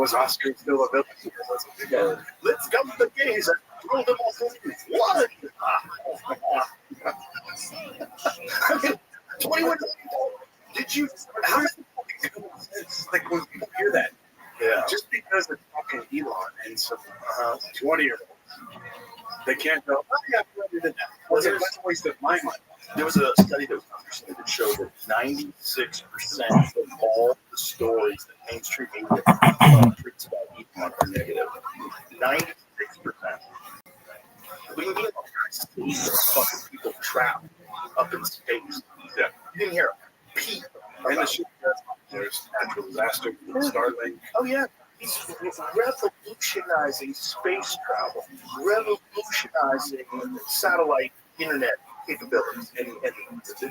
Was Oscar still a villain? Let's go to the gays and throw them off the what? 21 did you how does it like when people hear that? Yeah. Just because it's fucking Elon and some 20-year-olds, they can't go, oh yeah, rather than that. Well, that's a waste of my money. There was a study that was published that showed that 96% of all the stories that mainstream media treats about Elon are negative. 96%. But you see those fucking people trapped up in space. Yeah. You didn't hear a peep. And the shit there's natural disaster, Starlink. Oh yeah. He's revolutionizing space travel, revolutionizing satellite internet capabilities and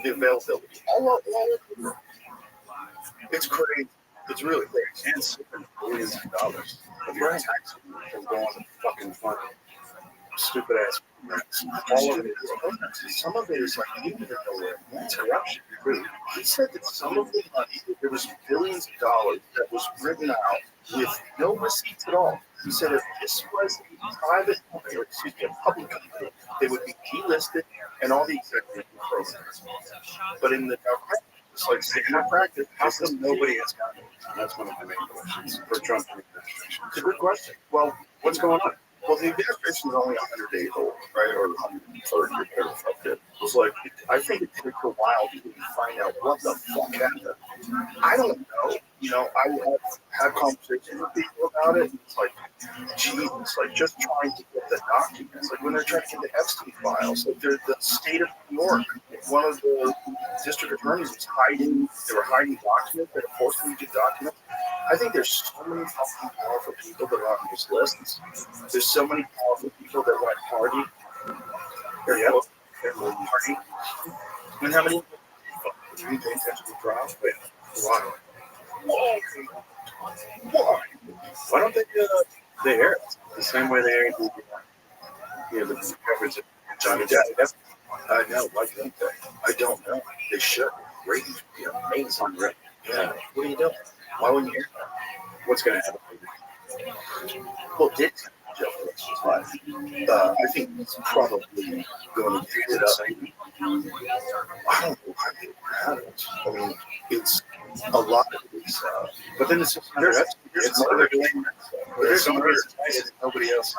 the availability. All over. It's crazy. It's really crazy. And saving billions of dollars of your tax from going to fucking fund stupid ass. All of it is some of it is like you don't even know where it's corruption. Really. He said that some of the money, there was billions of dollars that was written out with no receipts at all. He said if this was a private company, or excuse me, a public company, they would be delisted and all the executive programs. But in the government, it's like standard practice. How come nobody has gotten it? That's one of my main questions for Trump administration. It's a good question. Well, what's going on? Well, the administration is only 100 days old, right? Or 130, whatever the fuck it was. Like, I think it took a while to find out what the fuck happened. I don't know. You know, I have had conversations with people about it. It's like, Jesus, like just trying to get the documents. Like when they're trying to get the Epstein files, like the state of New York, one of the district attorneys was hiding, they were hiding documents, they were forcing you to get documents. I think there's so many fucking powerful people that are on these lists. There's so many powerful people that went party. They're party. And how many people do you pay attention to the trial? Wait, why? Why don't they air it the same way they air the coverage of Johnny Depp? I know. Why don't they? I don't know. They should. Ratings would be amazing. Right? Yeah. What are you doing? Why wouldn't you air that? What's going to happen? Well, Dick jail for his life. I think he's probably going to get it up. I don't know why they have it. I mean, it's a lot of these. But then it's there's some other thing. There's some other that nobody else.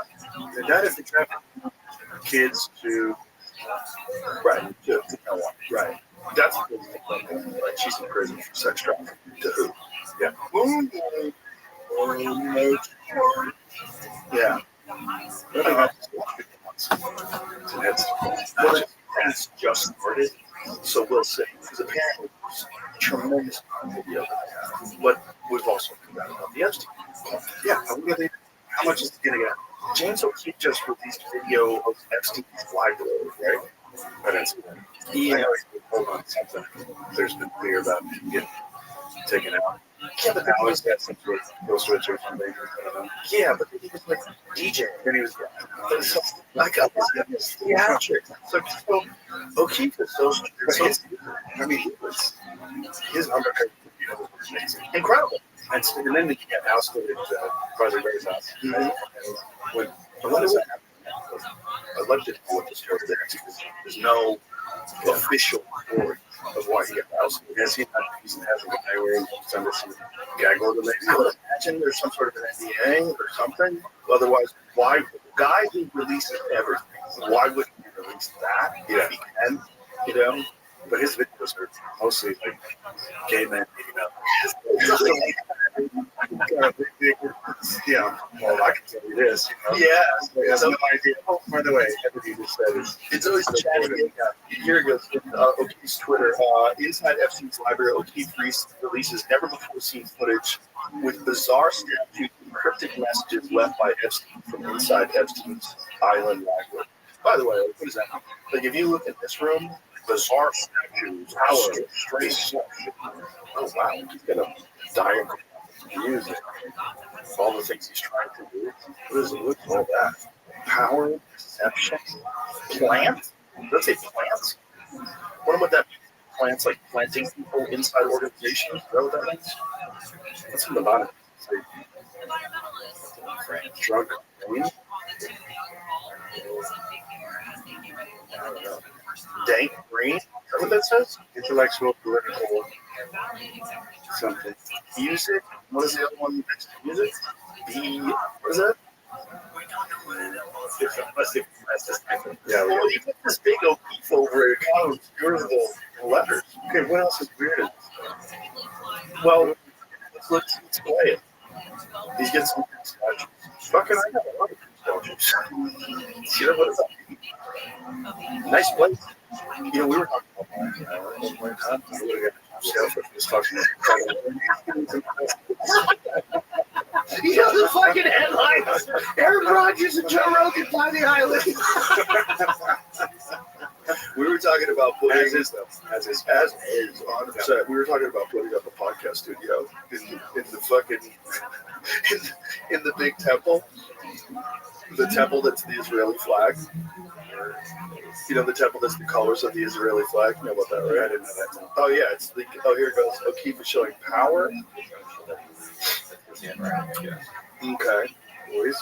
That is the traffic. Kids to right to no one. Right. That's the thing. Like she's in prison for sex trafficking. To who? Yeah. Yeah. That's just started, so we'll see. Because apparently, there's a tremendous amount of video. But we've also forgotten about the Epstein. Yeah, how much is it going to get? James O'Keefe just released video of Epstein's library, right? I didn't see that. Yeah, hold on something. There's been fear about him getting taken out. Yeah, but now he's got some sort of kill switch or something. Yeah, but he was like DJ. Then he was like this theatric. So O'Keefe is so I mean, he was his undercurrent was amazing, incredible. And then he got ousted at President Ray's house. Mm-hmm. When does that happen? I'd love to know what the story there is. There's no official story of why he got ousted. Yes, he has a guy wearing some gag order. I would imagine there's some sort of an NDA or something. Otherwise, why the guy who releases everything? Why wouldn't he release that if he can? You know. But his videos are mostly like gay men meeting up. Yeah, well, I can tell you this. You know? Yeah, he has no idea. Oh, by the way, everything you just said is it's always chatting. Here it goes. O'Keefe's Twitter. Inside Epstein's library, O'Keefe releases never before seen footage with bizarre statutes and cryptic messages left by Epstein from inside Epstein's island library. By the way, what does that mean? Like, if you look at this room, bizarre statues, strange. Oh wow, he's gonna diagram music, all the things he's trying to do. What does it look like? That power, perception, plants. Let's say plants. What would that mean? Plants like planting people inside organizations. Is that what that means? That's from the bottom. Drunk brain? I don't know. Dank brain? Is that what that says? Intellectual, political, something. Music? What is the other one next to music? What is that? Yeah, well, you put this big oak beef over it, kind of obscure the letters. Okay, what else is weird? Well, let's play it. These get some nostalgia. Fucking, I got a lot of nostalgia. See what is up? Nice place. You know, we were talking about you know the fucking headlines. Aaron Rodgers and Joe Rogan buy the island. We were talking about putting as is on set. We were talking about putting up a podcast studio in the fucking in the big temple. The temple that's the Israeli flag. You know the temple that's the colors of the Israeli flag. You know about that, right? I didn't know that. Oh yeah, it's the. Oh, here it goes. O'Keefe is showing power. Yeah. Okay, boys.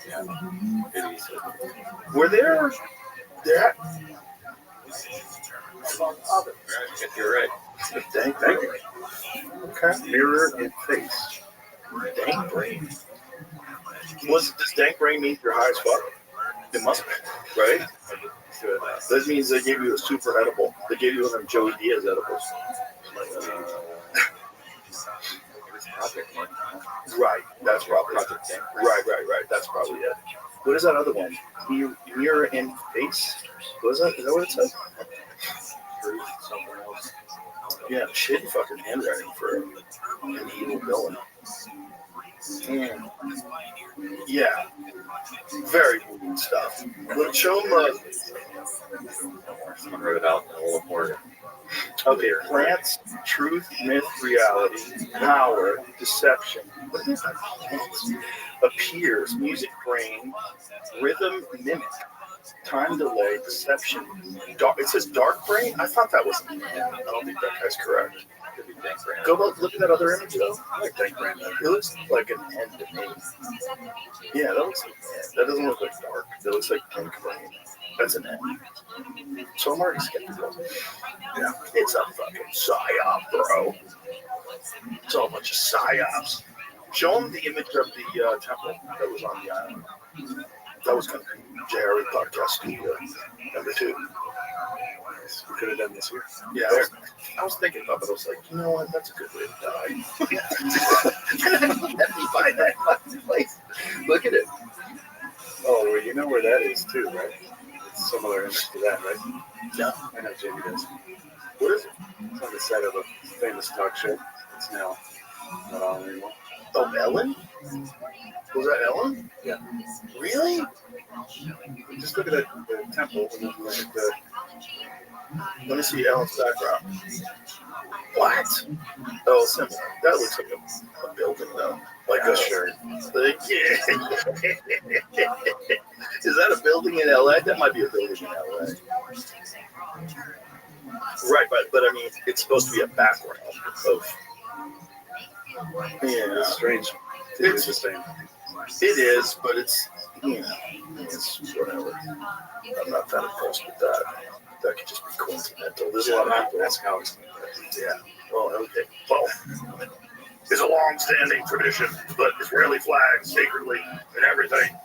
Yeah. Were there? You're right. Thank you. Okay. Mirror and face. Dank brain. Does dank brain mean you're high as fuck? It must be, right? That means they gave you a super edible. They gave you one of them Joey Diaz edibles. Right, that's probably it. Right. That's probably it. What is that other one? Mirror in face? What is that? Is that what it says? Yeah, shitty fucking handwriting for an evil villain. Yeah, very moving stuff. Let's show them. Wrote it out a little more. Okay, plants, truth, myth, reality, power, deception. What is that? Plants. Appears, music, brain, rhythm, mimic, time delay, deception. It says dark brain? I thought that was. I don't think that guy's correct. Go look at that other image though. I like dank brain. It looks like an end to me. Yeah, that looks like an end. That doesn't look like dark. That looks like dank brain. That's an end. So I'm already skeptical. Yeah, it's a fucking psyop, bro. It's all a bunch of psyops. Show them the image of the temple that was on the island. That was going to be JRE Podcast Studio number 2. We could have done this here. Yeah, I was thinking about it. I was like, you know what? That's a good way to die. Let me find that fucking place. Look at it. Oh, well, you know where that is too, right? It's similar image to that, right? Yeah. I know Jamie does. What is it? It's on the set of a famous talk show. It's now not on anymore. Oh, Ellen? Was that Ellen? Yeah. Really? Just look at the temple and then look at the. Let me see Ellen's background. What? Oh, similar. That looks like a building, though. Like a shirt. Yeah. Is that a building in LA? That might be a building in LA. Right, but I mean, it's supposed to be a background of. Yeah, it's strange. It's the same. It is, but it's, it's whatever. I'm not that impressed with that. That could just be coincidental. There's a lot of people. That's how it's. Yeah. Well, okay. Well, it's a long-standing tradition to put Israeli flags sacredly and everything.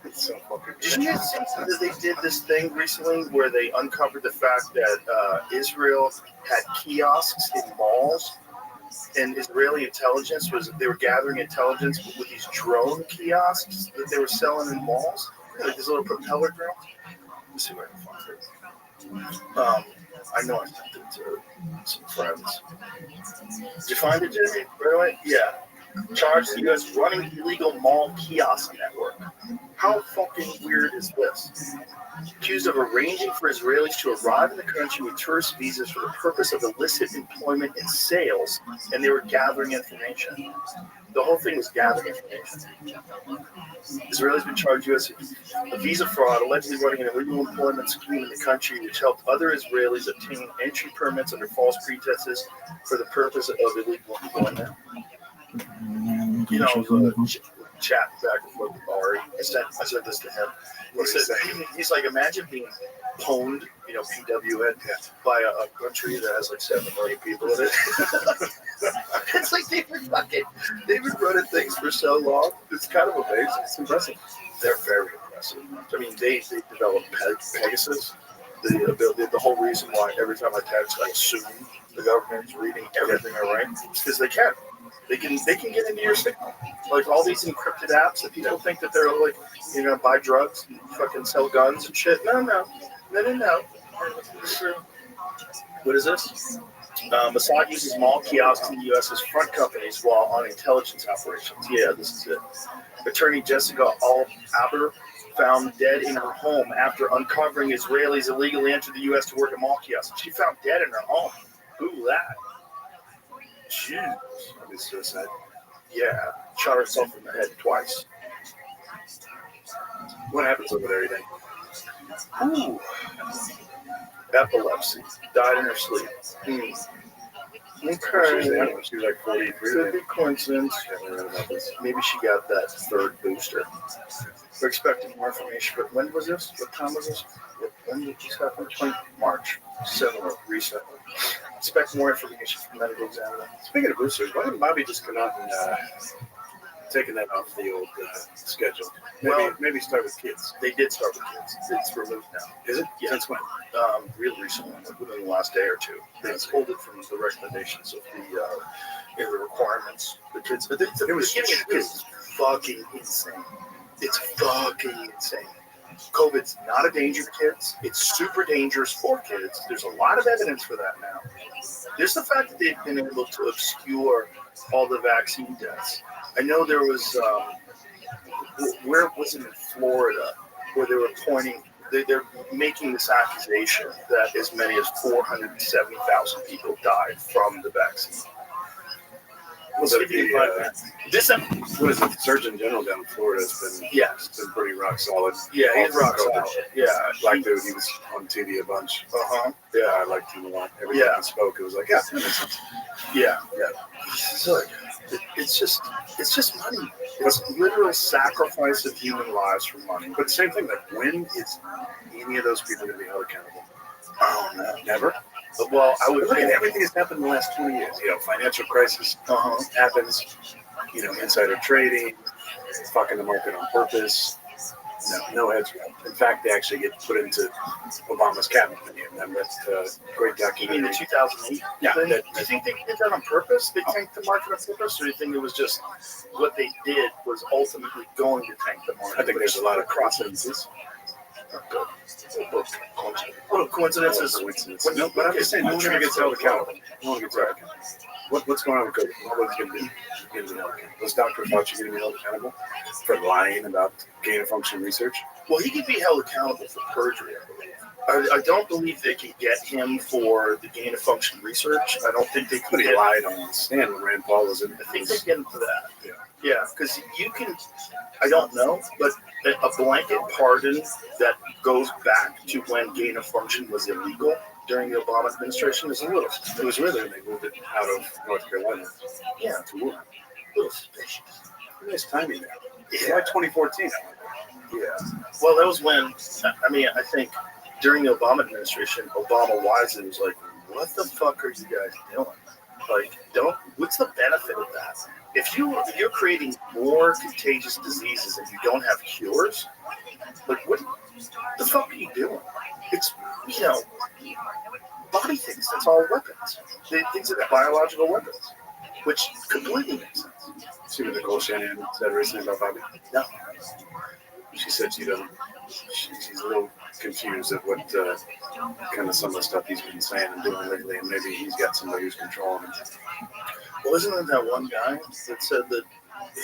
It's so fucking. Did you see that they did this thing recently where they uncovered the fact that Israel had kiosks in malls? And Israeli intelligence they were gathering intelligence with these drone kiosks that they were selling in malls, like these little propeller drones. Let's see where I can find it. I know I sent it to some friends. Did you find it, Jimmy? Right away? Yeah. Charged the U.S. running illegal mall kiosk network. How fucking weird is this? Accused of arranging for Israelis to arrive in the country with tourist visas for the purpose of illicit employment and sales, and they were gathering information. The whole thing was gathering information. Israelis been charged U.S. of visa fraud, allegedly running an illegal employment scheme in the country, which helped other Israelis obtain entry permits under false pretenses for the purpose of illegal employment. You know, chat back and forth with Ari. I said this to him. He's like, imagine being pwned, you know, PWN by a country that has like 7 million people in it. It's like they've been running things for so long. It's kind of amazing. It's impressive. They're very impressive. I mean, they developed Pegasus. The whole reason why every time I text, I assume the government's reading everything I write is because they can. They can get into your signal. Like all these encrypted apps that people think that they're like, you know, buy drugs and fucking sell guns and shit. No. What is this? Mossad uses mall kiosks in the U.S. as front companies while on intelligence operations. Yeah, this is it. Attorney Jessica Al-Aber found dead in her home after uncovering Israelis illegally entered the U.S. to work at mall kiosks. She found dead in her home. Ooh, that. Jeez. That'd be suicide. Yeah. Shot herself in the head twice. What happens over there, you think? Ooh. Epilepsy. Died in her sleep. Okay. She was like 43. Could be coincidence. Maybe she got that third booster. We're expecting more information. But when was this? What time was this? When did this happen? 20 March. 7th recently. Expect more information from medical examiner. Speaking of boosters, why didn't Bobby just come out and taking that off the old schedule? Maybe start with kids. They did start with kids. It's removed now. Is it? Yeah. Since when? Real recently, within the last day or two. They pulled it from the recommendations of the requirements. The kids. It was fucking insane. It's fucking insane. COVID's not a danger to kids. It's super dangerous for kids. There's a lot of evidence for that now. There's the fact that they've been able to obscure all the vaccine deaths. I know there was, where was it in Florida, where they were pointing, they're making this accusation that as many as 470,000 people died from the vaccine. What is the Surgeon General down in Florida has been pretty rock solid. Yeah, he's rock solid. Yeah, Black dude, he was on TV a bunch. Yeah, I liked him a lot. Every time he spoke, it was like, yeah. So it's just money. It's literal sacrifice of human lives for money. But same thing, like when is any of those people going to be held accountable? Oh no, never. Well, I would look at everything that's happened in the last 20 years. You know, financial crisis happens. You know, insider trading, fucking the market on purpose. No heads rolled. In fact, they actually get put into Obama's cabinet. Remember that great documentary? You mean the 2008? Yeah. Do you think they did that on purpose? They tanked the market on purpose, or do you think it was just what they did was ultimately going to tank the market? I think there's a lot of coincidences. Coincidences. No, but I'm just saying, no one ever gets held accountable. No one gets held accountable. What's going on with COVID? Nobody's going to be held accountable. Those doctors thought you were going to be held accountable for lying about gain-of-function research. Well, he could be held accountable for perjury, I believe. I don't believe they can get him for the gain-of-function research. I don't think they could. But he lied on the stand when Rand Paul was in. I think they get him for that. Yeah, because you can. I don't know, but a blanket pardon that goes back to when gain-of-function was illegal during the Obama administration is a little. It was really when they moved it out of North Carolina. Yeah, to Wuhan. A little suspicious. Nice timing there. Yeah, like 2014. Yeah. Well, that was when. I mean, I think. During the Obama administration, Obama wisely was like, what the fuck are you guys doing? Like, what's the benefit of that? If you're creating more contagious diseases and you don't have cures, like, what the fuck are you doing? It's, body thinks that's all weapons. They think that biological weapons, which completely makes sense. See what Nicole Shannon said recently about Bobby? No. She said she doesn't. She's a little confused at what kind of some of the stuff he's been saying and doing lately, and maybe he's got somebody who's controlling him. Well, isn't there that one guy that said that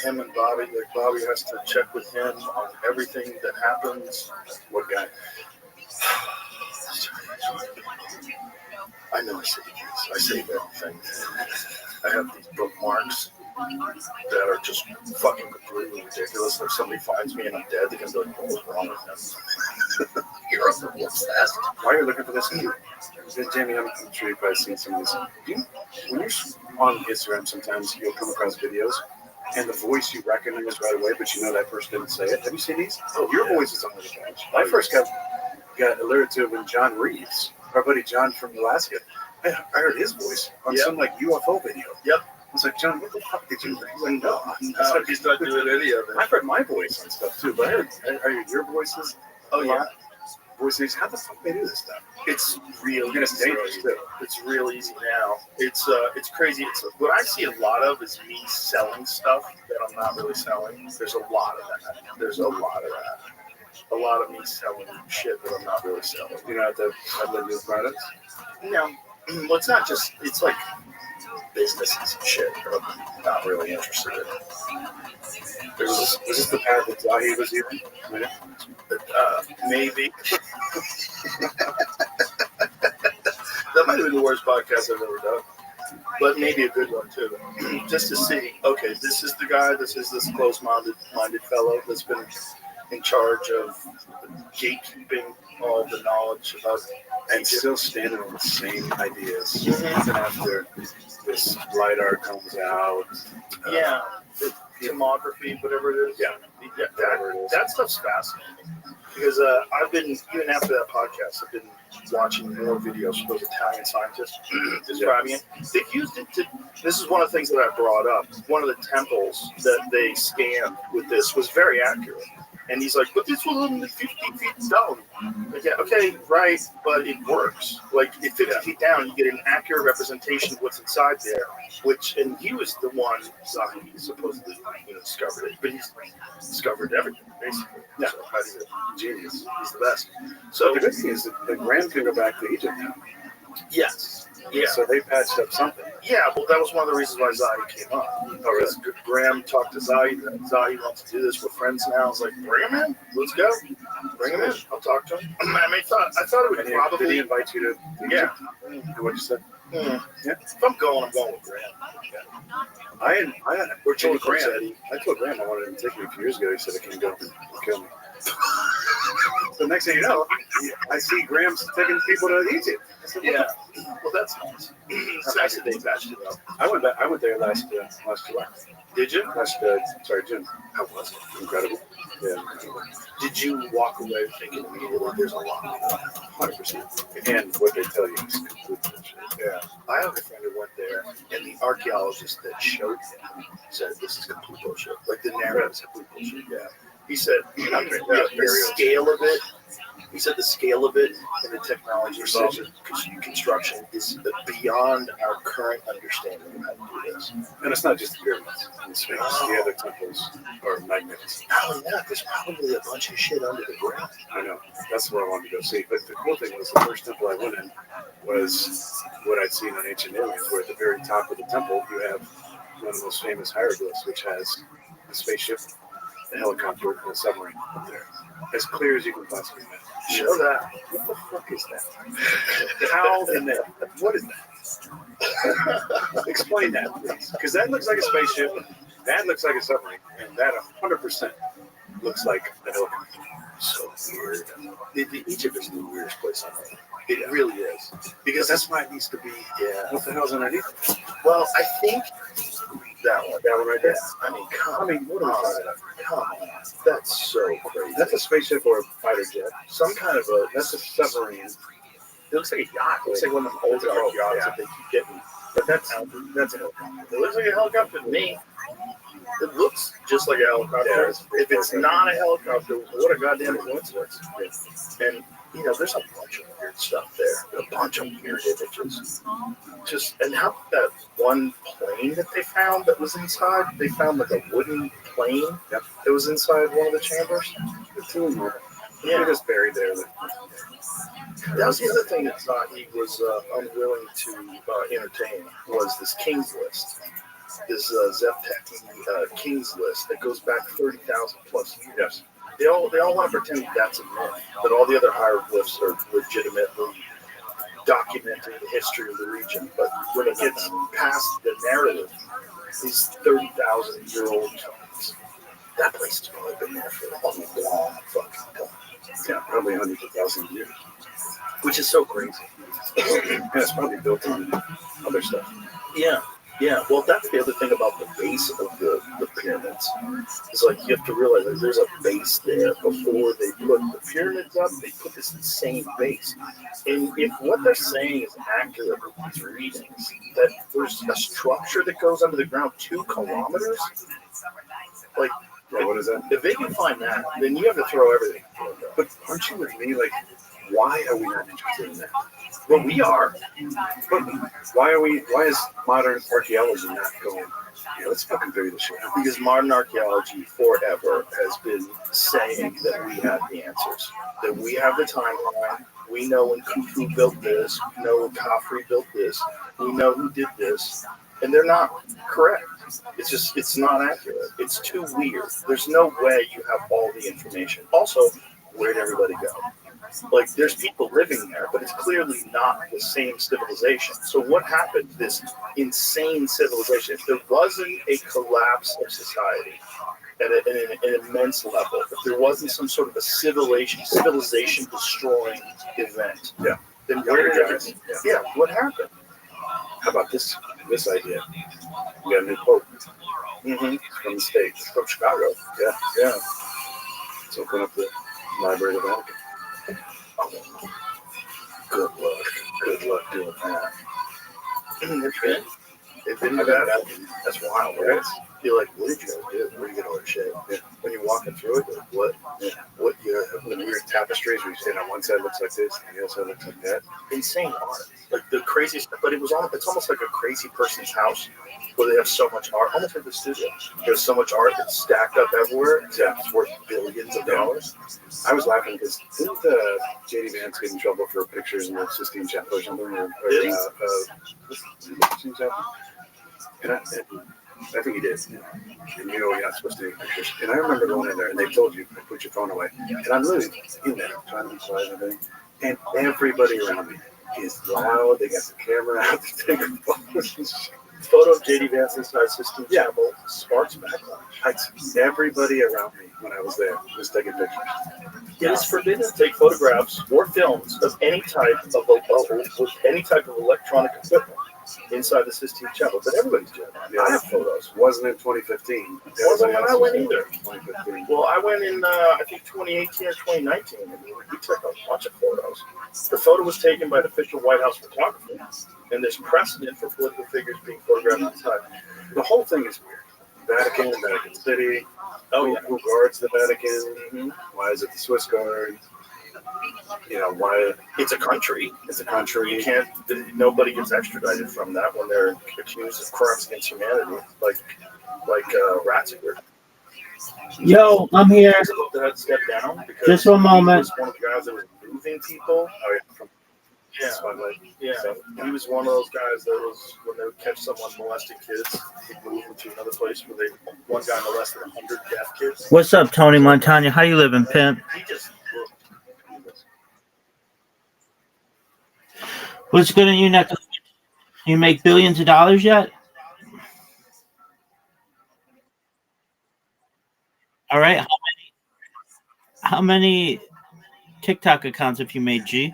him and Bobby, like Bobby has to check with him on everything that happens. What guy? I know I say this. I say everything. I have these bookmarks that are just fucking completely ridiculous. If somebody finds me and I'm dead, they're gonna be like, "What's wrong with him?" You're obsessed. Why are you looking for this? Jamie, I'm sure you've probably seen some of this. When you're on Instagram, sometimes you'll come across videos, and the voice you recognize right away, but you know that person didn't say it. Have you seen these? Oh, your voice is on the page. I first got alerted to it when John Reeves, our buddy John from Alaska. I heard his voice on some like UFO video. Yep. I was like, John, what the fuck did you hear? He's like, no, he's not doing any of it. I've heard my voice on stuff too, but I heard your voices. Oh yeah. Voices. How the fuck they do this stuff? It's real. It's dangerous too. It's real easy now. It's crazy. What I see a lot of is me selling stuff that I'm not really selling. There's a lot of that. A lot of me selling shit that I'm not really selling. You know, the new products. No, well, it's not just. It's like businesses and shit that I'm not really interested in. Was this the path that Zahi was using? Maybe. That might have been the worst podcast I've ever done. But maybe a good one too. Just to see, okay, this is the guy, this is this close-minded fellow that's been in charge of gatekeeping all the knowledge about and still standing on the same ideas. Even after this LiDAR comes out. The tomography, whatever it is. That stuff's fascinating. Because I've been, even after that podcast, I've been watching more videos from those Italian scientists describing it. They've used it to, this is one of the things that I brought up. One of the temples that they scanned with this was very accurate. And he's like, but this was only 50 feet down. Like, yeah, okay, right, but it works. Like, at 50 feet down, you get an accurate representation of what's inside there, and he was the one, Zahi supposedly, discovered it, but he's discovered everything, basically. Yeah, so, he's a genius. He's the best. So the good thing is that the Graham can go back to Egypt now. Yes. Yeah. So they patched up something. Yeah, well, that was one of the reasons why Zahi came up. Because Graham talked to Zahi. Zahi wants to do this. We're friends now. I was like, bring him in. Let's go. Bring him in. I'll talk to him. I thought it would probably. Did he invite you to? Yeah. What you said? Yeah. If I'm going, I'm going with Graham. Yeah. Or told Graham. I told Graham I wanted him to take me a few years ago. He said I can go and kill me. So next thing you know, I see Graham's taking people to Egypt. Said, yeah. Well, that's nice. It's nice that they patched it up. I went there last July. Did you? June. How was it? Incredible. Yeah. Did you walk away thinking immediately there's a lot of 100%. And what they tell you is complete bullshit. Yeah. I have a friend who went there, and the archaeologist that showed him said this is complete bullshit. Like the narrative is complete bullshit. Yeah. He said the scale of it. He said the scale of it and the technology involved in construction is beyond our current understanding of how to do this. And it's not just the pyramids and the Sphinx. The other temples are magnificent. Not only that, there's probably a bunch of shit under the ground. I know. That's what I wanted to go see. But the cool thing was the first temple I went in was what I'd seen on Ancient Aliens, where at the very top of the temple you have one of the most famous hieroglyphs, which has a spaceship, a helicopter, and a submarine up there. As clear as you can possibly imagine. Show that. What the fuck is that? How in there? What is that? Explain that, please. Because that looks like a spaceship, that looks like a submarine, and that 100% looks like a helicopter. So weird. Egypt is the weirdest place on earth. It really is. Because that's why it needs to be. Yeah. What the hell's underneath? Well, I think that one right there. I mean, what are we talking about? Come on. That's so crazy. That's a spaceship or a fighter jet. Some kind of that's a submarine. It looks like a yacht. It looks like one of the older yachts that they keep getting. But that's a helicopter. It looks like a helicopter to me. It looks just like a helicopter. Yeah, if it's not a helicopter, what a goddamn coincidence. And, there's a bunch of weird stuff there. A bunch of weird images. And how that one plane that they found that was inside, they found like a wooden plane that was inside one of the chambers. The two of them were just buried there. That was the other thing that he was unwilling to entertain was this King's List. this Zeptec King's List that goes back 30,000 plus years. Yes. They all want to pretend that's a myth, that all the other hieroglyphs are legitimately documenting the history of the region. But when it gets past the narrative, these 30,000-year-old tombs, that place has probably been there for a long fucking time. Yeah, probably hundreds of thousands of years. Which is so crazy. Yeah, it's probably built on other stuff. Yeah. Yeah, well, that's the other thing about the base of the pyramids. It's like you have to realize that there's a base there. Before they put the pyramids up, they put this insane base. And if what they're saying is accurate with these readings, that there's a structure that goes under the ground 2 kilometers, like, yeah, what is that? If they can find that, then you have to throw everything. But aren't you with me? Like, why are we not interested in that? Well, we are. But why is modern archaeology not going, let's fucking figure this shit out? Because modern archaeology forever has been saying that we have the answers, that we have the timeline. We know when Khufu built this, we know when Khafre built this, we know who did this, and they're not correct. It's not accurate. It's too weird. There's no way you have all the information. Also, where'd everybody go? Like, there's people living there, but it's clearly not the same civilization. So what happened to this insane civilization? If there wasn't a collapse of society at an immense level, if there wasn't some sort of a civilization destroying event, yeah, then where did everything? Yeah, what happened? How about this idea? We got a new pope. Mm-hmm. From the States, from Chicago. Yeah, yeah. Let's open up the Library of the Vatican. Oh, good luck doing that. It's been bad. That's wild, right? You're like, what did you guys do? Where did you get all that shit? Yeah. When you're walking through it, like, what? Yeah. What? You have the weird tapestries where you stand on one side looks like this, and the other side looks like that. Insane art, like the crazy stuff. But it's almost like a crazy person's house where they have so much art, almost like the studio. There's so much art that's stacked up everywhere. Yeah, it's worth billions of dollars. I was laughing because didn't J.D. Vance get in trouble for pictures in the Sistine Chapel or something? Sistine Chapel? And I think he did. And you're not supposed to take pictures. And I remember going in there, and they told you to put your phone away. And I'm literally in there trying to be quiet and everything. And everybody around me is loud. They got the camera out. They take photos. Photo of J.D. Vance inside Sistine Chapel sparks backlash. Everybody around me when I was there was taking pictures. It is forbidden to take photographs or films of any type of electronic equipment inside the Sistine Chapel, but everybody's doing that. Yeah, I have photos. Wasn't in 2015. Wasn't when I went either. 2015. Well, I went in, I think 2018 or 2019, and we took a bunch of photos. The photo was taken by an official White House photographer, and there's precedent for political figures being photographed inside. The whole thing is weird. Vatican, Vatican City. Oh, yeah. Who guards the Vatican? Mm-hmm. Why is it the Swiss Guard? Why it's a country. It's a country. You can't. Nobody gets extradited from that when they're accused of crimes against humanity, like Ratzinger. Yo, I'm here. Step down. Just one moment. He was one of the guys that was moving people. Oh yeah. So he was one of those guys that was when they would catch someone molesting kids, he'd move them to another place where one guy molested 100 deaf kids. What's up, Tony Montana? How you living, pimp? He just. What's good in you next? You make billions of dollars yet? All right. How many TikTok accounts have you made, G?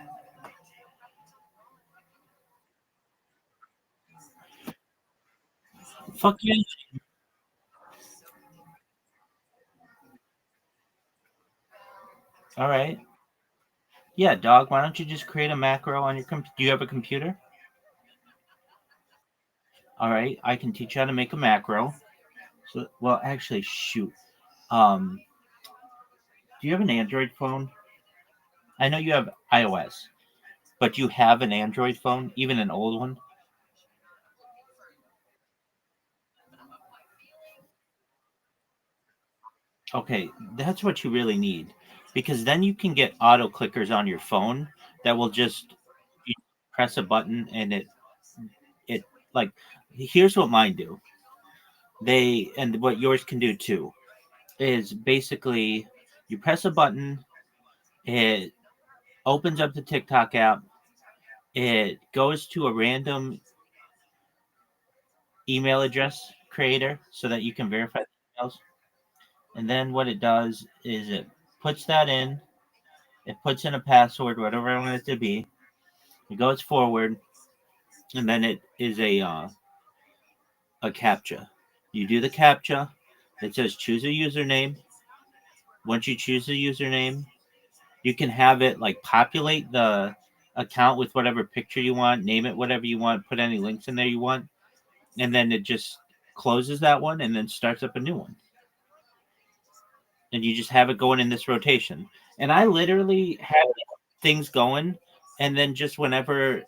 Fuck you. All right. Yeah, dog. Why don't you just create a macro on your computer? Do you have a computer? All right. I can teach you how to make a macro. So, well, actually, shoot. Do you have an Android phone? I know you have iOS, but you have an Android phone, even an old one. Okay, that's what you really need, because then you can get auto clickers on your phone that will just you press a button and it like here's what mine do. They and what yours can do too is basically you press a button, it opens up the TikTok app, it goes to a random email address creator so that you can verify the emails. And then what it does is it puts that in, it puts in a password, whatever I want it to be. It goes forward, and then it is a captcha. You do the captcha. It says choose a username. Once you choose a username, you can have it like populate the account with whatever picture you want, name it whatever you want, put any links in there you want, and then it just closes that one and then starts up a new one. And you just have it going in this rotation. And I literally have things going, and then just whenever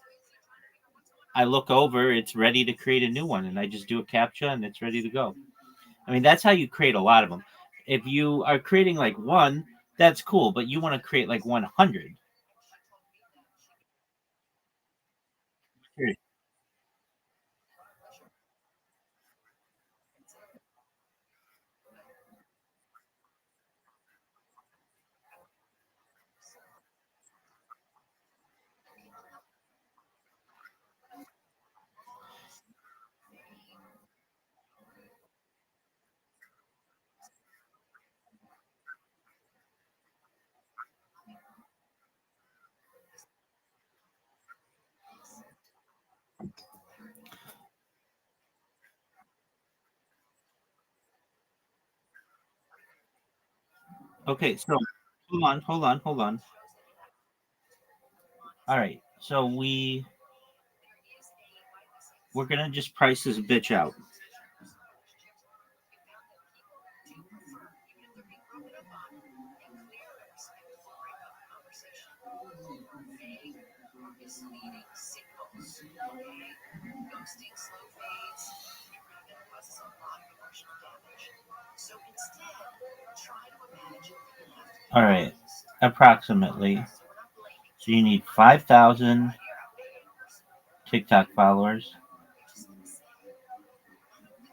I look over, it's ready to create a new one, and I just do a captcha and it's ready to go. I mean, that's how you create a lot of them. If you are creating like one, that's cool, but you want to create like 100. Okay, so hold on. All right, so we're gonna just price this bitch out. All right, approximately. So you need 5,000 TikTok followers.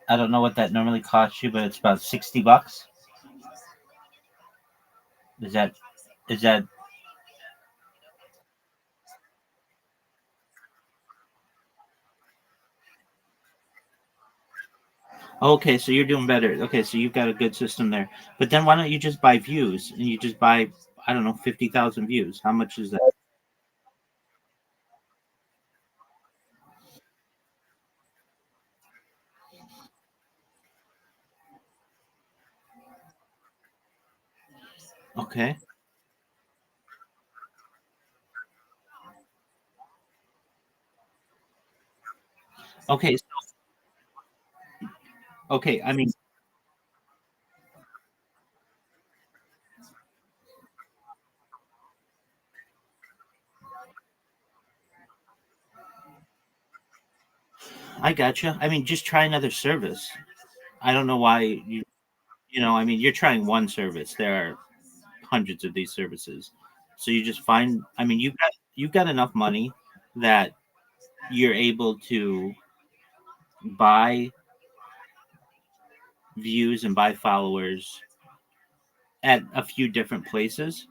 I don't know what that normally costs you, but it's about $60. Is that okay? So you're doing better. Okay, so you've got a good system there. But then why don't you just buy views and you just buy, I don't know, 50,000 views? How much is that? Okay. Okay. Okay. I mean, I gotcha. I mean, just try another service. I don't know why I mean, you're trying one service. There are hundreds of these services. So you just find, I mean, you've got enough money that you're able to buy views and buy followers at a few different places.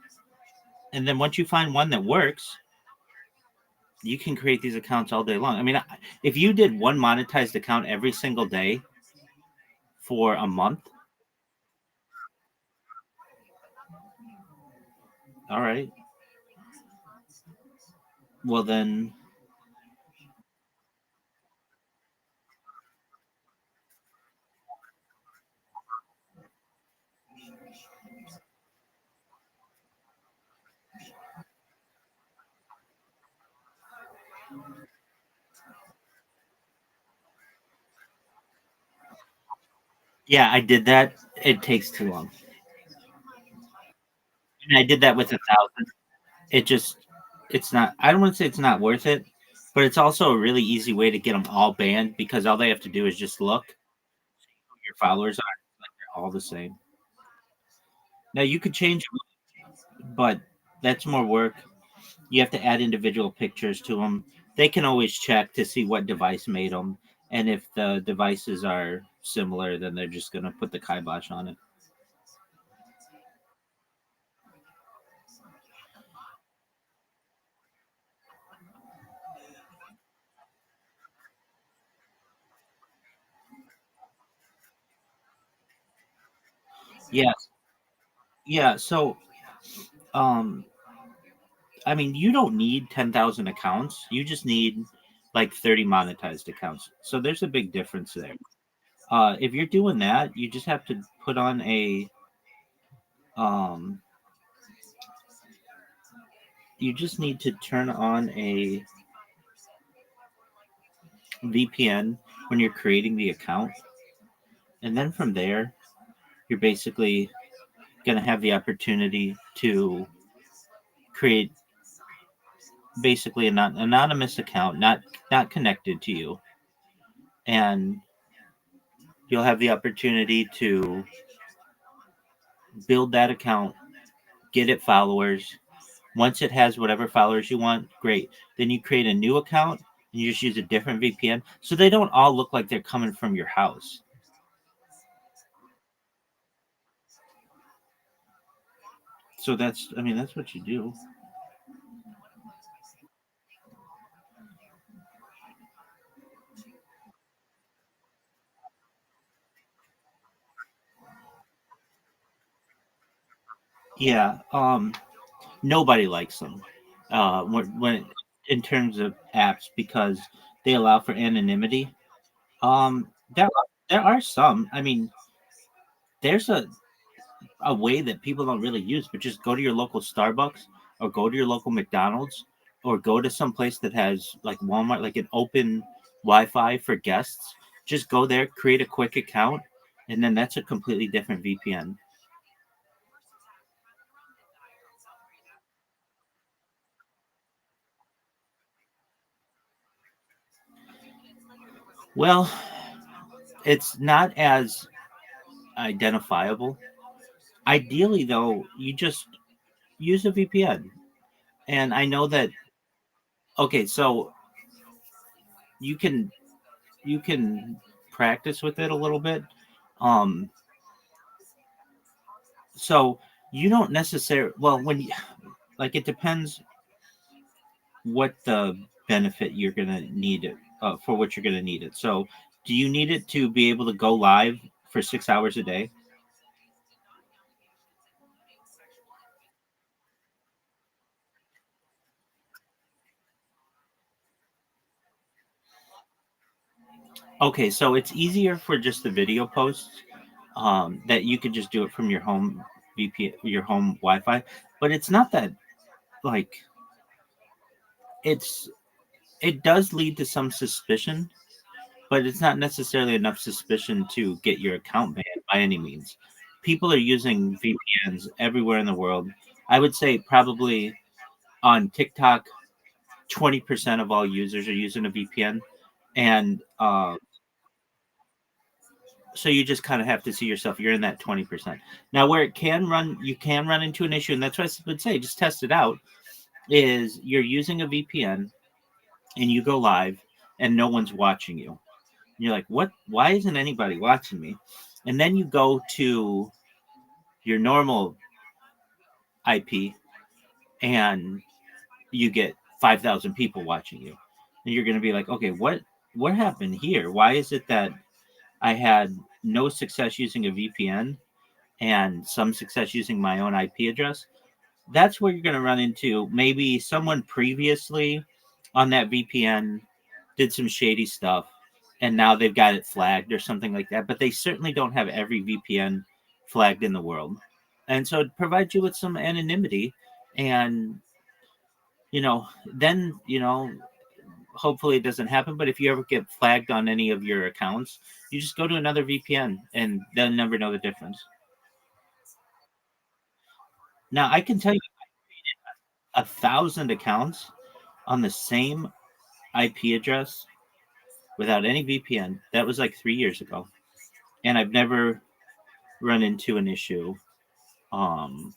And then once you find one that works, you can create these accounts all day long. I mean, if you did one monetized account every single day for a month, all right. Well, then, yeah, I did that. It takes too long. I mean, I did that with 1,000. It just, it's not, I don't want to say it's not worth it, but it's also a really easy way to get them all banned because all they have to do is just look. Your followers are like they're all the same. Now you could change them, but that's more work. You have to add individual pictures to them. They can always check to see what device made them, And if the devices are similar, then they're just going to put the kibosh on it. Yes. Yeah. So, um, I mean, you don't need 10,000 accounts. You just need like 30 monetized accounts. So there's a big difference there. If you're doing that, you just have to put on um, you just need to turn on a VPN when you're creating the account. And then from there, you're basically going to have the opportunity to create basically an anonymous account, not connected to you. And you'll have the opportunity to build that account, get it followers. Once it has whatever followers you want, great. Then you create a new account and you just use a different VPN so they don't all look like they're coming from your house. So that's, I mean, that's what you do. Yeah. Nobody likes them. When in terms of apps because they allow for anonymity. Um, there there are some. I mean, there's a way that people don't really use, but just go to your local Starbucks or go to your local McDonald's or go to some place that has like Walmart, like an open Wi-Fi for guests. Just go there, create a quick account, and then that's a completely different VPN. Well, it's not as identifiable. Ideally, though, you just use a VPN. And I know that okay, so you can you can practice with it a little bit. Um, so you don't necessarily well when you, like it depends what the benefit you're gonna need it for what you're gonna need it. So do you need it to be able to go live for 6 hours a day? Okay, so it's easier for just the video posts that you could just do it from your home VPN, your home Wi-Fi. But it's not that like it's it does lead to some suspicion, but it's not necessarily enough suspicion to get your account banned by any means. People are using VPNs everywhere in the world. I would say probably on TikTok, 20% of all users are using a VPN. And so you just kind of have to see yourself. You're in that 20%. Now, where it can run, you can run into an issue, and that's what I would say, just test it out, is you're using a VPN and you go live and no one's watching you. You're like, what? Why isn't anybody watching me? And then you go to your normal IP and you get 5,000 people watching you. And you're going to be like, okay, what happened here? Why is it that I had no success using a VPN and some success using my own IP address? That's where you're going to run into maybe someone previously on that VPN did some shady stuff and now they've got it flagged or something like that. But they certainly don't have every VPN flagged in the world. And so it provides you with some anonymity. And, then, hopefully it doesn't happen. But if you ever get flagged on any of your accounts, you just go to another VPN and they'll never know the difference. Now, I can tell you 1,000 accounts on the same IP address without any VPN. That was like 3 years ago. And I've never run into an issue um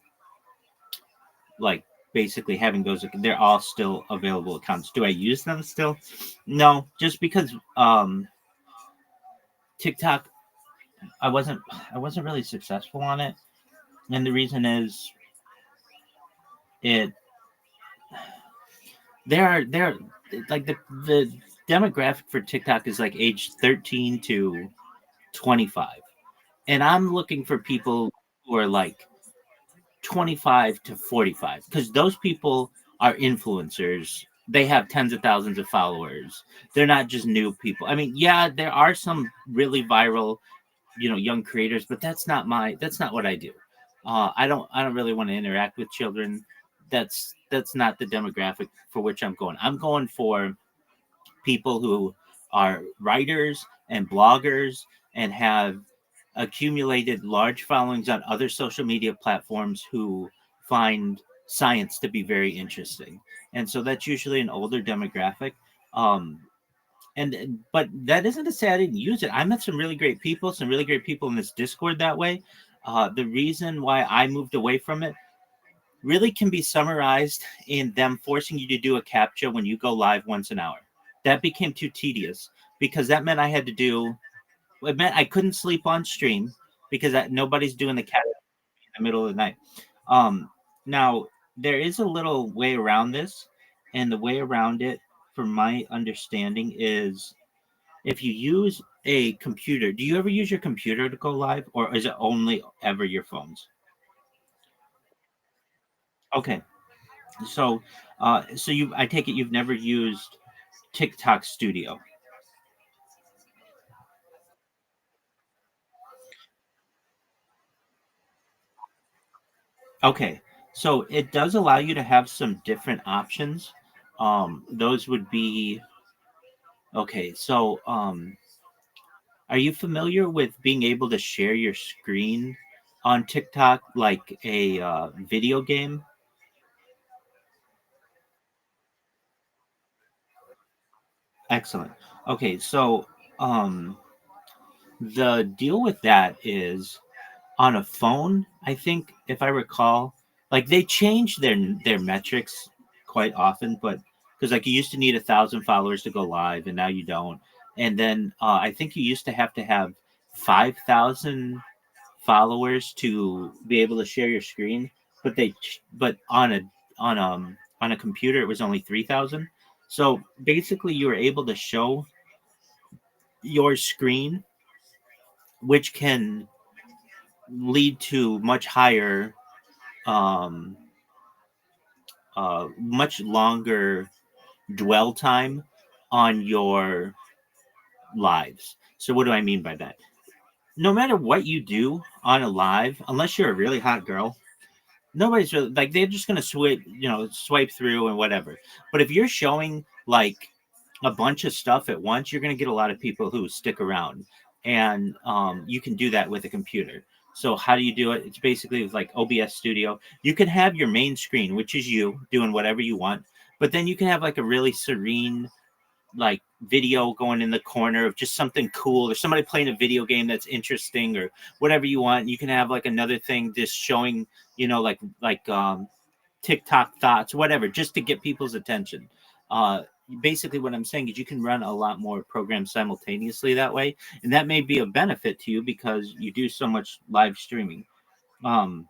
like basically having those they're all still available accounts. Do I use them still? No, just because TikTok, I wasn't I wasn't really successful on it, and the reason is it there like the demographic for TikTok is like age 13 to 25, and I'm looking for people who are like 25 to 45 because those people are influencers. They have tens of thousands of followers. They're not just new people. I mean, yeah, there are some really viral, young creators, but that's not what I do. I don't really want to interact with children. That's not the demographic for which I'm going. I'm going for people who are writers and bloggers and have accumulated large followings on other social media platforms who find science to be very interesting. And so that's usually an older demographic. But that isn't to say I didn't use it. I met some really great people in this Discord that way. The reason why I moved away from it really can be summarized in them forcing you to do a captcha when you go live once an hour. That became too tedious because that meant I had to do. It meant I couldn't sleep on stream because nobody's doing the cat in the middle of the night. Um, Now there is a little way around this, and the way around it, from my understanding, is if you use a computer. Do you ever use your computer to go live, or is it only ever your phones? Okay, so I take it you've never used TikTok Studio. Okay, so it does allow you to have some different options. Those would be okay. Are you familiar with being able to share your screen on TikTok like a video game? Excellent. Okay, so um, the deal with that is on a phone. I think if I recall, like they change their metrics quite often, but because like you used to need 1,000 followers to go live, and now you don't. And then I think you used to have 5,000 followers to be able to share your screen, but on a computer it was only 3,000. So basically, you were able to show your screen, which can lead to um, much longer dwell time on your lives. So what do I mean by that? No matter what you do on a live, unless you're a really hot girl, nobody's really like they're just gonna swipe through and whatever. But if you're showing like a bunch of stuff at once, you're gonna get a lot of people who stick around, and you can do that with a computer. So how do you do it? It's basically like OBS Studio. You can have your main screen, which is you doing whatever you want, but then you can have like a really serene like video going in the corner of just something cool or somebody playing a video game that's interesting or whatever you want. You can have like another thing just showing, like TikTok thoughts, whatever, just to get people's attention. Uh, Basically, what I'm saying is you can run a lot more programs simultaneously that way, and that may be a benefit to you because you do so much live streaming. Um,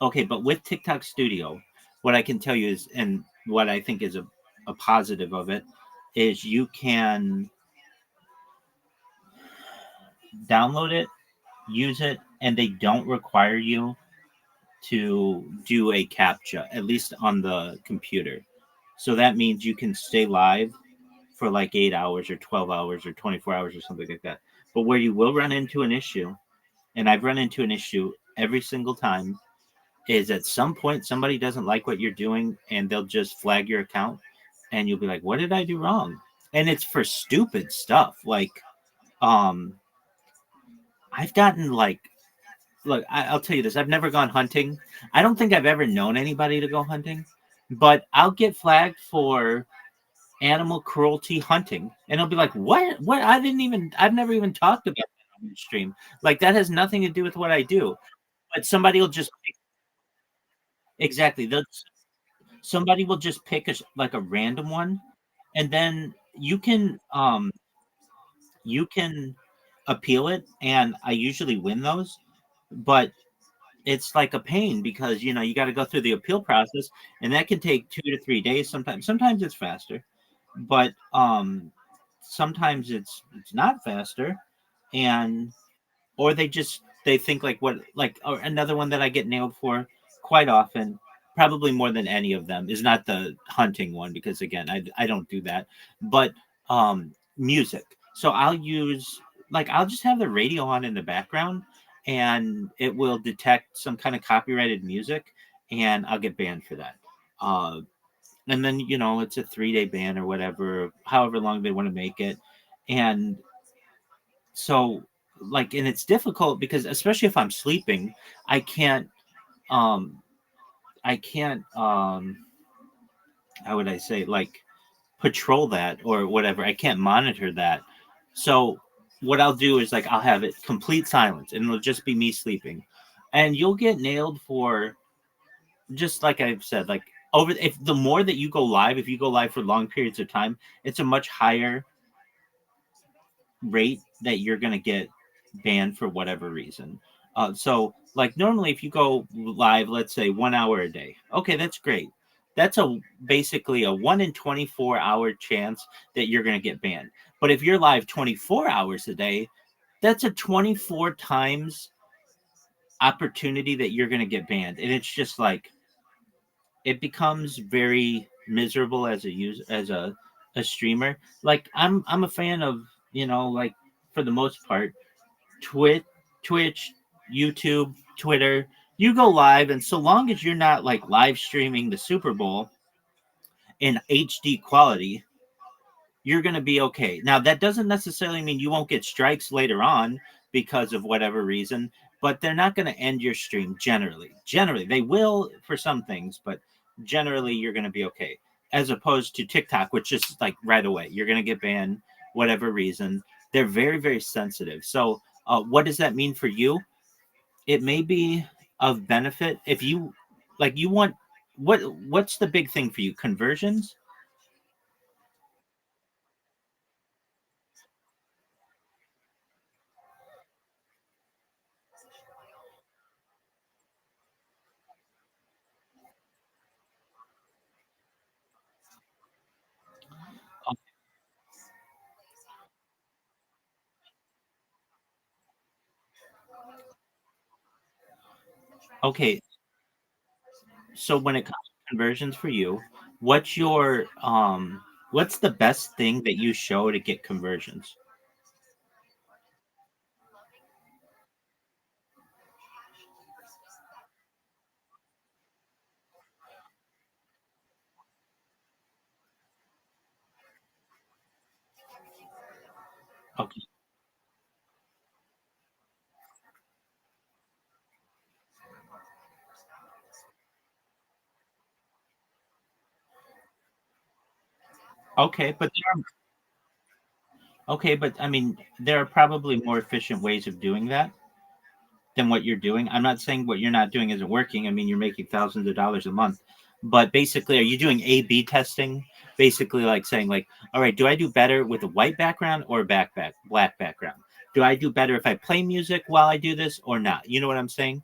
okay, but with TikTok Studio, what I can tell you is, and what I think is a positive of it, is you can download it, use it, and they don't require you to do a captcha, at least on the computer. So that means you can stay live for like 8 hours or 12 hours or 24 hours or something like that. But where you will run into an issue, and I've run into an issue every single time, is at some point somebody doesn't like what you're doing and they'll just flag your account and you'll be like, what did I do wrong? And it's for stupid stuff. Like, um, I've gotten like, look, I'll tell you this. I've never gone hunting. I don't think I've ever known anybody to go hunting, but I'll get flagged for animal cruelty hunting, and it'll be like, what? What? I've never even talked about that on the stream. Like that has nothing to do with what I do. But somebody will just exactly. Somebody will just pick like a random one, and then you can appeal it, and I usually win those. But it's like a pain because you got to go through the appeal process, and that can take 2 to 3 days. Sometimes it's faster, but sometimes it's not faster, and or they think like what like or another one that I get nailed for quite often, probably more than any of them, is not the hunting one because again I don't do that, but music. So I'll just have the radio on in the background, and it will detect some kind of copyrighted music, and I'll get banned for that. Uh, and then it's a 3-day ban or whatever, however long they want to make it, and so and it's difficult because especially if I'm sleeping, I can't um I can't how would I say, like, patrol that or whatever. I can't monitor that. So what I'll do is, like, I'll have it complete silence and it'll just be me sleeping, and you'll get nailed for, just like I've said, like, over if the more that you go live, if you go live for long periods of time, it's a much higher rate that you're going to get banned for whatever reason. So, like, normally, if you go live, let's say 1 hour a day, okay, that's great. That's basically a 1 in 24 hour chance that you're going to get banned. But if you're live 24 hours a day, that's a 24 times opportunity that you're going to get banned. And it's just like, it becomes very miserable as a streamer. Like, I'm a fan of, like, for the most part, Twitch, Twitch, YouTube, Twitter. You go live, and so long as you're not like live streaming the Super Bowl in HD quality, you're going to be okay. Now, that doesn't necessarily mean you won't get strikes later on because of whatever reason, but they're not going to end your stream generally. Generally, they will for some things, but generally, you're going to be okay. As opposed to TikTok, which is like right away, you're going to get banned, whatever reason. They're very, very sensitive. So, what does that mean for you? It may be of benefit if you you want what's the big thing for you? Conversions? Okay, so when it comes to conversions for you, what's the best thing that you show to get conversions? Okay. Okay, but I mean, there are probably more efficient ways of doing that than what you're doing. I'm not saying what you're not doing isn't working. I mean, you're making thousands of dollars a month. But basically, are you doing A/B testing? Basically, like saying, like, all right, do I do better with a white background or a black background? Do I do better if I play music while I do this or not? You know what I'm saying?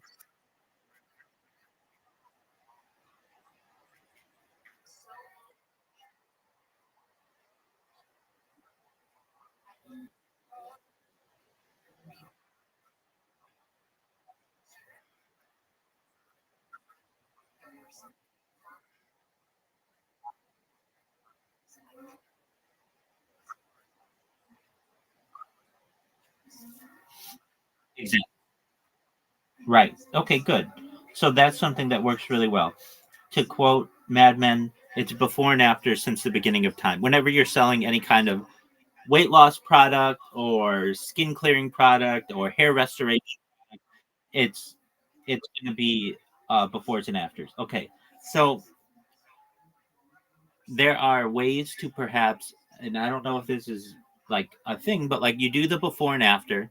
Exactly. Right. Okay, good. So that's something that works really well. To quote Mad Men, it's before and after since the beginning of time. Whenever you're selling any kind of weight loss product or skin clearing product or hair restoration, it's going to be befores and afters. Okay, so there are ways to perhaps, and I don't know if this is like a thing, but like you do the before and after,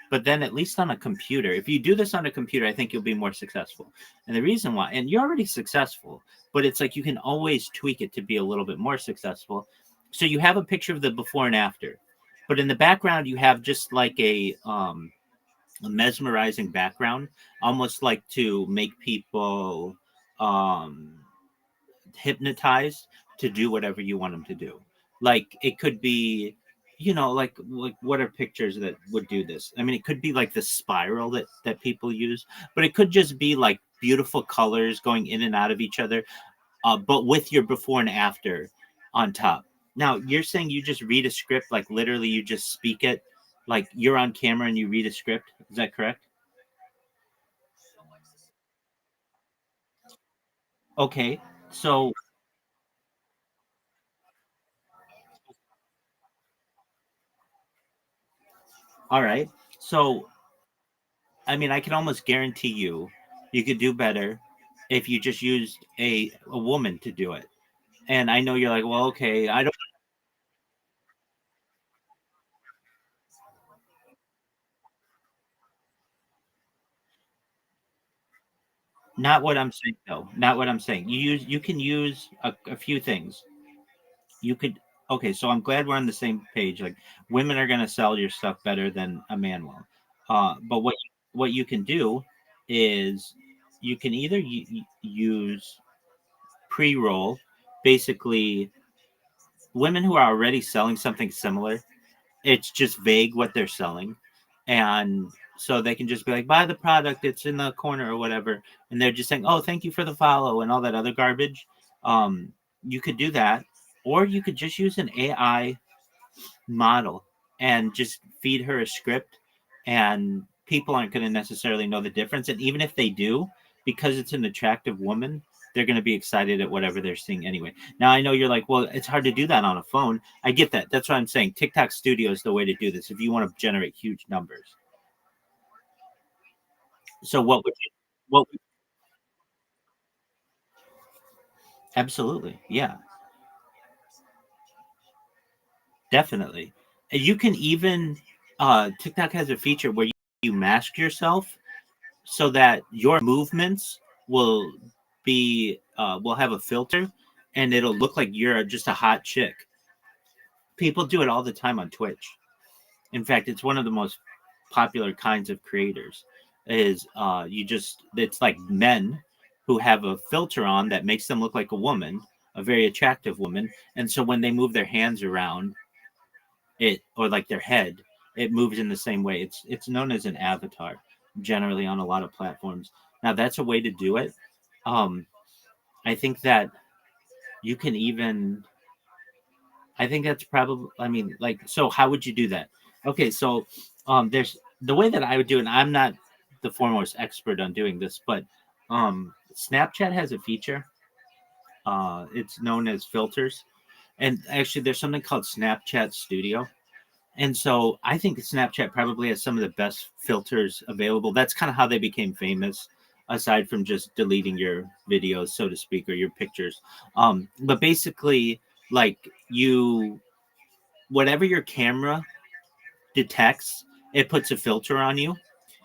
but then at least on a computer, if you do this on a computer, I think you'll be more successful. And the reason why, and you're already successful, but it's like you can always tweak it to be a little bit more successful. So you have a picture of the before and after, but in the background you have just like a mesmerizing background, almost like to make people um hypnotized to do whatever you want them to do. Like it could be, like what are pictures that would do this? I mean, it could be like the spiral that people use, but it could just be like beautiful colors going in and out of each other, but with your before and after on top. Now you're saying you just read a script, like literally you just speak it, like you're on camera and you read a script. Is that correct? Okay, so all right, so I mean, I can almost guarantee you could do better if you just used a woman to do it. And I know you're like, well, okay, I don't. Not what I'm saying, though. Not what I'm saying. You can use a few things. You could. Okay, so I'm glad we're on the same page. Like women are gonna sell your stuff better than a man will. But what you can do is you can either use pre-roll, basically women who are already selling something similar. It's just vague what they're selling, and so they can just be like, buy the product, it's in the corner or whatever, and they're just saying, oh, thank you for the follow and all that other garbage. You could do that, or you could just use an AI model and just feed her a script, and people aren't going to necessarily know the difference, and even if they do, because it's an attractive woman, they're going to be excited at whatever they're seeing anyway. Now I know you're like, well, it's hard to do that on a phone. I get that. That's what I'm saying. TikTok Studio is the way to do this if you want to generate huge numbers. So what absolutely, yeah, definitely. And you can even TikTok has a feature where you mask yourself so that your movements will will have a filter, and it'll look like you're just a hot chick. People do it all the time on Twitch. In fact, it's one of the most popular kinds of creators. Is you just it's like men who have a filter on that makes them look like a woman, a very attractive woman, and so when they move their hands around it, or like their head, it moves in the same way. It's known as an avatar, generally on a lot of platforms. Now that's a way to do it. um I think that you can even I think that's probably, I mean, like, so how would you do that? Okay, so there's the way that I would do it. And I'm not the foremost expert on doing this, but Snapchat has a feature. It's known as filters, and actually there's something called Snapchat Studio. And so I think Snapchat probably has some of the best filters available. That's kind of how they became famous, aside from just deleting your videos, so to speak, or your pictures. But basically, like you, whatever your camera detects, it puts a filter on you,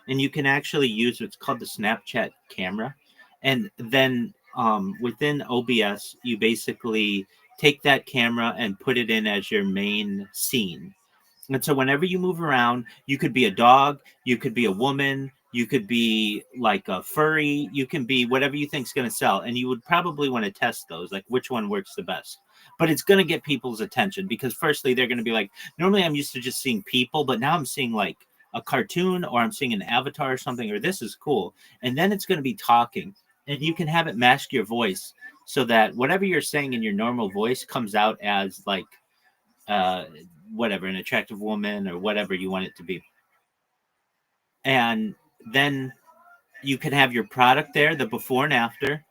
and you can actually use what's called the Snapchat camera. And then within OBS, you basically take that camera and put it in as your main scene. And so whenever you move around, you could be a dog, you could be a woman, you could be like a furry, you can be whatever you think is going to sell. And you would probably want to test those, like which one works the best. But it's going to get people's attention because, firstly, they're going to be like, normally I'm used to just seeing people, but now I'm seeing like a cartoon, or I'm seeing an avatar or something, or this is cool. And then it's going to be talking. And you can have it mask your voice so that whatever you're saying in your normal voice comes out as like uh, whatever, an attractive woman or whatever you want it to be. And then you can have your product there, the before and after,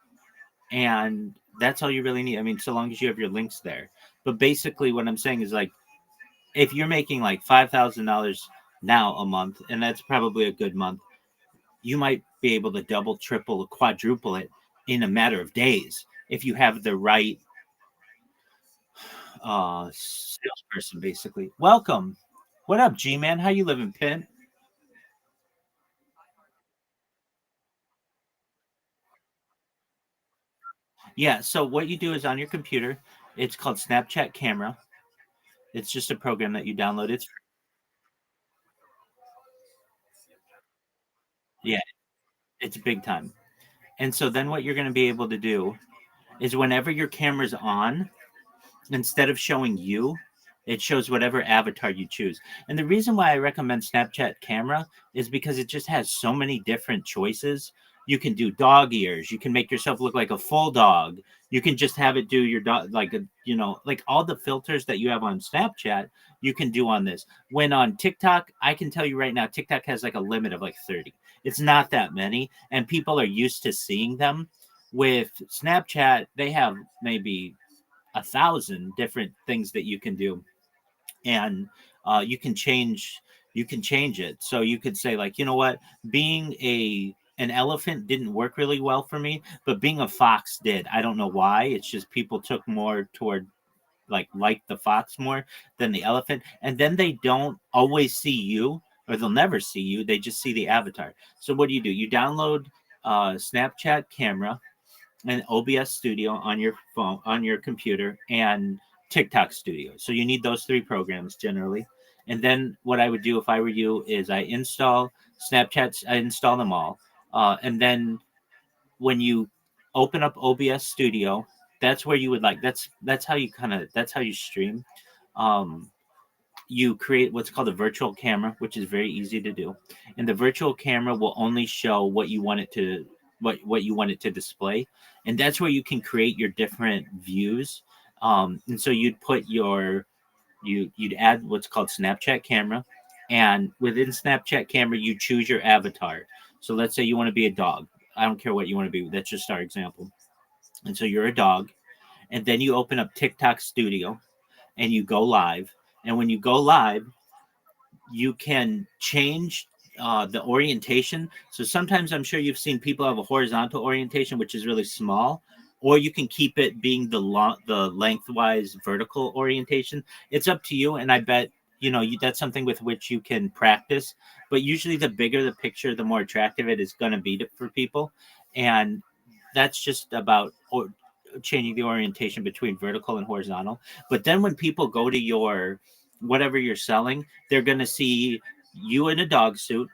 and that's all you really need. I mean, so long as you have your links there. But basically, what I'm saying is like, if you're making like $5,000 now a month, and that's probably a good month, you might be able to double, triple, quadruple it in a matter of days if you have the right salesperson. Basically, welcome. What up, G man? How you living, Pin? Yeah, so what you do is on your computer, it's called Snapchat Camera. It's just a program that you download. It's free. Yeah, it's big time. And so then what you're going to be able to do is whenever your camera's on, instead of showing you, it shows whatever avatar you choose. And the reason why I recommend Snapchat camera is because it just has so many different choices. You can do dog ears, you can make yourself look like a full dog, you can just have it do your dog like a, like all the filters that you have on Snapchat you can do on this. When on TikTok, I can tell you right now, TikTok has like a limit of like 30. It's not that many, and people are used to seeing them. With Snapchat, they have maybe 1,000 different things that you can do, and you can change it. So you could say, like, you know what, being an elephant didn't work really well for me, but being a fox did. I don't know why. It's just people took more toward like the fox more than the elephant, and then they don't always see you, or they'll never see you. They just see the avatar. So what do? You download Snapchat camera and OBS Studio on your phone, on your computer, and TikTok Studio. So you need those three programs generally. And then what I would do if I were you is I install Snapchats, I install them all. And then when you open up OBS Studio, that's where you would like, that's how you that's how you stream. Um, you create what's called a virtual camera, which is very easy to do. And the virtual camera will only show what you want it to, what you want it to display. And that's where you can create your different views. And so you'd put your you'd add what's called Snapchat camera. And within Snapchat camera, you choose your avatar. So let's say you want to be a dog. I don't care what you want to be. That's just our example. And so you're a dog. And then you open up TikTok Studio and you go live. And when you go live, you can change the orientation. So sometimes I'm sure you've seen people have a horizontal orientation, which is really small, or you can keep it being the lengthwise vertical orientation. It's up to you, and I bet that's something with which you can practice. But usually, the bigger the picture, the more attractive it is going to be for people, and that's just about changing the orientation between vertical and horizontal. But then when people go to your whatever you're selling, they're going to see you in a dog suit.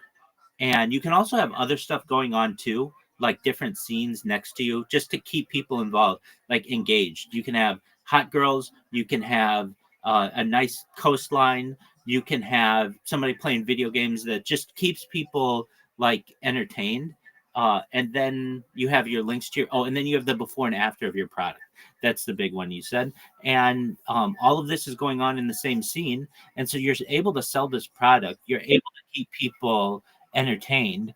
And you can also have other stuff going on too, like different scenes next to you, just to keep people involved, like engaged. You can have hot girls, you can have a nice coastline, you can have somebody playing video games that just keeps people like entertained. And then you have your links to and then you have the before and after of your product. That's the big one you said. And all of this is going on in the same scene. And so you're able to sell this product. You're able to keep people entertained,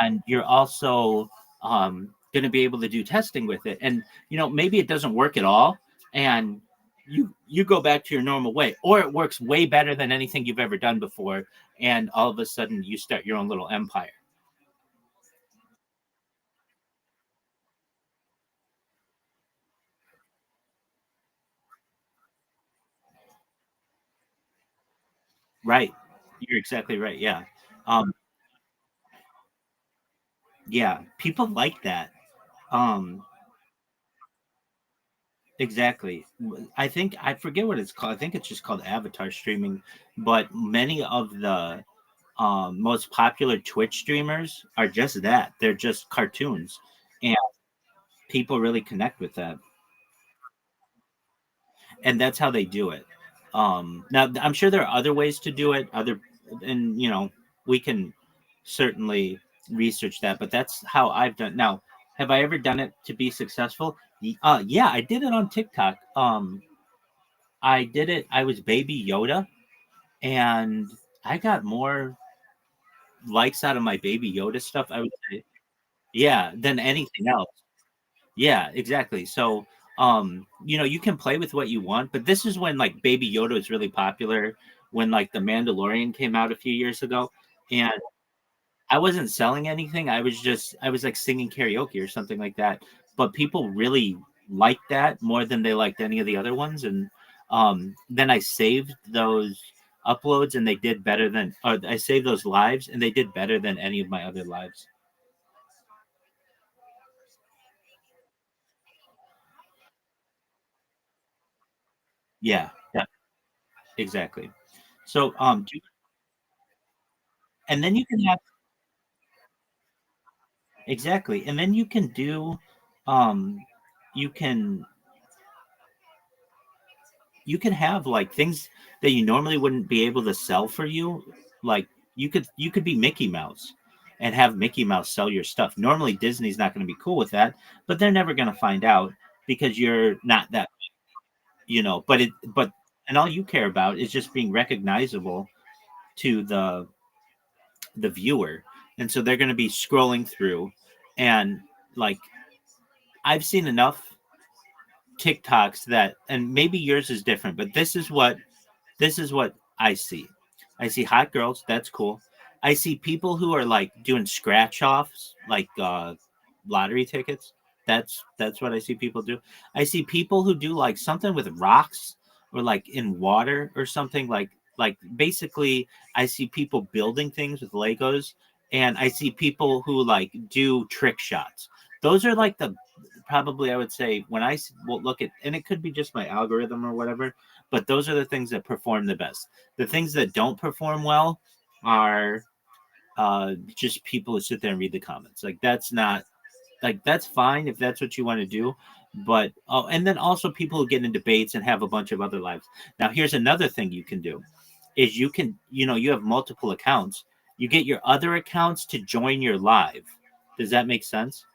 and you're also going to be able to do testing with it. And maybe it doesn't work at all, and you go back to your normal way, or it works way better than anything you've ever done before, and all of a sudden you start your own little empire. Right, you're exactly right. Yeah. um yeah, people like that. um Exactly. I think I forget what it's called. I think it's just called avatar streaming. But many of the most popular Twitch streamers are just that. They're just cartoons, and people really connect with that. And that's how they do it. Now, I'm sure there are other ways to do it. And we can certainly research that. But that's how I've done. Now, have I ever done it to be successful? Yeah, I did it on TikTok. I did it. I was Baby Yoda, and I got more likes out of my Baby Yoda stuff, I would say, yeah, than anything else. Yeah, exactly. So, you can play with what you want, but this is when like Baby Yoda was really popular, when like The Mandalorian came out a few years ago, and I wasn't selling anything. I was like singing karaoke or something like that. But people really liked that more than they liked any of the other ones. And then I saved those uploads, and they did better than, or I saved those lives, and they did better than any of my other lives. Yeah, yeah, exactly. So, and then you can have, exactly. And then you can do, um, you can you can have like things that you normally wouldn't be able to sell for you. Like you could be Mickey Mouse and have Mickey Mouse sell your stuff. Normally Disney's not going to be cool with that, but they're never going to find out because you're not that, but and all you care about is just being recognizable to the viewer. And so they're going to be scrolling through, and like I've seen enough TikToks that, and maybe yours is different, but this is what I see. I see hot girls. That's cool. I see people who are like doing scratch offs, like lottery tickets. That's what I see people do. I see people who do like something with rocks or like in water or something like basically I see people building things with Legos, and I see people who like do trick shots. Those are like the probably I would say when will look at, and it could be just my algorithm or whatever, but those are the things that perform the best. The things that don't perform well are just people who sit there and read the comments. Like that's not like that's fine if that's what you want to do, but oh, and then also people who get in debates and have a bunch of other lives. Now here's another thing you can do is you have multiple accounts. You get your other accounts to join your live. Does that make sense?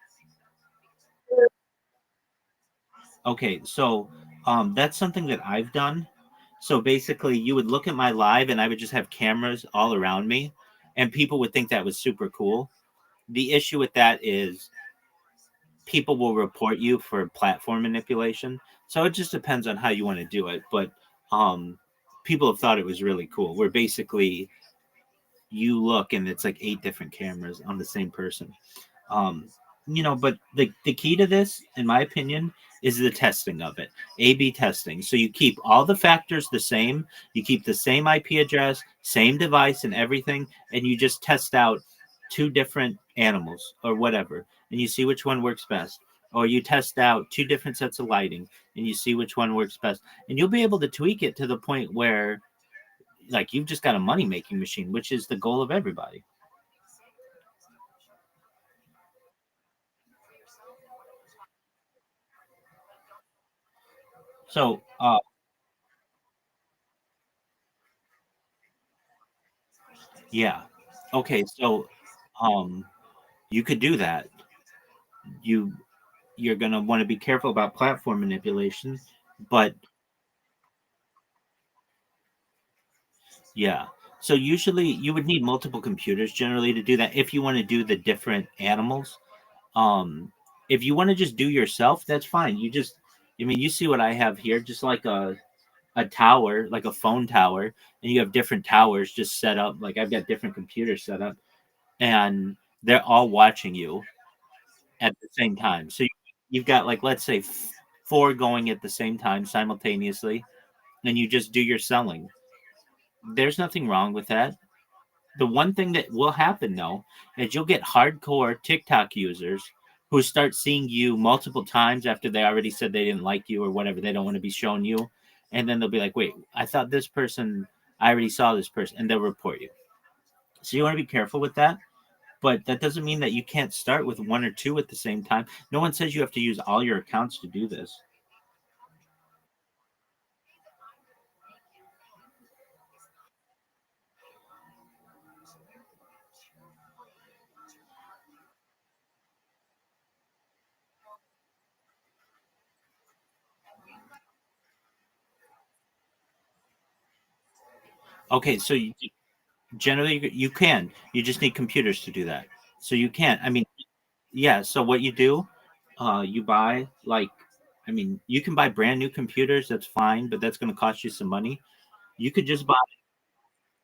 Okay, so that's something that I've done. So basically, you would look at my live, and I would just have cameras all around me, and people would think that was super cool. The issue with that is people will report you for platform manipulation. So it just depends on how you want to do it. But um, people have thought it was really cool. Where basically you look, and it's like 8 different cameras on the same person. Um, but the key to this, in my opinion, is the testing of it. A/B testing. So you keep all the factors the same. You keep the same IP address, same device, and everything, and you just test out 2 different animals or whatever, and you see which one works best. Or you test out 2 different sets of lighting, and you see which one works best. And you'll be able to tweak it to the point where, like, you've just got a money making machine, which is the goal of everybody. So, yeah. Okay, so um you could do that. You you're going to want to be careful about platform manipulation, but yeah. So usually you would need multiple computers generally to do that if you want to do the different animals. Um if you want to just do yourself, that's fine. I mean, you see what I have here, just like a tower, like a phone tower, and you have different towers just set up. Like I've got different computers set up, and they're all watching you at the same time. So you've got like let's say 4 going at the same time simultaneously, and you just do your selling. There's nothing wrong with that. The one thing that will happen though is you'll get hardcore TikTok users who start seeing you multiple times after they already said they didn't like you or whatever. They don't want to be shown you, and then they'll be like, "Wait, I thought this person. I already saw this person," and they'll report you. So you want to be careful with that. But that doesn't mean that you can't start with 1 or 2 at the same time. No one says you have to use all your accounts to do this. Okay, so generally you can. You just need computers to do that. So you can. I mean, yeah. So what you do, you buy like, I mean, you can buy brand new computers. That's fine, but that's going to cost you some money. You could just buy,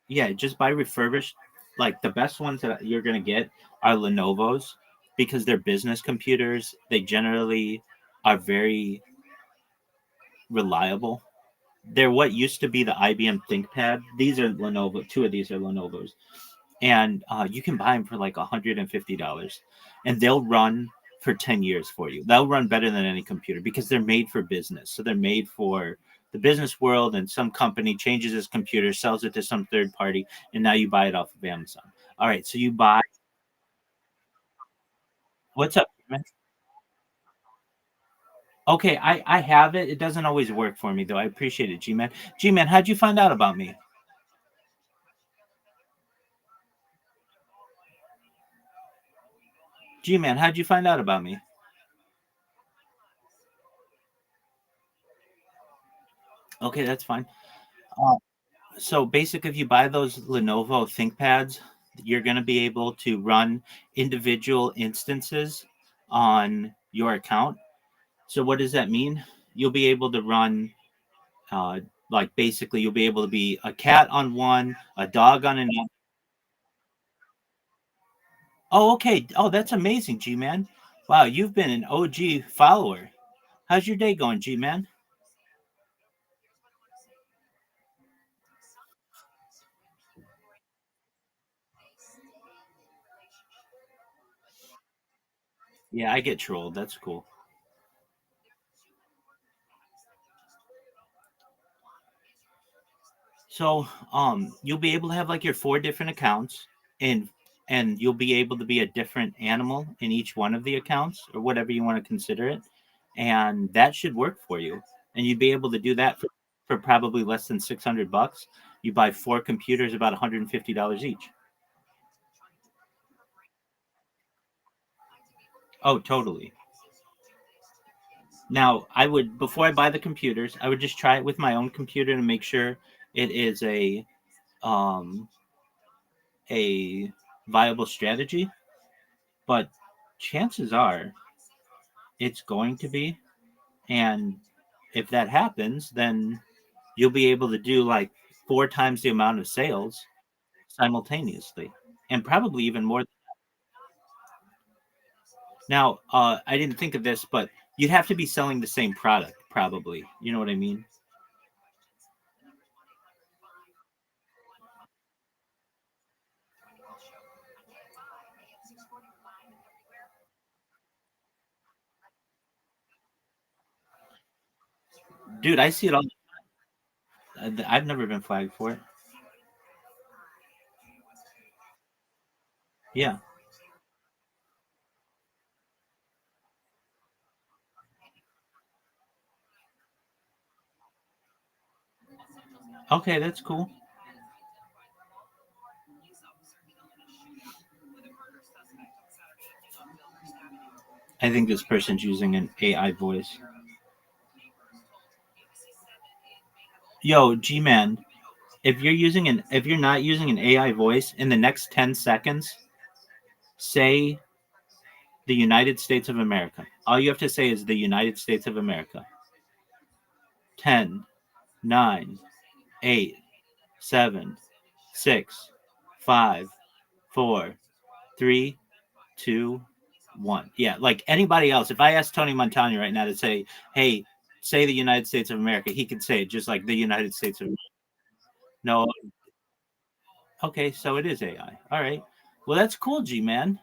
yeah, just buy refurbished. Like the best ones that you're going to get are Lenovo's because they're business computers. They generally are very reliable. They're what used to be the IBM ThinkPad. These are Lenovo. 2 of these are Lenovo's, and you can buy them for like $150, and they'll run for 10 years for you. They'll run better than any computer because they're made for business. So they're made for the business world, and some company changes its computer, sells it to some third party, and now you buy it off of Amazon. All right, so you buy What's up, man? Okay, I have it. It doesn't always work for me though. I appreciate it, G man. G man, how'd you find out about me? G man, how'd you find out about me? Okay, that's fine. Uh, so basically, if you buy those Lenovo ThinkPads, you're going to be able to run individual instances on your account. So what does that mean? You'll be able to run, uh, like basically, you'll be able to be a cat on one, a dog on another. Oh, okay. Oh, that's amazing, G man. Wow, you've been an OG follower. How's your day going, G man? Yeah, I get trolled. That's cool. So, you'll be able to have like your four different accounts, and you'll be able to be a different animal in each one of the accounts, or whatever you want to consider it, and that should work for you. And you'd be able to do that for probably less than $600. You buy four computers, about $150 each. Oh, totally. Now, I would before I buy the computers, I would just try it with my own computer to make sure it is um a viable strategy, but chances are it's going to be. And if that happens, then you'll be able to do like four times the amount of sales simultaneously, and probably even more. Now, I didn't think of this, but you'd have to be selling the same product, probably. You know what I mean? Dude, I see it all. I've never been flagged for it. Yeah. Okay, that's cool. I think this person's using an AI voice. Yo, G man, if you're not using an AI voice in the next 10 seconds, say the United States of America. All you have to say is the United States of America. 10, 9, 8, 7, 6, 5, 4, 3, 2, 1. Yeah, like anybody else. If I asked Tony Montana right now to say, hey, say the United States of America, he could say it just like the United States of America. No, okay, so it is AI. All right. Well, that's cool, G man.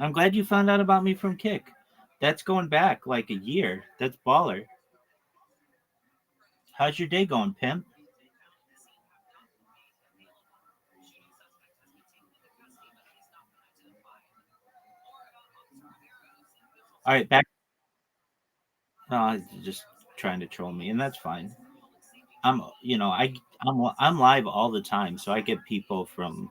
I'm glad you found out about me from Kick. That's going back like a year. That's baller. How's your day going, pimp? All right, back. No, just trying to troll me, and that's fine. I'm live all the time, so I get people from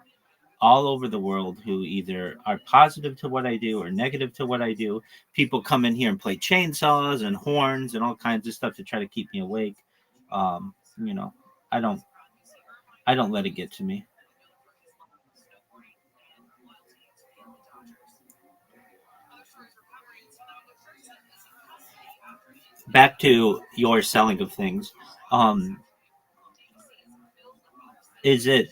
all over the world who either are positive to what I do or negative to what I do. People come in here and play chainsaws and horns and all kinds of stuff to try to keep me awake. You know, I don't I don't let it get to me. Back to your selling of things. Um, is it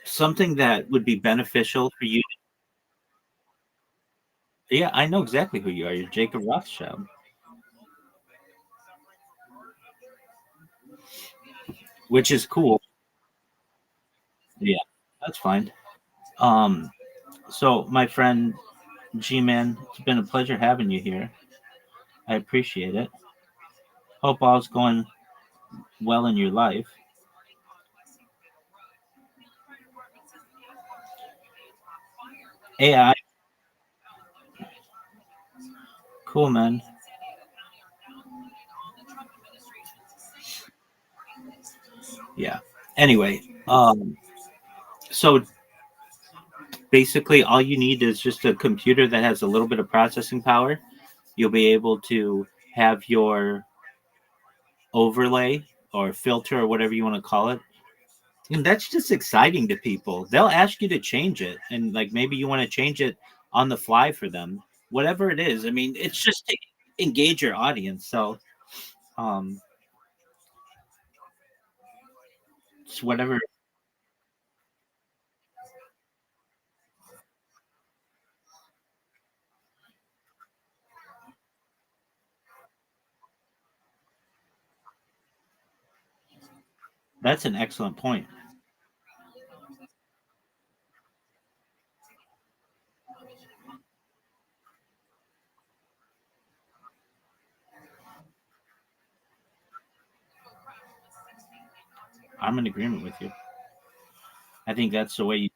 something that would be beneficial for you? Yeah, I know exactly who you are. You're Jacob Rothschild, which is cool. Yeah, that's fine. Um, so my friend G Man, it's been a pleasure having you here. I appreciate it. Hope all's going well in your life. AI, Cool, man. Yeah. Anyway, so basically all you need is just a computer that has a little bit of processing power. You'll be able to have your overlay or filter or whatever you want to call it. And that's just exciting to people. They'll ask you to change it, and like maybe you want to change it on the fly for them. Whatever it is. I mean, it's just to engage your audience. So um it's whatever. That's an excellent point. I'm in agreement with you. I think that's the way you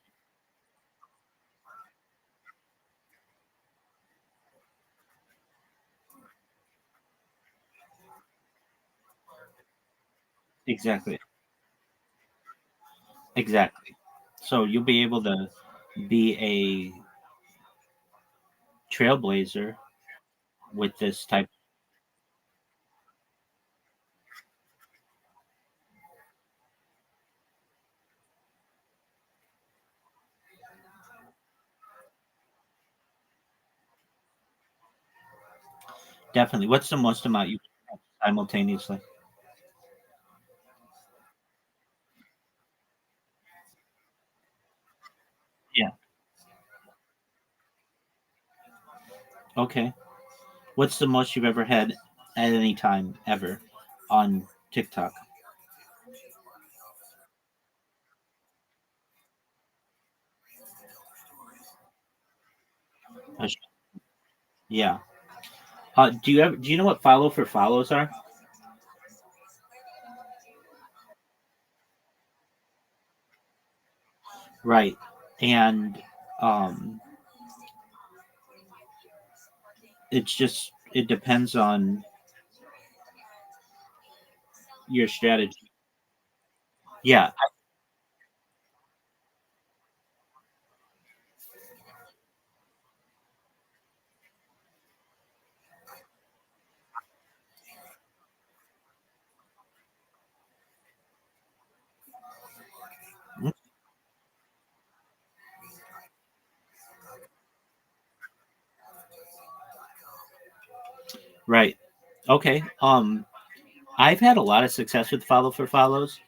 exactly. Exactly. So you'll be able to be a trailblazer with this type. Definitely. What's the most amount you can simultaneously? Yeah. Okay. What's the most you've ever had at any time ever on TikTok? Uh, Yeah. Do you know what follow for follows are? Right. And um it depends on your strategy. Yeah, right. Okay. I've had a lot of success with follow for follows,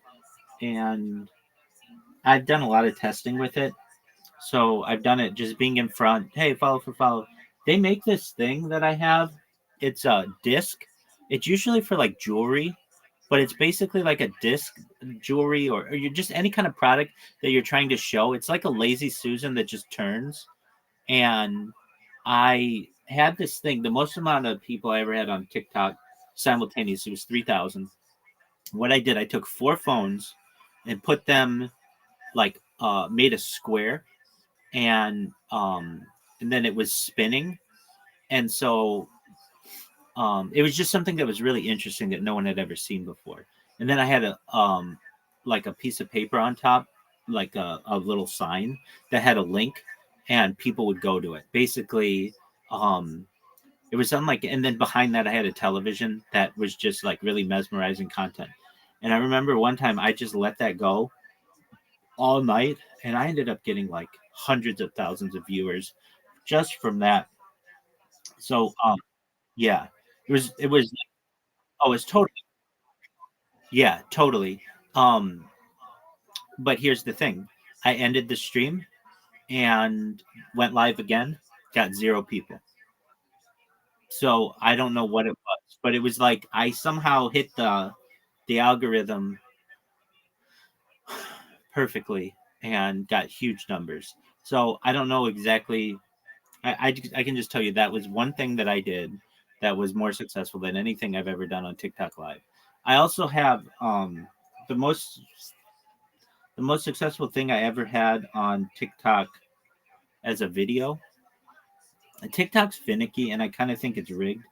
and I've done a lot of testing with it. So I've done it just being in front. Hey, follow for follow. They make this thing that I have. It's a disc. It's usually for like jewelry, but it's basically like a disc jewelry or you just any kind of product that you're trying to show. It's like a lazy Susan that just turns. And I had this thing. The most amount of people I ever had on TikTok simultaneously was 3,000. What I did, I took four phones and put them like made a square and then it was spinning, and so it was just something that was really interesting that no one had ever seen before. And then I had a like a piece of paper on top, like a little sign that had a link, and people would go to it. Basically, um, it was unlike, and then behind that I had a television that was just like really mesmerizing content. And I remember one time I just let that go all night, and I ended up getting like hundreds of thousands of viewers just from that. So yeah, it was oh it's totally yeah totally. Um, but here's the thing: I ended the stream and went live again, got zero people. So I don't know what it was, but it was like I somehow hit the algorithm perfectly and got huge numbers. So I don't know exactly. I can just tell you that was one thing that I did that was more successful than anything I've ever done on TikTok Live. I also have the most the most successful thing I ever had on TikTok as a video TikTok's finicky, and I kind of think it's rigged.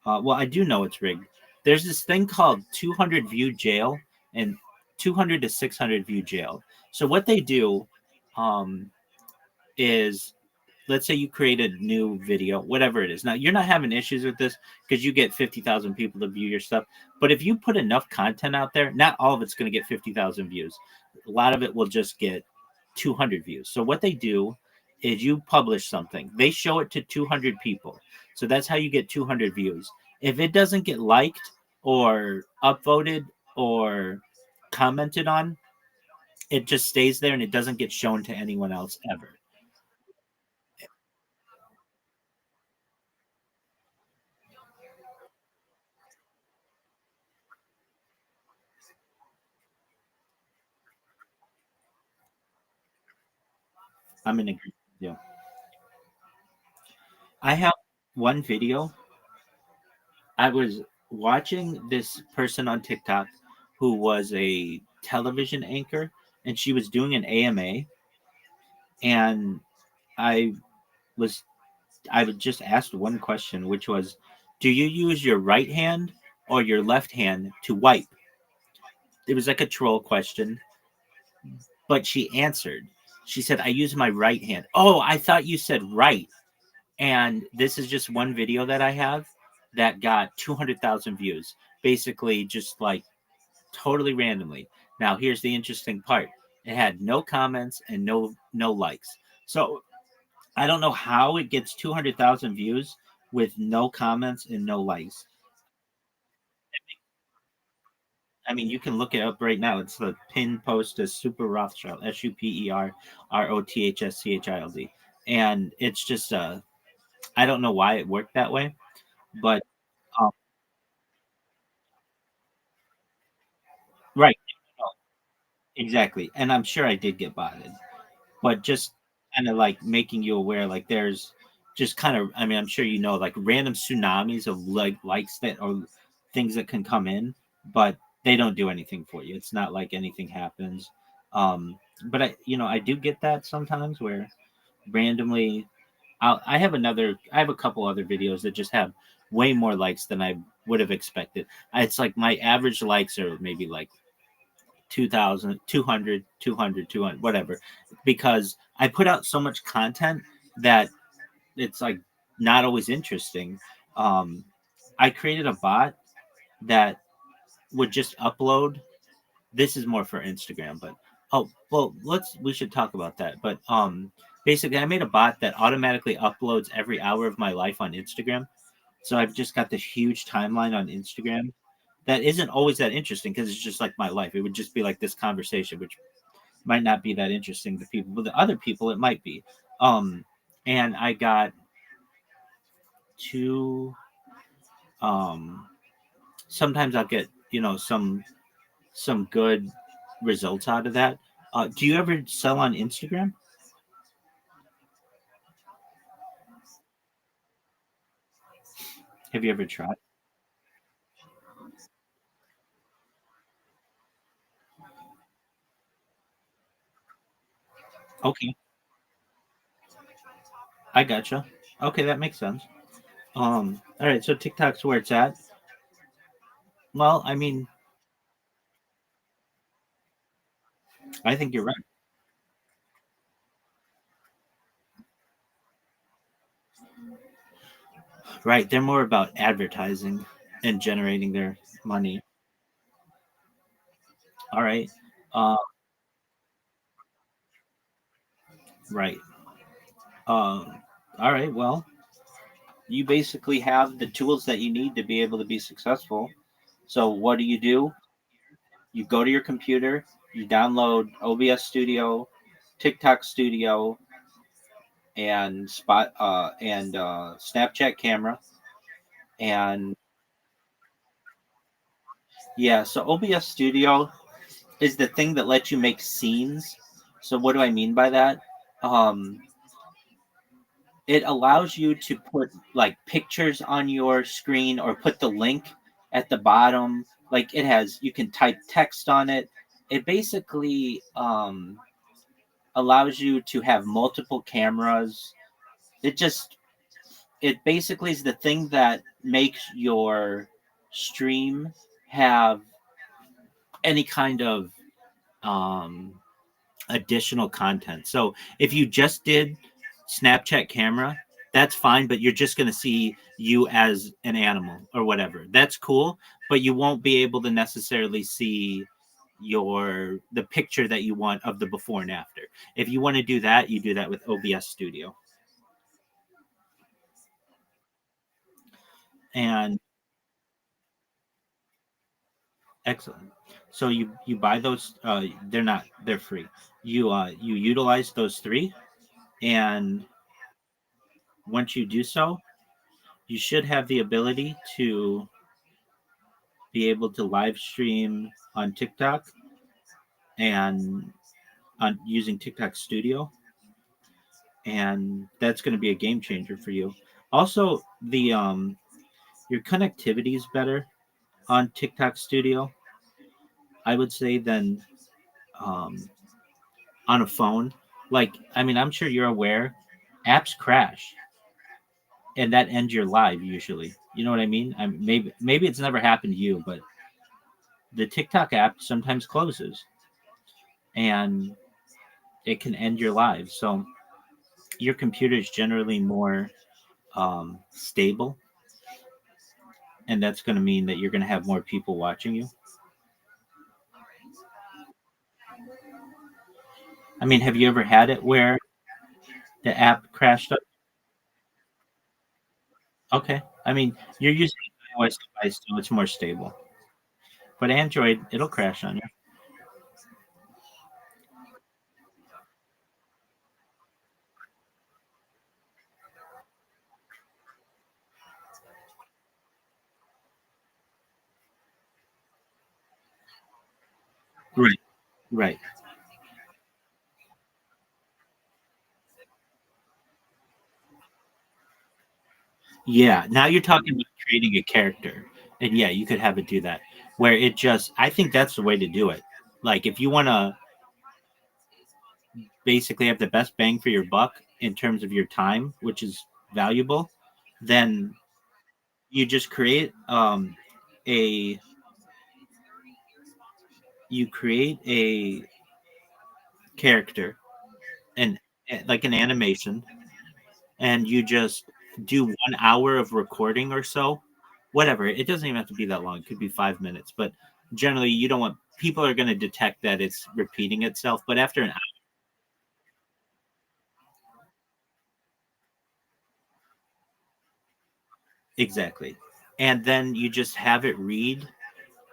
Well, I do know it's rigged. There's this thing called 200 view jail and 200 to 600 view jail. So what they do um, is, let's say you create a new video, whatever it is. Now you're not having issues with this because you get 50,000 people to view your stuff. But if you put enough content out there, not all of it's going to get 50,000 views. A lot of it will just get 200 views. So what they do is you publish something. They show it to 200 people. So that's how you get 200 views. If it doesn't get liked or upvoted or commented on, it just stays there and it doesn't get shown to anyone else ever. I'm in agreement. Yeah. I have one video. I was watching this person on TikTok who was a television anchor and she was doing an AMA, and I was I would just asked one question, which was, do you use your right hand or your left hand to wipe? It was like a troll question, but she answered. She said, I use my right hand. Oh, I thought you said right. And this is just one video that I have that got 200,000 views, basically just like totally randomly. Now, here's the interesting part. It had no comments and no likes. So I don't know how it gets 200,000 views with no comments and no likes. I mean, you can look it up right now. It's the pin post as Super Rothschild, SuperRothschild, and it's just I don't know why it worked that way, but um, right, exactly. And I'm sure I did get botted, but just kind of like making you aware, like there's just kind of, I mean, I'm sure you know, like random tsunamis of like likes that or things that can come in, but they don't do anything for you. It's not like anything happens. But I do get that sometimes where randomly, I have a couple other videos that just have way more likes than I would have expected. It's like my average likes are maybe like 2,000, 200, 200, 200, whatever, because I put out so much content that it's like not always interesting. Um, I created a bot that would just upload. This is more for Instagram, but oh well, we should talk about that. But basically, I made a bot that automatically uploads every hour of my life on Instagram. So I've just got this huge timeline on Instagram that isn't always that interesting because it's just like my life. It would just be like this conversation, which might not be that interesting to people, but the other people it might be. Um, and I got two. Um, Sometimes I'll get some good results out of that. Do you ever sell on Instagram? Have you ever tried? Okay, I gotcha. Okay, that makes sense. All right, so TikTok's where it's at. Well, I mean, I think you're right. Right, they're more about advertising and generating their money. All right. Uh, right. All right. Well, you basically have the tools that you need to be able to be successful. So what do? You go to your computer, you download OBS Studio, TikTok Studio, and Snapchat camera, and yeah. So OBS Studio is the thing that lets you make scenes. So what do I mean by that? Um, it allows you to put like pictures on your screen or put the link at the bottom. Like it has, you can type text on it. It basically allows you to have multiple cameras. It just it basically is the thing that makes your stream have any kind of um, additional content. So if you just did Snapchat camera, that's fine, but you're just going to see you as an animal or whatever. That's cool, but you won't be able to necessarily see the picture that you want of the before and after. If you want to do that, you do that with OBS Studio. And excellent. So you buy those. They're free. You utilize those three, and once you do so, you should have the ability to be able to live stream on TikTok and on using TikTok Studio, and that's going to be a game changer for you. Also, the your connectivity is better on TikTok Studio, I would say, than um, on a phone. Like, I mean, I'm sure you're aware, apps crash, and that ends your live usually. You know what I mean? Maybe it's never happened to you, but the TikTok app sometimes closes, and it can end your live. So your computer is generally more stable, and that's going to mean that you're going to have more people watching you. I mean, have you ever had it where the app crashed up? Okay. I mean, you're using an iOS device, so it's more stable. But Android, it'll crash on you. Right. Right. Yeah. Now you're talking about creating a character. And yeah, you could have it do that. Where it just, I think that's the way to do it. Like, if you want to basically have the best bang for your buck in terms of your time, which is valuable, then you just create a you create a character and like an animation, and you just do 1 hour of recording or so, whatever. It doesn't even have to be that long. It could be 5 minutes, but generally you don't want people are going to detect that it's repeating itself. But after an hour, exactly, and then you just have it read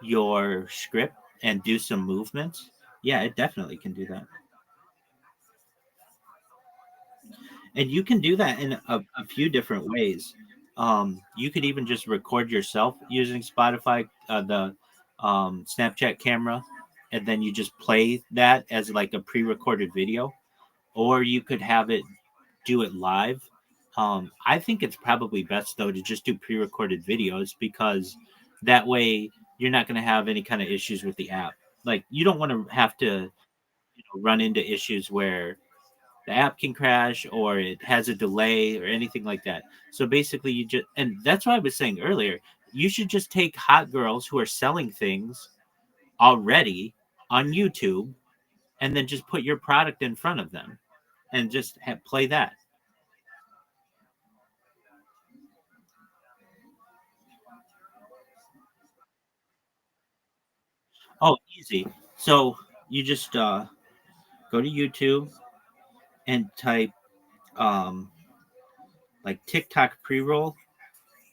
your script and do some movements. Yeah, it definitely can do that. And you can do that in a few different ways. You could even just record yourself using Spotify, the Snapchat camera, and then you just play that as like a pre-recorded video, or you could have it do it live. I think it's probably best though to just do pre-recorded videos, because that way you're not going to have any kind of issues with the app. Like, you don't want to have to run into issues where the app can crash or it has a delay or anything like that. So basically, you just, and that's what I was saying earlier, you should just take hot girls who are selling things already on YouTube and then just put your product in front of them and just play that. Oh, easy. So you just go to YouTube and type um, like TikTok pre roll,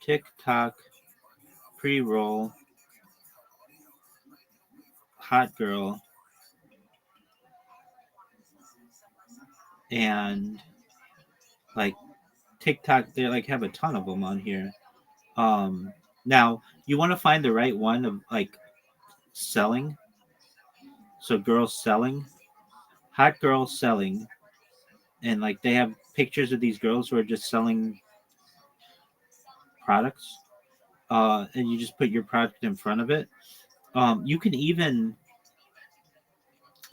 TikTok pre roll, hot girl, and like TikTok. They like have a ton of them on here. Um, Now you want to find the right one of like selling. So girls selling, hot girls selling, and like they have pictures of these girls who are just selling products. And you just put your product in front of it. You can even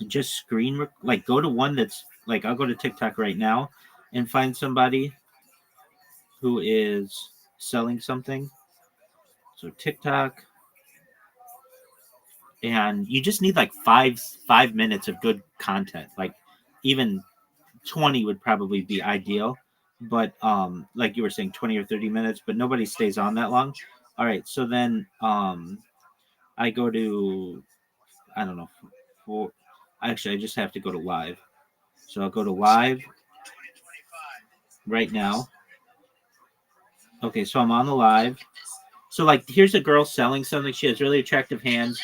just like go to one that's like, I'll go to TikTok right now and find somebody who is selling something. So TikTok, and you just need like five minutes of good content. Like even 20 would probably be ideal, but like you were saying, 20 or 30 minutes, but nobody stays on that long. All right, so then I go to, I don't know, for actually I just have to go to live. So I'll go to live right now. Okay, so I'm on the live. So like here's a girl selling something. She has really attractive hands.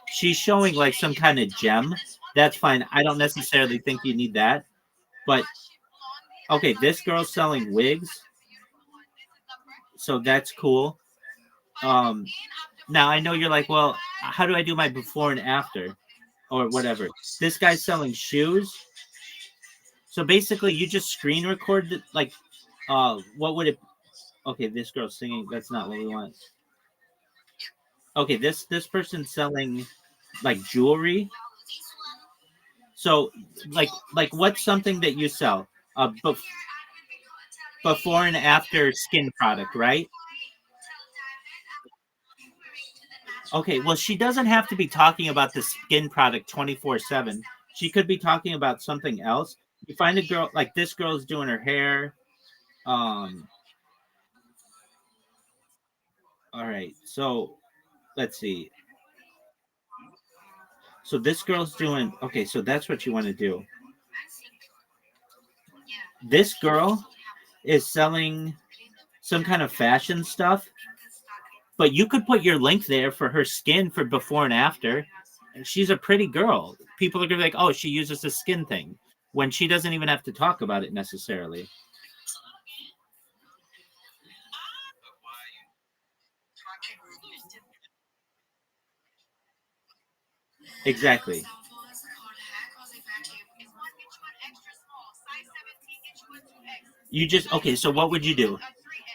She's showing like some kind of gem. That's fine. I don't necessarily think you need that. But okay, this girl's selling wigs. So that's cool. Um Now I know you're like, well, how do I do my before and after or whatever? This guy's selling shoes. So basically you just screen record like what would it okay, this girl's singing. That's not what we want. Okay, this person's selling like jewelry. So what's something that you sell? Before and after skin product, right? Okay, well she doesn't have to be talking about the skin product 24/7. She could be talking about something else. You find a girl like this girl's doing her hair. Um all right. So let's see. So this girl's doing okay, so that's what you want to do. This girl is selling some kind of fashion stuff, but you could put your link there for her skin for before and after. And she's a pretty girl. People are gonna be like, oh, she uses the skin thing when she doesn't even have to talk about it necessarily. Exactly. You just okay, so what would you do?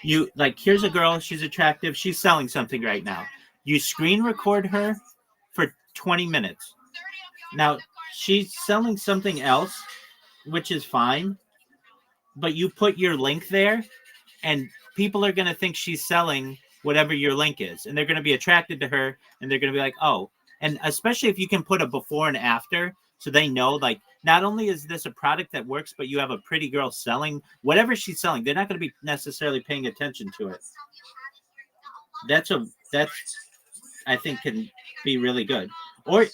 You like here's a girl, she's attractive, she's selling something right now. You screen record her for 20 minutes. Now she's selling something else, which is fine, but you put your link there and people are going to think she's selling whatever your link is and they're going to be attracted to her and they're going to be like, oh, and especially if you can put a before and after so they know like not only is this a product that works, but you have a pretty girl selling whatever she's selling. They're not going to be necessarily paying attention to it. That's I think can be really good. or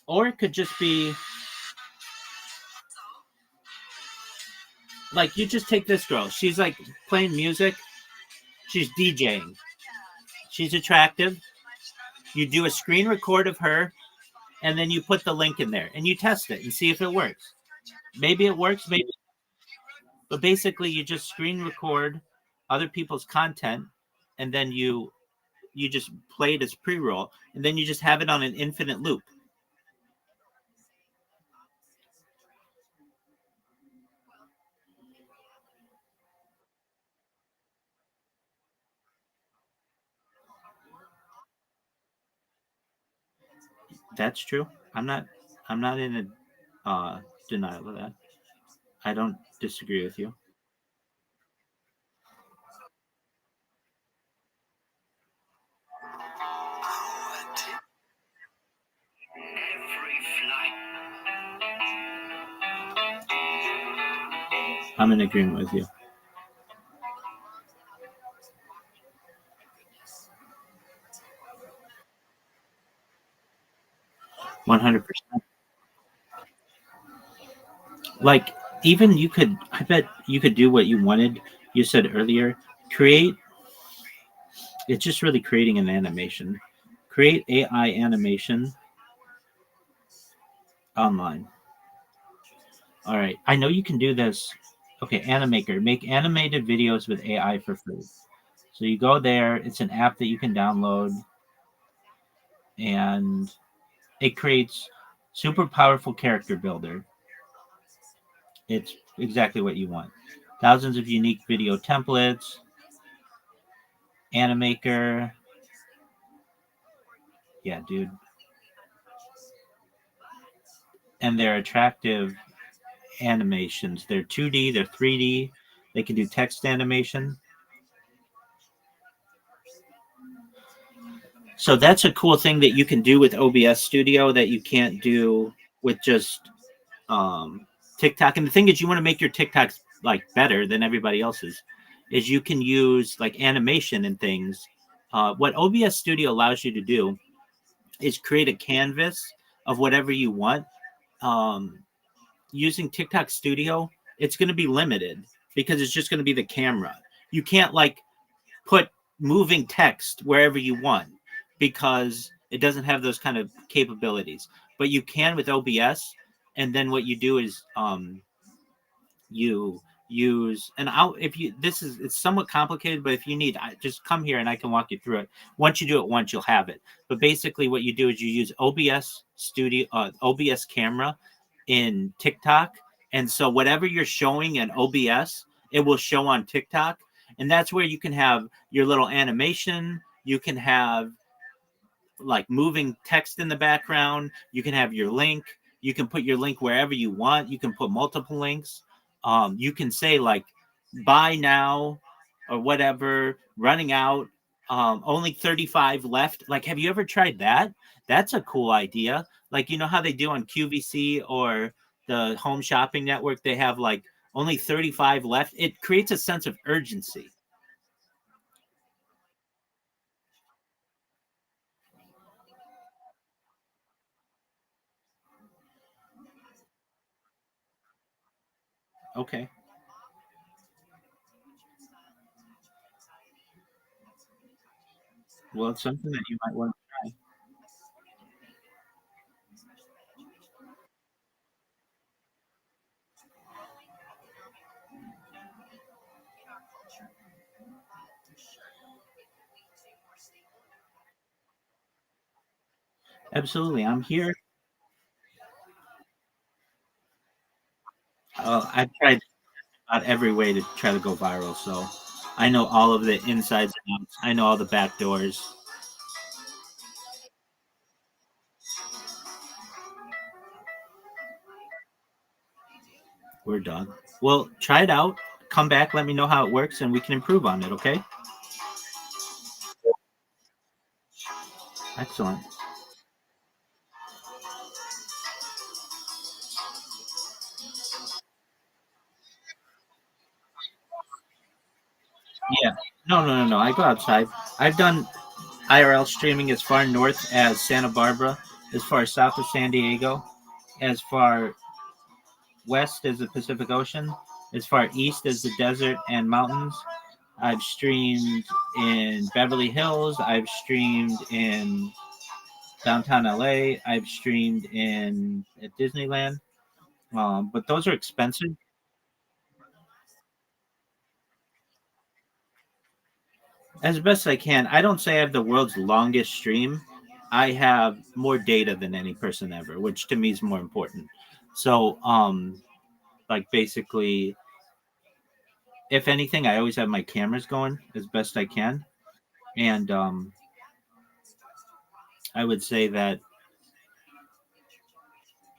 or it could just be like you just take this girl, she's like playing music, she's DJing, she's attractive. You do a screen record of her and then you put the link in there and you test it and see if it works. Maybe it works, maybe, but basically you just screen record other people's content and then you just play it as pre-roll and then you just have it on an infinite loop. That's true. I'm not in a denial of that. I don't disagree with you. I'm in agreement with you. 100%. Like even you could I bet you could do what you wanted. You said earlier, create it's just really creating an animation. Create AI animation online. All right. I know you can do this. Okay, Animaker. Make animated videos with AI for free. So you go there, it's an app that you can download and it creates super powerful character builder. It's exactly what you want. Thousands of unique video templates, Animaker. Yeah, dude. And they're attractive animations. They're 2D, they're 3D. They can do text animation. So that's a cool thing that you can do with OBS Studio that you can't do with just TikTok. And the thing is, you want to make your TikToks like better than everybody else's. Is you can use like animation and things. What OBS Studio allows you to do is create a canvas of whatever you want. Um, Using TikTok Studio, it's going to be limited because it's just going to be the camera. You can't like put moving text wherever you want because it doesn't have those kind of capabilities. But you can with OBS, and then what you do is you use and I'll if you this is it's somewhat complicated, but if you need, just come here and I can walk you through it. Once you do it once, you'll have it. But basically what you do is you use OBS Studio, OBS camera in TikTok, and so whatever you're showing in OBS, it will show on TikTok, and that's where you can have your little animation. You can have like moving text in the background. You can have your link. You can put your link wherever you want. You can put multiple links. You can say like buy now or whatever, running out, only 35 left. Like, have you ever tried that? That's a cool idea. Like, you know how they do on QVC or the Home Shopping Network? They have like only 35 left. It creates a sense of urgency. Okay. Well, it's something that you might want to try. Absolutely. I'm here. I've tried about every way to try to go viral. So I know all of the insides and outs. I know all the back doors. We're done. Well, try it out. Come back. Let me know how it works, and we can improve on it. Okay. Excellent. Yeah. No, no, no, no. I go outside. I've done IRL streaming as far north as Santa Barbara, as far south as San Diego, as far west as the Pacific Ocean, as far east as the desert and mountains. I've streamed in Beverly Hills. I've streamed in downtown LA. I've streamed in at Disneyland. But those are expensive. As best I can. I don't say I have the world's longest stream. I have more data than any person ever, which to me is more important. So, like basically, if anything, I always have my cameras going as best I can, and I would say that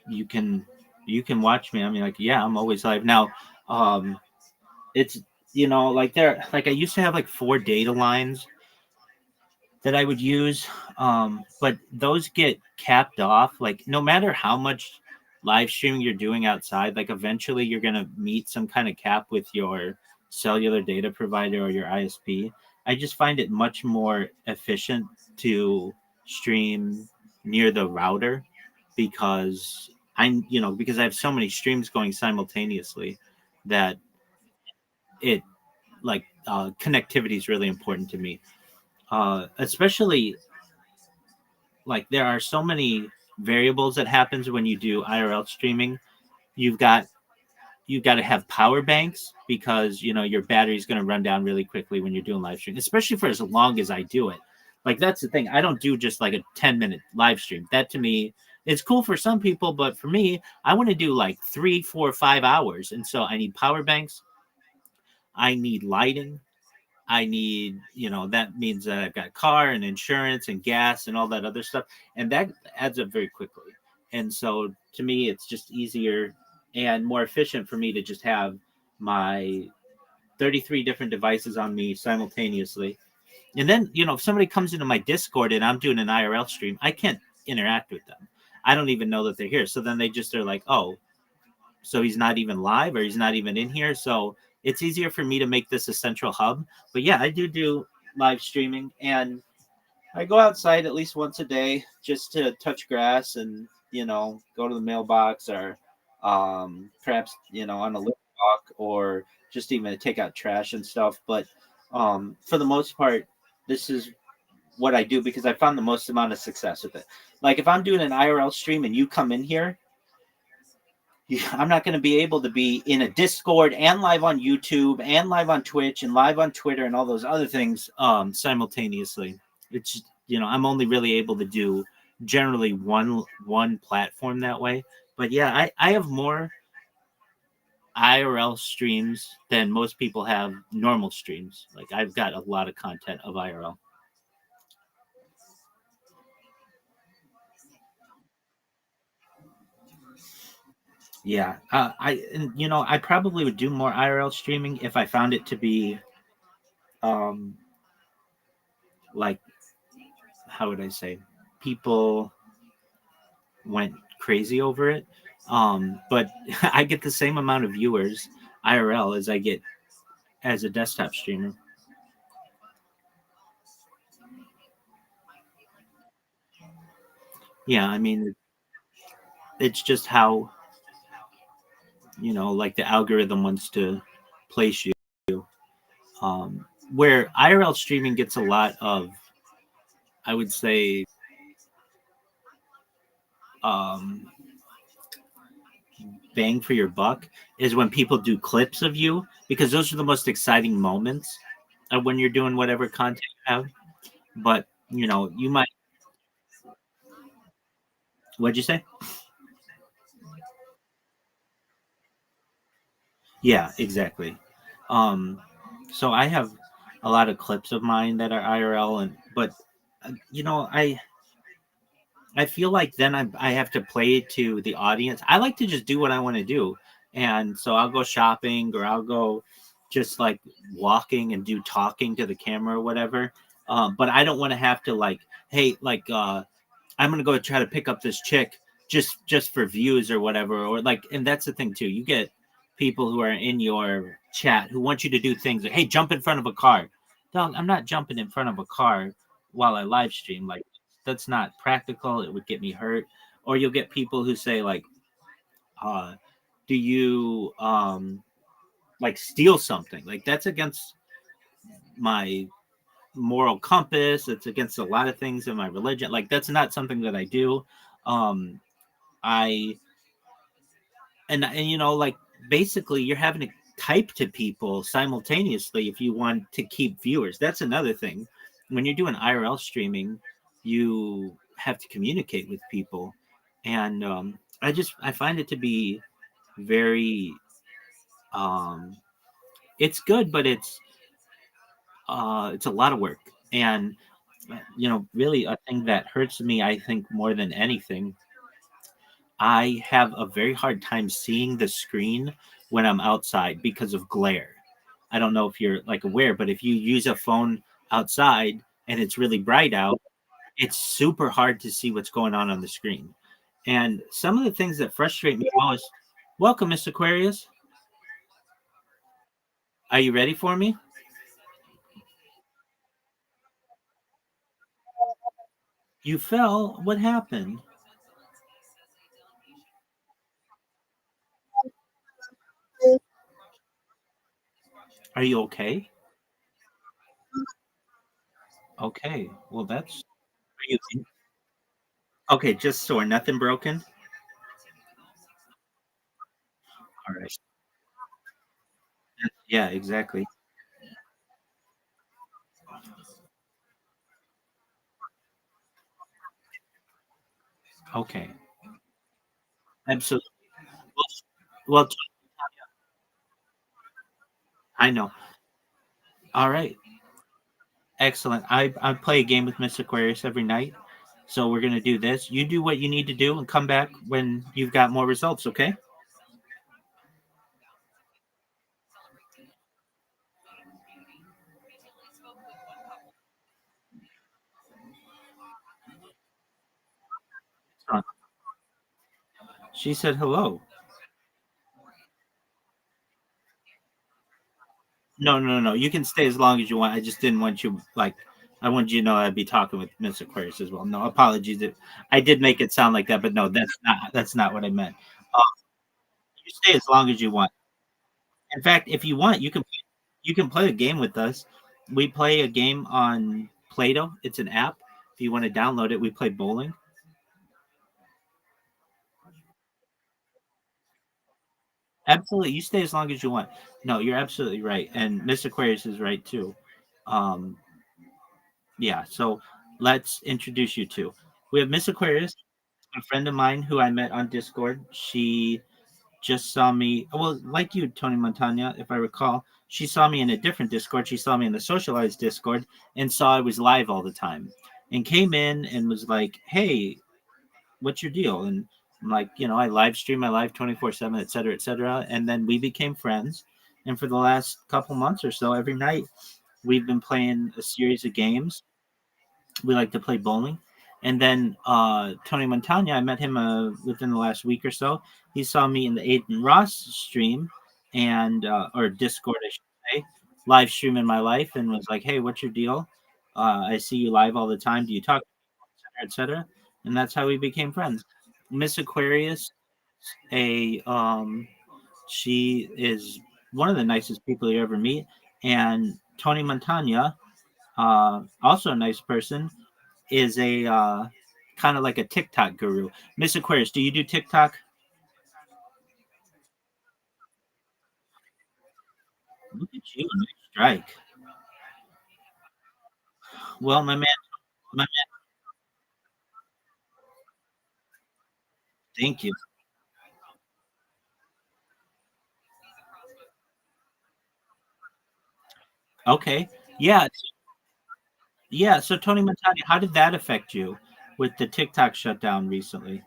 you can you can watch me. I mean, like, yeah, I'm always live now. Um, it's like there, like I used to have like 4 data lines that I would use. But those get capped off. Like no matter how much live streaming you're doing outside, like eventually you're gonna meet some kind of cap with your cellular data provider or your ISP. I just find it much more efficient to stream near the router because because I have so many streams going simultaneously that it like connectivity is really important to me. Especially like there are so many variables that happens when you do IRL streaming. You've got you've got to have power banks because your battery is going to run down really quickly when you're doing live stream, especially for as long as I do it. Like that's the thing. I don't do just like a 10-minute live stream. That to me it's cool for some people, but for me, I want to do like 3, 4, 5 hours. And so I need power banks. I need lighting. I need, that means that I've got car and insurance and gas and all that other stuff. And that adds up very quickly. And so to me, it's just easier and more efficient for me to just have my 33 different devices on me simultaneously. And then, if somebody comes into my Discord and I'm doing an IRL stream, I can't interact with them. I don't even know that they're here. So then they just are like, oh, so he's not even live or he's not even in here. So it's easier for me to make this a central hub. But yeah, I do live streaming, and I go outside at least once a day just to touch grass and, go to the mailbox, or perhaps, on a little walk, or just even to take out trash and stuff. But for the most part, this is what I do because I found the most amount of success with it. Like if I'm doing an IRL stream and you come in here, I'm not going to be able to be in a Discord and live on YouTube and live on Twitch and live on Twitter and all those other things simultaneously. It's I'm only really able to do generally one platform that way. But yeah, I have more IRL streams than most people have normal streams. Like I've got a lot of content of IRL. Yeah, I probably would do more IRL streaming if I found it to be um like, how would I say, people went crazy over it. But I get the same amount of viewers IRL as I get as a desktop streamer. Yeah, I mean, it's just how, like the algorithm wants to place you. Where IRL streaming gets a lot of, I would say, um, bang for your buck is when people do clips of you, because those are the most exciting moments of when you're doing whatever content you have. But you might. What'd you say? Yeah, exactly. Um, so I have a lot of clips of mine that are IRL, and but I feel like then I have to play to the audience. I like to just do what I want to do, and so I'll go shopping or I'll go just like walking and do talking to the camera or whatever. But I don't want to have to like, hey, like I'm gonna go try to pick up this chick just for views or whatever, or like. And that's the thing too, you get people who are in your chat who want you to do things like, hey, jump in front of a car. Dog, I'm not jumping in front of a car while I live stream. Like that's not practical, it would get me hurt. Or you'll get people who say like, uh do you like steal something? Like that's against my moral compass, it's against a lot of things in my religion. Like that's not something that I do. Um I and like basically you're having to type to people simultaneously if you want to keep viewers. That's another thing. When you're doing IRL streaming, you have to communicate with people, and I find it to be very um it's good, but it's a lot of work. And really a thing that hurts me, I think, more than anything, I have a very hard time seeing the screen when I'm outside because of glare. I don't know if you're like aware, but if you use a phone outside and it's really bright out, it's super hard to see what's going on the screen. And some of the things that frustrate me most. Welcome, Miss Aquarius. Are you ready for me? You fell. What happened? Are you okay? Okay. Well, that's. Are you okay? Just sore. Nothing broken. All right. Yeah. Exactly. Okay. Absolutely. Well, I know. All right. Excellent. I play a game with Miss Aquarius every night. So we're gonna do this. You do what you need to do and come back when you've got more results, okay? She said hello. No, no, no, no. You can stay as long as you want. I just didn't want you like. I wanted you to know I'd be talking with Miss Aquarius as well. No apologies. I did make it sound like that, but no, that's not what I meant. Uh, you stay as long as you want. In fact, if you want, you can play a game with us. We play a game on Play-Doh. It's an app. If you want to download it, we play bowling. Absolutely, you stay as long as you want. No, you're absolutely right, and Miss Aquarius is right too. Um, yeah, so let's introduce you to. We have Miss Aquarius, a friend of mine who I met on Discord. She just saw me, well, like you, Tony Montana, if I recall. She saw me in a different Discord. She saw me in the socialized Discord and saw I was live all the time, and came in and was like, "Hey, what's your deal?" And I'm like, I live stream my live 24/7, et cetera, et cetera. And then we became friends. And for the last couple months or so, every night we've been playing a series of games. We like to play bowling. And then Tony Montana, I met him within the last week or so. He saw me in the Aiden Ross stream and or Discord, I should say, live streaming my life, and was like, "Hey, what's your deal? I see you live all the time. Do you talk, et cetera?" And that's how we became friends. Miss Aquarius, a she is one of the nicest people you ever meet, and Tony Montana, also a nice person, is a kind of like a TikTok guru. Miss Aquarius, do you do TikTok? Look at you, nice strike. Well, my man, thank you. Okay, yeah, yeah. So Tony Montana, how did that affect you with the TikTok shutdown recently?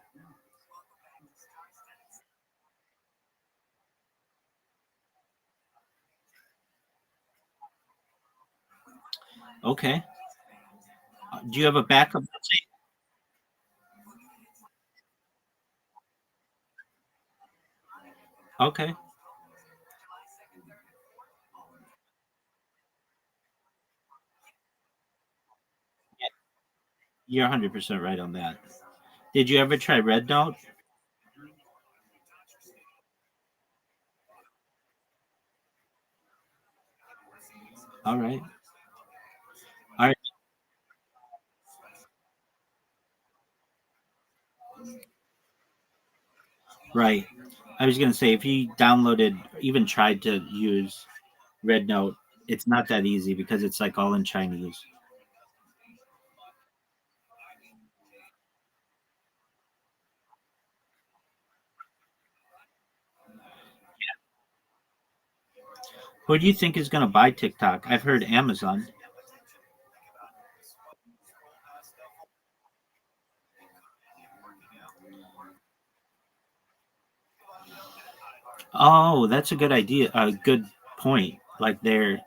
Okay, do you have a backup? Okay, yeah, you're 100% right on that. Did you ever try Red Note? All right, all right, right. I was gonna say if you downloaded, even tried to use Red Note, it's not that easy because it's like all in Chinese. Who do you think is gonna buy TikTok? I've heard Amazon. Oh, that's a good idea. A good point. Like they're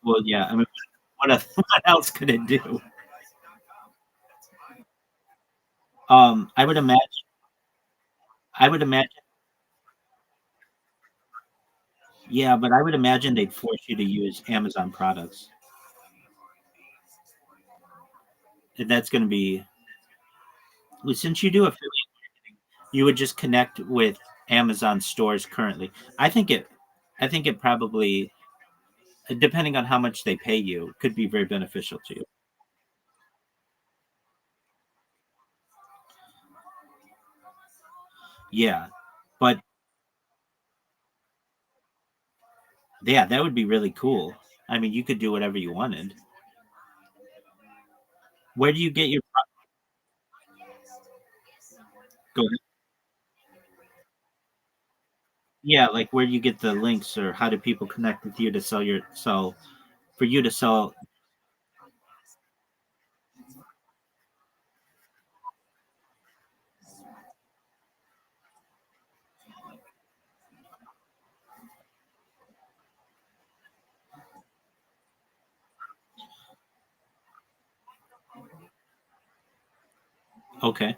well, yeah. I mean, what else could it do? I would imagine. I would imagine. Yeah, but I would imagine they'd force you to use Amazon products. And that's going to be well, since you do affiliate, you would just connect with Amazon stores currently. I think it. I think it probably, depending on how much they pay you, could be very beneficial to you. Yeah, but yeah, that would be really cool. I mean, you could do whatever you wanted. Where do you get your go ahead. Yeah, like where do you get the links or how do people connect with you to sell for you to sell? Okay.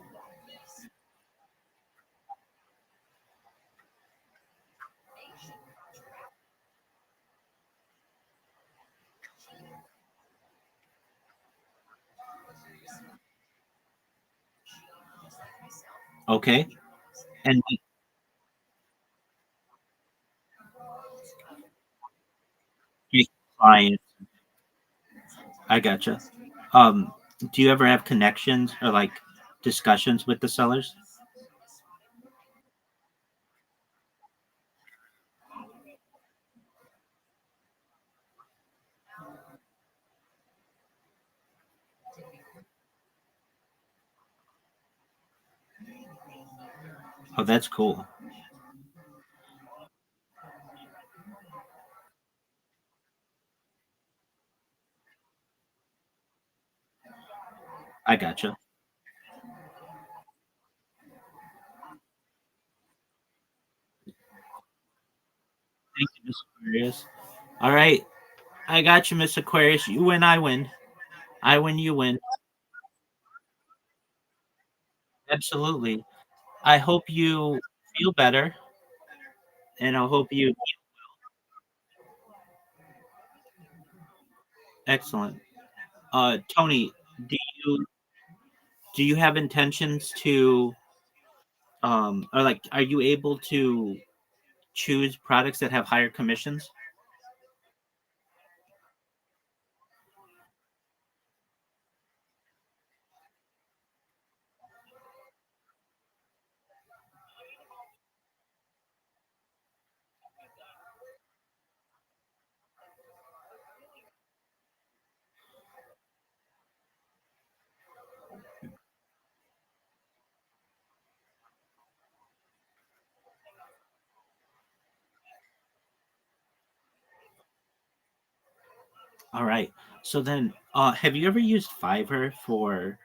Okay. And you client, I gotcha. Um, do you ever have connections or like discussions with the sellers? Oh, that's cool. I gotcha. Thank you, Miss Aquarius. All right, I got you, Miss Aquarius. You win, I win. I win, you win. Absolutely. I hope you feel better, and I hope you excellent. Tony, do you do you have intentions to or like are you able to choose products that have higher commissions? All right. So then, have you ever used Fiverr for?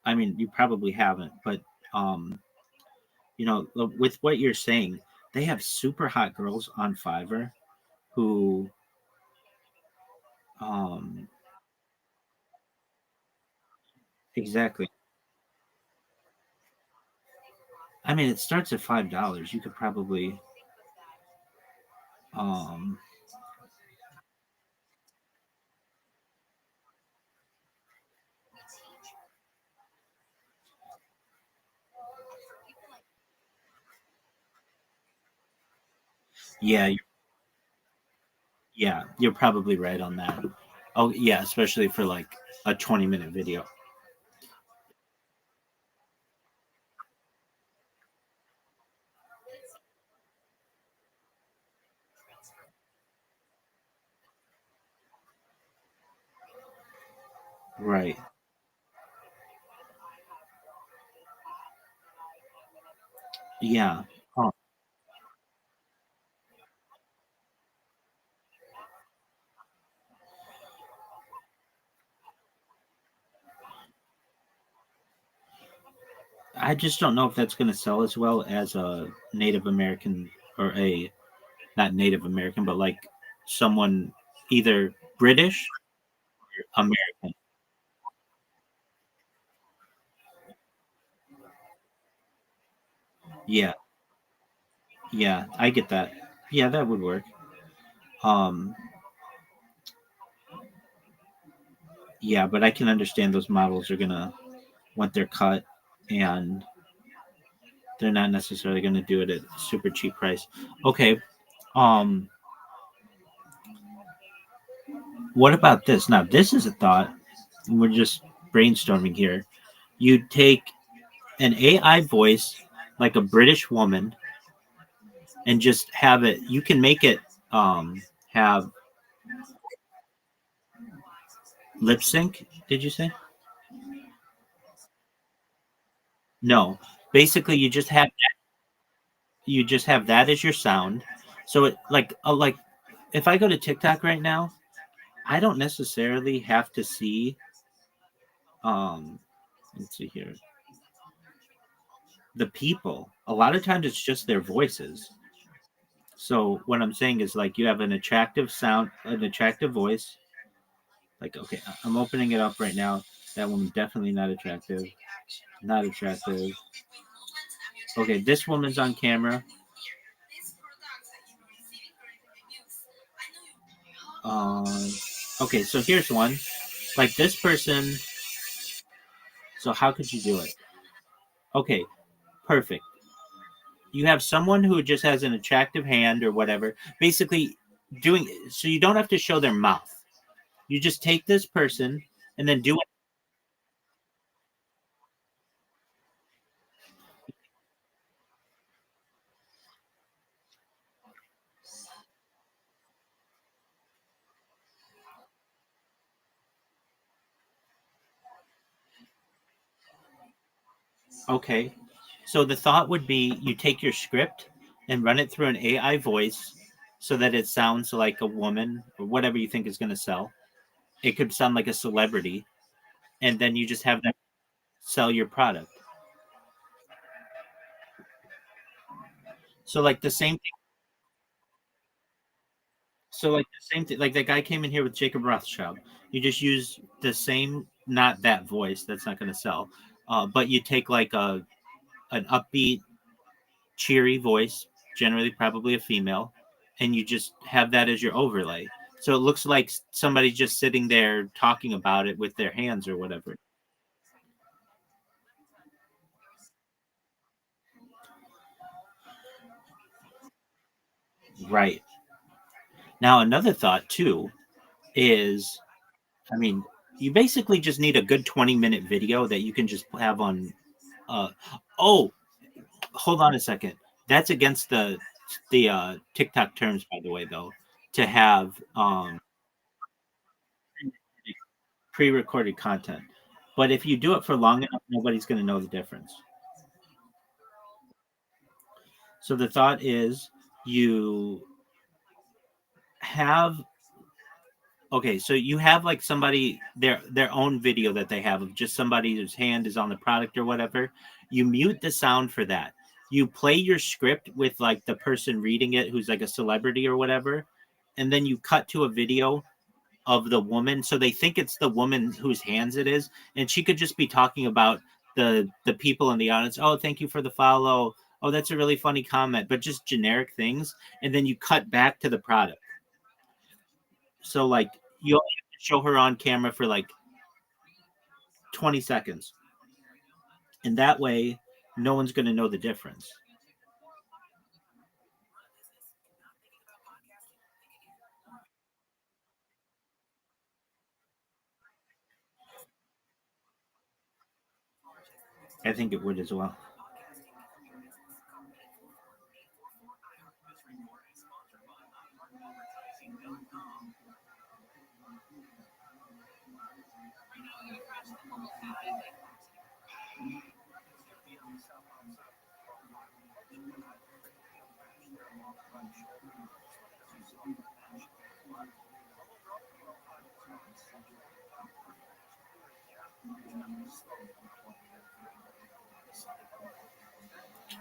I mean, you probably haven't, but um, with what you're saying, they have super hot girls on Fiverr who, um, exactly. I mean, it starts at $5. You could probably, um, yeah, yeah, you're probably right on that. Oh, yeah, especially for like a 20-minute video. Right. Yeah. Oh, I just don't know if that's going to sell as well as a Native American or a not Native American, but like someone either British or American. Yeah. Yeah, I get that. Yeah, that would work. Um, yeah, but I can understand those models are gonna want their cut, and they're not necessarily gonna do it at a super cheap price. Okay. Um, what about this? Now, this is a thought. And we're just brainstorming here. You take an AI voice, like a British woman, and just have it. You can make it have lip sync. Did you say? No. Basically, you just have that as your sound. So it like if I go to TikTok right now, I don't necessarily have to see um let's see here the people. A lot of times it's just their voices. So what I'm saying is like you have an attractive sound, an attractive voice. Like okay, I'm opening it up right now. That one's definitely not attractive. Not attractive. Okay, this woman's on camera. Okay, so here's one. Like this person. So how could you do it? Okay, perfect. You have someone who just has an attractive hand or whatever. Basically, doing so you don't have to show their mouth. You just take this person and then do it. Okay. So the thought would be you take your script and run it through an AI voice so that it sounds like a woman or whatever you think is going to sell. It could sound like a celebrity, and then you just have them sell your product. So like the same thing. So like the same thing. Like that guy came in here with Jacob Rothschild. You just use the same, not that voice. That's not going to sell. But you take like a an upbeat, cheery voice, generally probably a female, and you just have that as your overlay. So it looks like somebody's just sitting there talking about it with their hands or whatever. Right. Now, another thought too is, I mean, you basically just need a good 20-minute video that you can just have on. Uh, oh, hold on a second. That's against the TikTok terms, by the way, though, to have pre-recorded content. But if you do it for long enough, nobody's going to know the difference. So the thought is you have okay, so you have like somebody their own video that they have of just somebody whose hand is on the product or whatever. You mute the sound for that. You play your script with like the person reading it who's like a celebrity or whatever, and then you cut to a video of the woman so they think it's the woman whose hands it is, and she could just be talking about the people in the audience. Oh, thank you for the follow. Oh, that's a really funny comment, but just generic things. And then you cut back to the product. So like you only have to show her on camera for like 20 seconds, and that way no one's going to know the difference. I think it would as well.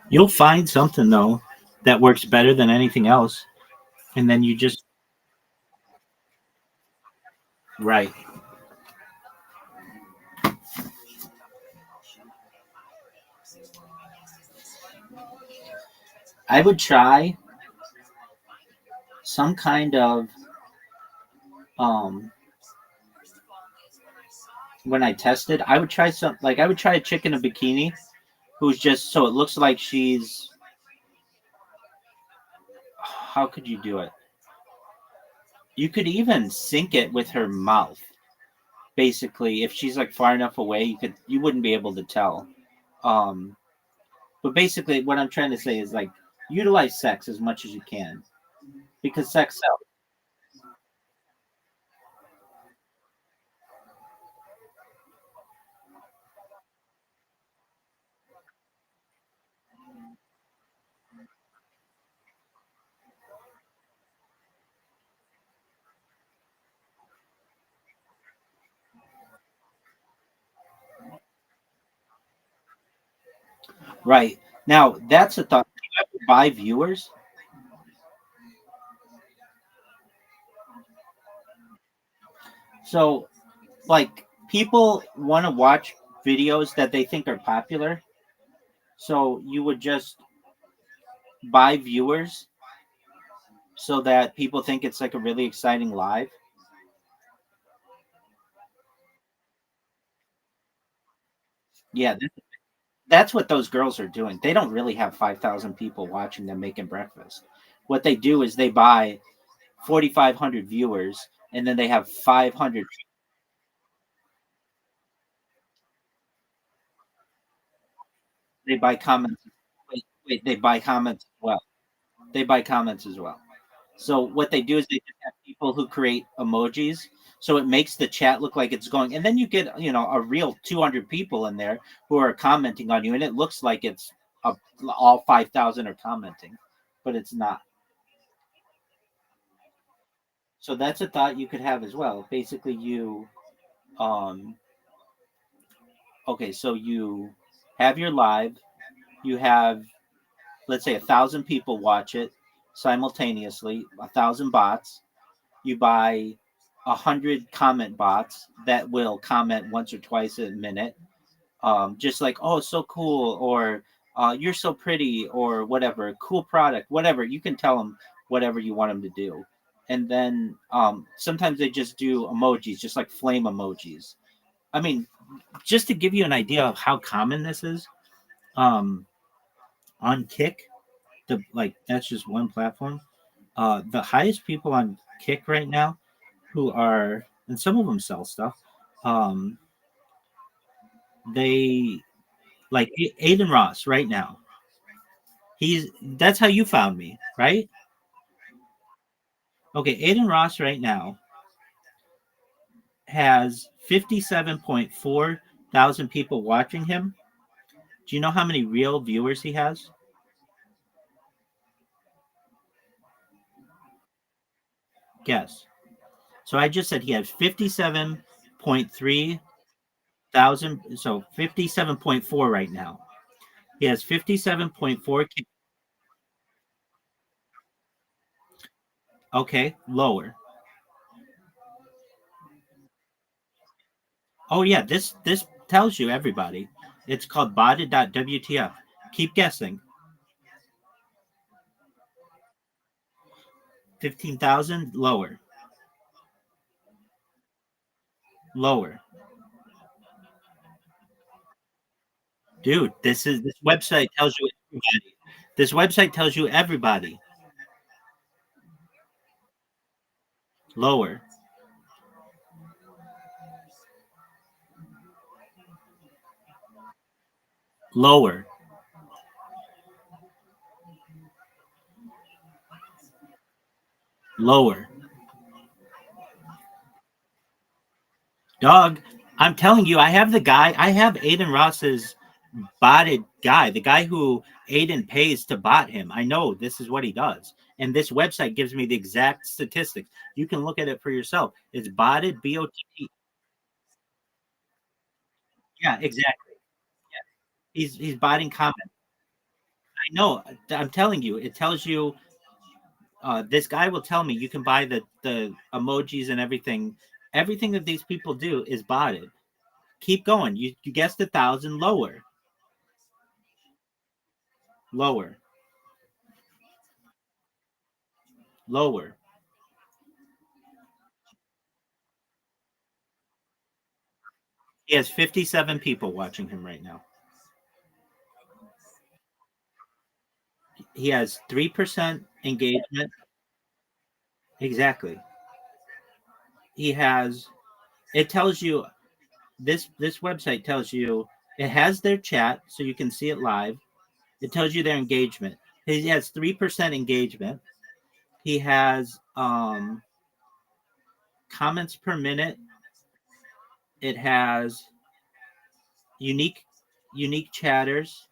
You'll find something though that works better than anything else, and then you just right. I would try some kind of um when I tested, I would try some like I would try a chick in a bikini who's just so it looks like she's how could you do it? You could even sync it with her mouth. Basically, if she's like far enough away, you wouldn't be able to tell. Um but basically what I'm trying to say is like utilize sex as much as you can because sex sells. Right. Now, that's a thought. Do you ever buy viewers? So, like, people want to watch. videos that they think are popular. So you would just buy viewers so that people think it's like a really exciting live. Yeah, that's what those girls are doing. They don't really have 5,000 people watching them making breakfast. What they do is they buy 4,500 viewers, and then they have 500. They buy comments. Wait, they buy comments as well. They buy comments as well. So what they do is they just have people who create emojis, so it makes the chat look like it's going, and then you get a real 200 people in there who are commenting on you, and it looks like it's a, all 5,000 are commenting, but it's not. So that's a thought you could have as well. Basically, um, okay, so you have your live, you have, let's say, 1,000 people watch it simultaneously, 1,000 bots. You buy 100 comment bots that will comment once or twice a minute, just like, oh, so cool, or you're so pretty, or whatever, cool product, whatever. You can tell them whatever you want them to do. And then sometimes they just do emojis, just like flame emojis. I mean, just to give you an idea of how common this is, um, on Kick, that's just one platform. The highest people on Kick right now, who are, and some of them sell stuff. Um, they like Aiden Ross right now. That's how you found me, right? Okay, Aiden Ross right now has 57.4 thousand people watching him. Do you know how many real viewers he has? Guess. So I just said he has 57.3 thousand, so 57.4 right now. He has 57.4. Okay, lower. Oh yeah, this tells you everybody. It's called botted.wtf. Keep guessing. 15,000 lower. Lower. Dude, this website tells you everybody. This website tells you everybody. Lower. Lower. Lower. Dog, I'm telling you, I have Aiden Ross's botted guy, the guy who Aiden pays to bot him. I know this is what he does. And this website gives me the exact statistics. You can look at it for yourself. It's botted, BOTT. Yeah, exactly. He's botting comments. I know. I'm telling you, it tells you. This guy will tell me you can buy the emojis and everything. Everything that these people do is botted. Keep going. You guessed 1,000 lower. Lower. Lower. He has 57 people watching him right now. He has 3% engagement. Exactly. He has, it tells you, this website tells you, it has their chat so you can see it live. It tells you their engagement. He has 3% engagement. He has comments per minute. It has unique chatters.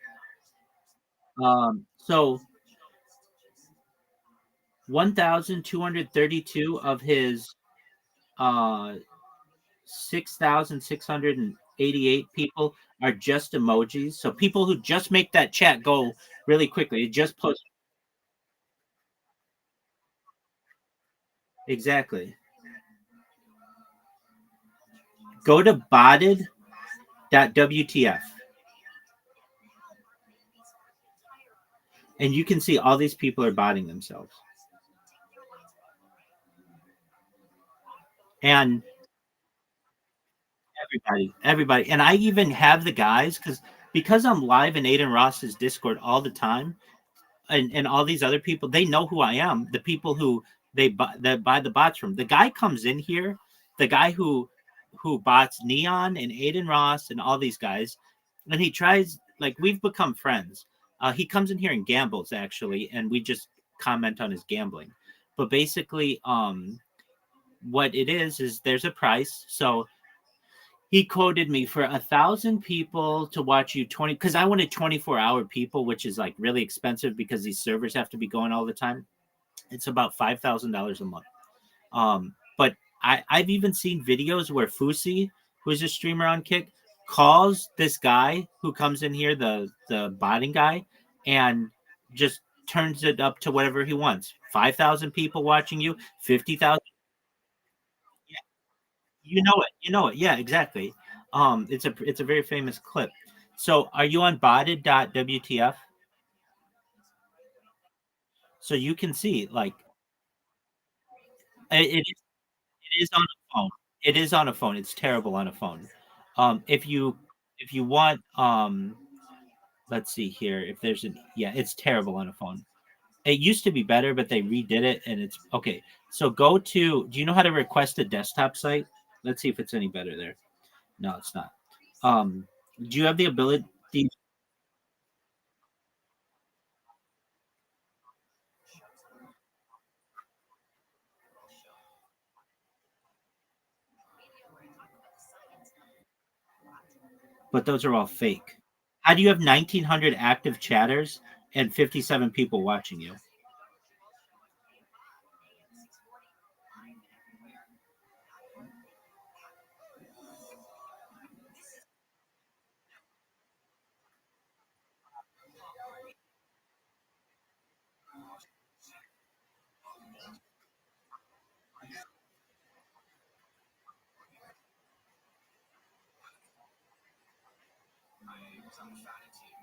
So 1,232 of his uh 6,688 people are just emojis. So people who just make that chat go really quickly. It just post. Exactly. Go to botted. .wtf, and you can see all these people are botting themselves. And everybody, and I even have the guys because I'm live in Aiden Ross's Discord all the time, and all these other people, they know who I am. The people who that buy the bots from. The guy comes in here, the guy who bots Neon and Aiden Ross and all these guys, and he tries, like, we've become friends. He comes in here and gambles actually, and we just comment on his gambling. But basically, what it is there's a price. So he quoted me for 1,000 people to watch you 20, because I wanted 24-hour people, which is like really expensive because these servers have to be going all the time. It's about $5,000 a month. But I've even seen videos where Fusi, who's a streamer on Kick, calls this guy who comes in here, the botting guy, and just turns it up to whatever he wants. 5,000 people watching you, 50,000. You know it. Yeah, exactly. It's a very famous clip. So are you on botted.wtf? So you can see, like, it is on a phone. It is on a phone. It's terrible on a phone. If you want, let's see here. If there's an Yeah, it's terrible on a phone. It used to be better, but they redid it, and it's okay. So go to. Do you know how to request a desktop site? Let's see if it's any better there. No, it's not. Do you have the ability? But those are all fake. How do you have 1,900 active chatters and 57 people watching you?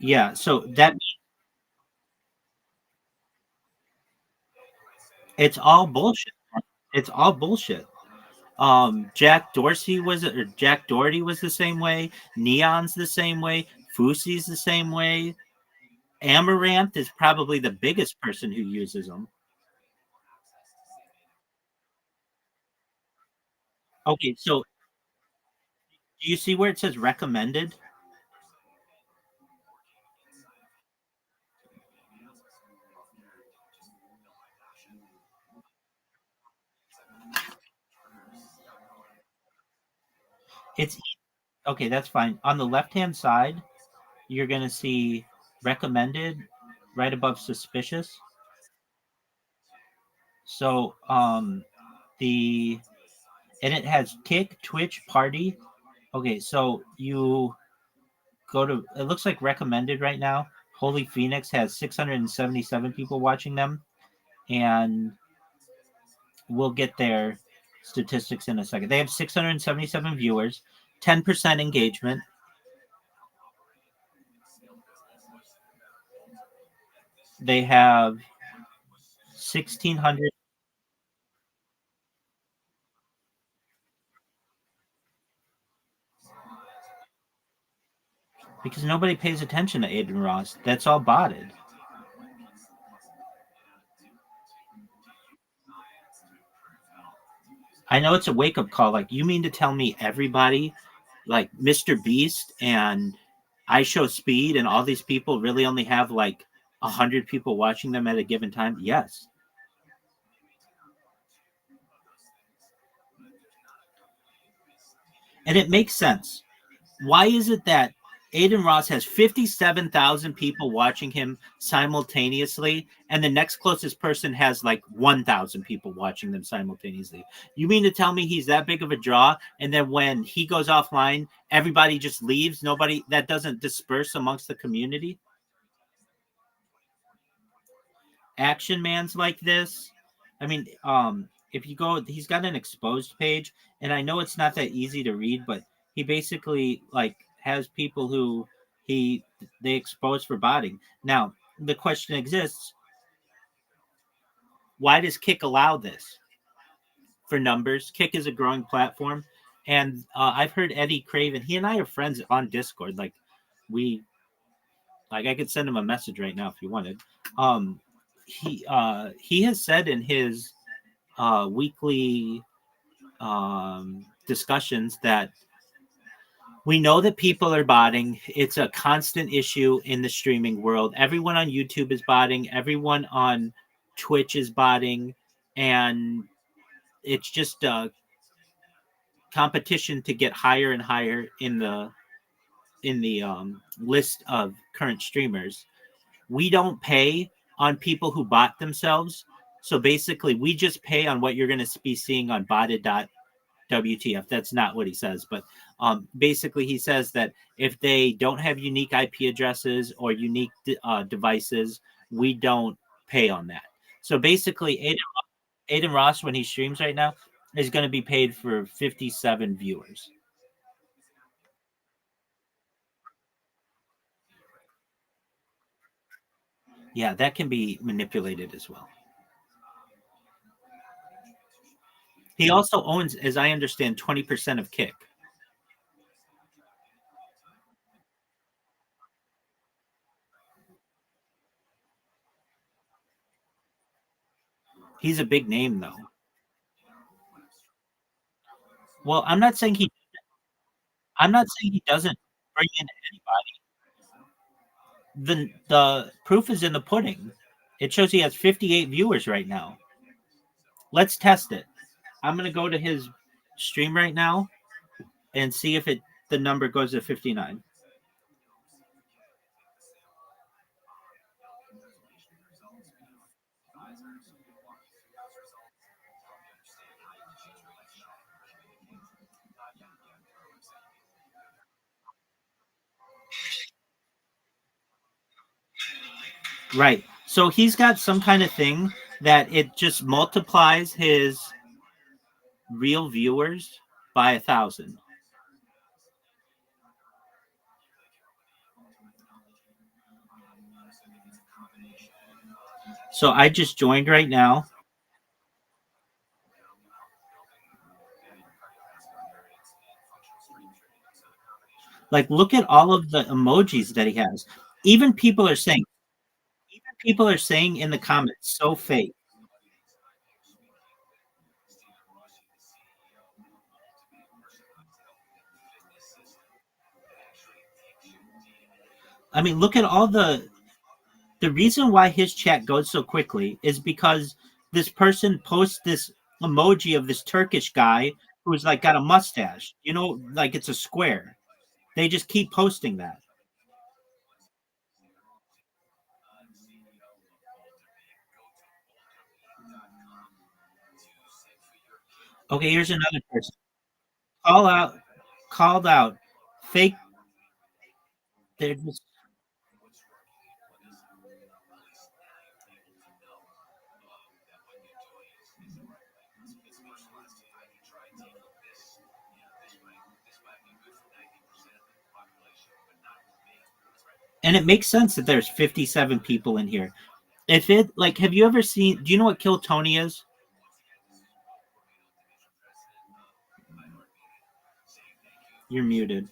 Yeah, so that it's all bullshit. It's all bullshit. Jack Doherty was the same way. Neon's the same way. Fusi's the same way. Amaranth is probably the biggest person who uses them. Okay, so do you see where it says recommended? It's okay, that's fine. On the left-hand side, you're going to see recommended right above suspicious. So the and it has Kick, Twitch, Party. Okay, so you go to, it looks like recommended right now. Holy Phoenix has 677 people watching them, and we'll get their statistics in a second. They have 677 viewers, 10% engagement. They have 1,600 because nobody pays attention to Aiden Ross. That's all botted. I know it's a wake up call. Like, you mean to tell me everybody, like Mr. Beast and I Show Speed and all these people, really only have like 100 people watching them at a given time? Yes. And it makes sense. Why is it that Aiden Ross has 57,000 people watching him simultaneously, and the next closest person has like 1,000 people watching them simultaneously? You mean to tell me he's that big of a draw, and then when he goes offline, everybody just leaves? Nobody, that doesn't disperse amongst the community? Action Man's like this. I mean, if you go, he's got an exposed page, and I know it's not that easy to read, but he basically, like, has people who they expose for botting. Now the question exists: why does Kick allow this for numbers? Kick is a growing platform, and I've heard Eddie Craven. He and I are friends on Discord. We I could send him a message right now if you wanted. Um, he has said in his weekly discussions that we know that people are botting. It's a constant issue in the streaming world. Everyone on YouTube is botting. Everyone on Twitch is botting, and it's just a competition to get higher and higher in the list of current streamers. We don't pay on people who bot themselves. So basically, we just pay on what you're going to be seeing on botted.wtf. That's not what he says, but basically, he says that if they don't have unique IP addresses or unique devices, we don't pay on that. So basically, Aiden Ross, when he streams right now, is going to be paid for 57 viewers. Yeah, that can be manipulated as well. He also owns, as I understand, 20% of Kick. He's a big name, though. Well, I'm not saying he doesn't bring in anybody. The proof is in the pudding. It shows he has 58 viewers right now. Let's test it. I'm gonna go to his stream right now and see if the number goes to 59. Right. So he's got some kind of thing that it just multiplies his real viewers by 1,000. So I just joined right now. Like, look at all of the emojis that he has. Even people are saying, in the comments, so fake. I mean, look at all the reason why his chat goes so quickly is because this person posts this emoji of this Turkish guy who's like got a mustache. Like it's a square. They just keep posting that. Okay, here's another person. Call out, called out, fake. They're just, and it makes sense that there's 57 people in here. If it like, have you ever seen? Do you know what Kill Tony is? You're muted.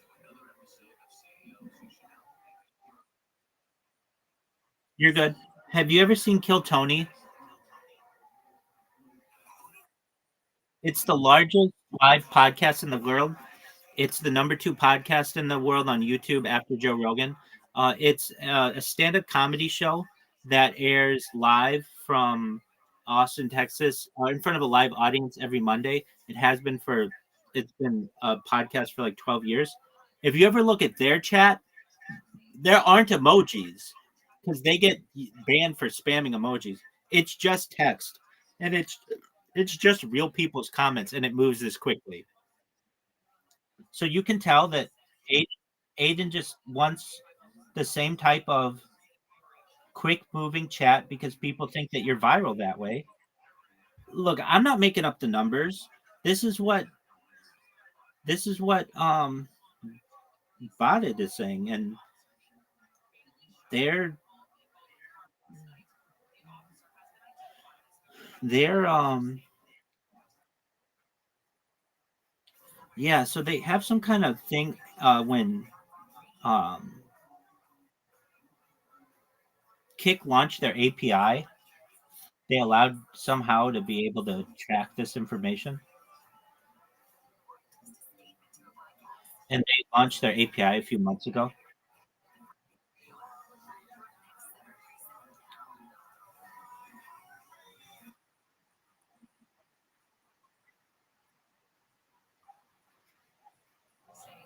You're good. Have you ever seen Kill Tony? It's the largest live podcast in the world. It's the number 2 podcast in the world on YouTube after Joe Rogan. It's a stand-up comedy show that airs live from Austin, Texas, in front of a live audience every Monday. It's been a podcast for like 12 years. If you ever look at their chat, there aren't emojis because they get banned for spamming emojis. It's just text, and it's just real people's comments, and it moves this quickly. So you can tell that Aiden just wants the same type of quick moving chat because people think that you're viral that way. Look, I'm not making up the numbers. This is what botted this thing, and they're they're yeah. So they have some kind of thing when um Kick launched their API. They allowed somehow to be able to track this information, and they launched their API a few months ago.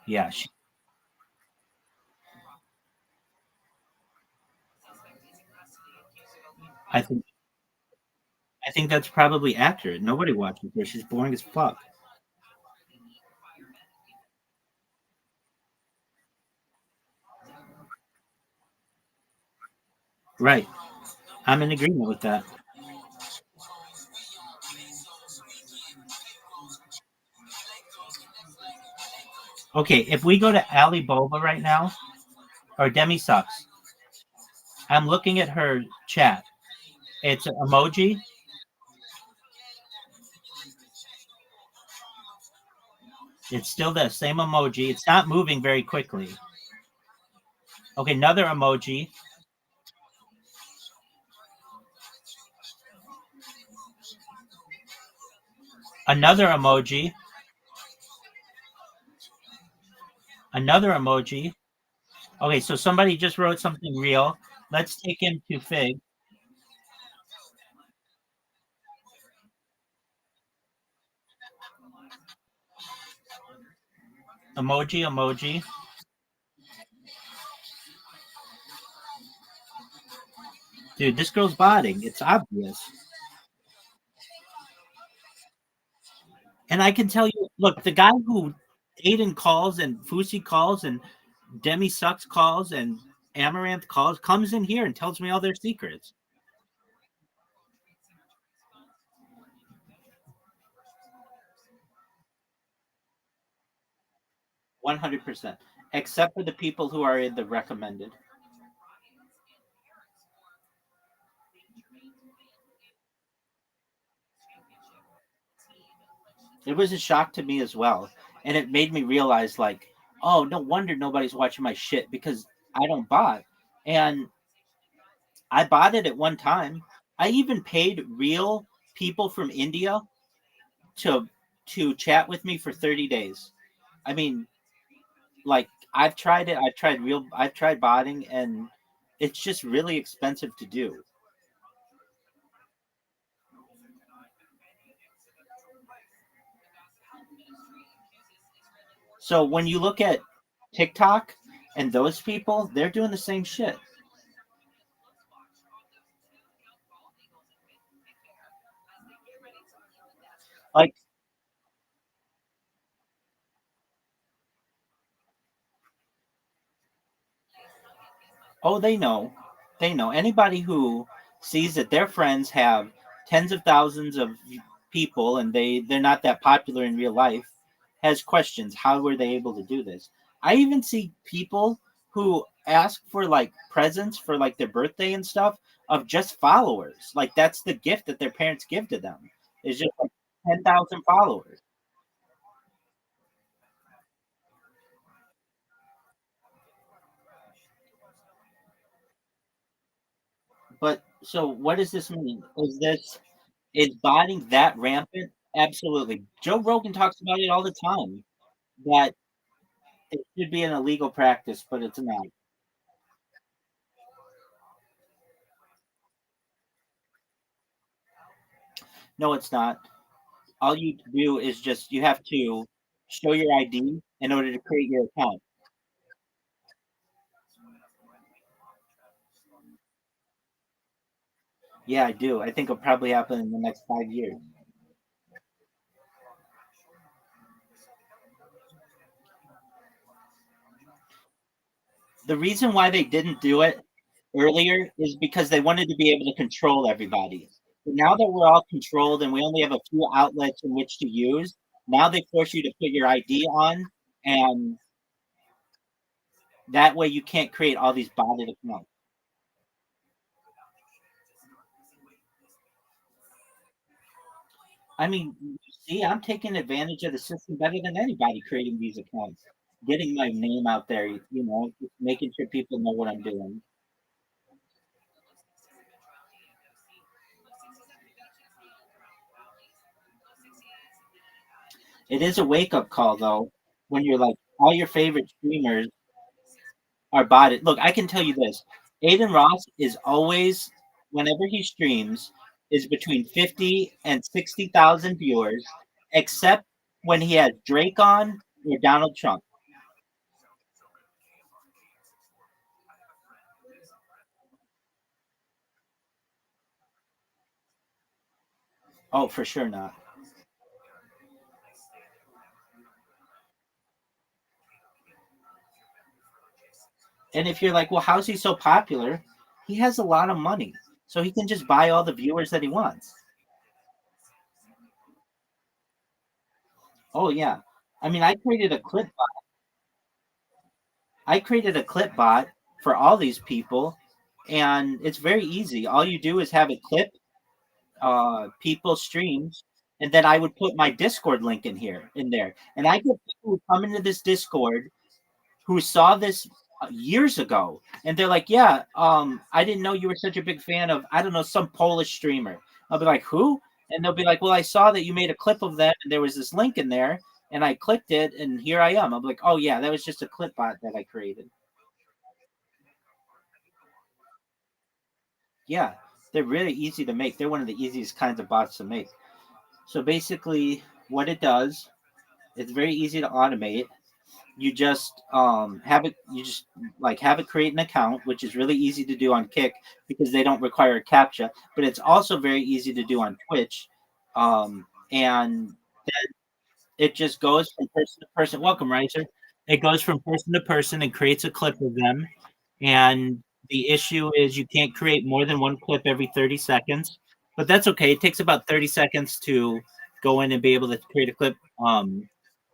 Yeah, I think I think that's probably accurate. Nobody watches her. She's boring as fuck. Right. I'm in agreement with that. Okay, if we go to Ali Boba right now, or Demi Sucks, I'm looking at her chat. It's an emoji. It's still the same emoji. It's not moving very quickly. Okay, another emoji. Another emoji. Another emoji. Okay, so somebody just wrote something real. Let's take him to Fig. Emoji, emoji. Dude, this girl's botting. It's obvious. And I can tell you, look, the guy who Aiden calls and Fusi calls and Demi Sucks calls and Amaranth calls comes in here and tells me all their secrets. 100%. Except for the people who are in the recommended. It was a shock to me as well. And it made me realize, like, oh, no wonder nobody's watching my shit because I don't bot. And I bought it at one time. I even paid real people from India to chat with me for 30 days. I mean, like I've tried it. I've tried botting, and it's just really expensive to do. So when you look at TikTok and those people, they're doing the same shit. Like, oh, they know. They know. Anybody who sees that their friends have tens of thousands of people and they're not that popular in real life has questions. How were they able to do this? I even see people who ask for like presents for like their birthday and stuff of just followers. Like that's the gift that their parents give to them. Is just like 10,000 followers. But so what does this mean? Is botting that rampant? Absolutely. Joe Rogan talks about it all the time that it should be an illegal practice, but it's not. No, it's not. All you do is just you have to show your ID in order to create your account. Yeah, I do. I think it'll probably happen in the next 5 years. The reason why they didn't do it earlier is because they wanted to be able to control everybody. But now that we're all controlled and we only have a few outlets in which to use, now they force you to put your ID on and That way you can't create all these botted accounts. I mean, you see, I'm taking advantage of the system better than anybody creating these accounts, getting my name out there, just making sure people know what I'm doing. It is a wake up call though, when you're like all your favorite streamers are botted. Look, I can tell you this: Aiden Ross is always, whenever he streams, is between 50 and 60,000 viewers, except when he has Drake on or Donald Trump. Oh, for sure not. And if you're like, well, how's he so popular? He has a lot of money, so he can just buy all the viewers that he wants. Oh yeah, I mean, I created a clip bot for all these people, and it's very easy. All you do is have it clip people streams, and then I would put my Discord link in there, and I get people who come into this Discord who saw this years ago, and they're like, "Yeah, I didn't know you were such a big fan of, I don't know, some Polish streamer." I'll be like, "Who?" And they'll be like, "Well, I saw that you made a clip of them, and there was this link in there, and I clicked it, and here I am." I'm like, "Oh yeah, that was just a clip bot that I created." Yeah, they're really easy to make. They're one of the easiest kinds of bots to make. So basically, what it does, it's very easy to automate. You just have it. You just like have it create an account, which is really easy to do on Kick because they don't require a captcha. But it's also very easy to do on Twitch, and it just goes from person to person. Welcome, Riser. It goes from person to person and creates a clip of them. And the issue is you can't create more than one clip every 30 seconds. But that's okay. It takes about 30 seconds to go in and be able to create a clip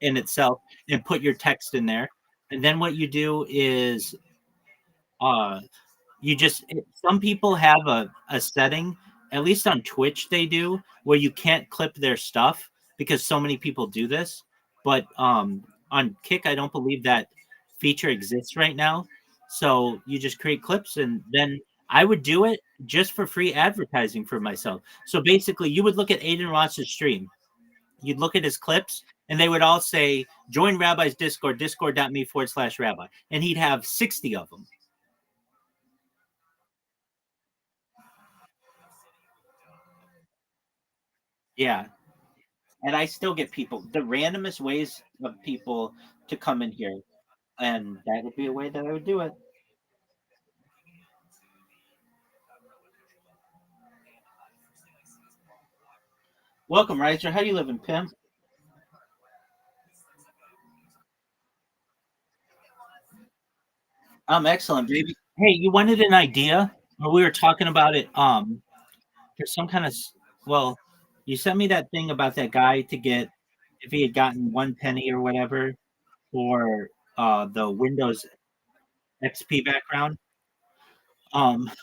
in itself and put your text in there. And then what you do is uh, you just some people have a setting, at least on Twitch they do, where you can't clip their stuff because so many people do this. But on Kick, I don't believe that feature exists right now. So you just create clips, and then I would do it just for free advertising for myself. So basically, you would look at Aiden Ross's stream, you'd look at his clips, and they would all say, "Join Rabbi's Discord, discord.me/rabbi," and he'd have 60 of them. Yeah, and I still get people the randomest ways of people to come in here, and that would be a way that I would do it. Welcome, Riser. How you living, pimp? I'm excellent, baby. Hey, you wanted an idea, or we were talking about it. There's some kind of well, you sent me that thing about that guy to get if he had gotten 1 penny or whatever for the Windows XP background,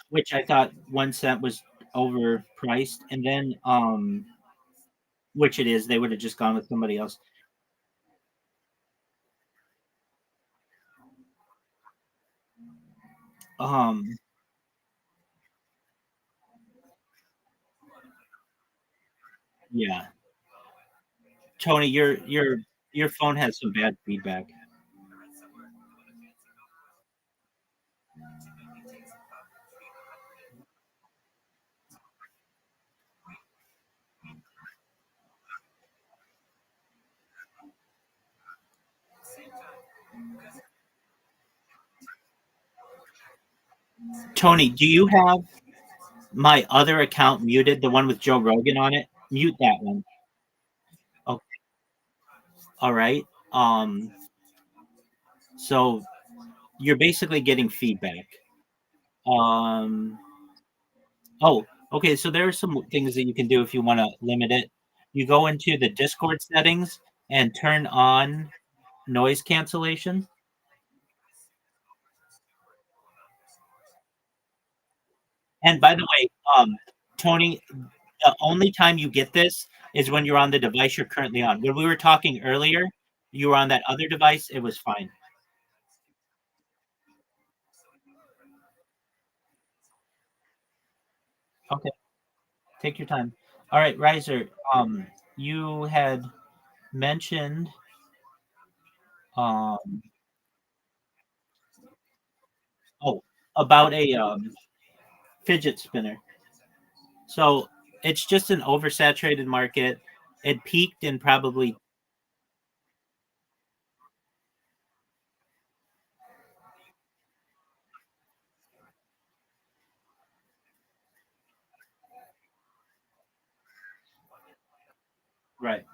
which I thought 1 cent was overpriced, and then which it is, they would have just gone with somebody else. Um, yeah, Tony, your phone has some bad feedback. Tony, do you have my other account muted, the one with Joe Rogan on it? Mute that one. Okay, all right. So you're basically getting feedback. Um, oh, okay. So there are some things that you can do if you want to limit it. You go into the Discord settings and turn on noise cancellation. And by the way, Tony, the only time you get this is when you're on the device you're currently on. When we were talking earlier, you were on that other device. It was fine. Okay, take your time. All right, Riser. You had mentioned um oh about a fidget spinner. So it's just an oversaturated market. It peaked in probably right.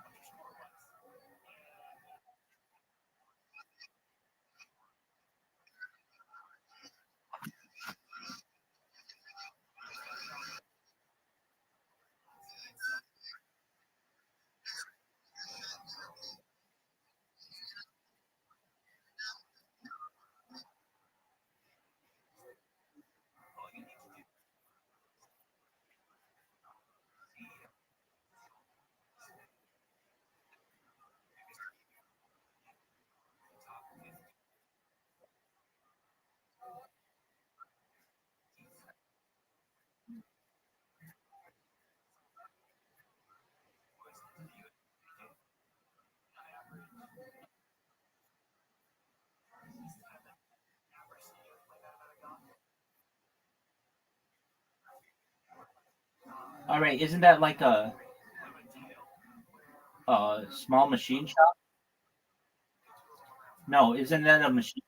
All right, isn't that like a small machine shop? No, isn't that a machine?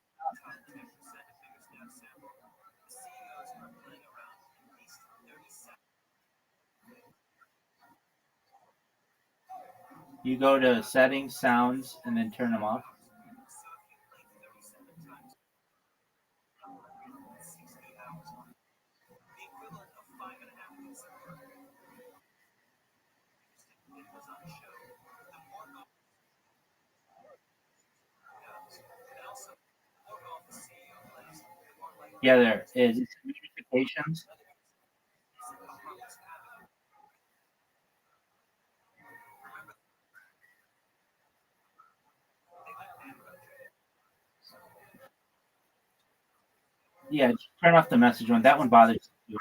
You go to settings, sounds, and then turn them off. Yeah, there is notifications. Yeah, just turn off the message one. That one bothers you.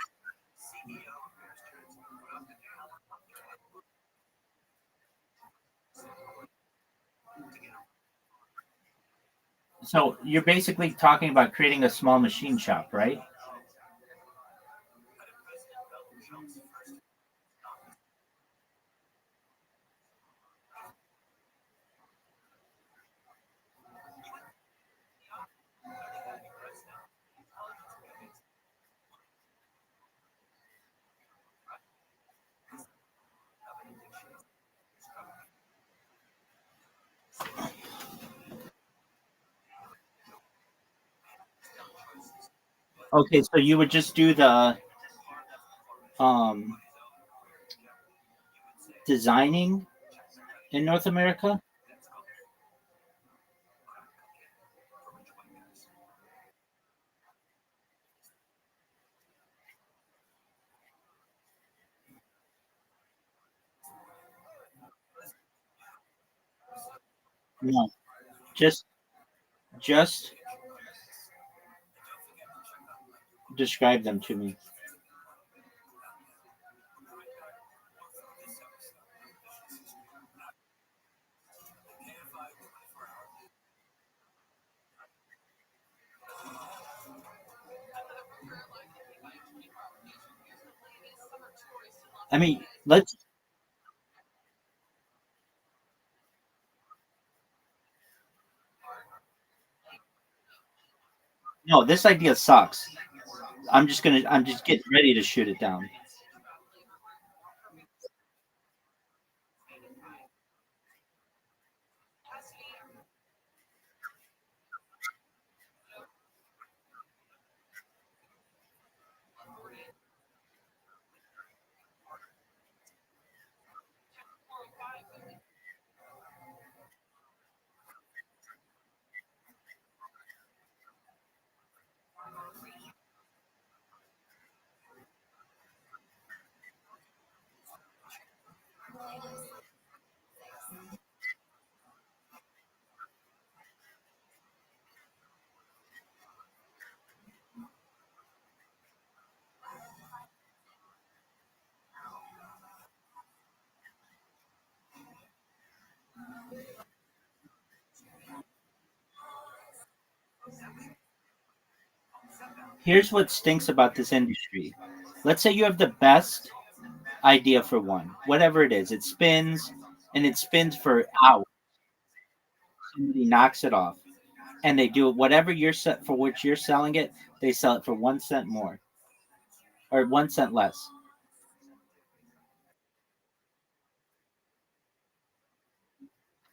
So you're basically talking about creating a small machine shop, right? Okay, so you would just do the um, designing in North America? No, just just describe them to me. I mean, let's no. This idea sucks. I'm just getting ready to shoot it down. Here's what stinks about this industry. Let's say you have the best idea for one, whatever it is. It spins and it spins for hours. Somebody knocks it off and they do whatever you're set for which you're selling it, they sell it for 1 cent more or 1 cent less.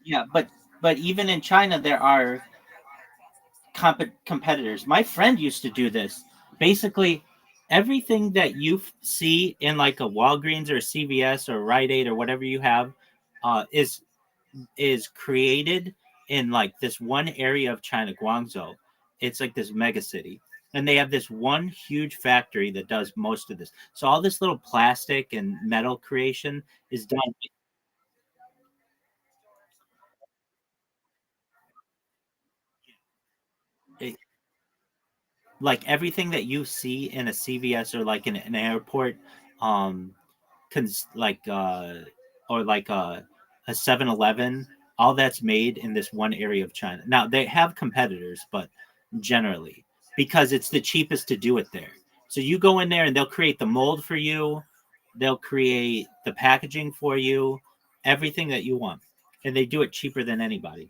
Yeah, but even in China there are competitors. My friend used to do this. Basically, everything that you see in like a Walgreens or a CVS or Rite Aid or whatever you have, is created in like this one area of China, Guangzhou. It's like this mega city. And they have this one huge factory that does most of this. So all this little plastic and metal creation is done. It, like everything that you see in a CVS or like in an airport, um, like or like a 7-Eleven, all that's made in this one area of China. Now they have competitors, but generally because it's the cheapest to do it there. So you go in there and they'll create the mold for you, they'll create the packaging for you, everything that you want, and they do it cheaper than anybody.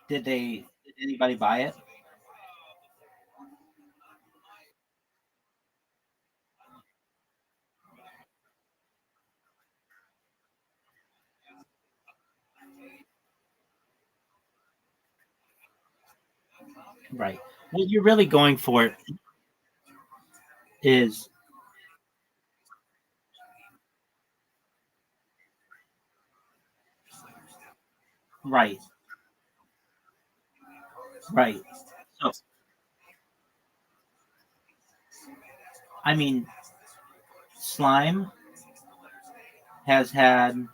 Did anybody buy it? Right. What you're really going for is right. Right. So I mean, slime has had,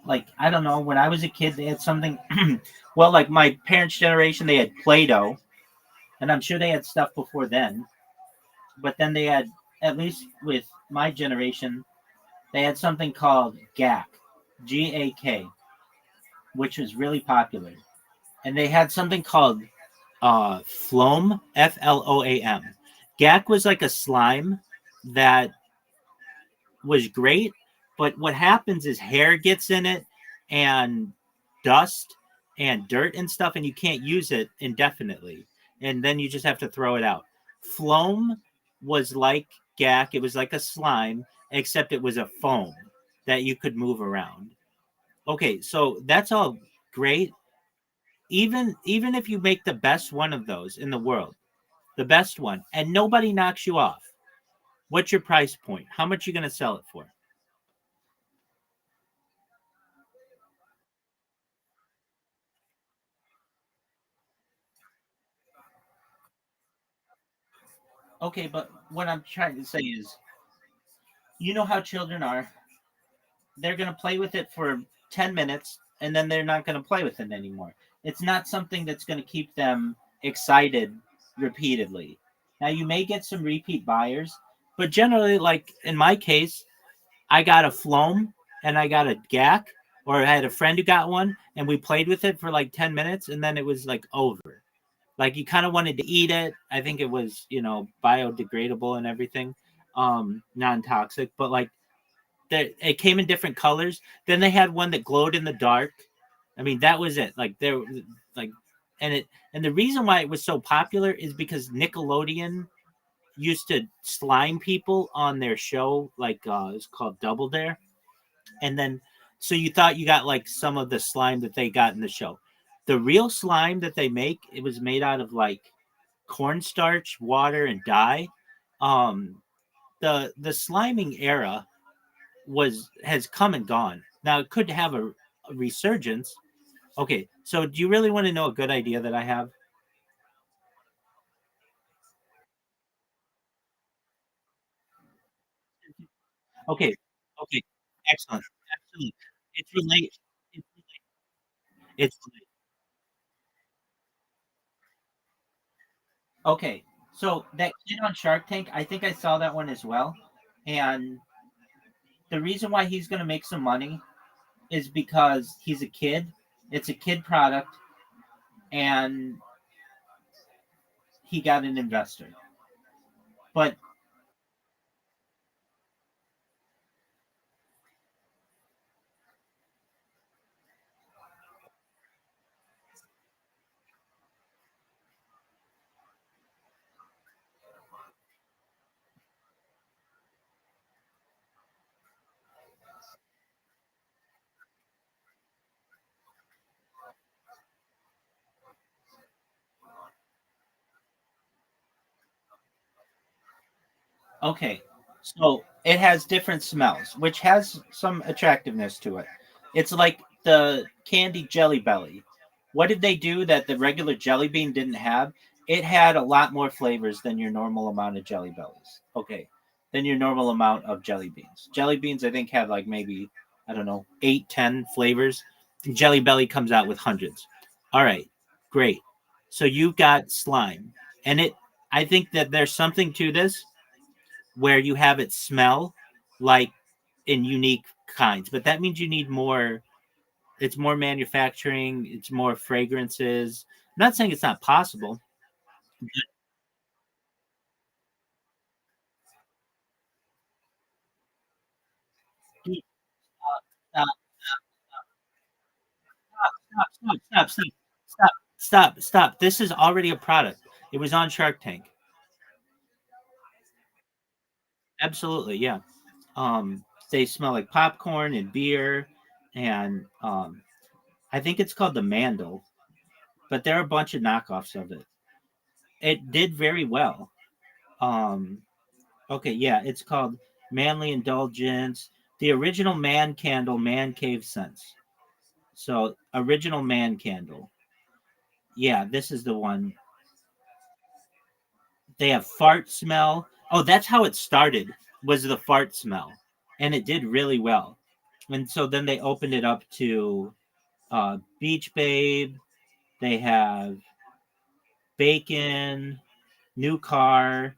like, I don't know, when I was a kid they had something well, like my parents generation they had Play-Doh, and I'm sure they had stuff before then, but then they had, at least with my generation, they had something called GAK, which was really popular, and they had something called Floam, FLOAM. GAK was like a slime that was great, but what happens is hair gets in it and dust and dirt and stuff, and you can't use it indefinitely. And then you just have to throw it out. Floam was like GAC, it was like a slime, except it was a foam that you could move around. Okay, so that's all great. Even if you make the best one of those in the world, the best one, and nobody knocks you off, what's your price point? How much are you going to sell it for? Okay, but what I'm trying to say is, you know how children are. They're going to play with it for 10 minutes and then they're not going to play with it anymore. It's not something that's going to keep them excited repeatedly. Now, you may get some repeat buyers, but generally, like in my case, I got a Floam and I got a GAC, or I had a friend who got one and we played with it for like 10 minutes and then it was like over. Like you kind of wanted to eat it. I think it was, biodegradable and everything, non-toxic, but like it came in different colors. Then they had one that glowed in the dark. I mean, that was it. Like there, like, and the reason why it was so popular is because Nickelodeon used to slime people on their show, like it's called Double Dare, and then so you thought you got like some of the slime that they got in the show. The real slime that they make, it was made out of like cornstarch, water, and dye. Um, the sliming era has come and gone. Now it could have a resurgence. Okay, so do you really want to know a good idea that I have? Okay, okay, excellent, absolutely. It's related. It's okay. So that kid on Shark Tank, I think I saw that one as well. And the reason why he's going to make some money is because he's a kid. It's a kid product, and he got an investor. But okay, so it has different smells, which has some attractiveness to it. It's like the candy Jelly Belly. What did they do that the regular Jelly Bean didn't have? It had a lot more flavors than your normal amount of Jelly Bellies. Okay, than your normal amount of Jelly Beans. Jelly Beans, I think, have like maybe, I don't know, 8, 10 flavors. Jelly Belly comes out with hundreds. All right, great. So you got slime, and I think that there's something to this where you have it smell like in unique kinds, but that means you need more. It's more manufacturing, it's more fragrances. I'm not saying it's not possible. Stop, stop. This is already a product. It was on Shark Tank. Absolutely, yeah. They smell like popcorn and beer, and I think it's called the Mandel, but there are a bunch of knockoffs of it. It did very well. Um, Okay, yeah, it's called Manly Indulgence. The original Man Candle, Man Cave Scents. So, original Man Candle. Yeah, this is the one. They have fart smell. Oh, that's how it started, was the fart smell. And it did really well. And so then they opened it up to Beach Babe. They have Bacon, New Car,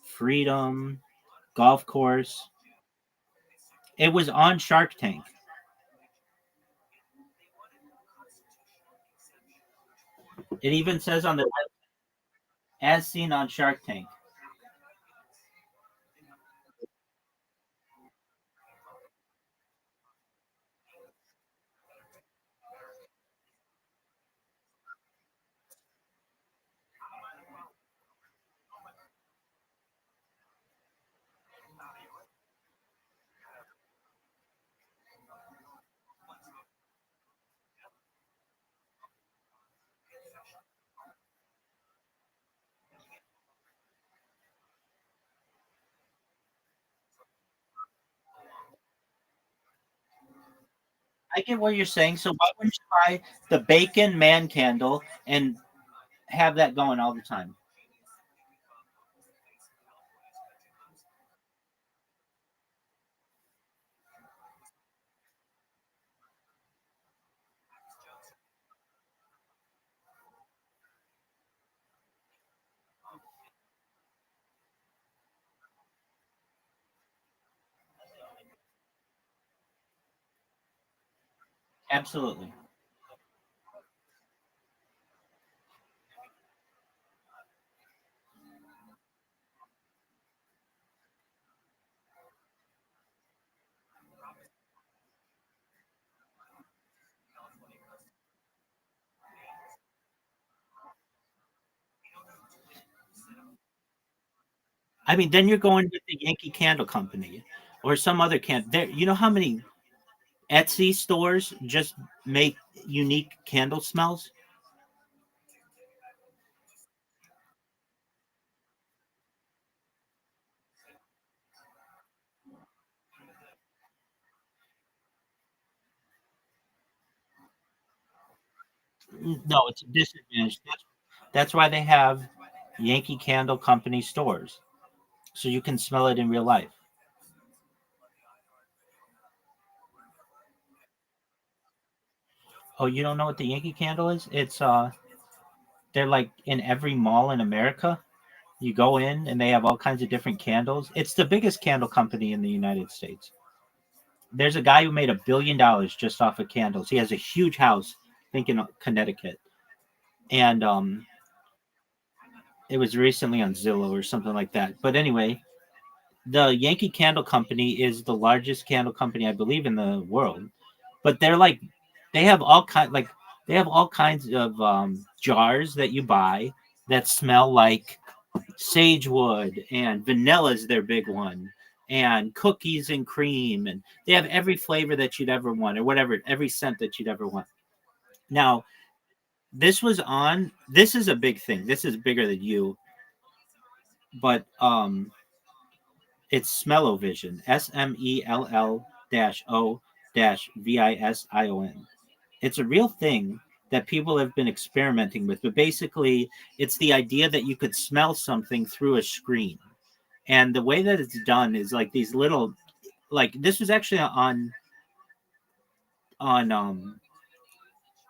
Freedom, Golf Course. It was on Shark Tank. It even says on the as seen on Shark Tank. I get what you're saying. So why wouldn't you buy the bacon man candle and have that going all the time? Absolutely. I mean, then you're going with the Yankee Candle Company or some other can. There, you know how many Etsy stores just make unique candle smells? No, it's a disadvantage. That's why they have Yankee Candle Company stores, so you can smell it in real life. Oh, you don't know what the Yankee Candle is? It's they're like in every mall in America. You go in and they have all kinds of different candles. It's the biggest candle company in the United States. There's a guy who made $1 billion just off of candles. He has a huge house, I think in Connecticut, and it was recently on Zillow or something like that. But anyway, the Yankee Candle Company is the largest candle company I believe in the world. But they're like they have all kind like they have all kinds of jars that you buy that smell like sagewood, and vanilla is their big one, and cookies and cream, and they have every flavor that you'd ever want, or whatever, every scent that you'd ever want. Now, this is a big thing. This is bigger than you, but it's Smell-O-Vision, SMELL-O-VISION. It's a real thing that people have been experimenting with, but basically it's the idea that you could smell something through a screen. And the way that it's done is like these little, like this was actually on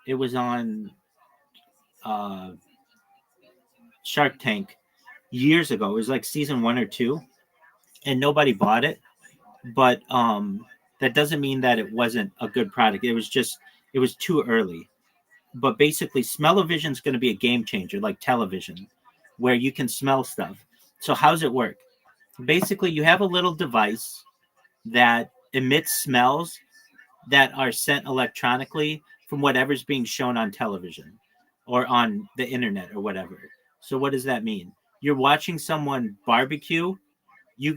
it was on uh Shark Tank years ago. It was like season 1 or 2, and nobody bought it. But that doesn't mean that it wasn't a good product. It was too early. But basically, smell-o-vision is going to be a game changer, like television, where you can smell stuff. So how's it work? Basically, you have a little device that emits smells that are sent electronically from whatever's being shown on television or on the internet or whatever. So what does that mean? You're watching someone barbecue,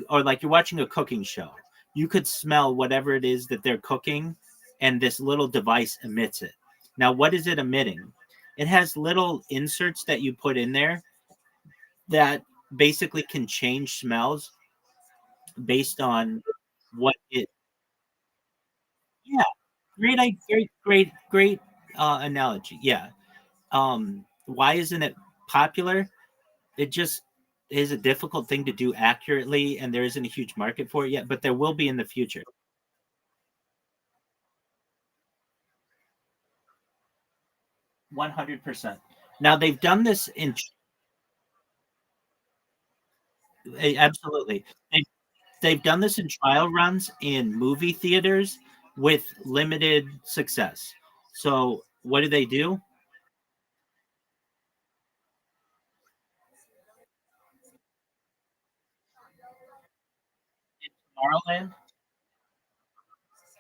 or like you're watching a cooking show. You could smell whatever it is that they're cooking, and this little device emits it. Now, what is it emitting? It has little inserts that you put in there that basically can change smells based on what it. Yeah, great analogy. Yeah. Why isn't it popular? It just is a difficult thing to do accurately, and there isn't a huge market for it yet, but there will be in the future. 100%. Now they've done this in absolutely. They've done this in trial runs in movie theaters with limited success. So what do they do? Tomorrowland.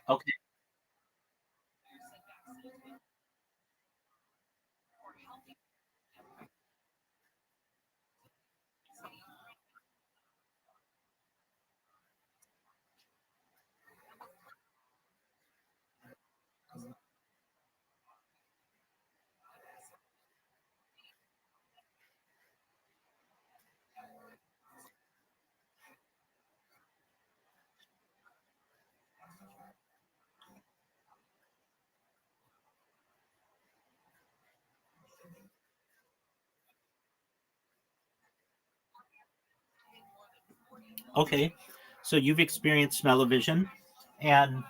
Okay. Okay. So you've experienced smell-o-vision, and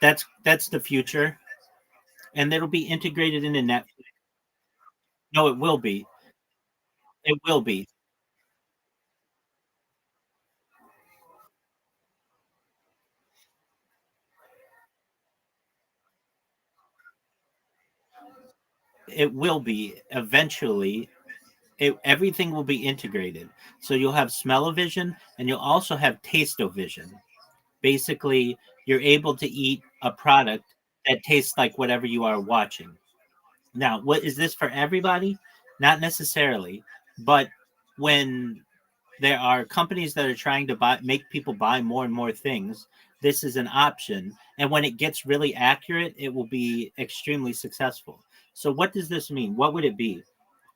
that's the future, and it'll be integrated into Netflix. No, it will be. It will be. It will be eventually. Everything will be integrated. So you'll have smell-o-vision, and you'll also have taste-o-vision. Basically, you're able to eat a product that tastes like whatever you are watching. Now, what is this for everybody? Not necessarily, but when there are companies that are trying to make people buy more and more things, this is an option. And when it gets really accurate, it will be extremely successful. So, what does this mean? What would it be?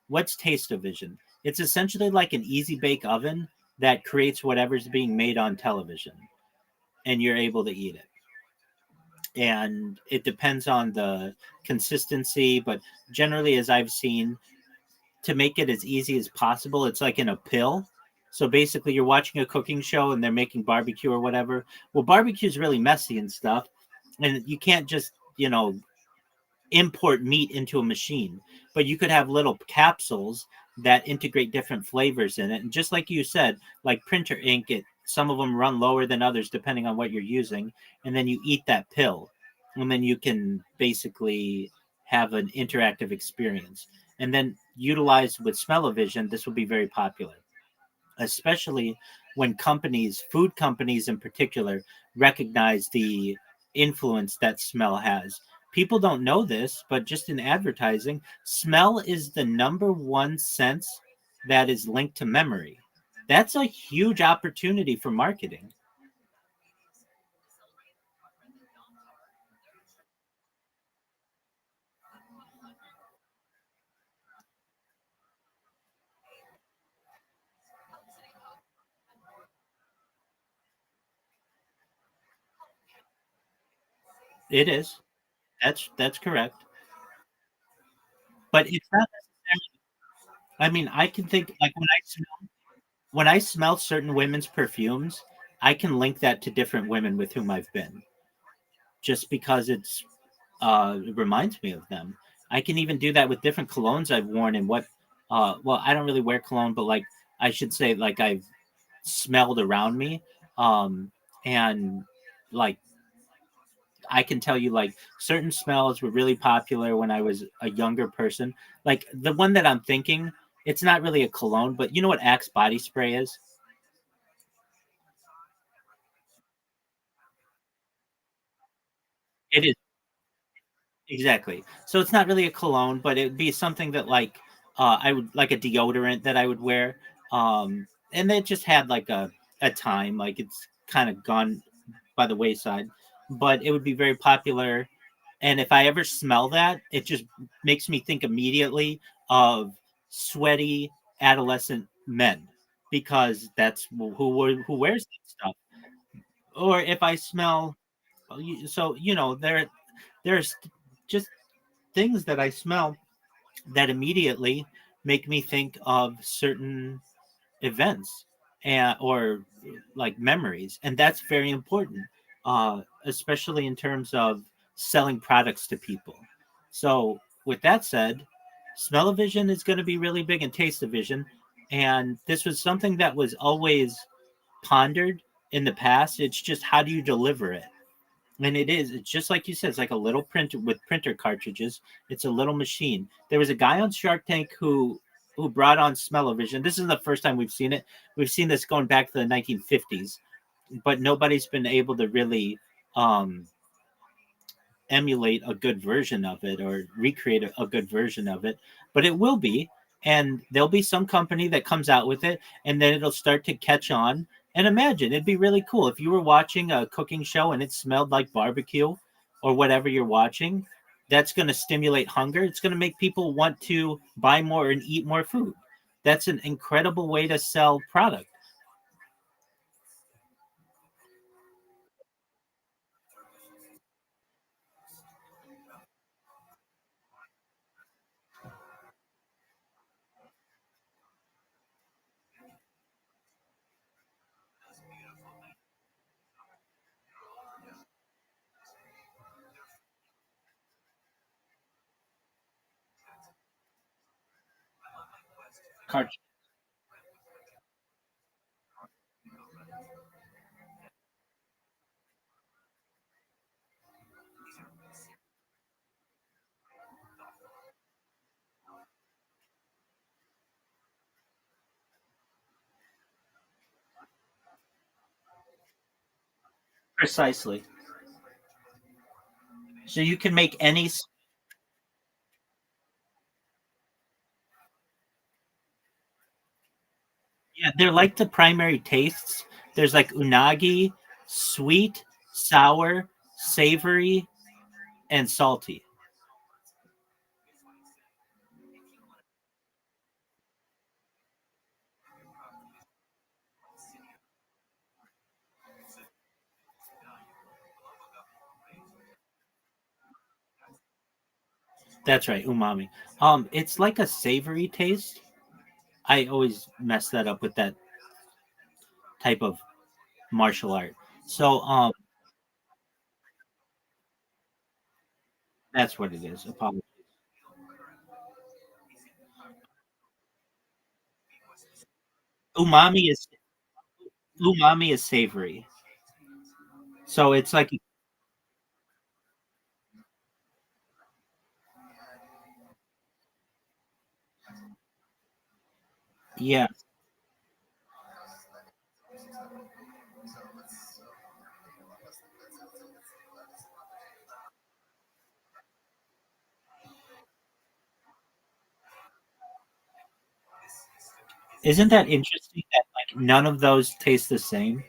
What's taste-o-vision? It's essentially like an easy bake oven that creates whatever's being made on television, and you're able to eat it. And it depends on the consistency, but generally, as I've seen, to make it as easy as possible, it's like in a pill. So basically, you're watching a cooking show and they're making barbecue or whatever. Well, barbecue is really messy and stuff, and you can't just import meat into a machine, but you could have little capsules that integrate different flavors in it. And just like you said, like printer ink, some of them run lower than others depending on what you're using, and then you eat that pill, and then you can basically have an interactive experience. And then utilized with smell-o-vision, this will be very popular, especially when companies, food companies in particular, recognize the influence that smell has. People don't know this, but just in advertising, smell is the number one sense that is linked to memory. That's a huge opportunity for marketing. It is. That's correct. But it's not necessarily, I mean, I can think like when I smell certain women's perfumes, I can link that to different women with whom I've been just because it reminds me of them. I can even do that with different colognes I've worn and what well, I don't really wear cologne, but like I should say like I've smelled around me. Um and like I can tell you like certain smells were really popular when I was a younger person. Like the one that I'm thinking, it's not really a cologne, but you know what Axe body spray is? It is. Exactly. So it's not really a cologne, but it'd be something that like I would like a deodorant that I would wear. And it just had like a time, like it's kind of gone by the wayside, but it would be very popular. And if I ever smell that, it just makes me think immediately of sweaty adolescent men because that's who wears that stuff. Or if I smell, so you know, there's just things that I smell that immediately make me think of certain events and or like memories, and that's very important, especially in terms of selling products to people. So, with that said, smell-o-vision is going to be really big and taste-o-vision, and this was something that was always pondered in the past. It's just how do you deliver it? And it is. It's just like you said. It's like a little printer with printer cartridges. It's a little machine. There was a guy on Shark Tank who brought on smell-o-vision. This is the first time we've seen it. We've seen this going back to the 1950s, but nobody's been able to really um, emulate a good version of it or recreate a good version of it. But it will be, and there'll be some company that comes out with it, and then it'll start to catch on. And imagine it'd be really cool if you were watching a cooking show and it smelled like barbecue or whatever you're watching. That's going to stimulate hunger. It's going to make people want to buy more and eat more food. That's an incredible way to sell product. Precisely. So you can make any. Yeah, they're like the primary tastes. There's like unagi, sweet, sour, savory, and salty. That's right, umami. It's like a savory taste. I always mess that up with that type of martial art. So That's what it is. Apologies. Umami is umami is savory. So it's like, yeah. Isn't that interesting that like none of those taste the same?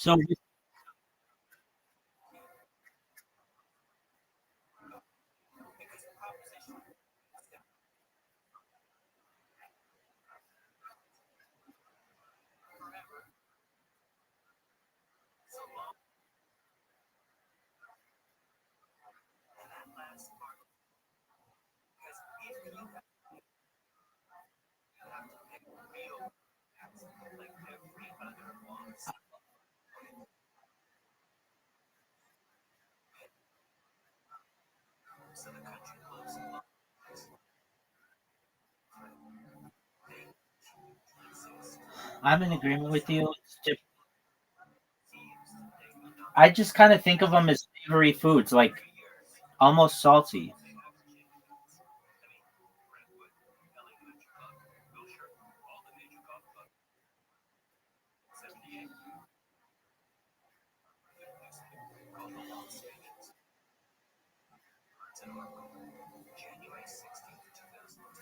So I'm in agreement with you. I just kind of think of them as savory foods, like almost salty.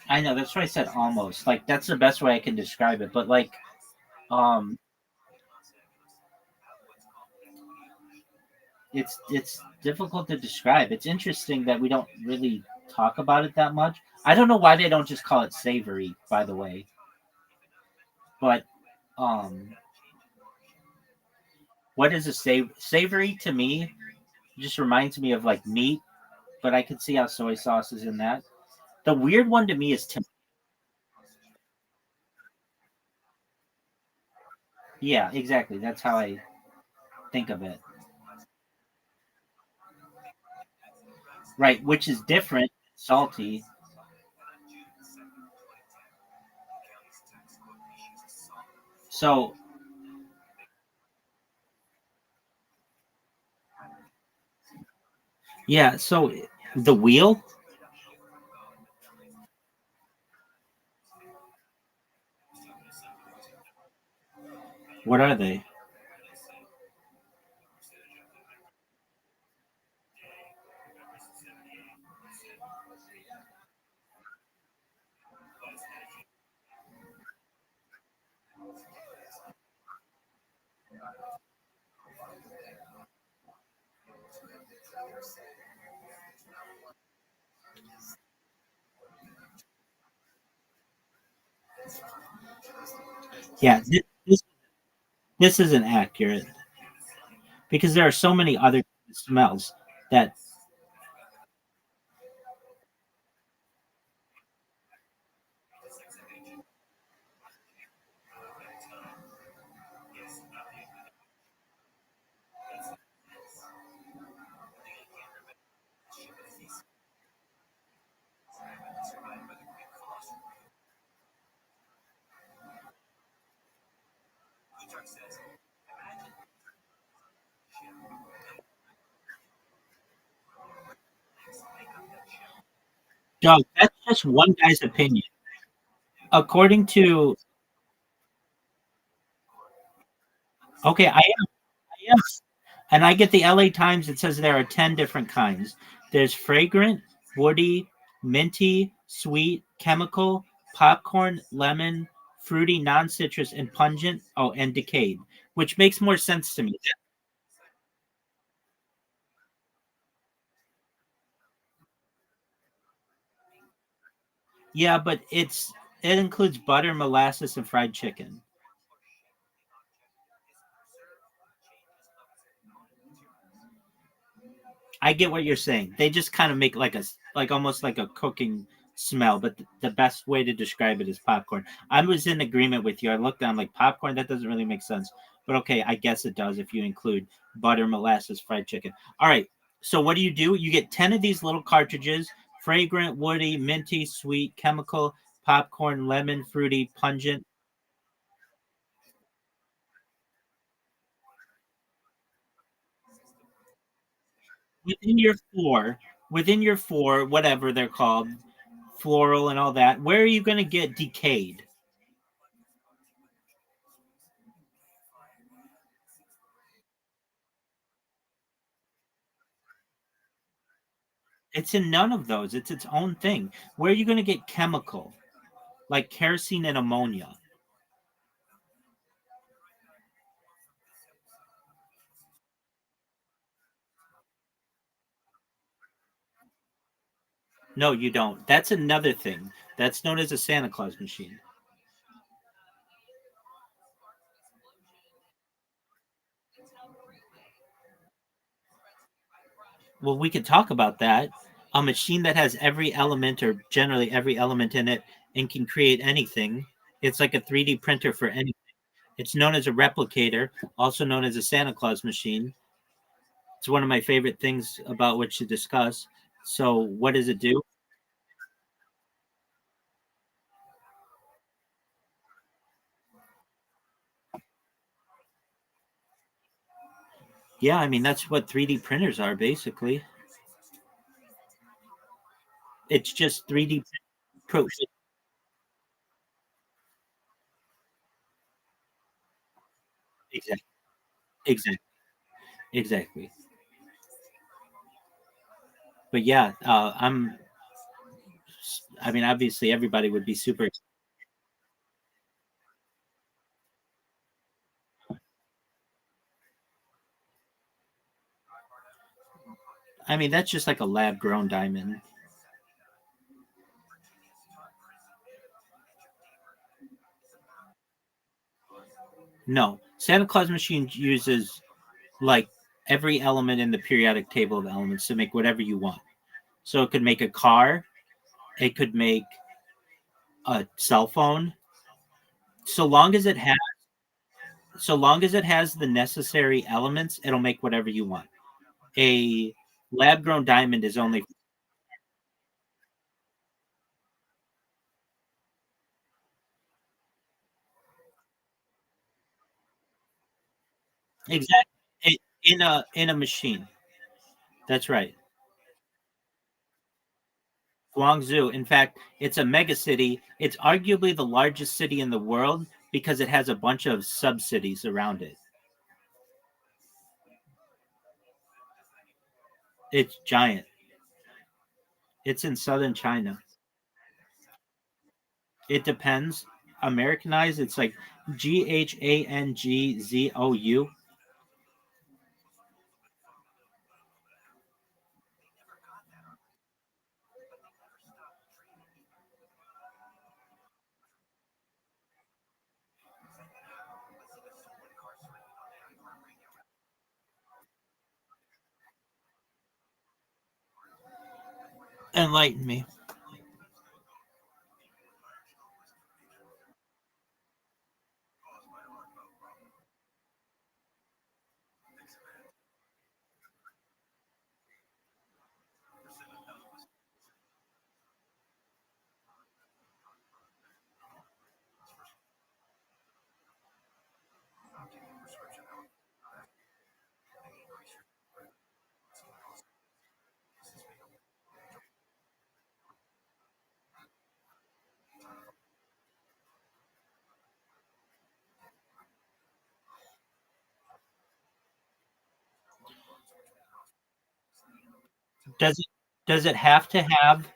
I know that's why I said almost. Like that's the best way I can describe it. But like, um, it's difficult to describe. It's interesting that we don't really talk about it that much. I don't know why they don't just call it savory, by the way. But um, what is a savory to me? Just reminds me of like meat, but I can see how soy sauce is in that. The weird one to me is yeah, exactly. That's how I think of it. Right, which is different, salty. So yeah, so the wheel, what are they? Yeah, this isn't accurate because there are so many other smells that Doug, that's just one guy's opinion. According to okay, I am, and I get the LA Times. It says there are 10 different kinds. There's fragrant, woody, minty, sweet, chemical, popcorn, lemon, fruity, non-citrus, and pungent. Oh, and decayed, which makes more sense to me. Yeah, but it includes butter, molasses, and fried chicken. I get what you're saying. They just kind of make like like almost like a cooking smell, but the best way to describe it is popcorn. I was in agreement with you. I looked down like popcorn. That doesn't really make sense, but okay, I guess it does if you include butter, molasses, fried chicken. All right. So what do? You get 10 of these little cartridges: fragrant, woody, minty, sweet, chemical, popcorn, lemon, fruity, pungent. Within your four, within your four, whatever they're called, floral and all that, where are you going to get decayed? It's in none of those. It's its own thing. Where are you going to get chemical, like kerosene and ammonia? No, you don't. That's another thing. That's known as a Santa Claus machine. Well, we could talk about that. A machine that has every element, or generally every element in it, and can create anything. It's like a 3D printer for anything. It's known as a replicator, also known as a Santa Claus machine. It's one of my favorite things about what to discuss. So, what does it do? Yeah, I mean that's what 3D printers are basically. It's just 3D pro. Exactly, exactly, exactly. But yeah, I'm. I mean, obviously, everybody would be super. I mean, that's just like a lab grown diamond. No, Santa Claus machine uses like every element in the periodic table of elements to make whatever you want. So it could make a car. It could make a cell phone. So long as it has, so long as it has the necessary elements, it'll make whatever you want. A lab grown diamond is only exactly in a machine. That's right. Guangzhou. In fact, it's a mega city. It's arguably the largest city in the world because it has a bunch of sub cities around it. It's giant. It's in southern China. It depends. Americanized, it's like Ghangzhou. Enlighten me. Does it does it have to have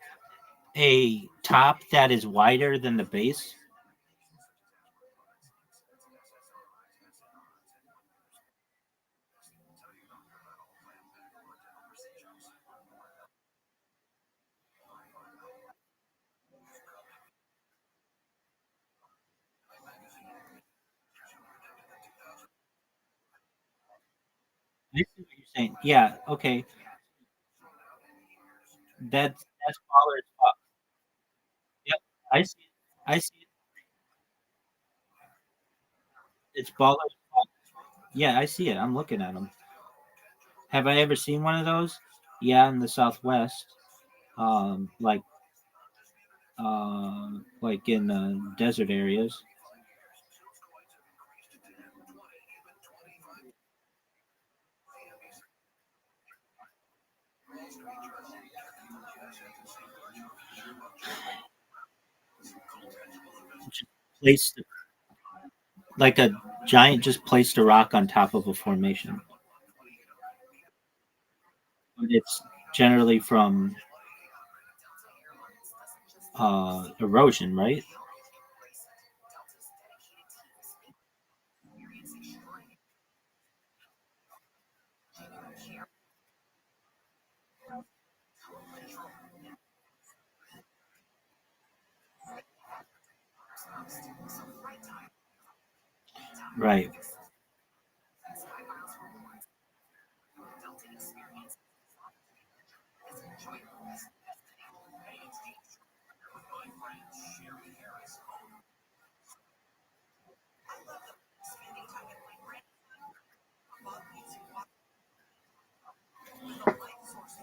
a top that is wider than the base? I see what you're saying. Yeah, okay. That's baller as fuck. Yep, I see it. I see it. It's baller as fuck. Yeah, I see it. I'm looking at them. Have I ever seen one of those? Yeah, in the Southwest, like in desert areas. Just placed like a giant just placed a rock on top of a formation. But it's generally from erosion, right? Right.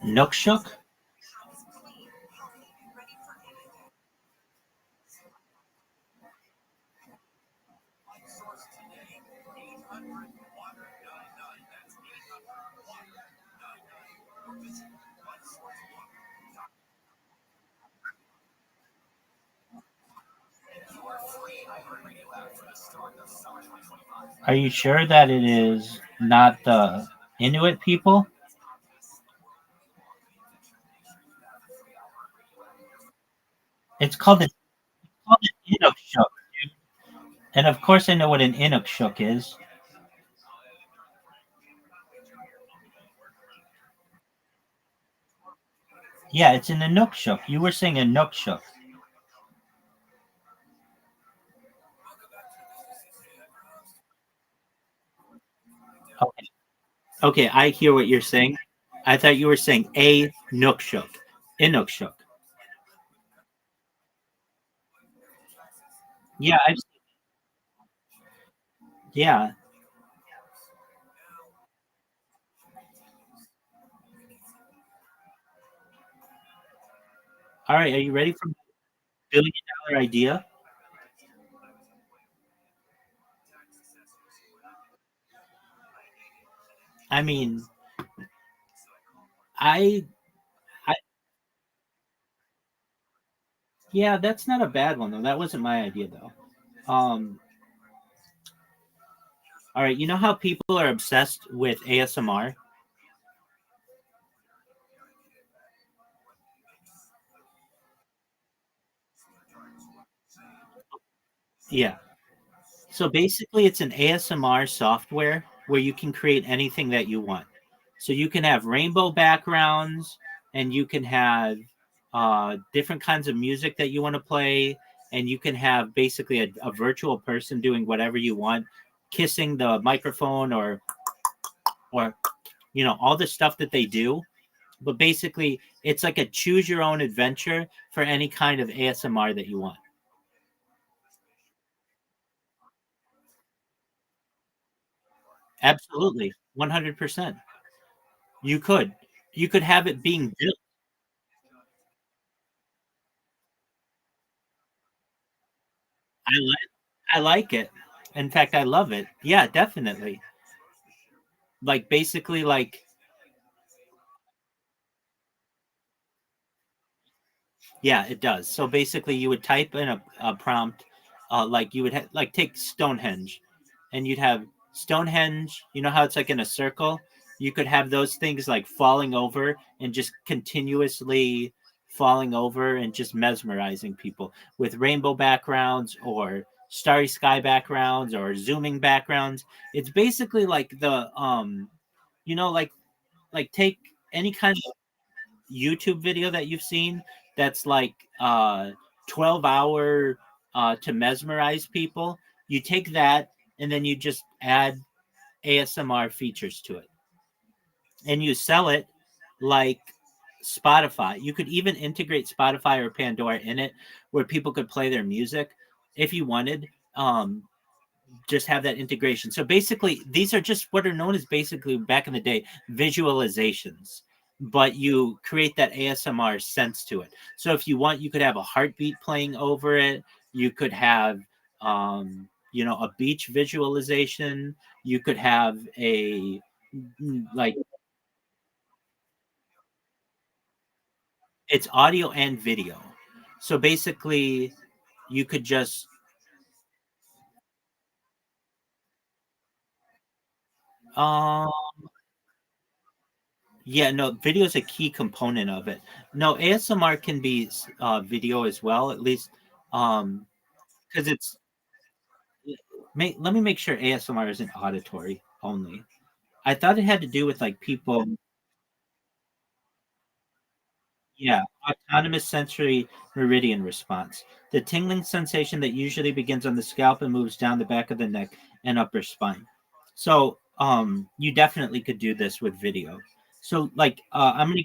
Nookshuk? Are you sure that it is not the Inuit people? It's called an Inukshuk. And of course I know what an Inukshuk is. Yeah, it's an Inukshuk. You were saying a Nookshuk. Okay. Okay, I hear what you're saying. I thought you were saying a Nookshuk. Inukshuk. Yeah, yeah. All right, are you ready for $1 billion idea? I mean, I, I, yeah, that's not a bad one though. That wasn't my idea though. Um, all right, you know how people are obsessed with ASMR? Yeah. So basically, it's an ASMR software where you can create anything that you want. So you can have rainbow backgrounds, and you can have different kinds of music that you want to play, and you can have basically a virtual person doing whatever you want, kissing the microphone or all the stuff that they do. But basically, it's like a choose your own adventure for any kind of ASMR that you want. Absolutely, 100%. You could. You could have it being built. I like it. In fact, I love it. Yeah, definitely. Like basically like yeah, it does. So basically you would type in a prompt like you would like take Stonehenge and you'd have Stonehenge, you know how it's like in a circle? You could have those things like falling over and just continuously falling over and just mesmerizing people with rainbow backgrounds or starry sky backgrounds or zooming backgrounds. It's basically like the you know like take any kind of YouTube video that you've seen that's like 12-hour to mesmerize people. You take that and then you just add ASMR features to it. and you sell it like Spotify. You could even integrate Spotify or Pandora in it, where people could play their music if you wanted. Just have that integration. So basically, these are just what are known as, basically back in the day, visualizations. But you create that ASMR sense to it. So if you want, you could have a heartbeat playing over it. You could have, a beach visualization. You could have a like it's audio and video. So basically, you could just um yeah, no, video is a key component of it. No, ASMR can be video as well, at least, because it's. Let me make sure ASMR isn't auditory only. I thought it had to do with like people. Yeah, autonomous sensory meridian response. The tingling sensation that usually begins on the scalp and moves down the back of the neck and upper spine. So, you definitely could do this with video. So, like, I'm gonna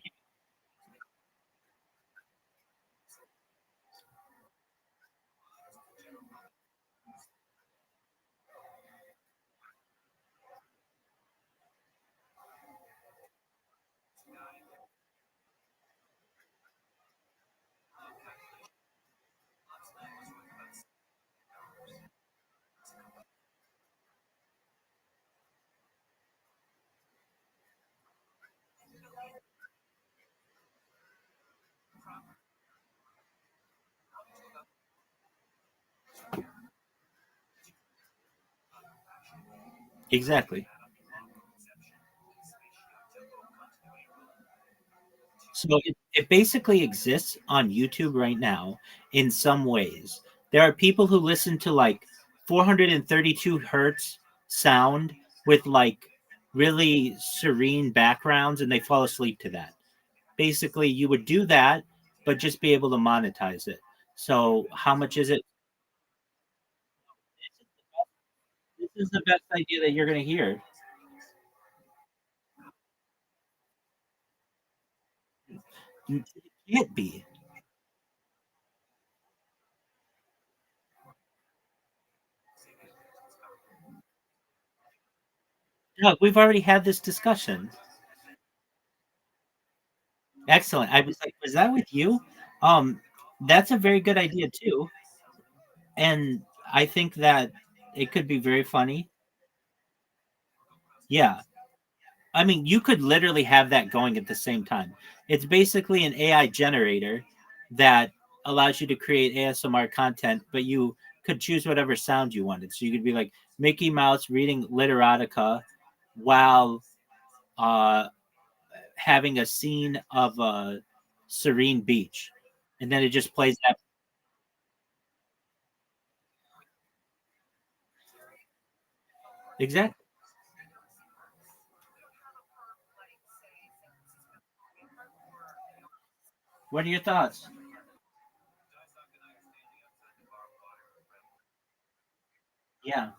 exactly. So it basically exists on YouTube right now in some ways. There are people who listen to like 432 hertz sound with like really serene backgrounds and they fall asleep to that. Basically, you would do that, but just be able to monetize it. So, how much is it? This is the best idea that you're going to hear. It can't be. Look, we've already had this discussion. Excellent. I was like, was that with you? Um, that's a very good idea too. And I think that it could be very funny. Yeah. I mean, you could literally have that going at the same time. It's basically an AI generator that allows you to create ASMR content, but you could choose whatever sound you wanted. So you could be like Mickey Mouse reading Literotica while uh, having a scene of a serene beach. And then it just plays that. Exactly. What are your thoughts? Yeah.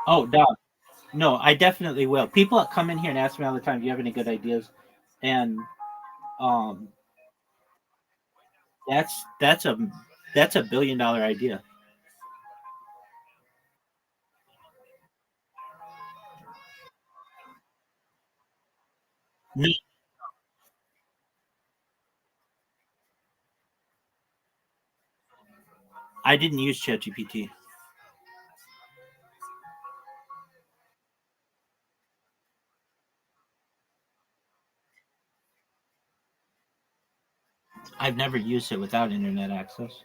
Oh, no. No, I definitely will. People come in here and ask me all the time, "Do you have any good ideas?" And um, that's a $1 billion idea. No, I didn't use ChatGPT. I've never used it without internet access.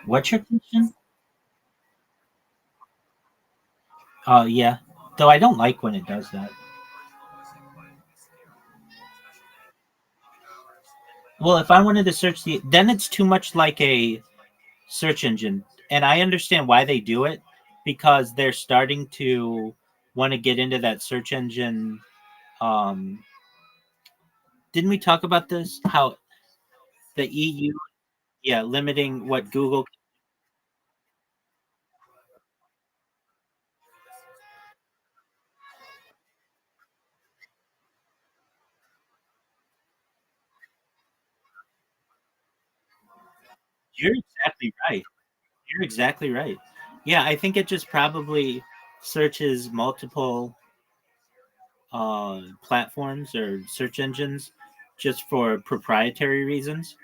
What's your question? Yeah. Though I don't like when it does that. Well, if I wanted to search then it's too much like a search engine, and I understand why they do it because they're starting to want to get into that search engine. Um, didn't we talk about this? How the EU, yeah, limiting what Google. You're exactly right. You're exactly right. Yeah, I think it just probably searches multiple platforms or search engines just for proprietary reasons.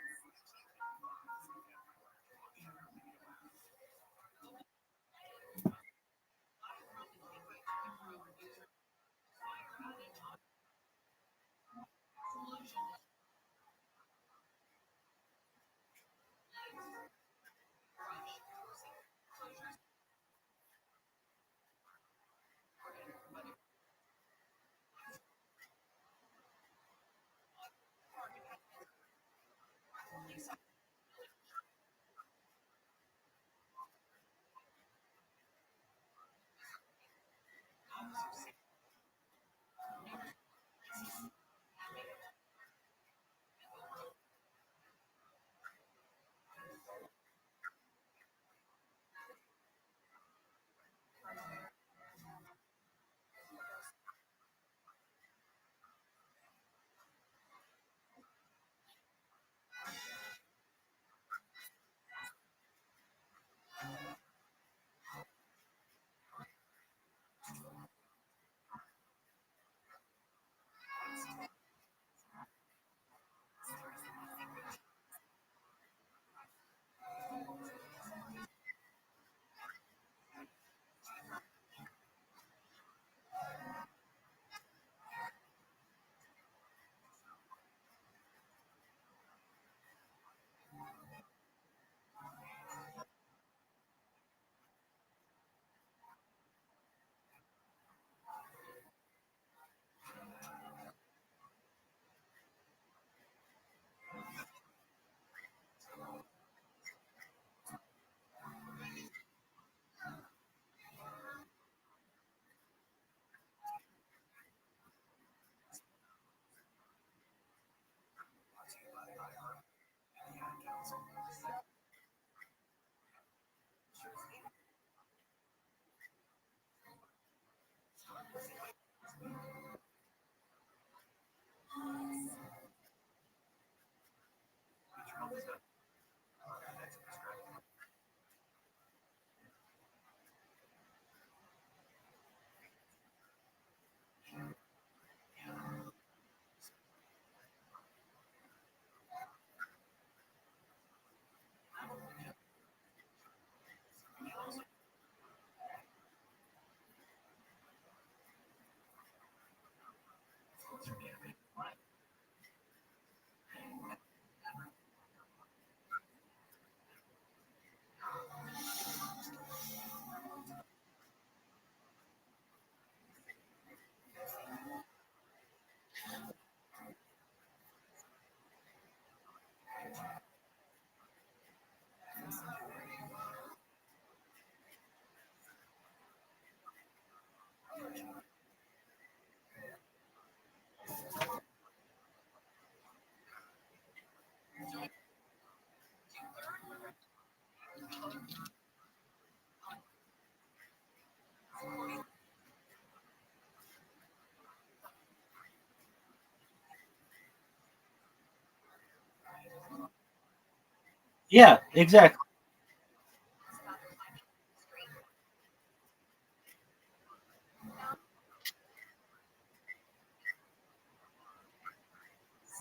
Yeah, exactly.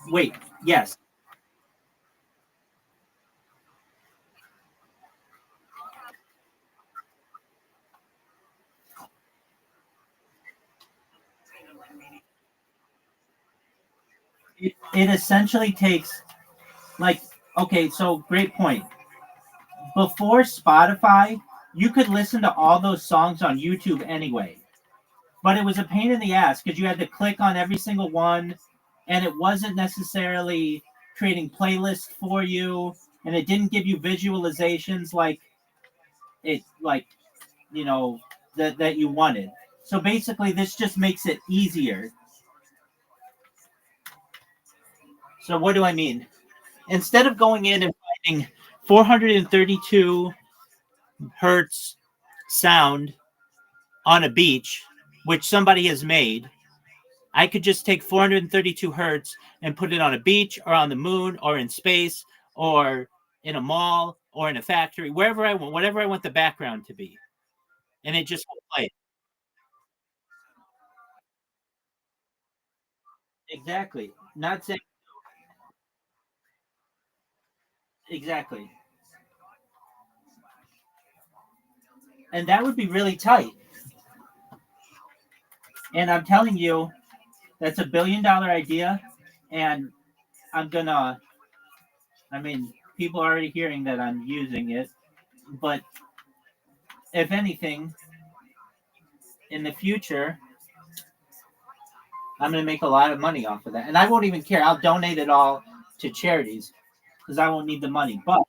Wait, yes. It essentially takes like okay, so great point. Before Spotify, you could listen to all those songs on YouTube anyway. But it was a pain in the ass because you had to click on every single one and it wasn't necessarily creating playlists for you, and it didn't give you visualizations like it like you know that you wanted. So basically, this just makes it easier. So what do I mean? Instead of going in and finding 432 hertz sound on a beach, which somebody has made, I could just take 432 hertz and put it on a beach or on the moon or in space or in a mall or in a factory, wherever I want, whatever I want the background to be. And it just will play. Exactly. Not saying exactly. And that would be really tight. And I'm telling you, that's $1 billion idea. And I'm gonna, I mean, people are already hearing that I'm using it. But if anything, in the future, I'm going to make a lot of money off of that. And I won't even care. I'll donate it all to charities because I won't need the money. But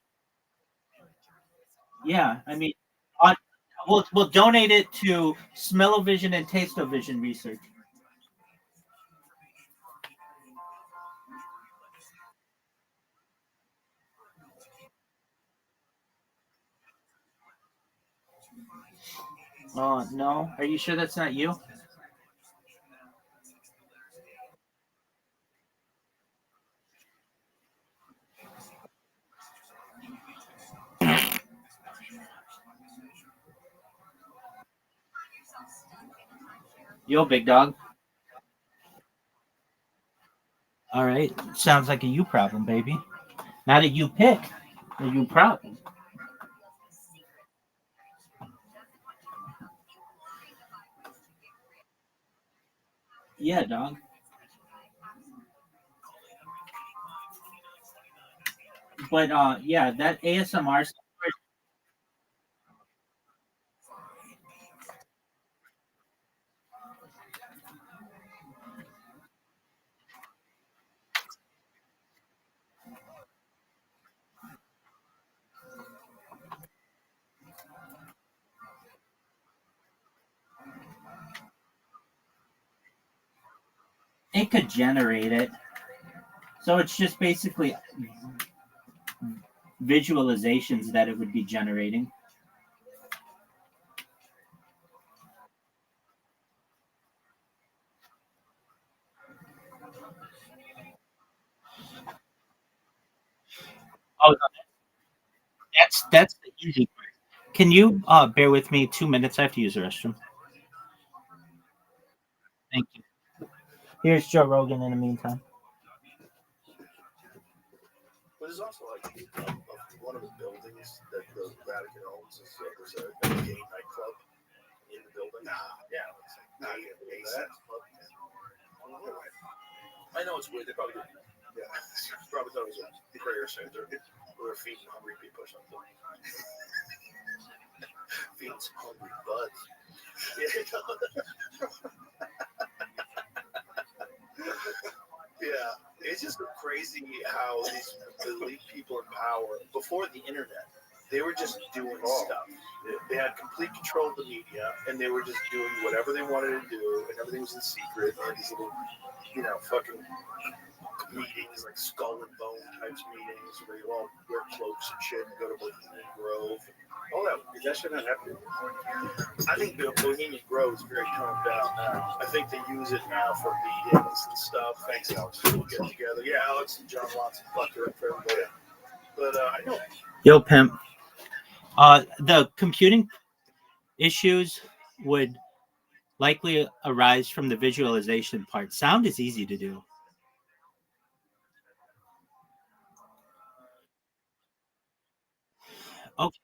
yeah, I mean, on, we'll donate it to Smell-O-Vision and Taste-O-Vision research. Oh, no. Are you sure that's not you? Yo, big dog. All right. Sounds like a you problem, baby. Not a you pick, a you problem. Yeah, dog. But yeah, that ASMR, it could generate it. So it's just basically visualizations that it would be generating. Oh, that's the easy part. Can you bear with me 2 minutes? I have to use the restroom. Thank you. Here's Joe Rogan in the meantime. But it's also like one of the buildings that the Vatican owns is there's a gay nightclub in the building. Yeah, it's like gay sex club. I know it's weird. They probably didn't. Yeah, probably thought it was a prayer center or feeding hungry people or something. Feeding some hungry buds. Yeah, it's just crazy how these elite people in power before the internet, they were just doing stuff. They had complete control of the media, and they were just doing whatever they wanted to do, and everything was in secret. They had these little, fucking meetings, like skull and bone types meetings, where you all wear cloaks and shit and go to Bohemian Grove. All that. Is that shit not happening? I think the Bohemian Grove is very toned down now. I think they use it now for meetings and stuff. Thanks, Alex. We'll get together. Yeah, Alex and John Watson fucked it up for everybody. But I know. Yo, pimp. The computing issues would likely arise from the visualization part. Sound is easy to do. Okay.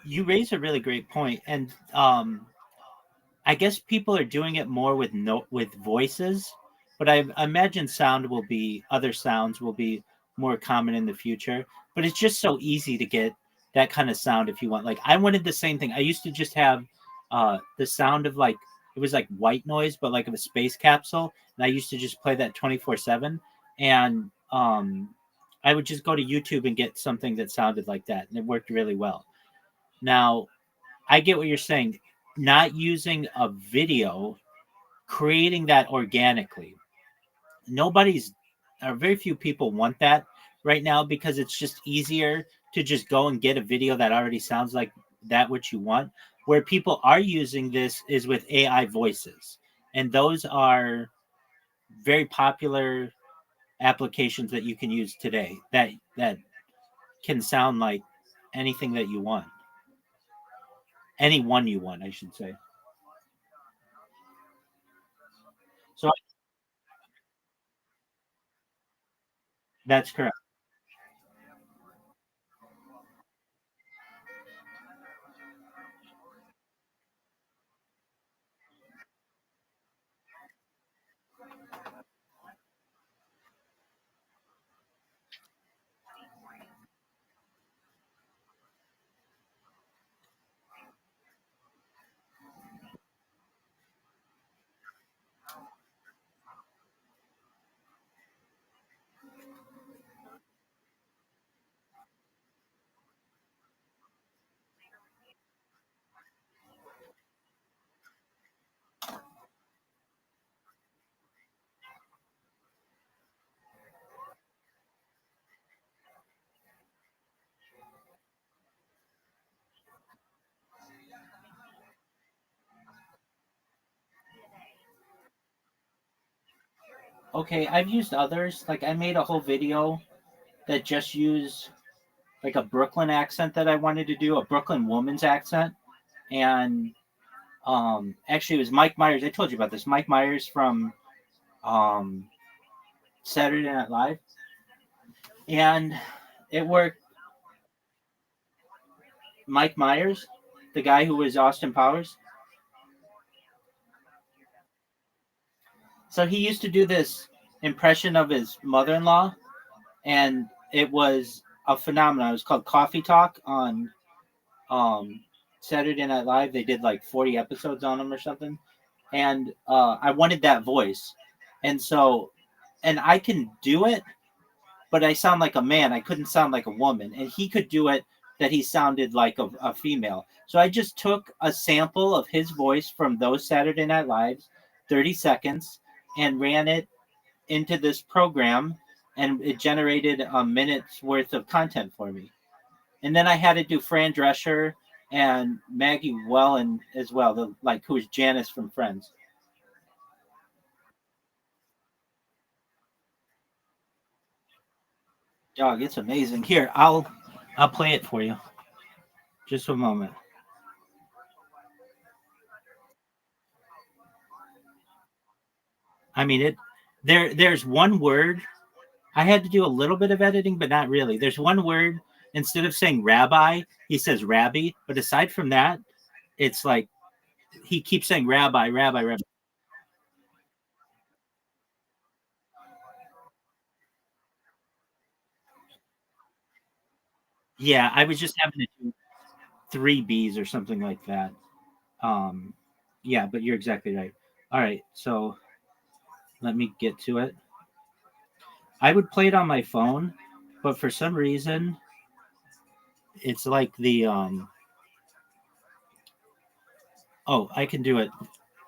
You raise a really great point, and I guess people are doing it more with with voices, but I imagine other sounds will be more common in the future. But it's just so easy to get that kind of sound if you want. Like I wanted the same thing. I used to just have the sound of like it was like white noise, but like of a space capsule, and I used to just play that 24/7. And I would just go to YouTube and get something that sounded like that, and it worked really well. Now I get what you're saying. Not using a video, creating that organically. Nobody's, or very few people want that right now because it's just easier to just go and get a video that already sounds like that what you want. Where people are using this is with AI voices, and those are very popular applications that you can use today. That can sound like anything that you want, anyone you want, I should say. So that's correct. Okay, I've used others. Like I made a whole video that just used like a Brooklyn accent that I wanted to do, a Brooklyn woman's accent. And actually it was Mike Myers. I told you about this. Mike Myers from um Saturday Night Live. And it worked. Mike Myers, the guy who was Austin Powers. So he used to do this impression of his mother-in-law, and it was a phenomenon. It was called Coffee Talk on um Saturday Night Live. They did like 40 episodes on him or something. And I wanted that voice. And so and I can do it, but I sound like a man. I couldn't sound like a woman. And he could do it that he sounded like a female. So I just took a sample of his voice from those Saturday Night Lives, 30 seconds, and ran it into this program, and it generated a minute's worth of content for me. And then I had to do Fran Drescher and Maggie Wellen as well, the like who was Janice from Friends. Dog, it's amazing. Here, I'll play it for you. Just a moment. I mean it there's one word. I had to do a little bit of editing, but not really. There's one word instead of saying rabbi, he says rabbi. But aside from that, it's like he keeps saying rabbi, rabbi, rabbi. Yeah, I was just having to do three B's or something like that. Um, yeah, but you're exactly right. All right, so let me get to it. I would play it on my phone, but for some reason, it's like the oh, I can do it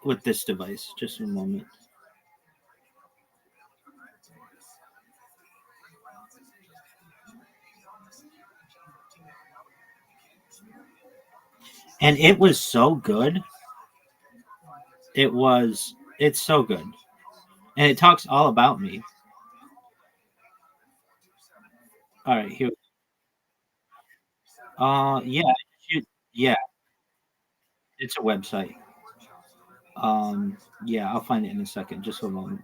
with this device. Just a moment. And it was so good. It's so good. And it talks all about me. All right, here. Yeah, yeah, it's a website. Yeah, I'll find it in a second. Just a moment.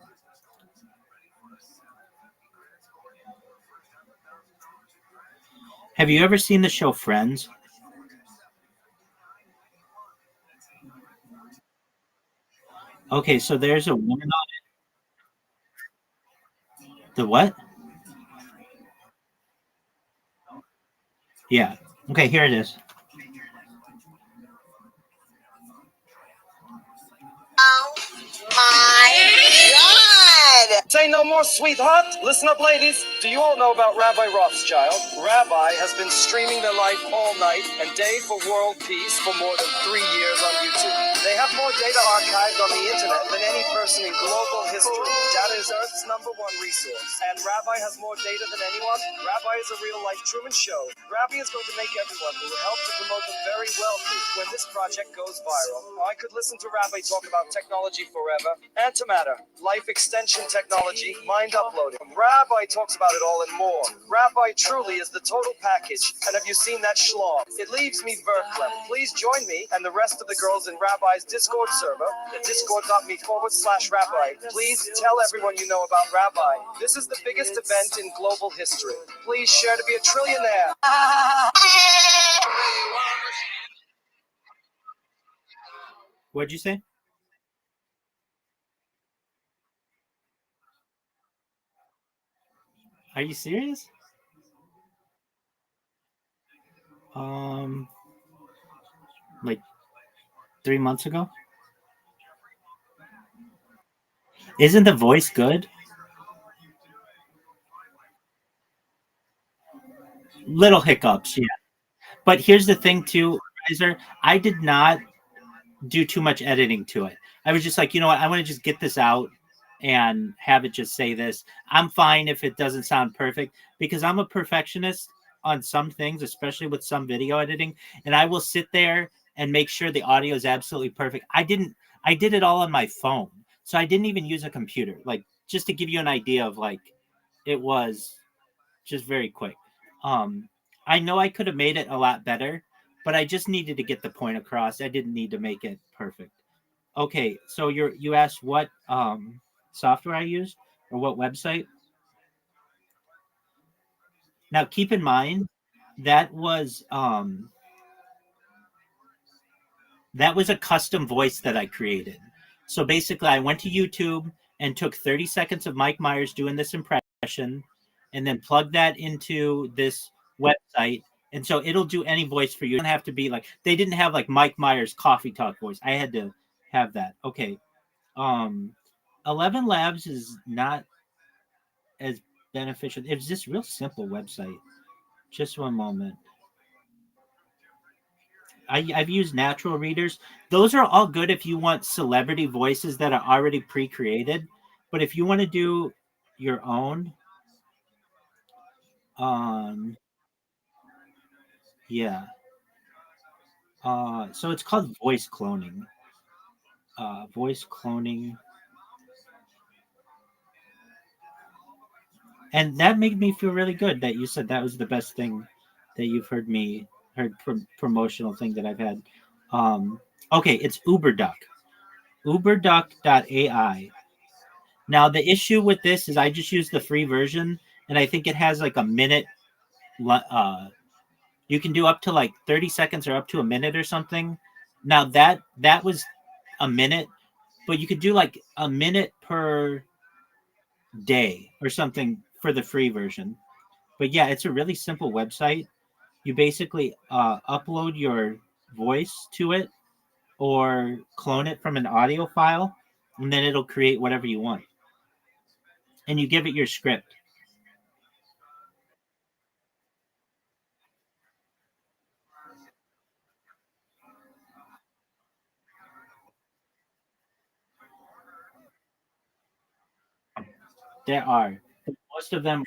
Have you ever seen the show Friends? Okay, so there's a woman on the what? Yeah. Okay, here it is. My God! Say no more, sweetheart. Listen up, ladies. Do you all know about Rabbi Rothschild? Rabbi has been streaming their life all night and day for world peace for more than 3 years on YouTube. They have more data archived on the internet than any person in global history. Data is Earth's #1 resource. And Rabbi has more data than anyone. Rabbi is a real-life Truman Show. Rabbi is going to make everyone who will help to promote them very wealthy when this project goes viral. I could listen to Rabbi talk about technology forever. Antimatter, life extension technology, mind uploading. Rabbi talks about it all and more. Rabbi truly is the total package. And have you seen that schlong? It leaves me verklempt. Please join me and the rest of the girls in Rabbi's Discord server at discord.me/Rabbi. Please tell everyone you know about Rabbi. This is the biggest event in global history. Please share to be a trillionaire. What'd you say? Are you serious? Um, like 3 months ago. Isn't the voice good? Little hiccups, yeah. But here's the thing, too, Riser. I did not do too much editing to it. I was just like, you know what? I want to just get this out and have it just say this. I'm fine if it doesn't sound perfect because I'm a perfectionist on some things, especially with some video editing. And I will sit there and make sure the audio is absolutely perfect. I did it all on my phone. So I didn't even use a computer. Like, just to give you an idea of like, it was just very quick. Um, I know I could have made it a lot better, but I just needed to get the point across. I didn't need to make it perfect. Okay, so you asked what software I used or what website. Now keep in mind that was a custom voice that I created. So basically, I went to YouTube and took 30 seconds of Mike Myers doing this impression, and then plugged that into this website. And so it'll do any voice for you. You don't have to be like they didn't have like Mike Myers coffee talk voice. I had to have that. Okay. Um 11 Labs is not as beneficial. It's just real simple website. Just one moment. I've used natural readers. Those are all good if you want celebrity voices that are already pre-created. But if you want to do your own, um, yeah. So it's called voice cloning. Voice cloning, and that made me feel really good that you said that was the best thing that you've heard promotional thing that I've had. Okay, it's UberDuck. UberDuck.ai. Now the issue with this is I just use the free version, and I think it has like a minute. You can do up to like 30 seconds or up to a minute or something. Now that was a minute, but you could do like a minute per day or something for the free version. But yeah, it's a really simple website. You basically upload your voice to it or clone it from an audio file, and then it'll create whatever you want. And you give it your script. There are most of them.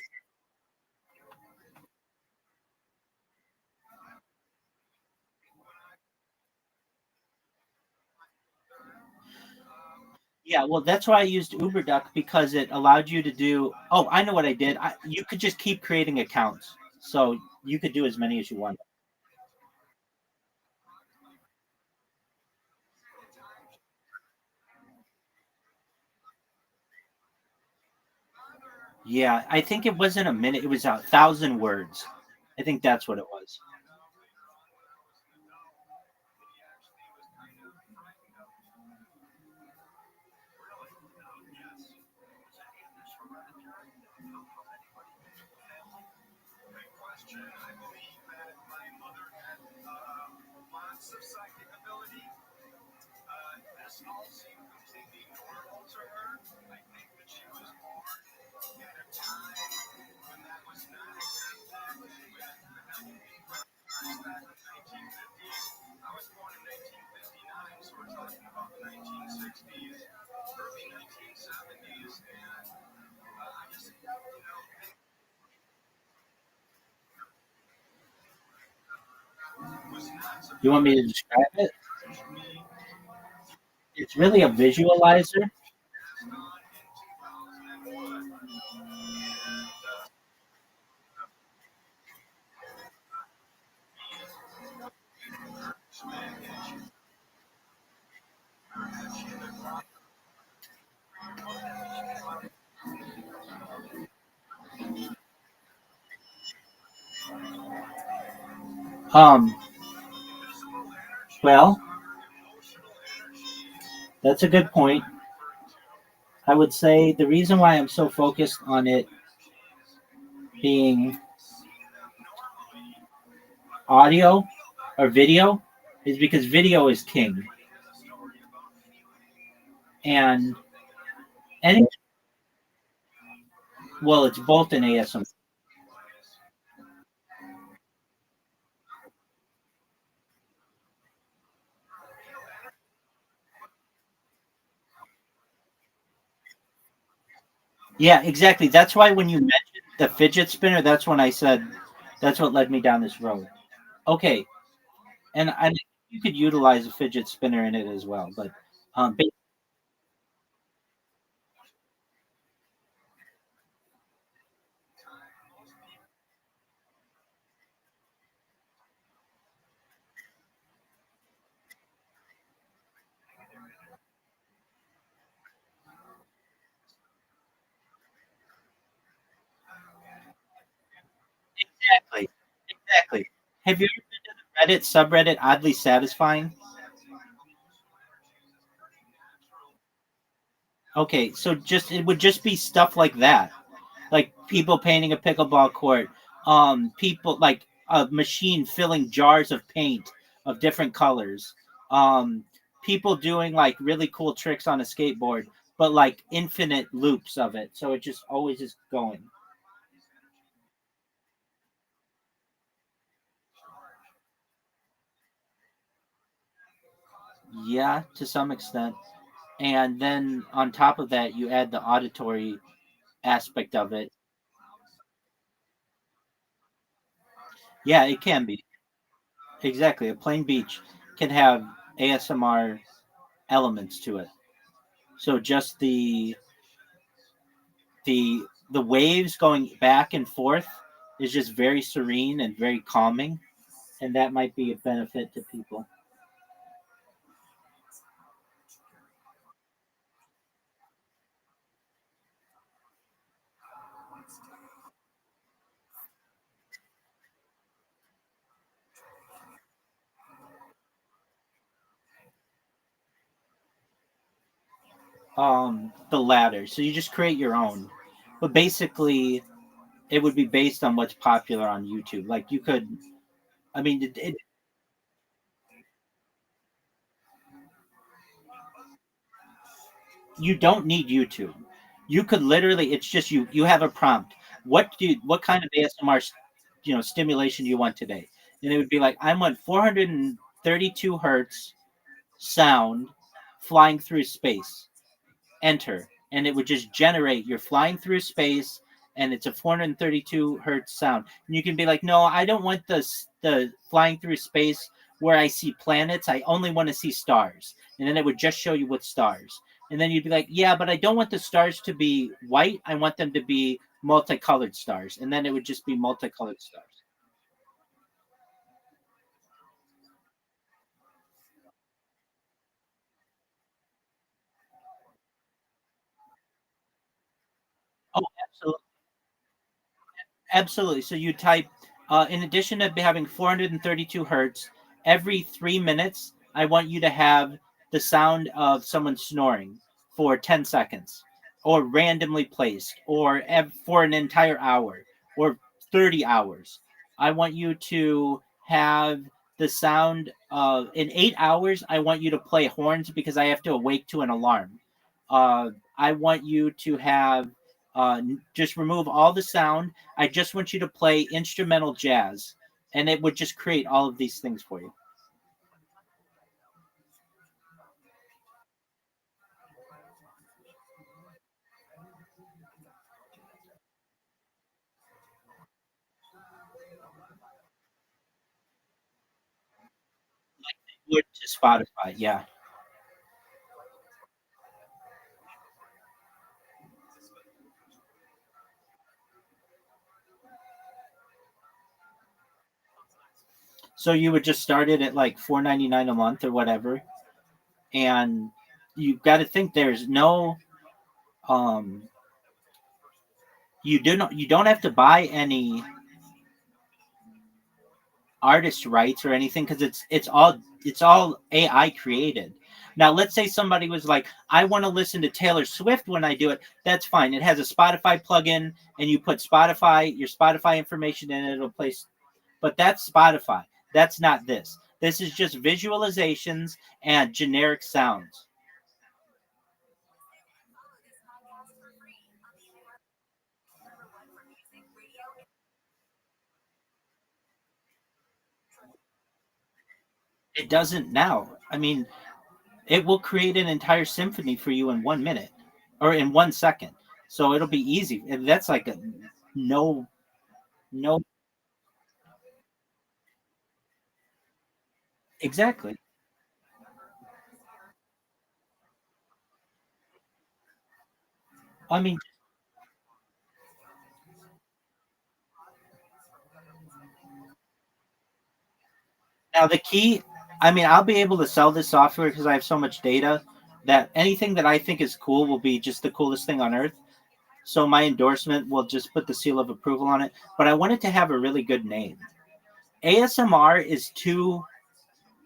Yeah, well, that's why I used UberDuck because it allowed you to do. Oh, I know what I did. You could just keep creating accounts, so you could do as many as you want. Yeah, I think it wasn't a minute; it was 1,000 words. I think that's what it was. You want me to describe it? It's really a visualizer. Um, well, that's a good point. I would say the reason why I'm so focused on it being audio or video is because video is king. And any well, it's both in ASMR. Yeah, exactly. That's why when you mentioned the fidget spinner, that's when I said that's what led me down this road. Okay, and I you could utilize a fidget spinner in it as well, but but exactly, exactly. Have you ever been to the Reddit subreddit oddly satisfying? Okay, so just it would just be stuff like that, like people painting a pickleball court, people like a machine filling jars of paint of different colors, um, people doing like really cool tricks on a skateboard, but like infinite loops of it, so it just always is going. Yeah, to some extent, and then on top of that, you add the auditory aspect of it. Yeah, it can be exactly a plain beach can have ASMR elements to it. So just the waves going back and forth is just very serene and very calming, and that might be a benefit to people. The latter. So you just create your own, but basically it would be based on what's popular on YouTube. Like you could, I mean, you don't need YouTube. You could literally, it's just you. You have a prompt. What kind of ASMR, stimulation do you want today? And it would be like, I want 432 hertz sound flying through space. Enter, and it would just generate. You're flying through space, and it's a 432 hertz sound. And you can be like, no, I don't want the flying through space where I see planets. I only want to see stars. And then it would just show you with stars. And then you'd be like, yeah, but I don't want the stars to be white. I want them to be multicolored stars. And then it would just be multicolored stars. Oh, absolutely. Absolutely. So you type, in addition to having 432 hertz, every 3 minutes, I want you to have the sound of someone snoring for 10 seconds, or randomly placed, or for an entire hour, or 30 hours. I want you to have the sound of in 8 hours. I want you to play horns because I have to awake to an alarm. I want you to have just remove all the sound. I just want you to play instrumental jazz, and it would just create all of these things for you. Would to Spotify, yeah. So you would just start it at like $4.99 a month or whatever, and you got to think there's no um you don't have to buy any artist rights or anything because it's all AI created. Now, let's say somebody was like, "I want to listen to Taylor Swift when I do it." That's fine. It has a Spotify plugin, and you put your Spotify information in, it'll play. But that's Spotify. That's not this. This is just visualizations and generic sounds. It doesn't now. I mean, it will create an entire symphony for you in 1 minute or in 1 second. So it'll be easy. And that's like a no, no, exactly. I mean, now the key, I mean, I'll be able to sell this software because I have so much data that anything that I think is cool will be just the coolest thing on earth. So my endorsement will just put the seal of approval on it. But I want it to have a really good name. ASMR is too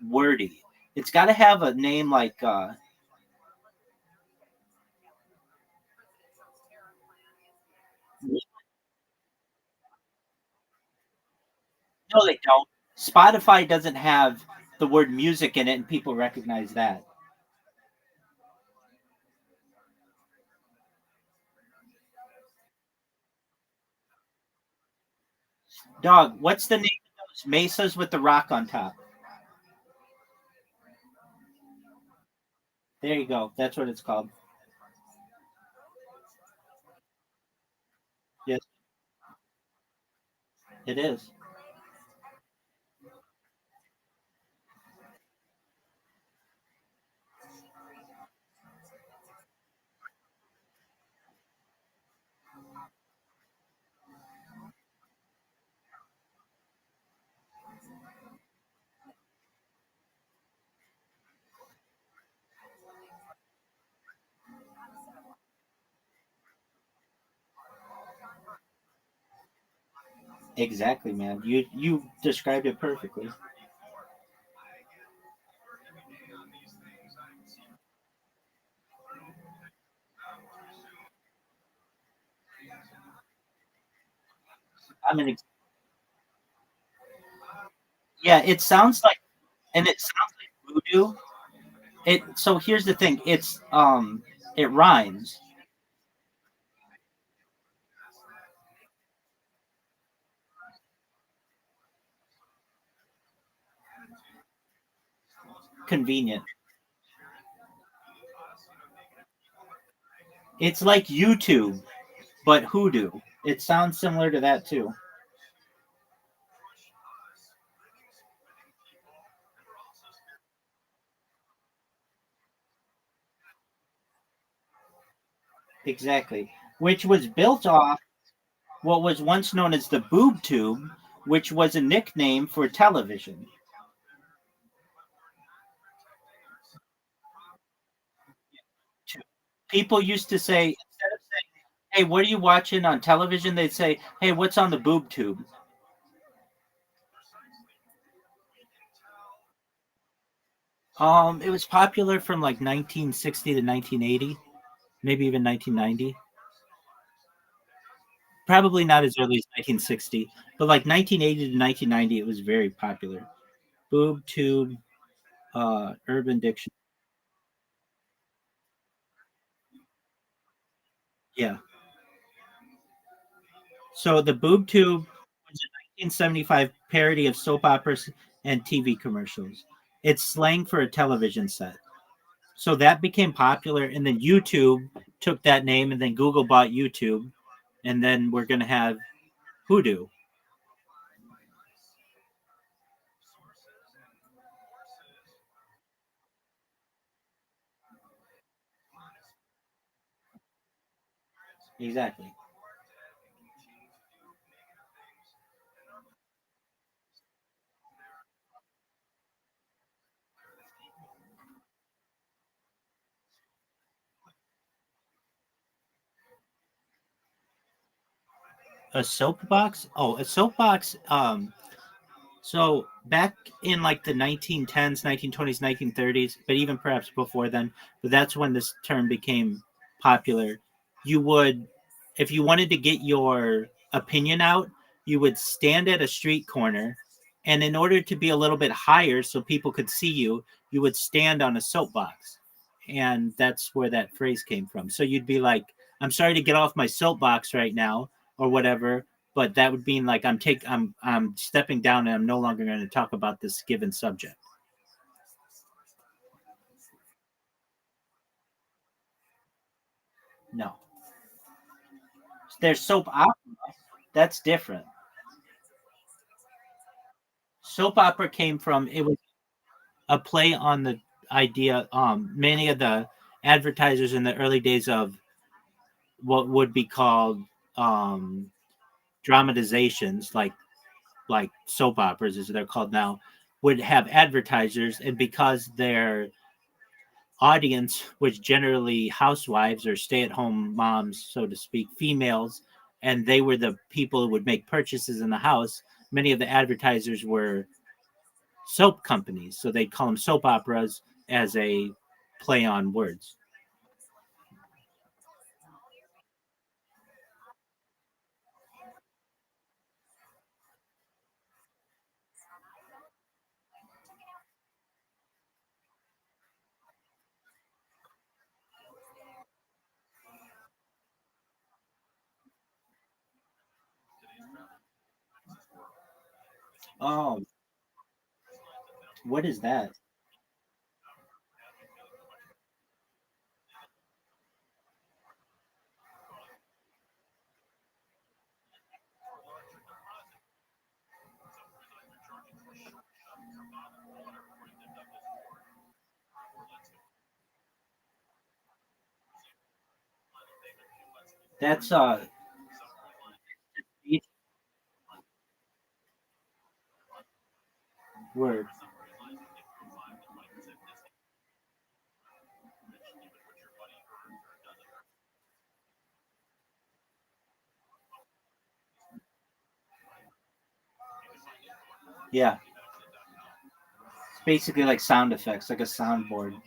wordy. It's got to have a name like no, they don't. Spotify doesn't have the word music in it, and people recognize that. Dog, what's the name of those mesas with the rock on top? There you go. That's what it's called. Yes, it is. Exactly, man. You described it perfectly. I mean, yeah, it sounds like, and it sounds like voodoo. It so here's the thing. It rhymes. Convenient. It's like YouTube, but hoodoo. It sounds similar to that too. Exactly. Which was built off what was once known as the boob tube, which was a nickname for television. People used to say, instead of saying, "Hey, what are you watching on television?" They'd say, "Hey, what's on the boob tube?" It was popular from like 1960 to 1980, maybe even 1990. Probably not as early as 1960, but like 1980 to 1990, it was very popular. Boob tube, Urban Dictionary. Yeah. So the boob tube was a 1975 parody of soap operas and TV commercials. It's slang for a television set. So that became popular, and then YouTube took that name, and then Google bought YouTube, and then we're gonna have Hoodoo. Exactly. A soapbox? Oh, a soapbox. So back in like the 1910s, 1920s, 1930s, but even perhaps before then, but that's when this term became popular. You would, if you wanted to get your opinion out, you would stand at a street corner, and in order to be a little bit higher so people could see you, you would stand on a soapbox. And that's where that phrase came from. So you'd be like, I'm sorry to get off my soapbox right now, or whatever, but that would mean like I'm stepping down and I'm no longer going to talk about this given subject. No, there's soap opera. That's different. Soap opera came from, it was a play on the idea. Many of the advertisers in the early days of what would be called um, dramatizations, like soap operas as they're called now, would have advertisers, and because they're audience, which generally housewives or stay-at-home moms, so to speak, females, and they were the people who would make purchases in the house. Many of the advertisers were soap companies, so they'd call them soap operas as a play on words. Oh, what is that? That's each word. Yeah, it's basically like sound effects, like a soundboard.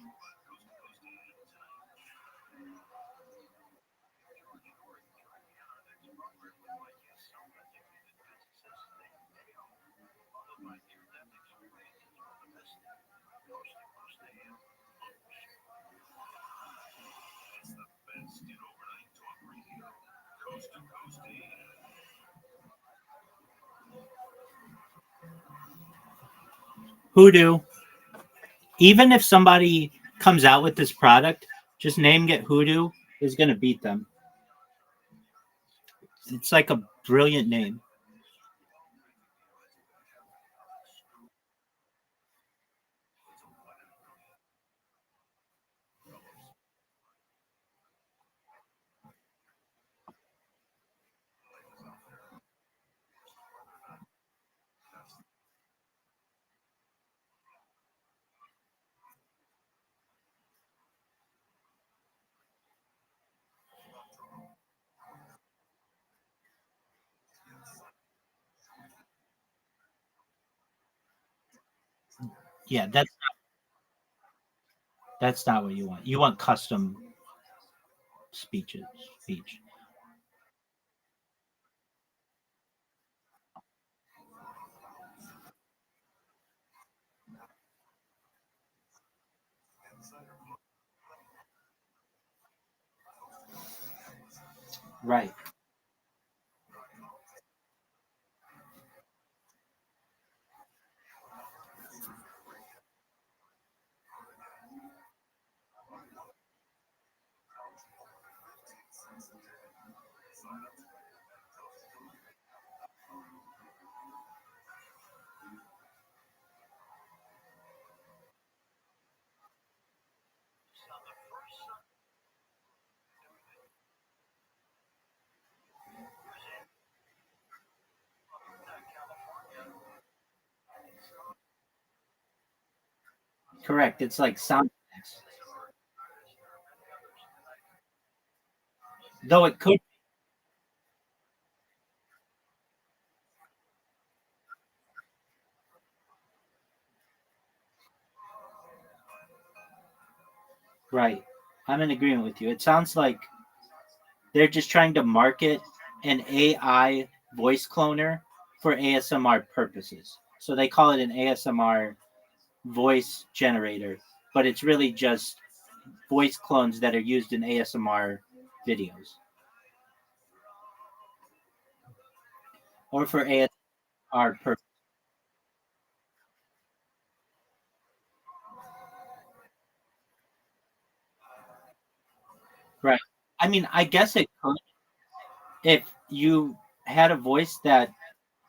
Hoodoo. Even if somebody comes out with this product, just naming it Hoodoo is going to beat them. It's like a brilliant name. Yeah, that's not what you want. You want custom speeches. Speech. Right. Correct. It's like sound effects. Though it could. Right. I'm in agreement with you. It sounds like they're just trying to market an AI voice cloner for ASMR purposes. So they call it an ASMR voice generator, but it's really just voice clones that are used in ASMR videos or for ASMR purposes. Right. I mean, I guess it could if you had a voice that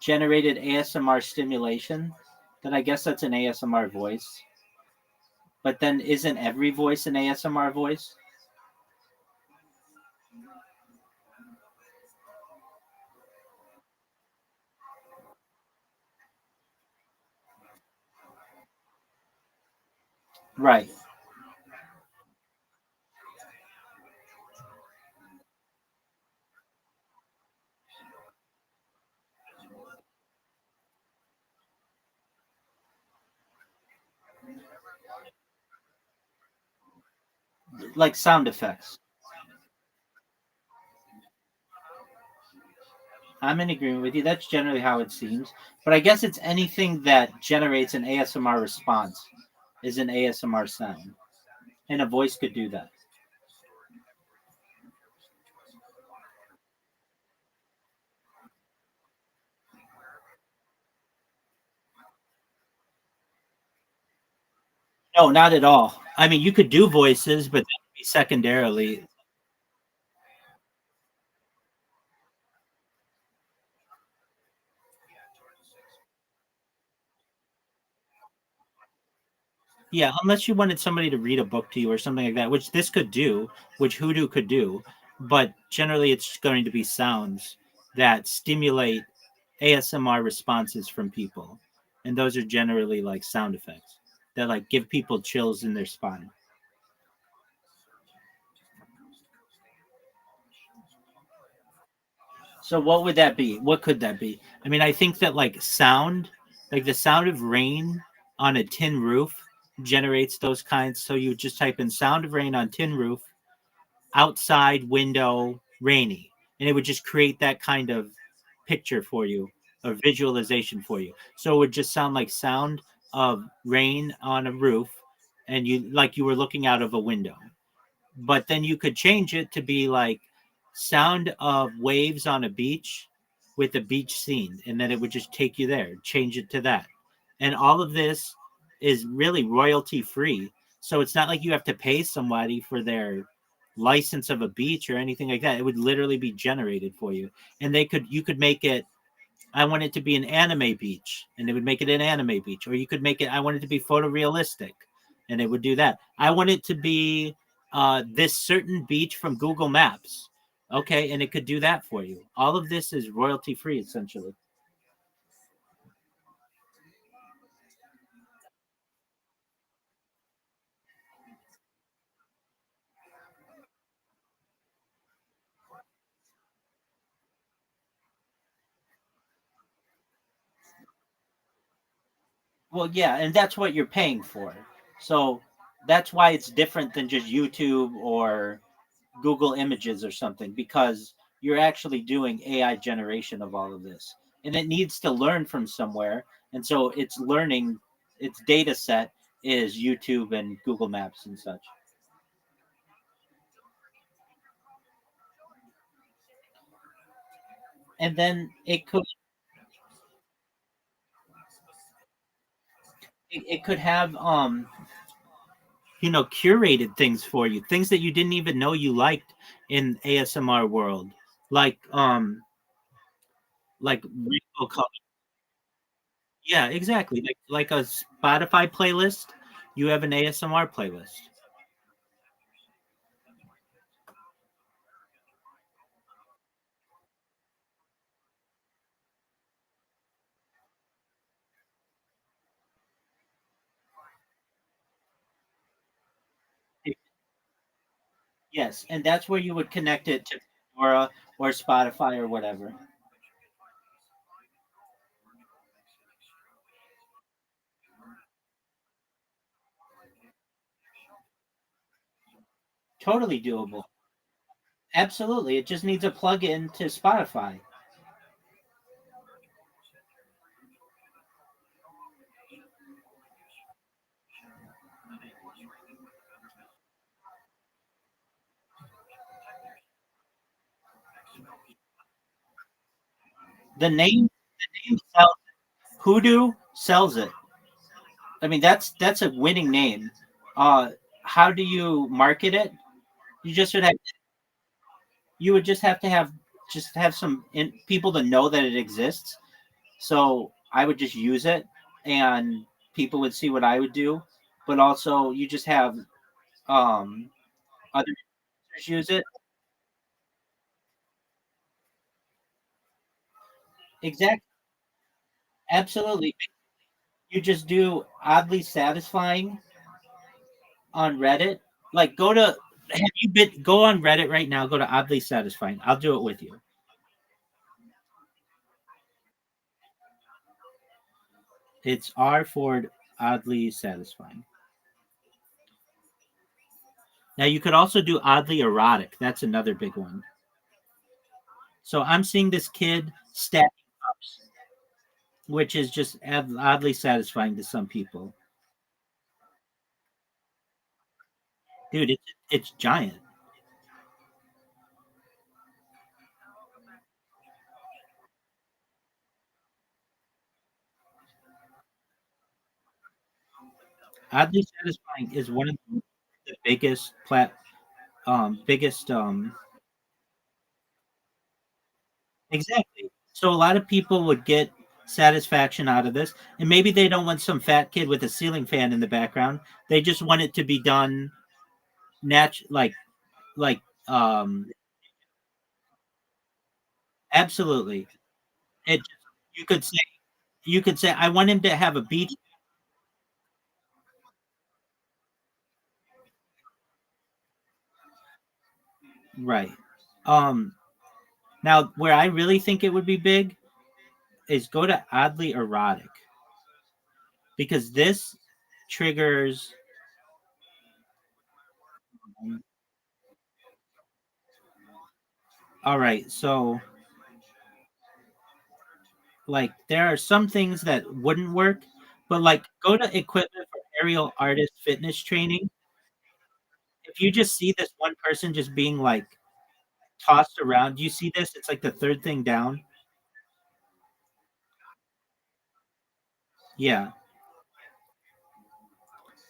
generated ASMR stimulation, then I guess that's an ASMR voice. But then isn't every voice an ASMR voice? Right. Like sound effects. I'm in agreement with you. That's generally how it seems. But I guess it's anything that generates an ASMR response is an ASMR sound. And a voice could do that. No, not at all. I mean, you could do voices, but that would be secondarily. Yeah, unless you wanted somebody to read a book to you or something like that, which this could do, which Hoodoo could do, but generally it's going to be sounds that stimulate ASMR responses from people. And those are generally like sound effects that like give people chills in their spine. So what would that be? What could that be? I mean, I think that like sound, like the sound of rain on a tin roof generates those kinds. So you just type in sound of rain on tin roof, outside window, rainy, and it would just create that kind of picture for you, a visualization for you. So it would just sound like sound of rain on a roof, and you like you were looking out of a window. But then you could change it to be like sound of waves on a beach with a beach scene, and then it would just take you there. Change it to that, and all of this is really royalty free. So it's not like you have to pay somebody for their license of a beach or anything like that. It would literally be generated for you, and they could you could make it. I want it to be an anime beach, and it would make it an anime beach. Or you could make it, I want it to be photorealistic, and it would do that. I want it to be this certain beach from Google Maps. Okay, and it could do that for you. All of this is royalty free, essentially. Well, yeah, and that's what you're paying for. So that's why it's different than just YouTube or Google Images or something, because you're actually doing AI generation of all of this. And it needs to learn from somewhere. And so it's learning, its data set is YouTube and Google Maps and such. and then it could have curated things for you, things that you didn't even know you liked in ASMR world, like rainbow color. Yeah, exactly. Like a Spotify playlist, you have an ASMR playlist. Yes, and that's where you would connect it to Pandora or Spotify or whatever. Totally doable. Absolutely. It just needs a plug-in to Spotify. The name sells. Hoodoo sells it. I mean, that's a winning name. Uh, how do you market it? You just would have you would just have some people to know that it exists. So I would just use it, and people would see what I would do. But also, you just have um, other users use it. Exactly, absolutely. You just do oddly satisfying on Reddit. Like, have you been go on Reddit right now? Go to oddly satisfying. I'll do it with you. It's R Ford oddly satisfying. Now you could also do oddly erotic. That's another big one. So I'm seeing this kid stacking ups, which is just oddly satisfying to some people. Dude, it's giant. Oddly satisfying is one of the biggest exactly. So a lot of people would get satisfaction out of this, and maybe they don't want some fat kid with a ceiling fan in the background. They just want it to be done like absolutely. It you could say I want him to have a beach. Right. Um Now where I really think it would be big is go to oddly erotic, because this triggers all right. So like there are some things that wouldn't work, but like go to equipment for aerial artist fitness training. If you just see this one person just being like tossed around, you see this? It's like the third thing down. Yeah.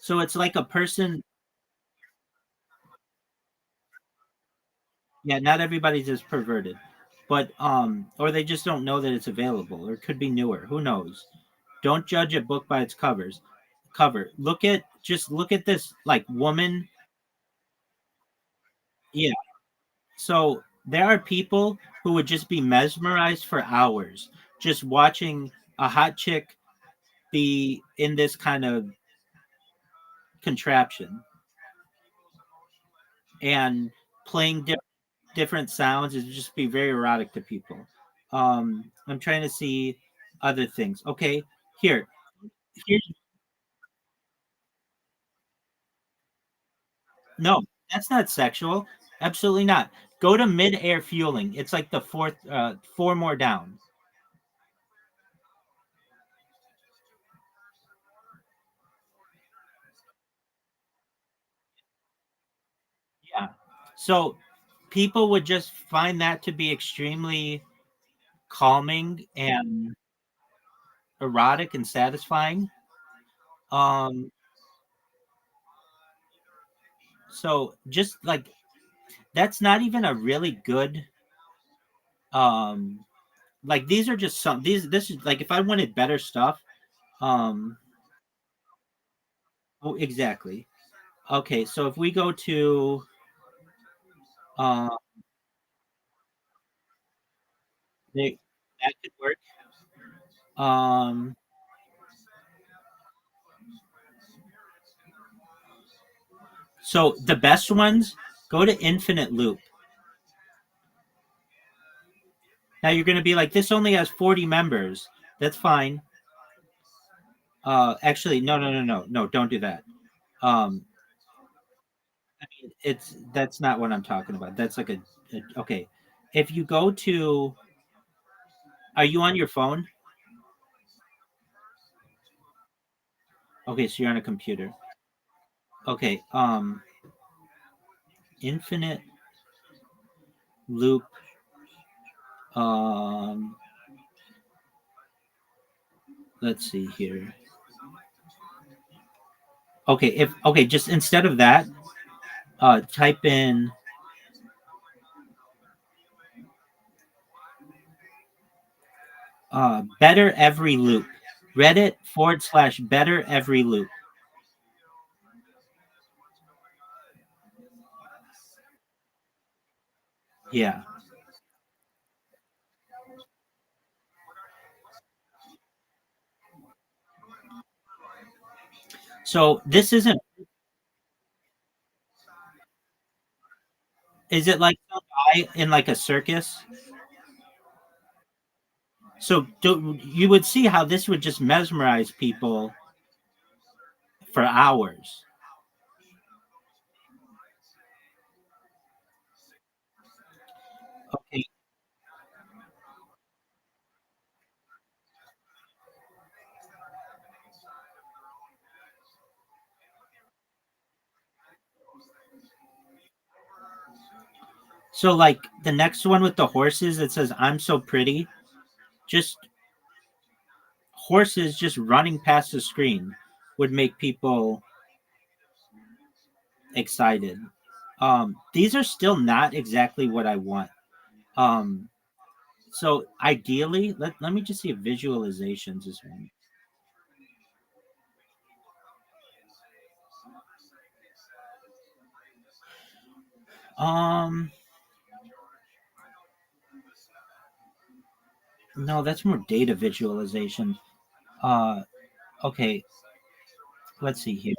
So it's like a person. Yeah, not everybody's as perverted, but or they just don't know that it's available, or it could be newer. Who knows? Don't judge a book by its cover. Look at this like woman. Yeah. So there are people who would just be mesmerized for hours just watching a hot chick be in this kind of contraption and playing different sounds. It would just be very erotic to people. I'm trying to see other things. Okay, here, here's no, that's not sexual. Absolutely not. Go to mid-air fueling. It's like the four more down. Yeah. So people would just find that to be extremely calming and erotic and satisfying. Um, so just like that's not even a really good um like these are just some these this is like if I wanted better stuff. um oh, exactly. Okay, so if we go to uh the, that could work. um so the best ones, go to infinite loop. Now you're going to be like, this only has 40 members. That's fine. Actually, no, don't do that. um I mean, it's that's not what I'm talking about. That's like a okay. If you go to, are you on your phone? Okay, so you're on a computer. Okay, infinite loop. Um, let's see here. Okay, if okay, just instead of that, type in better every loop. Reddit/better every loop. Yeah. So this isn't. Is it like some guy in like a circus? So you would see how this would just mesmerize people for hours. Okay, so like the next one with the horses, it says "I'm so pretty." Just horses just running past the screen would make people excited. These are still not exactly what I want. Um, so ideally, let me just see if visualizations is one. Um, no, that's more data visualization. Uh, okay, let's see here.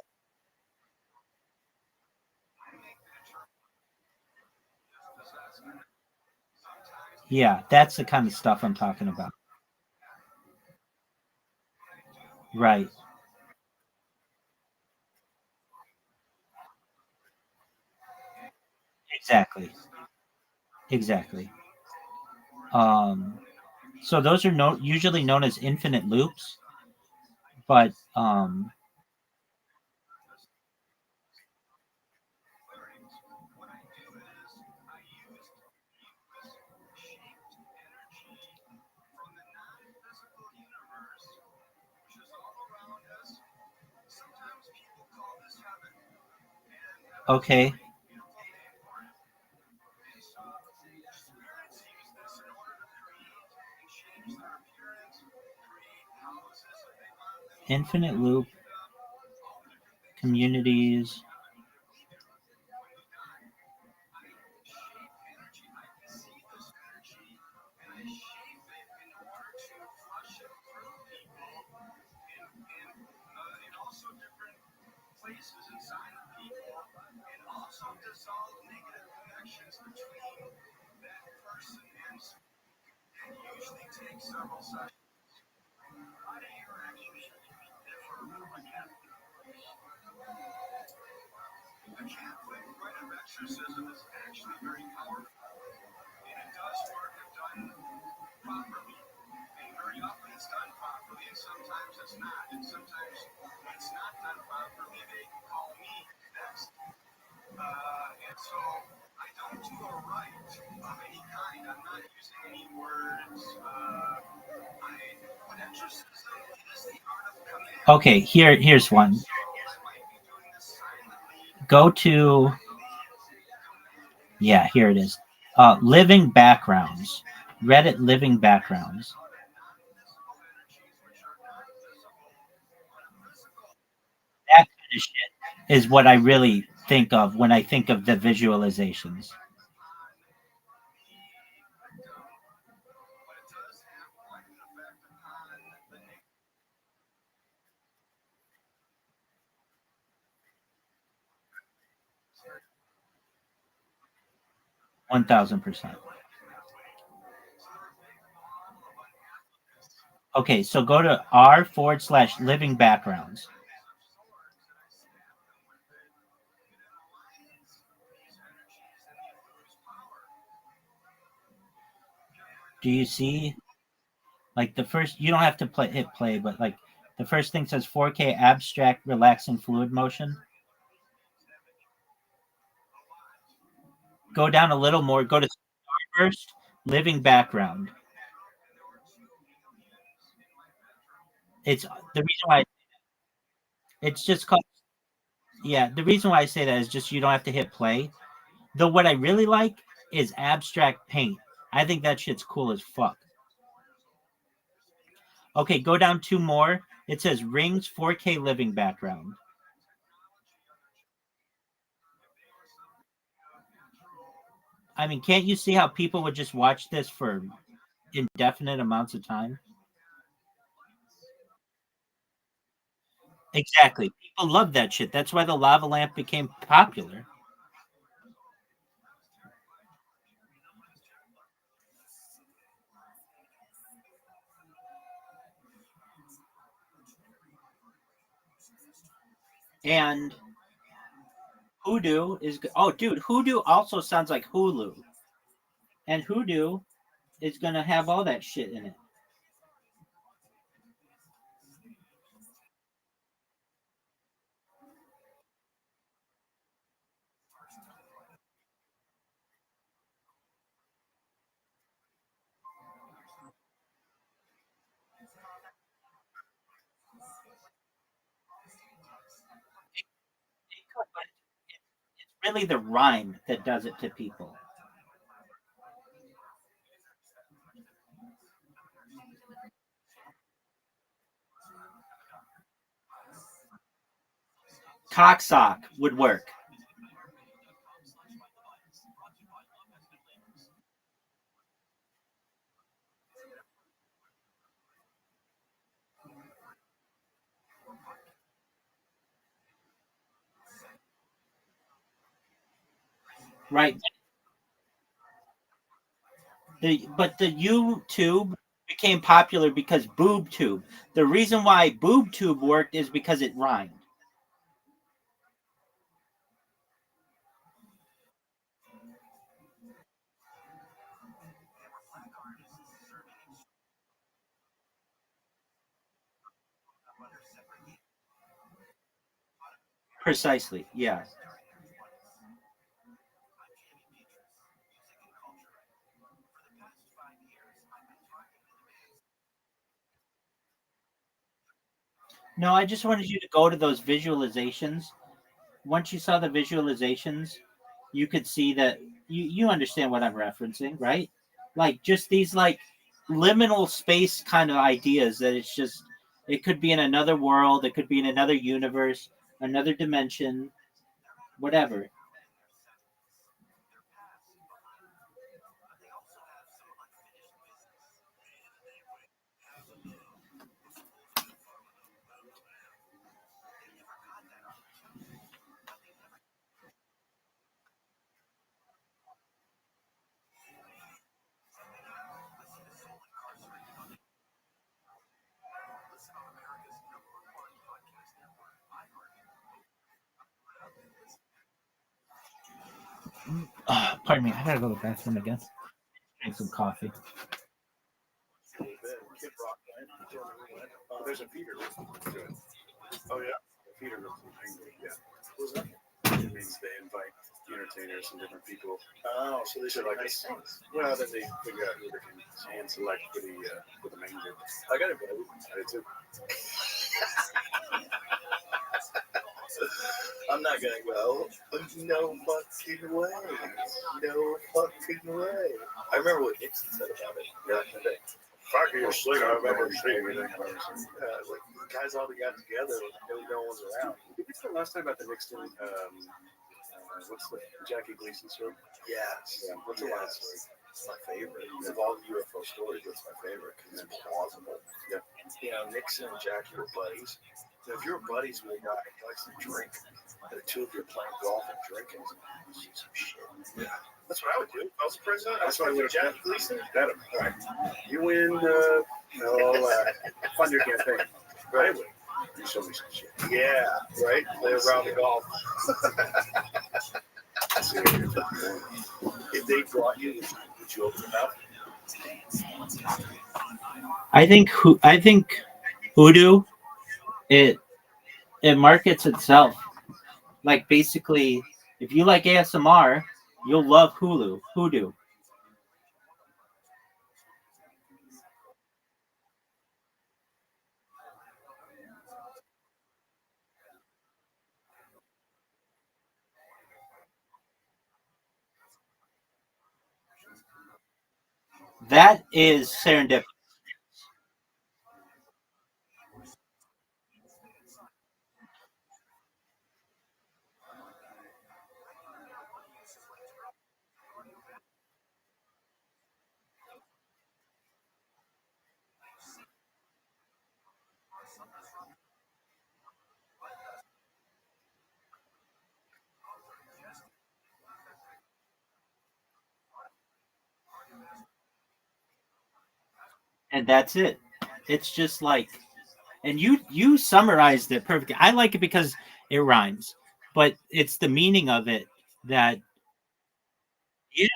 Yeah, that's the kind of stuff I'm talking about. Right. Exactly. Exactly. Um, so those are usually known as infinite loops, but okay. Infinite loop communities. Okay, here's one. Go to, yeah, here it is. Living backgrounds. Reddit living backgrounds. That kind of shit is what I really think of when I think of the visualizations. %1,000. Okay, so go to r/living backgrounds. Do you see, like, the first? You don't have to hit play, but like the first thing says 4K abstract relaxing fluid motion. Go down a little more. Go to first living background. It's the reason why it's just called. Yeah, the reason why I say that is just you don't have to hit play. Though what I really like is abstract paint. I think that shit's cool as fuck. Okay, go down two more. It says rings 4K living background. I mean, can't you see how people would just watch this for indefinite amounts of time? Exactly. People love that shit. That's why the lava lamp became popular. And Hoodoo is, oh dude, Hoodoo also sounds like Hulu. And Hoodoo is gonna have all that shit in it. But it's really the rhyme that does it to people. Cocksock would work. Right. But the YouTube became popular because BoobTube. The reason why BoobTube worked is because it rhymed. Precisely. Yeah. No, I just wanted you to go to those visualizations. Once you saw the visualizations, you could see that you understand what I'm referencing, right? Like just these like liminal space kind of ideas that it's just it could be in another world, it could be in another universe, another dimension, whatever. Pardon me, I gotta go to the bathroom again. Drink some coffee. There's a feeder to it. Oh yeah, the feeder. Yeah. It means they invite entertainers and different people. Oh, so they should like nice things. Well, then they figure out who they can hand select for the main group. I got it, buddy. I did too. I'm not gonna go. No fucking way. No fucking way. I remember what Nixon said about it back in the day. Fuck your sleep. I remember seeing everything. Like the guys all got together when no one's around. Did we the last time about the Nixon? What's the Jackie Gleason story? Yes. Yeah. What's the last story? It's my favorite. Of all the UFO stories, that's my favorite because it's plausible. Yeah. You know, Nixon and Jackie were buddies. So if you're buddies with a guy who likes to drink, and the two of you are playing golf and drinking, see some shit. Yeah. That's what I would do. If I was the president, that's what I would have Jackie Gleason. That right. You win, fund your campaign. Right. You show me some shit. Yeah, right? Play around the golf. If they brought you, would you open it up? I think Hoodoo, it markets itself. Like basically, if you like ASMR, you'll love Hoodoo. That is serendipity. And that's it. It's just like, and you summarized it perfectly. I like it because it rhymes, but it's the meaning of it that, yeah,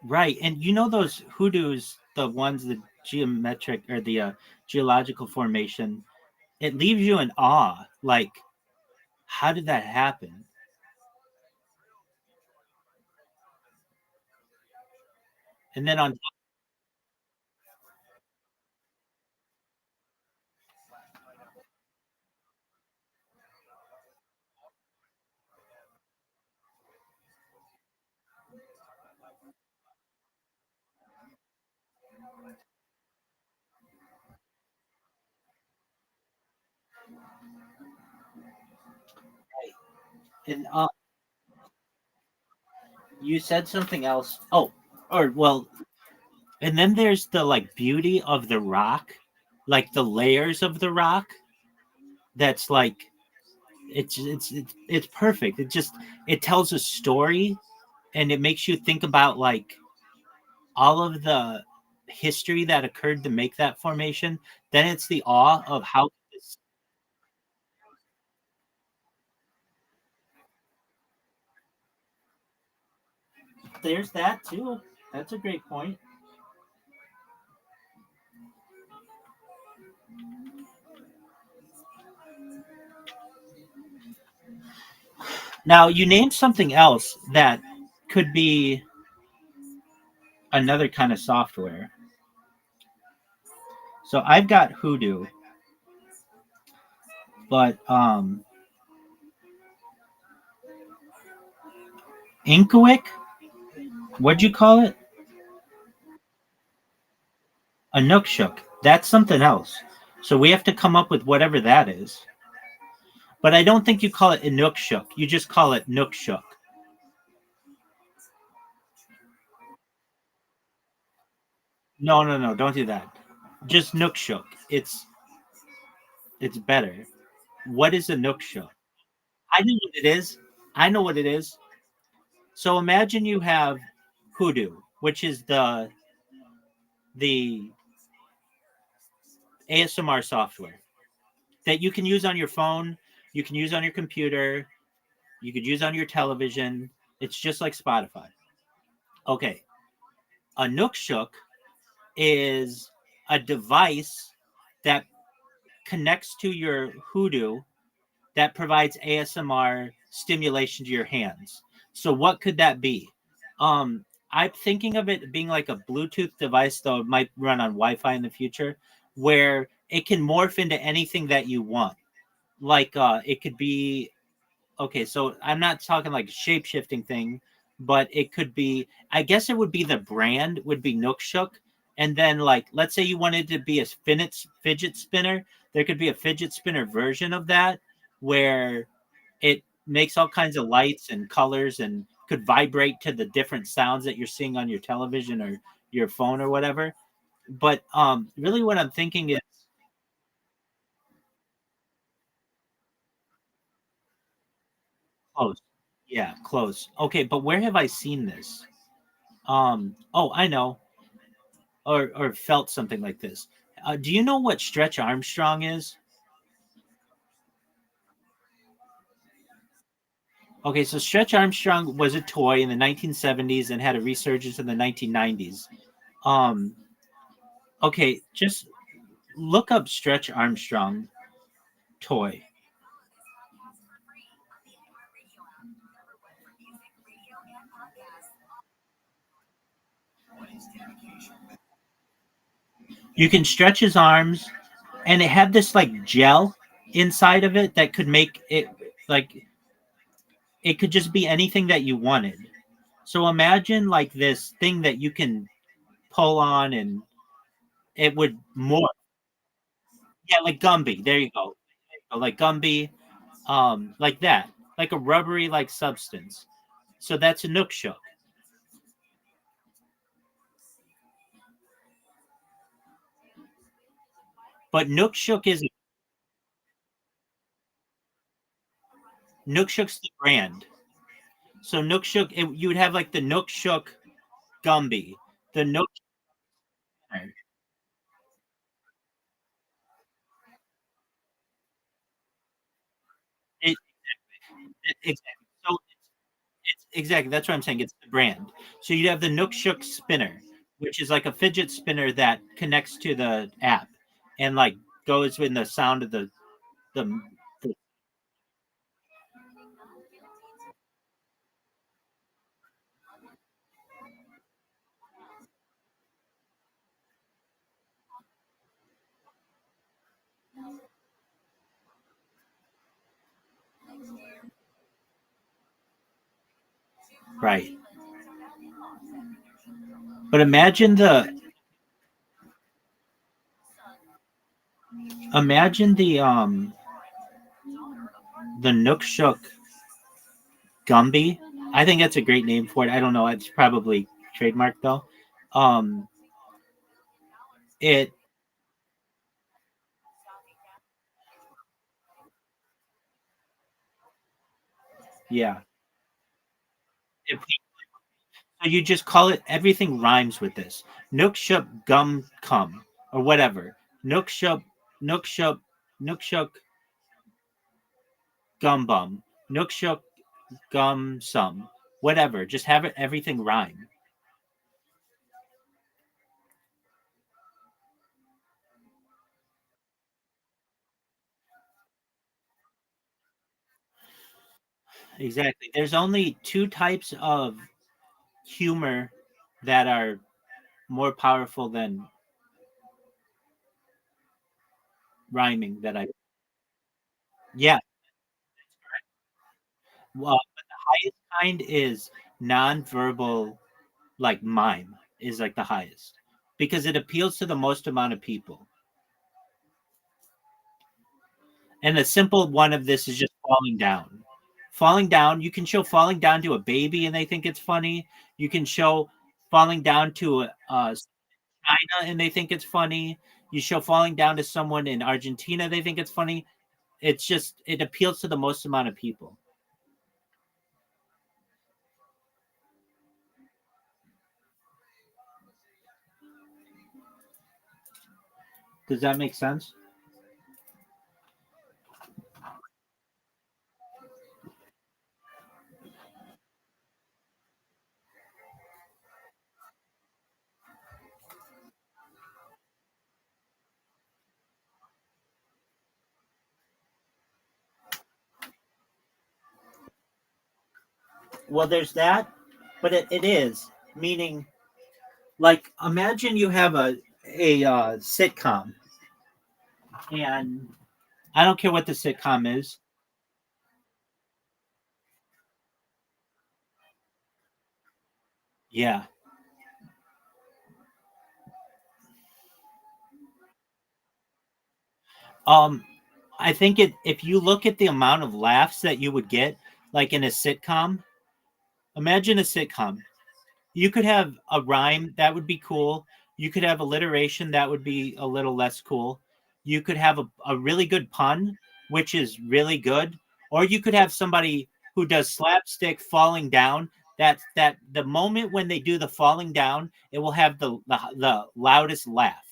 right. And you know those hoodoos, the ones the geometric or the geological formation, it leaves you in awe. Like, how did that happen? And then on and you said something else. Oh, or well, and then there's the like beauty of the rock, like the layers of the rock. That's like it's perfect. It tells a story, and it makes you think about like all of the history that occurred to make that formation. Then it's the awe of how there's that too. That's a great point. Now you named something else that could be another kind of software. So I've got Hoodoo, but Inkoik, what'd you call it? A Nookshook. That's something else. So we have to come up with whatever that is. But I don't think you call it Inukshuk. You just call it Nookshook. No, no, no, don't do that. Just Nookshook. It's better. What is a Nookshook? I know what it is. I know what it is. So imagine you have Hoodoo, which is the ASMR software that you can use on your phone, you can use on your computer, you could use on your television. It's just like Spotify. Okay. A Nookshook is a device that connects to your hoodoo that provides ASMR stimulation to your hands. So what could that be? I'm thinking of it being like a Bluetooth device, though it might run on Wi-Fi in the future, where it can morph into anything that you want. Like it could be okay, so I'm not talking like a shape shifting thing, but it could be. I guess it would be the brand would be Nookshuk, and then like let's say you wanted to be a fidget spinner, there could be a fidget spinner version of that where it makes all kinds of lights and colors and could vibrate to the different sounds that you're seeing on your television or your phone or whatever. But really, what I'm thinking is close. Yeah, close. Okay, but where have I seen this? Oh, I know, or felt something like this. Do you know what Stretch Armstrong is? Okay, so Stretch Armstrong was a toy in the 1970s and had a resurgence in the 1990s. Um, okay, just look up Stretch Armstrong toy. You can stretch his arms, and it had this like gel inside of it that could make it like it could just be anything that you wanted. So imagine like this thing that you can pull on and it would more yeah, like Gumby. There you go. Like Gumby, like that. Like a rubbery like substance. So that's a Nookshuk. But Nookshuk's the brand. So you would have like the Nookshuk Gumby, the Nook. It, exactly. So it's exactly that's what I'm saying. It's the brand. So you'd have the Nookshuk spinner, which is like a fidget spinner that connects to the app and like goes in the sound of the, the right. But imagine the Nookshuk Gumby. I think that's a great name for it. I don't know. It's probably trademarked though. Um, it yeah. If So you just call it everything rhymes with this. Nookshuk gum cum or whatever. Nookshuk Nookshuk Nookshuk gum bum. Nookshuk gum sum. Whatever. Just have it everything rhyme. Exactly. There's only two types of humor that are more powerful than rhyming that I yeah. Well, but the highest kind is nonverbal like mime is like the highest because it appeals to the most amount of people. And a simple one of this is just falling down. Falling down, you can show falling down to a baby and they think it's funny. You can show falling down to China and they think it's funny. You show falling down to someone in Argentina, they think it's funny. It's just it appeals to the most amount of people. Does that make sense? Well, there's that, but it is meaning like imagine you have a sitcom, and I don't care what the sitcom is. Yeah. Um, I think it if you look at the amount of laughs that you would get, like in a sitcom, imagine a sitcom. You could have a rhyme that would be cool. You could have alliteration that would be a little less cool. You could have a really good pun, which is really good. Or you could have somebody who does slapstick falling down. That the moment when they do the falling down, it will have the loudest laugh.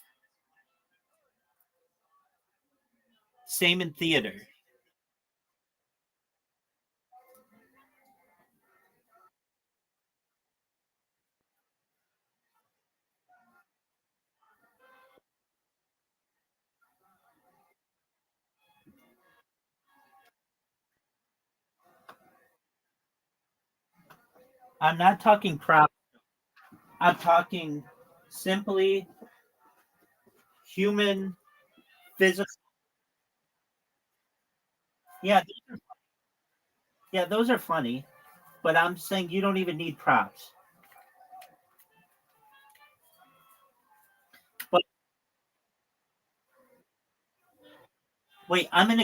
Same in theater. I'm not talking prop. I'm talking simply human physical. Yeah, yeah, those are funny, but I'm saying you don't even need props. But wait, I'm in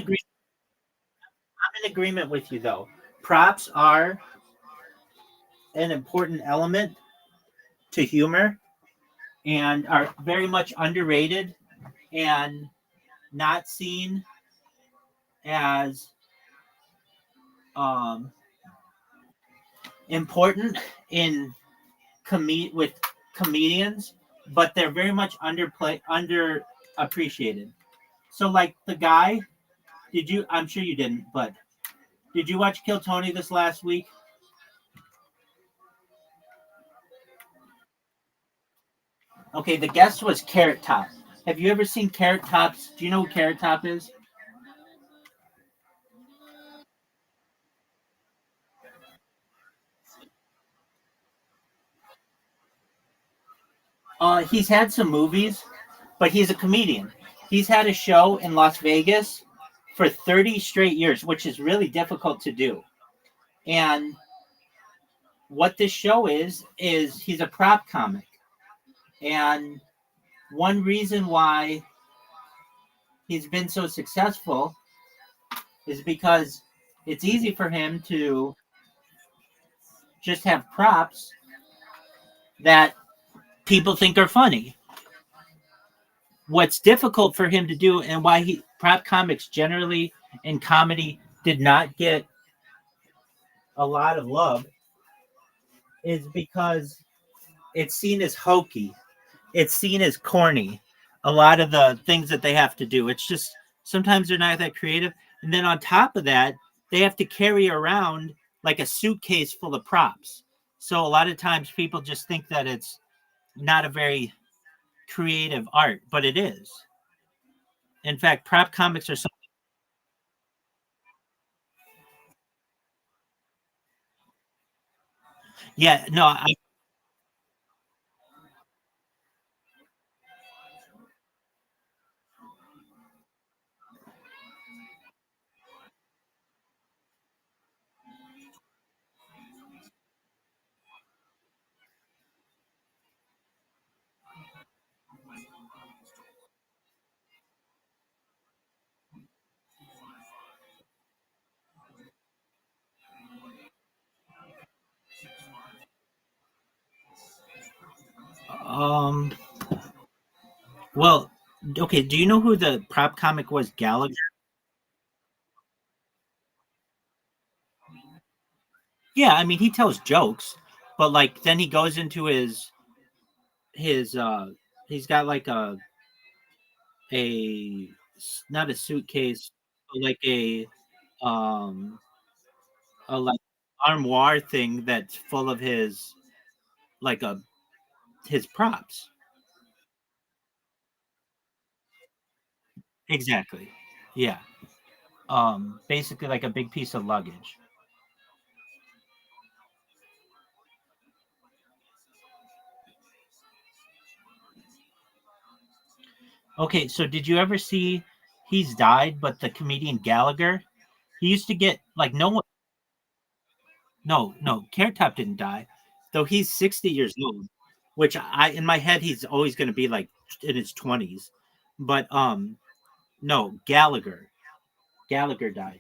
agreement with you though. Props are an important element to humor and are very much underrated and not seen as um, important in with comedians, but they're very much under appreciated. So like the guy, did you? I'm sure you didn't, but did you watch Kill Tony this last week? Okay, the guest was Carrot Top. Have you ever seen Carrot Top's? Do you know who Carrot Top is? He's had some movies, but he's a comedian. He's had a show in Las Vegas for 30 straight years, which is really difficult to do. And what this show is he's a prop comic. And one reason why he's been so successful is because it's easy for him to just have props that people think are funny. What's difficult for him to do and why he prop comics generally in comedy did not get a lot of love is because it's seen as hokey. It's seen as corny. A lot of the things that they have to do. It's just sometimes they're not that creative. And then on top of that, they have to carry around like a suitcase full of props. So a lot of times people just think that it's not a very creative art, but it is. In fact, prop comics are something. Yeah, no, um, well, okay. Do you know who the prop comic was? Gallagher. Yeah, I mean he tells jokes, but like then he goes into his he's got like a not a suitcase, but like um a like armoire thing that's full of like a his props. Exactly. Yeah. Basically like a big piece of luggage. Okay, so did you ever see he's died, but the comedian Gallagher, he used to get like no one. No, Carrot Top didn't die, though he's 60 years old, which I in my head he's always going to be like in his 20s. But no, Gallagher died.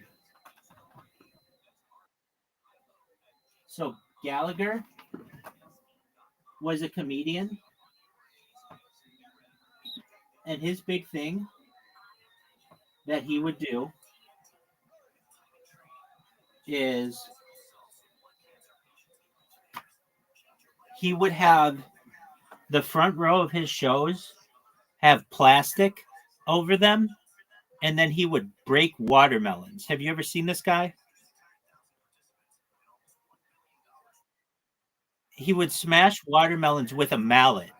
So Gallagher was a comedian, and his big thing that he would do is he would have the front row of his shows have plastic over them, and then he would break watermelons. Have you ever seen this guy? He would smash watermelons with a mallet,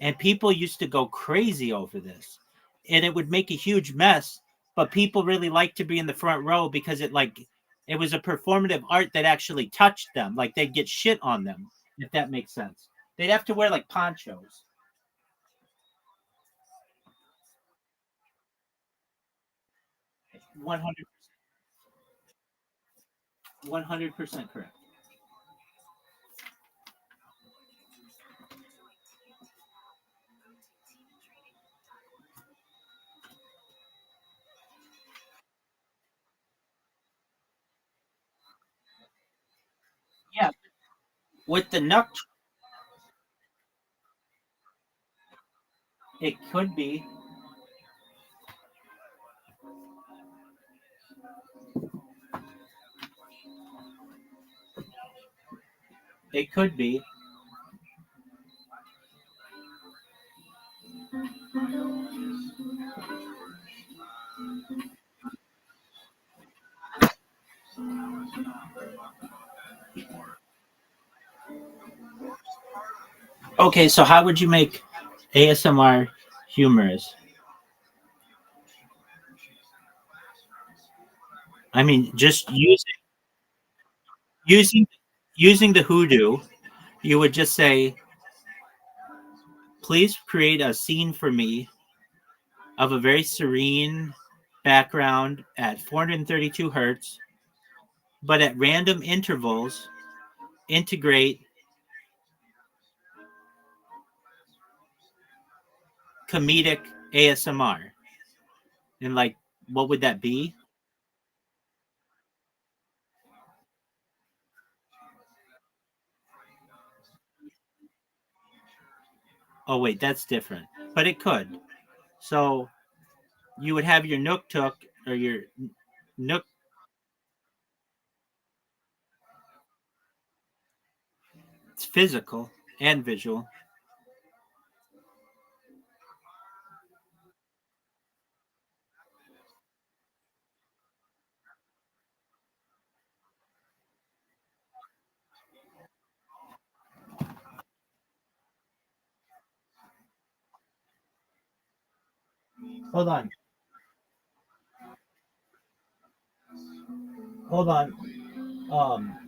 and people used to go crazy over this, and it would make a huge mess, but people really liked to be in the front row because it was a performative art that actually touched them, like they'd get shit on them, if that makes sense. They'd have to wear like ponchos. 100 100% correct. Yeah, with the nuck, it could be. It could be. Okay, so how would you make ASMR humorous? I mean, just using using the hoodoo, you would just say, "Please create a scene for me of a very serene background at 432 hertz, but at random intervals, integrate comedic ASMR." And like, what would that be? Oh wait, that's different, but it could. So you would have your Nook Took or your Nook. It's physical and visual. Hold on, hold on. Um,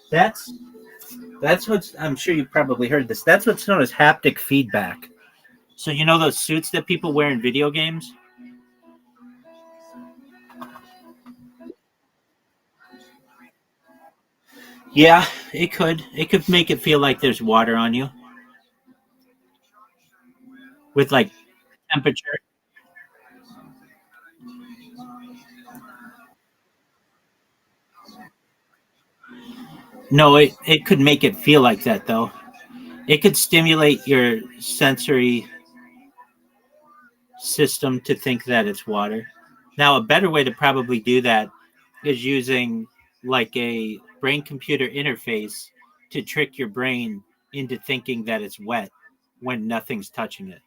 that's that's what's. I'm sure you probably heard this. That's what's known as haptic feedback. So you know those suits that people wear in video games? Yeah, it could. It could make it feel like there's water on you with like temperature. No, it could make it feel like that though. It could stimulate your sensory system to think that it's water. Now, a better way to probably do that is using like a brain computer interface to trick your brain into thinking that it's wet when nothing's touching it.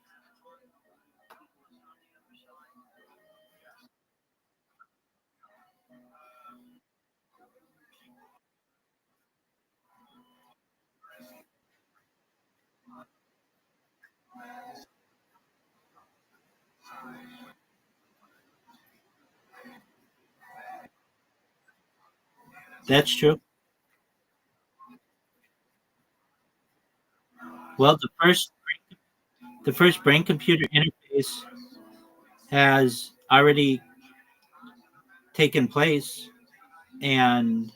That's true. Well, The first brain computer interface has already taken place, and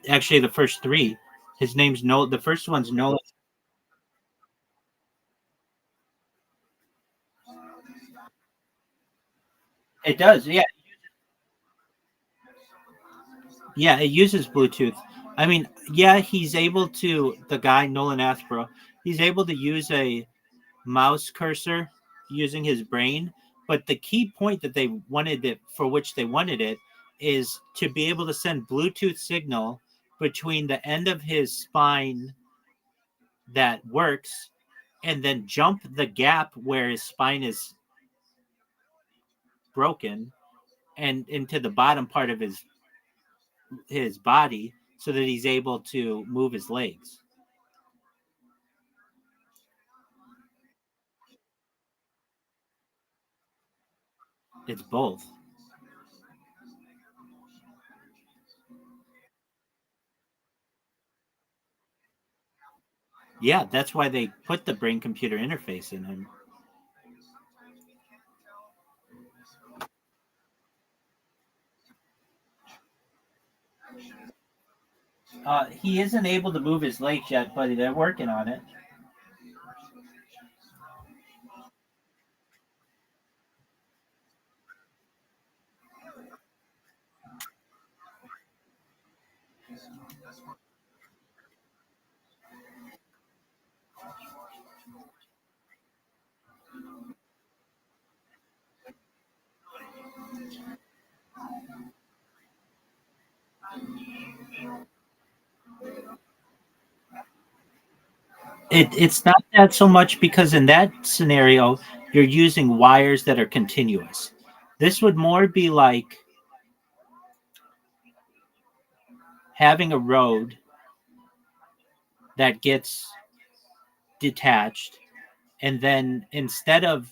actually the first three. His name's No. The first one's Nolan. It does, yeah, yeah. It uses Bluetooth. I mean, yeah, he's able to. The guy Nolan Aspro, he's able to use a mouse cursor using his brain. But the key point that they wanted it for, which they wanted it, is to be able to send Bluetooth signal between the end of his spine that works, and then jump the gap where his spine is broken and into the bottom part of his body so that he's able to move his legs. It's both. Yeah, that's why they put the brain computer interface in him. He isn't able to move his legs yet, but they're working on it. It's not that so much because in that scenario, you're using wires that are continuous. This would more be like having a road that gets detached, and then instead of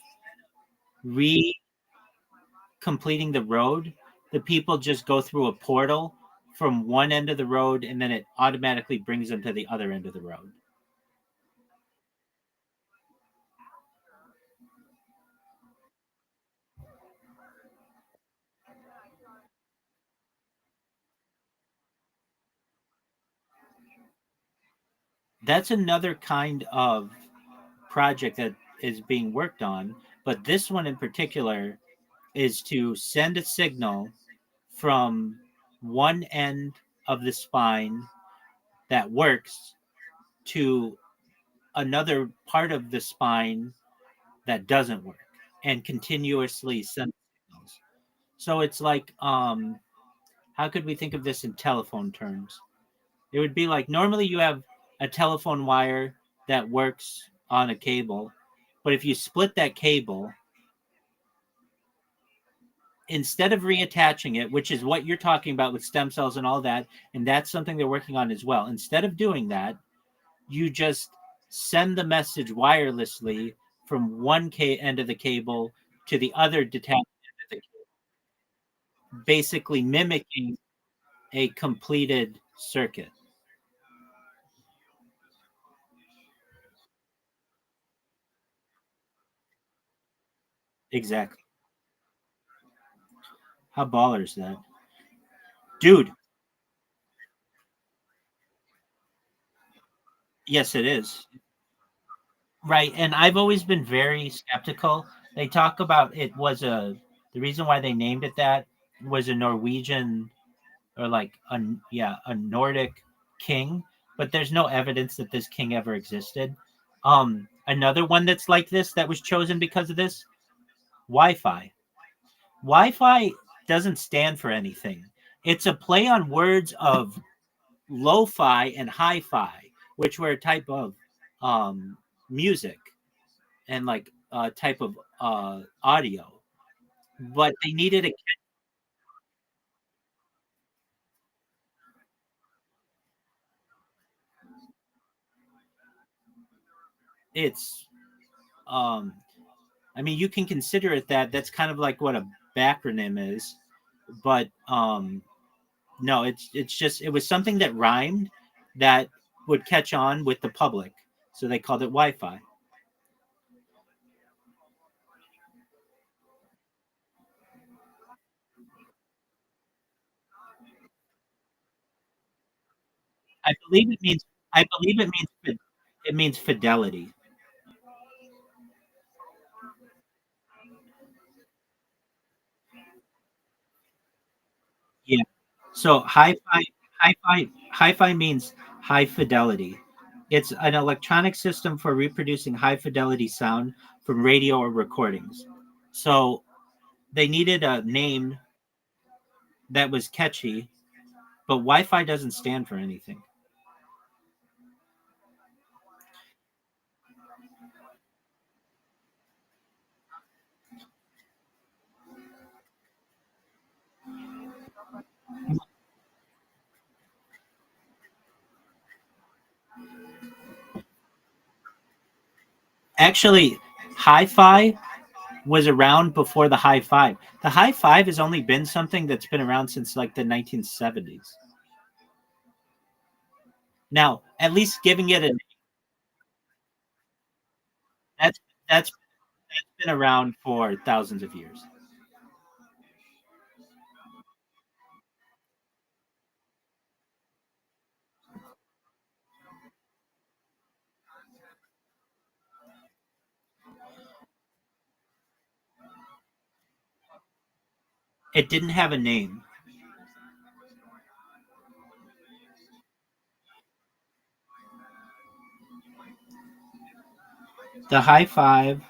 re completing the road, the people just go through a portal from one end of the road, and then it automatically brings them to the other end of the road. That's another kind of project that is being worked on, but this one in particular is to send a signal from one end of the spine that works to another part of the spine that doesn't work, and continuously send signals. So it's like, how could we think of this in telephone terms? It would be like, normally you have a telephone wire that works on a cable, but if you split that cable, instead of reattaching it, which is what you're talking about with stem cells and all that, and that's something they're working on as well. Instead of doing that, you just send the message wirelessly from one end of the cable to the other detached end of the cable, basically mimicking a completed circuit. Exactly. How baller is that? Dude, yes, it is. Right. And I've always been very skeptical. They talk about it was the reason why they named it that was a Norwegian, or like a Nordic king, but there's no evidence that this king ever existed. Another one that's like this that was chosen because of this, Wi-Fi. Wi-Fi doesn't stand for anything. It's a play on words of lo-fi and hi-fi, which were a type of music and like a type of audio. But they needed a it's um I mean, you can consider it that. That's kind of like what a backronym is, but no, it's just, it was something that rhymed that would catch on with the public, so they called it Wi-Fi. I believe it means. I believe it means. It means fidelity. Yeah. So hi-fi means high fidelity. It's an electronic system for reproducing high fidelity sound from radio or recordings. So they needed a name that was catchy, but Wi-Fi doesn't stand for anything. Actually, hi-fi was around before the high five. The high five has only been something that's been around since like the 1970s. Now, at least giving it a that's that's been around for thousands of years. It didn't have a name. The high five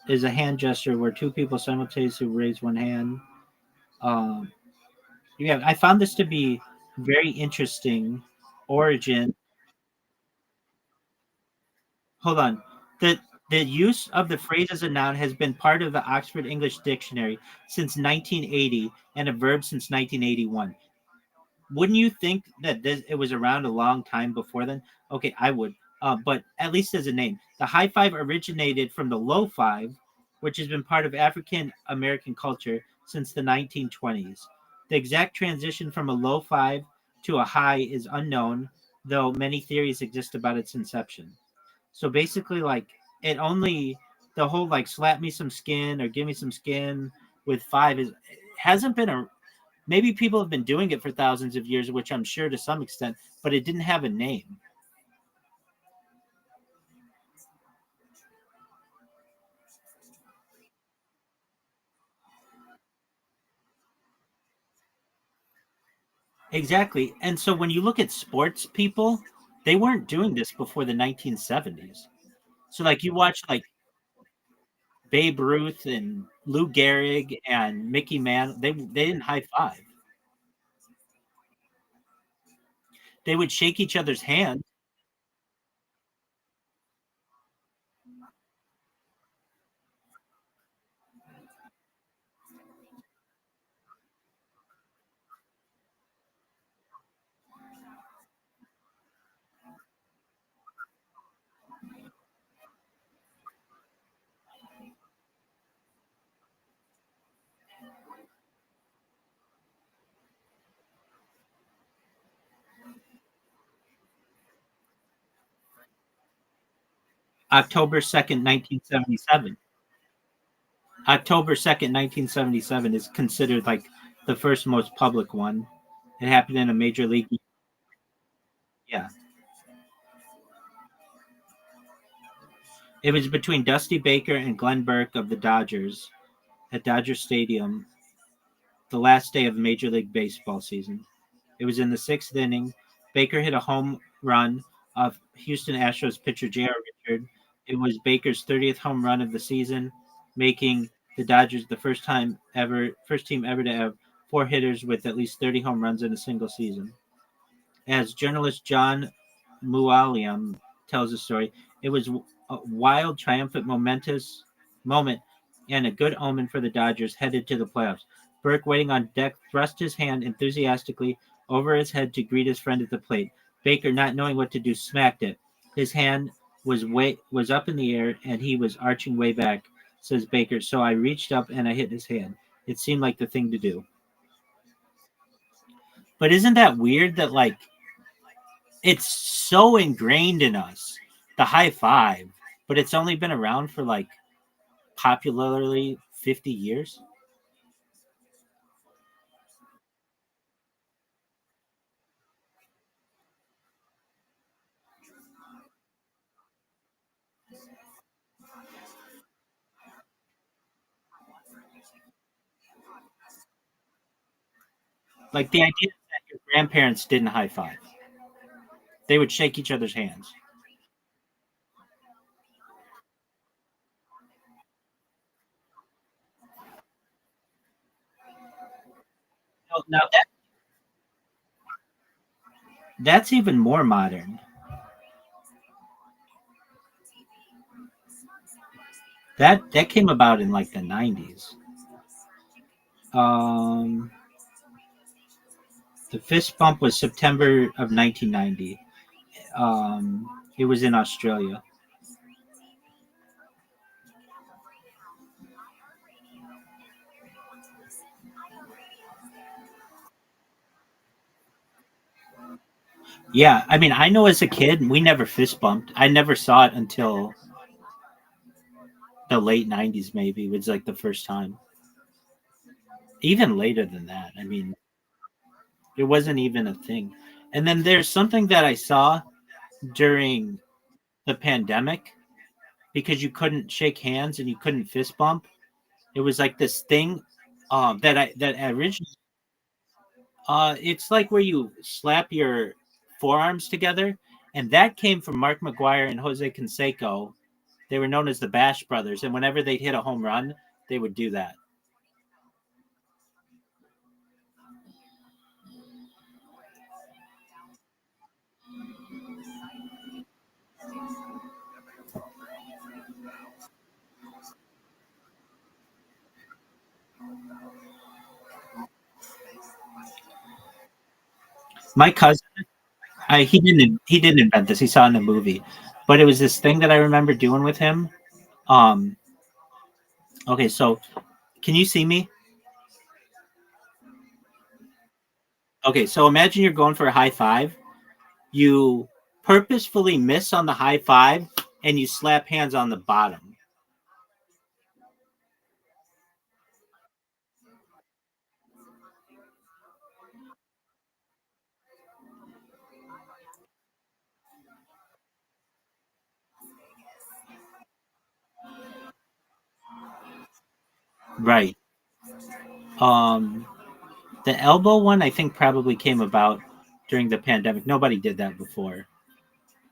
is a hand gesture where two people simultaneously raise one hand. Um, yeah, I found this to be very interesting. Origin. Hold on. The use of the phrase as a noun has been part of the Oxford English Dictionary since 1980 and a verb since 1981. Wouldn't you think that it was around a long time before then? Okay, I would. But at least as a name, the high five originated from the low five, which has been part of African American culture since the 1920s. The exact transition from a low five to a high is unknown, though many theories exist about its inception. So basically, like, it only the whole like slap me some skin or give me some skin with five is hasn't been a maybe people have been doing it for thousands of years, which I'm sure to some extent, but it didn't have a name. Exactly. And so when you look at sports people, they weren't doing this before the 1970s. So like you watch like Babe Ruth and Lou Gehrig and Mickey Mantle, they didn't high five. They would shake each other's hands. October 2nd, 1977. October 2nd, 1977 is considered like the first most public one. It happened in a major league. Yeah. It was between Dusty Baker and Glenn Burke of the Dodgers at Dodger Stadium the last day of Major League Baseball season. It was in the sixth inning. Baker hit a home run of Houston Astros pitcher J.R. Richard. It was Baker's 30th home run of the season, making the Dodgers the first team ever to have four hitters with at least 30 home runs in a single season. As journalist John Mualiam tells the story, it was a wild, triumphant, momentous moment and a good omen for the Dodgers headed to the playoffs. Burke, waiting on deck, thrust his hand enthusiastically over his head to greet his friend at the plate. Baker, not knowing what to do, smacked it. His hand was up in the air and he was arching way back, says Baker. So I reached up and I hit his hand. It seemed like the thing to do. But isn't that weird that like it's so ingrained in us, the high five, but it's only been around for like popularly 50 years. Like the idea that your grandparents didn't high five; they would shake each other's hands. Now that's even more modern. That came about in like the 90s. Um, the fist bump was September of 1990. It was in Australia. Yeah, I mean, I know as a kid, we never fist bumped. I never saw it until the late 90s, maybe, was like the first time. Even later than that. I mean, it wasn't even a thing. And then there's something that I saw during the pandemic because you couldn't shake hands and you couldn't fist bump. It was like this thing that originally it's like where you slap your forearms together, and that came from Mark McGuire and Jose Canseco. They were known as the Bash Brothers, and whenever they'd hit a home run, they would do that. My cousin, he didn't invent this. He saw it in a movie, but it was this thing that I remember doing with him. Um, okay, so can you see me? Okay, so imagine you're going for a high five. You purposefully miss on the high five, and you slap hands on the bottom. Right. Um, the elbow one, I think, probably came about during the pandemic. Nobody did that before,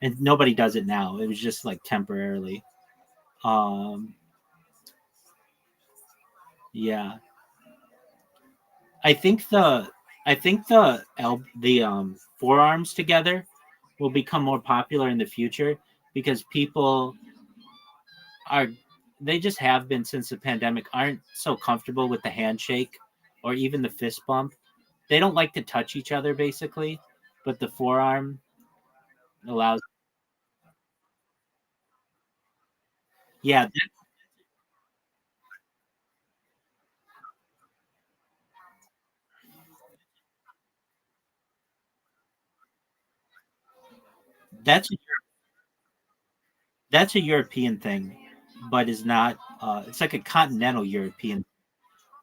and nobody does it now. It was just like temporarily. Um, yeah, I think the forearms together will become more popular in the future because people are they just have been since the pandemic aren't so comfortable with the handshake or even the fist bump. They don't like to touch each other basically, but the forearm allows. Yeah, that's a European thing, but is not. It's like a continental European.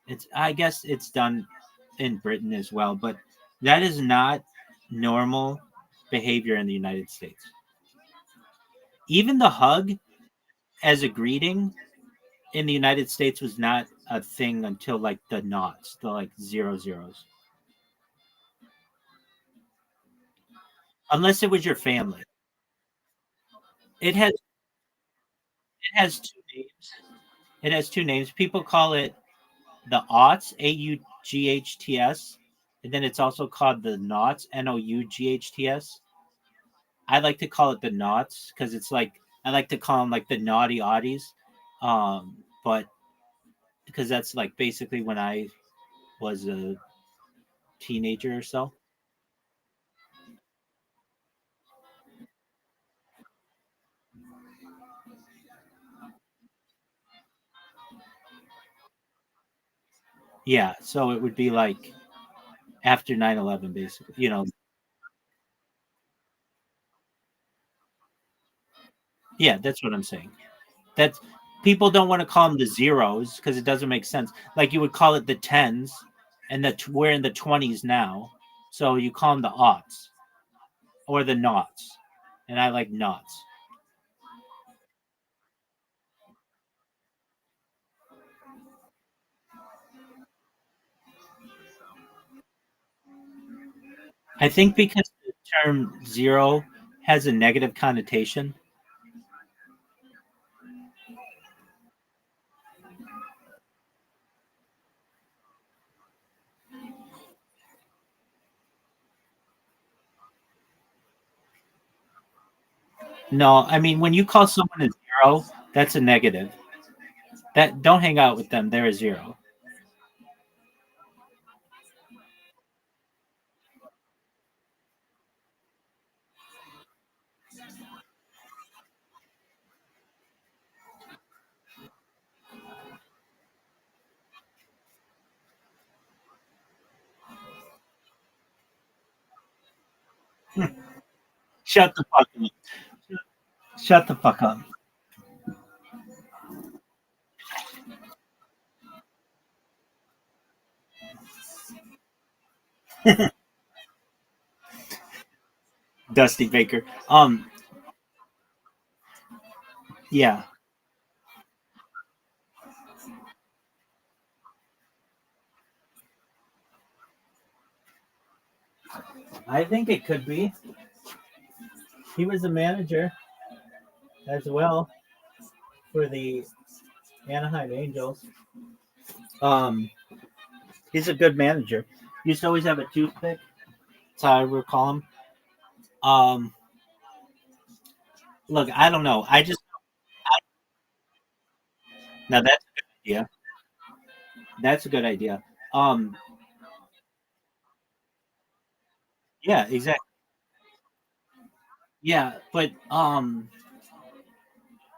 It's I guess it's done in Britain as well, but that is not normal behavior in the United States. Even the hug as a greeting in the United States was not a thing until like the knots, the like zero zeros. Unless it was your family. It has two names. It has two names. People call it the aughts, AUGHTS, and then it's also called the knots, NOUGHTS. I like to call it the knots because it's like I like to call them like the naughty oddies, but because that's like basically when I was a teenager or so. Yeah, so it would be like after 9/11, basically. Yeah, that's what I'm saying. That's People don't want to call them the zeros because it doesn't make sense. Like you would call it the tens, and we're in the 20s now, so you call them the aughts or the knots, and I like knots. I think because the term zero has a negative connotation. No, I mean when you call someone a zero, that's a negative. That don't hang out with them. They're a zero. Shut the fuck up. Shut the fuck up. Dusty Baker. Yeah, I think it could be. He was a manager as well for the Anaheim Angels. Um, he's a good manager. He used to always have a toothpick. That's how I recall him. Um, look, I don't know. I just now that's a good idea. That's a good idea. Um, yeah, exactly. Yeah, but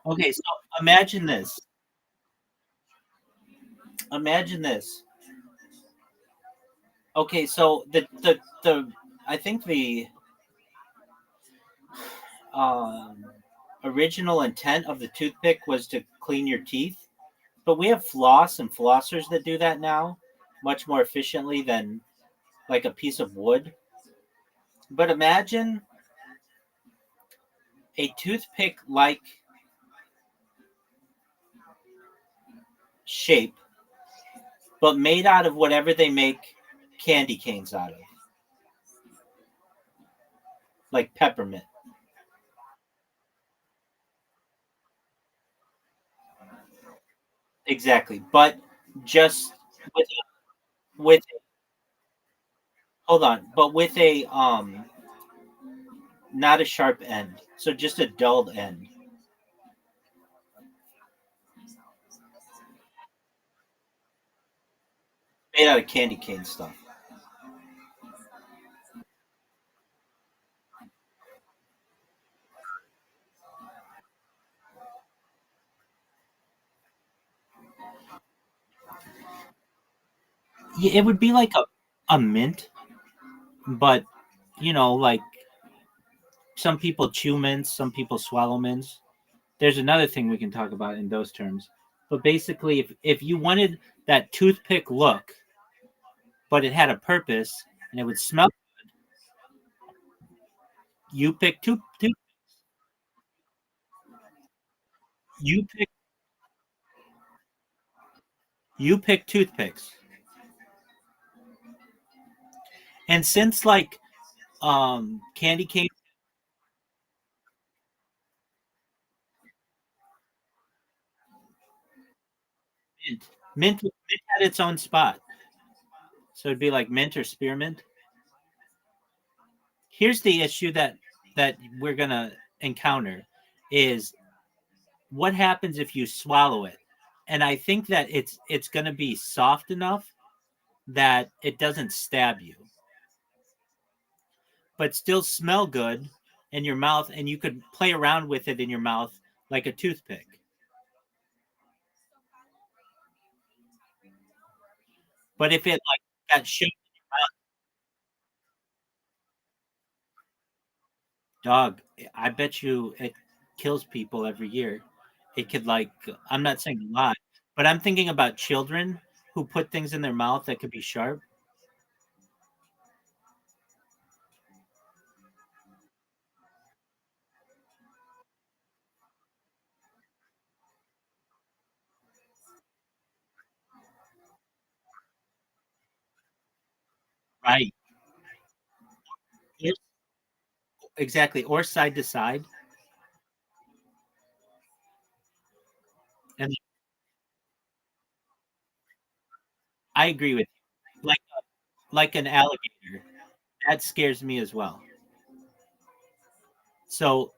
okay. So imagine this. Imagine this. Okay, so the I think the um original intent of the toothpick was to clean your teeth, but we have floss and flossers that do that now much more efficiently than like a piece of wood. But imagine a toothpick like shape, but made out of whatever they make candy canes out of, like peppermint. Exactly. But just with with hold on, but with a not a sharp end. So just a dulled end. Made out of candy cane stuff. Yeah, it would be like a mint, but like some people chew mints, some people swallow mints. There's another thing we can talk about in those terms. But basically, if you wanted that toothpick look, but it had a purpose and it would smell, you pick you pick you pick toothpicks. And since like candy cane mint, mint had its own spot. So it'd be like mint or spearmint. Here's the issue that we're gonna encounter is what happens if you swallow it. And I think that it's gonna be soft enough that it doesn't stab you, but still smell good in your mouth, and you could play around with it in your mouth like a toothpick. But if it like got shit, dog, I bet you it kills people every year. It could like I'm not saying a lot, but I'm thinking about children who put things in their mouth that could be sharp. Right. exactly, or side to side. And I agree with you. Like an alligator, that scares me as well. So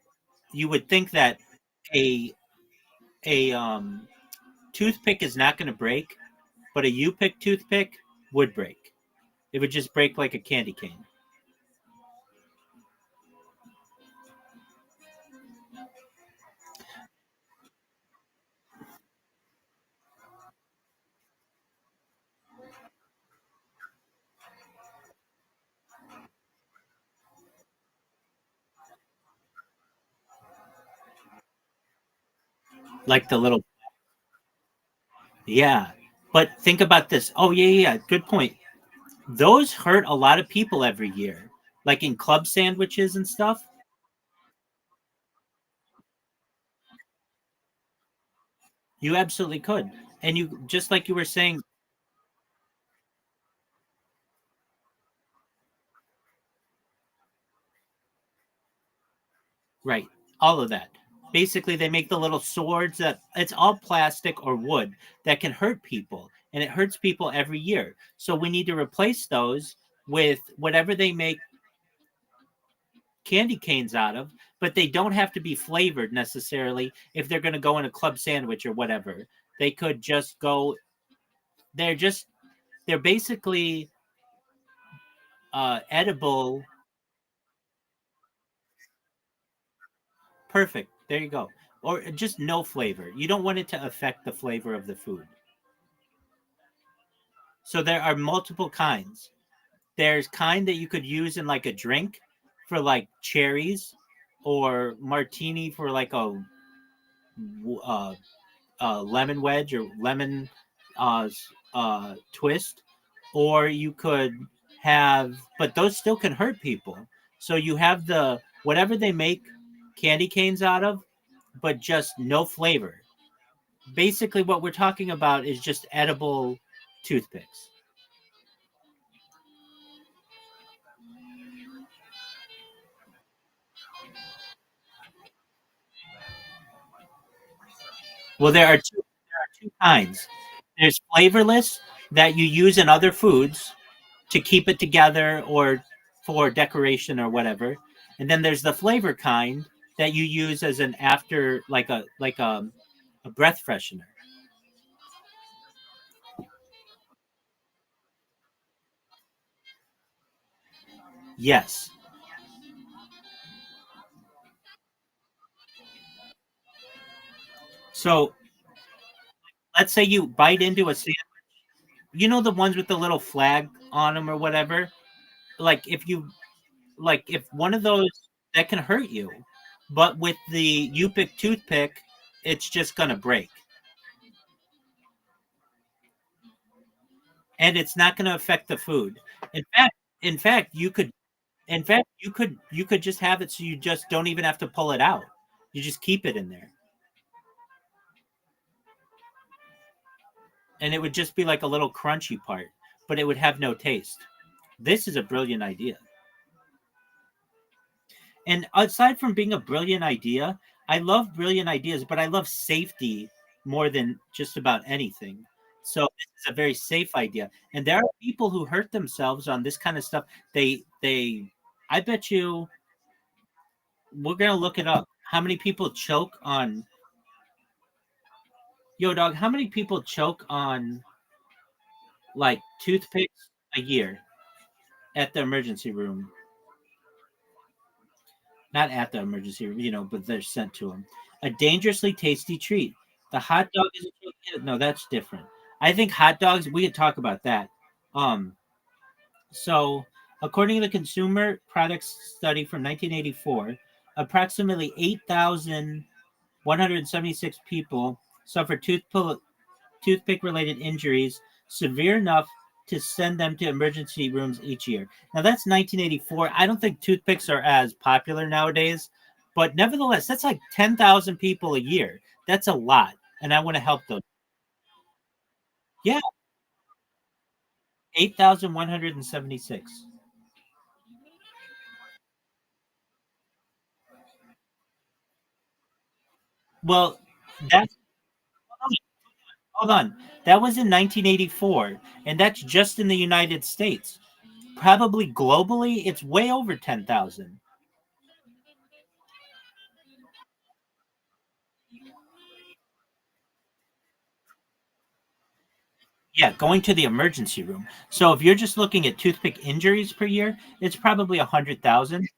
you would think that a a toothpick is not going to break, but a U-pick toothpick would break. It would just break like a candy cane. Like the little, yeah. But think about this. Oh yeah, yeah, yeah. Good point. Those hurt a lot of people every year, like in club sandwiches and stuff. You absolutely could. And you, just like you were saying, right? All of that. Basically, they make the little swords that it's all plastic or wood that can hurt people, and it hurts people every year. So we need to replace those with whatever they make candy canes out of, but they don't have to be flavored necessarily if they're going to go in a club sandwich or whatever. They could just go, they're just, they're basically edible. Perfect. There you go. Or just no flavor. You don't want it to affect the flavor of the food. So there are multiple kinds. There's kind that you could use in like a drink for like cherries, or martini for like uh, lemon wedge or lemon uh, twist. Or you could have, but those still can hurt people. So you have the whatever they make candy canes out of, but just no flavor. Basically, what we're talking about is just edible toothpicks. Well, there are two kinds. There's flavorless that you use in other foods to keep it together or for decoration or whatever. And then there's the flavor kind that you use as an after, like a breath freshener. Yes. So let's say you bite into a sandwich. You know the ones with the little flag on them or whatever. Like if one of those, that can hurt you, but with the U-pick toothpick, it's just gonna break, and it's not gonna affect the food. In fact, in fact, you could just have it so you just don't even have to pull it out. You just keep it in there, and it would just be like a little crunchy part, but it would have no taste. This is a brilliant idea. And aside from being a brilliant idea, I love brilliant ideas, but I love safety more than just about anything. So this is a very safe idea. And there are people who hurt themselves on this kind of stuff. I bet you, we're gonna look it up. How many people choke on, yo dog, how many people choke on like toothpicks a year at the emergency room? Not at the emergency room, but they're sent to them. A dangerously tasty treat. The hot dog is no, that's different. I think hot dogs. We could talk about that. Um, so according to the Consumer Products Study from 1984, approximately 8,176 people suffered toothpick related injuries severe enough to send them to emergency rooms each year. Now that's 1984. I don't think toothpicks are as popular nowadays, but nevertheless, that's like 10,000 people a year. That's a lot, and I want to help those. Yeah, 8,176. Well, that's hold on. That was in 1984, and that's just in the United States. Probably globally, it's way over 10,000. Yeah, going to the emergency room. So if you're just looking at toothpick injuries per year, it's probably 100,000.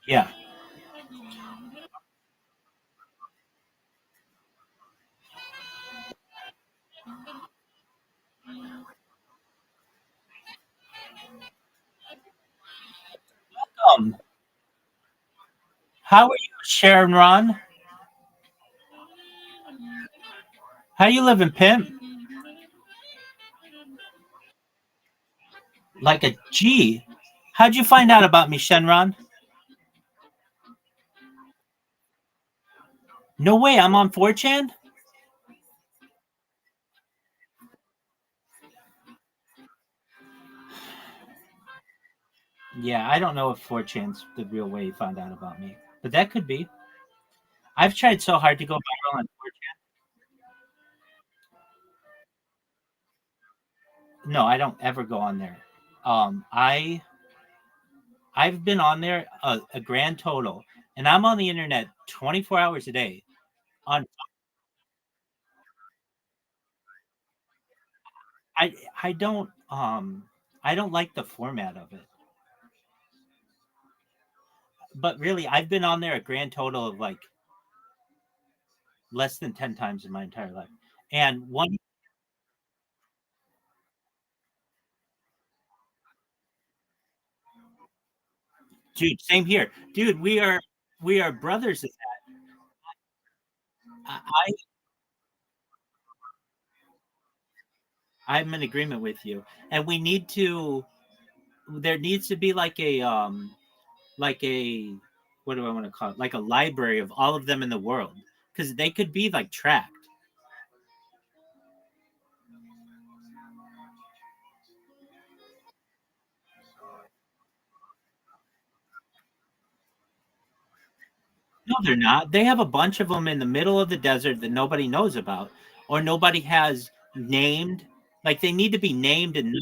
Yeah. Um, how are you, Sharon Ron? How you living, pimp? Like a G. How'd you find out about me, Shenron? No way, I'm on 4chan? Yeah, I don't know if 4chan's the real way you found out about me, but that could be. I've tried so hard to go viral on 4chan. No, I don't ever go on there. I've been on there a grand total, and I'm on the internet 24 hours a day. On I I don't I don't like the format of it. But really, I've been on there a grand total of like less than 10 times in my entire life. And one dude, same here. Dude, we are brothers. I I'm in agreement with you. And we need to there needs to be like a what do I want to call it? Like a library of all of them in the world because they could be like tracked. No, they're not. They have a bunch of them in the middle of the desert that nobody knows about or nobody has named. Like they need to be named and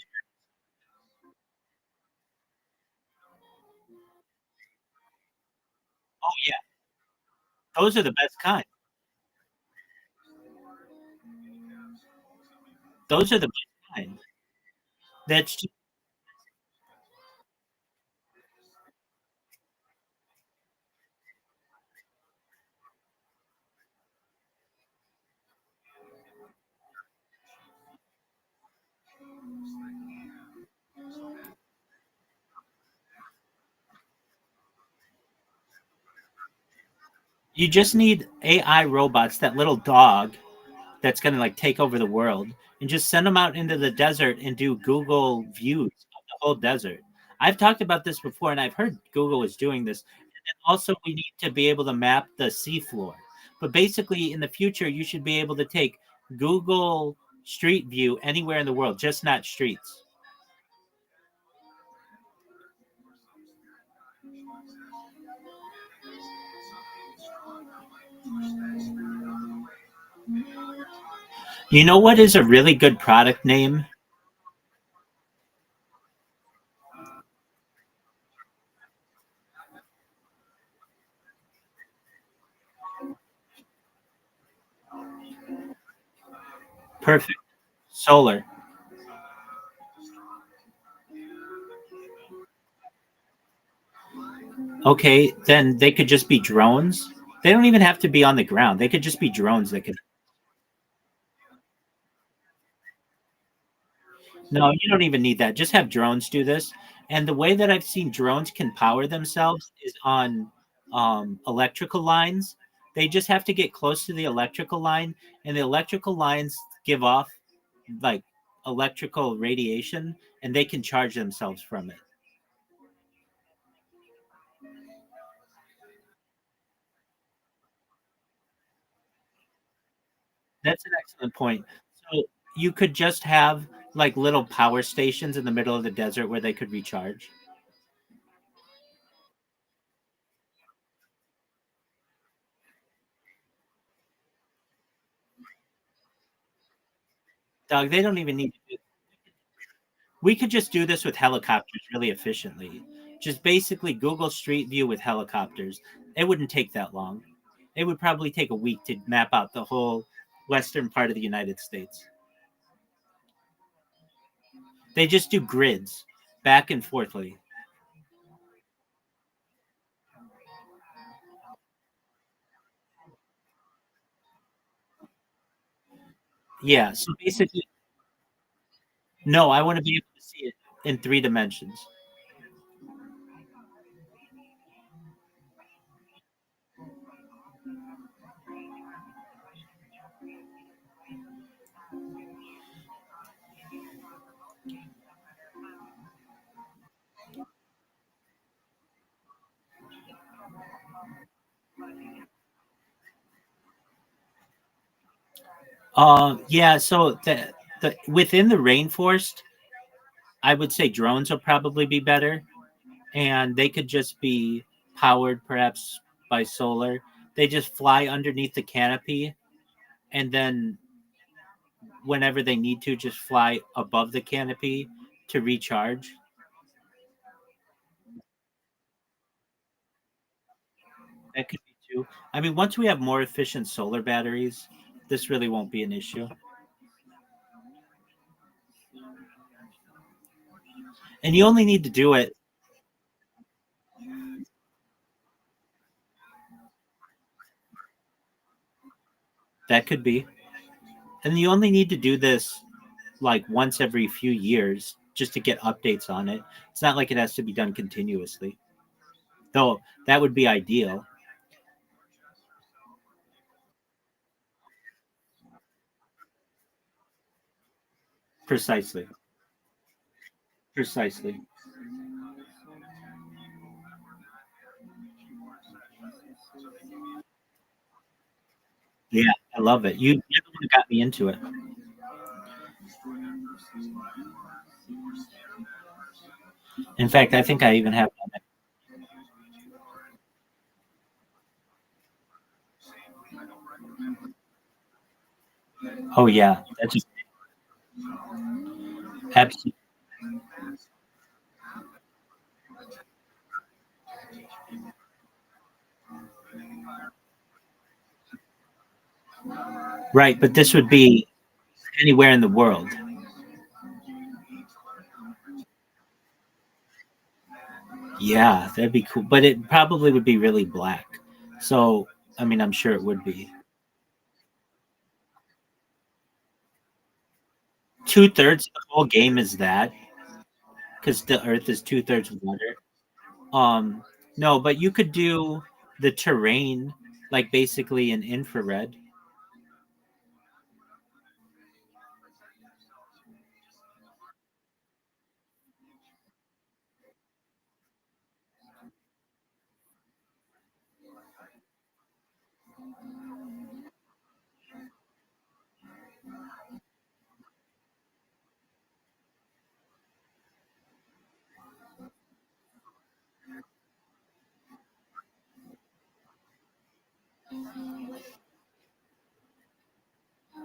oh yeah, those are the best kind. Those are the best kind. That's you just need AI robots, that little dog that's going to like take over the world and just send them out into the desert and do Google views of the whole desert. I've talked about this before and I've heard Google is doing this. And also, we need to be able to map the seafloor. But basically, in the future, you should be able to take Google Street View anywhere in the world, just not streets. You know what is a really good product name? Perfect. Solar. Okay, then they could just be drones. They don't even have to be on the ground. They could just be drones that could. No, you don't even need that. Just have drones do this. And the way that I've seen drones can power themselves is on electrical lines. They just have to get close to the electrical line, and the electrical lines give off like electrical radiation, and they can charge themselves from it. That's an excellent point. So you could just have like little power stations in the middle of the desert where they could recharge. Dog, they don't even need to do. We could just do this with helicopters really efficiently. Just basically Google Street View with helicopters. It wouldn't take that long. It would probably take a week to map out the whole western part of the United States. They just do grids back and forthly. Yeah. So basically, no, I want to be able to see it in 3 dimensions. Yeah. So the within the rainforest, I would say drones will probably be better, and they could just be powered perhaps by solar. They just fly underneath the canopy, and then whenever they need to, just fly above the canopy to recharge. That could be too. I mean, once we have more efficient solar batteries, this really won't be an issue. And you only need to do it. That could be. And you only need to do this like once every few years just to get updates on it. It's not like it has to be done continuously. Though that would be ideal. Precisely. Precisely. Yeah, I love it. You're the one who got me into it. In fact, I think I even have. Oh yeah, that's just absolutely right. But this would be anywhere in the world. Yeah, that'd be cool. But it probably would be really black. So, I mean, I'm sure it would be. 2/3 of the whole game is that because the Earth is 2/3 water. Um, no, but you could do the terrain like basically in infrared.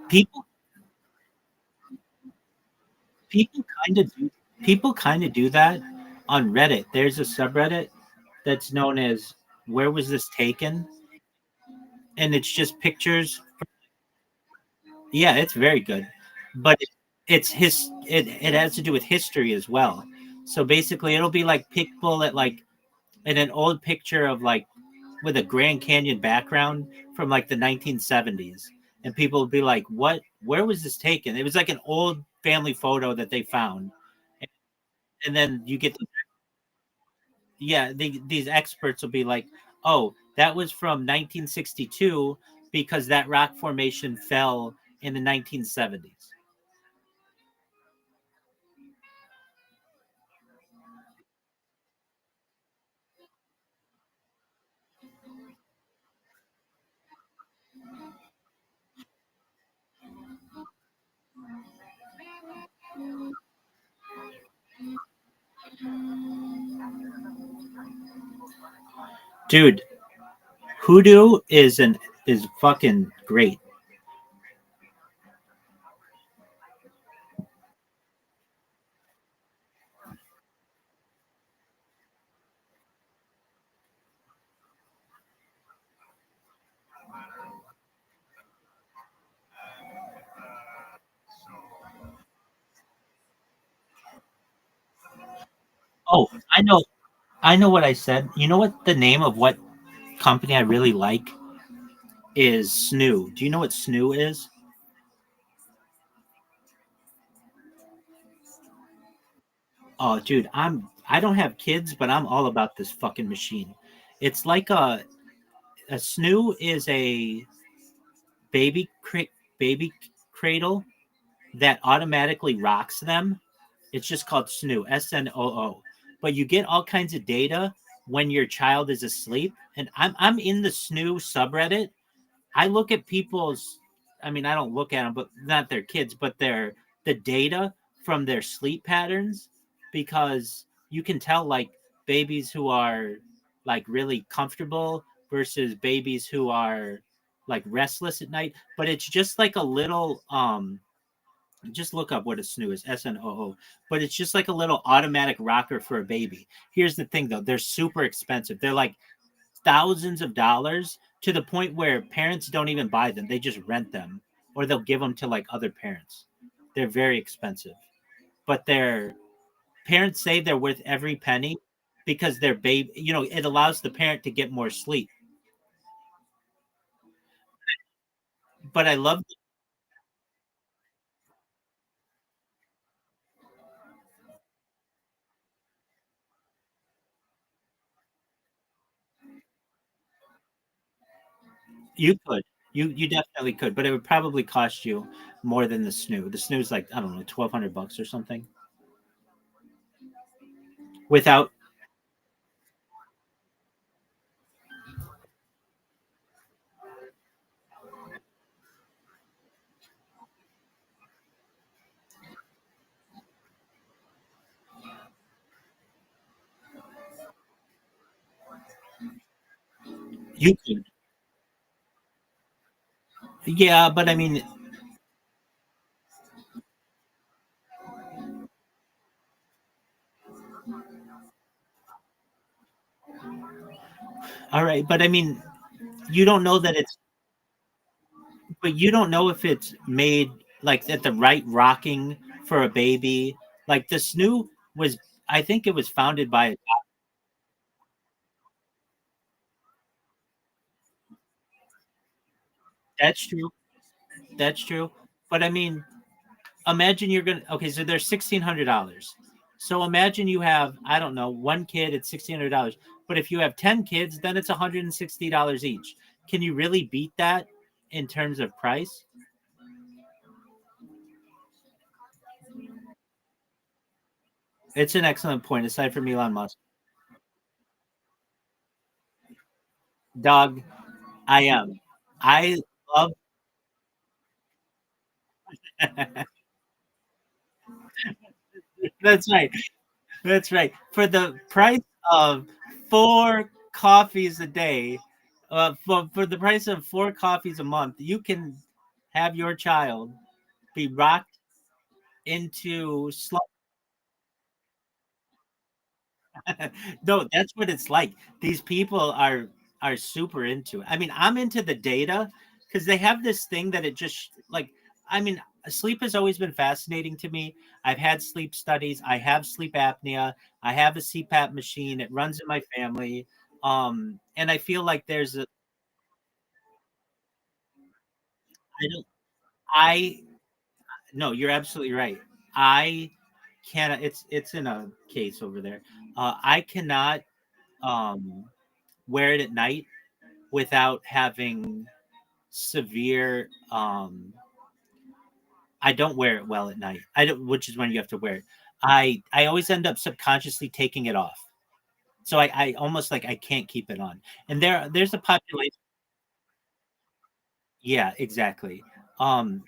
People, people kind of do. People kind of do that on Reddit. There's a subreddit that's known as "Where was this taken?" and it's just pictures. Yeah, it's very good, but it's his. It has to do with history as well. So basically, it'll be like people at like in an old picture of like with a Grand Canyon background from like the 1970s, and people would be like, "What? Where was this taken?" It was like an old family photo that they found, and then you get yeah, these experts will be like, "Oh, that was from 1962 because that rock formation fell in the 1970s." Dude, Hoodoo is fucking great. Oh, I know what I said. You know what the name of what company I really like is Snoo. Do you know what Snoo is? Oh, dude, I don't have kids, but I'm all about this fucking machine. It's like a Snoo is a baby baby cradle that automatically rocks them. It's just called Snoo, SNOO. But you get all kinds of data when your child is asleep. And I'm in the Snoo subreddit. I look at people's, I mean, I don't look at them, but not their kids, but the data from their sleep patterns, because you can tell like babies who are like really comfortable versus babies who are like restless at night. But it's just like a little just look up what a snoo is, SNOO. But it's just like a little automatic rocker for a baby. Here's the thing though, they're super expensive. They're like thousands of dollars, to the point where parents don't even buy them. They just rent them or they'll give them to like other parents. They're very expensive. But their parents say they're worth every penny because their baby, it allows the parent to get more sleep. But I love you could. You definitely could, but it would probably cost you more than the snoo. The snoo's like, I don't know, 1,200 bucks or something. Without you could. Yeah, but I mean, all right, but I mean, you don't know that it's but you don't know if it's made like at the right rocking for a baby. Like the snoo was, I think it was founded by, that's true. That's true. But I mean, imagine you're gonna, okay, so they're $1,600. So imagine you have, I don't know, one kid at $1,600. But if you have 10 kids, then it's $160 each. Can you really beat that in terms of price? It's an excellent point, aside from Elon Musk. Dog, I am. I love that's right. That's right. For the price of four coffees a day, for the price of four coffees a month, you can have your child be rocked into no, that's what it's like. These people are super into it. I mean, I'm into the data because they have this thing that it just like, I mean, sleep has always been fascinating to me. I've had sleep studies. I have sleep apnea. I have a CPAP machine. It runs in my family. And I feel like there's a I don't I no, you're absolutely right. I cannot, it's in a case over there. I cannot um wear it at night without having severe I don't wear it well at night. I don't, which is when you have to wear it. I always end up subconsciously taking it off. So I almost like I can't keep it on. And there's a population. Yeah, exactly. Um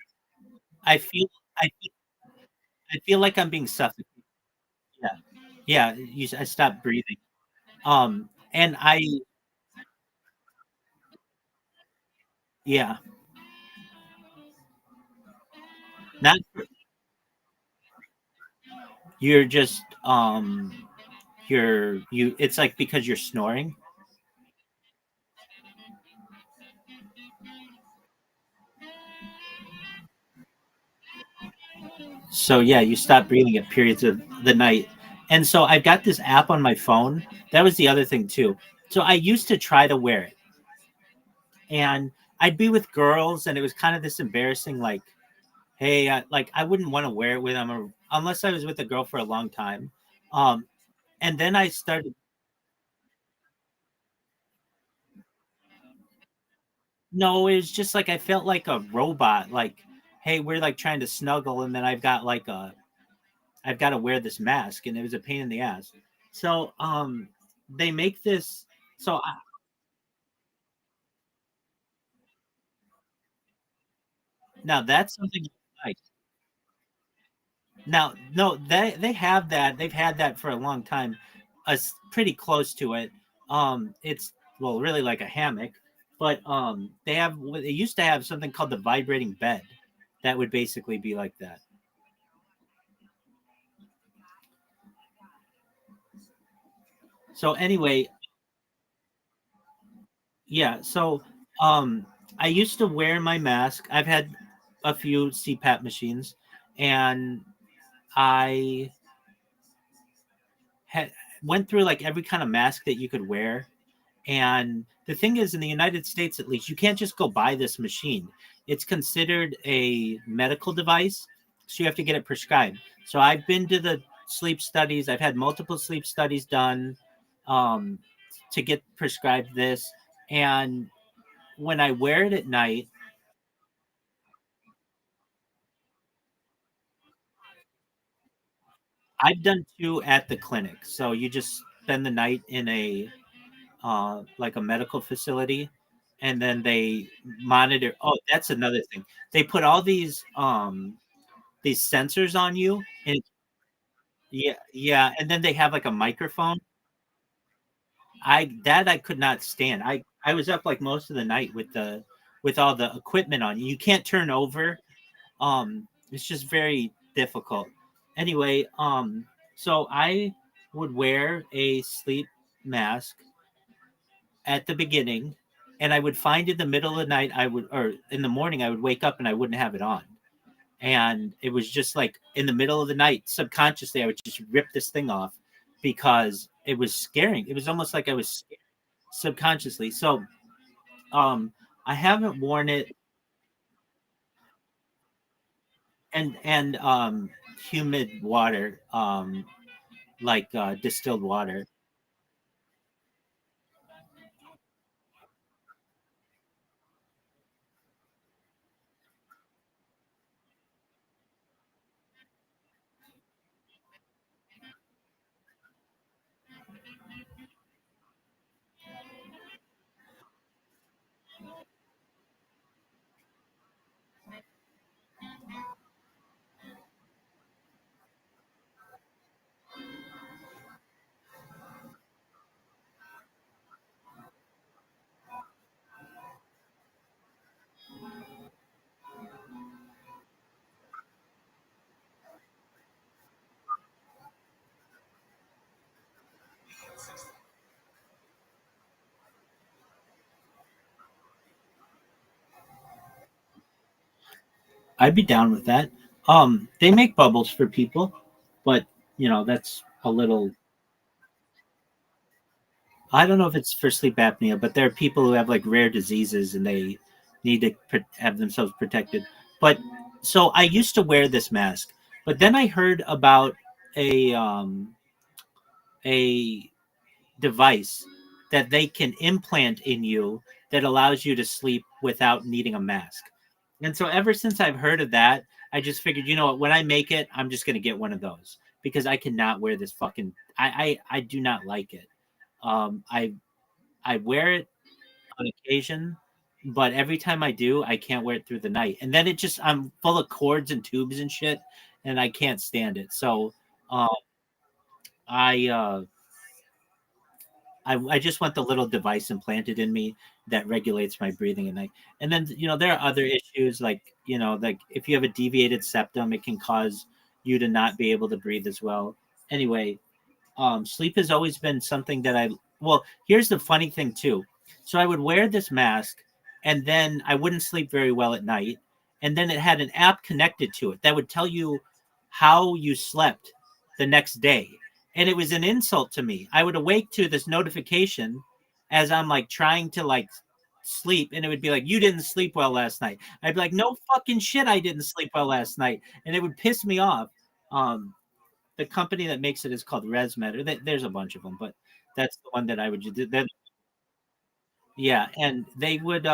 I feel I I feel like I'm being suffocated. Yeah. Yeah, I stopped breathing. And Yeah, not you're just you. It's like because you're snoring. So yeah, you stop breathing at periods of the night. And so I've got this app on my phone. That was the other thing too. So I used to try to wear it, and I'd be with girls, and it was kind of this embarrassing, like, hey, like I wouldn't want to wear it with them unless I was with a girl for a long time. Um, and then I started. No, it was just like I felt like a robot. Like, hey, we're like trying to snuggle, and then I've got to wear this mask, and it was a pain in the ass. So they make this. So now that's something like now no they have that they've had that for a long time, pretty close to it. It's well really like a hammock, but they used to have something called the vibrating bed that would basically be like that. So anyway, yeah. So um, I used to wear my mask. I've had a few CPAP machines, and I had went through like every kind of mask that you could wear. And the thing is, in the United States, at least, you can't just go buy this machine. It's considered a medical device, so you have to get it prescribed. So I've been to the sleep studies. I've had multiple sleep studies done um, to get prescribed this. And when I wear it at night, I've done two at the clinic. So you just spend the night in a like a medical facility, and then they monitor. Oh, that's another thing. They put all these sensors on you, and yeah, yeah, and then they have like a microphone. I could not stand. I was up like most of the night with all the equipment on you. You can't turn over. It's just very difficult. Anyway, so I would wear a sleep mask at the beginning, and I would find in the middle of the night or in the morning I would wake up and I wouldn't have it on. And it was just like in the middle of the night, subconsciously I would just rip this thing off because it was scaring. It was almost like I was scared subconsciously. So um I haven't worn it. And humid water, like distilled water. I'd be down with that. They make bubbles for people, but that's a little. I don't know if it's for sleep apnea, but there are people who have like rare diseases and they need to have themselves protected. But so I used to wear this mask, but then I heard about a a device that they can implant in you that allows you to sleep without needing a mask. And so ever since I've heard of that, I just figured, what, when I make it, I'm just gonna get one of those because I cannot wear this fucking. I do not like it. I wear it on occasion, but every time I do, I can't wear it through the night, and then I'm full of cords and tubes and shit, and I can't stand it. So uh, I, uh, I just want the little device implanted in me, that regulates my breathing at night. And then there are other issues like like if you have a deviated septum, it can cause you to not be able to breathe as well. Anyway, sleep has always been something that well, here's the funny thing too. So I would wear this mask and then I wouldn't sleep very well at night. And then it had an app connected to it that would tell you how you slept the next day. And it was an insult to me. I would awake to this notification as I'm like trying to like sleep, and it would be like, you didn't sleep well last night. I'd be like, no fucking shit, I didn't sleep well last night. And it would piss me off. The company that makes it is called ResMed. There's a bunch of them, but that's the one that I would do. Yeah, and they would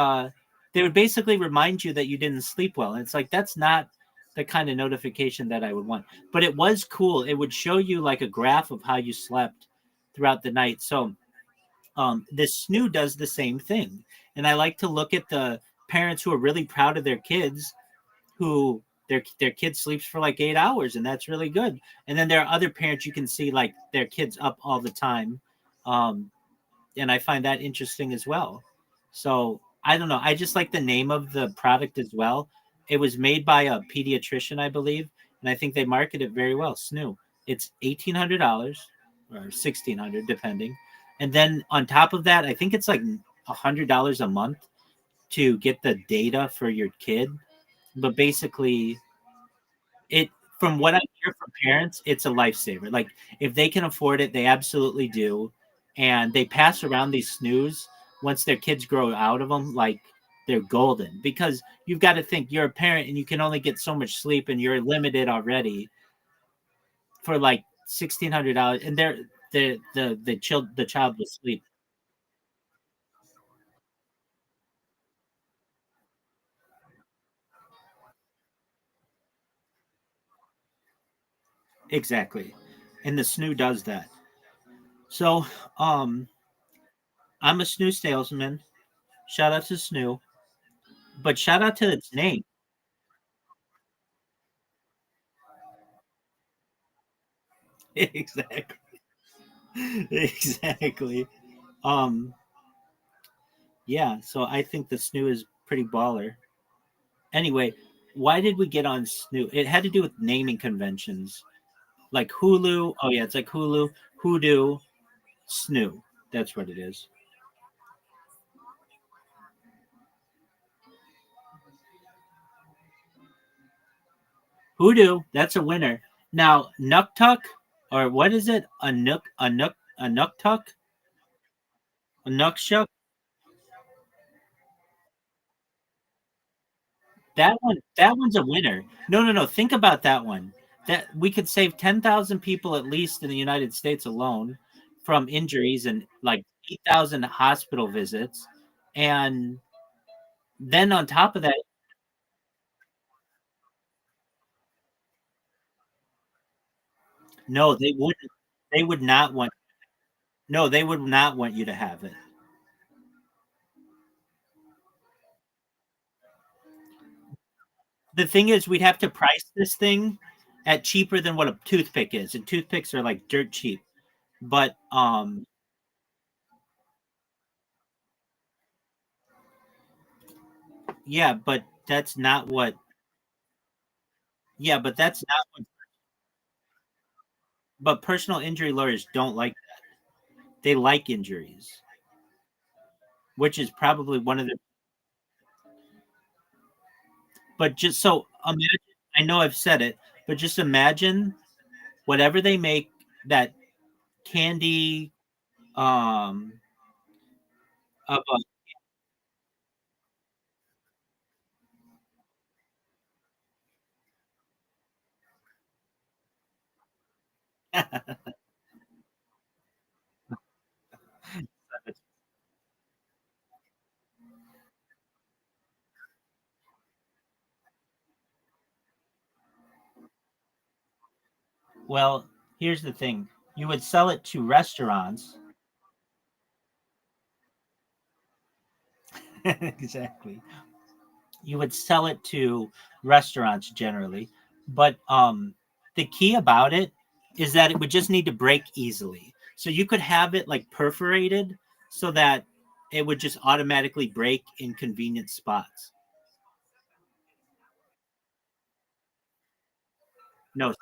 basically remind you that you didn't sleep well. And it's like that's not the kind of notification that I would want. But it was cool. It would show you like a graph of how you slept throughout the night. So this snoo does the same thing. And I like to look at the parents who are really proud of their kids, who their kid sleeps for like 8 hours, and that's really good. And then there are other parents you can see like their kids up all the time. And I find that interesting as well. So I don't know. I just like the name of the product as well. It was made by a pediatrician, I believe, and I think they market it very well. Snoo. It's $1,800 or $1,600, depending. And then on top of that, I think it's like $100 a month to get the data for your kid. But basically, it from what I hear from parents, it's a lifesaver. Like if they can afford it, they absolutely do, and they pass around these snooze once their kids grow out of them, like they're golden. Because you've got to think you're a parent and you can only get so much sleep, and you're limited already for like $1,600, and the child will sleep. Exactly, and the snoo does that. So, I'm a snoo salesman. Shout out to snoo, but shout out to its name. Exactly. Exactly. Um, yeah, so I think the snoo is pretty baller. Anyway, why did we get on snoo? It had to do with naming conventions. Like Hulu. Oh yeah, it's like Hulu, Hoodoo, snoo. That's what it is. Hoodoo, that's a winner. Now, Nuktuk, or what is it? A Nuktuk? A Nukshuk? That one's a winner. No, no, no. Think about that one. That we could save 10,000 people at least in the United States alone from injuries and like 8,000 hospital visits. And then on top of that, no, they wouldn't. They would not want. No, they would not want you to have it. The thing is, we'd have to price this thing at cheaper than what a toothpick is, and toothpicks are like dirt cheap. But yeah, but that's not what. Yeah, but that's not what. But personal injury lawyers don't like that. They like injuries, which is probably one of the. But just so imagine, I know I've said it, but just imagine whatever they make that candy um of a. Well, here's the thing: you would sell it to restaurants. Exactly. You would sell it to restaurants generally, but the key about it is that it would just need to break easily. So you could have it like perforated so that it would just automatically break in convenient spots. No,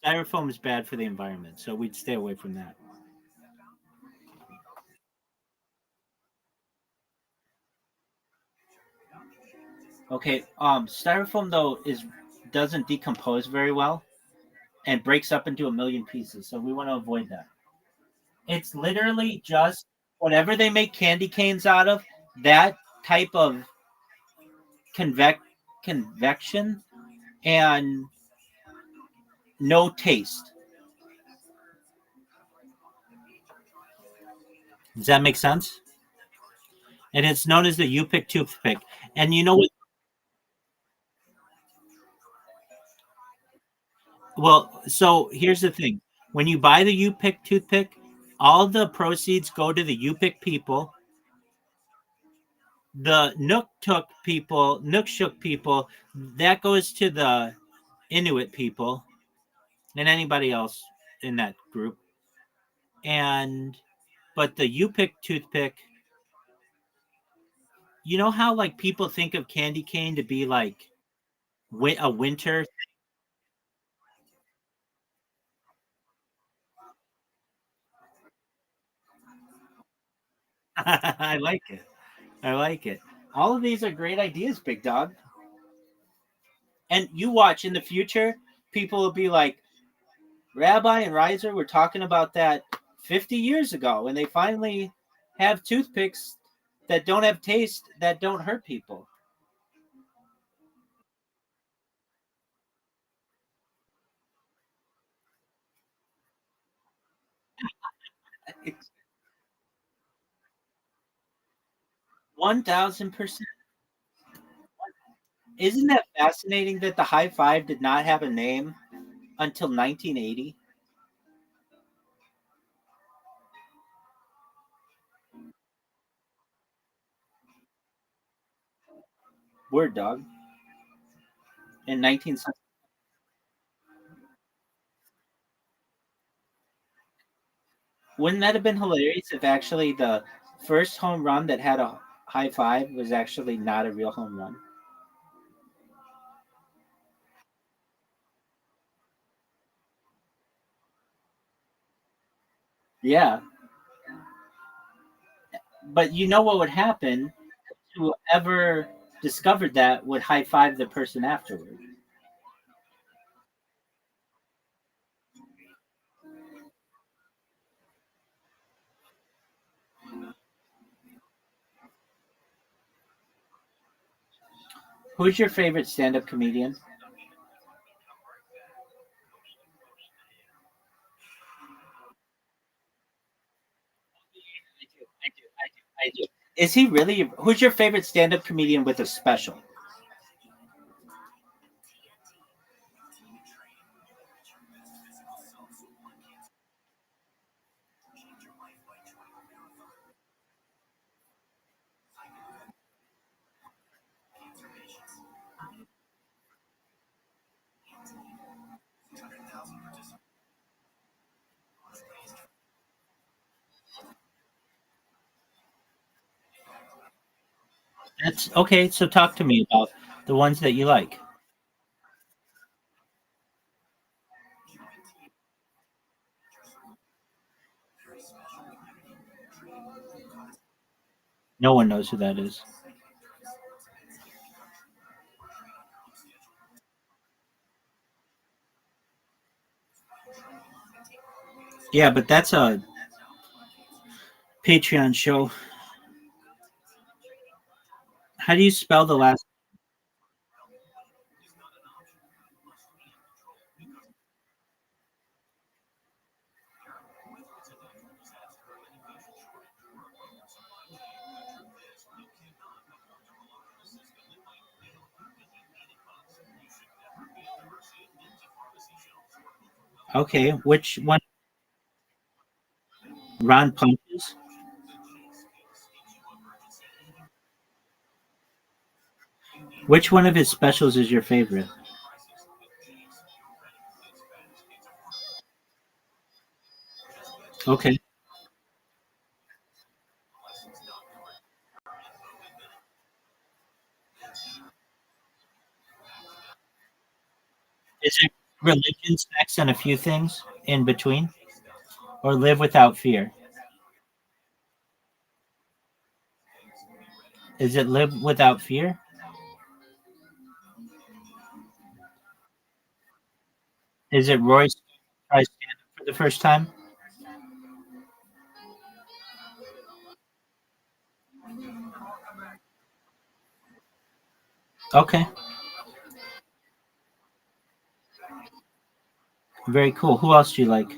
styrofoam is bad for the environment, so we'd stay away from that. Okay, styrofoam though is doesn't decompose very well and breaks up into a million pieces, so we want to avoid that. It's literally just whatever they make candy canes out of, that type of convection and no taste. Does that make sense? And it's known as the U-pick toothpick. And you know what? Well, so here's the thing: when you buy the U-pick toothpick, all the proceeds go to the U-pick people. The Nookshuk people, that goes to the Inuit people and anybody else in that group. And but the U-pick toothpick, you know how like people think of candy cane to be like a winter. I like it. I like it. All of these are great ideas, big dog. And you watch in the future, people will be like, Rabbi and Riser were talking about that 50 years ago, and they finally have toothpicks that don't have taste, that don't hurt people. 1000%. Isn't that fascinating that the high five did not have a name until 1980? Word dog. In 19. Wouldn't that have been hilarious if actually the first home run that had a high five was actually not a real home run? Yeah, but you know what would happen? Whoever discovered that would high five the person afterward. Who's your favorite stand-up comedian? I do. Is he really? Who's your favorite stand-up comedian with a special? That's okay. So talk to me about the ones that you like. No one knows who that is. Yeah, but that's a Patreon show. How do you spell the last? Okay, which one? Ron Punches. Which one of his specials is your favorite? Okay. Is it religion, sex, and a few things in between, or live without fear? Is it live without fear? Is it Royce tries stand up for the first time? Okay, very cool. Who else do you like?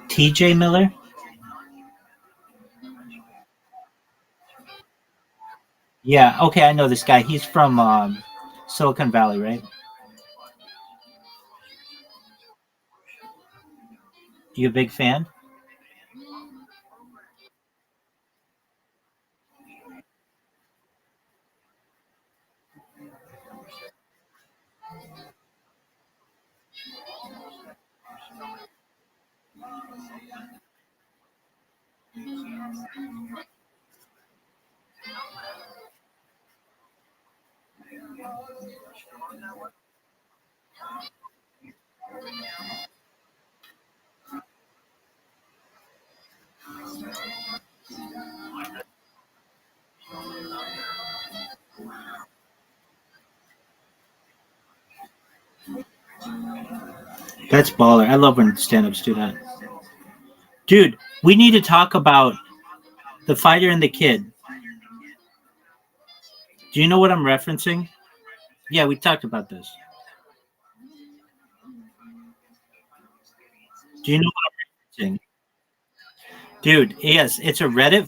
T.J. Miller. Yeah. Okay, I know this guy. He's from Silicon Valley, right? You a big fan? That's baller. I love when stand-ups do that. Dude, we need to talk about the fighter and the kid. Do you know what I'm referencing? Yeah, we talked about this. Do you know what I'm referencing? Dude, yes, it's a Reddit.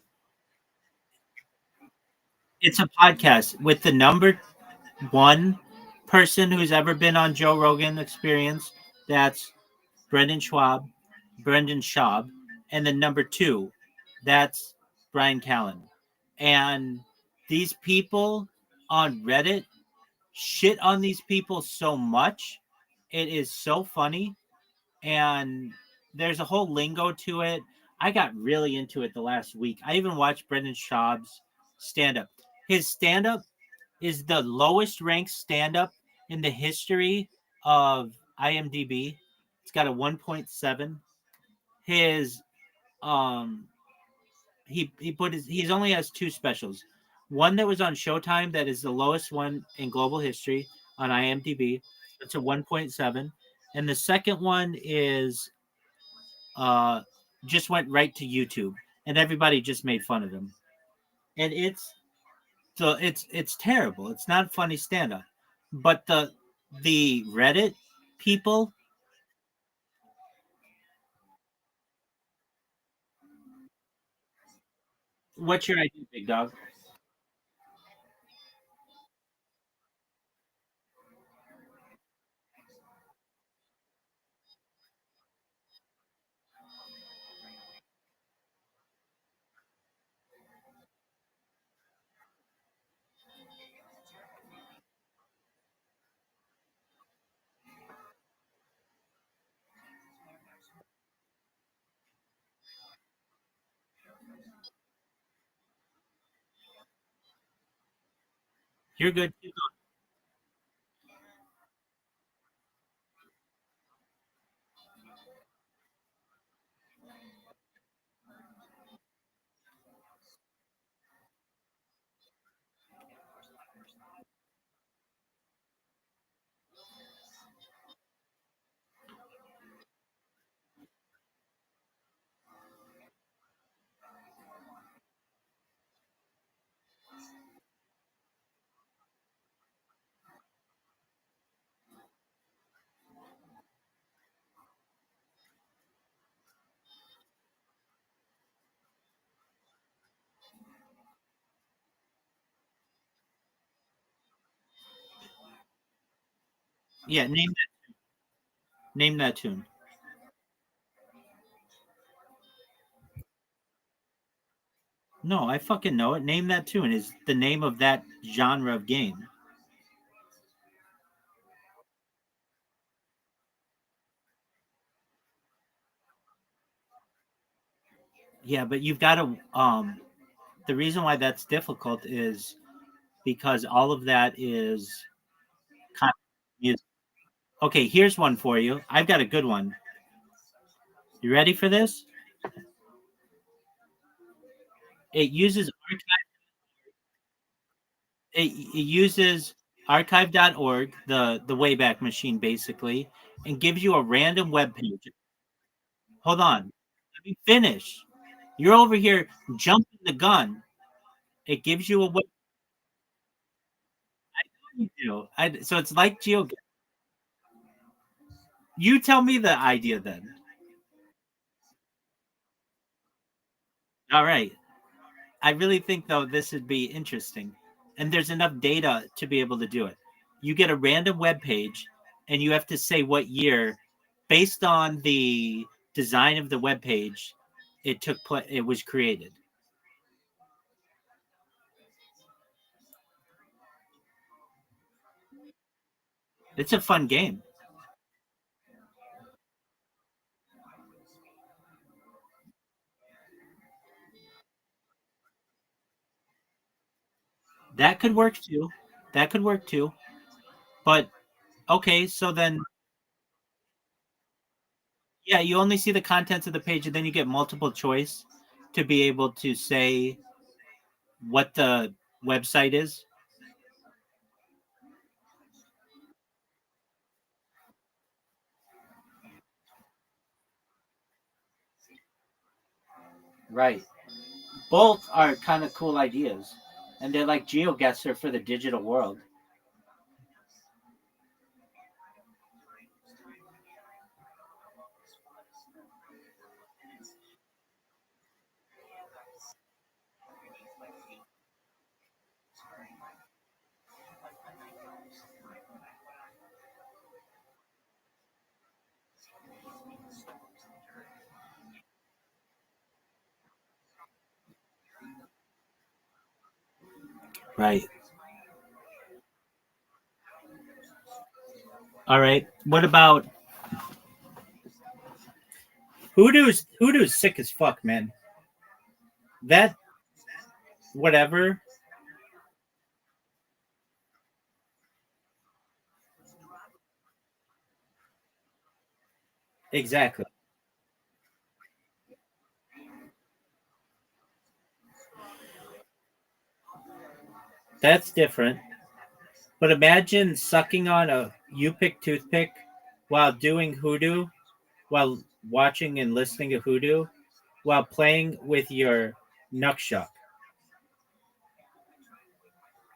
It's a podcast with the number one person who's ever been on Joe Rogan Experience. That's Brendan Schwab, Brendan Schaub, and then number two, that's Brian Callen. And these people on Reddit shit on these people so much. It is so funny. And there's a whole lingo to it. I got really into it the last week. I even watched Brendan Schaub's stand up. His stand up is the lowest ranked stand up in the history of IMDb. It's got a 1.7. His he put his he's only has two specials. One that was on Showtime that is the lowest one in global history on IMDb. It's a 1.7. And the second one is uh just went right to YouTube and everybody just made fun of him. And it's terrible. It's not funny stand up. But the Reddit people, what's your idea, big dog? You're good. Yeah, name that tune. No, I fucking know it. Name that tune is the name of that genre of game. Yeah, but you've got to the reason why that's difficult is because all of that is con- music. Okay, here's one for you. I've got a good one. You ready for this? It uses it uses archive.org, the Wayback Machine, basically, and gives you a random web page. Hold on, let me finish. You're over here jumping the gun. It gives you a web. You do. So it's like geo. You tell me the idea then. All right. I really think though this would be interesting, and there's enough data to be able to do it. You get a random web page, and you have to say what year, based on the design of the web page, it was created. It's a fun game. That could work too. That could work too. But okay, so then yeah, you only see the contents of the page, and then you get multiple choice to be able to say what the website is. Right. Both are kind of cool ideas, and they're like GeoGuessr for the digital world. Right. All right. What about Hoodoo's sick as fuck, man. That whatever. Exactly. That's different. But imagine sucking on a you pick toothpick while doing hoodoo, while watching and listening to hoodoo, while playing with your nukshuck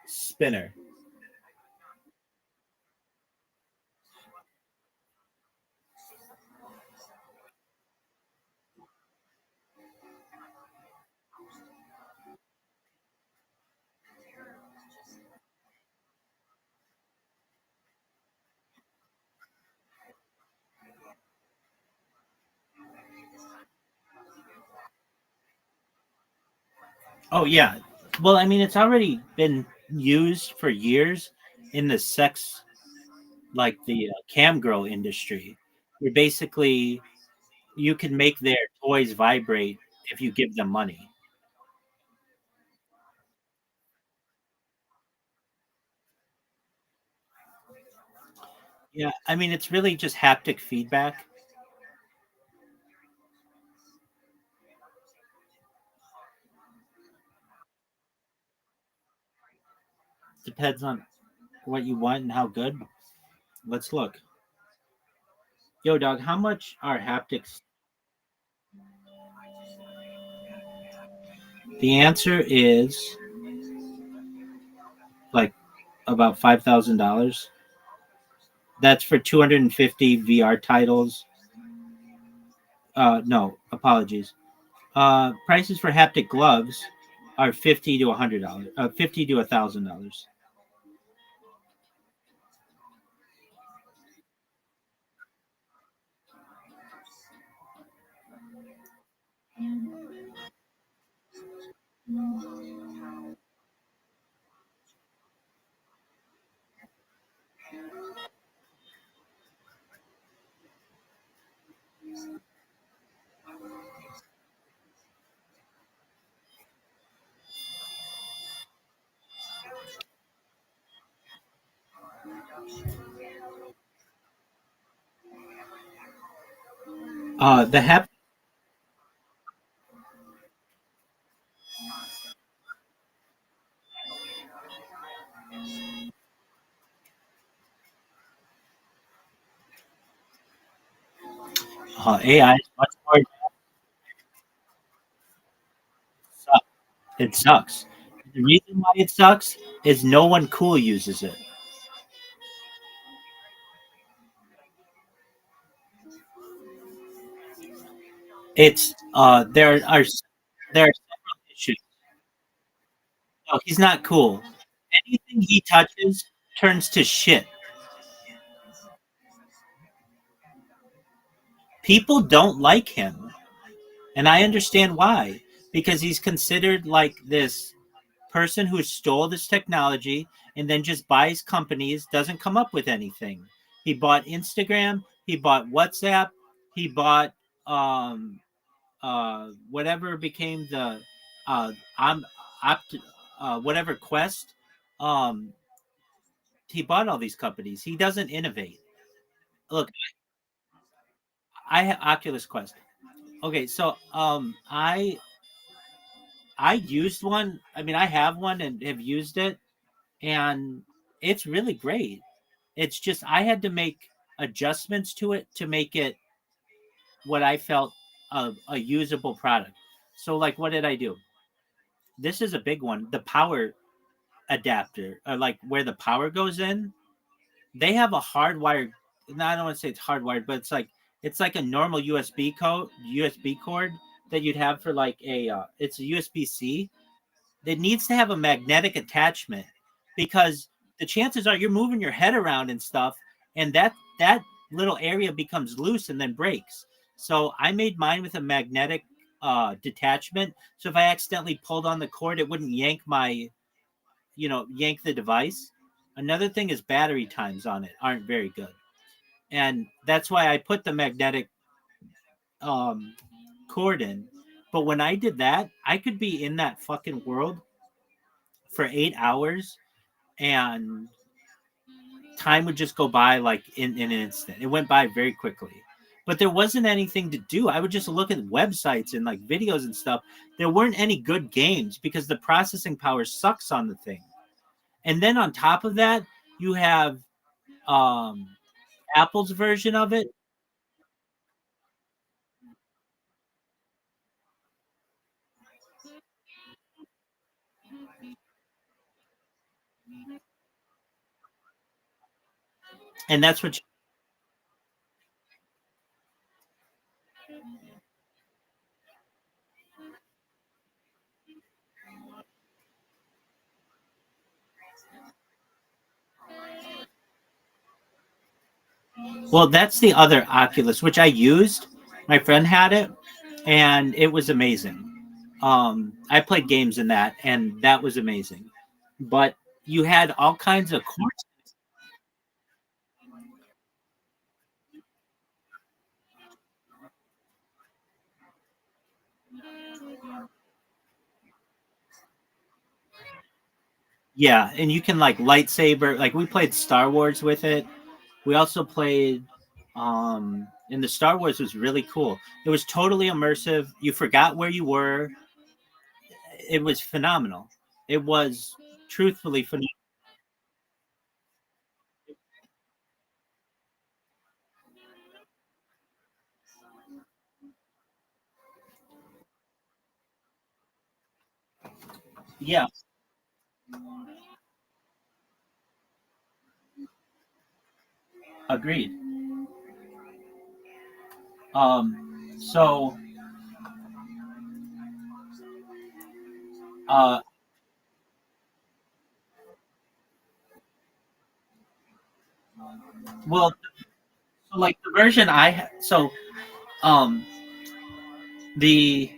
spinner. Oh yeah. Well, I mean, it's already been used for years in the sex, like the cam girl industry, where basically you can make their toys vibrate if you give them money. Yeah, I mean, it's really just haptic feedback. Depends on what you want and how good. Let's look. Yo, dog, how much are haptics? The answer is like about $5,000. That's for 250 VR titles. No, apologies. Prices for haptic gloves are $50 to $100. 50 to $1,000. The hap- AI is much more. It sucks. The reason why it sucks is no one cool uses it. It's there are several issues. No, he's not cool. Anything he touches turns to shit. People don't like him, and I understand why. Because he's considered like this person who stole this technology and then just buys companies, doesn't come up with anything. He bought Instagram, he bought WhatsApp, he bought um whatever became the I'm opt whatever Quest. Um he bought all these companies. He doesn't innovate. Look, I have Oculus Quest. Okay, so I used one. I mean, I have one and have used it, and it's really great. It's just I had to make adjustments to it to make it what I felt a usable product. So, like, what did I do? This is a big one. The power adapter, or like where the power goes in, they have a hardwired. No, I don't want to say it's hardwired, but it's like a normal USB cord that you'd have for like a. It's a USB C. It needs to have a magnetic attachment because the chances are you're moving your head around and stuff, and that little area becomes loose and then breaks. So I made mine with a magnetic detachment. So if I accidentally pulled on the cord, it wouldn't yank the device. Another thing is battery times on it aren't very good. And that's why I put the magnetic um, cord in. But when I did that, I could be in that fucking world for 8 hours and time would just go by like in an instant. It went by very quickly. But there wasn't anything to do. I would just look at websites and like videos and stuff. There weren't any good games because the processing power sucks on the thing. And then on top of that, you have um, Apple's version of it, and that's what. Well, that's the other Oculus, which I used. My friend had it, and it was amazing. I played games in that, and that was amazing. But you had all kinds of courses. Yeah, and you can like lightsaber. Like we played Star Wars with it. We also played, and the Star Wars was really cool. It was totally immersive. You forgot where you were. It was phenomenal. It was truthfully phenomenal. Yeah, agreed. So, uh, well, so like the version um, the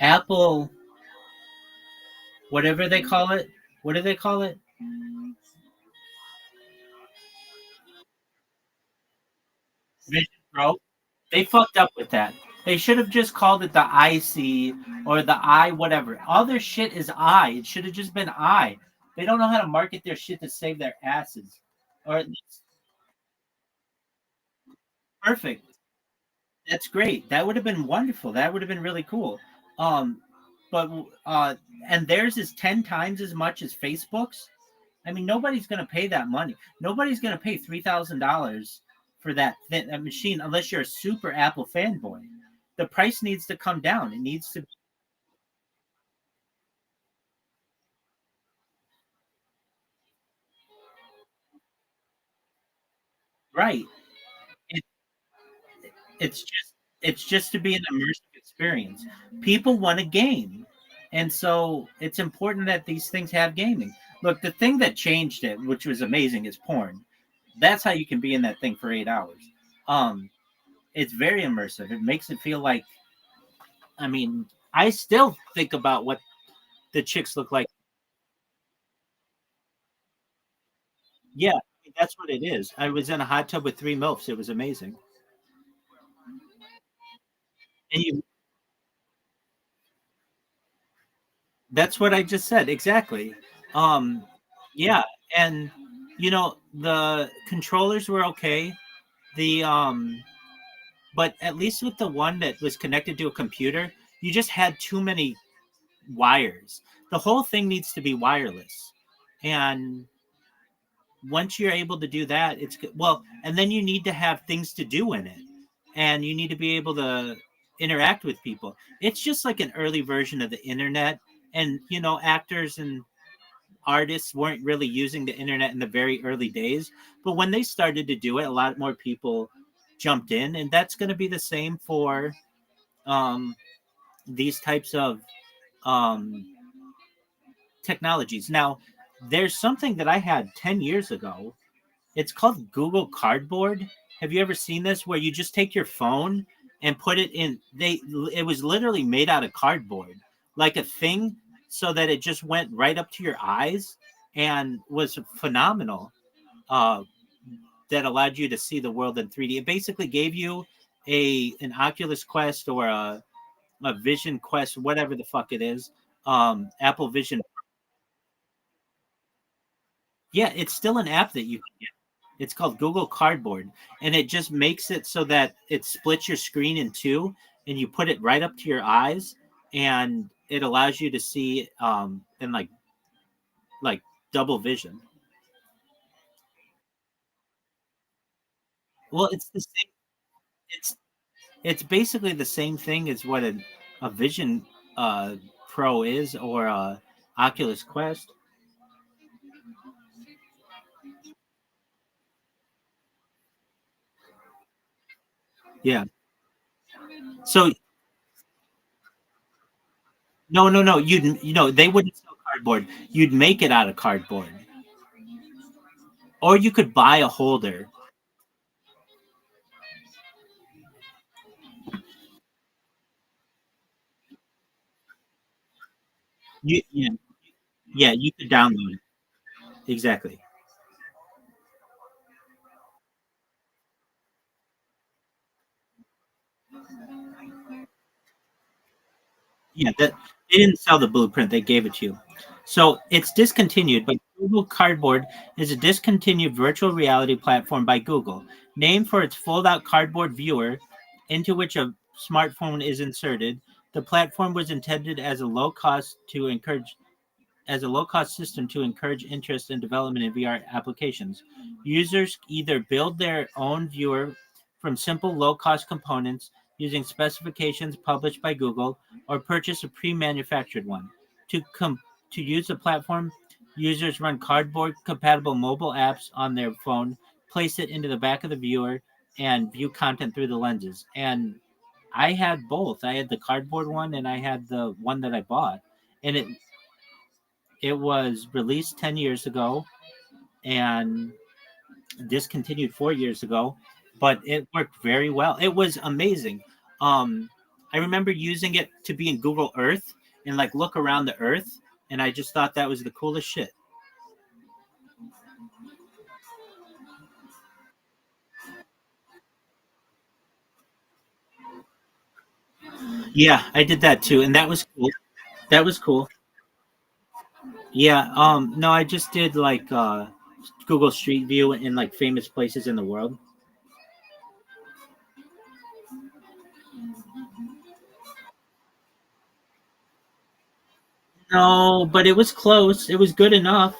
Apple, whatever they call it, what do they call it? Vision Pro. They fucked up with that. They should have just called it the IC or the I whatever. All their shit is I. It should have just been I. They don't know how to market their shit to save their asses. or perfect. That's great. That would have been wonderful. That would have been really cool. Um, but and theirs is 10 times as much as Facebook's. I mean, nobody's going to pay that money. Nobody's going to pay $3,000 for that machine unless you're a super Apple fanboy. The price needs to come down. It needs to right. It, it's just to be an immersive experience. People want a game, and so it's important that these things have gaming. Look, the thing that changed it, which was amazing, is porn. That's how you can be in that thing for 8 hours. Um, it's very immersive. It makes it feel like, I mean, I still think about what the chicks look like. Yeah, that's what it is. I was in a hot tub with three milfs. It was amazing. And you, that's what I just said. Exactly. Um, yeah, and the controllers were okay. The but at least with the one that was connected to a computer, you just had too many wires. The whole thing needs to be wireless. And once you're able to do that, it's good. Well, and then you need to have things to do in it, and you need to be able to interact with people. It's just like an early version of the internet, and actors and artists weren't really using the internet in the very early days, but when they started to do it, a lot more people jumped in, and that's going to be the same for um, these types of um, technologies. Now, there's something that I had 10 years ago. It's called Google Cardboard. Have you ever seen this where you just take your phone and put it in it was literally made out of cardboard, like a thing, so that it just went right up to your eyes and was phenomenal. Uh that allowed you to see the world in 3D. It basically gave you an Oculus Quest or a Vision Quest, whatever the fuck it is. Apple Vision. Yeah, it's still an app that you can get. It's called Google Cardboard, and it just makes it so that it splits your screen in two, and you put it right up to your eyes, and it allows you to see in like double vision. Well, it's the same. It's it's basically the same thing as what a Vision uh, Pro is, or a Oculus Quest. Yeah. So no, no, no. They wouldn't sell cardboard. You'd make it out of cardboard, or you could buy a holder. Yeah, yeah, you could download it. Exactly. Yeah, that they didn't sell the blueprint; they gave it to you. So it's discontinued, but Google Cardboard is a discontinued virtual reality platform by Google, named for its fold-out cardboard viewer into which a smartphone is inserted. The platform was intended as a low-cost system to encourage interest and development in VR applications. Users either build their own viewer from simple low-cost components using specifications published by Google, or purchase a pre-manufactured one. To com- to use the platform, users run cardboard-compatible mobile apps on their phone, place it into the back of the viewer, and view content through the lenses. And I had both. I had the cardboard one, and I had the one that I bought, and it was released 10 years ago and discontinued 4 years ago, but it worked very well. It was amazing. I remember using it to be in Google Earth and like look around the Earth, and I just thought that was the coolest shit. Yeah, I did that too, and that was cool. That was cool. Yeah. No, I just did like Google Street View in like famous places in the world. No, but it was close. It was good enough.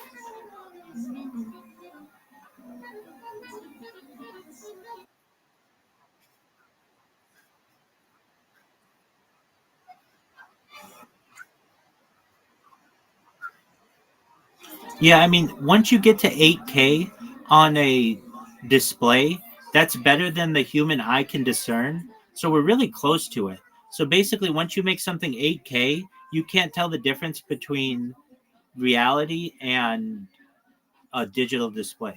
Yeah, I mean, once you get to 8K on a display, that's better than the human eye can discern. So we're really close to it. So basically, once you make something 8K, you can't tell the difference between reality and a digital display.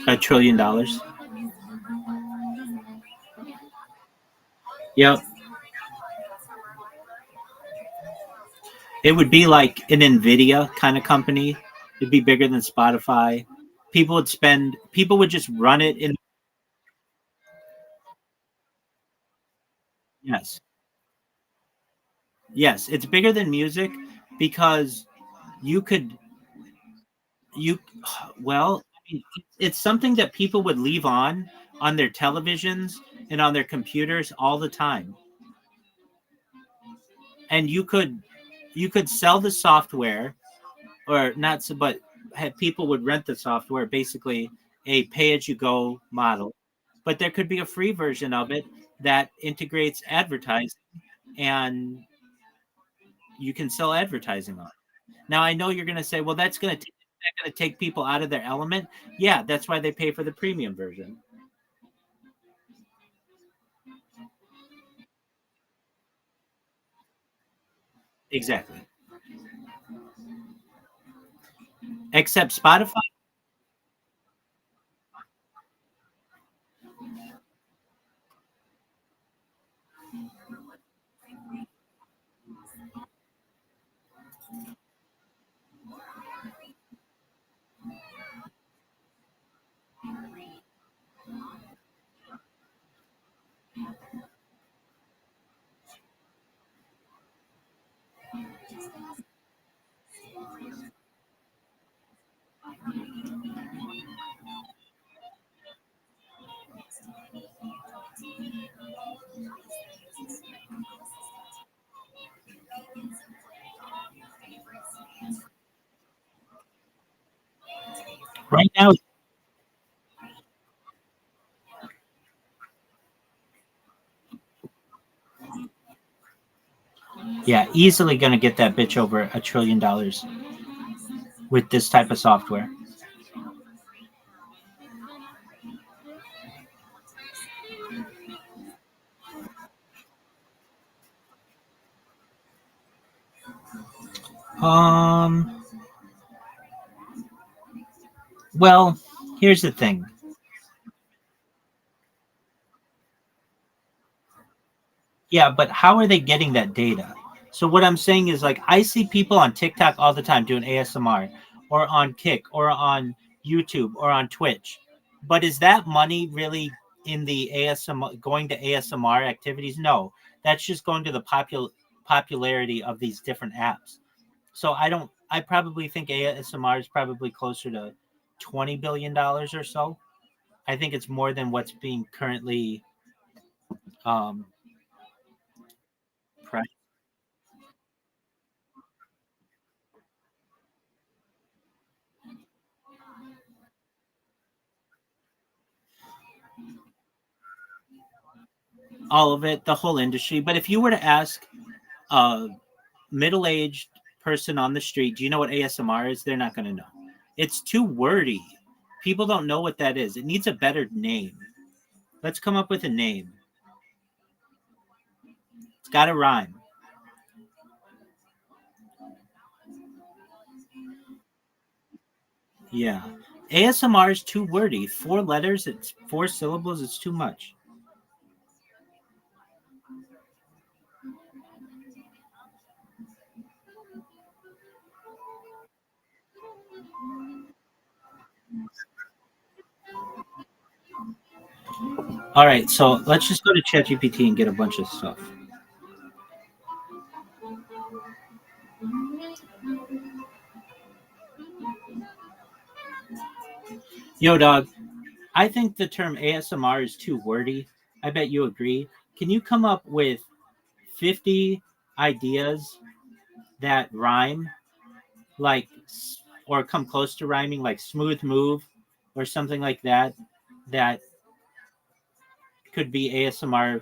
$1 trillion. Yep. It would be like an Nvidia kind of company. It'd be bigger than Spotify. People would just run it in. Yes. Yes, it's bigger than music because you could you well, I mean, it's something that people would leave on their televisions and on their computers all the time. And you could sell the software, or not so, but people would rent the software, basically a pay-as-you-go model. But there could be a free version of it that integrates advertising, and you can sell advertising on. Now I know you're going to say, well, that's going to take people out of their element. Yeah, that's why they pay for the premium version. Exactly. Except Spotify right now, yeah, easily going to get that bitch over $1 trillion with this type of software. Um, well, here's the thing. Yeah, but how are they getting that data? So what I'm saying is, like, I see people on TikTok all the time doing ASMR, or on Kick, or on YouTube, or on Twitch. But is that money really in the ASMR, going to ASMR activities? No, that's just going to the popularity of these different apps. So I probably think ASMR is probably closer to $20 billion or so. I think it's more than what's being currently um, priced. All of it, the whole industry. But if you were to ask a middle-aged person on the street, do you know what ASMR is? They're not going to know. It's too wordy. People don't know what that is. It needs a better name. Let's come up with a name. It's got to rhyme. Yeah. ASMR is too wordy. 4 letters, it's 4 syllables, it's too much. All right, so let's just go to ChatGPT and get a bunch of stuff. Yo, dog, I think the term ASMR is too wordy. I bet you agree. Can you come up with 50 ideas that rhyme, like, or come close to rhyming, like smooth move or something like that, that could be ASMR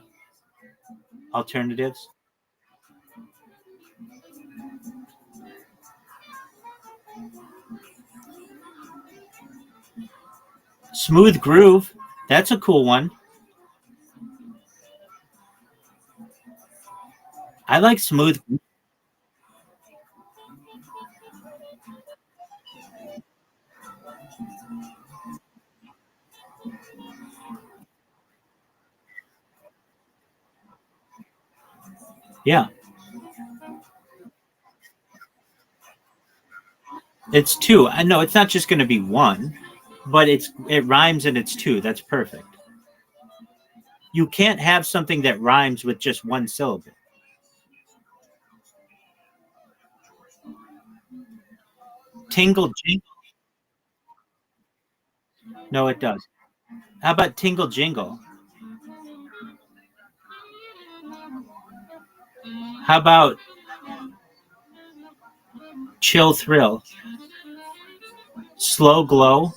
alternatives? Smooth groove. That's a cool one. I like smooth. Yeah, it's two. I know it's not just going to be one, but it rhymes and it's two. That's perfect. You can't have something that rhymes with just one syllable. Tingle jingle. No, it does. How about tingle jingle? How about chill thrill? Slow glow?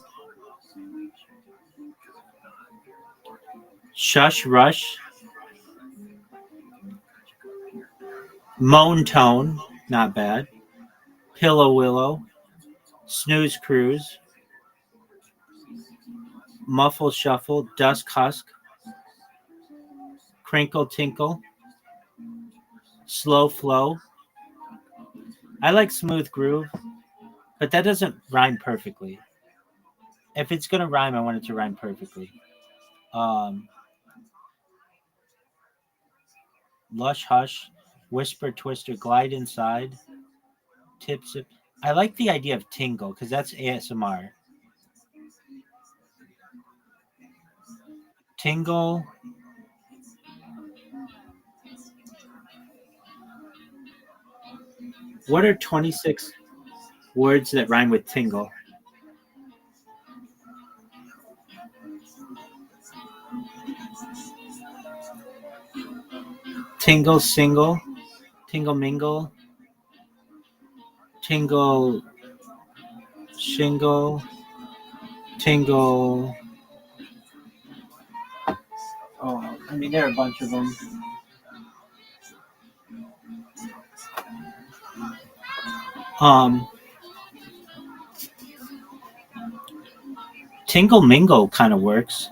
Shush rush? Moan tone? Not bad. Pillow willow? Snooze cruise? Muffle shuffle? Dusk husk? Crinkle tinkle? Slow flow? I like smooth groove, but that doesn't rhyme perfectly. If it's gonna rhyme, I want it to rhyme perfectly. Um, Lush hush, whisper twister, glide inside, tip zip. I like the idea of tingle because that's ASMR. Tingle. What are 26 words that rhyme with tingle? Tingle single, tingle mingle, tingle shingle, tingle. Oh, I mean, there are a bunch of them. Um, Tingle mingle kind of works.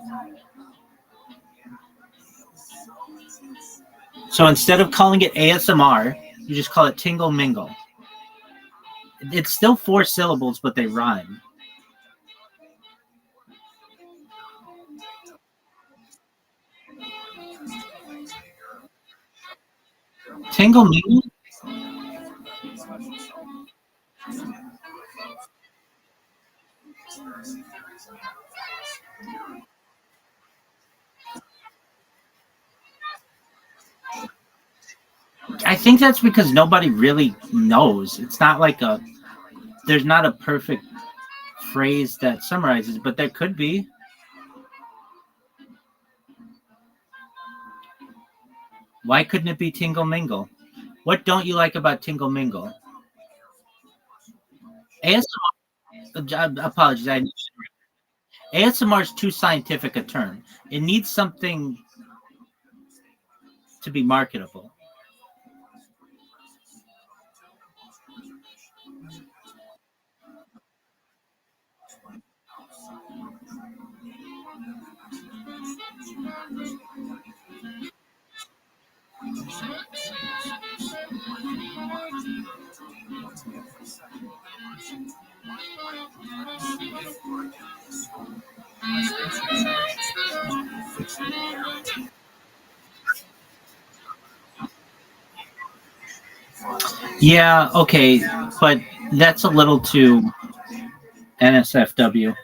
So instead of calling it ASMR, you just call it tingle mingle. It's still four syllables, but they rhyme. Tingle mingle? I think that's because nobody really knows. It's not like there's not a perfect phrase that summarizes, but there could be. Why couldn't it be tingle mingle? What don't you like about tingle mingle? ASMR, apologies, ASMR is too scientific a term. It needs something to be marketable. Yeah, okay, but that's a little too NSFW.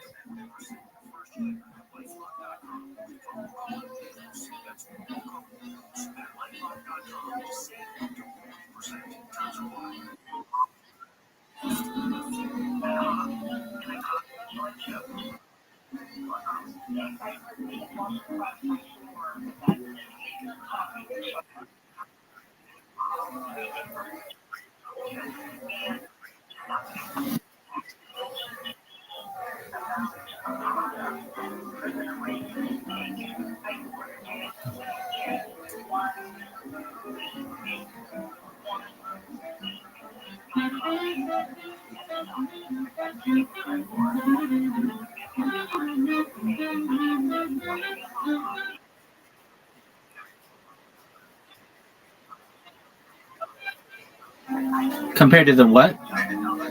Compared to the what?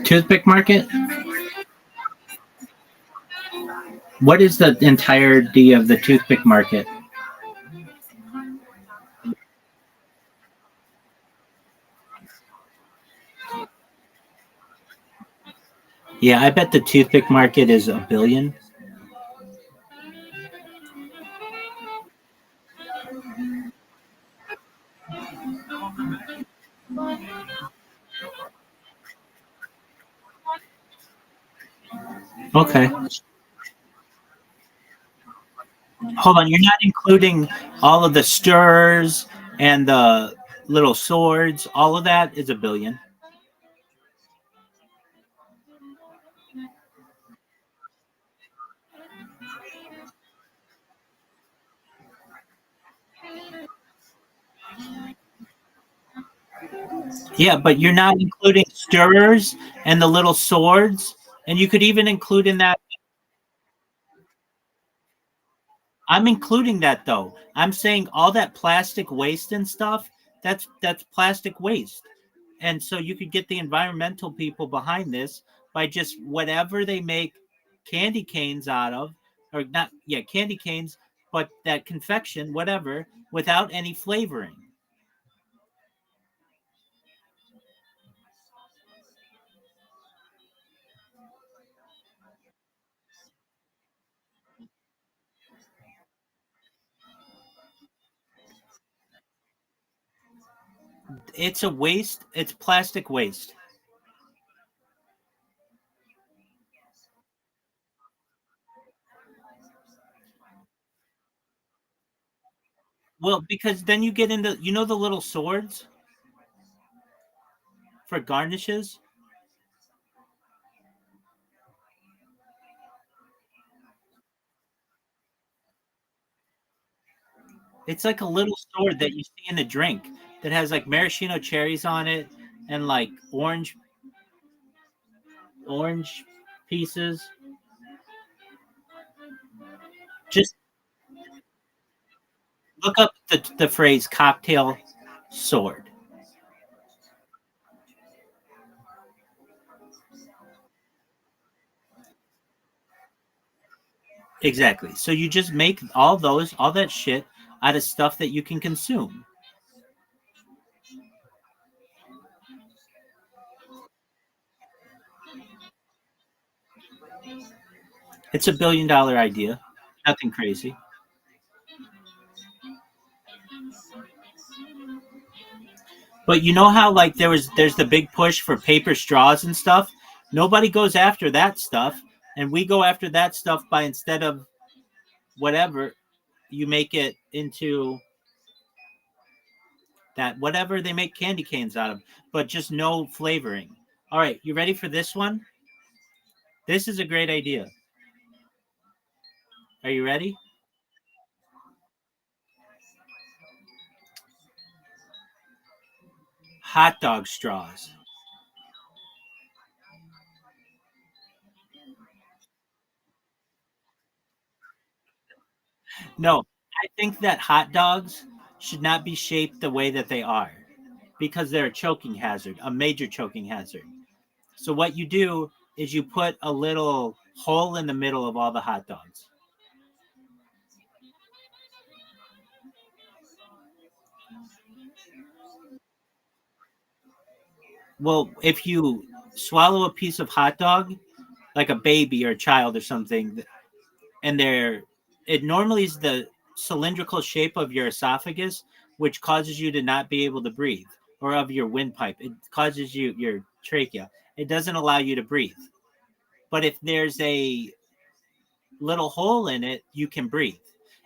Toothpick market? What is the entirety of the toothpick market? Yeah, I bet the toothpick market is $1 billion. Okay. Hold on, you're not including all of the stirrers and the little swords. All of that is $1 billion. Yeah, but you're not including stirrers and the little swords. And you could even include in that. I'm including that though. I'm saying all that plastic waste and stuff, that's plastic waste. And so you could get the environmental people behind this by just whatever they make candy canes out of, or not, yeah, candy canes, but that confection, whatever, without any flavoring. It's a waste, it's plastic waste. Well, because then you get into, the little swords for garnishes? It's like a little sword that you see in a drink that has like maraschino cherries on it and like orange pieces. Just look up the phrase cocktail sword. Exactly. So you just make all that shit out of stuff that you can consume. It's $1 billion idea. Nothing crazy. But you know how like there's the big push for paper straws and stuff? Nobody goes after that stuff. And we go after that stuff by, instead of whatever, you make it into that whatever they make candy canes out of, but just no flavoring. All right, you ready for this one? This is a great idea. Are you ready? Hot dog straws. No, I think that hot dogs should not be shaped the way that they are because they're a choking hazard, a major choking hazard. So what you do is you put a little hole in the middle of all the hot dogs. Well, if you swallow a piece of hot dog, like a baby or a child or something, and it normally is the cylindrical shape of your esophagus, which causes you to not be able to breathe, or of your windpipe. It causes your trachea. It doesn't allow you to breathe. But if there's a little hole in it, you can breathe.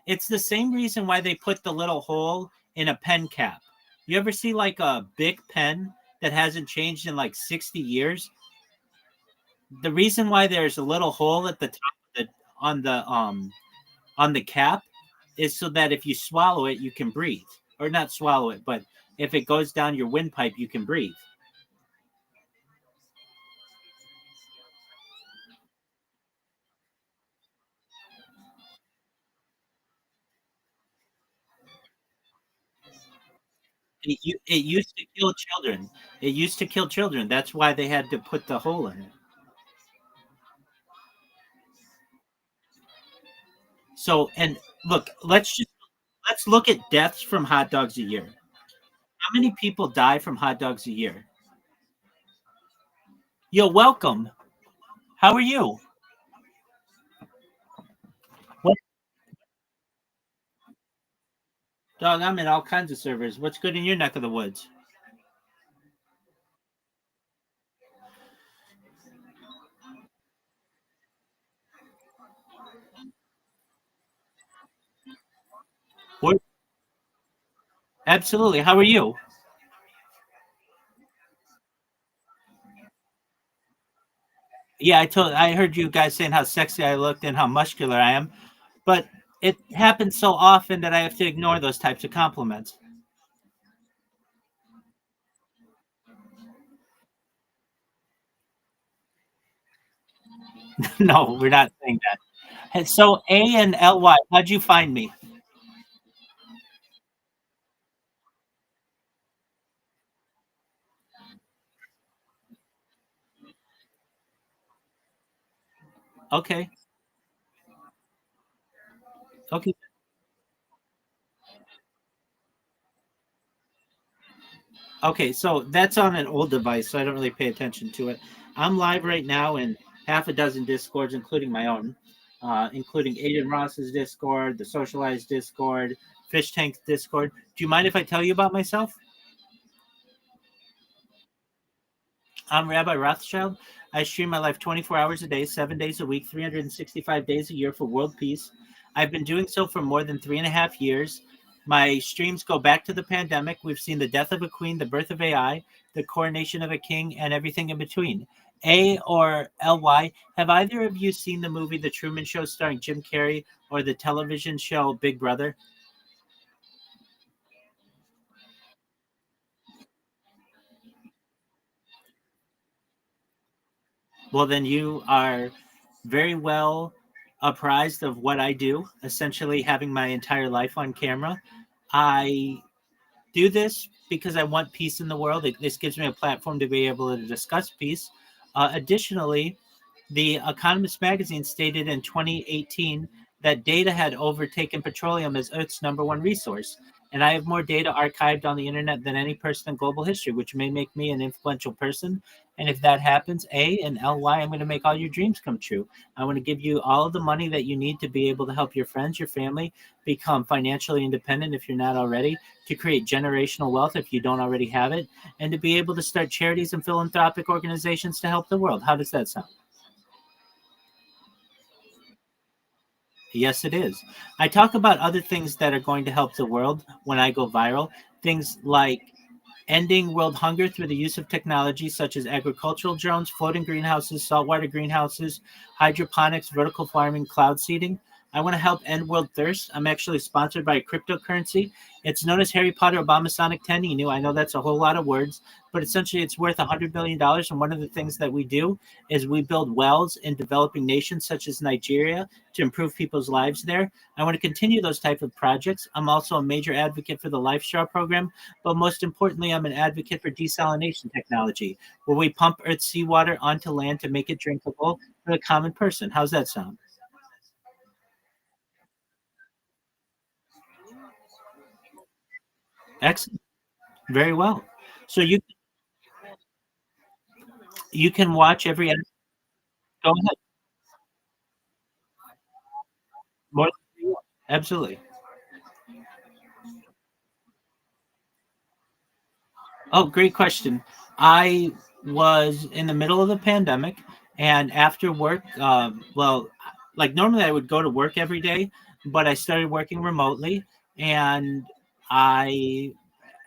It's the same reason why they put the little hole in a pen cap. You ever see like a big pen that hasn't changed in like 60 years? The reason why there's a little hole at the top of the, on the on the cap is so that if you swallow it, you can breathe. Or not swallow it, but if it goes down your windpipe, you can breathe. It used to kill children. It used to kill children. That's why they had to put the hole in it. So, and look, let's look at deaths from hot dogs a year. How many people die from hot dogs a year? You're welcome. How are you? What dog? I'm in all kinds of servers. What's good in your neck of the woods? What? Absolutely. How are you? Yeah, I heard you guys saying how sexy I looked and how muscular I am, but it happens so often that I have to ignore those types of compliments. No, we're not saying that. And so A and LY, how'd you find me? Okay. Okay. Okay, so that's on an old device, so I don't really pay attention to it. I'm live right now in half a dozen discords, including my own, including Aiden Ross's Discord, the Socialized Discord, Fish Tank's Discord. Do you mind if I tell you about myself? I'm Rabbi Rothschild. I stream my life 24 hours a day, 7 days a week, 365 days a year for world peace. I've been doing so for more than 3.5 years. My streams go back to the pandemic. We've seen the death of a queen, the birth of AI, the coronation of a king, and everything in between. A or LY, have either of you seen the movie The Truman Show starring Jim Carrey or the television show Big Brother? Well, then you are very well apprised of what I do, essentially having my entire life on camera. I do this because I want peace in the world. This gives me a platform to be able to discuss peace. Additionally, the Economist magazine stated in 2018 that data had overtaken petroleum as Earth's number one resource. And I have more data archived on the internet than any person in global history, which may make me an influential person. And if that happens, A and LY, I'm going to make all your dreams come true. I want to give you all of the money that you need to be able to help your friends, your family become financially independent if you're not already, to create generational wealth if you don't already have it, and to be able to start charities and philanthropic organizations to help the world. How does that sound? Yes, it is. I talk about other things that are going to help the world when I go viral. Things like ending world hunger through the use of technology such as agricultural drones, floating greenhouses, saltwater greenhouses, hydroponics, vertical farming, cloud seeding. I want to help end world thirst. I'm actually sponsored by a cryptocurrency. It's known as Harry Potter Obamasonic Teninu. I know that's a whole lot of words, but essentially it's worth $100 billion. And one of the things that we do is we build wells in developing nations such as Nigeria to improve people's lives there. I want to continue those type of projects. I'm also a major advocate for the Life Straw program, but most importantly, I'm an advocate for desalination technology, where we pump Earth's seawater onto land to make it drinkable for the common person. How's that sound? Excellent. Very well. So you can watch every. Go Go ahead. More absolutely. Oh, great question. I was in the middle of the pandemic, and after work, well, like normally I would go to work every day, but I started working remotely, and I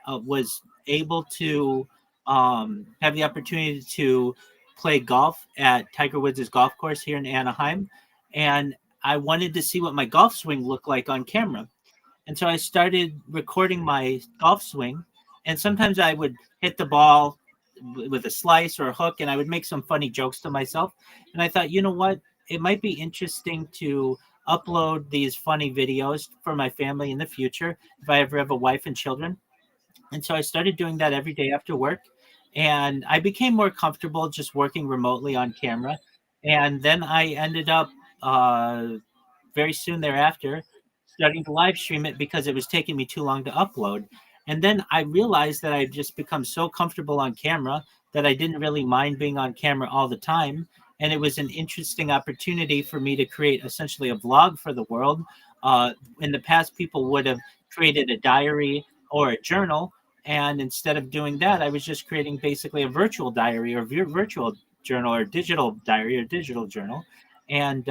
was able to have the opportunity to play golf at Tiger Woods' golf course here in Anaheim, and I wanted to see what my golf swing looked like on camera. And so I started recording my golf swing. And sometimes I would hit the ball with a slice or a hook, and I would make some funny jokes to myself. And I thought, you know what? It might be interesting to upload these funny videos for my family in the future if I ever have a wife and children. And so I started doing that every day after work. And I became more comfortable just working remotely on camera. And then I ended up very soon thereafter starting to live stream it because it was taking me too long to upload. And then I realized that I'd just become so comfortable on camera that I didn't really mind being on camera all the time. And it was an interesting opportunity for me to create essentially a vlog for the world. In the past, people would have created a diary or a journal. And instead of doing that, I was just creating basically a virtual diary or virtual journal or digital diary or digital journal. And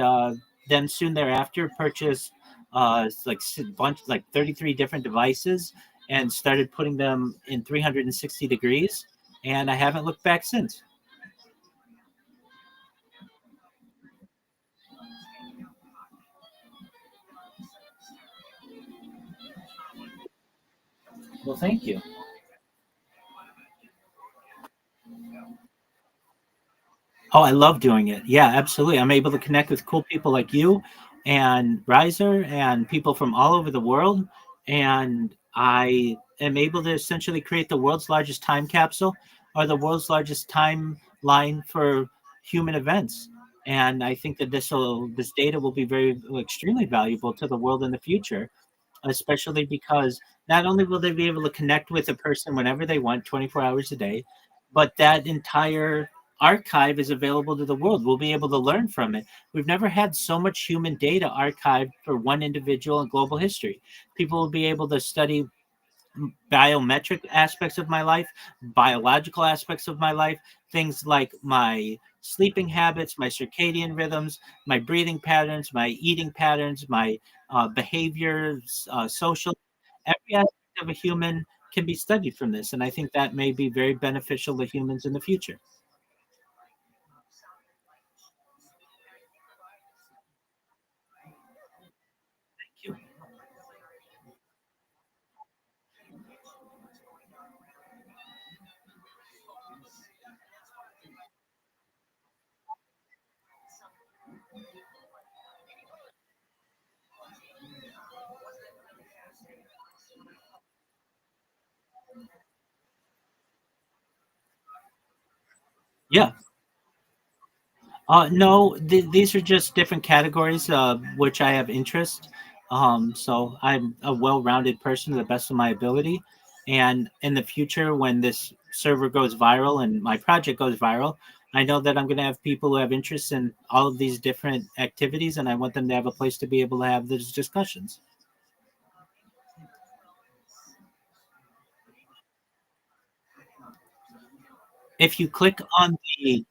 then soon thereafter, purchased like a bunch, like 33 different devices, and started putting them in 360 degrees. And I haven't looked back since. Well, thank you. Oh, I love doing it. Yeah, absolutely. I'm able to connect with cool people like you and Riser and people from all over the world. And I am able to essentially create the world's largest time capsule or the world's largest timeline for human events. And I think that this data will be very extremely valuable to the world in the future, especially because not only will they be able to connect with a person whenever they want, 24 hours a day, but that entire archive is available to the world. We'll be able to learn from it. We've never had so much human data archived for one individual in global history. People will be able to study biometric aspects of my life, biological aspects of my life, things like my sleeping habits, my circadian rhythms, my breathing patterns, my eating patterns, my behaviors, social, every aspect of a human can be studied from this. And I think that may be very beneficial to humans in the future. Thank you. Yeah. No, these are just different categories which I have interest. So I'm a well-rounded person to the best of my ability. And in the future, when this server goes viral and my project goes viral, I know that I'm going to have people who have interests in all of these different activities, and I want them to have a place to be able to have those discussions. If you click on the,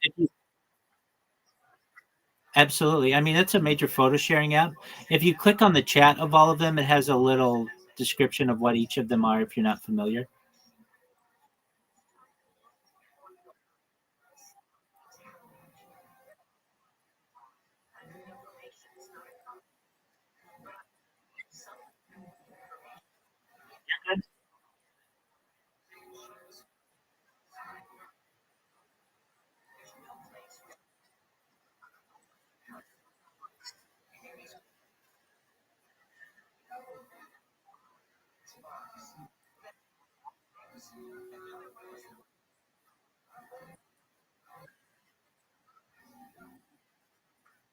if you, absolutely. I mean, it's a major photo sharing app. If you click on the chat of all of them, it has a little description of what each of them are if you're not familiar.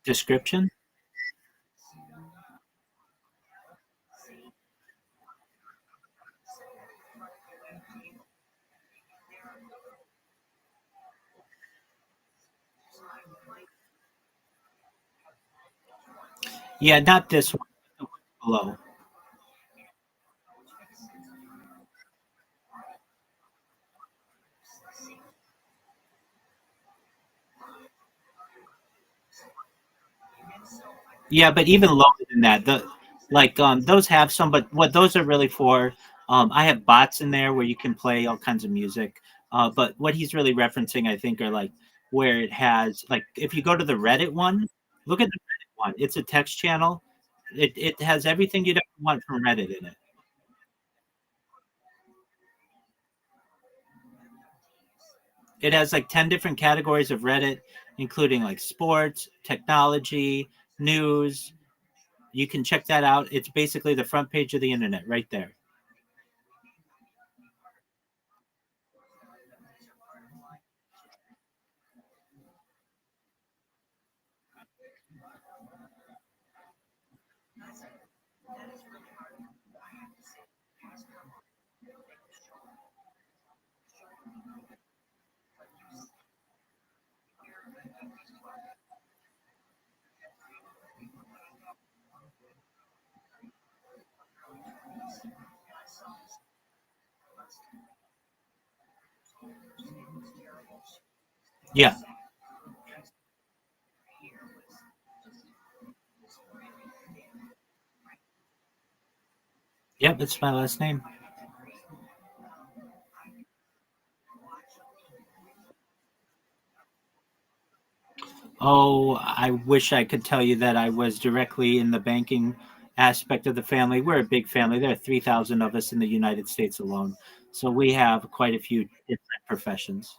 Description. Yeah, not this one. The one below. Yeah, but even lower than that, the like those have some, but what those are really for, I have bots in there where you can play all kinds of music. But what he's really referencing, I think, are like where it has like if you go to the Reddit one, look at the Reddit one. It's a text channel. It has everything you'd ever want from Reddit in it. It has like 10 different categories of Reddit, including like sports, technology, news. You can check that out. It's basically the front page of the internet right there. Yeah. Yep, it's my last name. Oh, I wish I could tell you that I was directly in the banking aspect of the family. We're a big family. There are 3,000 of us in the United States alone. So we have quite a few different professions.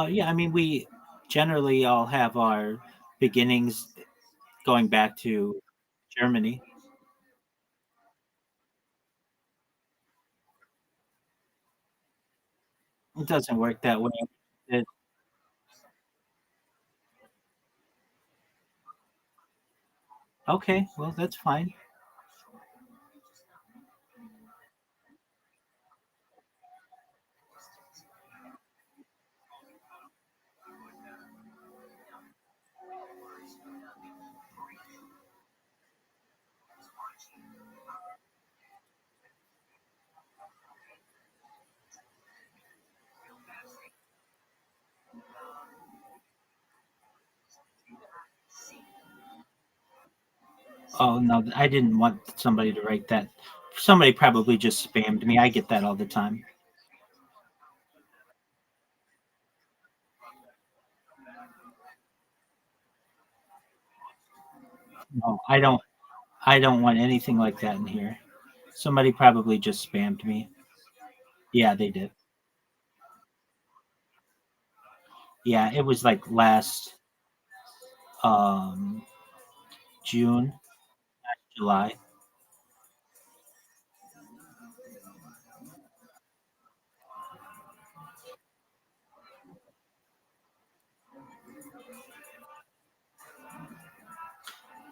Yeah, I mean, we generally all have our beginnings going back to Germany. It doesn't work that way. It, okay, well, that's fine. Oh, no, I didn't want somebody to write that. Somebody probably just spammed me. I get that all the time. No, I don't want anything like that in here. Somebody probably just spammed me. Yeah, they did. Yeah, it was like last um June, July.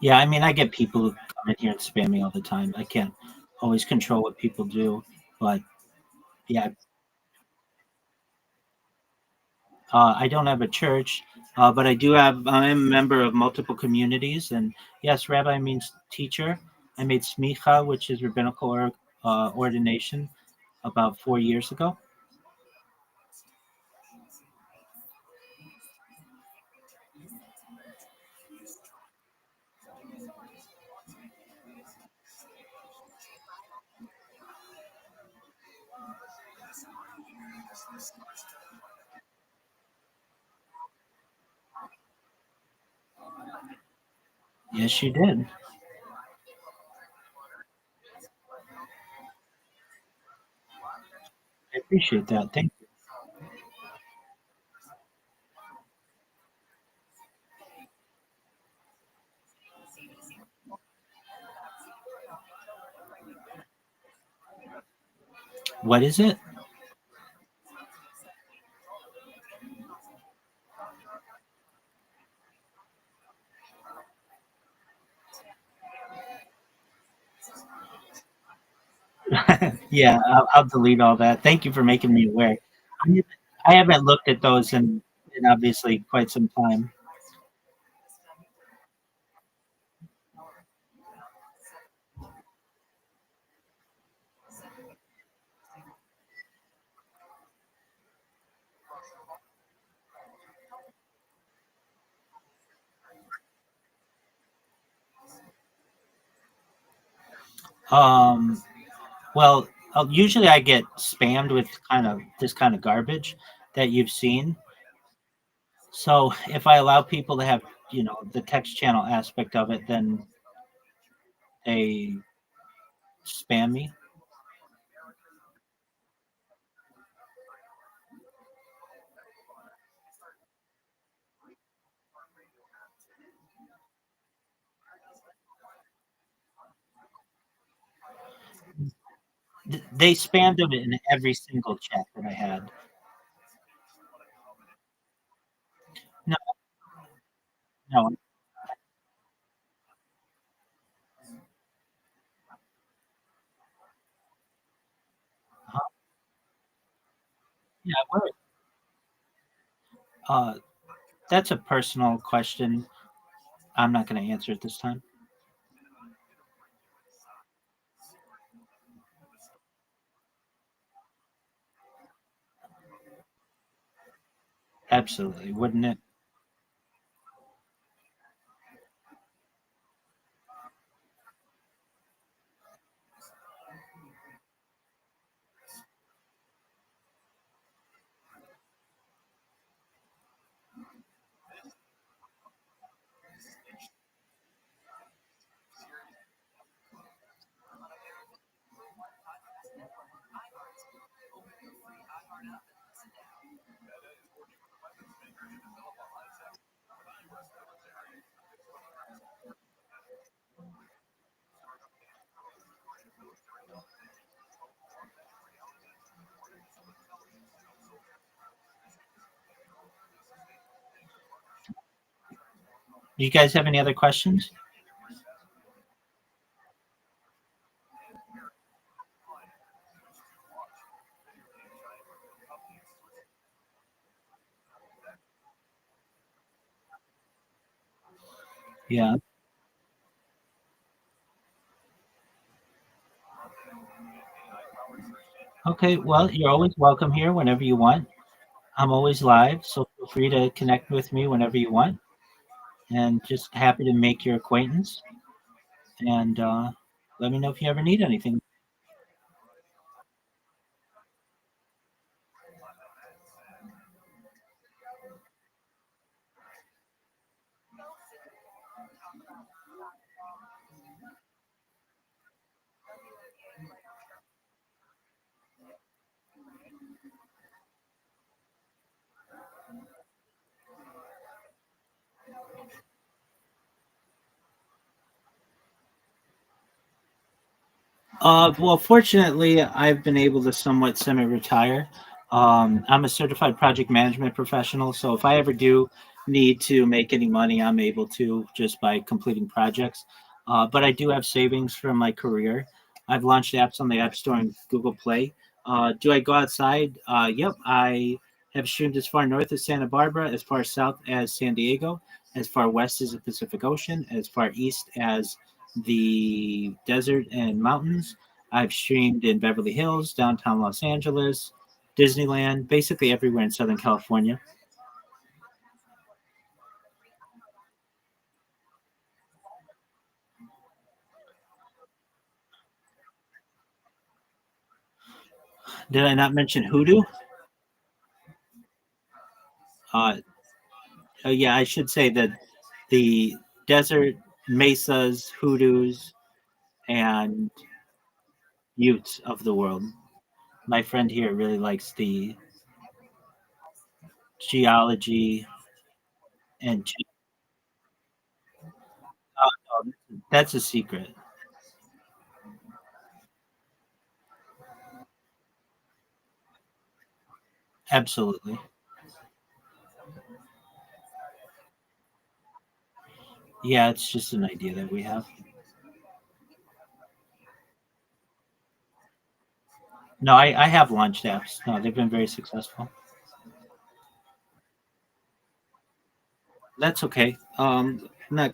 Yeah, I mean I get people who come in here and spam me all the time. I can't always control what people do, but yeah, I don't have a church, but I do have. I am a member of multiple communities, and yes, rabbi means teacher. I made smicha, which is rabbinical ordination, about 4 years ago. Yes, you did. I appreciate that. Thank you. What is it? Yeah, I'll delete all that. Thank you for making me aware. I haven't looked at those in obviously quite some time. Um, well, usually I get spammed with kind of this kind of garbage that you've seen. So if I allow people to have, the text channel aspect of it, then they spam me. They spammed it in every single chat that I had. No, no. uh, yeah, uh, that's a personal question. I'm not going to answer it this time. Absolutely, wouldn't it? Do you guys have any other questions? Yeah. Okay. Well, you're always welcome here whenever you want. I'm always live, so feel free to connect with me whenever you want. And just happy to make your acquaintance. And let me know if you ever need anything. Well, fortunately, I've been able to somewhat semi-retire. I'm a certified project management professional, so if I ever do need to make any money, I'm able to just by completing projects. But I do have savings from my career. I've launched apps on the App Store and Google Play. Do I go outside? Yep, I have streamed as far north as Santa Barbara, as far south as San Diego, as far west as the Pacific Ocean, as far east as the desert and mountains. I've streamed in Beverly Hills, downtown Los Angeles, Disneyland, basically everywhere in Southern California. Did I not mention Hoodoo? Uh, yeah, I should say that the desert, mesas, hoodoos, and Utes of the world. My friend here really likes the geology and that's a secret. Absolutely. Yeah, it's just an idea that we have. No, I have launched apps. No, they've been very successful. That's okay. Not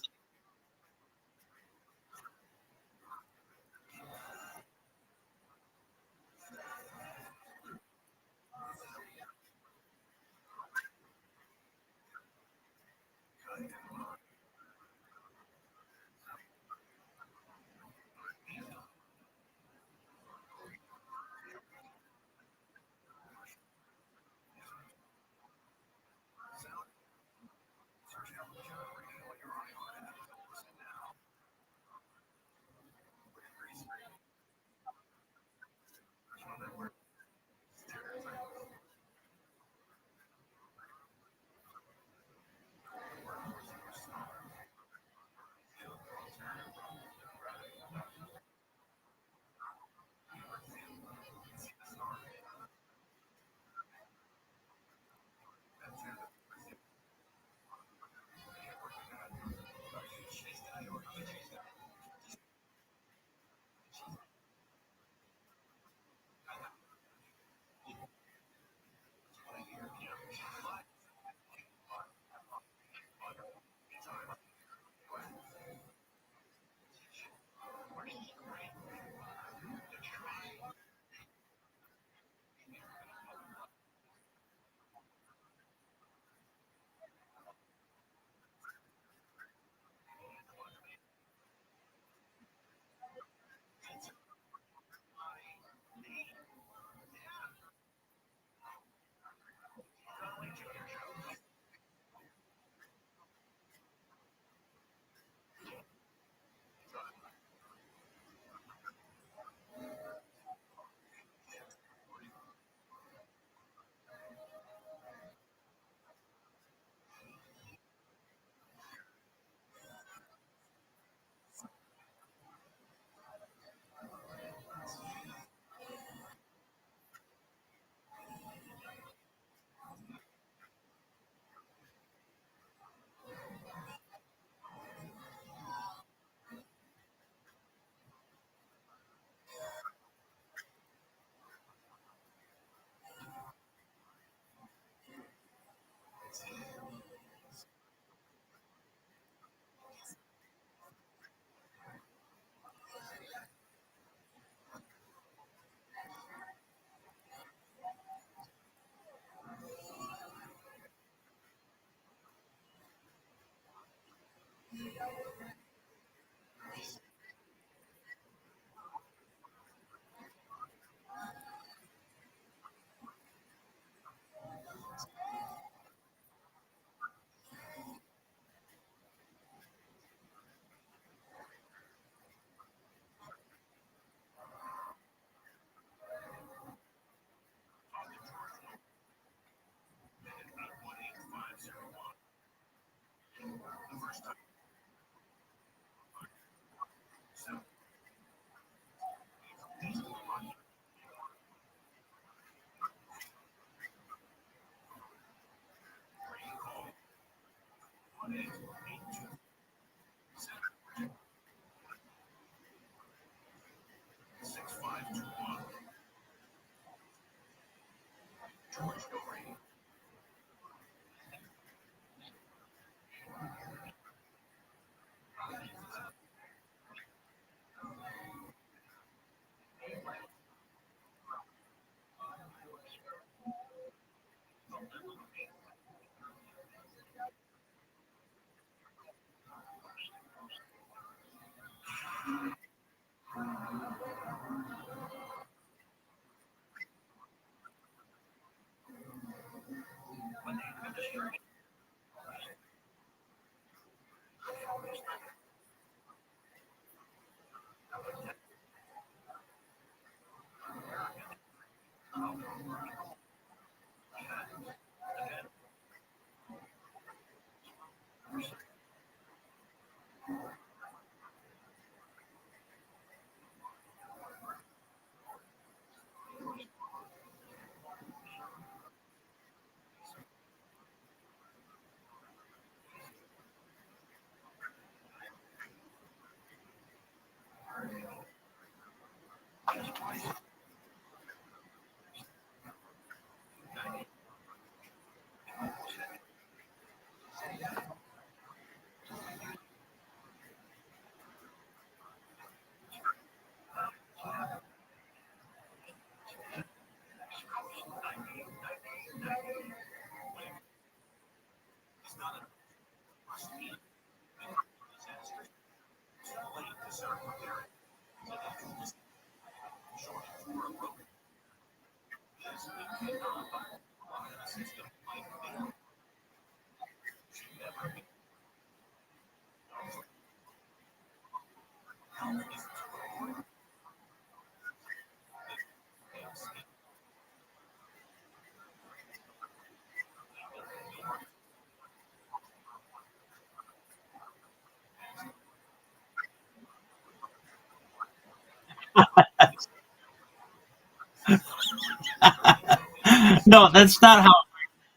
No, that's not how.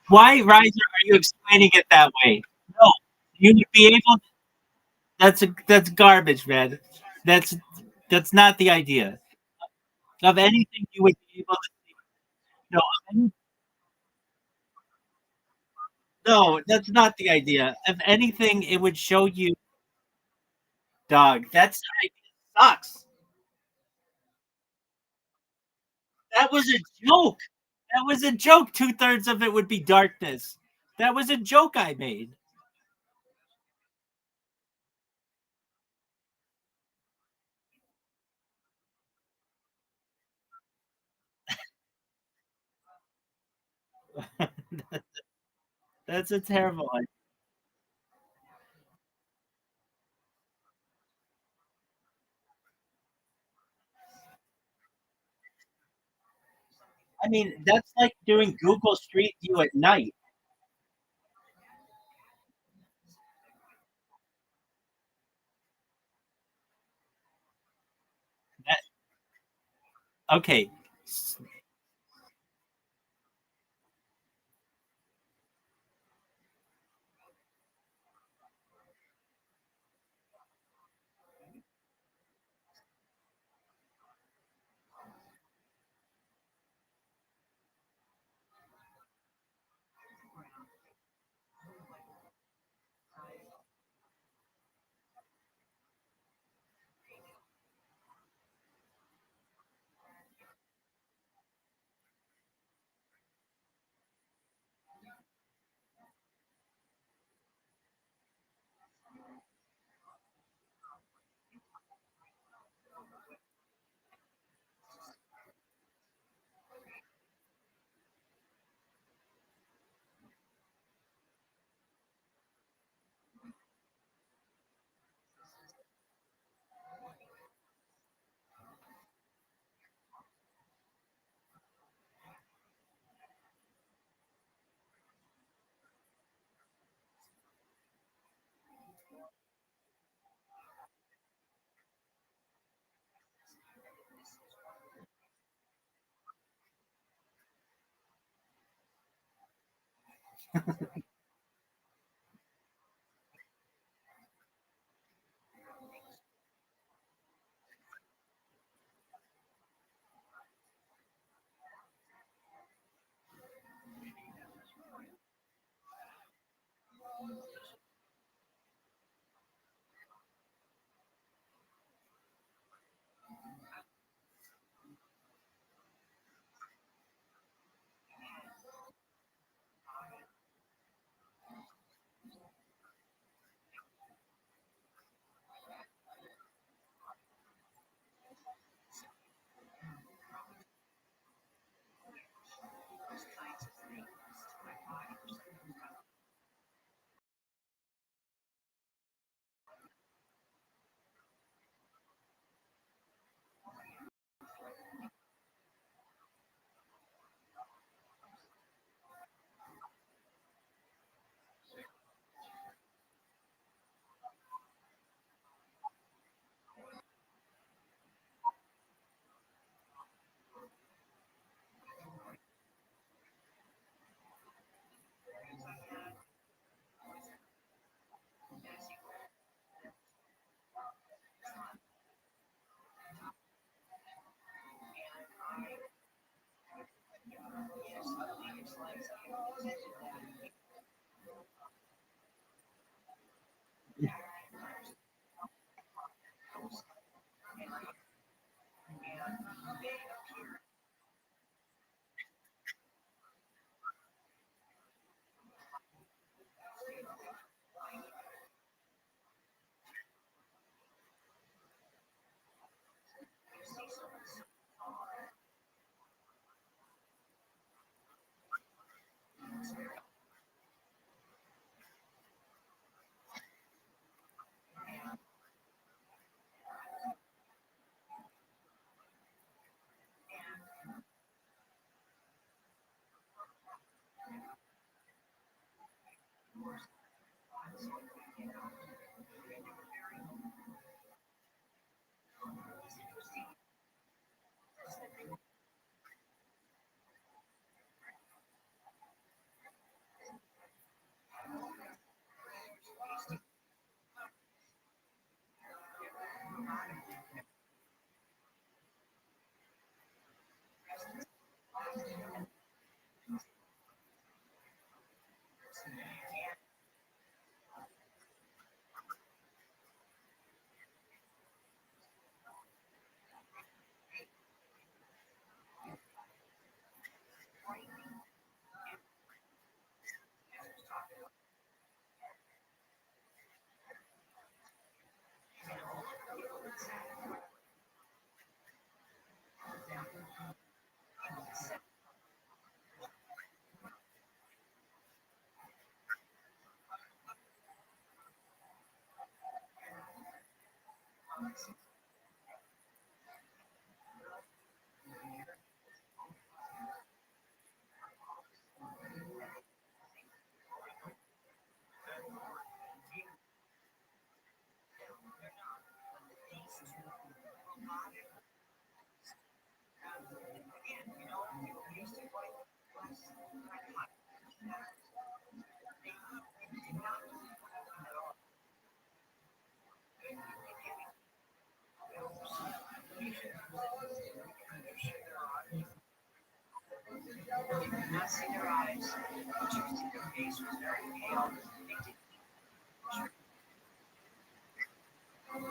Why, Riser, are you explaining it that way? No, you would be able. That's garbage, man. That's that's not the idea of anything you would be able to. No, no, that's not the idea. If anything, it would show you, dog. That's sucks. That was a joke. That was a joke. 2/3 of it would be darkness. That was a joke I made. That's a terrible idea. I mean, that's like doing Google Street View at night. That, okay.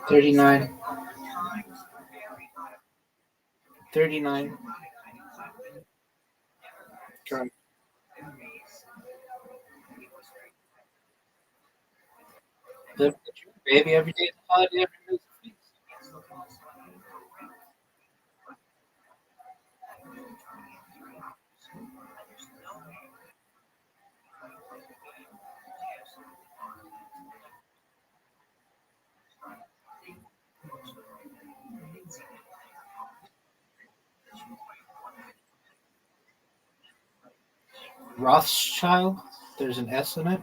$39. 39. Correct. Live the dream, baby. Every day is a holiday. Every day is a feast. Rothschild. There's an S in it.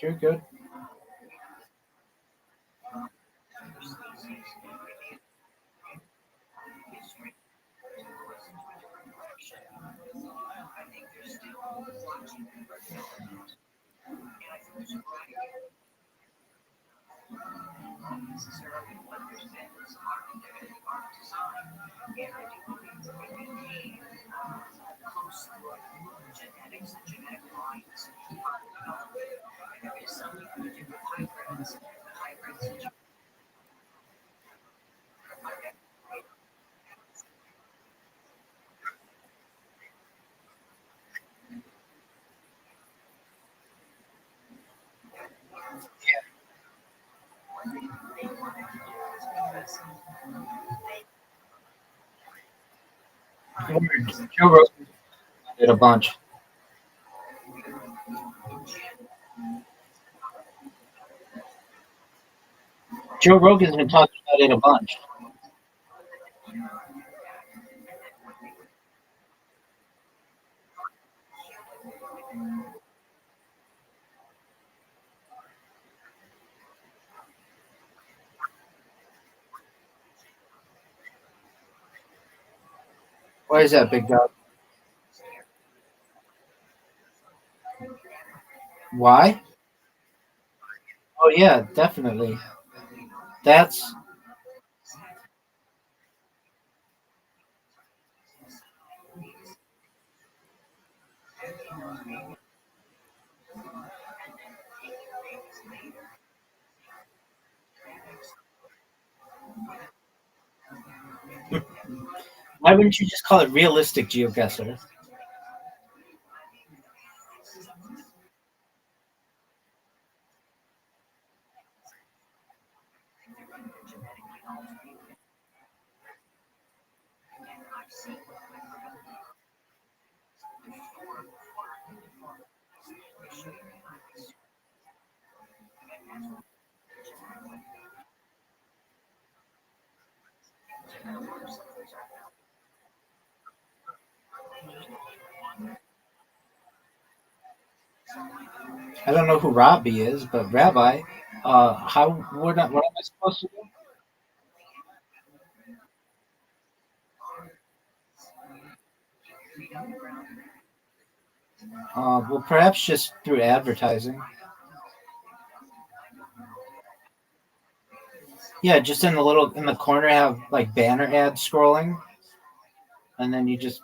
You're good. Joe Rogan did a bunch. Joe Rogan's been talking about it a bunch. Why is that, big dog? Why? Oh yeah, definitely. That's why wouldn't you just call it realistic geoguessr? I don't know who Robbie is, but Rabbi, how what am I supposed to do? Well, perhaps just through advertising. Yeah, just in the little in the corner have like banner ads scrolling, and then you just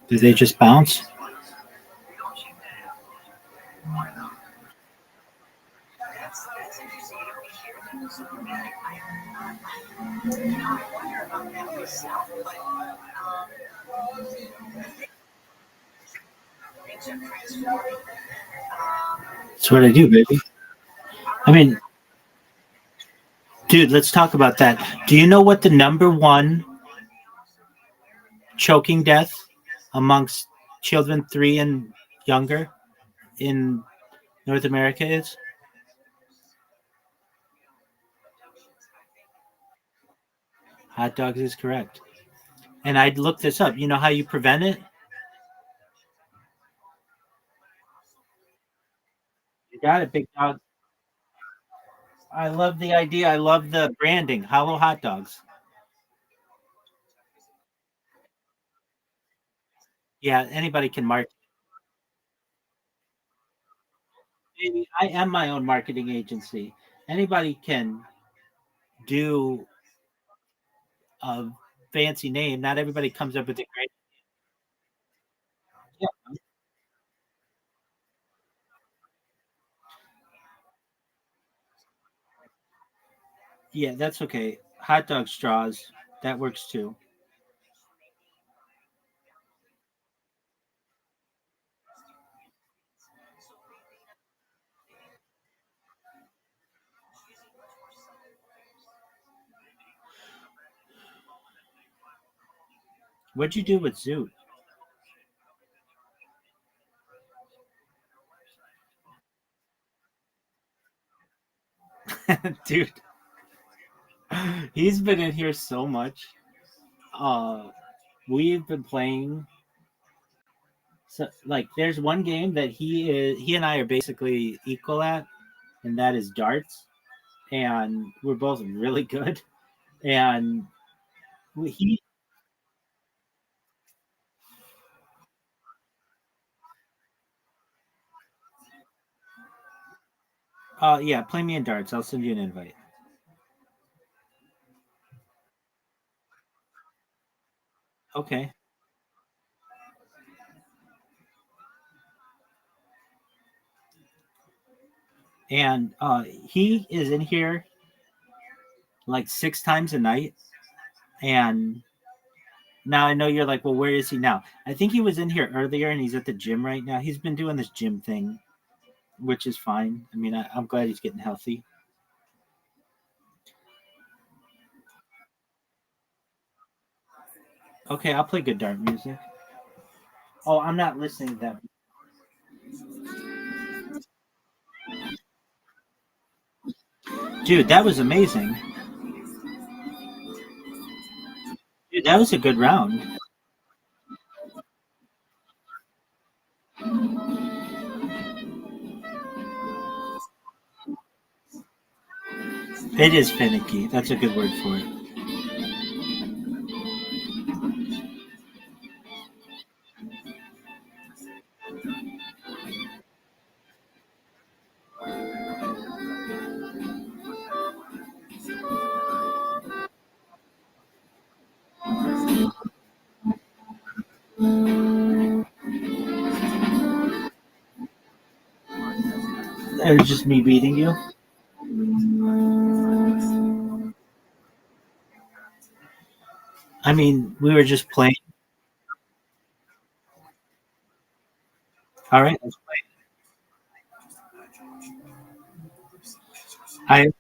Did they just bounce? That's what I do, baby. I mean, dude, let's talk about that. Do you know what the number one choking death amongst children 3 and younger in North America is? Hot dogs is correct. And I'd look this up. You know how you prevent it? You got it, big dog. I love the idea. I love the branding. Hollow hot dogs. Yeah, anybody can market. I am my own marketing agency. Anybody can do a fancy name. Not everybody comes up with a great. Yeah, yeah, that's okay. Hot dog straws. That works too. What'd you do with Zoot? Dude, he's been in here so much. Uh, we've been playing. So, like, there's one game that he and I are basically equal at, and that is darts. And we're both really good. And he, yeah, play me in darts. I'll send you an invite. Okay. And he is in here like 6 times a night. And now I know you're like, well, where is he now? I think he was in here earlier and he's at the gym right now. He's been doing this gym thing, which is fine. I mean, I'm glad he's getting healthy. Okay, I'll play good dart music. Oh, I'm not listening to that. Dude, that was amazing. Dude, that was a good round. It is finicky. That's a good word for it. It was just me beating you. I mean, we were just playing. All right, let's play. I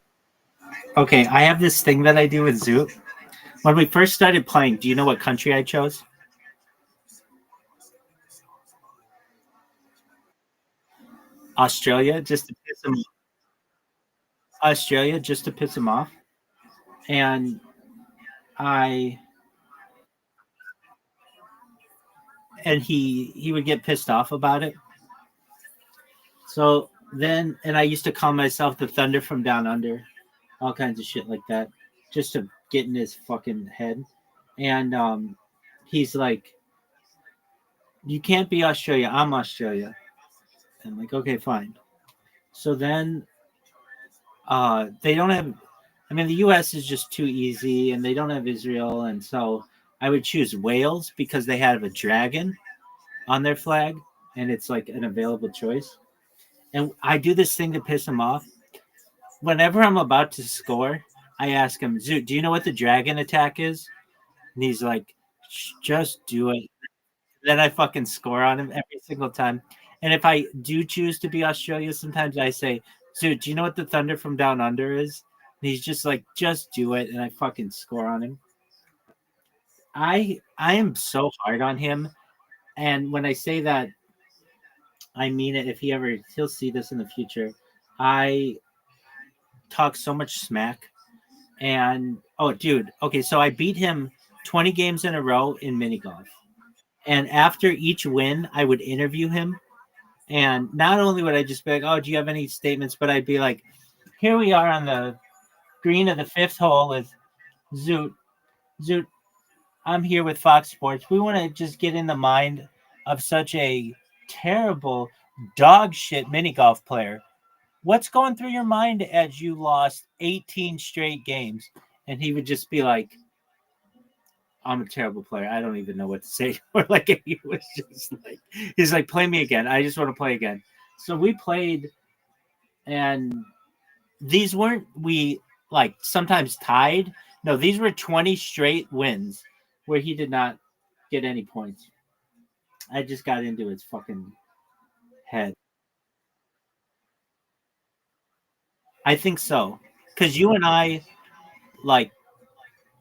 okay. I have this thing that I do with Zoot. When we first started playing, do you know what country I chose? Australia, just to piss him. Australia, just to piss him off. And I and he would get pissed off about it. So then, and I used to call myself the Thunder from Down Under, all kinds of shit like that, just to get in his fucking head. And he's like, "You can't be Australia. I'm Australia." And I'm like, "Okay, fine." So then, they don't have. I mean, the U.S. is just too easy, and they don't have Israel, and so I would choose Wales because they have a dragon on their flag, and it's like an available choice. And I do this thing to piss him off. Whenever I'm about to score, I ask him, "Zoot, do you know what the dragon attack is?" And he's like, "Just do it." Then I fucking score on him every single time. And if I do choose to be Australia, sometimes I say, "Zoot, do you know what the thunder from down under is?" And he's just like, "Just do it," and I fucking score on him. I am so hard on him, and when I say that, I mean it. If he'll see this in the future, I talk so much smack. And oh, dude, okay, so I beat him 20 games in a row in mini golf, and after each win, I would interview him, and not only would I just be like, "Oh, do you have any statements?" But I'd be like, "Here we are on the green of the fifth hole with Zoot. Zoot, I'm here with Fox Sports. We want to just get in the mind of such a terrible dog shit mini golf player. What's going through your mind as you lost 18 straight games?" And he would just be like, "I'm a terrible player. I don't even know what to say." Or like he was just like, he's like, "Play me again. I just want to play again." So we played, and these weren't we like sometimes tied. No, these were 20 straight wins where he did not get any points. I just got into his fucking head. I think so. Because you and I like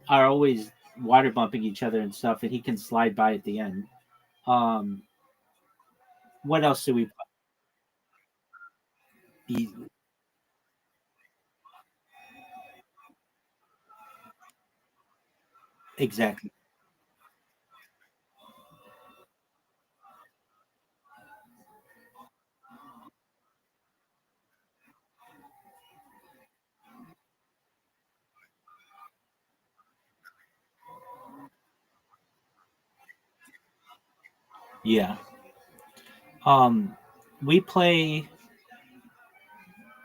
are always water bumping each other and stuff, and he can slide by at the end. Um, what else do we play? Exactly. Yeah. Um, we play.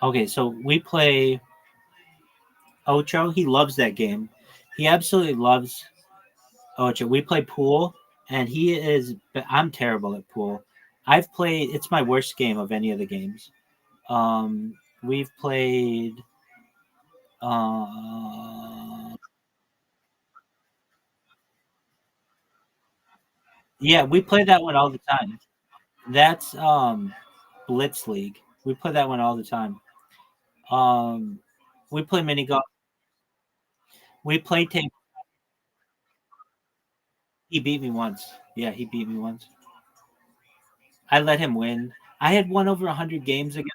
Okay, so we play Ocho. He loves that game. He absolutely loves Ocho. We play pool, and he is. I'm terrible at pool. I've played. It's my worst game of any of the games. We've played. Uh, yeah, we play that one all the time. That's Blitz League. We play that one all the time. Um, we play mini golf. We play table. He beat me once. Yeah, he beat me once. I let him win. I had won over 100 games against.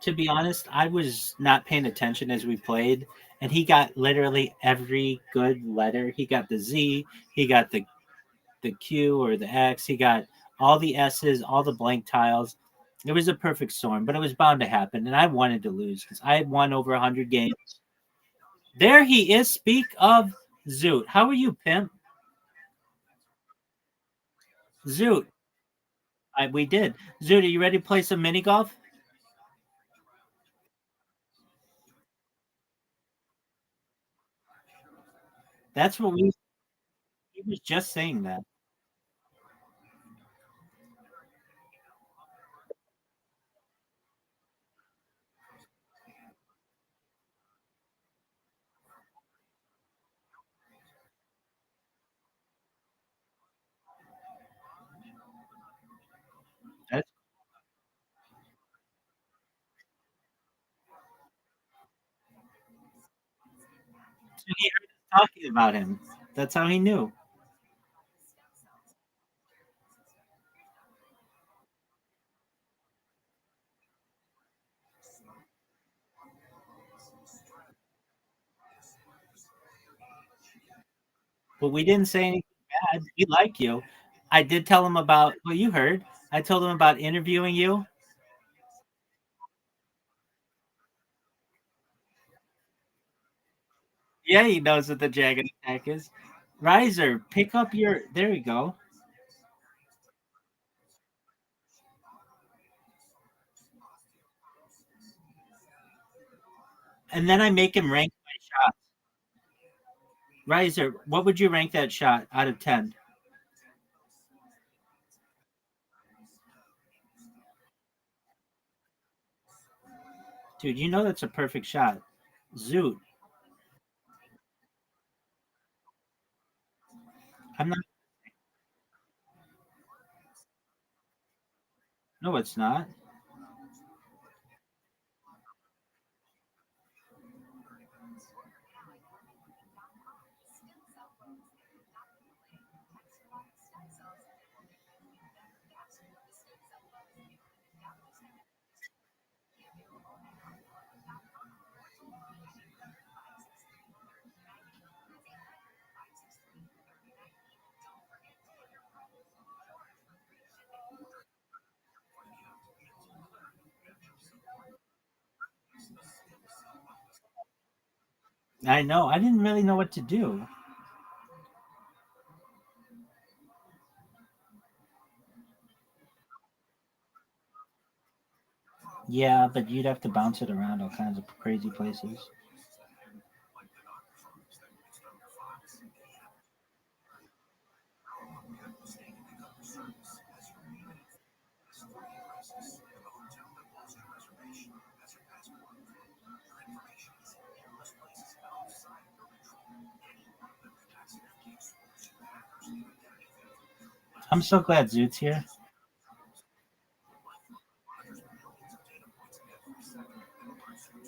To be honest, I was not paying attention as we played, and he got literally every good letter. He got the Z, he got the Q or the X, he got all the S's, all the blank tiles. It was a perfect storm, but it was bound to happen, and I wanted to lose because I had won over 100 games. There he is. Speak of Zoot. How are you, pimp? Zoot. We did. Zoot, are you ready to play some mini golf? That's what we. He was just saying that. That's so he heard us talking about him. That's how he knew. But we didn't say anything bad. We like you. I did tell him about. Well, you heard. I told him about interviewing you. Yeah, he knows what the dragon attack is. Riser, pick up your. There we go. And then I make him rank my shot. Riser, what would you rank that shot out of 10? Dude, you know that's a perfect shot. Zoot. I'm not. No, it's not. I know. I didn't really know what to do. Yeah, but you'd have to bounce it around all kinds of crazy places. I'm so glad Zoot's here.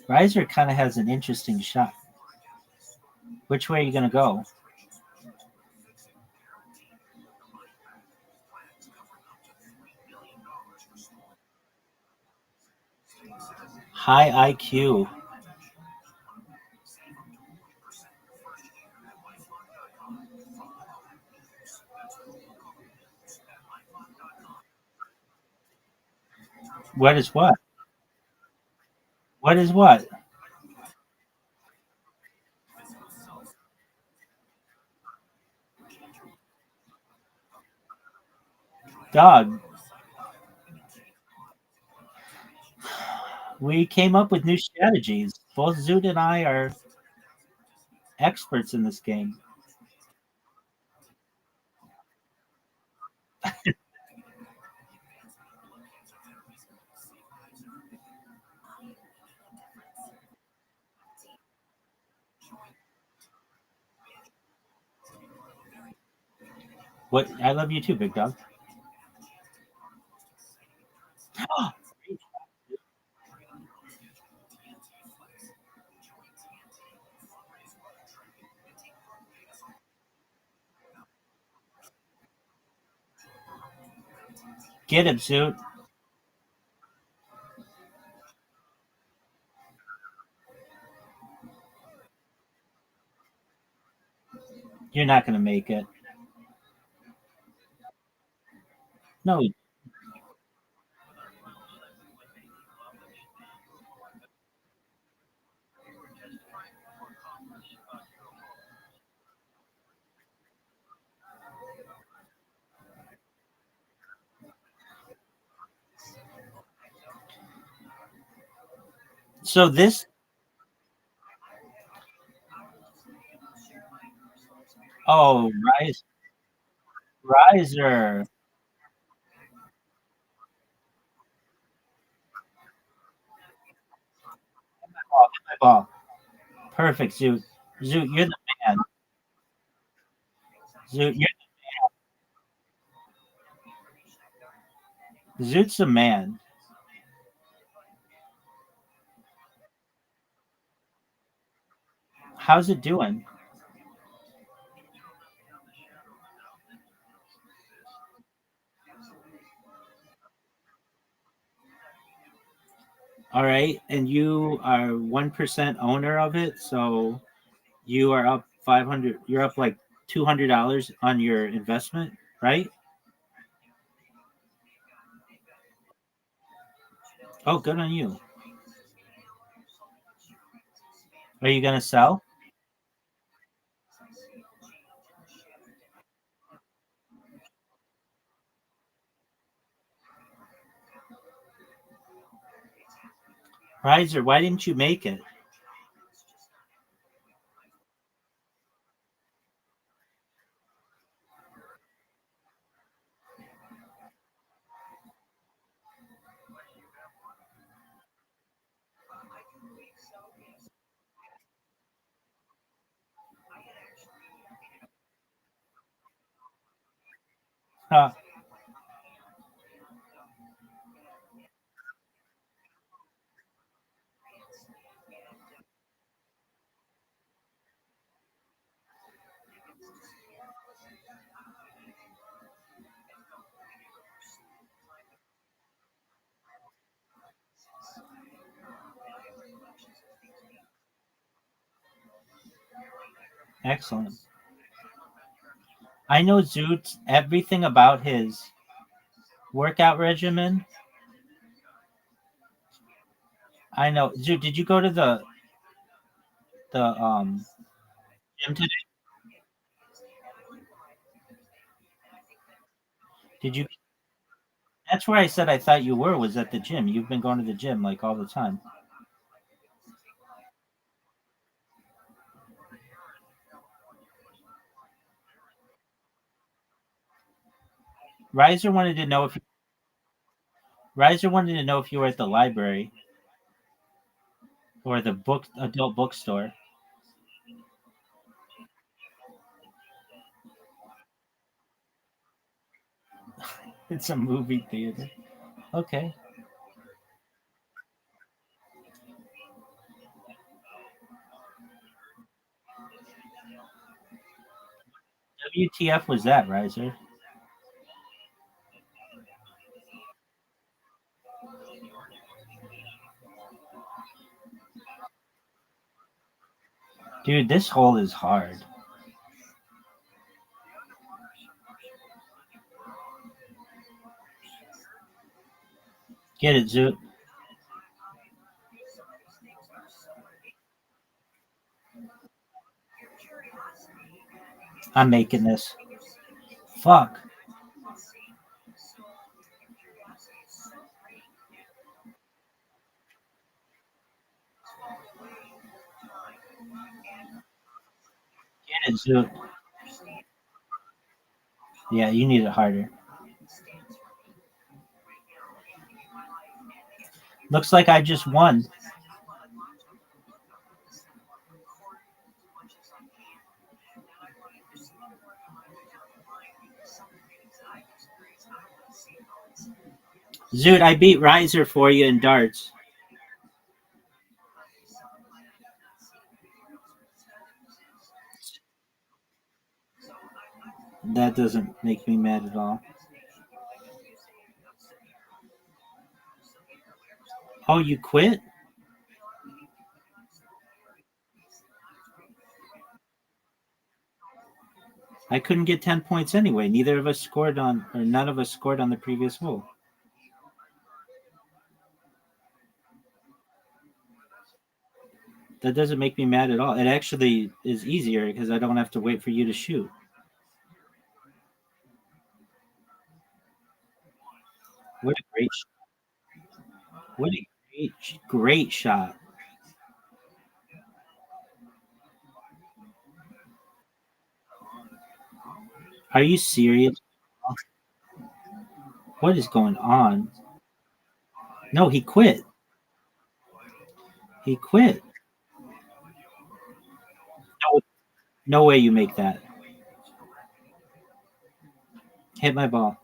Riser kind of has an interesting shot. Which way are you going to go? High IQ. What is what? What is what? Dog. We came up with new strategies. Both Zoot and I are experts in this game. What? I love you too, big dog. Get him, Zoot. You're not going to make it. No. So this. Oh, Riser. Oh, my ball. Perfect, Zoot. Zoot, you're the man. Zoot, Zoot's the man. How's it doing? All right, and you are 1% owner of it, so you are up 500. You're up like $200 on your investment, right? Oh, good on you. Are you gonna sell? Riser, why didn't you make it? Huh. Excellent. I know Zoot everything about his workout regimen. I know Zoot. Did you go to the gym today? Did you? That's where I said I thought you were. Was at the gym. You've been going to the gym like all the time. Riser wanted to know if Riser wanted to know if you were at the library or the book adult bookstore. It's a movie theater. Okay. WTF was that, Riser? Dude, this hole is hard. Get it, Zoot. I'm making this. Fuck. Get it, Zoot. Yeah, you need it harder. Looks like I just won. Zoot, I beat Riser for you in darts. That doesn't make me mad at all. Oh, you quit? I couldn't get 10 points anyway. Neither of us scored on, or none of us scored on the previous hole. That doesn't make me mad at all. It actually is easier because I don't have to wait for you to shoot. What a great, what a great shot. Are you serious? What is going on? No, he quit. He quit. No, no way you make that. Hit my ball.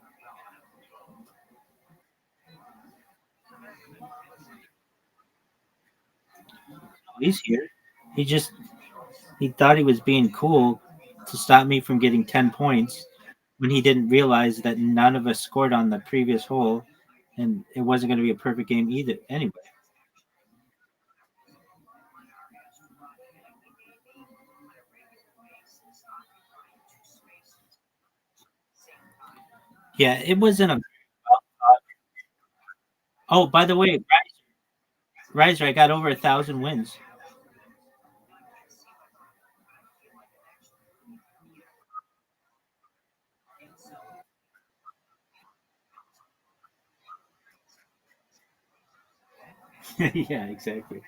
He's here. He just he thought he was being cool to stop me from getting 10 points when he didn't realize that none of us scored on the previous hole and it wasn't going to be a perfect game either anyway. Yeah, it wasn't a. Oh, by the way, Riser, I got over 1,000 wins. Yeah, exactly.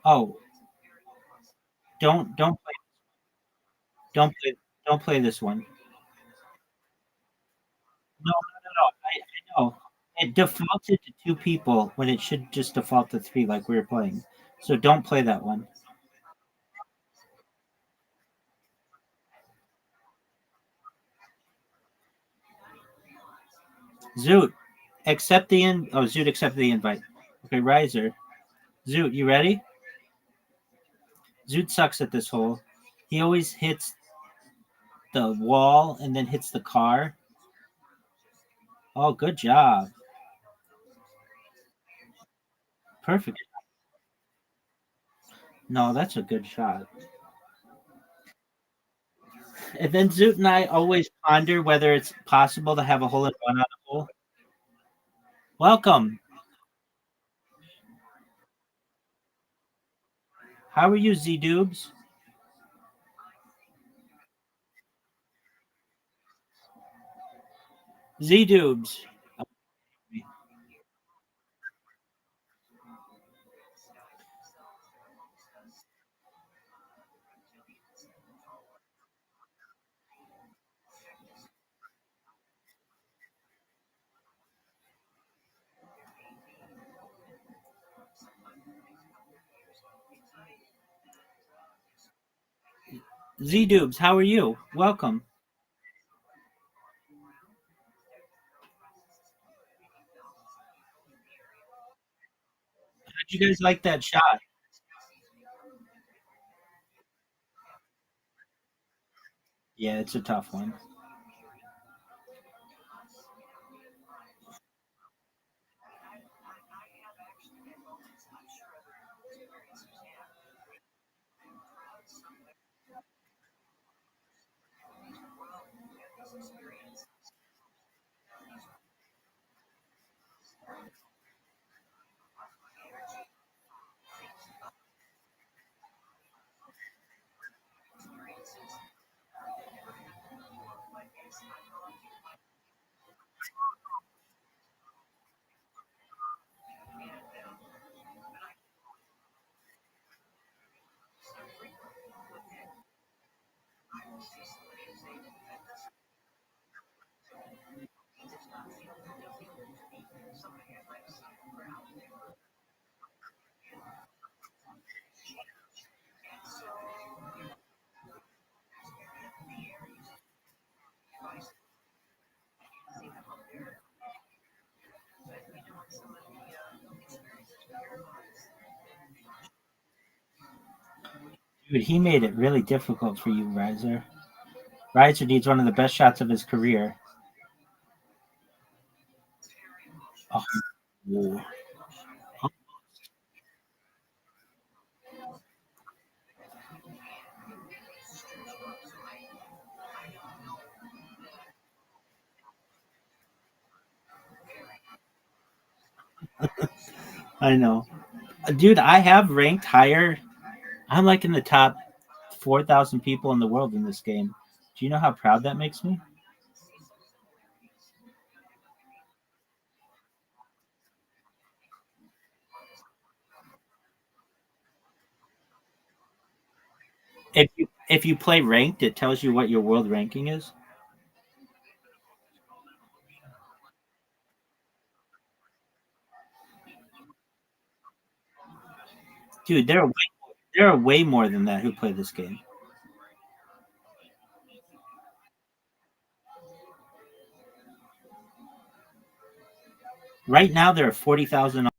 Oh, don't play don't play this one. No, no, no. I know. It defaulted to two people when it should just default to three, like we were playing. So don't play that one. Zoot, accept the in. Oh, Zoot, accept the invite. Okay, Riser. Zoot, you ready? Zoot sucks at this hole. He always hits the wall and then hits the car. Oh, good job. Perfect. No, that's a good shot. And then Zoot and I always ponder whether it's possible to have a hole in one on a hole. Welcome. How are you, Z Dubes? Z Dubes. Z Dubes, how are you? Welcome. How'd you guys like that shot? Yeah, it's a tough one. Dude, he made it really difficult for you, Riser. Riser needs one of the best shots of his career. Oh, I know. Dude, I have ranked higher. I'm like in the top 4,000 people in the world in this game. Do you know how proud that makes me? If you play ranked, it tells you what your world ranking is. Dude, there are way more than that who play this game. Right now, there are 40,000.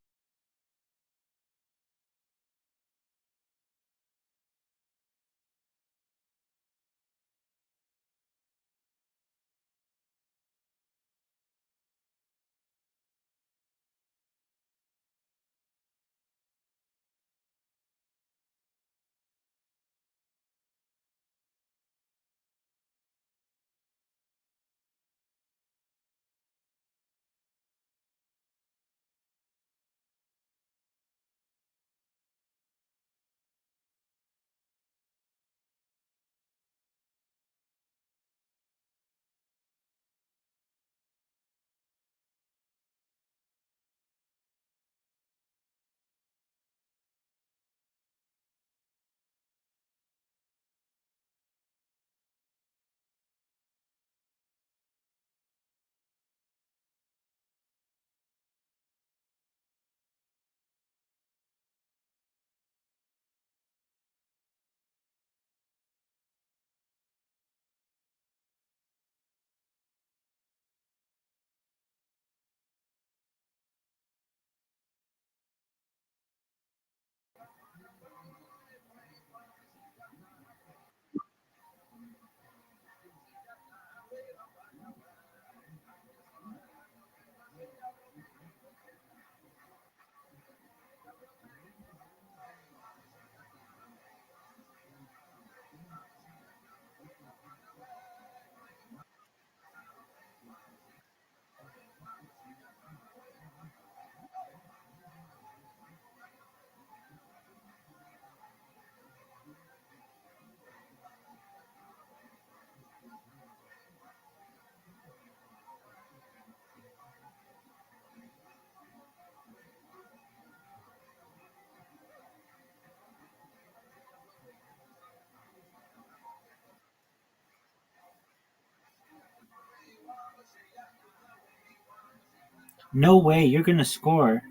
No way, you're gonna score.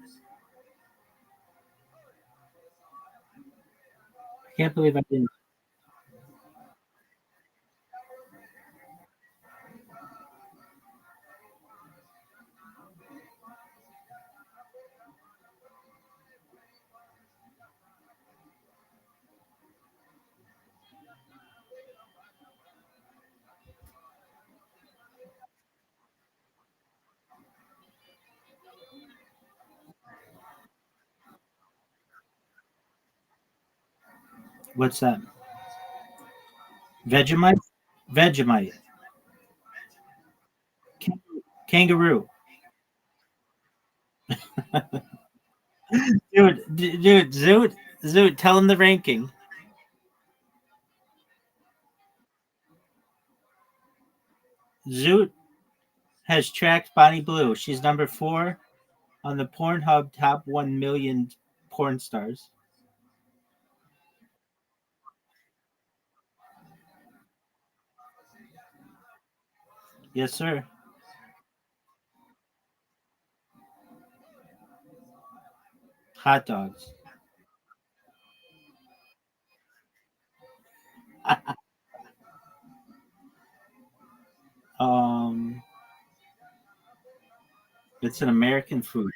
I can't believe I didn't. What's that? Vegemite? Vegemite. Kangaroo. Dude, Zoot, tell him the ranking. Zoot has tracked Bonnie Blue. She's number 4 on the Pornhub top 1 million porn stars. Yes, sir. Hot dogs. um, it's an American food.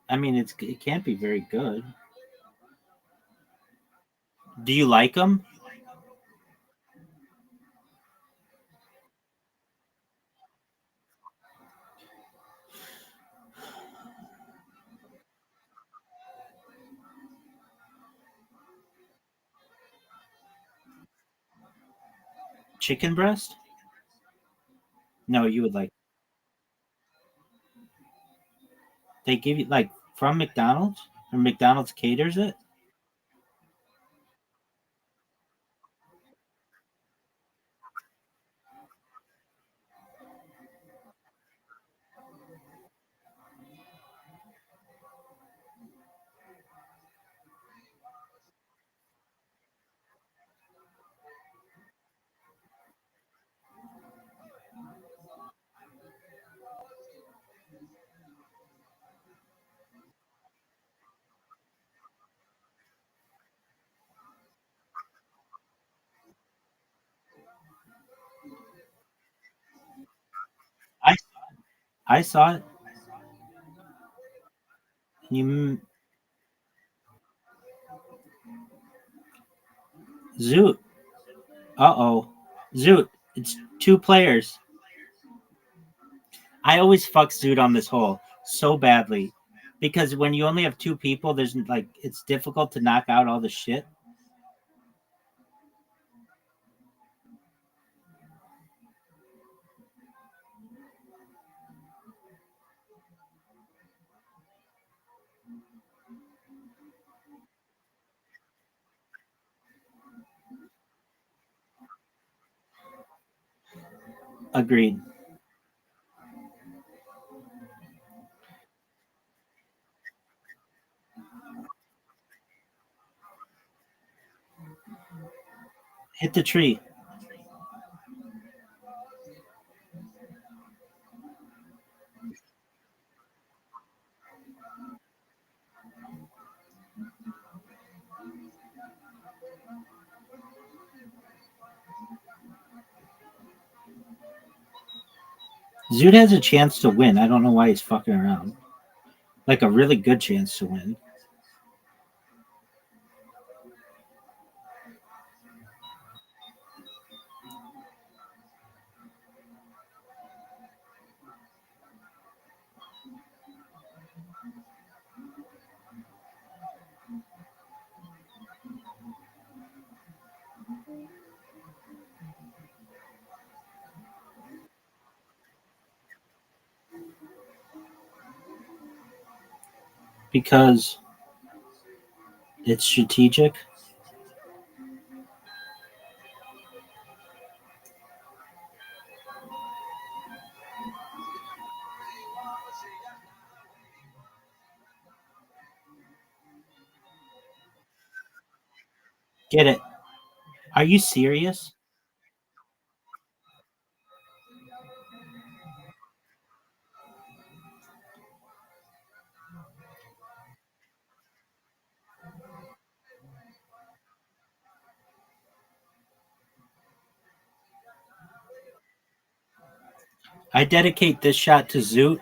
I mean, it can't be very good. Do you like them? Chicken breast? No, you would like. They give you like from McDonald's, or McDonald's caters it. I I saw it. You Zoot. Uh-oh. Zoot. It's 2 players. I always fuck Zoot on this hole so badly because when you only have 2 people, there's like it's difficult to knock out all the shit. Agreed. Hit the tree. Zoot has a chance to win. I don't know why he's fucking around. Like a really good chance to win. Because it's strategic. Get it. Are you serious? I dedicate this shot to Zoot.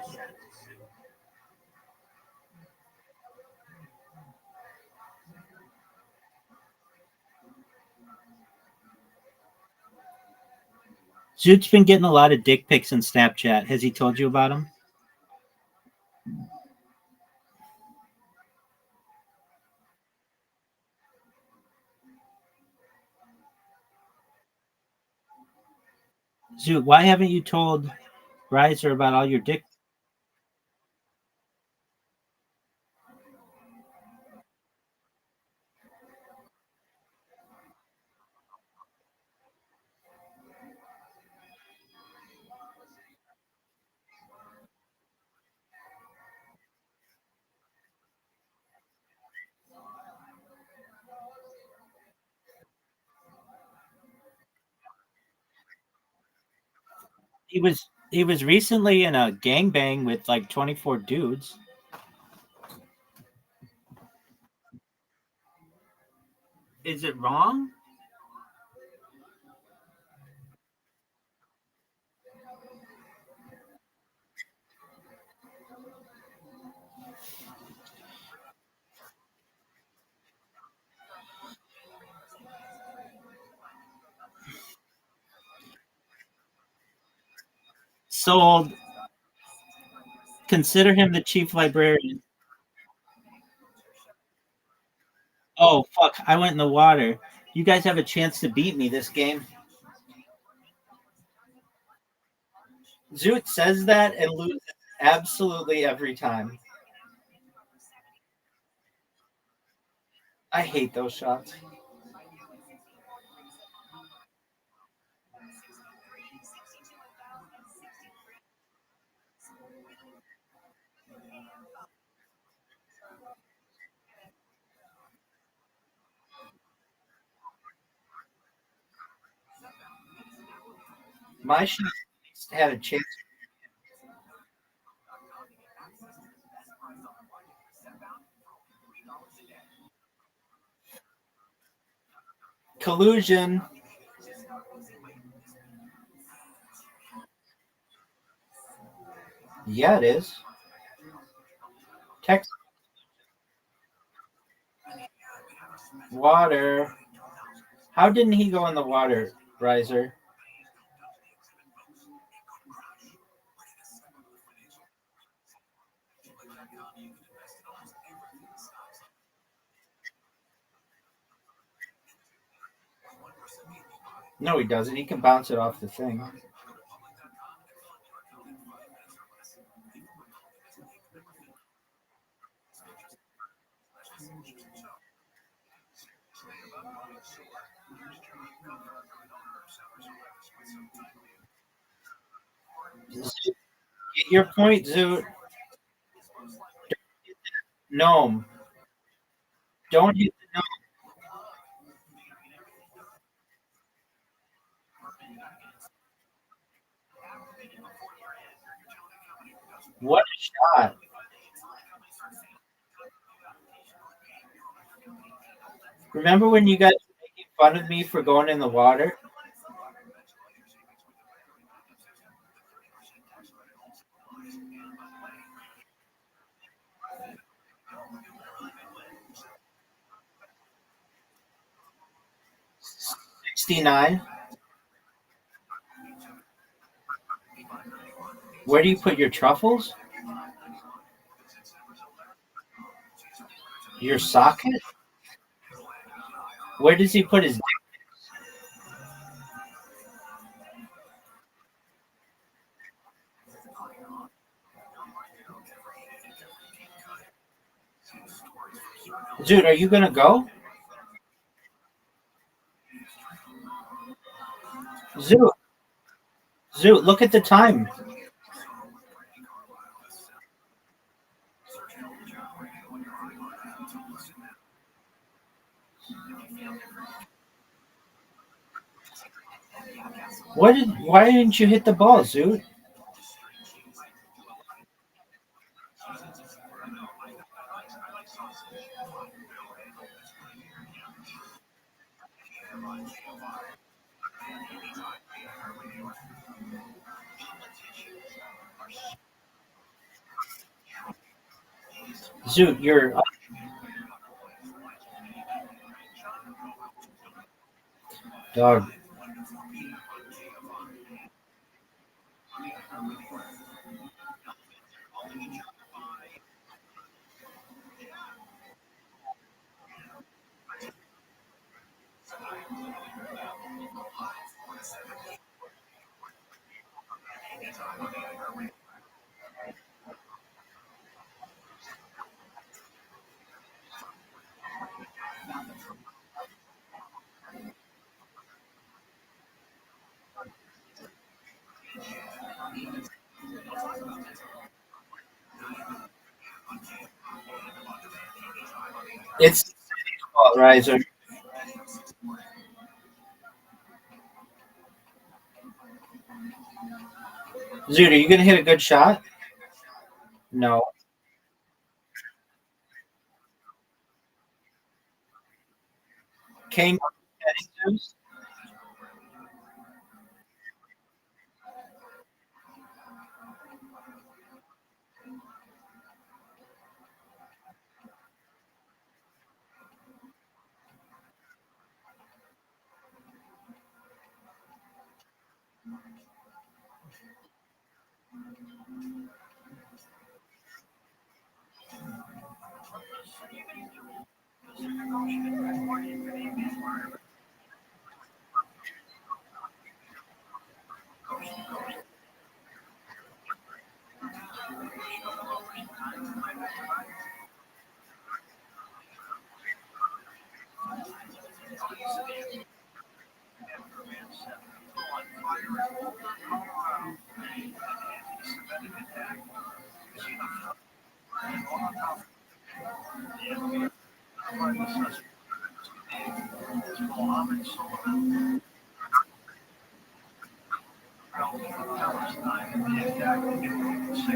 Zoot's been getting a lot of dick pics on Snapchat. Has he told you about them? Zoot, why haven't you told Riser about all your dick? He was recently in a gangbang with like 24 dudes. Is it wrong? Sold. Consider him the chief librarian. Oh fuck! I went in the water. You guys have a chance to beat me this game. Zoot says that and loses absolutely every time. I hate those shots. My shot had a chance. Collusion. Yeah, it is. Text water. How didn't he go in the water, Riser? No, he doesn't. He can bounce it off the thing. Get your point, Zoot. Gnome. Don't hit the gnome. What a shot. Remember when you guys were making fun of me for going in the water? '69. Where do you put your truffles? Your socket? Where does he put his? Dude, are you gonna go? Zoot, Zoot, look at the time. Why didn't you hit the ball, Zoot? Zoot, you're dog. It's fault, Riser. Zoot, are you gonna hit a good shot? No. King.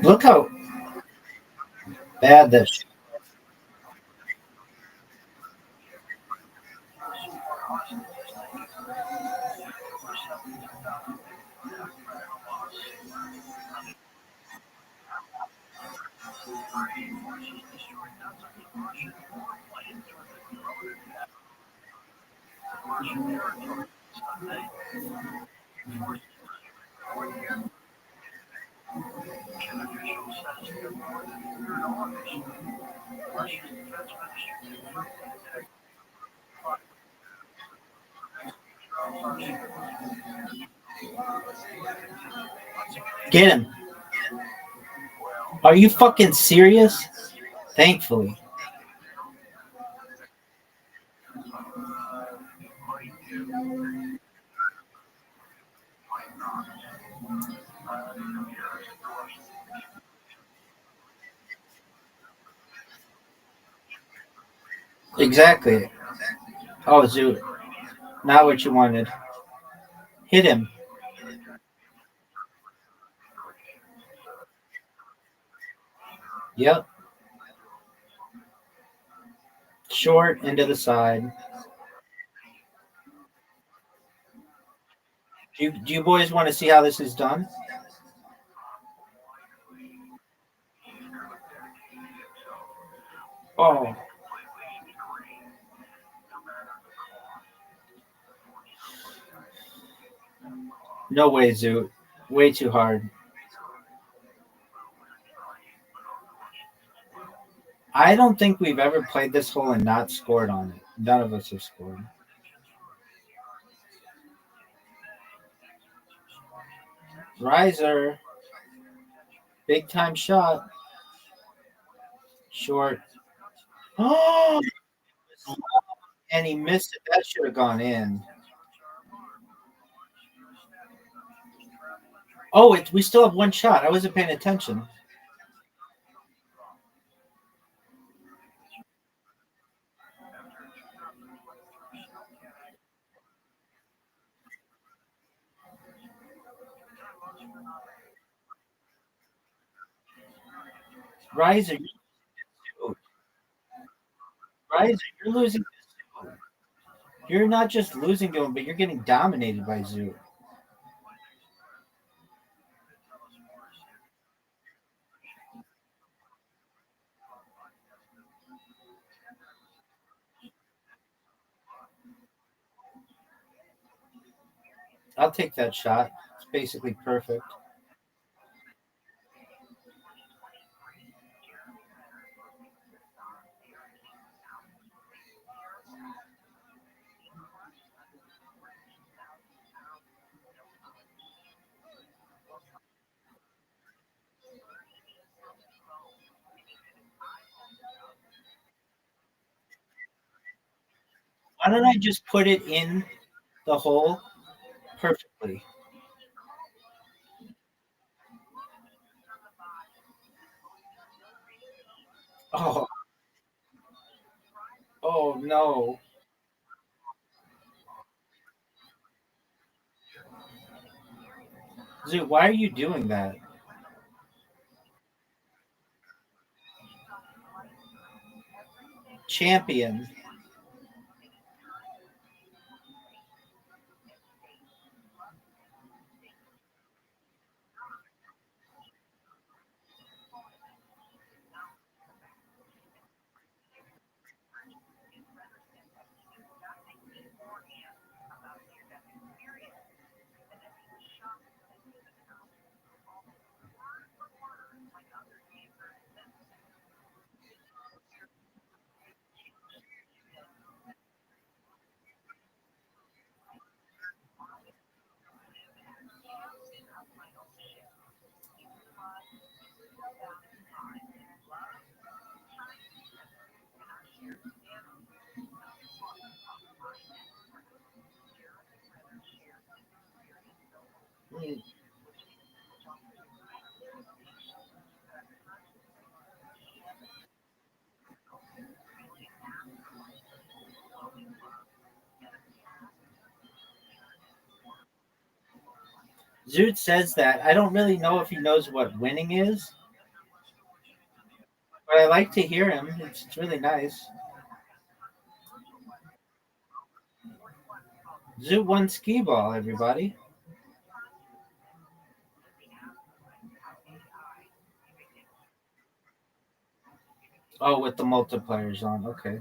Look how bad that shit. Get him. Are you fucking serious? Thankfully. Exactly. Oh, Zoot. Not what you wanted. Hit him. Yep. Short into the side. Do you boys want to see how this is done? Oh, no way, Zoot. Way too hard. I don't think we've ever played this hole and not scored on it. None of us have scored. Riser. Big time shot. Short. Oh, and he missed it. That should have gone in. Oh, we still have one shot. I wasn't paying attention. Riser, Riser, you're losing. You're not just losing to him, but you're getting dominated by Zoo. I'll take that shot. It's basically perfect. Why don't I just put it in the hole perfectly? Oh, oh no. Zoo, why are you doing that? Champion. Zoot says that. I don't really know if he knows what winning is, but I like to hear him. It's really nice. Zoot won skee ball, everybody. Oh, with the multipliers on. Okay.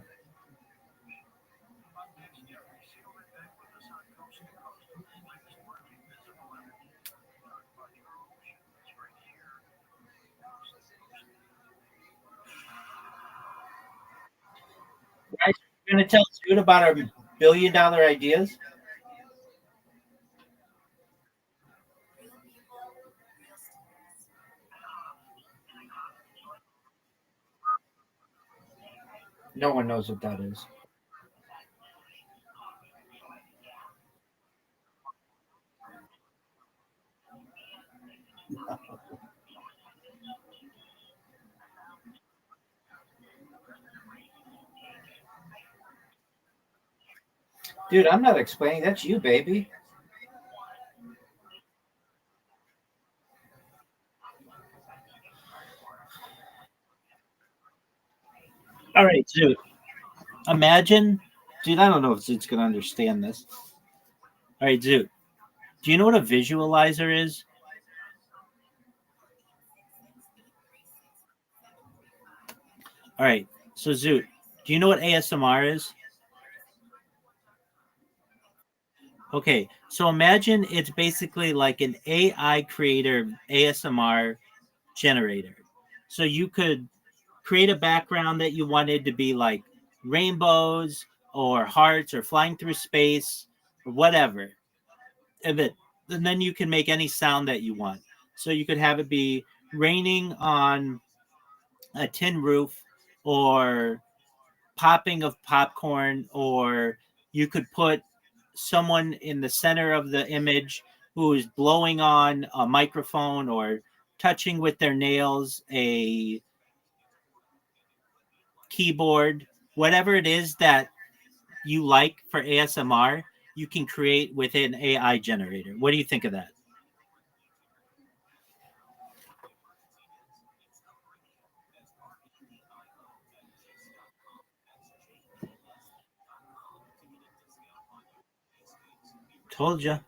Guys, you're going to tell Zoot about our $1 billion ideas? No one knows what that is. Dude, I'm not explaining. That's you, baby. All right, Zoot. Imagine, dude, I don't know if Zoot's going to understand this. All right, Zoot. Do you know what a visualizer is? All right. So, Zoot, do you know what ASMR is? Okay. So, imagine it's basically like an AI creator ASMR generator. So, you could create a background that you wanted to be like rainbows or hearts or flying through space or whatever. And then you can make any sound that you want. So, you could have it be raining on a tin roof or popping of popcorn, or you could put someone in the center of the image who is blowing on a microphone or touching with their nails a keyboard. Whatever it is that you like for ASMR, you can create with an AI generator. What do you think of that? Told you.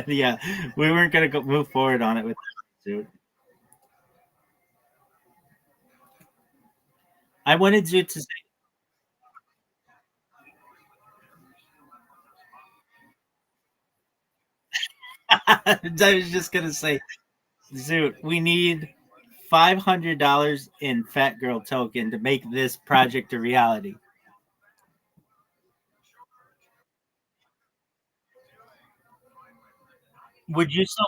Yeah, we weren't gonna move forward on it with Zoot. I wanted Zoot to say, I was just gonna say, Zoot, we need $500 in Fat Girl token to make this project a reality. Would you sell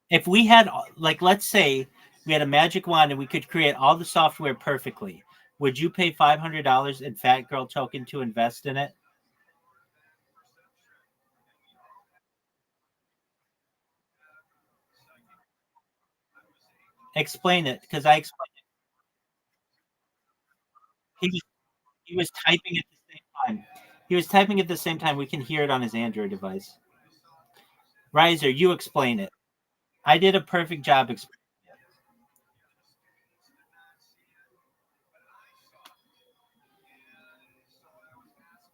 if we had, like, let's say we had a magic wand and we could create all the software perfectly? Would you pay $500 in Fat Girl token to invest in it? Explain it, because I explained. He was he was typing at the same time. He was typing at the same time. We can hear it on his Android device. Riser, you explain it. I did a perfect job explaining.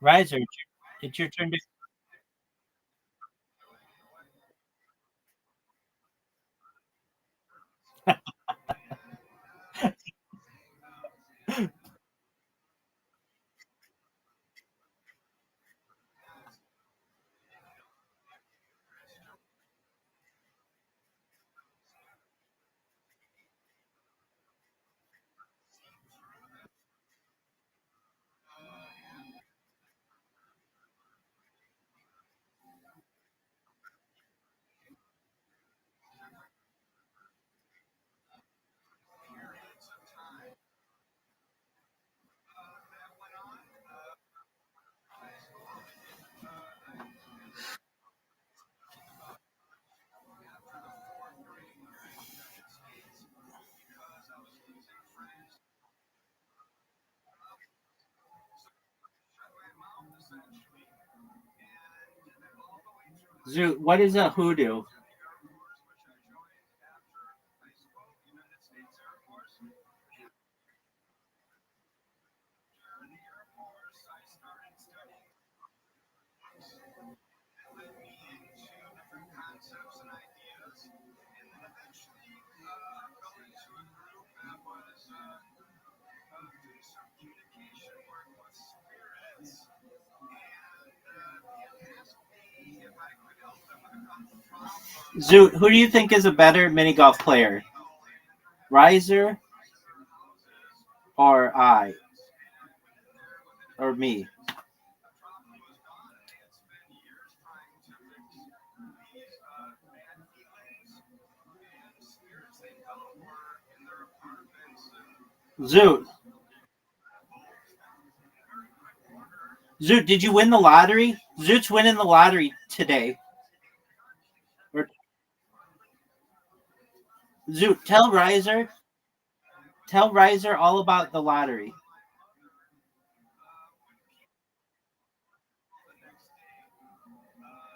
Riser, it's your turn to. Zoot, what is a hoodoo? Zoot, who do you think is a better mini golf player? Riser or I or me? Zoot. Zoot, did you win the lottery? Zoot's winning the lottery today. Or Zoot, tell Riser all about the lottery.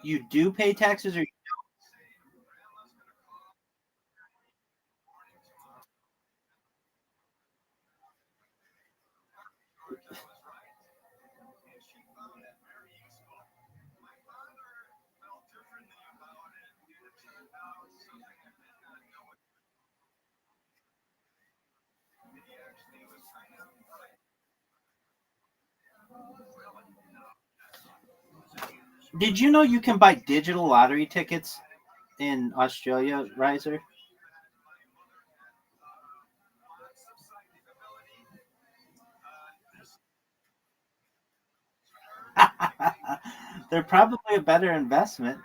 You do pay taxes, or did you know you can buy digital lottery tickets in Australia, Riser? They're probably a better investment.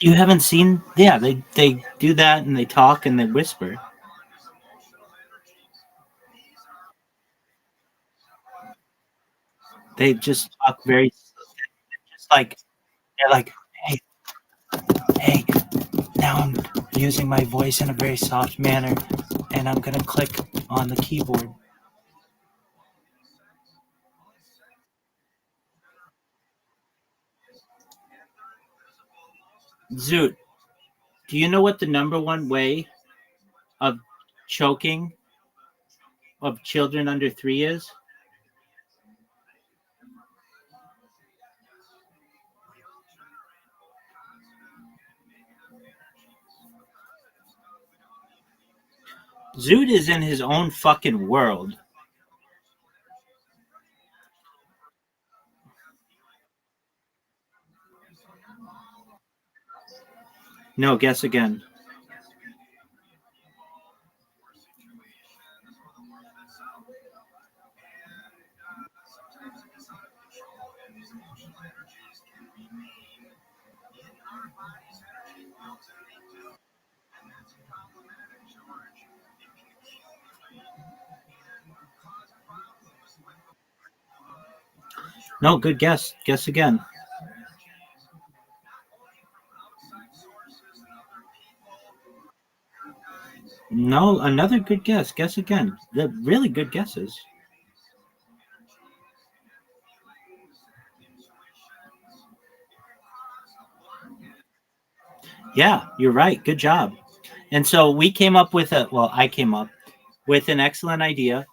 You haven't seen? Yeah, they do that and they talk and they whisper. They just talk very just like they're like, hey, hey, now I'm using my voice in a very soft manner, and I'm gonna click on the keyboard. Zoot, do you know what the number one way of choking of children under 3 is? Zoot is in his own fucking world. No, guess again. No, good guess. Guess again. No, another good guess. Guess again. The really good guesses. Yeah, you're right. Good job. And so we came up with I came up with an excellent idea.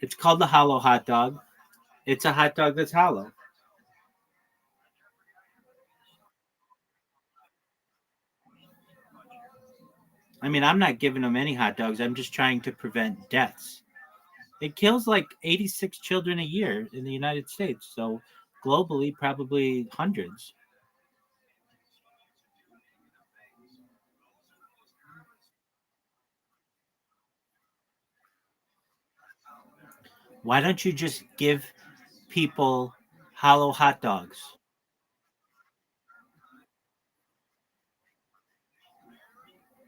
It's called the hollow hot dog. It's a hot dog that's hollow. I mean, I'm not giving them any hot dogs. I'm just trying to prevent deaths. It kills like 86 children a year in the United States. So globally, probably hundreds. Why don't you just give people hollow hot dogs?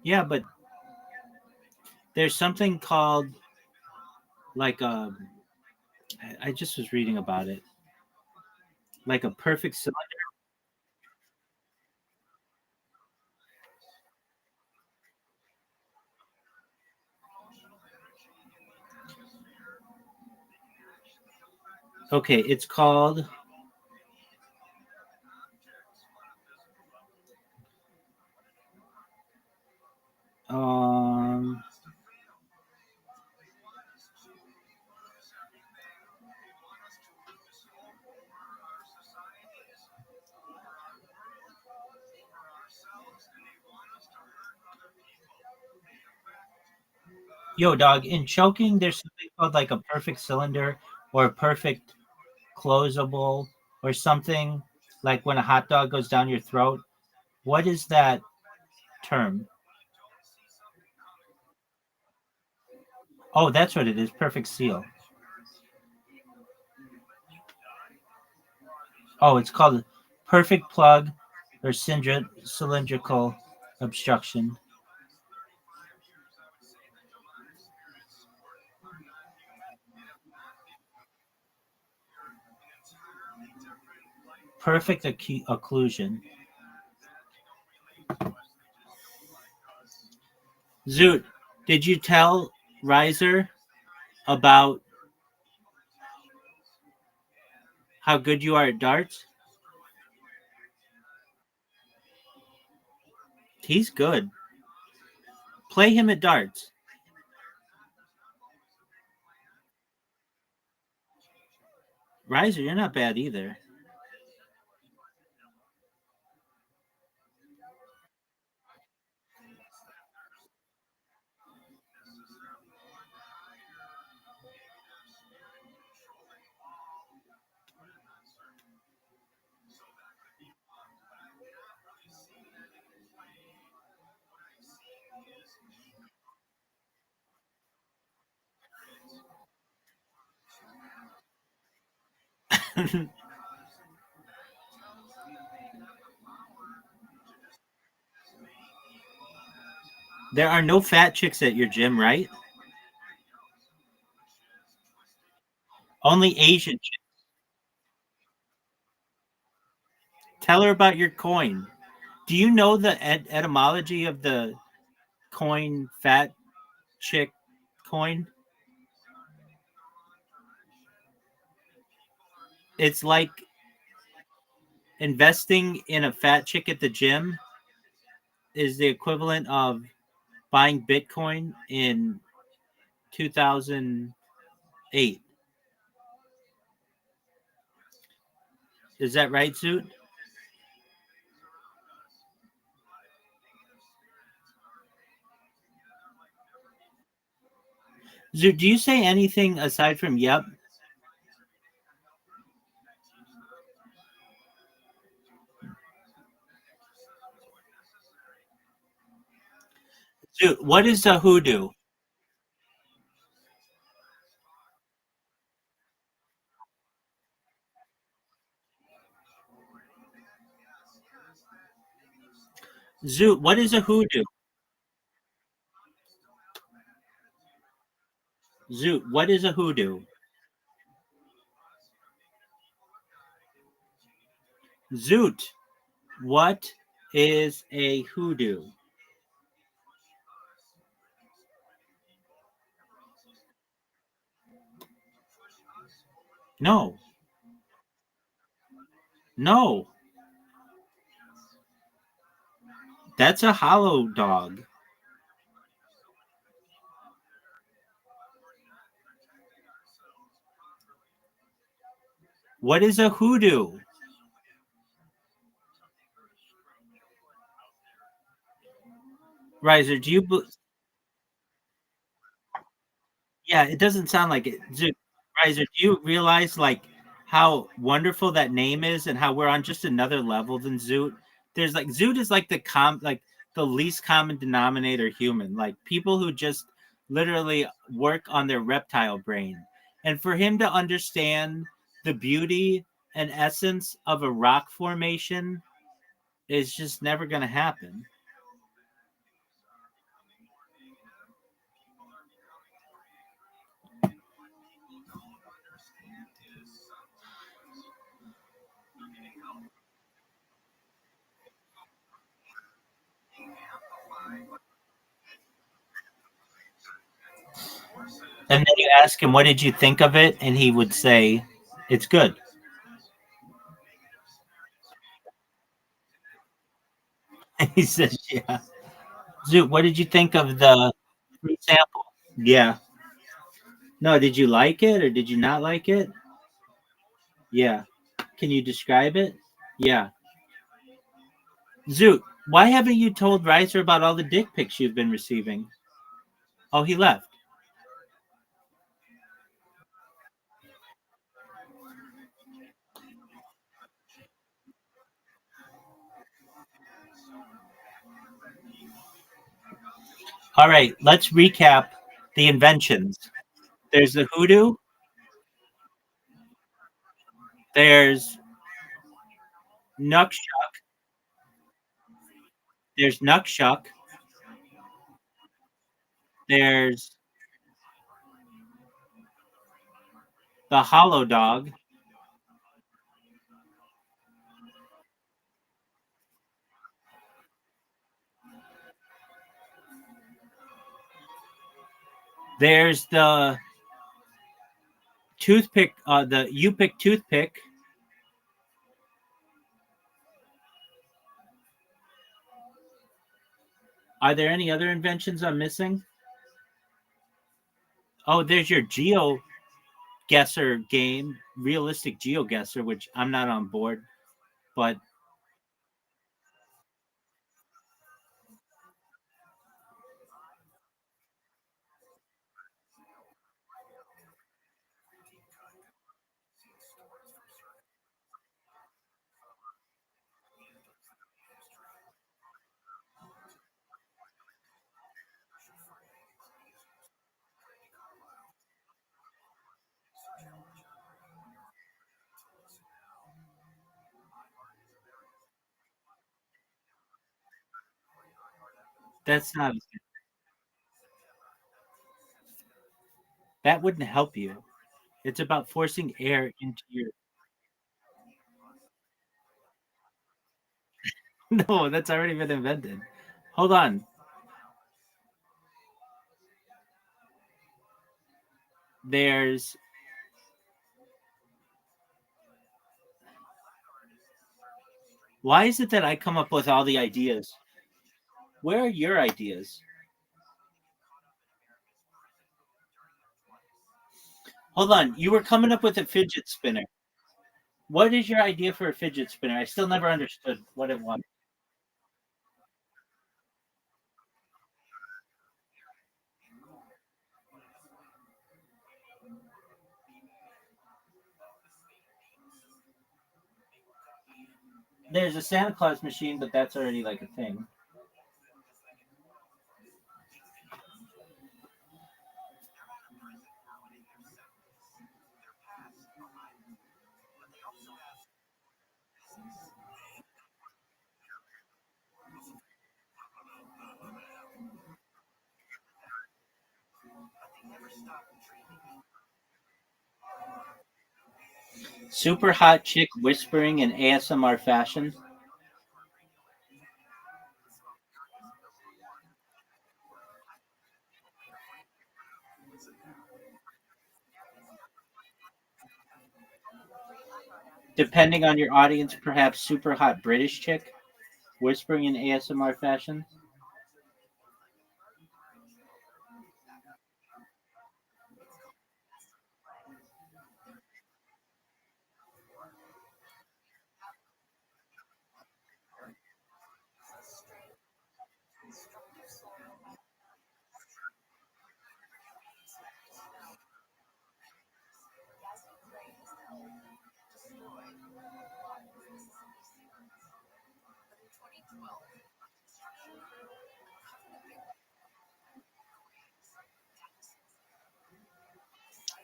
Yeah, but there's something called like I just was reading about it. Like a perfect cylinder. Okay, it's called um yo dog, in choking there's something called like a perfect cylinder or a perfect closable or something like when a hot dog goes down your throat. What is that term? Oh, that's what it is. Perfect seal. Oh, it's called perfect plug or cylindrical obstruction. Perfect occlusion. Zoot, did you tell Riser about how good you are at darts? He's good. Play him at darts. Riser, you're not bad either. There are no fat chicks at your gym, right? Only Asian chicks. Tell her about your coin. Do you know the etymology of the coin, fat chick coin? It's like investing in a fat chick at the gym is the equivalent of buying Bitcoin in 2008. Is that right, Zoot? Zoot, do you say anything aside from yep? Zoot, what is a hoodoo? Zoot, what is a hoodoo? Zoot, what is a hoodoo? Zoot, what is a hoodoo? No, no, that's a hollow dog. What is a hoodoo? Riser, yeah, it doesn't sound like it. Riser, do you realize like how wonderful that name is and how we're on just another level than Zoot? There's like Zoot is like the least common denominator human, like people who just literally work on their reptile brain. And for him to understand the beauty and essence of a rock formation is just never going to happen. And then you ask him, "What did you think of it?" And he would say, "It's good." He says, "Yeah." Zoot, what did you think of the free sample? Yeah. No, did you like it or did you not like it? Yeah. Can you describe it? Yeah. Zoot, why haven't you told Riser about all the dick pics you've been receiving? Oh, he left. All right, let's recap the inventions. There's the hoodoo, there's Nuckshuck, there's Nuckshuck, there's the hollow dog, there's the toothpick, the you pick toothpick. Are there any other inventions I'm missing? Oh, there's your geo guesser game, realistic geo guesser, which I'm not on board, but That's not. That wouldn't help you. It's about forcing air into your. No, that's already been invented. Hold on. There's. Why is it that I come up with all the ideas? Where are your ideas? Hold on. You were coming up with a fidget spinner. What is your idea for a fidget spinner? I still never understood what it was. There's a Santa Claus machine, but that's already like a thing. Super hot chick whispering in ASMR fashion. Depending on your audience, perhaps super hot British chick whispering in ASMR fashion.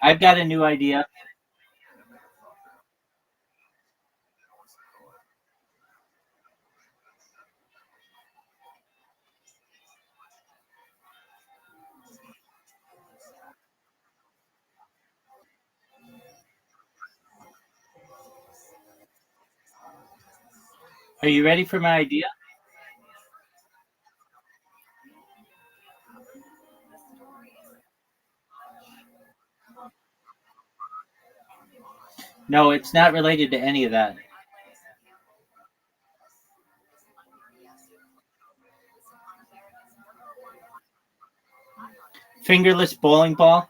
I've got a new idea. Are you ready for my idea? No, it's not related to any of that. Fingerless bowling ball.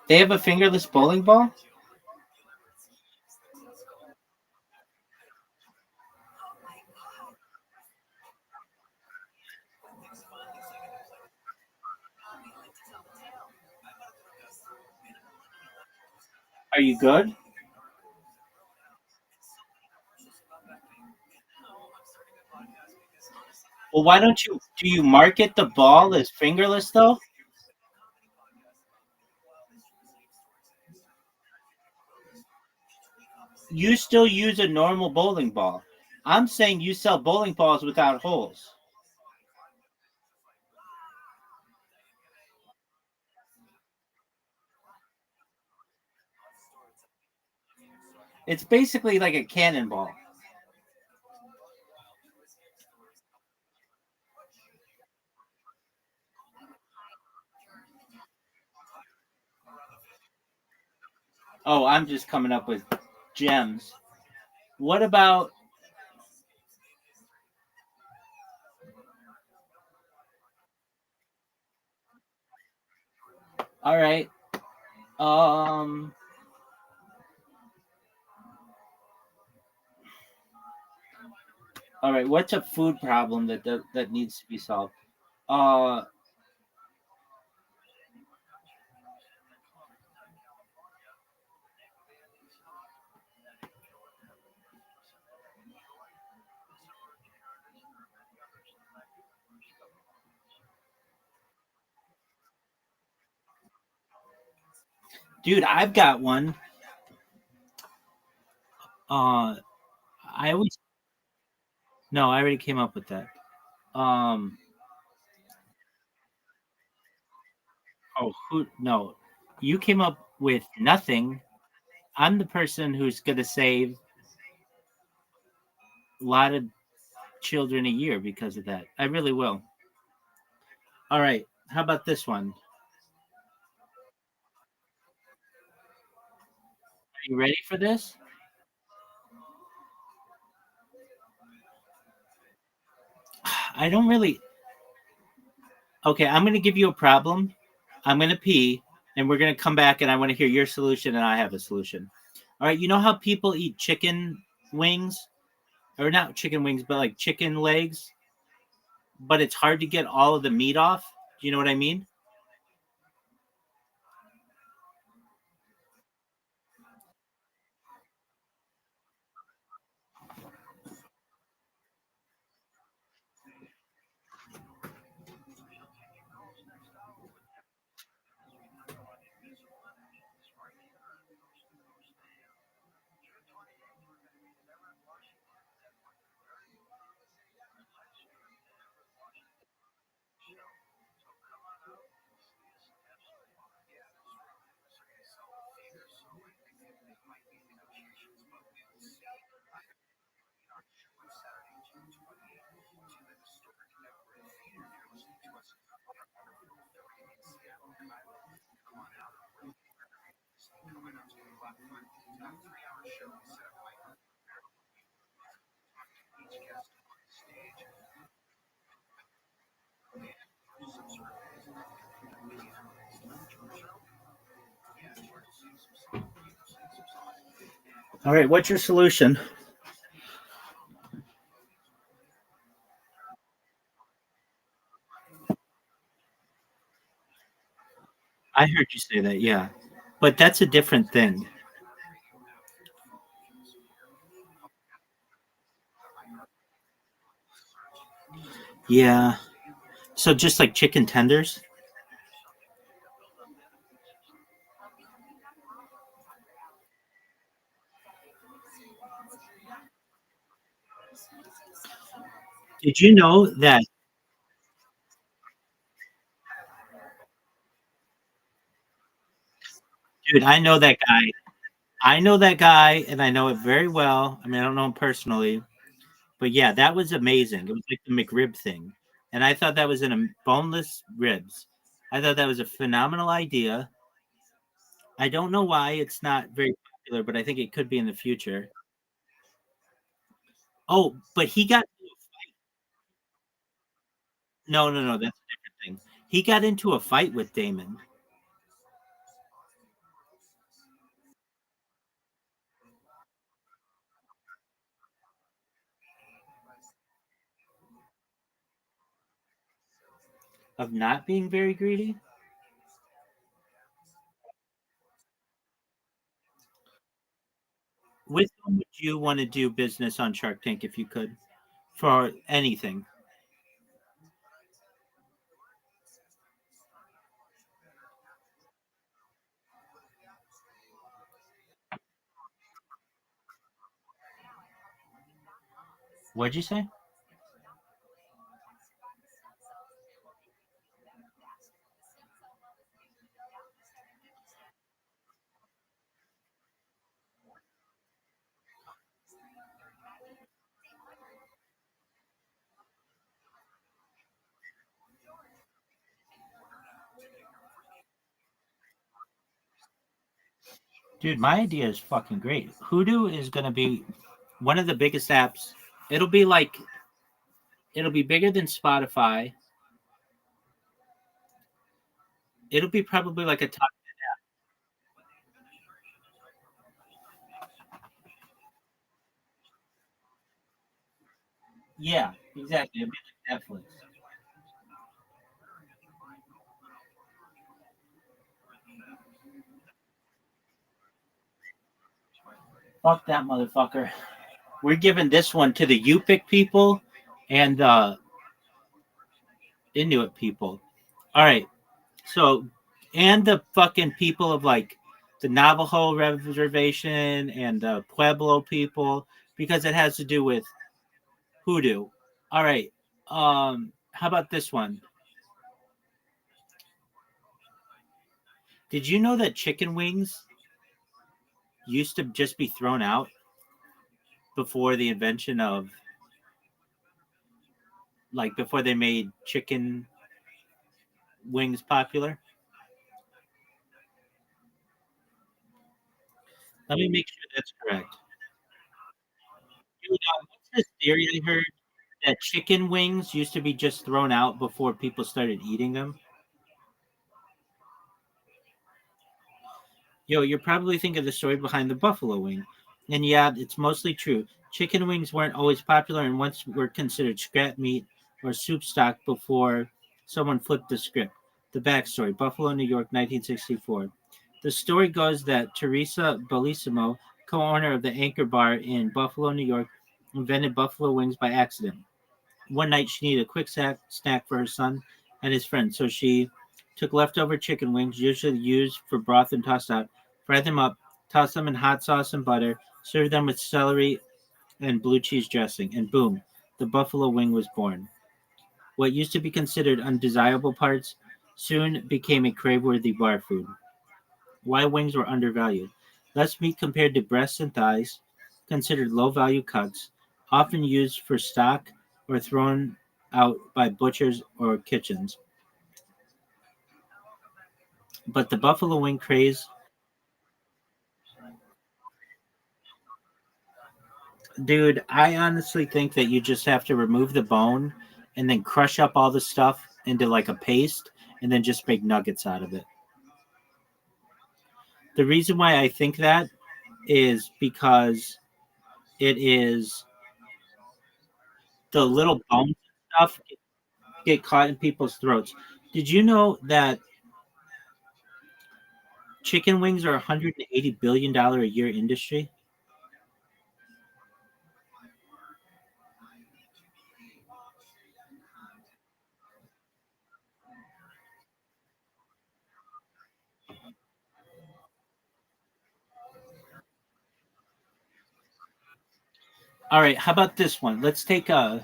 They have a fingerless bowling ball? Are you good? Well, why don't you do you market the ball as fingerless though? You still use a normal bowling ball. I'm saying you sell bowling balls without holes. It's basically like a cannonball. Oh, I'm just coming up with gems. What about all right. Um all right, what's a food problem that needs to be solved? Uh dude, I've got one. I always no, I already came up with that. Um, oh, who? No, you came up with nothing. I'm the person who's going to save a lot of children a year because of that. I really will. All right. How about this one? Are you ready for this? I don't really. Okay, I'm going to give you a problem. I'm going to pee, and we're going to come back, and I want to hear your solution, and I have a solution. All right. You know how people eat chicken wings, or not chicken wings, but like chicken legs, but it's hard to get all of the meat off. Do you know what I mean? All right. What's your solution? I heard you say that. Yeah, but that's a different thing. Yeah. So just like chicken tenders. Did you know that, dude? I know that guy. I know that guy, and I know it very well. I mean, I don't know him personally, but yeah, that was amazing. It was like the McRib thing, and I thought that was in a boneless ribs. I thought that was a phenomenal idea. I don't know why it's not very popular, but I think it could be in the future. Oh, but he got no, no, no. That's a different thing. He got into a fight with Damon. Of not being very greedy. With whom would you want to do business on Shark Tank if you could for anything? What'd you say? Dude, my idea is fucking great. Hoodoo is going to be one of the biggest apps. It'll be like, it'll be bigger than Spotify. It'll be probably like a top. Yeah, exactly. It'll be like Netflix. Fuck that motherfucker. We're giving this one to the Yupik people and the Inuit people. All right. So, and the fucking people of like the Navajo reservation and the Pueblo people because it has to do with hoodoo. All right. How about this one? Did you know that chicken wings used to just be thrown out before the invention of, like, before they made chicken wings popular? Let me make sure that's correct. Dude, what's this theory I heard that chicken wings used to be just thrown out before people started eating them? Yo, you're probably thinking of the story behind the buffalo wing. And yeah, it's mostly true. Chicken wings weren't always popular and once were considered scrap meat or soup stock before someone flipped the script. The backstory: Buffalo, New York, 1964. The story goes that Teresa Bellissimo, co owner of the Anchor Bar in Buffalo, New York, invented buffalo wings by accident. One night she needed a quick snack for her son and his friends, so she took leftover chicken wings, usually used for broth and tossed out, fried them up, tossed them in hot sauce and butter, served them with celery and blue cheese dressing, and boom, the buffalo wing was born. What used to be considered undesirable parts soon became a crave-worthy bar food. Why wings were undervalued. Less meat compared to breasts and thighs, considered low-value cuts, often used for stock or thrown out by butchers or kitchens. But the buffalo wing craze, dude, I honestly think that you just have to remove the bone and then crush up all the stuff into like a paste and then just make nuggets out of it. The reason why I think that is because it is the little bones and stuff get caught in people's throats. Did you know that chicken wings are $180 billion a year industry? All right, how about this one? Let's take a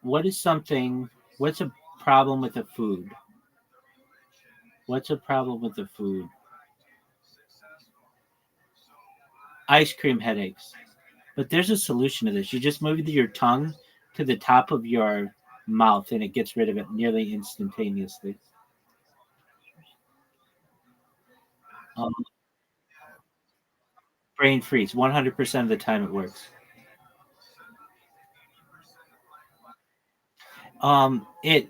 what is something what's a problem with a food? What's a problem with the food? Ice cream headaches. But there's a solution to this. You just move your tongue to the top of your mouth and it gets rid of it nearly instantaneously. Um, Brain freeze. 100% of the time it works. It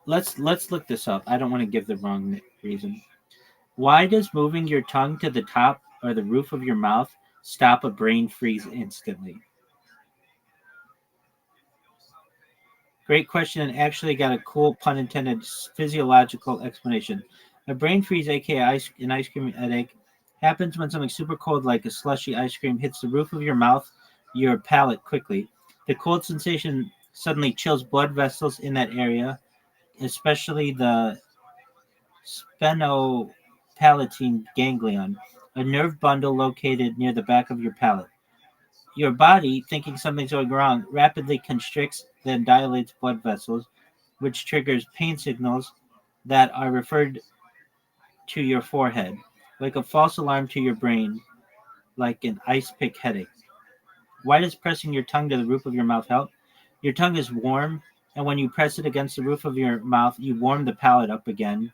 let's look this up. I don't want to give the wrong reason. Why does moving your tongue to the top or the roof of your mouth stop a brain freeze instantly? Great question, and actually got a cool pun intended physiological explanation. A brain freeze, aka an ice cream headache, happens when something super cold like a slushy ice cream hits the roof of your mouth, your palate quickly. The cold sensation suddenly chills blood vessels in that area, especially the sphenopalatine ganglion, a nerve bundle located near the back of your palate. Your body, thinking something's going wrong, rapidly constricts, then dilates blood vessels, which triggers pain signals that are referred to your forehead, like a false alarm to your brain, like an ice pick headache. Why does pressing your tongue to the roof of your mouth help? Your tongue is warm, and when you press it against the roof of your mouth, you warm the palate up again.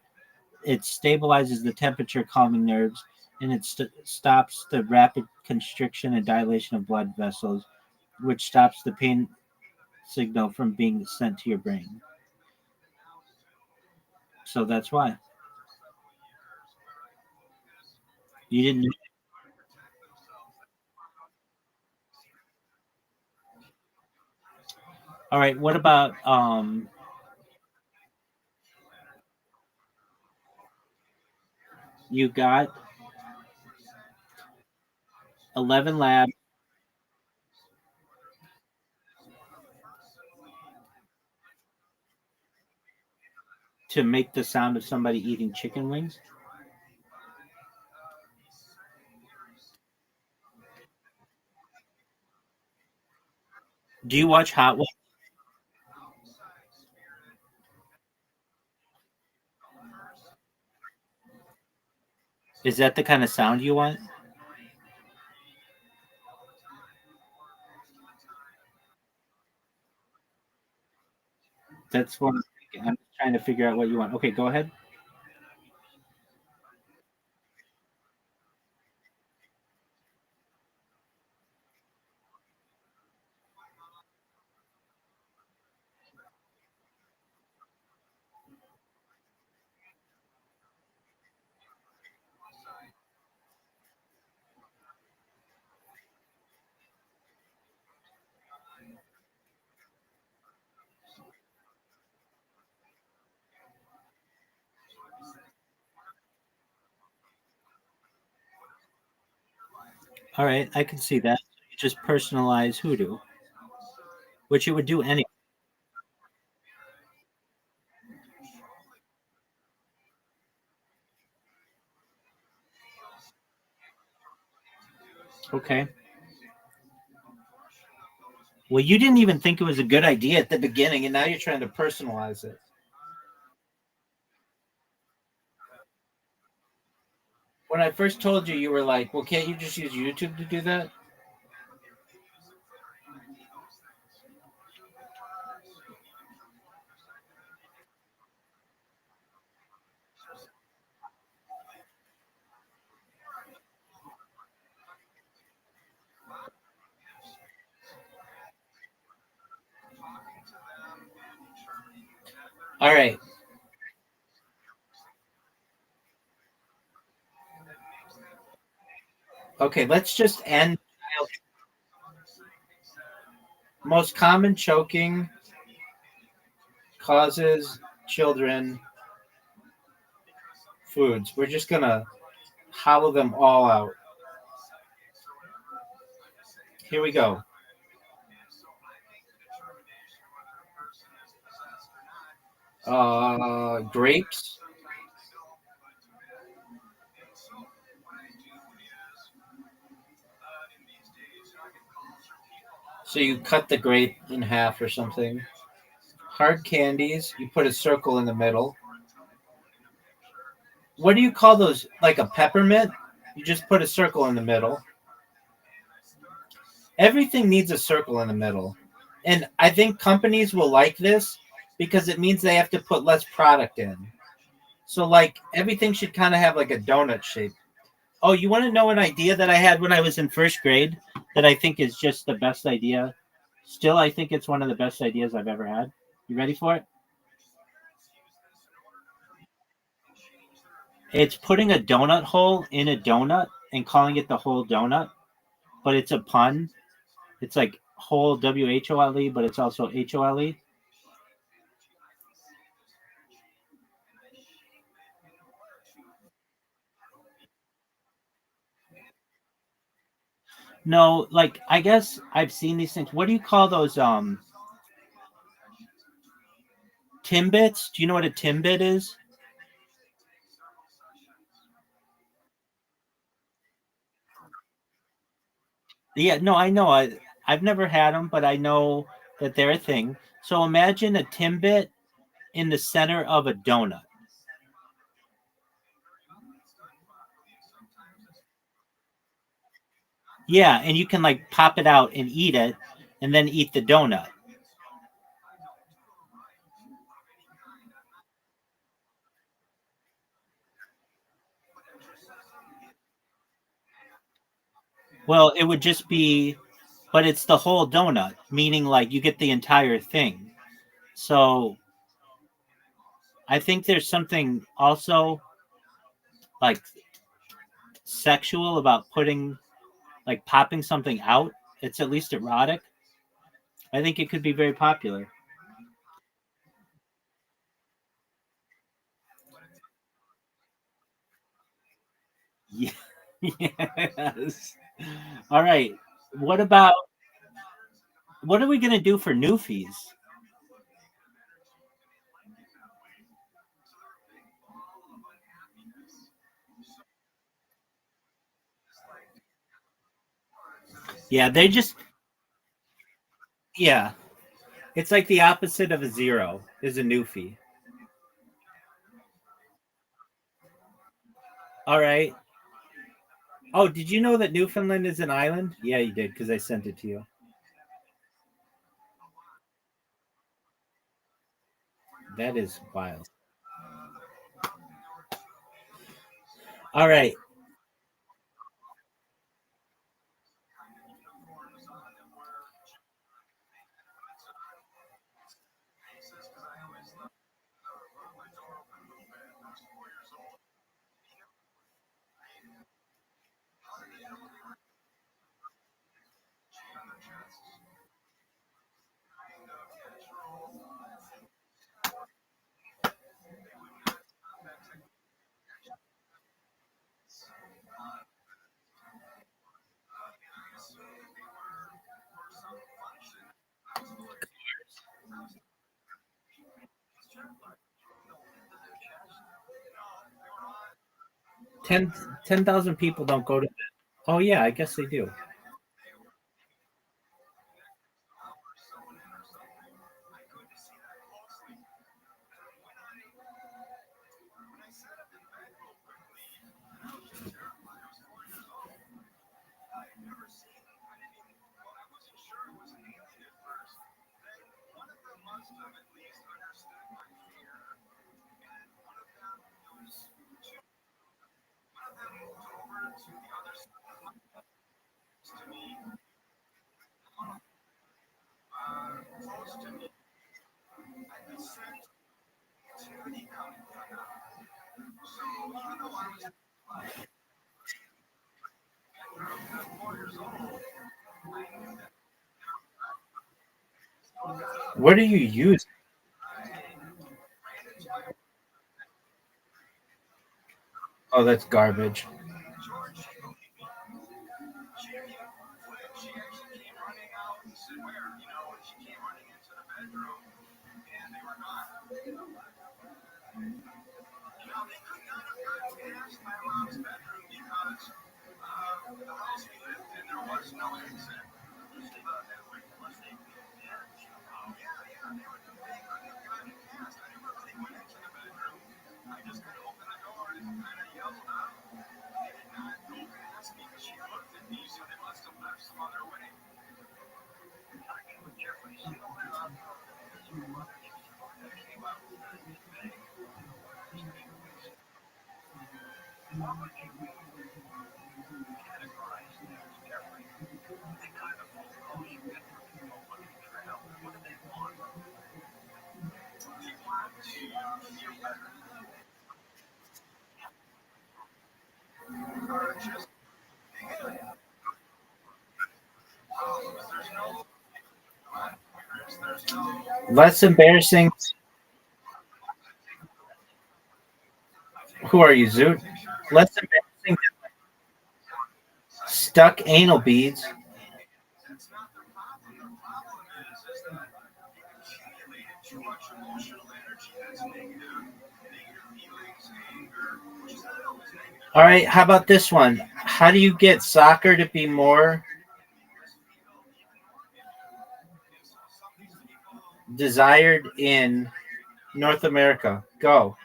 It stabilizes the temperature, calming nerves, and it stops the rapid constriction and dilation of blood vessels, which stops the pain signal from being sent to your brain. So that's why. You didn't. All right. What about you got 11 labs to make the sound of somebody eating chicken wings? Do you watch Hot Ones? Is that the kind of sound you want? That's what I'm thinking. I'm trying to figure out what you want. Okay, go ahead. All right, I can see that. You just personalize Hoodoo, which you would do anyway. Okay. Well, you didn't even think it was a good idea at the beginning, and now you're trying to personalize it. When I first told you, you were like, "Well, can't you just use YouTube to do that?" All right. Okay, let's just end. Most common choking causes children foods. We're just gonna hollow them all out. Here we go. Grapes. So you cut the grape in half or something. Hard candies. You put a circle in the middle. What do you call those? Like a peppermint? You just put a circle in the middle. Everything needs a circle in the middle. And I think companies will like this because it means they have to put less product in. So like everything should kind of have like a donut shape. Oh, you want to know an idea that I had when I was in first grade that I think is just the best idea? Still, I think it's one of the best ideas I've ever had. You ready for it? It's putting a donut hole in a donut and calling it the whole donut, but it's a pun. It's like whole WHOLE, but it's also HOLE. No, like I guess I've seen these things. What do you call those timbits? Do you know what a timbit is? Yeah, no, I know. I've never had them, but I know that they're a thing. So imagine a timbit in the center of a donut. Yeah, and you can like pop it out and eat it and then eat the donut. Well, it would just be, but it's the whole donut, meaning like you get the entire thing. So I think there's something also like sexual about putting, like popping something out. It's at least erotic. I think it could be very popular. Yeah. Yes. All right. What about what are we gonna do for newfies? Yeah, they just Yeah, it's like the opposite of a zero is a newfie. All right. Oh, did you know that Newfoundland is an island? Yeah, you did because I sent it to you. That is wild. All right. 10,000 people don't go to. Oh yeah, I guess they do. What are you using? Oh, that's garbage. Less embarrassing. Who are you, Zoot? Less embarrassing. Stuck anal beads. All right, how about this one? How do you get soccer to be more desired in North America? Go.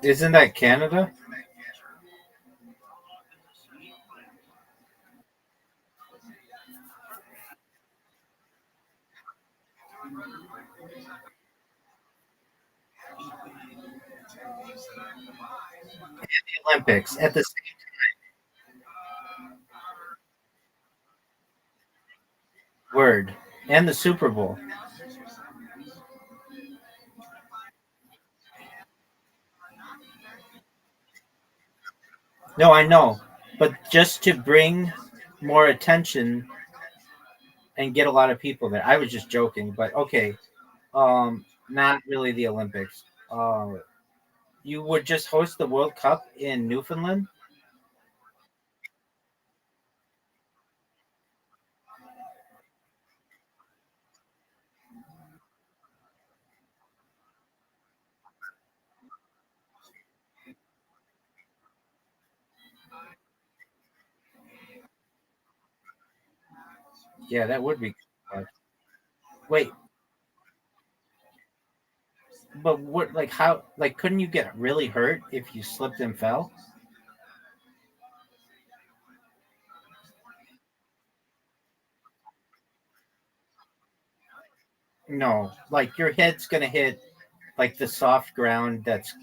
Isn't that Canada? The Olympics at the same word and the Super Bowl. No, I know, but just to bring more attention and get a lot of people there. I was just joking, but okay. Not really the Olympics. You would just host the World Cup in Newfoundland. Yeah, that would be. Wait, but what? Like how? Like couldn't you get really hurt if you slipped and fell? No, like your head's gonna hit like the soft ground. That's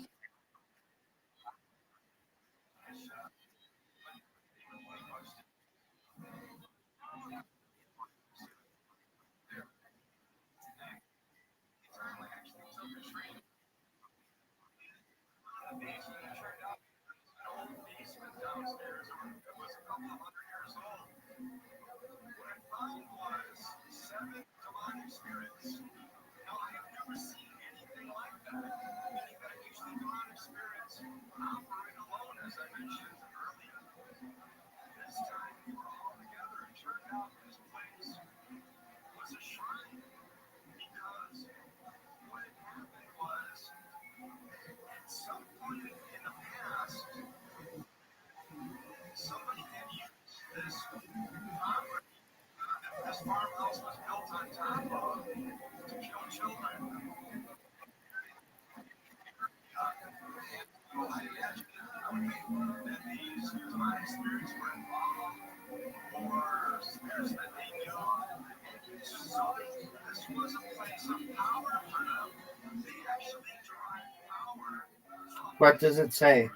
what does it say?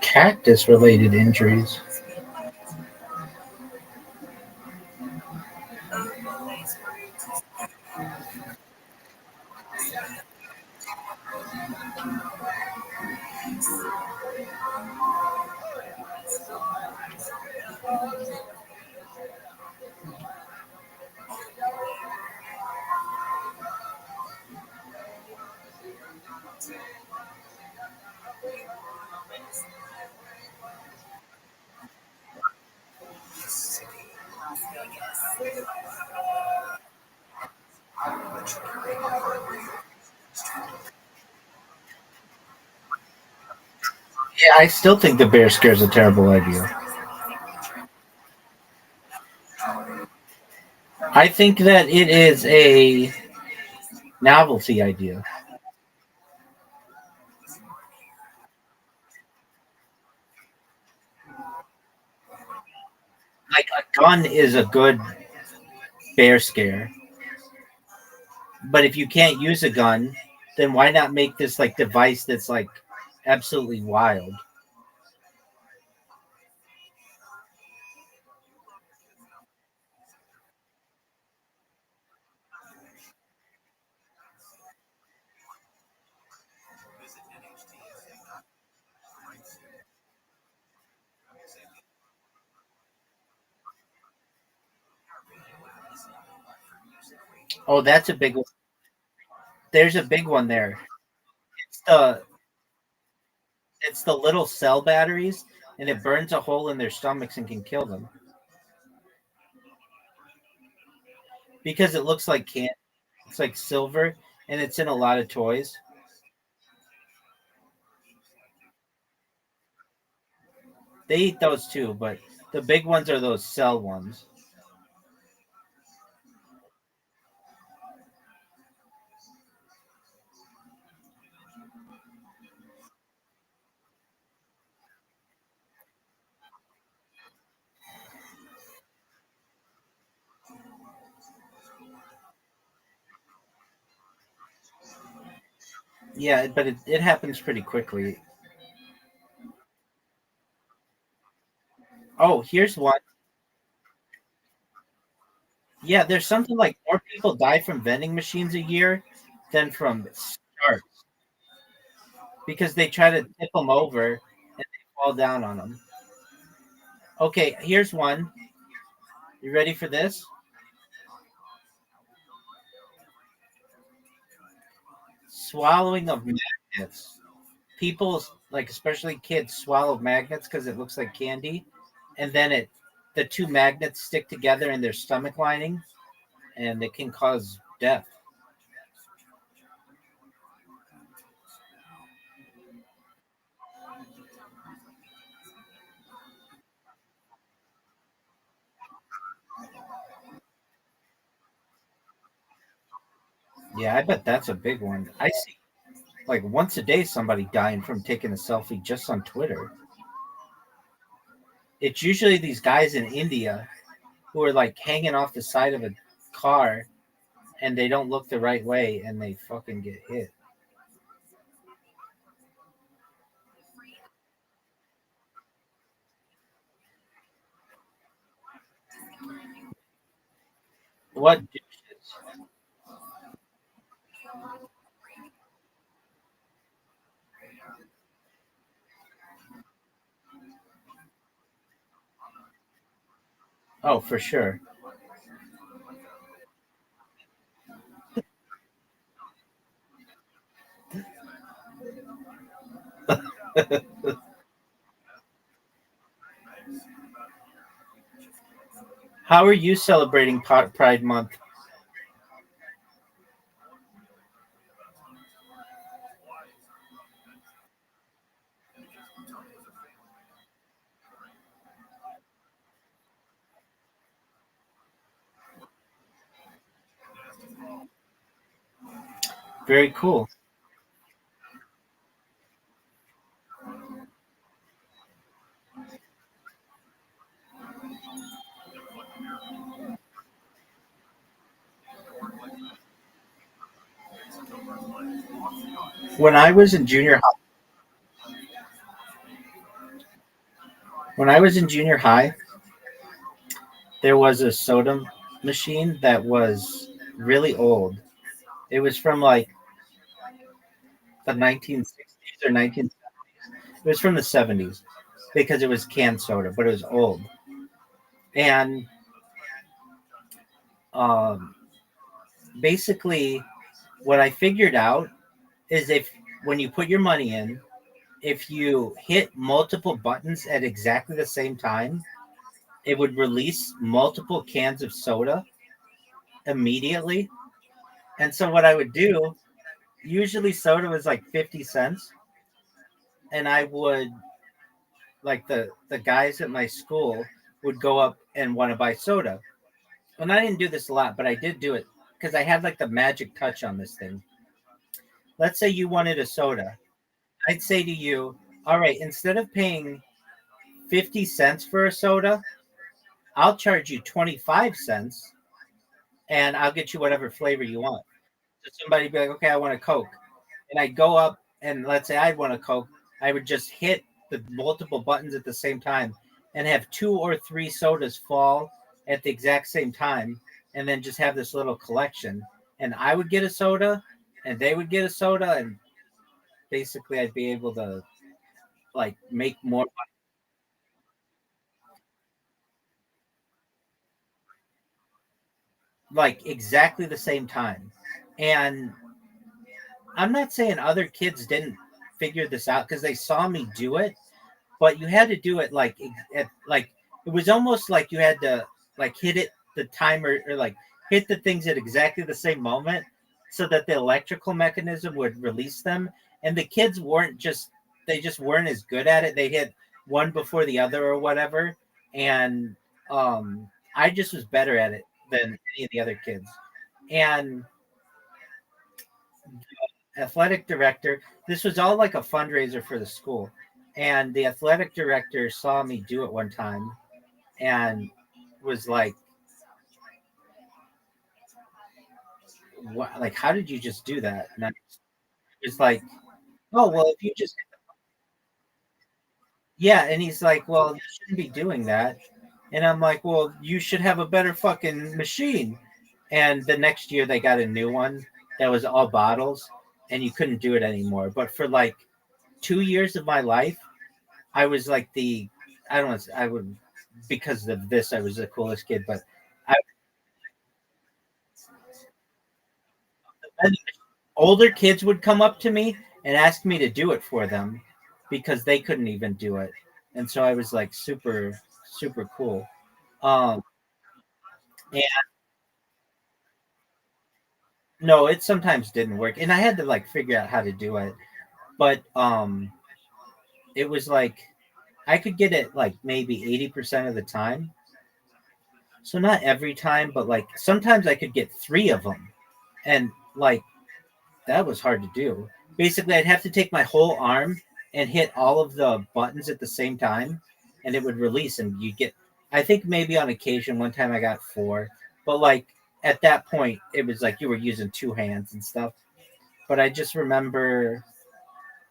Cactus related injuries. Yeah, I still think the bear scare is a terrible idea. I think that it is a novelty idea. Like a gun is a good bear scare, but if you can't use a gun, then why not make this like device that's like absolutely wild? Oh, that's a big one. There's a big one there. It's the little cell batteries, and it burns a hole in their stomachs and can kill them because it looks like can. It's like silver, and it's in a lot of toys. They eat those too, but the big ones are those cell ones. Yeah, but it happens pretty quickly. Oh, here's one. Yeah, there's something like more people die from vending machines a year than from sharks because they try to tip them over and they fall down on them. Okay, here's one. You ready for this? Swallowing of magnets. People, like especially kids, swallow magnets because it looks like candy, and then the two magnets stick together in their stomach lining, and it can cause death. Yeah, I bet that's a big one. I see like once a day somebody dying from taking a selfie just on Twitter. It's usually these guys in India who are like hanging off the side of a car and they don't look the right way and they fucking get hit. What? Oh, for sure. How are you celebrating Pride Month? Very cool. When I was in junior high, when I was in junior high, there was a soda machine that was really old. It was from like the 1960s or 19. It was from the 70s because it was canned soda, but it was old. And um, basically, what I figured out is if when you put your money in, if you hit multiple buttons at exactly the same time, it would release multiple cans of soda immediately. And so what I would do, usually soda was like 50 cents, and I would like the guys at my school would go up and want to buy soda. And I didn't do this a lot, but I did do it because I had like the magic touch on this thing. Let's say you wanted a soda. I'd say to you, all right, instead of paying 50 cents for a soda, I'll charge you 25 cents and I'll get you whatever flavor you want. So somebody would be like, okay, I want a Coke. And I'd go up and let's say I want a Coke. I would just hit the multiple buttons at the same time and have two or three sodas fall at the exact same time and then just have this little collection. And I would get a soda and they would get a soda and basically I'd be able to like make more like exactly the same time. And I'm not saying other kids didn't figure this out because they saw me do it, but you had to do it like at like it was almost like you had to like hit it the timer or like hit the things at exactly the same moment so that the electrical mechanism would release them. And the kids weren't just they just weren't as good at it. They hit one before the other or whatever. And I just was better at it than any of the other kids. And athletic director. This was all like a fundraiser for the school. And the athletic director saw me do it one time and was like, what, like, how did you just do that? And I was like, oh, well, if you just, yeah. And he's like, well, you shouldn't be doing that. And I'm like, well, you should have a better fucking machine. And the next year they got a new one that was all bottles, and you couldn't do it anymore. But for like 2 years of my life, I was like I don't know, I would, because of this, I was the coolest kid. But I, older kids would come up to me and ask me to do it for them because they couldn't even do it. And so I was like super, super cool. Um, and no, it sometimes didn't work. And I had to like figure out how to do it. But it was like I could get it like maybe 80% of the time. So not every time, but like sometimes I could get three of them. And like that was hard to do. Basically, I'd have to take my whole arm and hit all of the buttons at the same time, and it would release. And you get, I think maybe on occasion, one time I got four, but like at that point, it was like you were using two hands and stuff. But I just remember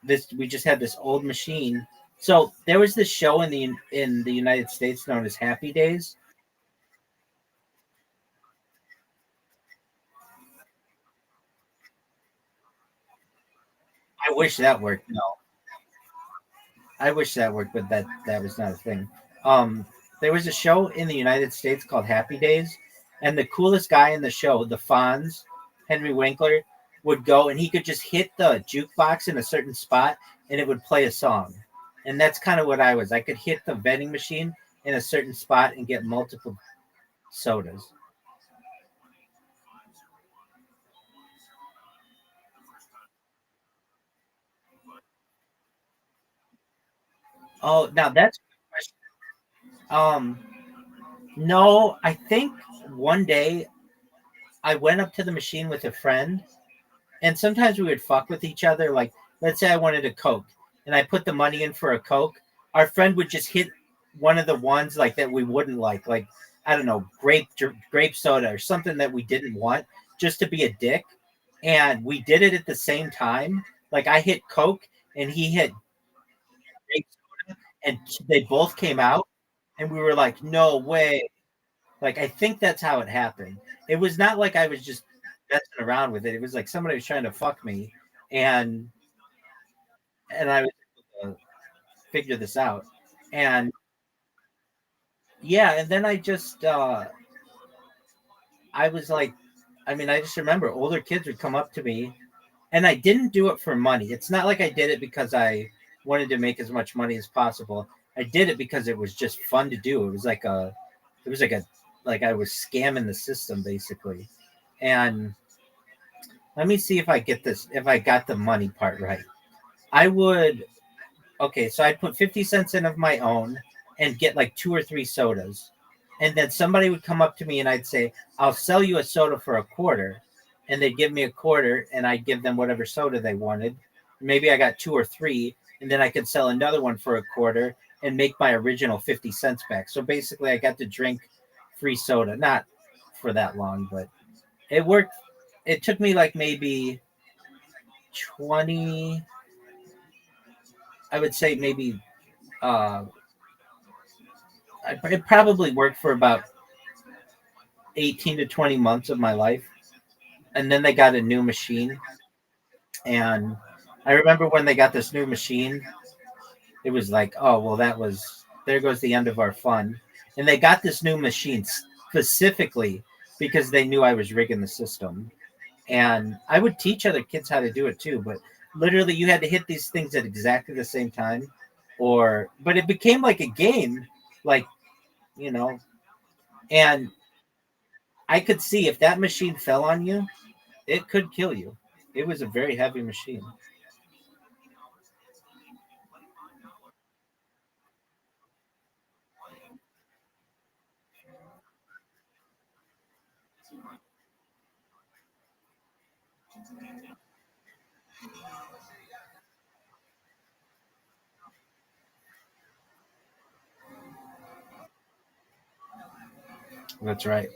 this. We just had this old machine. So there was this show in the United States known as Happy Days. I wish that worked. No, I wish that worked, but that was not a thing. There was a show in the United States called Happy Days, and the coolest guy in the show, the Fonz, Henry Winkler, would go and he could just hit the jukebox in a certain spot, and it would play a song. And that's kind of what I was. I could hit the vending machine in a certain spot and get multiple sodas. Oh, now that's a good question. No, I think one day I went up to the machine with a friend, and sometimes we would fuck with each other. Like, let's say I wanted a Coke, and I put the money in for a Coke. Our friend would just hit one of the ones like that we wouldn't like I don't know, grape soda or something that we didn't want, just to be a dick. And we did it at the same time. Like I hit Coke, and he hit grape soda, and they both came out, and we were like, no way. Like I think that's how it happened. It was not like I was just messing around with it. It was like somebody was trying to fuck me, and I was able to figure this out. And yeah, and then I was like, I mean, I just remember older kids would come up to me, and I didn't do it for money. It's not like I did it because I wanted to make as much money as possible. I did it because it was just fun to do. It was like I was scamming the system basically. And let me see if I got the money part right. I would, okay, so I'd put 50 cents in of my own and get like two or three sodas. And then somebody would come up to me and I'd say, I'll sell you a soda for a quarter. And they'd give me a quarter and I'd give them whatever soda they wanted. Maybe I got two or three, and then I could sell another one for a quarter and make my original 50 cents back. So basically, I got to drink free soda, not for that long, but it worked. It took me like maybe 20, I would say maybe, uh, it probably worked for about 18 to 20 months of my life. And then they got a new machine. And I remember when they got this new machine, it was like, oh, well, there goes the end of our fun. And they got this new machine specifically because they knew I was rigging the system. And I would teach other kids how to do it too. But literally, you had to hit these things at exactly the same time. But it became like a game, like, you know, and I could see if that machine fell on you, it could kill you. It was a very heavy machine. That's right.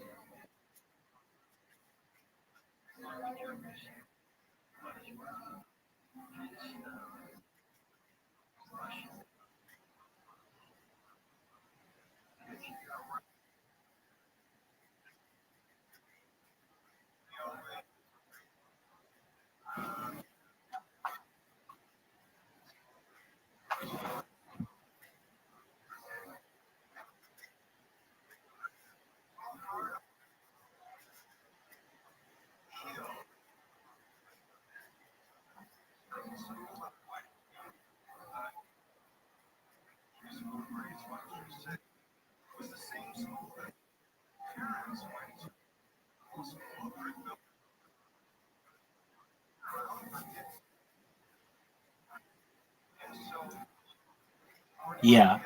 Yeah.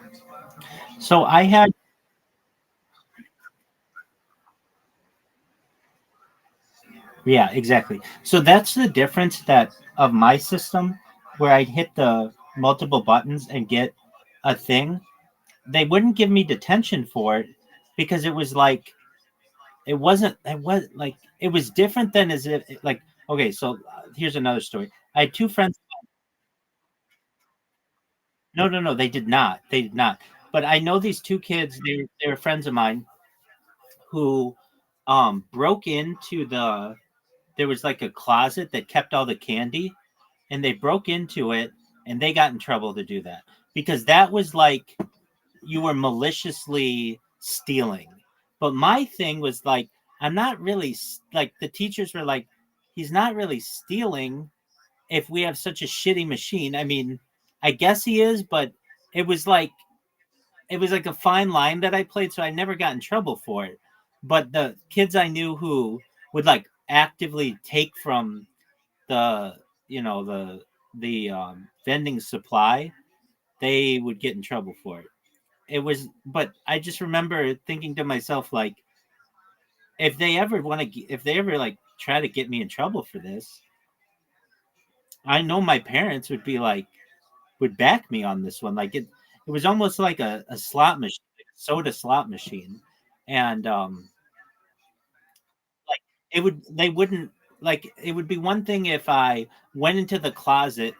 So I had, yeah, exactly. So that's the difference that of my system where I'd hit the multiple buttons and get a thing. They wouldn't give me detention for it because it was like it was like it was different than as if like okay, so here's another story. I had two friends. No, they did not. They did not. But I know these two kids, they were friends of mine who broke into there was like a closet that kept all the candy and they broke into it and they got in trouble to do that because that was like you were maliciously stealing. But my thing was like I'm not really like the teachers were like he's not really stealing if we have such a shitty machine. I mean, I guess he is, but it was like it was like a fine line that I played, so I never got in trouble for it. But the kids I knew who would like actively take from the the vending supply, they would get in trouble for it. It was, but I just remember thinking to myself like, if they ever like try to get me in trouble for this, I know my parents would be like, would back me on this one. Like it was almost like a slot machine, like a soda slot machine, and like they wouldn't like it would be one thing if I went into the closet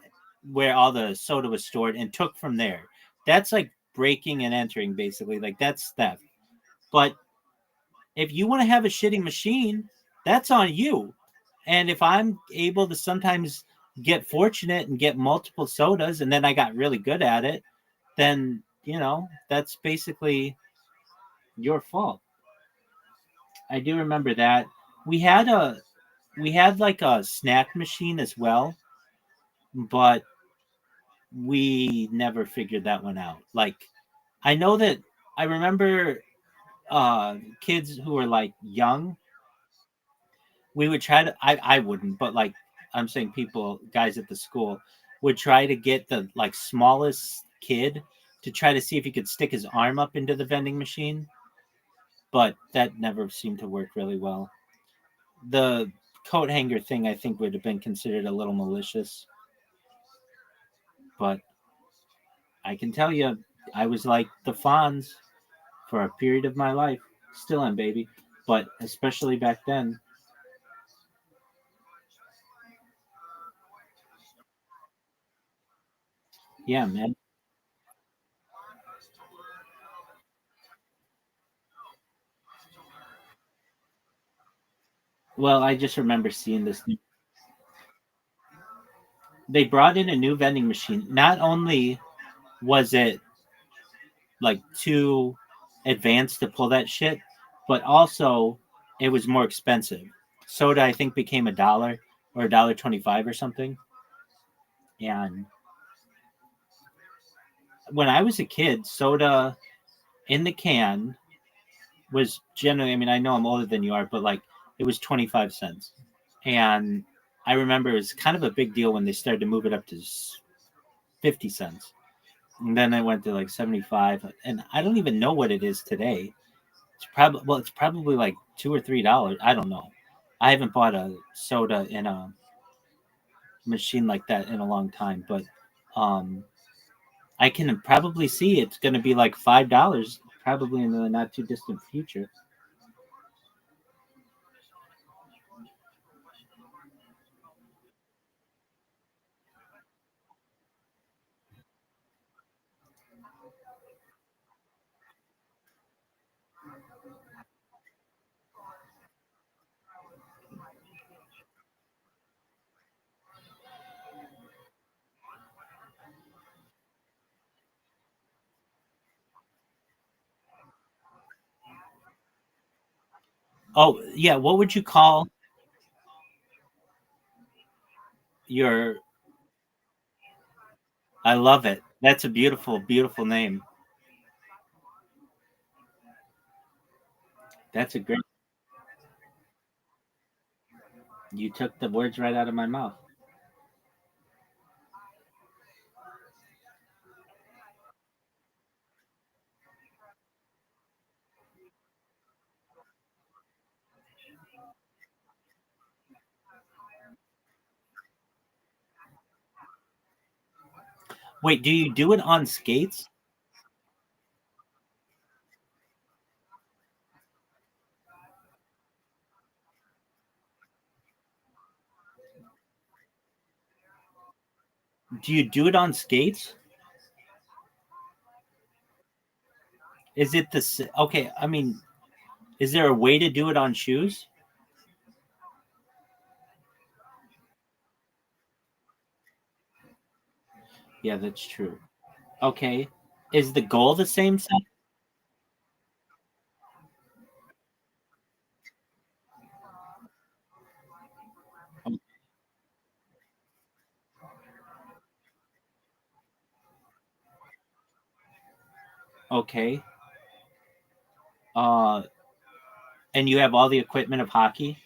where all the soda was stored and took from there. That's like breaking and entering, basically. Like that's theft. But if you want to have a shitty machine, that's on you. And if I'm able to sometimes get fortunate and get multiple sodas and then I got really good at it, then that's basically your fault. I do remember that. We had a we had like a snack machine as well, but we never figured that one out. Like I know that I remember kids who were like young, we would try to I wouldn't, but like I'm saying people guys at the school would try to get the like smallest kid to try to see if he could stick his arm up into the vending machine, but that never seemed to work really well. The coat hanger thing I think would have been considered a little malicious, but I can tell you I was like the Fonz for a period of my life. Still am, baby, but especially back then. Yeah, man. Well, I just remember seeing this. They brought in a new vending machine. Not only was it like too advanced to pull that shit, but also it was more expensive. Soda, I think, became $1 or $1.25 or something. And when I was a kid, soda in the can was generally, I mean, I know I'm older than you are, but like it was 25 cents. And I remember it was kind of a big deal when they started to move it up to 50 cents. And then it went to like 75. And I don't even know what it is today. It's probably like $2 or $3. I don't know. I haven't bought a soda in a machine like that in a long time, but um, I can probably see it's going to be like $5 probably in the not too distant future. Oh yeah, what would you call your? I love it. That's a beautiful, beautiful name. That's a great. You took the words right out of my mouth. Wait, do you do it on skates? Do you do it on skates? Is it okay? I mean, is there a way to do it on shoes? Yeah, that's true. Okay. Is the goal the same size? Okay. Uh, and you have all the equipment of hockey?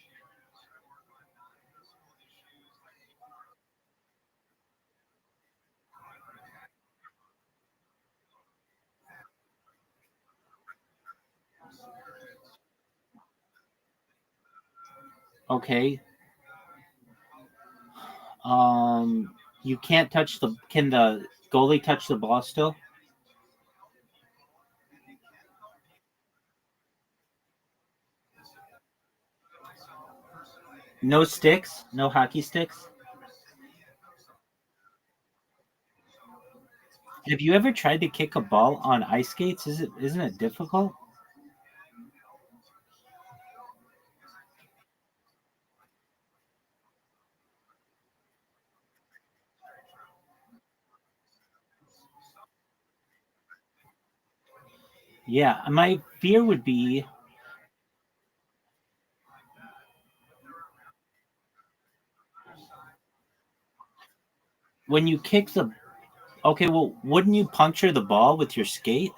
Okay. You can't touch the. Can the goalie touch the ball still? No sticks? No hockey sticks? Have you ever tried to kick a ball on ice skates? Isn't it difficult? Yeah, my fear would be when you kick the. Okay, well, wouldn't you puncture the ball with your skate?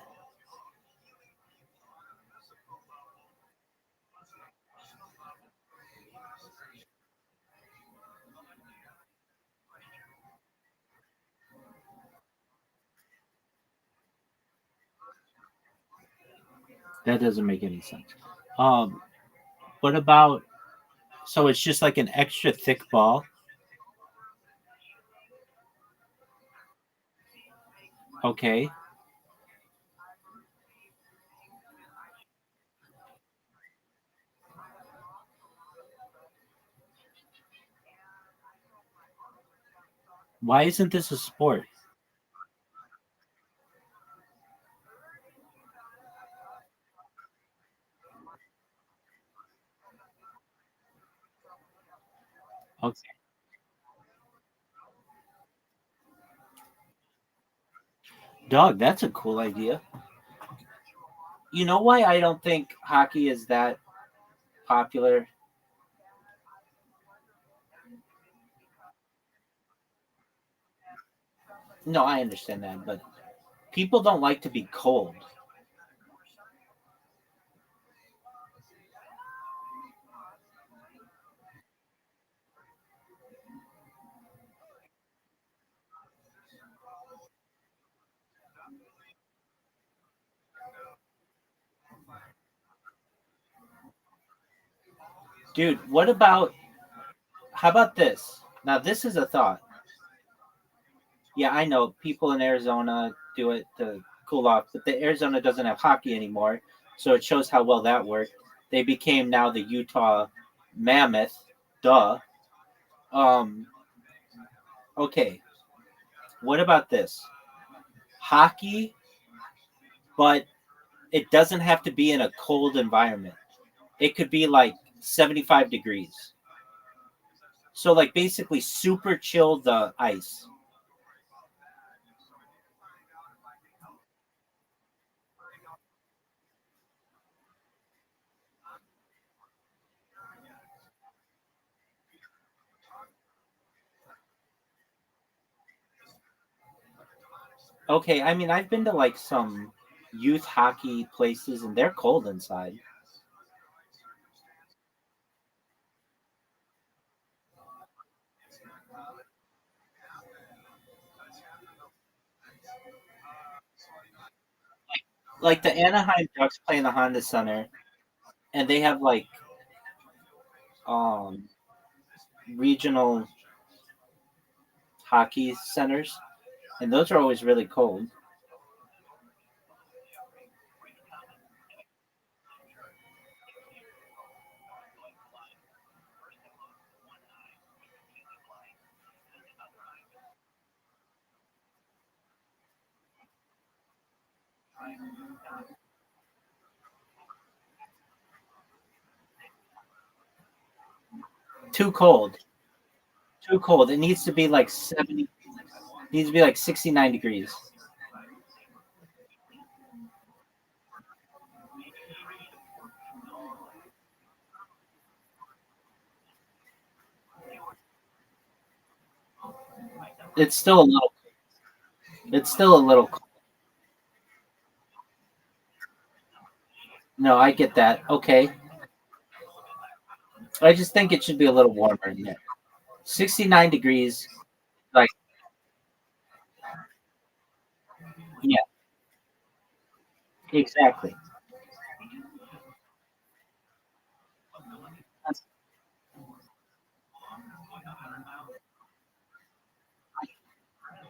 That doesn't make any sense. Um, what about so it's just like an extra thick ball? Okay. Why isn't this a sport? Okay. Dog, that's a cool idea. You know why I don't think hockey is that popular? No, I understand that, but people don't like to be cold. Dude, what about how about this? Now this is a thought. Yeah, I know people in Arizona do it to cool off, but the Arizona doesn't have hockey anymore, so it shows how well that worked. They became now the Utah Mammoth. Duh. Um, okay. What about this? Hockey, but it doesn't have to be in a cold environment. It could be like 75 degrees. So like basically super chill the ice. Okay, I mean I've been to like some youth hockey places and they're cold inside. Like the Anaheim Ducks play in the Honda Center and they have like um regional hockey centers And those are always really cold. Too cold. Too cold. It needs to be like 70. It needs to be like 69 degrees. It's still a little. It's still a little. No, I get that. Okay. I just think it should be a little warmer in there. 69 degrees. Like, yeah, exactly.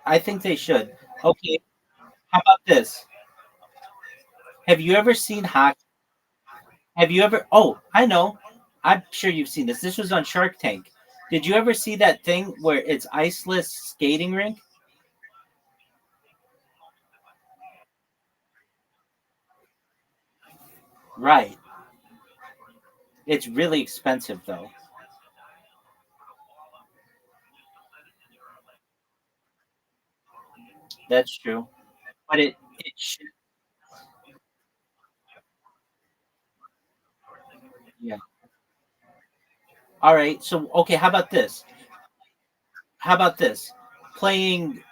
I think they should. Okay. How about this? Have you ever seen hockey? Have you ever? Oh, I know. I'm sure you've seen this. This was on Shark Tank. Did you ever see that thing where it's iceless skating rink? Right. It's really expensive though. That's true. But it should, yeah. All right. So okay, how about this? How about this? Playing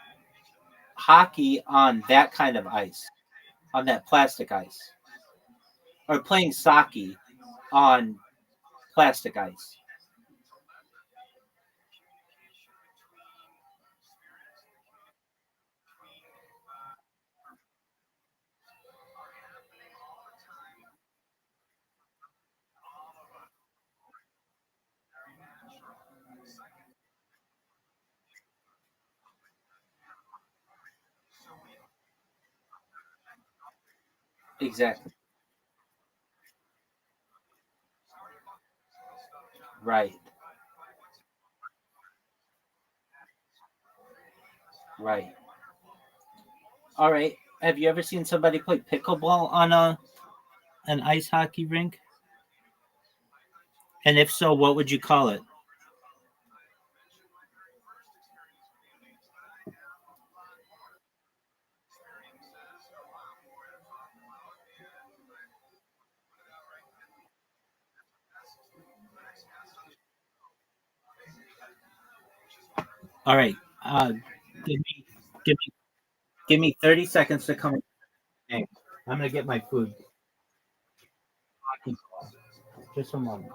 hockey on that kind of ice, on that plastic ice, or playing soccer on plastic ice. Exactly. Right. Right. All right. Have you ever seen somebody play pickleball on a an ice hockey rink? And if so, what would you call it? All right. Give me give me give me 30 seconds to come. Hey, I'm gonna get my food. Just a moment.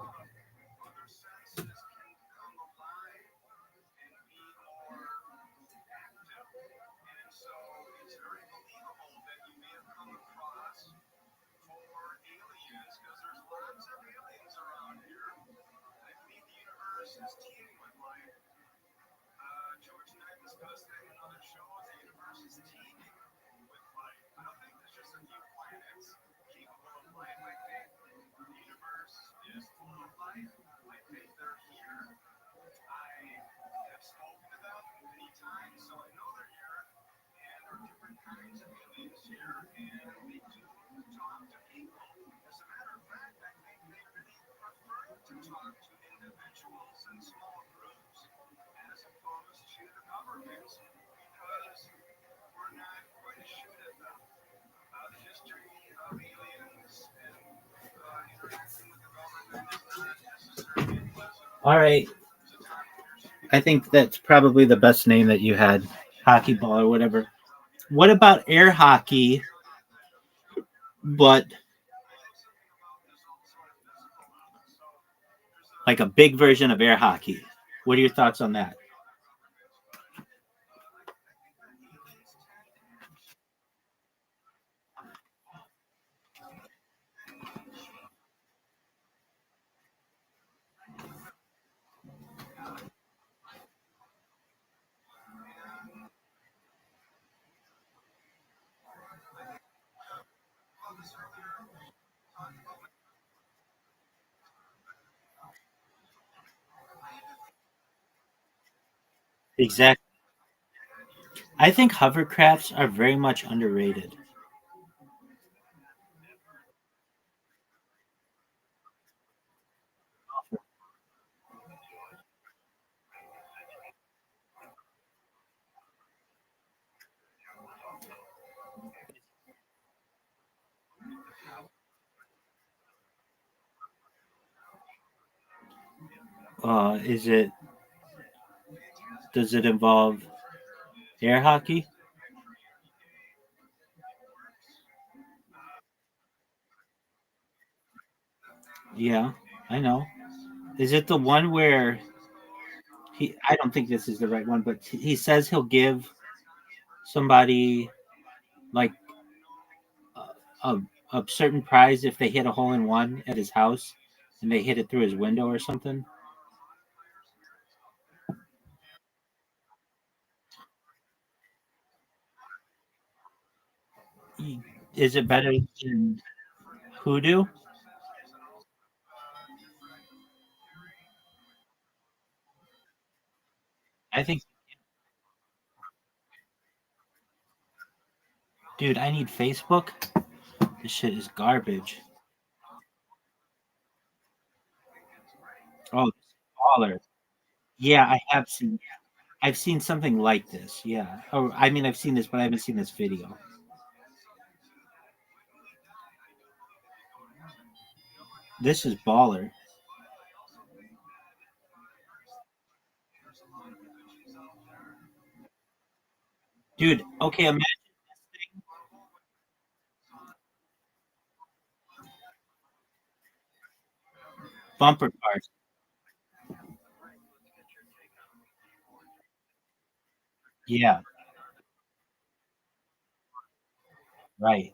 All right. I think that's probably the best name that you had, hockey ball or whatever. What about air hockey, but like a big version of air hockey? What are your thoughts on that? Exactly. I think hovercrafts are very much underrated. Is it? Does it involve air hockey? Yeah, I know. Is it the one where he? I don't think this is the right one, but he says he'll give somebody like a, a certain prize if they hit a hole in one at his house, and they hit it through his window or something. Is it better than hoodoo? I think, dude, I need Facebook. This shit is garbage. Oh, baller. Yeah, I have seen. I've seen something like this. Yeah. Oh, I mean, I've seen this, but I haven't seen this video. This is baller, dude. Okay, imagine bumper cars. Yeah, right,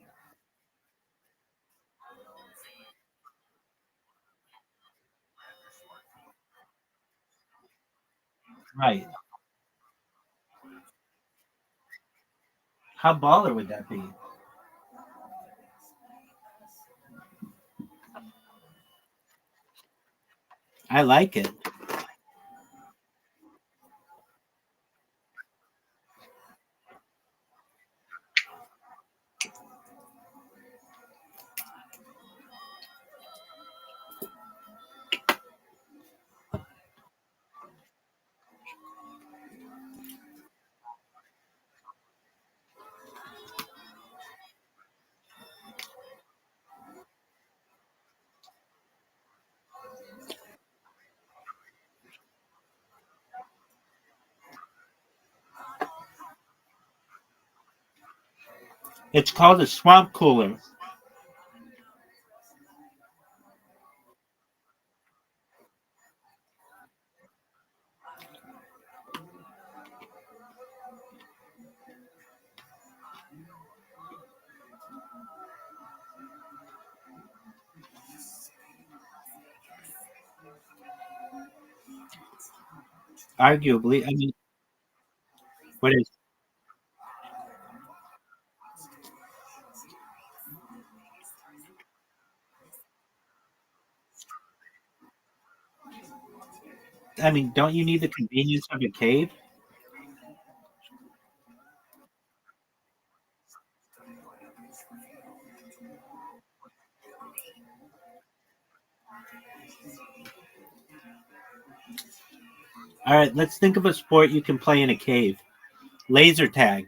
right. How baller would that be? I like it. It's called a swamp cooler. Arguably, I mean, what is? I mean, don't you need the convenience of a cave? All right, let's think of a sport you can play in a cave. Laser tag.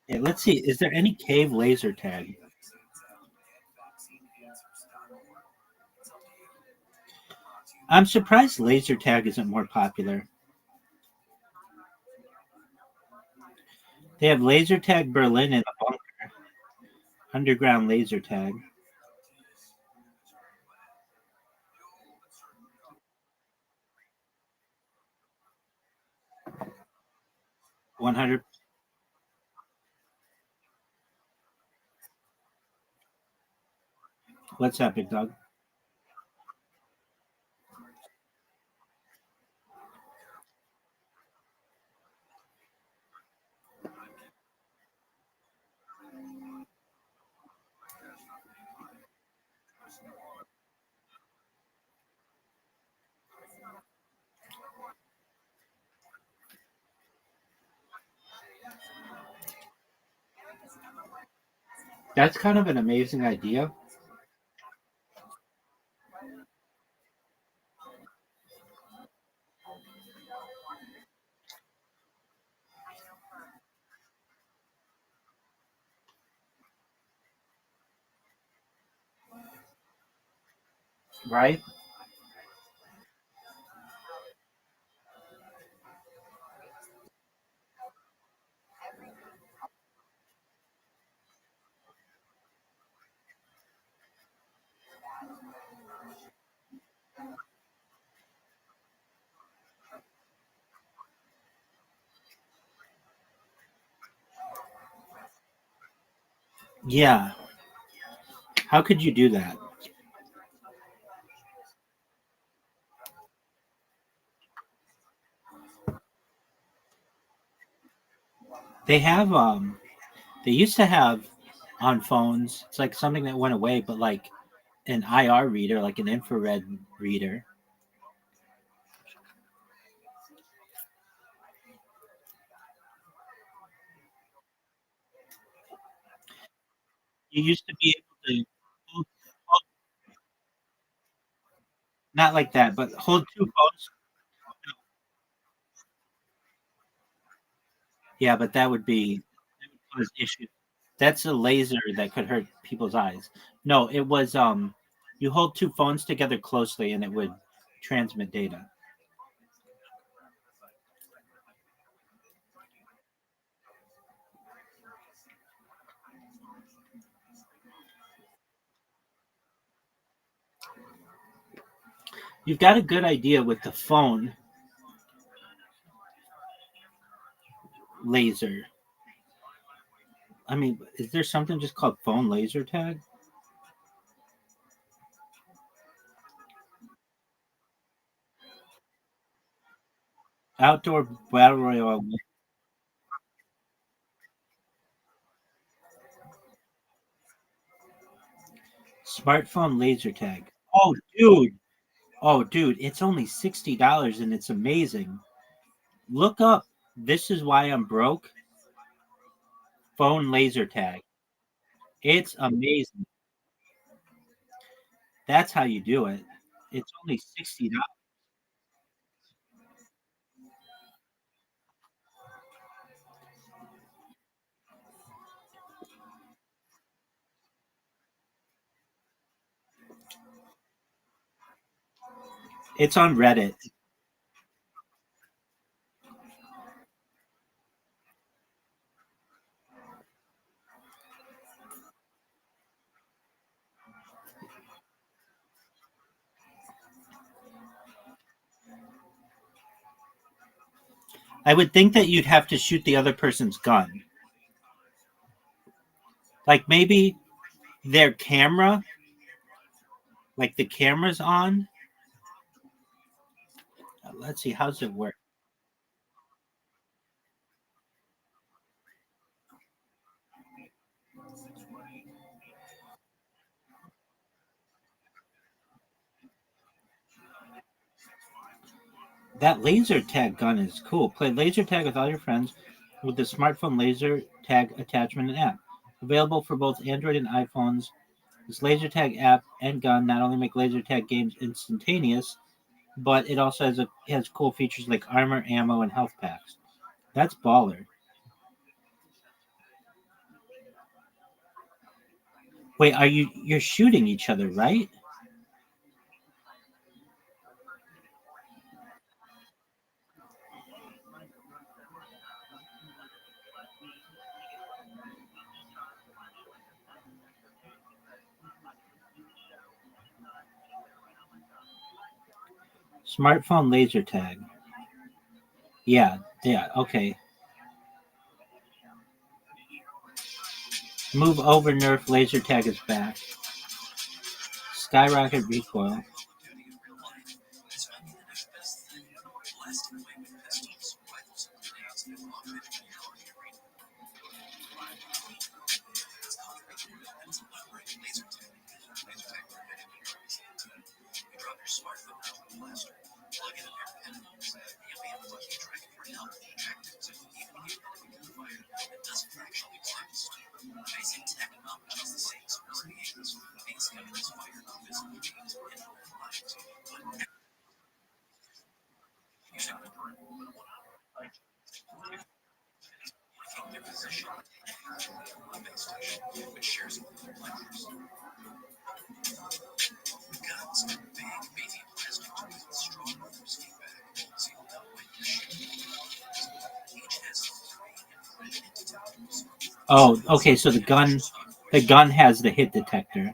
Yeah, let's see. Is there any cave laser tag? I'm surprised laser tag isn't more popular. They have laser tag Berlin and a bunker. Underground laser tag. 100. What's that, big dog? That's kind of an amazing idea. Right? Yeah. How could you do that? They have they used to have on phones, it's like something that went away, but like an IR reader, like an infrared reader. You used to be able to not like that, but hold two phones. Yeah, but that would cause issues. That's a laser that could hurt people's eyes. No, it was you hold two phones together closely and it would transmit data. You've got a good idea with the phone laser. I mean, is there something just called phone laser tag? Outdoor battle royale smartphone laser tag. Oh, dude. Oh, dude, it's only $60 and it's amazing. Look up This Is Why I'm Broke phone laser tag. It's amazing. That's how you do it. It's only $60. It's on Reddit. I would think that you'd have to shoot the other person's gun. Like maybe their camera, like the camera's on. Let's see, how's it work? That laser tag gun is cool. Play laser tag with all your friends with the smartphone laser tag attachment and app. Available for both Android and iPhones. This laser tag app and gun not only make laser tag games instantaneous, but it also has cool features like armor, ammo, and health packs. That's baller. Wait, you're shooting each other, right? Smartphone laser tag. Yeah, yeah, okay. Move over nerf laser tag is back. Skyrocket recoil. Oh, okay. So the gun has the hit detector.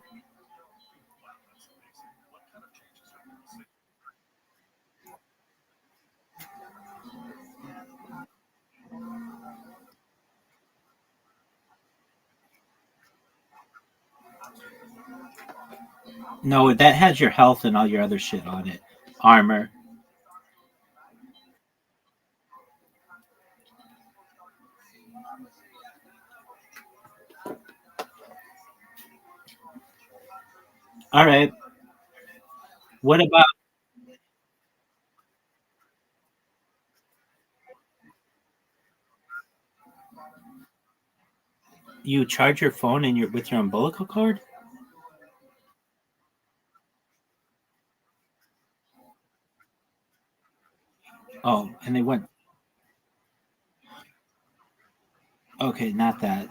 No, that has your health and all your other shit on it. Armor. All right. What about you charge your phone in your with your umbilical cord? Oh, and they went. Okay, not that.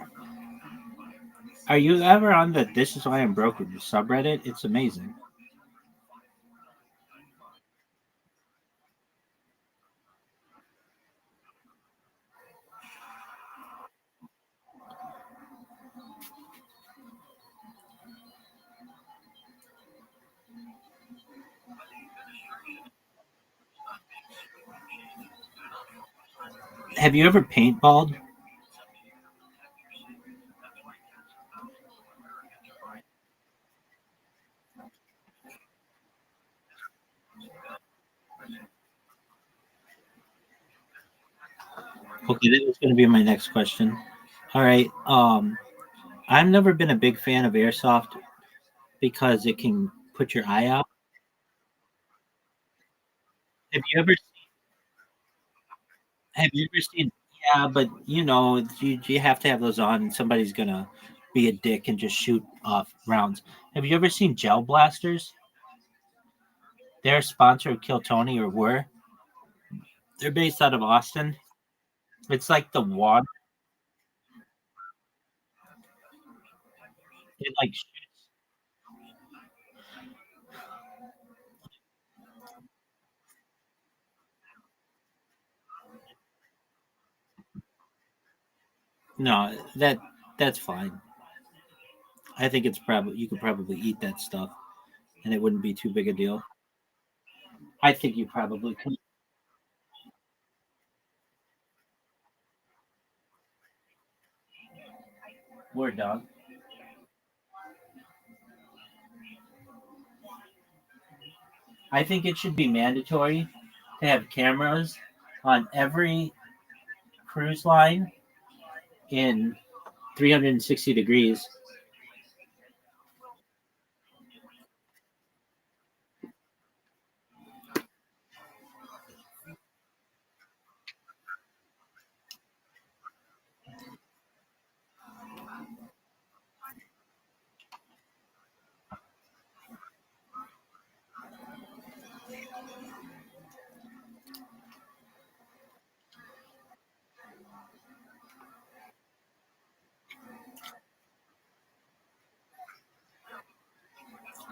Are you ever on the "This Is Why I'm Broke" subreddit? It's amazing. Have you ever paintballed? Okay, that was going to be my next question. All right. I've never been a big fan of airsoft because it can put your eye out. Have you ever have you ever seen? Yeah, but you have to have those on, and somebody's gonna be a dick and just shoot off rounds. Have you ever seen gel blasters? They're sponsored Kill Tony or were. They're based out of Austin. It's like the water. It like no, that's fine. I think it's probably you could probably eat that stuff and it wouldn't be too big a deal. I think you probably could. Word dog. I think it should be mandatory to have cameras on every cruise line in 360 degrees.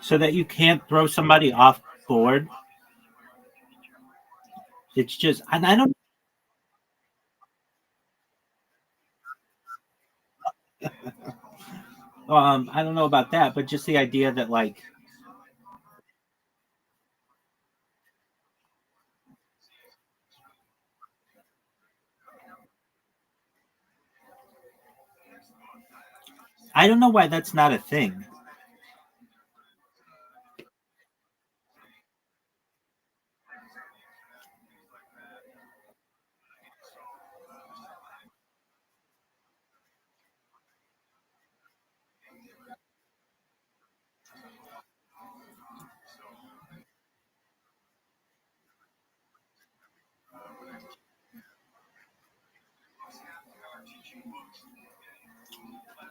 So that you can't throw somebody off board. It's just, and I don't know about that, but just the idea that like, I don't know why that's not a thing.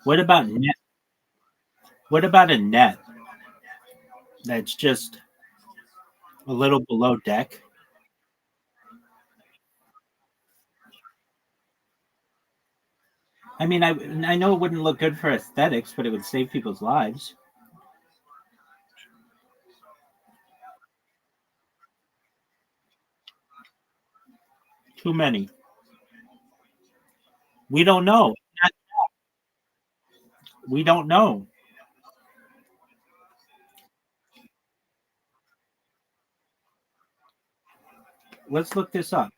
What about net? What about a net that's just a little below deck? I mean, I know it wouldn't look good for aesthetics, but it would save people's lives. Too many. We don't know. We don't know. Let's look this up.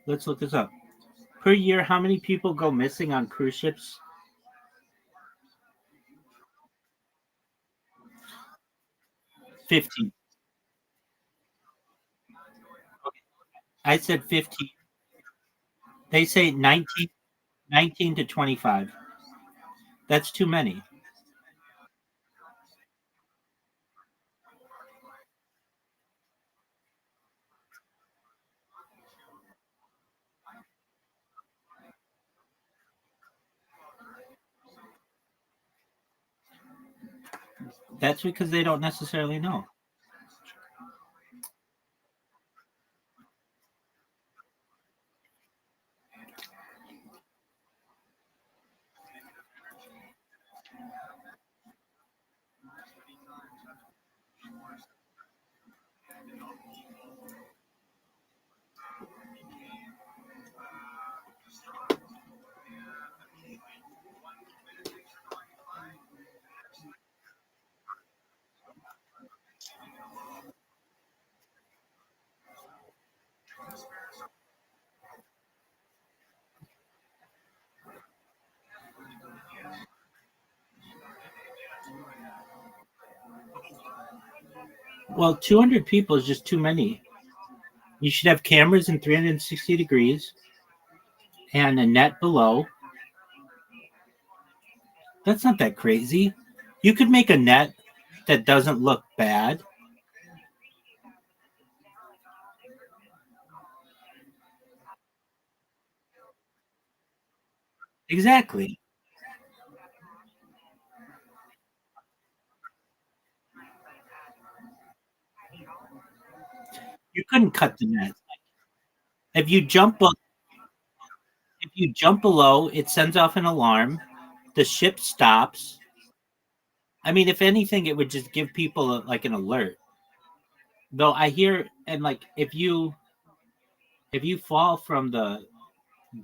Let's look this up. Per year, how many people go missing on cruise ships? 15. I said 15. They say 19 to 25. That's too many. That's because they don't necessarily know. Well, 200 people is just too many. You should have cameras in 360 degrees and a net below. That's not that crazy. You could make a net that doesn't look bad. Exactly. You couldn't cut the net. If you if you jump below, it sends off an alarm. The ship stops. I mean, if anything, it would just give people like an alert. Though I hear and like if you fall from the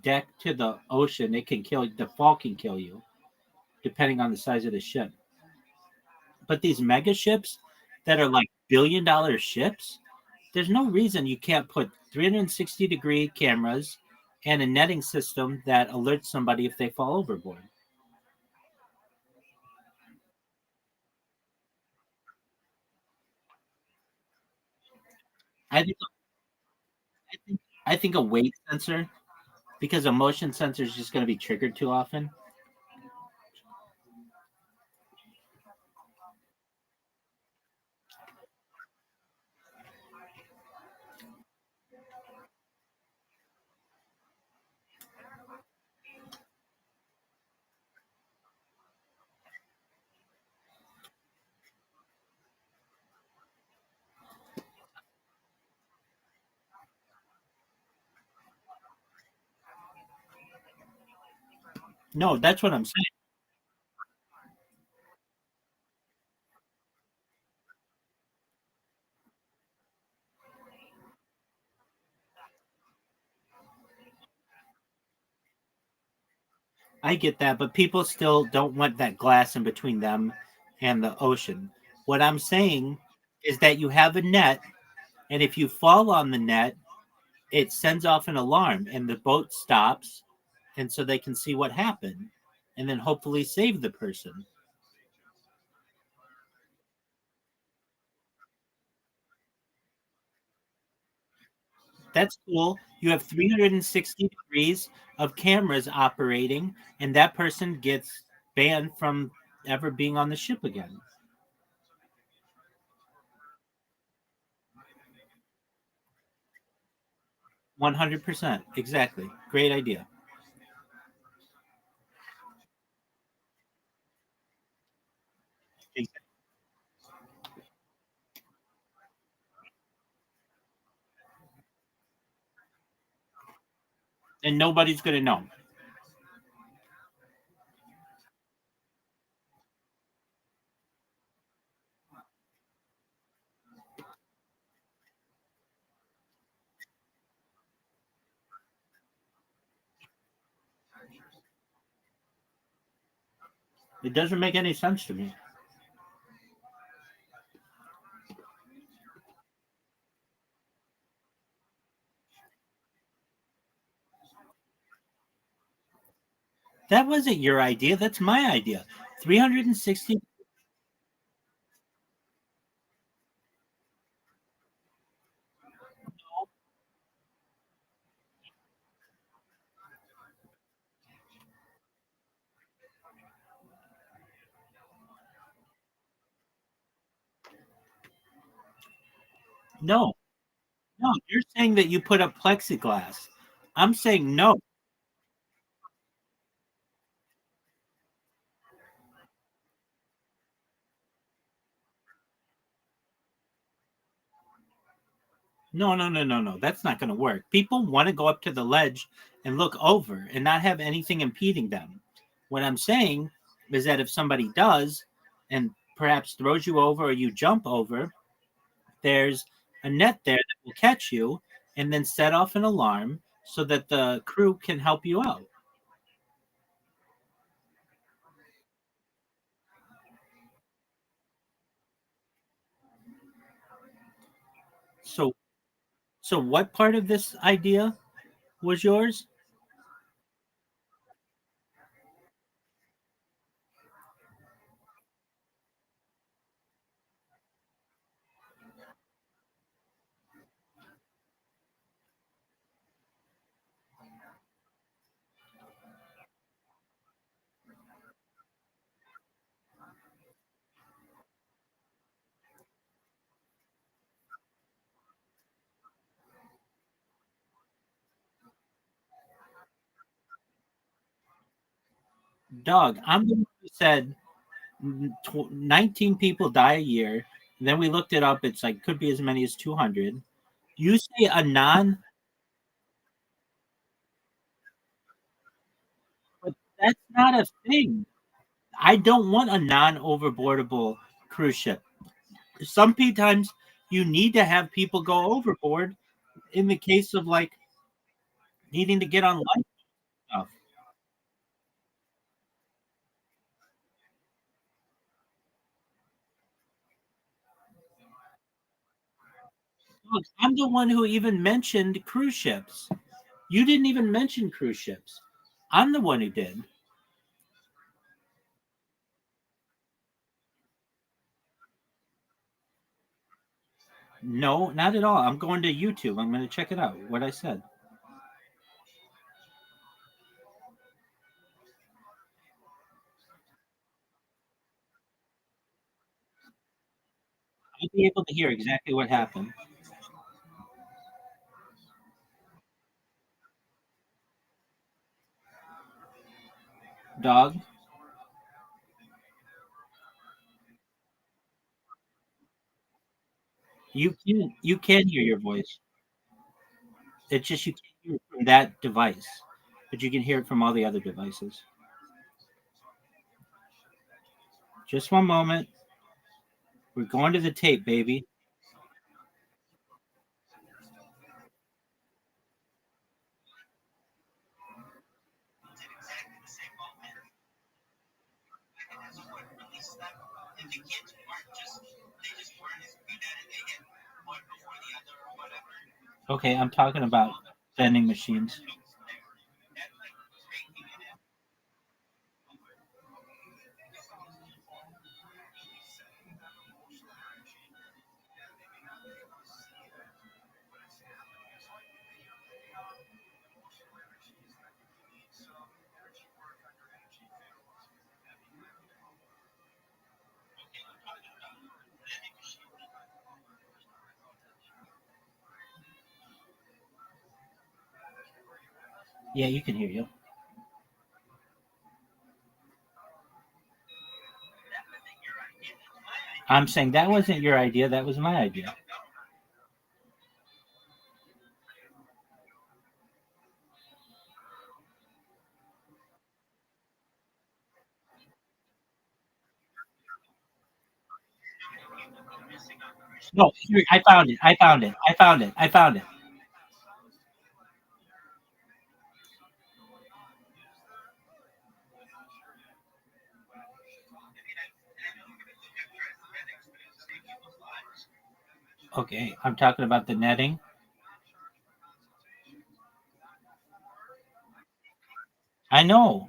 deck to the ocean, it can kill the fall can kill you, depending on the size of the ship. But these mega ships that are like $1 billion ships, there's no reason you can't put 360-degree cameras and a netting system that alerts somebody if they fall overboard. I think I think a weight sensor because a motion sensor is just going to be triggered too often. No, that's what I'm saying. I get that, but people still don't want that glass in between them and the ocean. What I'm saying is that you have a net, and if you fall on the net, it sends off an alarm, and the boat stops, and so they can see what happened, and then hopefully save the person. 'That's cool. You have 360 degrees of cameras operating, and that person gets banned from ever being on the ship again. 100%. Exactly. Great idea. and nobody's going to know. It doesn't make any sense to me. That wasn't your idea. That's my idea. 360. No, no. You're saying that you put up plexiglass. I'm saying no. No, no, no, no, no. That's not going to work. People want to go up to the ledge and look over and not have anything impeding them. What I'm saying is that if somebody does and perhaps throws you over or you jump over, there's a net there that will catch you and then set off an alarm so that the crew can help you out. So, so what part of this idea was yours? Dog, I'm the one who said 19 people die a year. Then we looked it up. It's like could be as many as 200. You say a non, but that's not a thing. I don't want a non-overboardable cruise ship. Some times you need to have people go overboard in the case of like needing to get on life stuff. Look, I'm the one who even mentioned cruise ships. You didn't even mention cruise ships. I'm the one who did. No, not at all. I'm going to YouTube. I'm going to check it out. What I said. I'll be able to hear exactly what happened. Dog, you can hear your voice. It's just you can't hear it from that device, but you can hear it from all the other devices. Just one moment. We're going to the tape, baby. Okay, I'm talking about vending machines. Yeah, you can hear you. I'm saying that wasn't your idea. That was my idea. No, here, I found it. I found it. I found it. I found it. Okay, I'm talking about the netting. I know.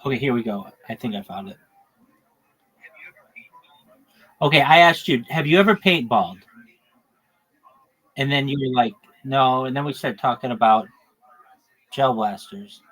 Okay, here we go. I think I found it. Okay, I asked you, have you ever paintballed? And then you were like, no. And then we started talking about gel blasters.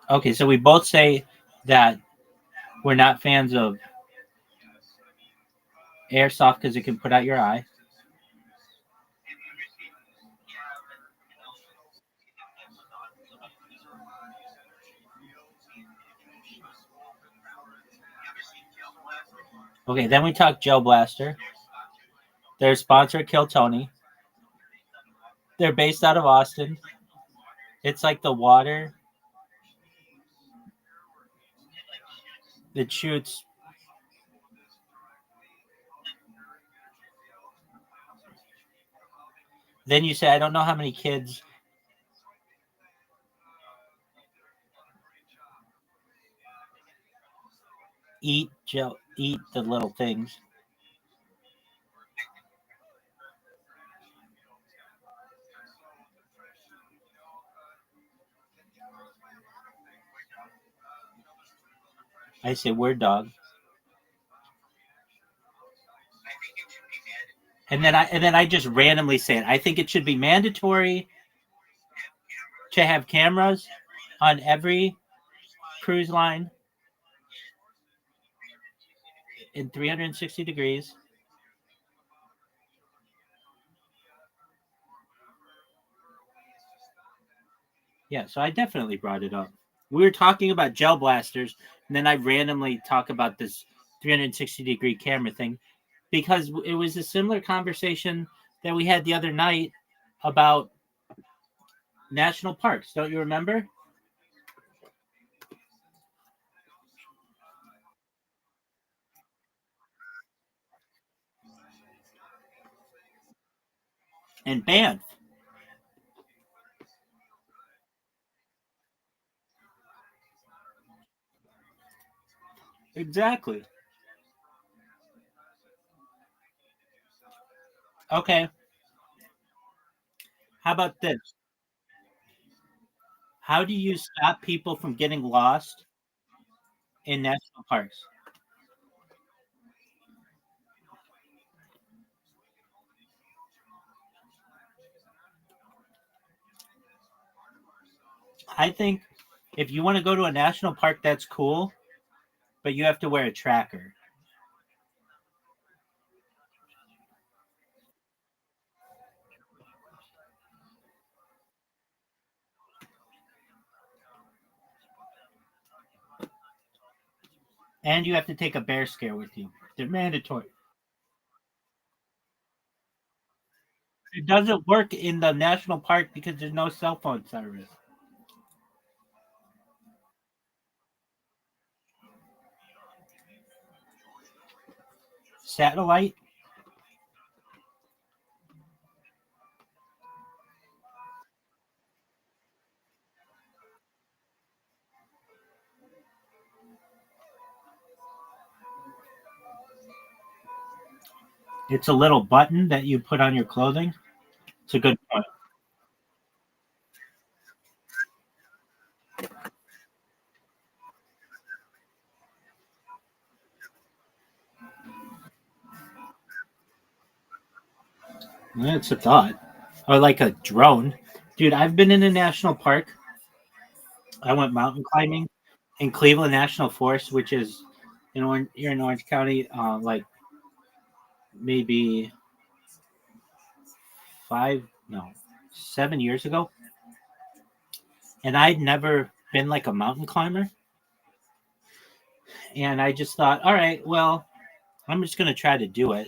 Okay, so we both say that we're not fans of airsoft because it can put out your eye. Okay, then we talk gel blaster. Their sponsor, Kill Tony. They're based out of Austin. It's like the water that shoots. Then you say, I don't know how many kids eat the little things. I say word dog. And then I just randomly say it. I think it should be mandatory to have cameras on every cruise line in 360 degrees. Yeah, so I definitely brought it up. We were talking about gel blasters, and then I randomly talk about this 360-degree camera thing because it was a similar conversation that we had the other night about national parks. Don't you remember? And Banff. Exactly. Okay. How about this? How do you stop people from getting lost in national parks? I think if you want to go to a national park, that's cool, but you have to wear a tracker. And you have to take a bear scare with you. They're mandatory. It doesn't work in the national park because there's no cell phone service. Satellite? It's a little button that you put on your clothing. It's a good point. It's a thought. Or like a drone. Dude, I've been in a national park. I went mountain climbing in Cleveland National Forest, which is here in Orange County, like maybe five, no, 7 years ago. And I'd never been like a mountain climber. And I just thought, all right, well, I'm just going to try to do it.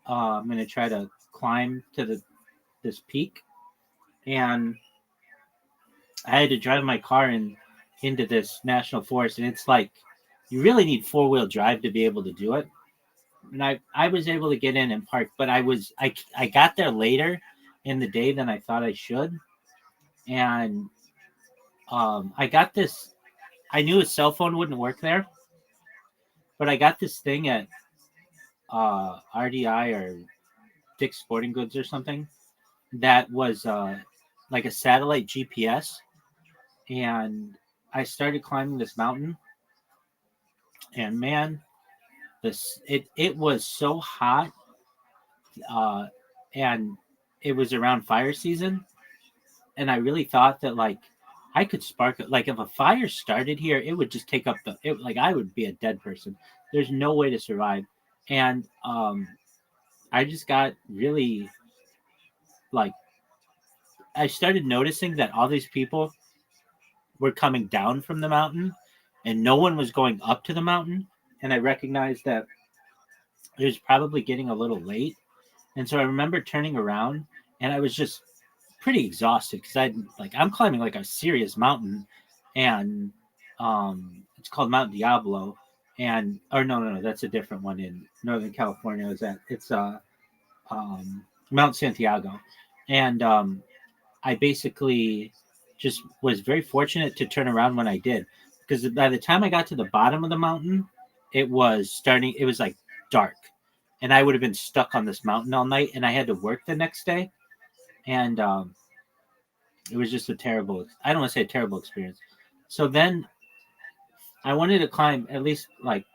I'm going to try to climb to this peak. And I had to drive my car into this national forest. And it's like, you really need four-wheel drive to be able to do it. And I was able to get in and park, but I got there later in the day than I thought I should. And I got this, I knew a cell phone wouldn't work there, but I got this thing at RDI or Dick's Sporting Goods or something that was like a satellite GPS. And I started climbing this mountain, and man, it was so hot, uh, and it was around fire season, and I really thought that like I could spark it. Like if a fire started here, it would just take up like I would be a dead person. There's no way to survive, and I just got really like I started noticing that all these people were coming down from the mountain, and no one was going up to the mountain, and I recognized that it was probably getting a little late. And so I remember turning around, and I was just pretty exhausted because I'm climbing like a serious mountain, and it's called Mount Diablo, and or no, that's a different one in Northern California. Is that it's Mount Santiago, and I basically just was very fortunate to turn around when I did, because by the time I got to the bottom of the mountain, it was like dark, and I would have been stuck on this mountain all night, and I had to work the next day, and it was just I don't want to say a terrible experience. So then I wanted to climb at least like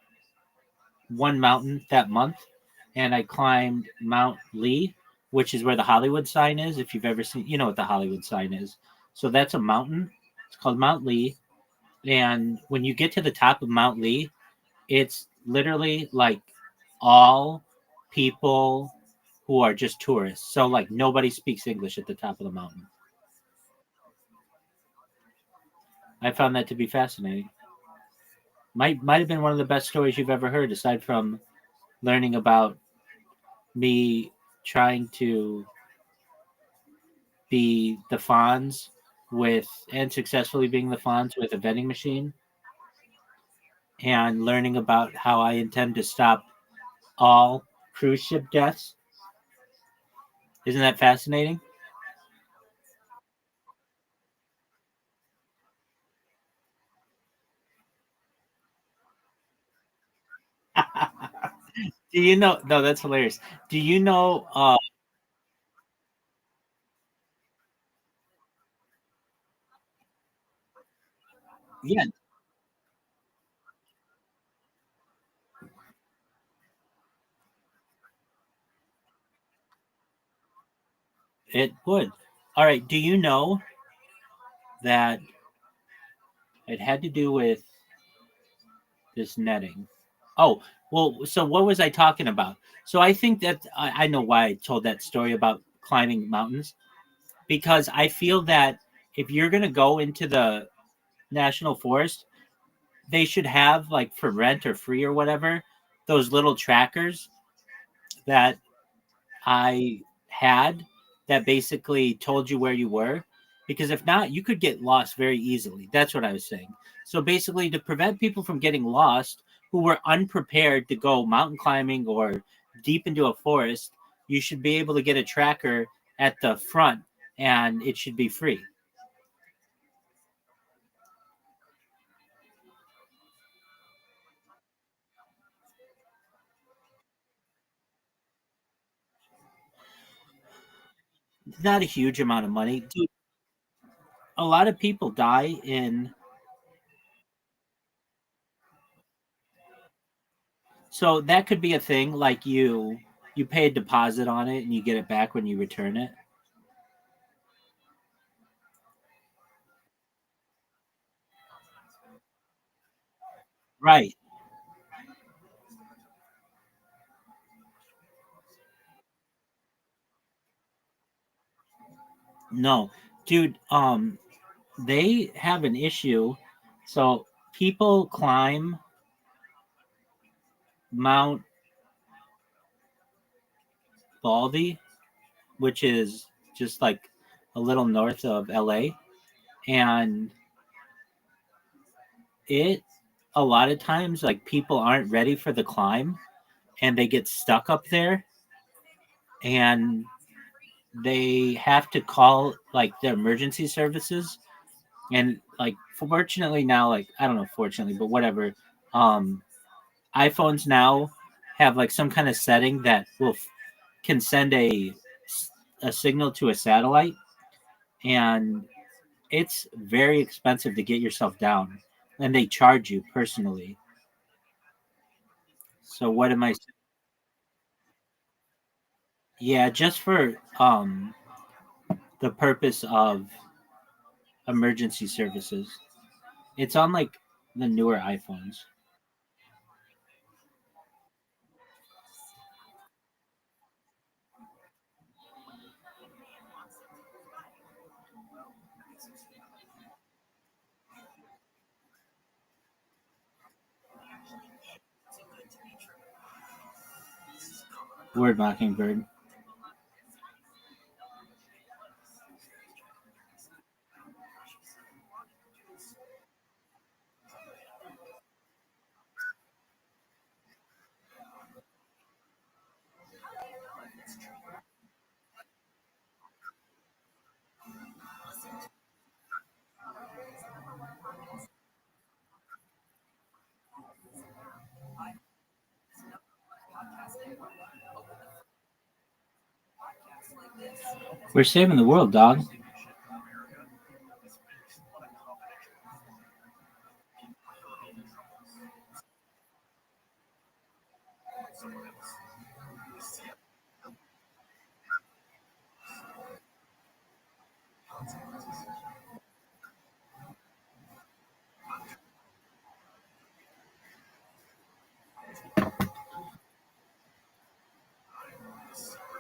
one mountain that month, and I climbed Mount Lee, which is where the Hollywood sign is. If you've ever seen, you know what the Hollywood sign is. So that's a mountain. It's called Mount Lee, and when you get to the top of Mount Lee, it's literally like all people who are just tourists. So like nobody speaks English at the top of the mountain. I found that to be fascinating. Might have been one of the best stories you've ever heard, aside from learning about me trying to be the Fonz and successfully being the Fonz with a vending machine, and learning about how I intend to stop all cruise ship deaths. Isn't that fascinating? Do you know? No, that's hilarious. Do you know? Yeah, it would. All right. Do you know that it had to do with this netting? Oh, well, so what was I talking about? So I think that I know why I told that story about climbing mountains, because I feel that if you're going to go into the national forest, they should have, like, for rent or free or whatever, those little trackers that I had that basically told you where you were. Because if not, you could get lost very easily. That's what I was saying. So basically, to prevent people from getting lost who were unprepared to go mountain climbing or deep into a forest, you should be able to get a tracker at the front, and it should be free. Not a huge amount of money. Dude, a lot of people die in. So that could be a thing. Like you pay a deposit on it and you get it back when you return it. Right. No, dude. They have an issue. So people climb Mount Baldy, which is just like a little north of LA, and it a lot of times like people aren't ready for the climb and they get stuck up there and they have to call like the emergency services. And like fortunately now, like I don't know fortunately but whatever, um iPhones now have like some kind of setting that can send a signal to a satellite, and it's very expensive to get yourself down, and they charge you personally. So what am I? Yeah, just for the purpose of emergency services. It's on like the newer iPhones. Word Mockingbird. We're saving the world, dog.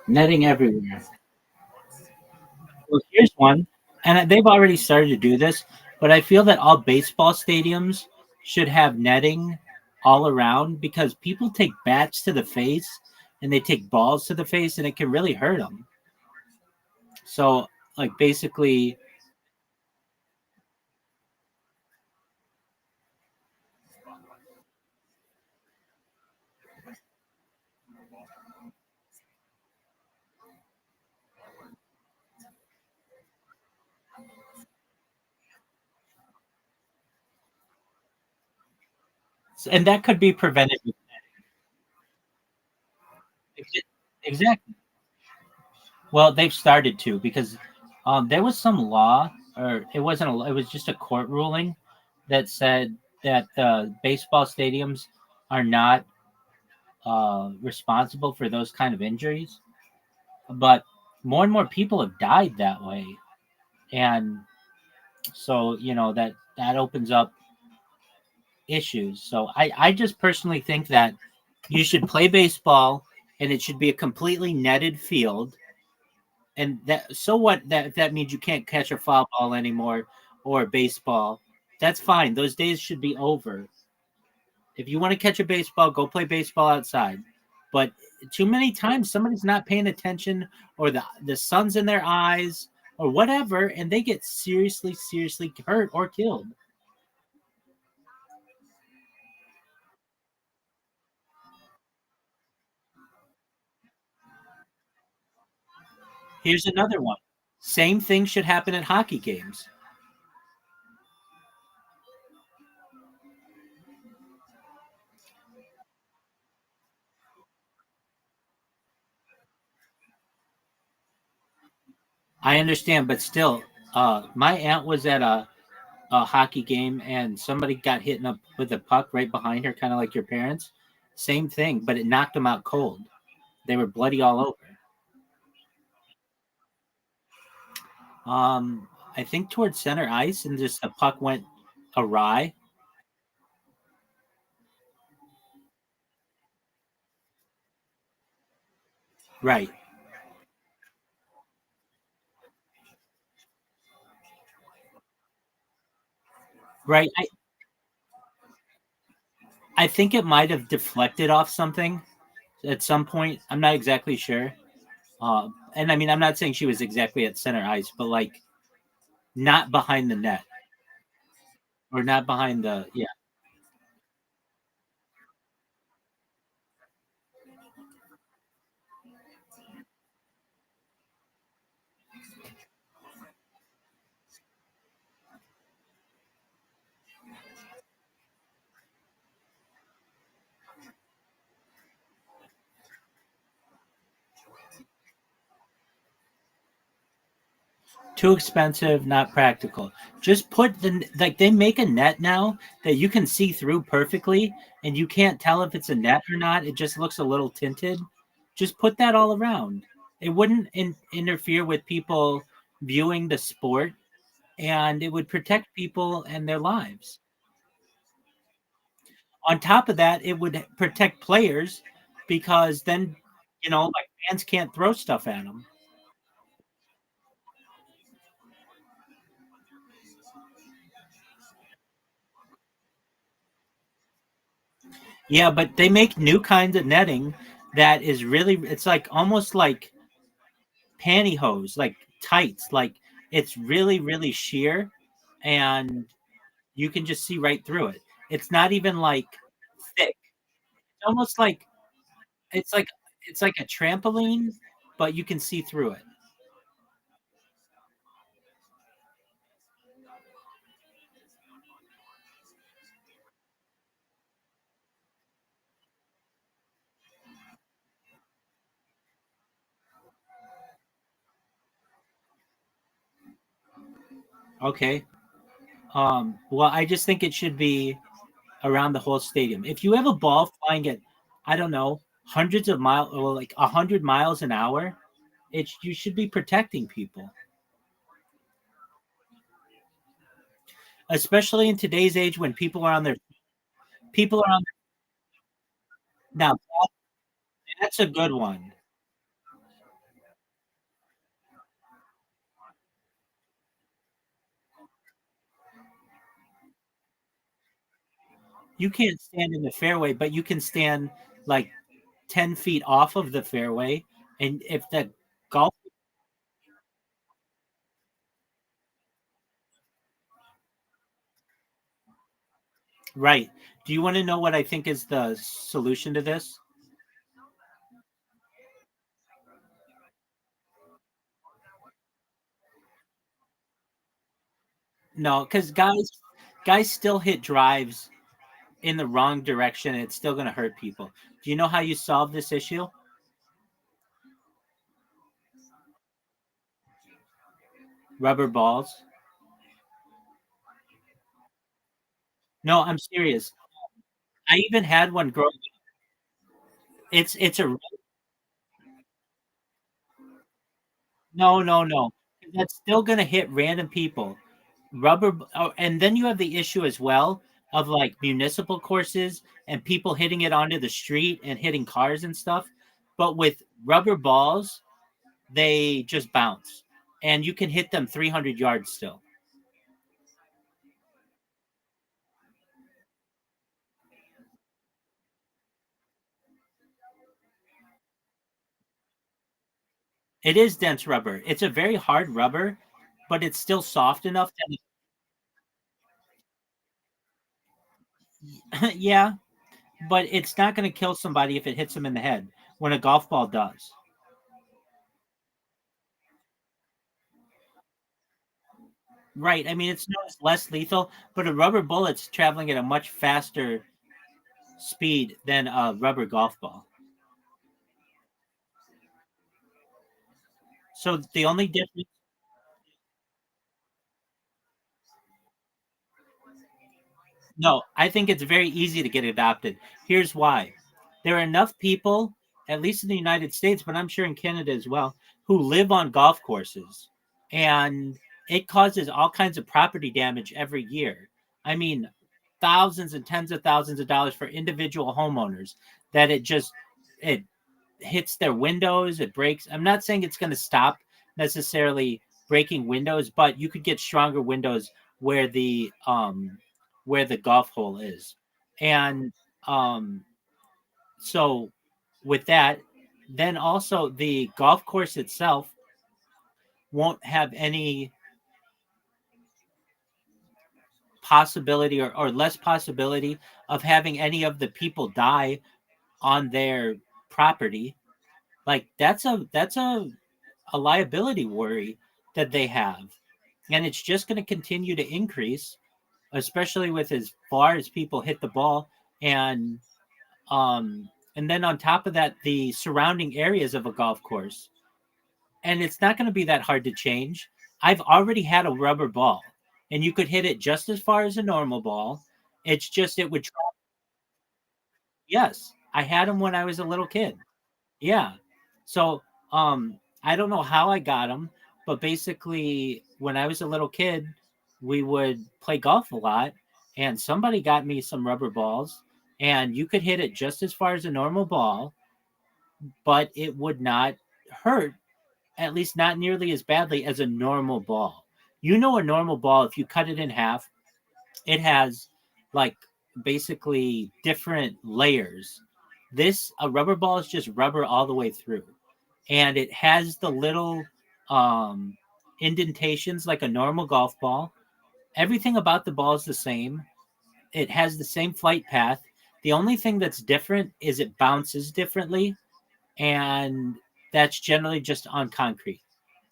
Netting everywhere. Well, here's one, and they've already started to do this, but I feel that all baseball stadiums should have netting all around because people take bats to the face and they take balls to the face, and it can really hurt them. So, like, basically, and that could be prevented. Exactly. Well, they've started to because there was some law, or it wasn't a, it was just a court ruling that said that baseball stadiums are not responsible for those kind of injuries. But more and more people have died that way, and so that opens up issues. So I just personally think that you should play baseball, and it should be a completely netted field. And that so what that if that means you can't catch a foul ball anymore or baseball, that's fine. Those days should be over. If you want to catch a baseball, go play baseball outside. But too many times somebody's not paying attention, or the sun's in their eyes or whatever, and they get seriously hurt or killed. Here's another one. Same thing should happen at hockey games. I understand, but still, my aunt was at a hockey game and somebody got hit up with a puck right behind her, kind of like your parents. Same thing, but it knocked them out cold. They were bloody all over. I think towards center ice, and just the puck went awry. Right, right. I think it might have deflected off something at some point. I'm not exactly sure. And I mean, I'm not saying she was exactly at center ice, but like not behind the net or not behind the, yeah. Too expensive, not practical. Just put the, like, they make a net now that you can see through perfectly, and you can't tell if it's a net or not. It just looks a little tinted. Just put that all around. It wouldn't interfere with people viewing the sport, and it would protect people and their lives. On top of that, it would protect players because then, like, fans can't throw stuff at them. Yeah, but they make new kinds of netting that is really, it's like almost like pantyhose, like tights, like it's really, really sheer and you can just see right through it. It's not even like thick. It's almost like it's like it's like a trampoline, but you can see through it. Okay. Well, I just think it should be around the whole stadium. If you have a ball flying at, I don't know, hundreds of miles, or like 100 miles an hour, you should be protecting people, especially in today's age when people are on their, now. That's a good one. You can't stand in the fairway, but you can stand like 10 feet off of the fairway, and if the golf, right. Do you want to know what I think is the solution to this? No, because guys still hit drives in the wrong direction, and it's still going to hurt people. Do you know how you solve this issue? Rubber balls. No, I'm serious. I even had one growing. It's a, no, no, no. That's still going to hit random people. And then you have the issue as well of like municipal courses and people hitting it onto the street and hitting cars and stuff. But with rubber balls, they just bounce, and you can hit them 300 yards still. It is dense rubber. It's a very hard rubber, but it's still soft enough that, yeah, but it's not going to kill somebody if it hits them in the head when a golf ball does. Right. I mean, it's less lethal, but a rubber bullet's traveling at a much faster speed than a rubber golf ball. So the only difference, No, I think it's very easy to get adopted. Here's why. There are enough people, at least in the United States, but I'm sure in Canada as well, who live on golf courses. And it causes all kinds of property damage every year. I mean, thousands and tens of thousands of dollars for individual homeowners that it hits their windows, it breaks. I'm not saying it's going to stop necessarily breaking windows, but you could get stronger windows where the golf hole is. And um so with that, then also the golf course itself won't have any possibility, or less possibility of having any of the people die on their property. Like that's a liability worry that they have. And it's just going to continue to increase, especially with as far as people hit the ball. And and then on top of that, the surrounding areas of a golf course. And it's not going to be that hard to change. I've already had a rubber ball, and you could hit it just as far as a normal ball. It's just it would. Yes, I had them when I was a little kid. Yeah. So, I don't know how I got them, but basically, when I was a little kid, we would play golf a lot, and somebody got me some rubber balls, and you could hit it just as far as a normal ball, but it would not hurt, at least not nearly as badly as a normal ball. You know, a normal ball, if you cut it in half, it has like basically different layers. This a rubber ball is just rubber all the way through, and it has the little um, indentations like a normal golf ball. Everything about the ball is the same. It has the same flight path. The only thing that's different is it bounces differently, and that's generally just on concrete.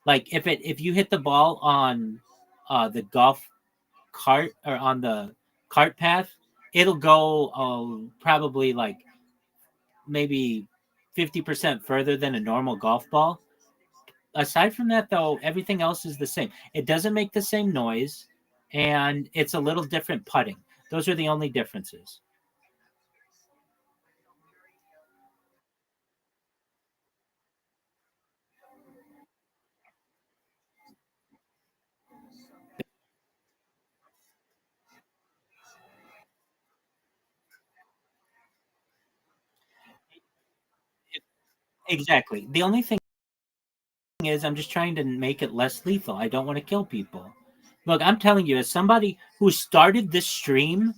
Like if you hit the ball on the golf cart or on the cart path, it'll go probably like maybe 50% further than a normal golf ball. Aside from that, though, everything else is the same. It doesn't make the same noise, and it's a little different putting. Those are the only differences. Exactly. The only thing is, I'm just trying to make it less lethal. I don't want to kill people. Look, I'm telling you, as somebody who started this stream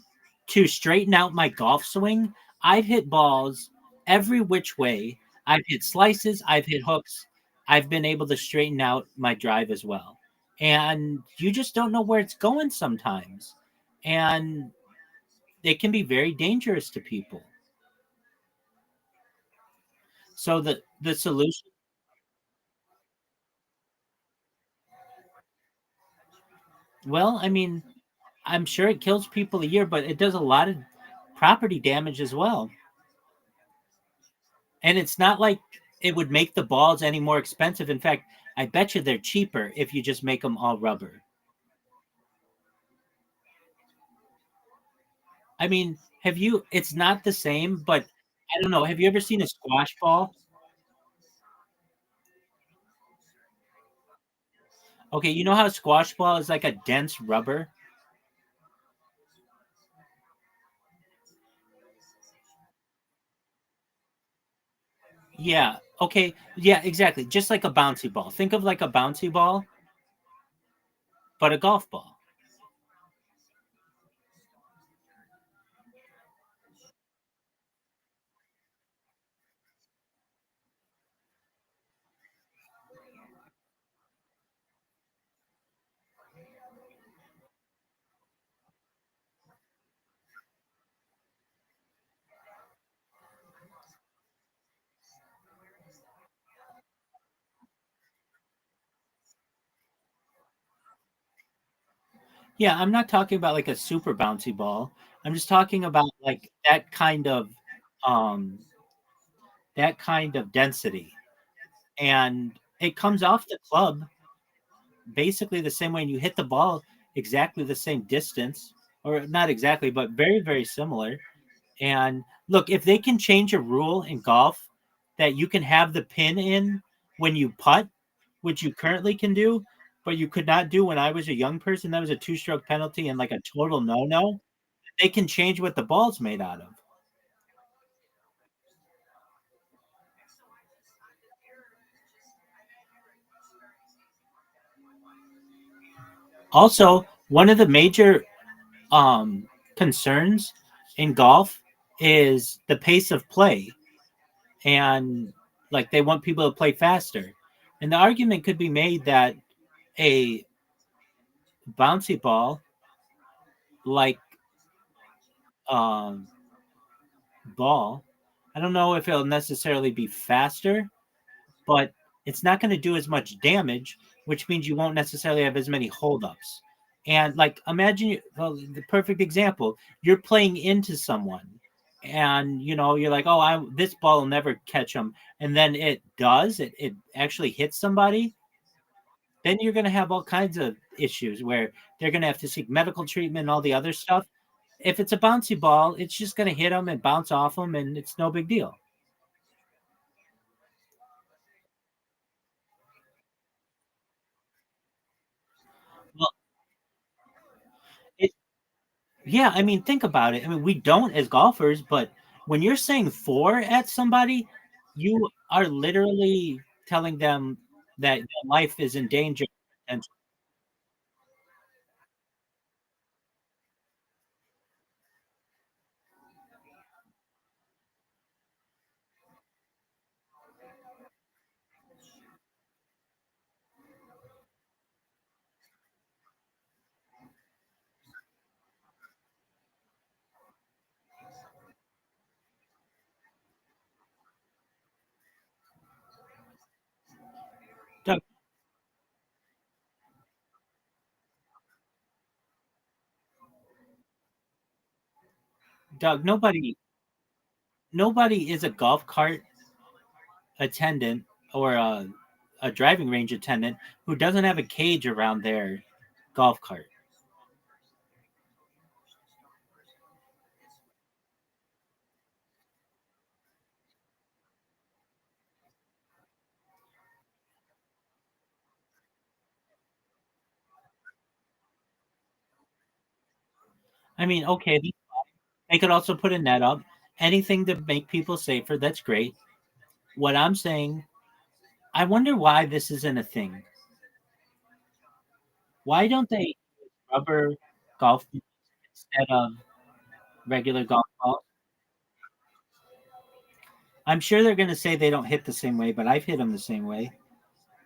to straighten out my golf swing, I've hit balls every which way. I've hit slices, I've hit hooks. I've been able to straighten out my drive as well. And you just don't know where it's going sometimes. And it can be very dangerous to people. So the solution, well, I mean, I'm sure it kills people a year, but it does a lot of property damage as well. And it's not like it would make the balls any more expensive. In fact, I bet you they're cheaper if you just make them all rubber. I mean, have you? It's not the same, but I don't know. Have you ever seen a squash ball? Okay, you know how a squash ball is like a dense rubber? Yeah. Okay. Yeah, exactly. Just like a bouncy ball. Think of like a bouncy ball, but a golf ball. Yeah, I'm not talking about like a super bouncy ball. I'm just talking about like um that kind of density. And it comes off the club basically the same way, and you hit the ball exactly the same distance or not exactly, but very, very similar. And look, if they can change a rule in golf that you can have the pin in when you putt, which you currently can do, but you could not do when I was a young person, that was a 2-stroke penalty and like a total no. They can change what the ball's made out of. Also, one of the major concerns in golf is the pace of play, and like they want people to play faster. And the argument could be made that a bouncy ball like um, ball, I don't know if it'll necessarily be faster, but it's not going to do as much damage, which means you won't necessarily have as many holdups. And like, imagine well, the perfect example: you're playing into someone, and you're like, "Oh, this ball will never catch them," and then it does. It actually hits somebody. Then you're going to have all kinds of issues where they're going to have to seek medical treatment and all the other stuff. If it's a bouncy ball, it's just going to hit them and bounce off them, and it's no big deal. Well, it, yeah, I mean, think about it. I mean, we don't as golfers, but when you're saying four at somebody, you are literally telling them that their life is in danger. And Doug, Doug, nobody is a golf cart attendant or a driving range attendant who doesn't have a cage around their golf cart. I mean, okay, they could also put a net up. Anything to make people safer, that's great. What I'm saying, I wonder why this isn't a thing. Why don't they use rubber golf balls instead of regular golf balls? I'm sure they're going to say they don't hit the same way, but I've hit them the same way.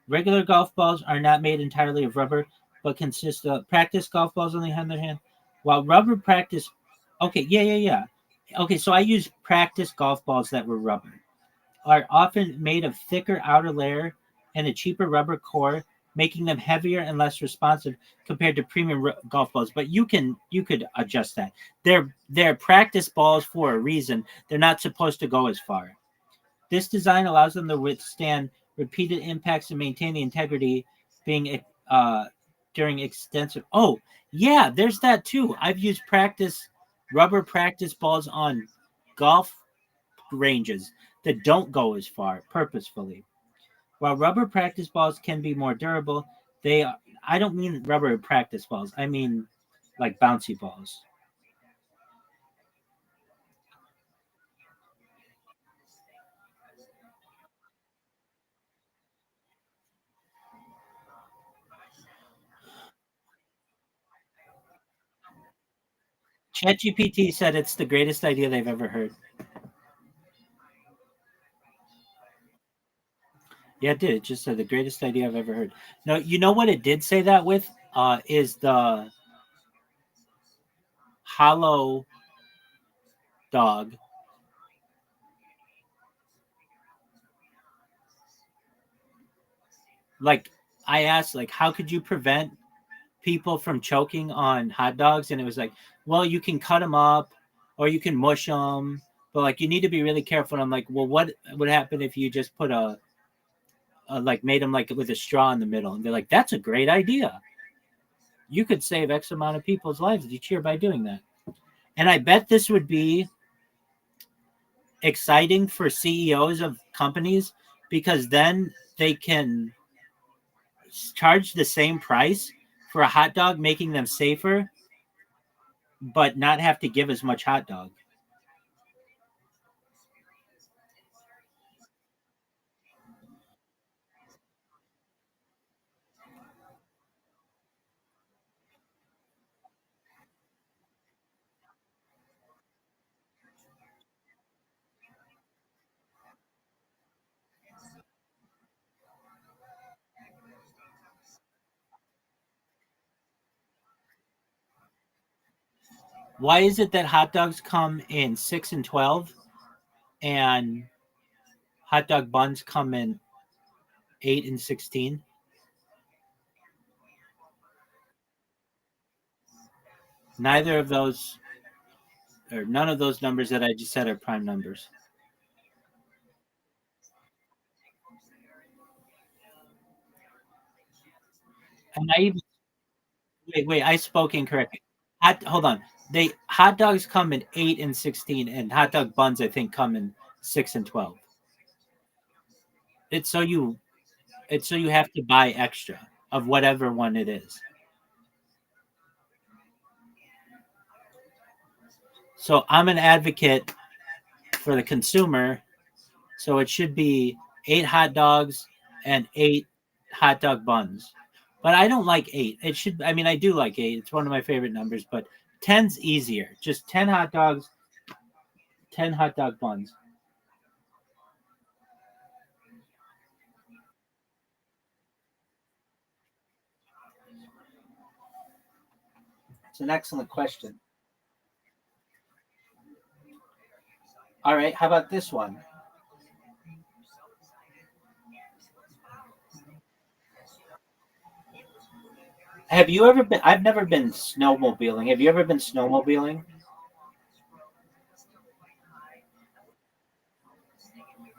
Regular golf balls are not made entirely of rubber, but consist of practice golf balls on the other hand. While rubber practice, okay, yeah. Okay, so I use practice golf balls that were rubber. Are often made of thicker outer layer and a cheaper rubber core, making them heavier and less responsive compared to premium golf balls. But you could adjust that. They're practice balls for a reason. They're not supposed to go as far. This design allows them to withstand repeated impacts and maintain the integrity, being during extensive. Oh yeah, there's that too. I've used rubber practice balls on golf ranges that don't go as far purposefully. While rubber practice balls can be more durable, they I don't mean rubber practice balls. I mean like bouncy balls. ChatGPT said it's the greatest idea they've ever heard. Yeah, it did. It just said the greatest idea I've ever heard. No, you know what it did say that with? Is the hollow dog. Like I asked, like, how could you prevent people from choking on hot dogs? And it was like, well, you can cut them up or you can mush them, but like you need to be really careful. And I'm like, well, what would happen if you just put like made them like with a straw in the middle? And they're like, that's a great idea. you could save X amount of people's lives each year by doing that. And I bet this would be exciting for CEOs of companies because then they can charge the same price for a hot dog, making them safer, but not have to give as much hot dog. Why is it that hot dogs come in 6 and 12 and hot dog buns come in 8 and 16? Neither of those, or none of those numbers that I just said are prime numbers. And I even wait, I spoke incorrectly. Hold on. They hot dogs come in 8 and 16, and hot dog buns I think come in 6 and 12. It's so you have to buy extra of whatever one it is. So I'm an advocate for the consumer. So it should be 8 hot dogs and 8 hot dog buns. But I don't like 8. It should, I mean, I do like 8. It's one of my favorite numbers, but 10's easier. Just 10 hot dogs, 10 hot dog buns. It's an excellent question. All right, how about this one? Have you ever been? I've never been snowmobiling. Have you ever been snowmobiling?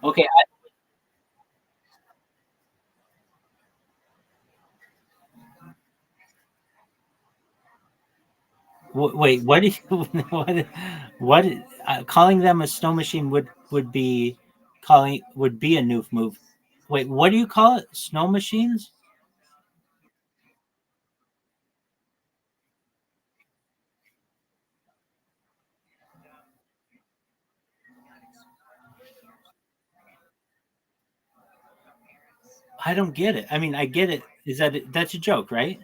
Okay. Wait. What do you? What? Calling them a snow machine would be would be a new move. Wait. What do you call it? Snow machines? I don't get it. I mean, I get it. Is that's a joke, right?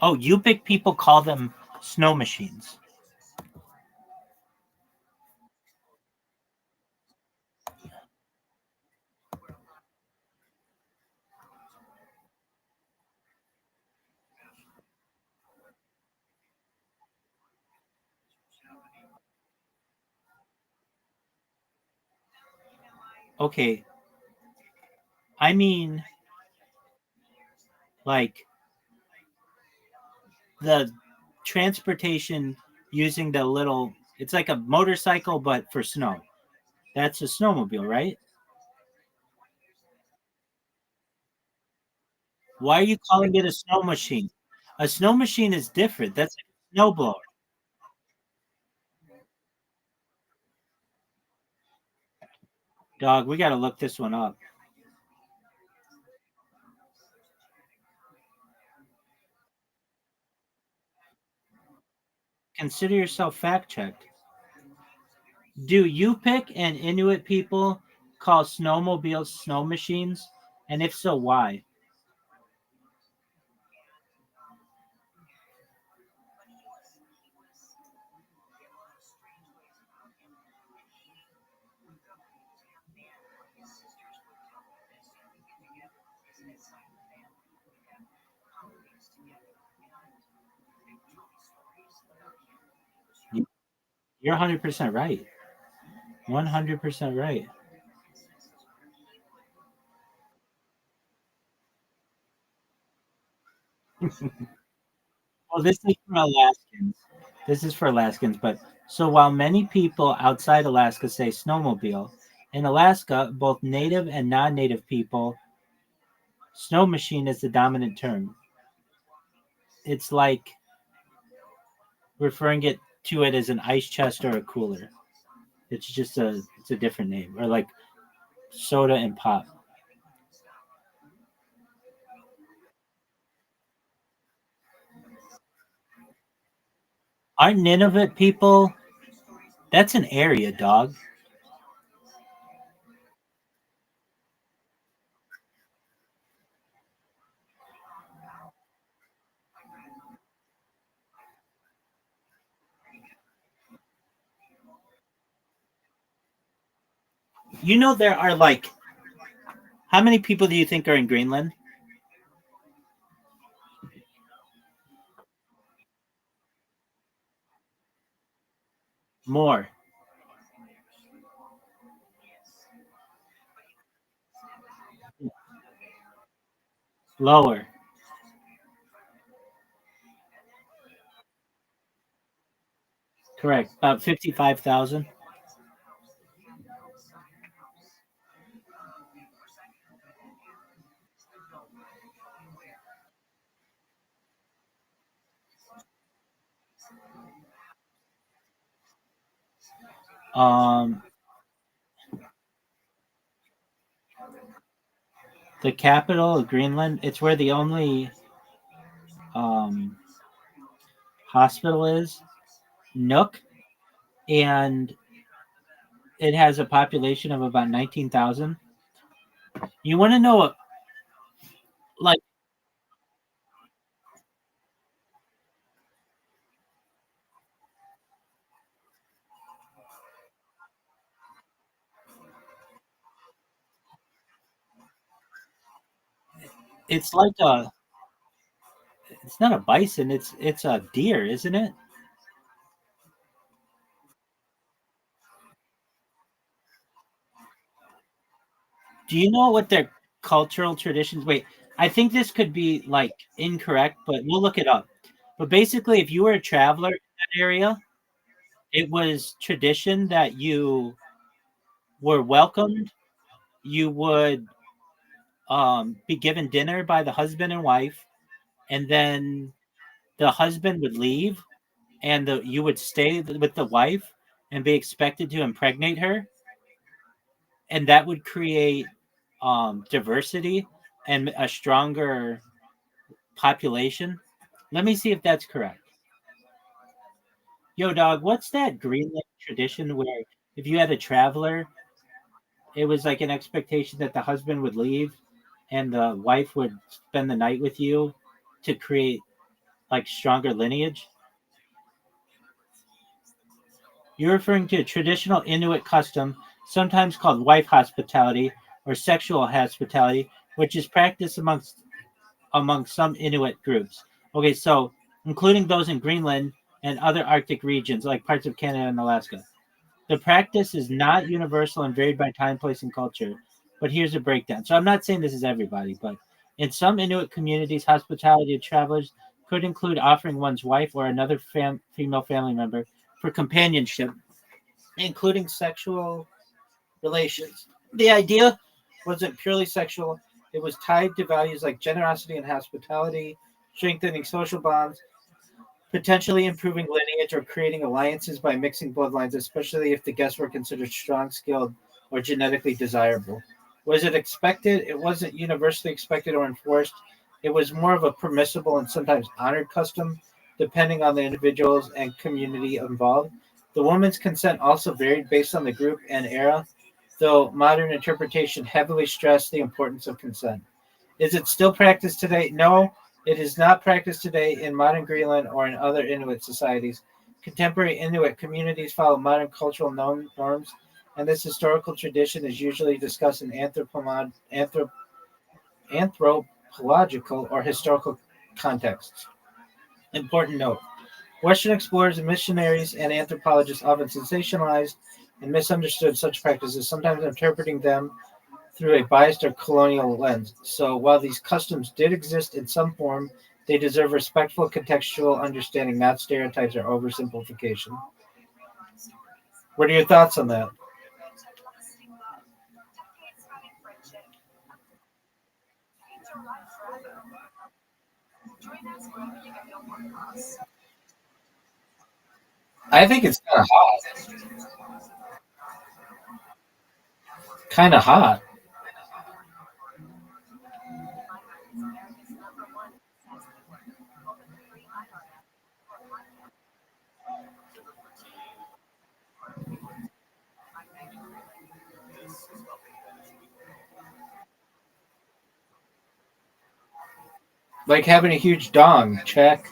Oh, Yupik people call them snow machines. Okay. I mean, like the transportation using the little. It's like a motorcycle, but for snow. That's a snowmobile, right? Why are you calling it a snow machine? A snow machine is different. That's a snowblower. Dog, we got to look this one up. Consider yourself fact checked. Do Yupik and Inuit people call snowmobiles snow machines? And if so, why? You're 100% right. 100% right. Well, this is for Alaskans. This is for Alaskans, but So while many people outside Alaska say snowmobile, in Alaska, both native and non-native people, snow machine is the dominant term. It's like referring to it as an ice chest or a cooler. It's a different name, or like soda and pop. Aren't Nunavut people? That's an area, dog. You know there are like how many people do you think are in Greenland? More, lower. Correct. About 55,000. Um, the capital of Greenland. It's where the only um, hospital is, Nook, and it has a population of about 19,000. You want to know what, like, it's like a, it's not a bison, it's a deer, isn't it? Do you know what their cultural traditions? Wait, I think this could be like incorrect, but we'll look it up. But basically, if you were a traveler in that area, it was tradition that you were welcomed. You would be given dinner by the husband and wife, and then the husband would leave, and you would stay with the wife and be expected to impregnate her, and that would create diversity and a stronger population. Let me see if that's correct. Yo, dog, what's that Greenland tradition where if you had a traveler, it was like an expectation that the husband would leave and the wife would spend the night with you to create like stronger lineage? You're referring to a traditional Inuit custom, sometimes called wife hospitality or sexual hospitality, which is practiced among some Inuit groups. Okay, so including those in Greenland and other Arctic regions like parts of Canada and Alaska. The practice is not universal and varied by time, place, and culture. But here's a breakdown. So I'm not saying this is everybody, but in some Inuit communities, hospitality to travelers could include offering one's wife or another female family member for companionship, including sexual relations. The idea wasn't purely sexual, it was tied to values like generosity and hospitality, strengthening social bonds, potentially improving lineage or creating alliances by mixing bloodlines, especially if the guests were considered strong, skilled, or genetically desirable. Was it expected? It wasn't universally expected or enforced. It was more of a permissible and sometimes honored custom, depending on the individuals and community involved. The woman's consent also varied based on the group and era, though modern interpretation heavily stressed the importance of consent. Is it still practiced today? No, it is not practiced today in modern Greenland or in other Inuit societies. Contemporary Inuit communities follow modern cultural norms, and this historical tradition is usually discussed in anthropological or historical contexts. Important note: Western explorers and missionaries and anthropologists often sensationalized and misunderstood such practices, sometimes interpreting them through a biased or colonial lens. So while these customs did exist in some form, they deserve respectful contextual understanding, not stereotypes or oversimplification. What are your thoughts on that? I think it's kind of hot. Kind of hot. Like having a huge dong. Check.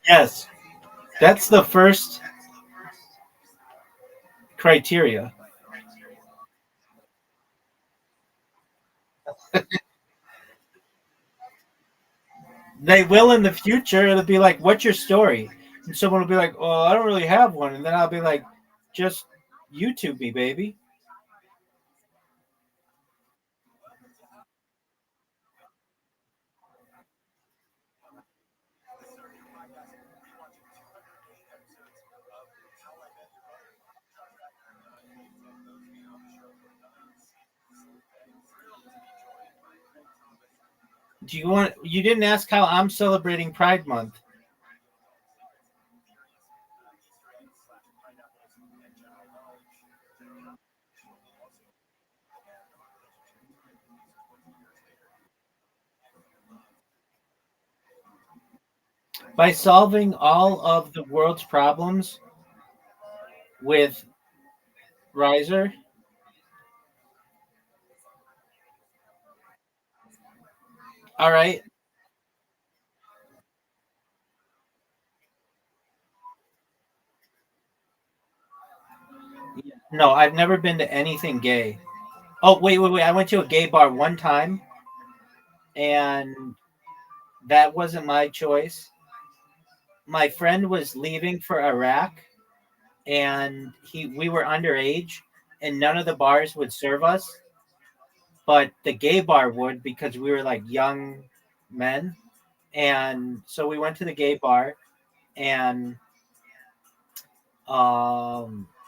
Yes, that's the first criteria. They will in the future. It'll be like, "What's your story?" And someone will be like, "Oh, I don't really have one." And then I'll be like, "Just YouTube me, baby." Do you want? You didn't ask how I'm celebrating Pride Month by solving all of the world's problems with Riser. All right. No, I've never been to anything gay. Oh, wait. I went to a gay bar one time, and that wasn't my choice. My friend was leaving for Iraq, and we were underage, and none of the bars would serve us, but the gay bar would because we were like young men. And so we went to the gay bar, and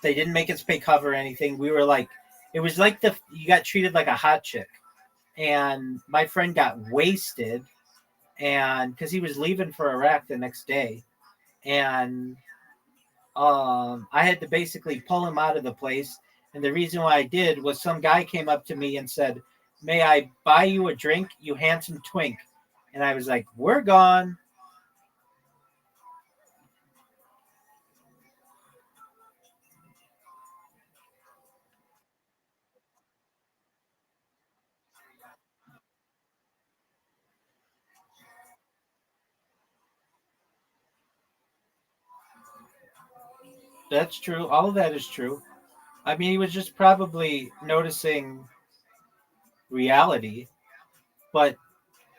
they didn't make us pay cover or anything. We were like, it was like the you got treated like a hot chick. And my friend got wasted, and because he was leaving for Iraq the next day, and I had to basically pull him out of the place. And the reason why I did was some guy came up to me and said, "May I buy you a drink, you handsome twink?" And I was like, "We're gone." That's true. All of that is true. I mean, he was just probably noticing reality, but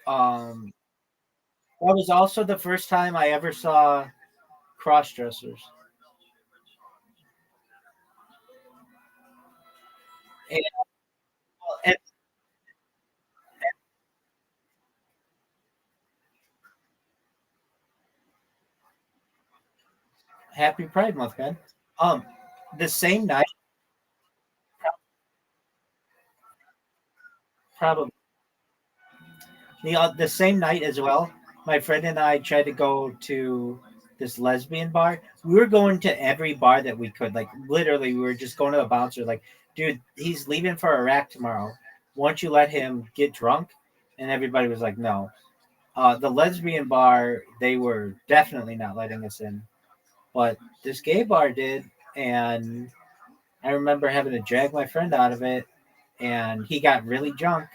um, that was also the first time I ever saw cross dressers. And, and happy Pride Month, man. Um, the same night, probably the same night as well. My friend and I tried to go to this lesbian bar. We were going to every bar that we could. Like literally, we were just going to the bouncer. Like, dude, he's leaving for Iraq tomorrow. Won't you let him get drunk? And everybody was like, no. The lesbian bar, they were definitely not letting us in, but this gay bar did. And I remember having to drag my friend out of it, and he got really drunk,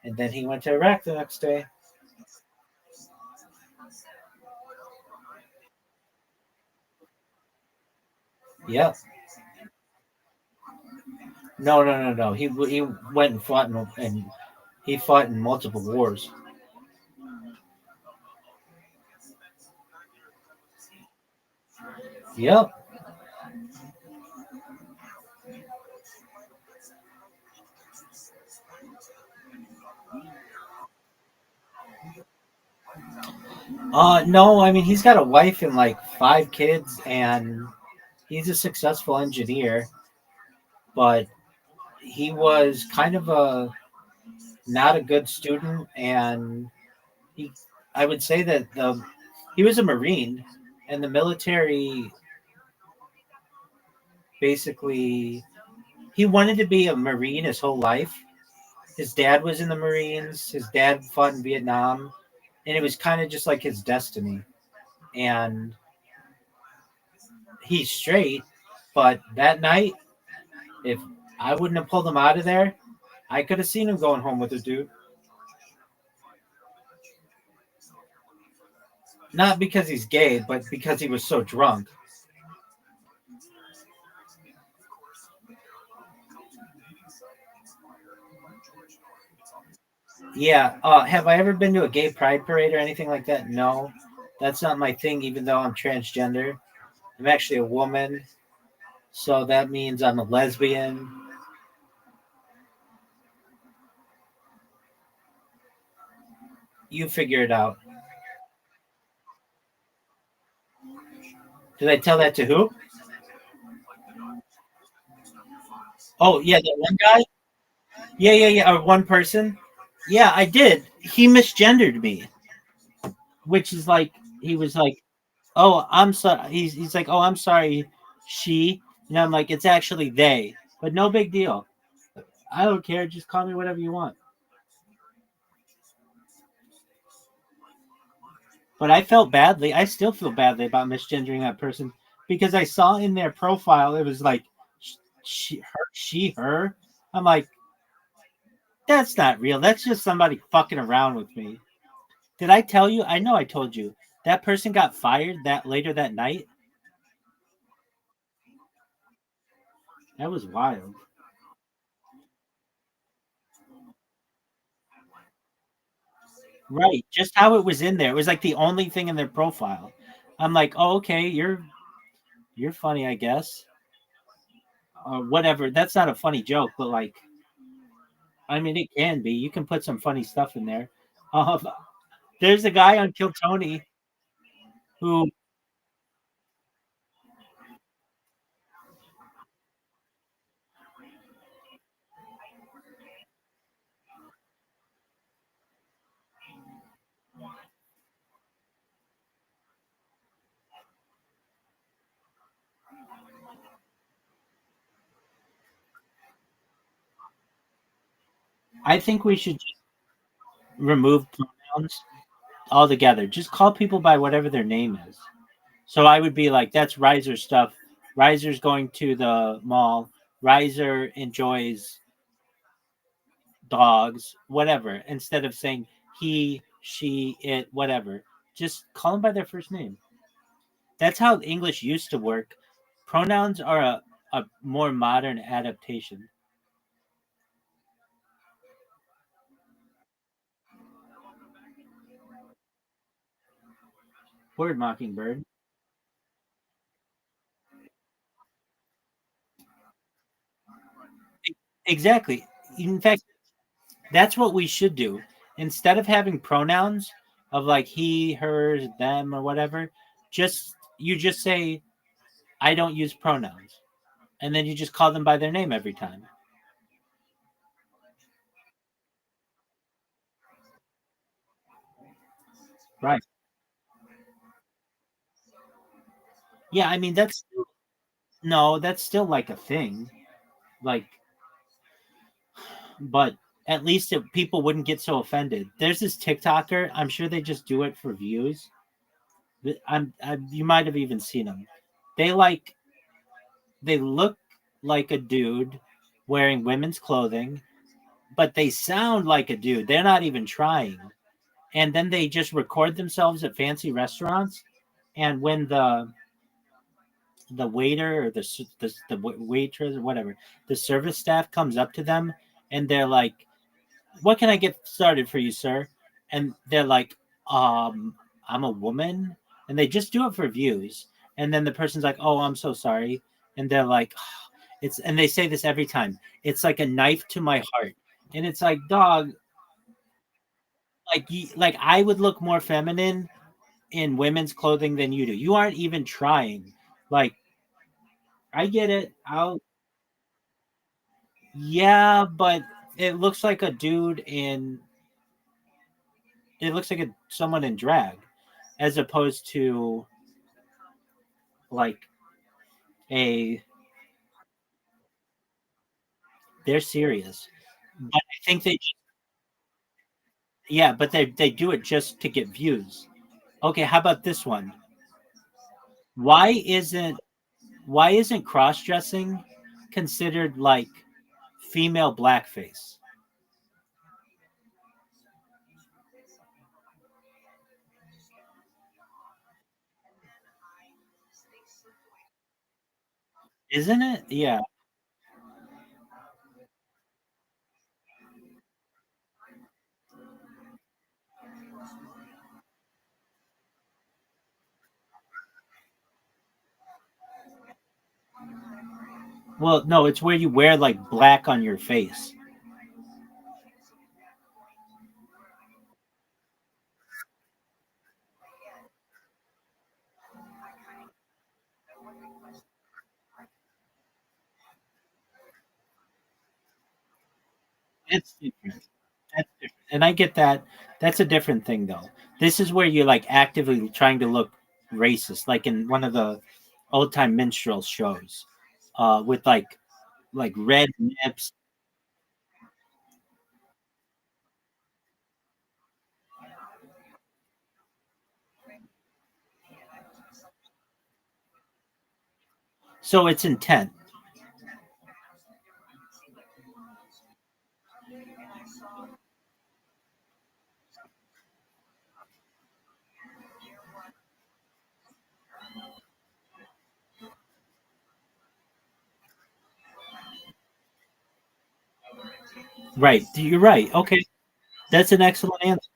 and then he went to Iraq the next day. Yep. No. He went and fought and he fought in multiple wars. Yep. No, I mean he's got a wife and like 5 kids, and he's a successful engineer, but he was kind of a not a good student, and he I would say that he was a Marine, and the military basically he wanted to be a Marine his whole life. His dad was in the Marines. His dad fought in Vietnam, and it was kind of just like his destiny. And he's straight, but that night, if I wouldn't have pulled him out of there, I could have seen him going home with a dude. Not because he's gay, but because he was so drunk. Yeah. Have I ever been to a gay pride parade or anything like that? No. That's not my thing, even though I'm transgender. I'm actually a woman. So that means I'm a lesbian. You figure it out. Did I tell that to who? Oh, yeah, that one guy? Yeah, yeah, yeah. Or one person? Yeah, I did. He misgendered me, which is like, he was like, oh, I'm sorry. He's like, oh, I'm sorry, she. And I'm like, it's actually they. But no big deal. I don't care. Just call me whatever you want. But I felt badly. I still feel badly about misgendering that person because I saw in their profile it was like she, her. I'm like, that's not real. That's just somebody fucking around with me. Did I tell you? I know I told you. That person got fired that later that night. That was wild. Right. Just how it was in there. It was like the only thing in their profile. I'm like, oh, okay, you're funny, I guess. Or whatever. That's not a funny joke, but like, I mean, it can be. You can put some funny stuff in there. Um, there's a guy on Kill Tony who I think we should just remove pronouns altogether. Just call people by whatever their name is. So I would be like, that's Riser stuff. Riser's going to the mall. Riser enjoys dogs, whatever. Instead of saying he, she, it, whatever. Just call them by their first name. That's how English used to work. Pronouns are a more modern adaptation. Word, Mockingbird. Exactly. In fact, that's what we should do. Instead of having pronouns of like he, hers, them, or whatever, just say I don't use pronouns, and then you just call them by their name every time. Right. Yeah, I mean that's no, that's still like a thing. Like, but at least people wouldn't get so offended. There's this TikToker. I'm sure they just do it for views. You might have even seen them. They like they look like a dude wearing women's clothing, but they sound like a dude. They're not even trying. And then they just record themselves at fancy restaurants. And when the waiter or the waitress or whatever, the service staff comes up to them and they're like, "What can I get started for you, sir?" And they're like, I'm a woman," and they just do it for views. And then the person's like, "Oh, I'm so sorry," and they're like, "It's," and they say this every time. It's like a knife to my heart, and it's like, dog, like I would look more feminine in women's clothing than you do. You aren't even trying. Like, I get it. Yeah, but it looks like a dude in. It looks like someone in drag, as opposed to like a. They're serious, but I think yeah, but they do it just to get views. Okay, how about this one? Why isn't why isn't cross dressing considered like female blackface? Isn't it? Yeah. Well, no, it's where you wear like black on your face. It's different. That's different. And I get that. That's a different thing though. This is where you're like actively trying to look racist, like in one of the old time minstrel shows, with like red nips. So it's intent. Right. You're right. Okay. That's an excellent answer.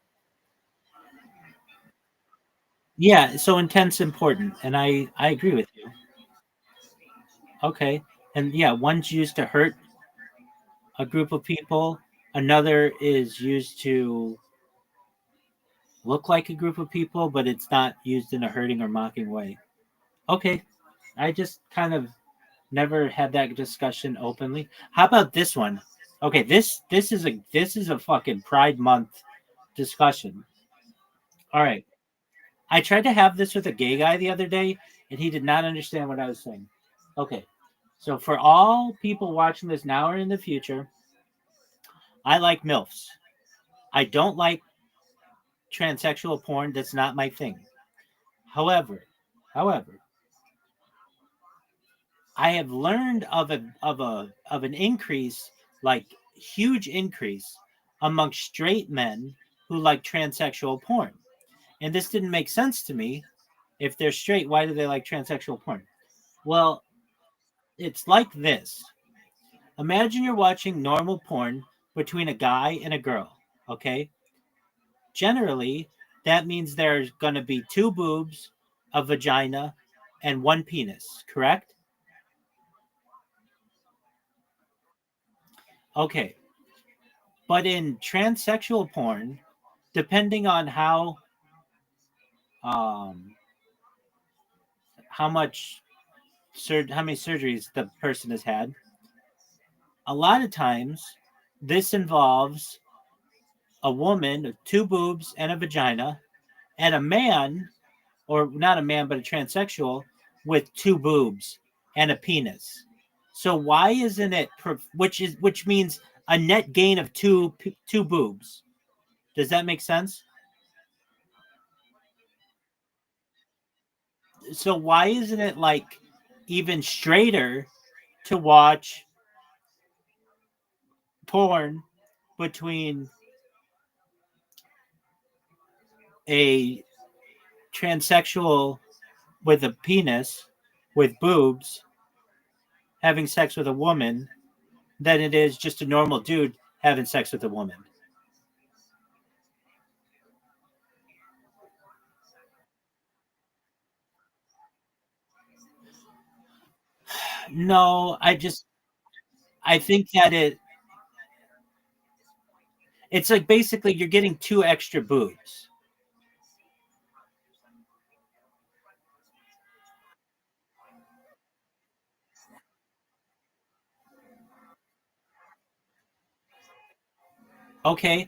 Yeah, so intent's important, and I agree with you. Okay. And yeah, one's used to hurt a group of people, another is used to look like a group of people, but it's not used in a hurting or mocking way. Okay. I just kind of never had that discussion openly. How about this one? Okay, this is a fucking Pride Month discussion. All right. I tried to have this with a gay guy the other day, and he did not understand what I was saying. Okay. So for all people watching this now or in the future, I like MILFs. I don't like transsexual porn. That's not my thing. However, I have learned of an increase, like huge increase, amongst straight men who like transsexual porn. And this didn't make sense to me. If they're straight, why do they like transsexual porn? Well, it's like this. Imagine you're watching normal porn between a guy and a girl, okay? Generally, that means there's going to be two boobs, a vagina, and one penis, correct? Okay. But in transsexual porn, depending on um how much how many surgeries the person has had, a lot of times this involves a woman with two boobs and a vagina, and a man, or not a man but a transsexual, with two boobs and a penis. So why isn't it which means a net gain of two boobs? Does that make sense? So why isn't it like even straighter to watch porn between a transsexual with a penis with boobs having sex with a woman than it is just a normal dude having sex with a woman? No, I think that it's like basically you're getting two extra boobs. Okay,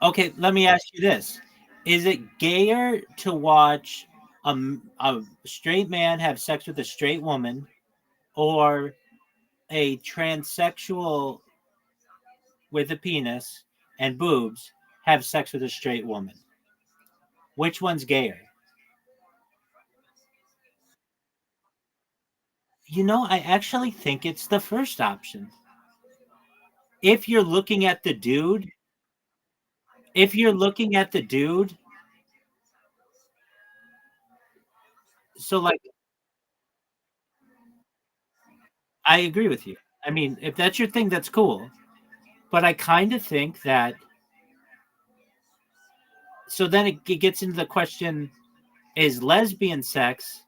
okay. Let me ask you this: is it gayer to watch a straight man have sex with a straight woman, or a transsexual with a penis and boobs have sex with a straight woman? Which one's gayer? I actually think it's the first option. If you're looking at the dude, if you're looking at the dude, so like I agree with you. I mean, if that's your thing, that's cool. But I kind of think that so then it gets into the question, is lesbian sex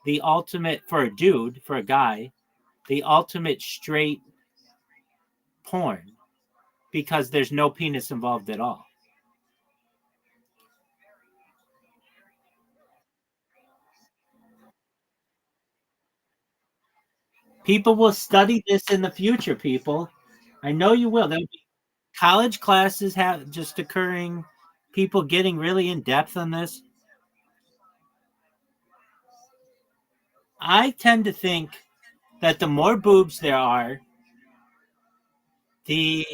the ultimate for a dude, for a guy, the ultimate straight porn because there's no penis involved at all? People will study this in the future, people. I know you will. There'll be college classes have just occurring, people getting really in depth on this. I tend to think that the more boobs there are, the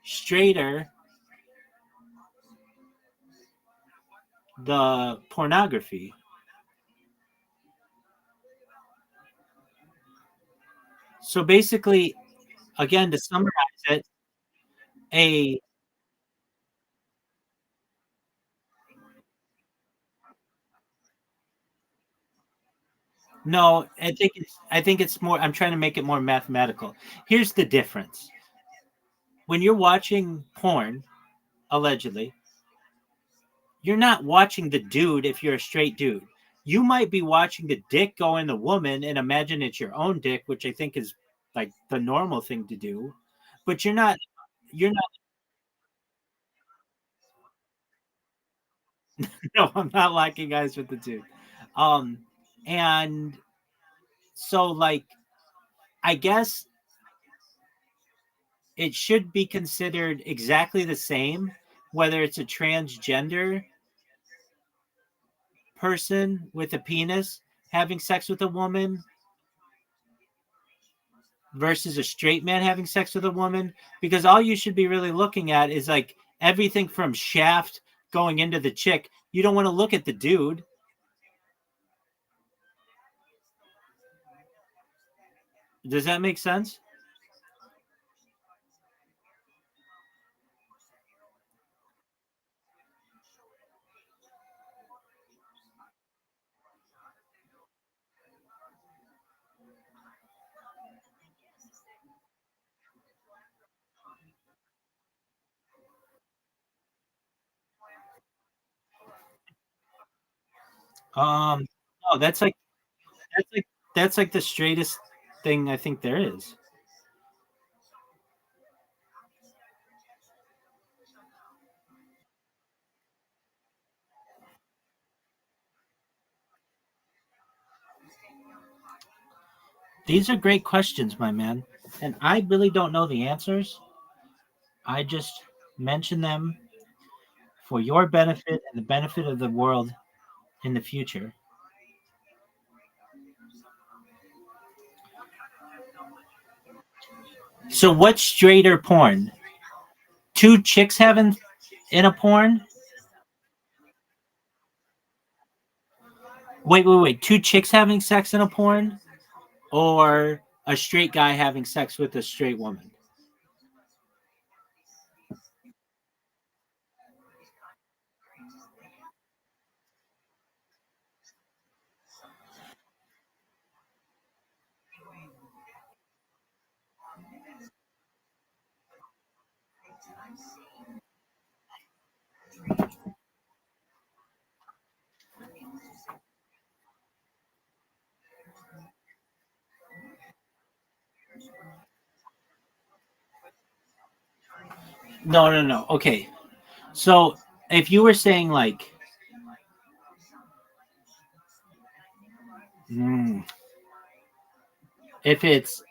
straighter the pornography. So basically, again, to summarize it, a no, I think it's more. I'm trying to make it more mathematical. Here's the difference: when you're watching porn, allegedly, you're not watching the dude if you're a straight dude. You might be watching the dick go in the woman and imagine it's your own dick, which I think is like the normal thing to do. But you're not no, I'm not liking guys with the dude. Um and so like I guess it should be considered exactly the same whether it's a transgender person with a penis having sex with a woman versus a straight man having sex with a woman, because all you should be really looking at is like everything from shaft going into the chick. You don't want to look at the dude. Does that make sense? um no, that's like that's like the straightest thing I think there is. These are great questions, my man, and I really don't know the answers. I just mention them for your benefit and the benefit of the world in the future. So what's straighter porn? Two chicks having in a porn? Wait. Two chicks having sex in a porn, or a straight guy having sex with a straight woman? No. Okay. So if you were saying like, hmm, if it's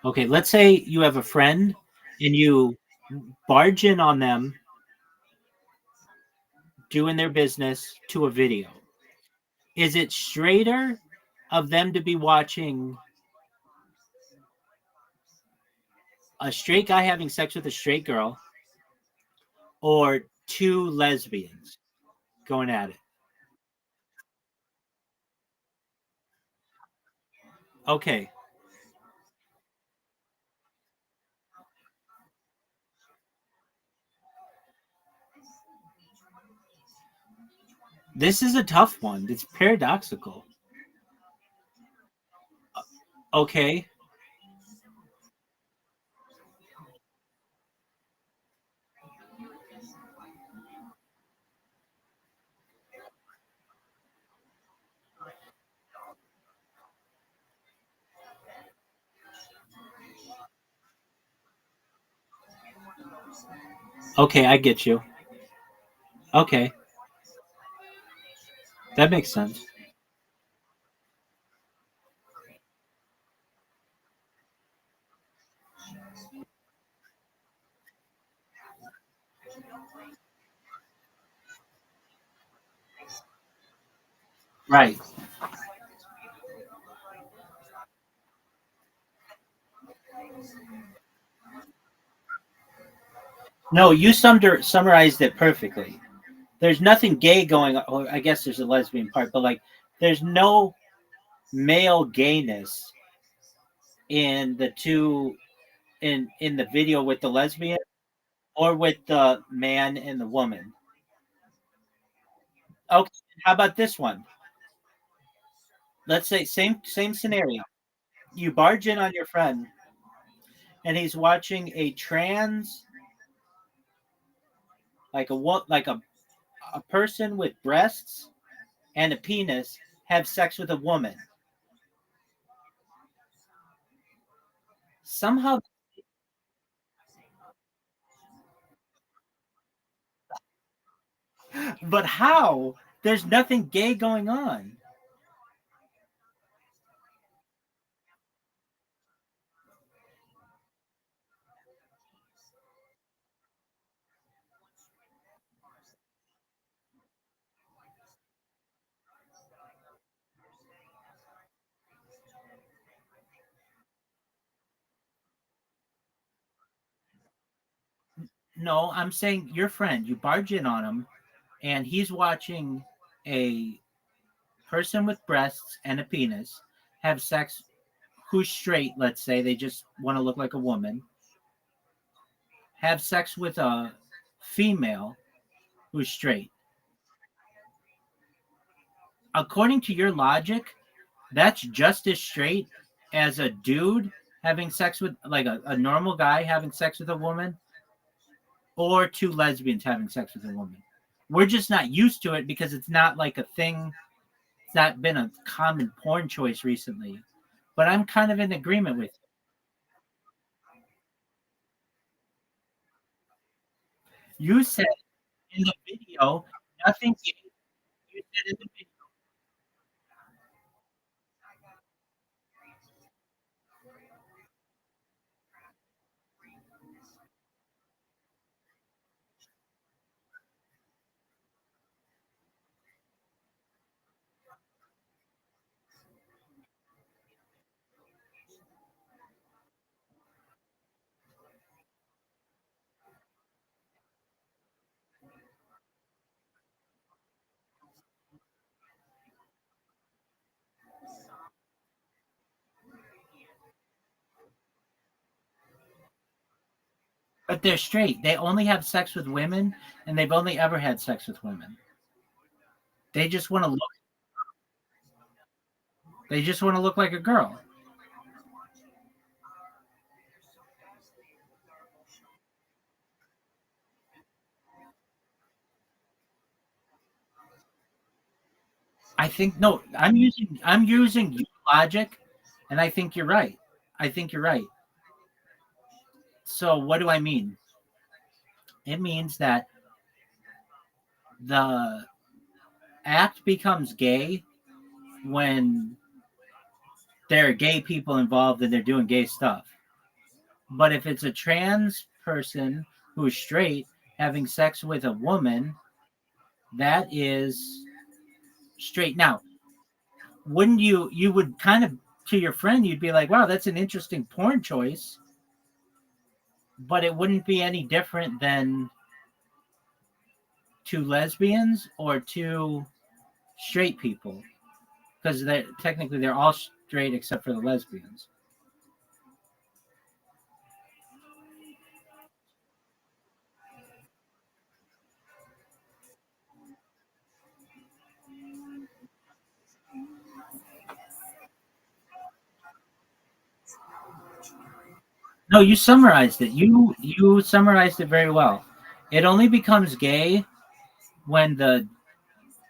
Okay, let's say you have a friend and you barge in on them doing their business to a video. Is it straighter of them to be watching a straight guy having sex with a straight girl or two lesbians going at it? Okay. This is a tough one. It's paradoxical. Okay. Okay, I get you. Okay. That makes sense. Right. No, you summarized it perfectly. There's nothing gay going on. Well, I guess there's a lesbian part, but like there's no male gayness in the two in the video with the lesbian or with the man and the woman. Okay, how about this one? Let's say same scenario. You barge in on your friend and he's watching a trans like a person with breasts and a penis have sex with a woman. Somehow, but how? There's nothing gay going on. No, I'm saying your friend, you barge in on him and he's watching a person with breasts and a penis have sex who's straight, let's say they just want to look like a woman, have sex with a female who's straight. According to your logic, that's just as straight as a dude having sex with like a normal guy having sex with a woman or two lesbians having sex with a woman. We're just not used to it because it's not like a thing. It's not been a common porn choice recently. But I'm kind of in agreement with you. You said in the video, nothing. You said in the video, but they're straight. They only have sex with women, and they've only ever had sex with women. They just want to look. They just want to look like a girl. I think no. I'm using your logic, and I think you're right. I think you're right. So what do I mean? It means that the act becomes gay when there are gay people involved and they're doing gay stuff. But if it's a trans person who's straight having sex with a woman, that is straight. Now, wouldn't you would kind of, to your friend, you'd be like, wow, that's an interesting porn choice, but it wouldn't be any different than two lesbians or two straight people, because they're all straight except for the lesbians. No, you summarized it. You summarized it very well. It only becomes gay when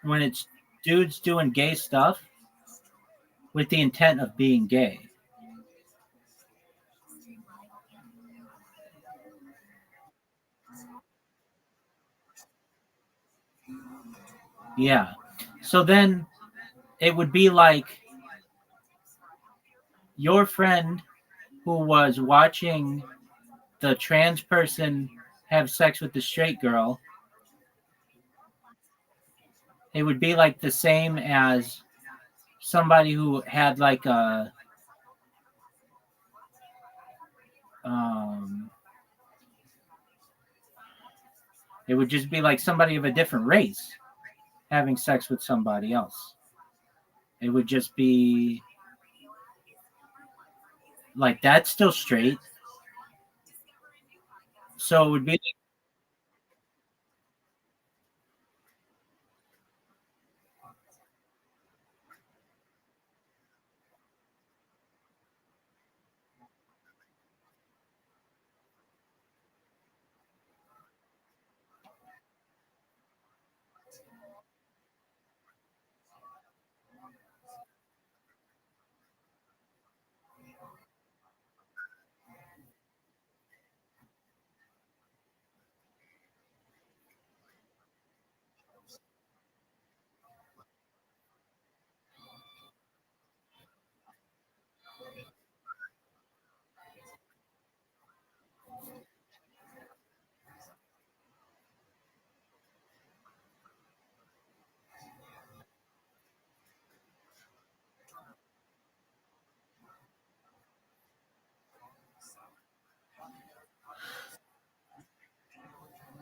it's dudes doing gay stuff with the intent of being gay. Yeah. So then it would be like your friend who was watching the trans person have sex with the straight girl. It would be like the same as somebody who had like a um it would just be like somebody of a different race having sex with somebody else. It would just be like that's still straight. So it would be,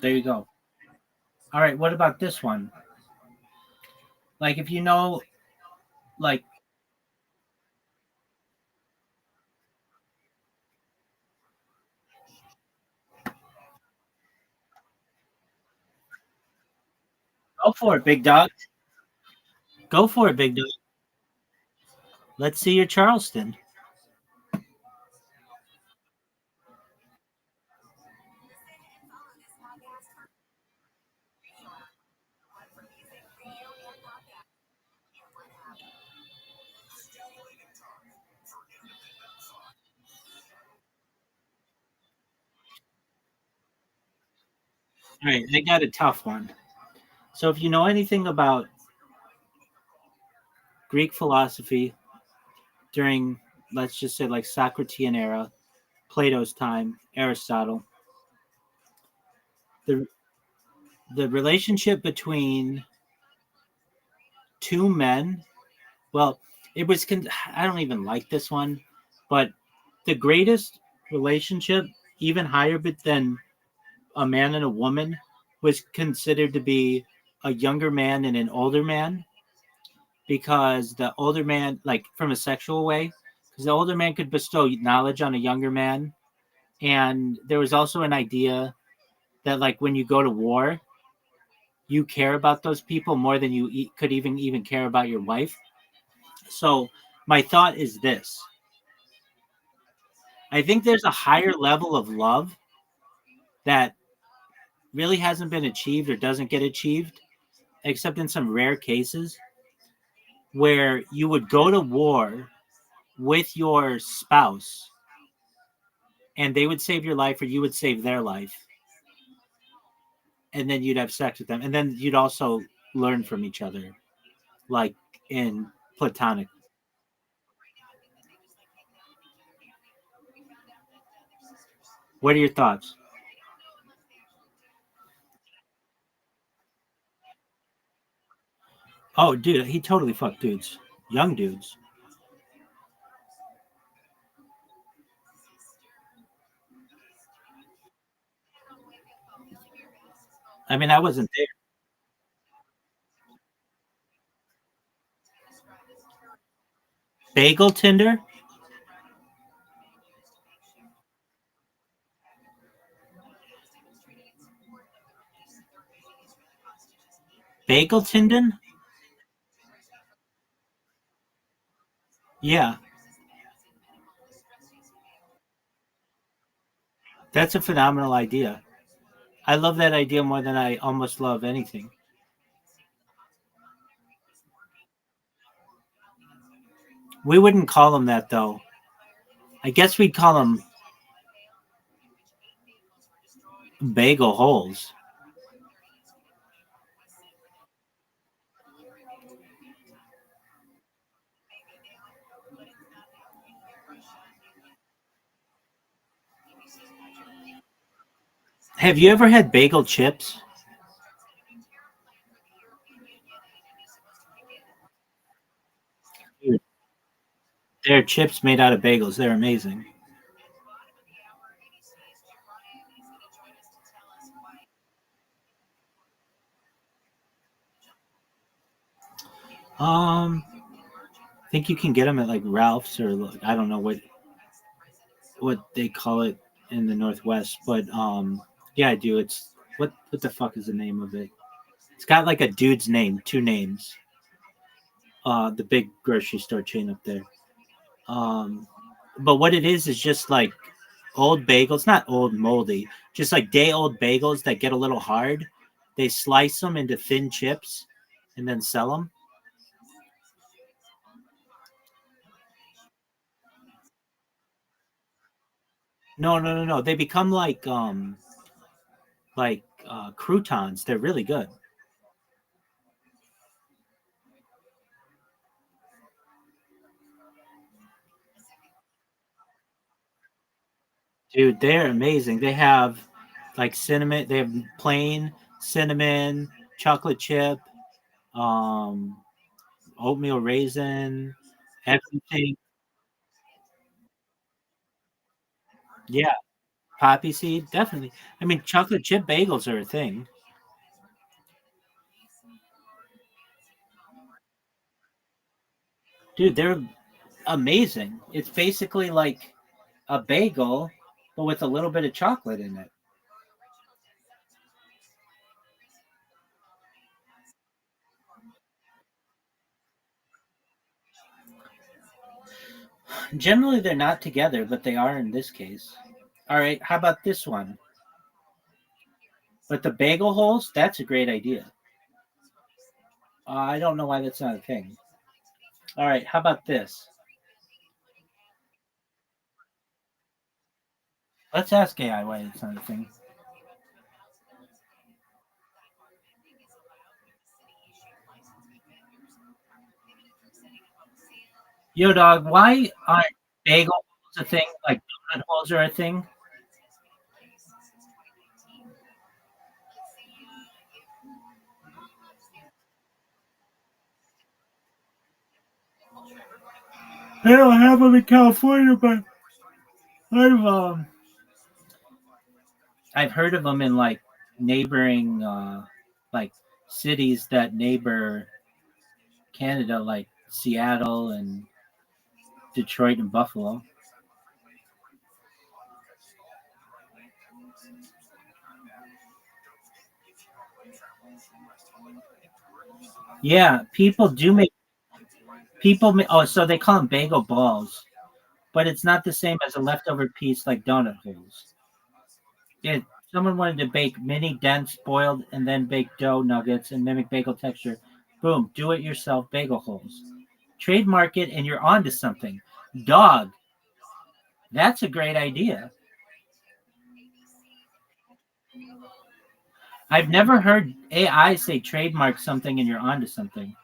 there you go. All right, what about this one? Like if you know, like, go for it, big dog. Go for it, big dog. Let's see your Charleston. All right, I got a tough one. So if you know anything about Greek philosophy during, let's just say, like Socratean era, Plato's time, Aristotle, the the relationship between two men, well, it was I don't even like this one, but the greatest relationship, even higher but than a man and a woman, was considered to be a younger man and an older man, because the older man, like from a sexual way, because the older man could bestow knowledge on a younger man. And there was also an idea that, like, when you go to war, you care about those people more than you could even care about your wife. So my thought is this: I think there's a higher level of love that really hasn't been achieved or doesn't get achieved, except in some rare cases, where you would go to war with your spouse and they would save your life or you would save their life, and then you'd have sex with them, and then you'd also learn from each other, like in platonic. What are your thoughts? Oh, dude, he totally fucked dudes, young dudes. I mean, I wasn't there. Bagel Tinder? Bagel Tinden? Yeah, that's a phenomenal idea. I love that idea more than I almost love anything. We wouldn't call them that though. I guess we'd call them bagel holes. Have you ever had bagel chips? Dude, they're chips made out of bagels. They're amazing. I think you can get them at like Ralph's or like, I don't know what they call it in the Northwest, but yeah, I do. It's what the fuck is the name of it? It's got like a dude's name, two names. The big grocery store chain up there. Um, but what it is just like old bagels, not old moldy, just like day old bagels that get a little hard. They slice them into thin chips and then sell them. No, no, no, no. They become like croutons. They're really good. Dude, they're amazing. They have like cinnamon, they have plain cinnamon, chocolate chip, um, oatmeal raisin, everything. Yeah, poppy seed, definitely. I mean, chocolate chip bagels are a thing. Dude, they're amazing. It's basically like a bagel, but with a little bit of chocolate in it. Generally, they're not together, but they are in this case. All right, how about this one? But the bagel holes, that's a great idea. I don't know why that's not a thing. All right, how about this? Let's ask AI why it's not a thing. Yo, dog, why aren't bagel holes a thing? Like donut holes are a thing? I don't have them in California, but I've um I've heard of them in like neighboring like cities that neighbor Canada, like Seattle and Detroit and Buffalo. Yeah, people do make oh, so they call them bagel balls, but it's not the same as a leftover piece like donut holes. If someone wanted to bake mini dense boiled and then bake dough nuggets and mimic bagel texture, boom, do it yourself bagel holes. Trademark it and you're on to something. Dog, that's a great idea. I've never heard AI say trademark something and you're on to something.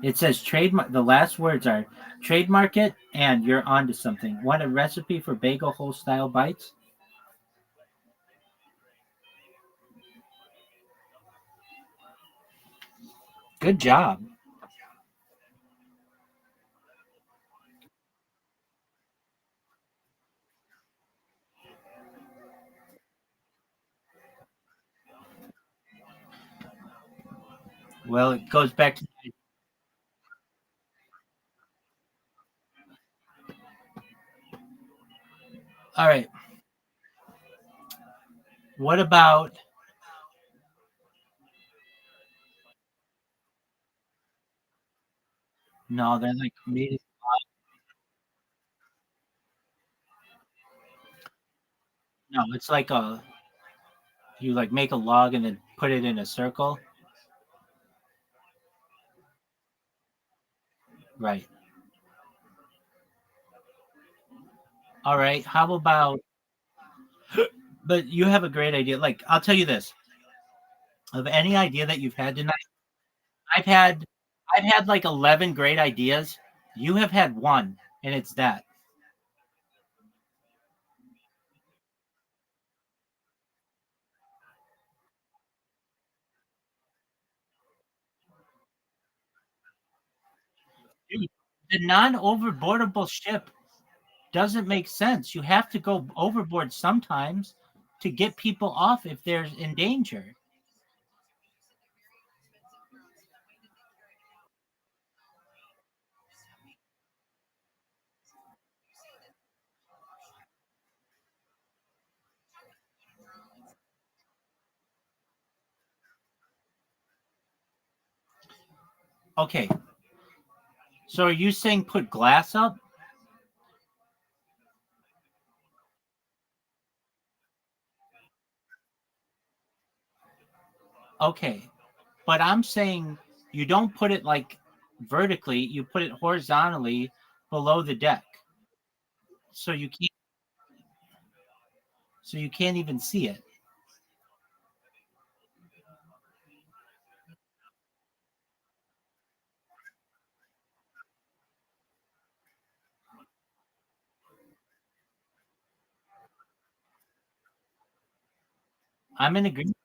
It says trademark. The last words are trademark it, and you're onto something. Want a recipe for bagel hole style bites? Good job. Well, it goes back to. All right. What about? No, they're like made. No, it's like a. You like make a log and then put it in a circle. Right. All right. How about? But you have a great idea. Like I'll tell you this: of any idea that you've had tonight, I've had, I've had like 11 great ideas. You have had one, and it's that. Dude, the non-overboardable ship doesn't make sense. You have to go overboard sometimes to get people off if they're in danger. Okay, so are you saying put glass up? Okay, but I'm saying you don't put it like vertically, you put it horizontally below the deck. So you can't even see it. I'm in agreement.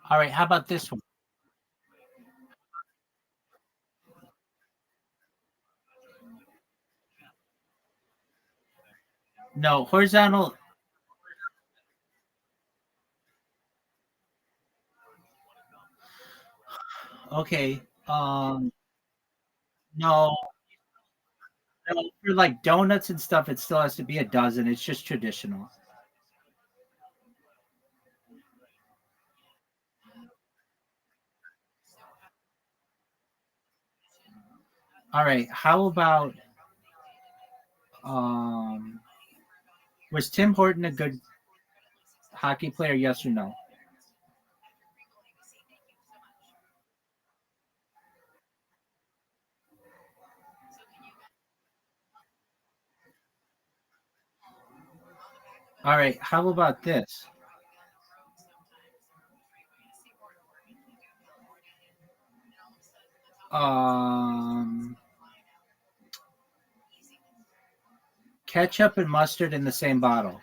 All right, how about this one? No, horizontal. Okay. No, no, for like donuts and stuff, it still has to be a dozen. It's just traditional. All right. How about um was Tim Horton a good hockey player? Yes or no? All right. How about this? Um, Ketchup and mustard in the same bottle.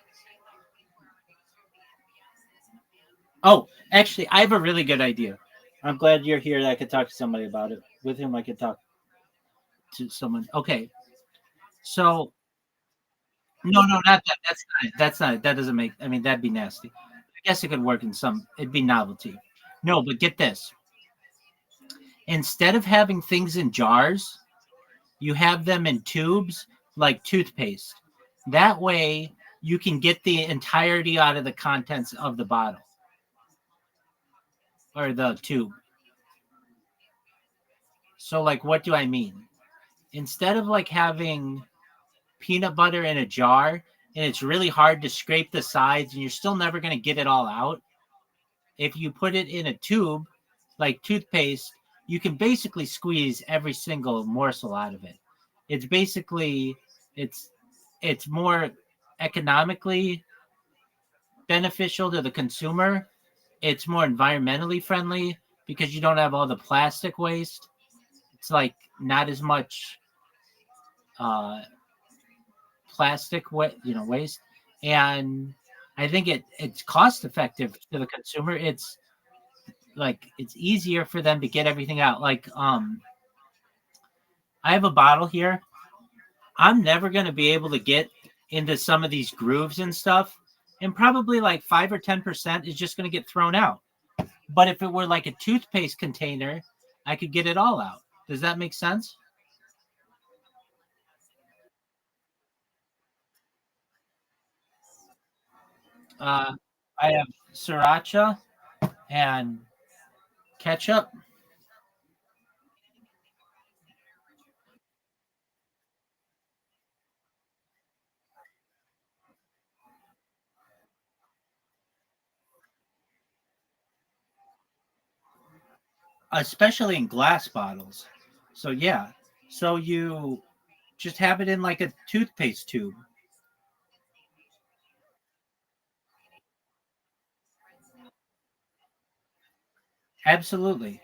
Oh, actually, I have a really good idea. I'm glad you're here. That I could talk to somebody about it. With him, I could talk to someone. Okay. So no, no, not that. That's not it. That's not it. That doesn't make. I mean, that'd be nasty. I guess it could work in some. It'd be novelty. No, but get this. Instead of having things in jars, you have them in tubes like toothpaste. That way, you can get the entirety out of the contents of the bottle or the tube. So, like, what do I mean? Instead of like having peanut butter in a jar and it's really hard to scrape the sides and you're still never going to get it all out, if you put it in a tube like toothpaste, you can basically squeeze every single morsel out of it. It's basically it's it's more economically beneficial to the consumer. It's more environmentally friendly because you don't have all the plastic waste. It's like not as much uh, plastic waste, and I think it's cost effective to the consumer. It's like it's easier for them to get everything out. Like I have a bottle here. I'm never going to be able to get into some of these grooves and stuff, and probably like 5 or 10% is just going to get thrown out. But if it were like a toothpaste container, I could get it all out. Does that make sense? Uh, I have sriracha and ketchup, especially in glass bottles. So yeah, so you just have it in like a toothpaste tube. Absolutely.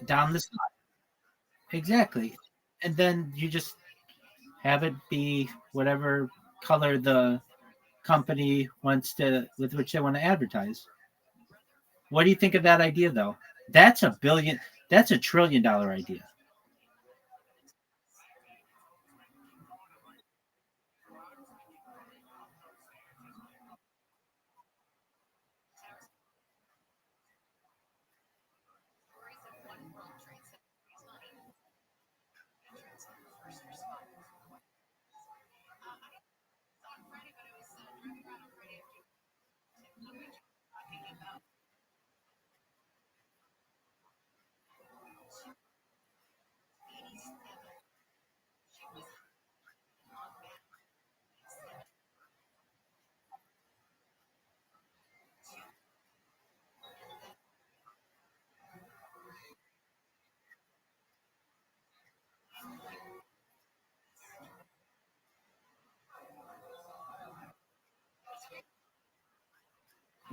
Down the side. Exactly. And then you just have it be whatever color the company wants to with which they want to advertise. What do you think of that idea though? That's a billion that's $1 trillion idea.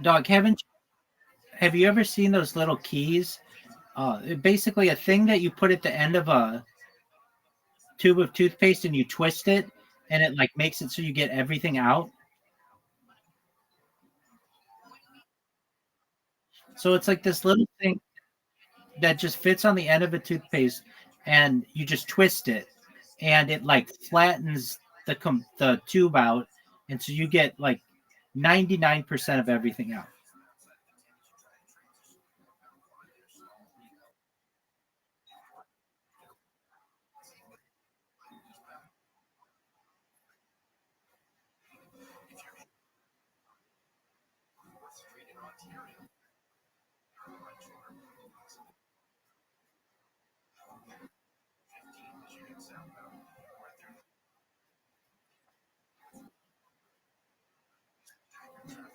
Dog, haven't have you ever seen those little keys? Basically a thing that you put at the end of a tube of toothpaste and you twist it and it like makes it so you get everything out. So it's like this little thing that just fits on the end of a toothpaste and you just twist it and it like flattens the tube out and so you get like 99% of everything out.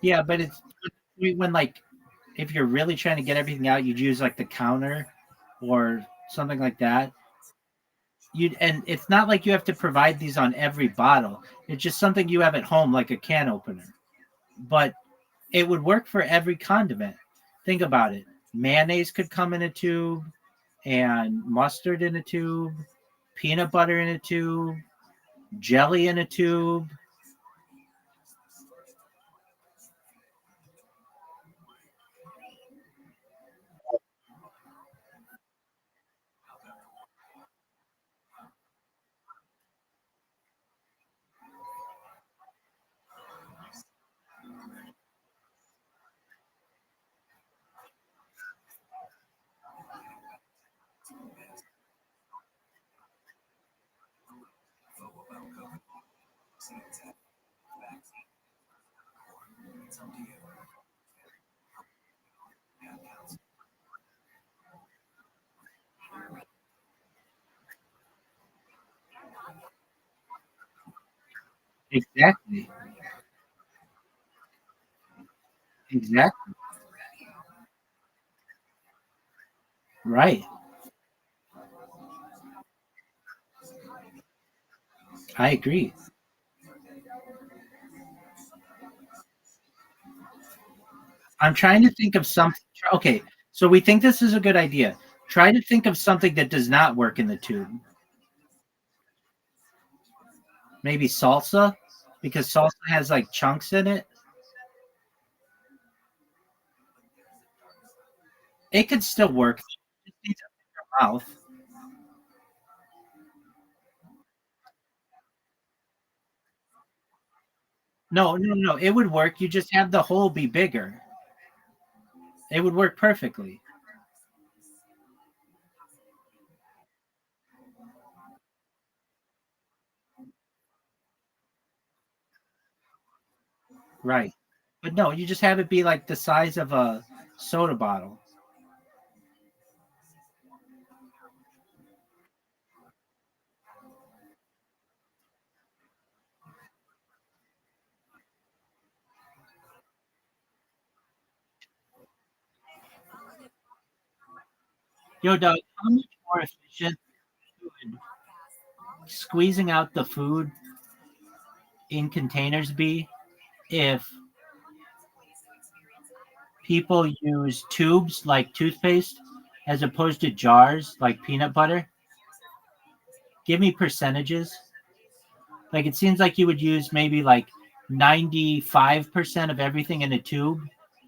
Yeah, but it's when like if you're really trying to get everything out, you'd use like the counter or something like that. You and it's not like you have to provide these on every bottle. It's just something you have at home, like a can opener. But it would work for every condiment. Think about it. Mayonnaise could come in a tube, and mustard in a tube, peanut butter in a tube, jelly in a tube. Exactly. Exactly. Right. I agree. I'm trying to think of something. Okay, so we think this is a good idea. Try to think of something that does not work in the tube. Maybe salsa, because salsa has like chunks in it. It could still work. It just needs a bigger mouth. No, no, no. It would work. You just have the hole be bigger. It would work perfectly. Right. But no, you just have it be like the size of a soda bottle. Yo, Doug, how much more efficient would squeezing out the food in containers be if people use tubes like toothpaste as opposed to jars like peanut butter? Give me percentages. Like it seems like you would use maybe like 95% of everything in a tube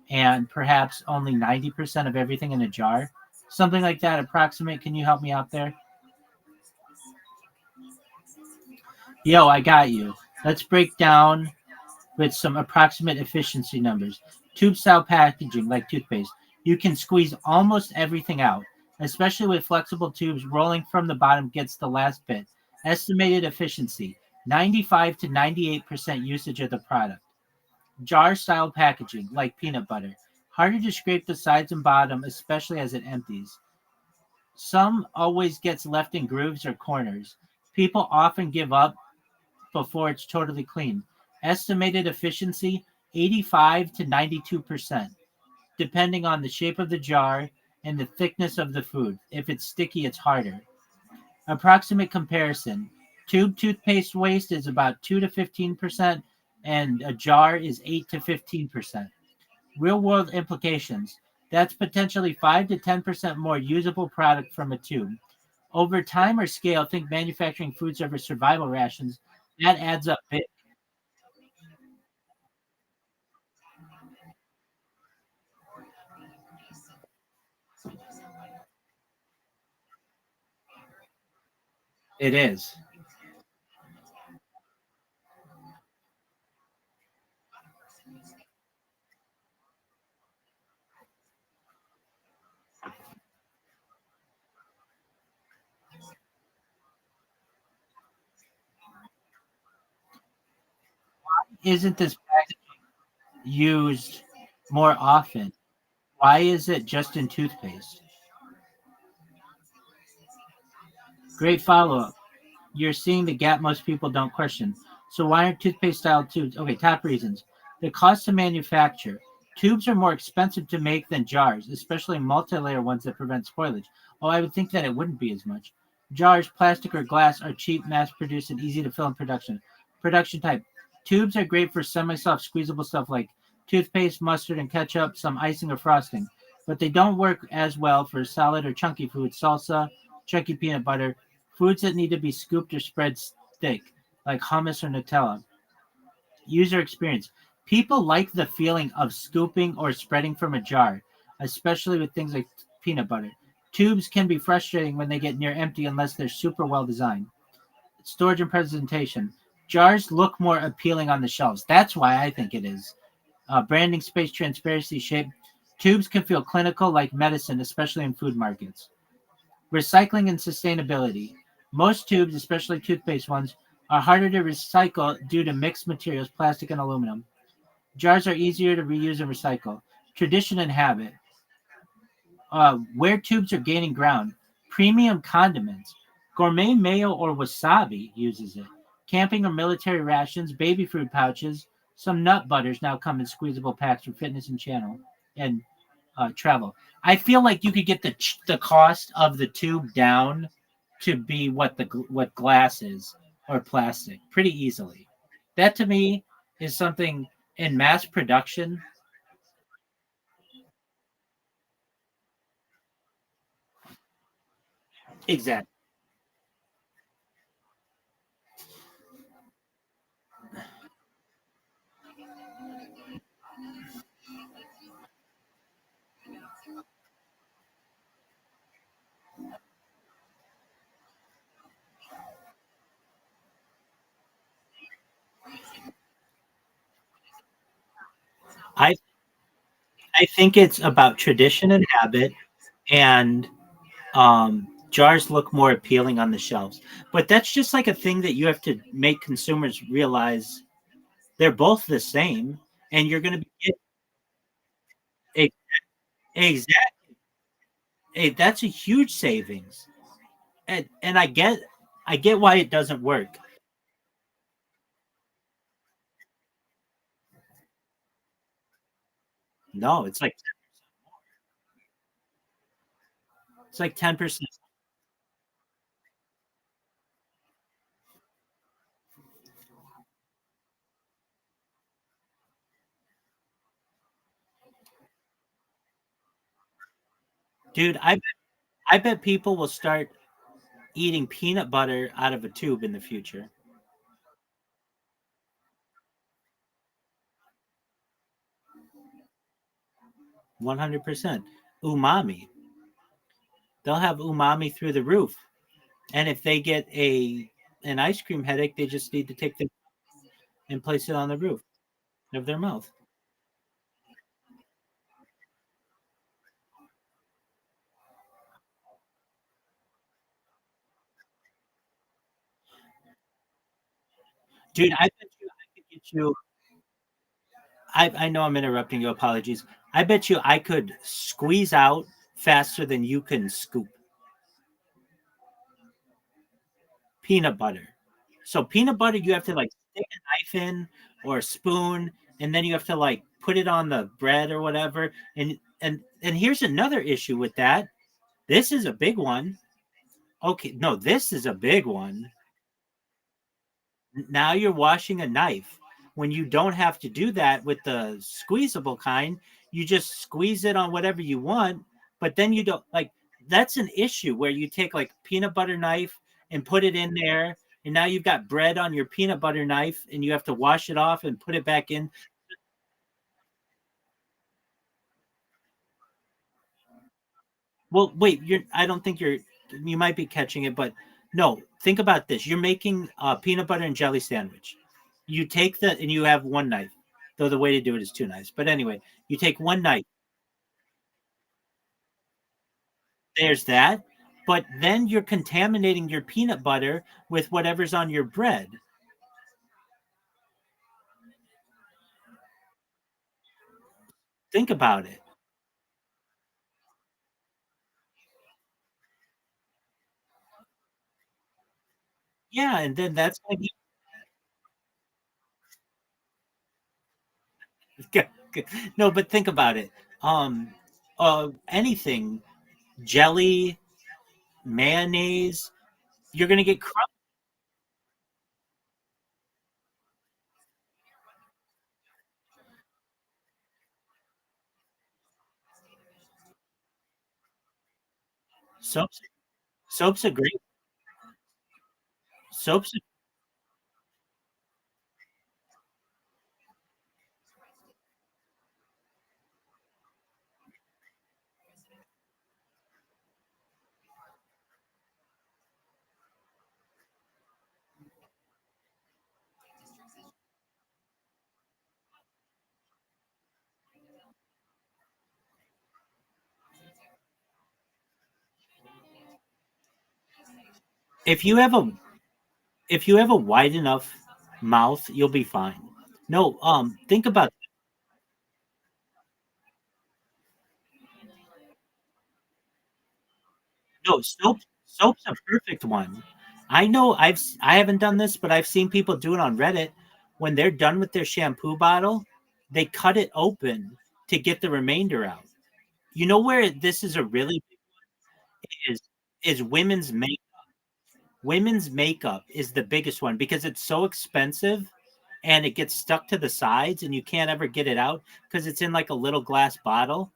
and perhaps only 90% of everything in a jar. Something like that approximate. Can you help me out there? Yo, I got you. Let's break down with some approximate efficiency numbers. Tube style packaging, like toothpaste, you can squeeze almost everything out, especially with flexible tubes. Rolling from the bottom gets the last bit. Estimated efficiency 95 to 98% usage of the product. Jar style packaging, like peanut butter, harder to scrape the sides and bottom, especially as it empties. Some always gets left in grooves or corners. People often give up before it's totally clean. Estimated efficiency 85 to 92%, depending on the shape of the jar and the thickness of the food. If it's sticky, it's harder. Approximate comparison tube toothpaste waste is about 2 to 15%, and a jar is 8 to 15%. Real world implications that's potentially 5 to 10% more usable product from a tube. Over time or scale, think manufacturing food service survival rations. That adds up big. It is. Isn't this used more often? Why is it just in toothpaste? Great follow up. You're seeing the gap most people don't question. So why aren't toothpaste style tubes? Okay, top reasons. The cost to manufacture. Tubes are more expensive to make than jars, especially multi-layer ones that prevent spoilage. Oh, I would think that it wouldn't be as much. Jars, plastic or glass, are cheap, mass-produced, and easy to fill in production. Production type. Tubes are great for semi-soft, squeezable stuff like toothpaste, mustard, and ketchup, some icing or frosting. But they don't work as well for solid or chunky food, salsa, chunky peanut butter, foods that need to be scooped or spread thick, like hummus or Nutella. User experience. People like the feeling of scooping or spreading from a jar, especially with things like peanut butter. Tubes can be frustrating when they get near empty unless they're super well designed. Storage and presentation. Jars look more appealing on the shelves. That's why I think it is. Branding, space, transparency, shape. Tubes can feel clinical like medicine, especially in food markets. Recycling and sustainability. Most tubes, especially toothpaste ones, are harder to recycle due to mixed materials, plastic and aluminum. Jars are easier to reuse and recycle. Tradition and habit. Where tubes are gaining ground. Premium condiments. Gourmet mayo or wasabi uses it. Camping or military rations, baby food pouches, some nut butters now come in squeezable packs for fitness and channel and travel. I feel like you could get the cost of the tube down to be what glass is or plastic pretty easily. That to me is something in mass production. Exactly. I I think it's about tradition and habit, and jars look more appealing on the shelves. But that's just like a thing that you have to make consumers realize they're both the same, and you're going to be exactly. That's a huge savings, and I get why it doesn't work. No, it's like 10%. Dude, I bet people will start eating peanut butter out of a tube in the future. 100%. Umami. They'll have umami through the roof. And if they get an ice cream headache, they just need to take the and place it on the roof of their mouth. Dude, I bet you I could get you. I know I'm interrupting you. Apologies. I bet you I could squeeze out faster than you can scoop peanut butter. So peanut butter, you have to like stick a knife in or a spoon, and then you have to like put it on the bread or whatever. And here's another issue with that. This is a big one. Okay, no, this is a big one. Now you're washing a knife when you don't have to do that with the squeezable kind. You just squeeze it on whatever you want, but then you don't like that's an issue where you take like peanut butter knife and put it in there, and now you've got bread on your peanut butter knife and you have to wash it off and put it back in. Well, wait, I don't think you might be catching it, but no, think about this. You're making a peanut butter and jelly sandwich. You take and you have one knife, though the way to do it is two knives. But anyway, you take one knife, there's that. But then you're contaminating your peanut butter with whatever's on your bread. Think about it. Yeah, and then that's going to be no, but think about it. Um, anything, jelly, mayonnaise, you're going to get soaps. Soaps a great soaps. If you have a if you have a wide enough mouth, you'll be fine. No, think about no soap's a perfect one. I know I haven't done this, but I've seen people do it on Reddit. When they're done with their shampoo bottle, they cut it open to get the remainder out. You know where this is a really is is women's makeup. Women's makeup is the biggest one because it's so expensive and it gets stuck to the sides and you can't ever get it out because it's in like a little glass bottle.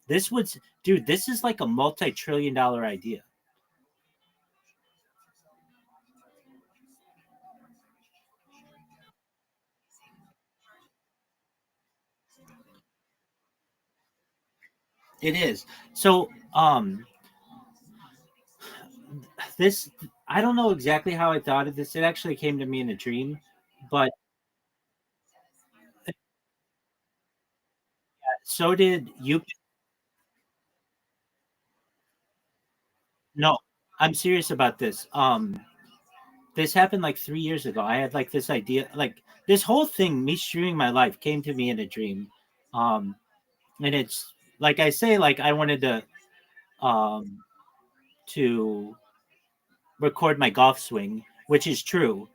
This would, dude, this is like a multi-trillion dollar idea. It is. So, this, I don't know exactly how I thought of this. It actually came to me in a dream, but so did you. No, I'm serious about this. This happened like 3 years ago. I had like this idea, like this whole thing, me streaming my life, came to me in a dream. Um, and it's like I say, like I wanted um to record my golf swing, which is true,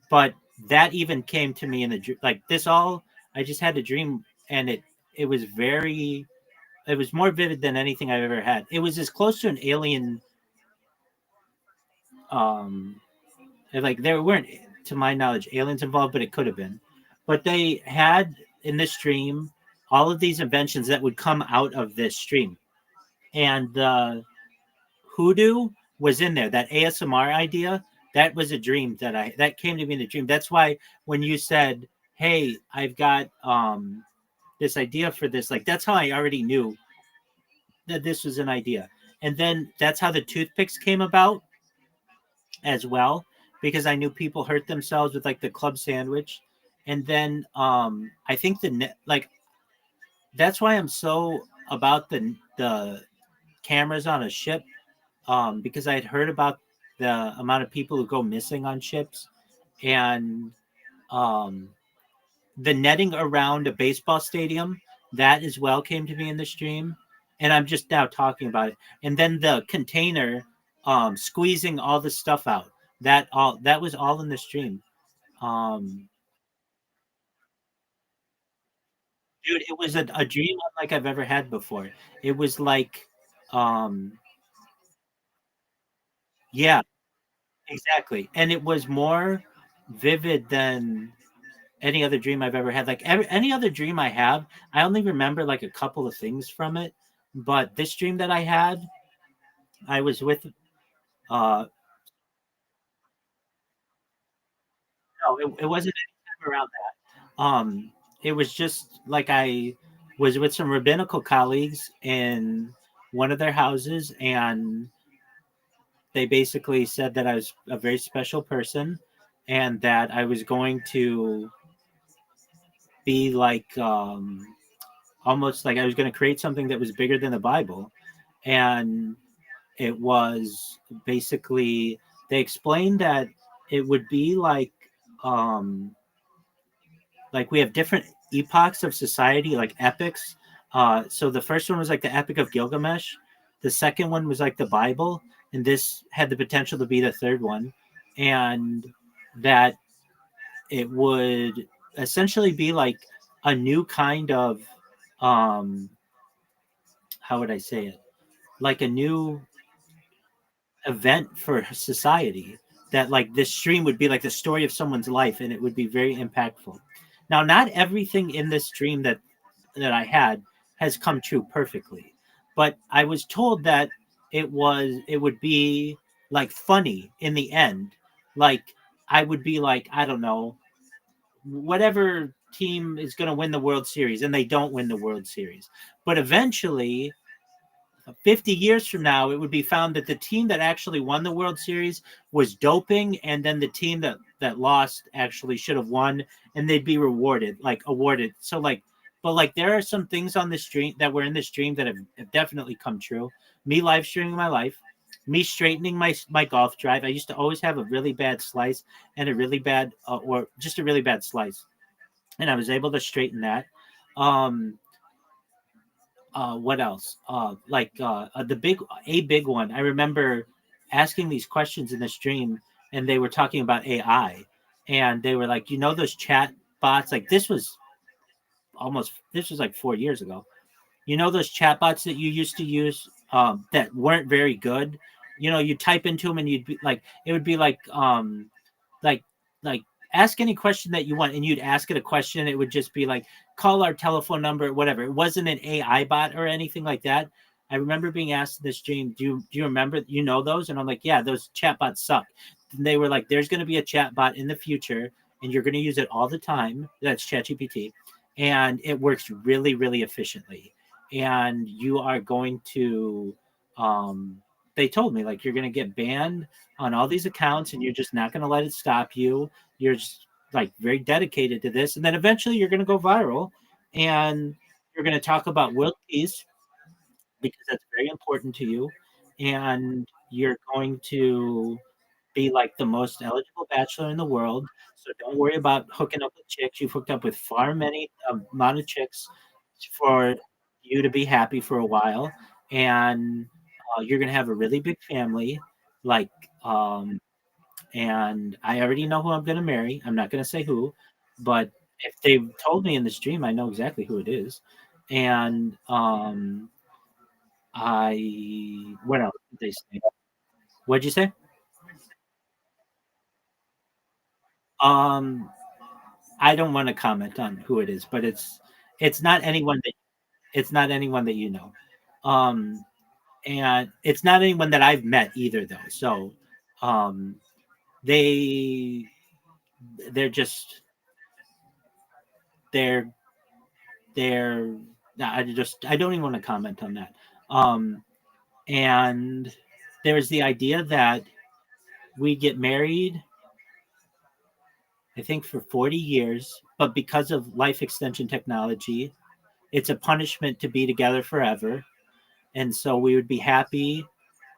but that even came to me in a like this all. I just had a dream, and it was very, it was more vivid than anything I've ever had. It was as close to an alien um like there weren't, to my knowledge, aliens involved, but it could have been. But they had in this stream all of these inventions that would come out of this stream, and hoodoo was in there. That ASMR idea, that was a dream that came to me in a dream. That's why when you said, "Hey, I've got this idea for this," like that's how I already knew that this was an idea. And then that's how the toothpicks came about as well, because I knew people hurt themselves with like the club sandwich. And then I think like that's why I'm so about the cameras on a ship, because I had heard about the amount of people who go missing on ships, and um, the netting around a baseball stadium, that as well came to me in the stream, and I'm just now talking about it. And then the container squeezing all the stuff out, that was all in the stream. Um, dude, it was a dream unlike I've ever had before. It was like, um, yeah, exactly, and it was more vivid than any other dream I've ever had. Like any other dream I have, I only remember like a couple of things from it. But this dream that I had, I was with no, it wasn't any time around that. It was just like I was with some rabbinical colleagues in one of their houses, and they basically said that I was a very special person, and that I was going to be like almost like I was going to create something that was bigger than the Bible. And it was basically, they explained that it would be um like we have different epochs of society, like epics. So the first one was like the Epic of Gilgamesh. The second one was like the Bible, and this had the potential to be the third one. And that it would essentially be like a new kind of um how would I say it? Like a new event for society, that like this stream would be like the story of someone's life, and it would be very impactful. Now, not everything in this dream that I had has come true perfectly, but I was told that it would be like funny in the end. Like I would be like, I don't know, whatever team is going to win the World Series, and they don't win the World Series, but eventually 50 years from now, it would be found that the team that actually won the World Series was doping, and then the team that lost actually should have won, and they'd be rewarded, like awarded. So like, but like there are some things on the stream that were in the stream that have definitely come true. Me live streaming my life, me straightening my golf drive. I used to always have a really bad slice and a really bad or just a really bad slice, and I was able to straighten that. Um, what else? The big one. I remember asking these questions in the stream, and they were talking about AI, and they were like, those chat bots, like this was like 4 years ago. Those chatbots that you used to use, that weren't very good. You type into them and you'd be like, it would be like like ask any question that you want, and you'd ask it a question. It would just be like, call our telephone number, whatever. It wasn't an AI bot or anything like that. I remember being asked this, James, do you remember, those? And I'm like, yeah, those chatbots suck. And they were like, there's going to be a chatbot in the future, and you're going to use it all the time. That's ChatGPT, and it works really, really efficiently. And you are going to, they told me, like, you're going to get banned on all these accounts, and you're just not going to let it stop you. You're just like very dedicated to this, and then eventually you're going to go viral, and you're going to talk about world peace because that's very important to you, and you're going to be like the most eligible bachelor in the world. So don't worry about hooking up with chicks. You've hooked up with far many amount of chicks for you to be happy for a while, and you're going to have a really big family, like um, and I already know who I'm going to marry. I'm not going to say who, but if they told me in this dream, I know exactly who it is. And what else did they say? What'd you say? Um, I don't want to comment on who it is, but it's not anyone that it's not anyone that you know. Um, and it's not anyone that I've met either, though. So, um, they they're just they're they're I don't even want to comment on that. Um, and there's the idea that we get married, I think, for 40 years, but because of life extension technology, it's a punishment to be together forever. And so we would be happy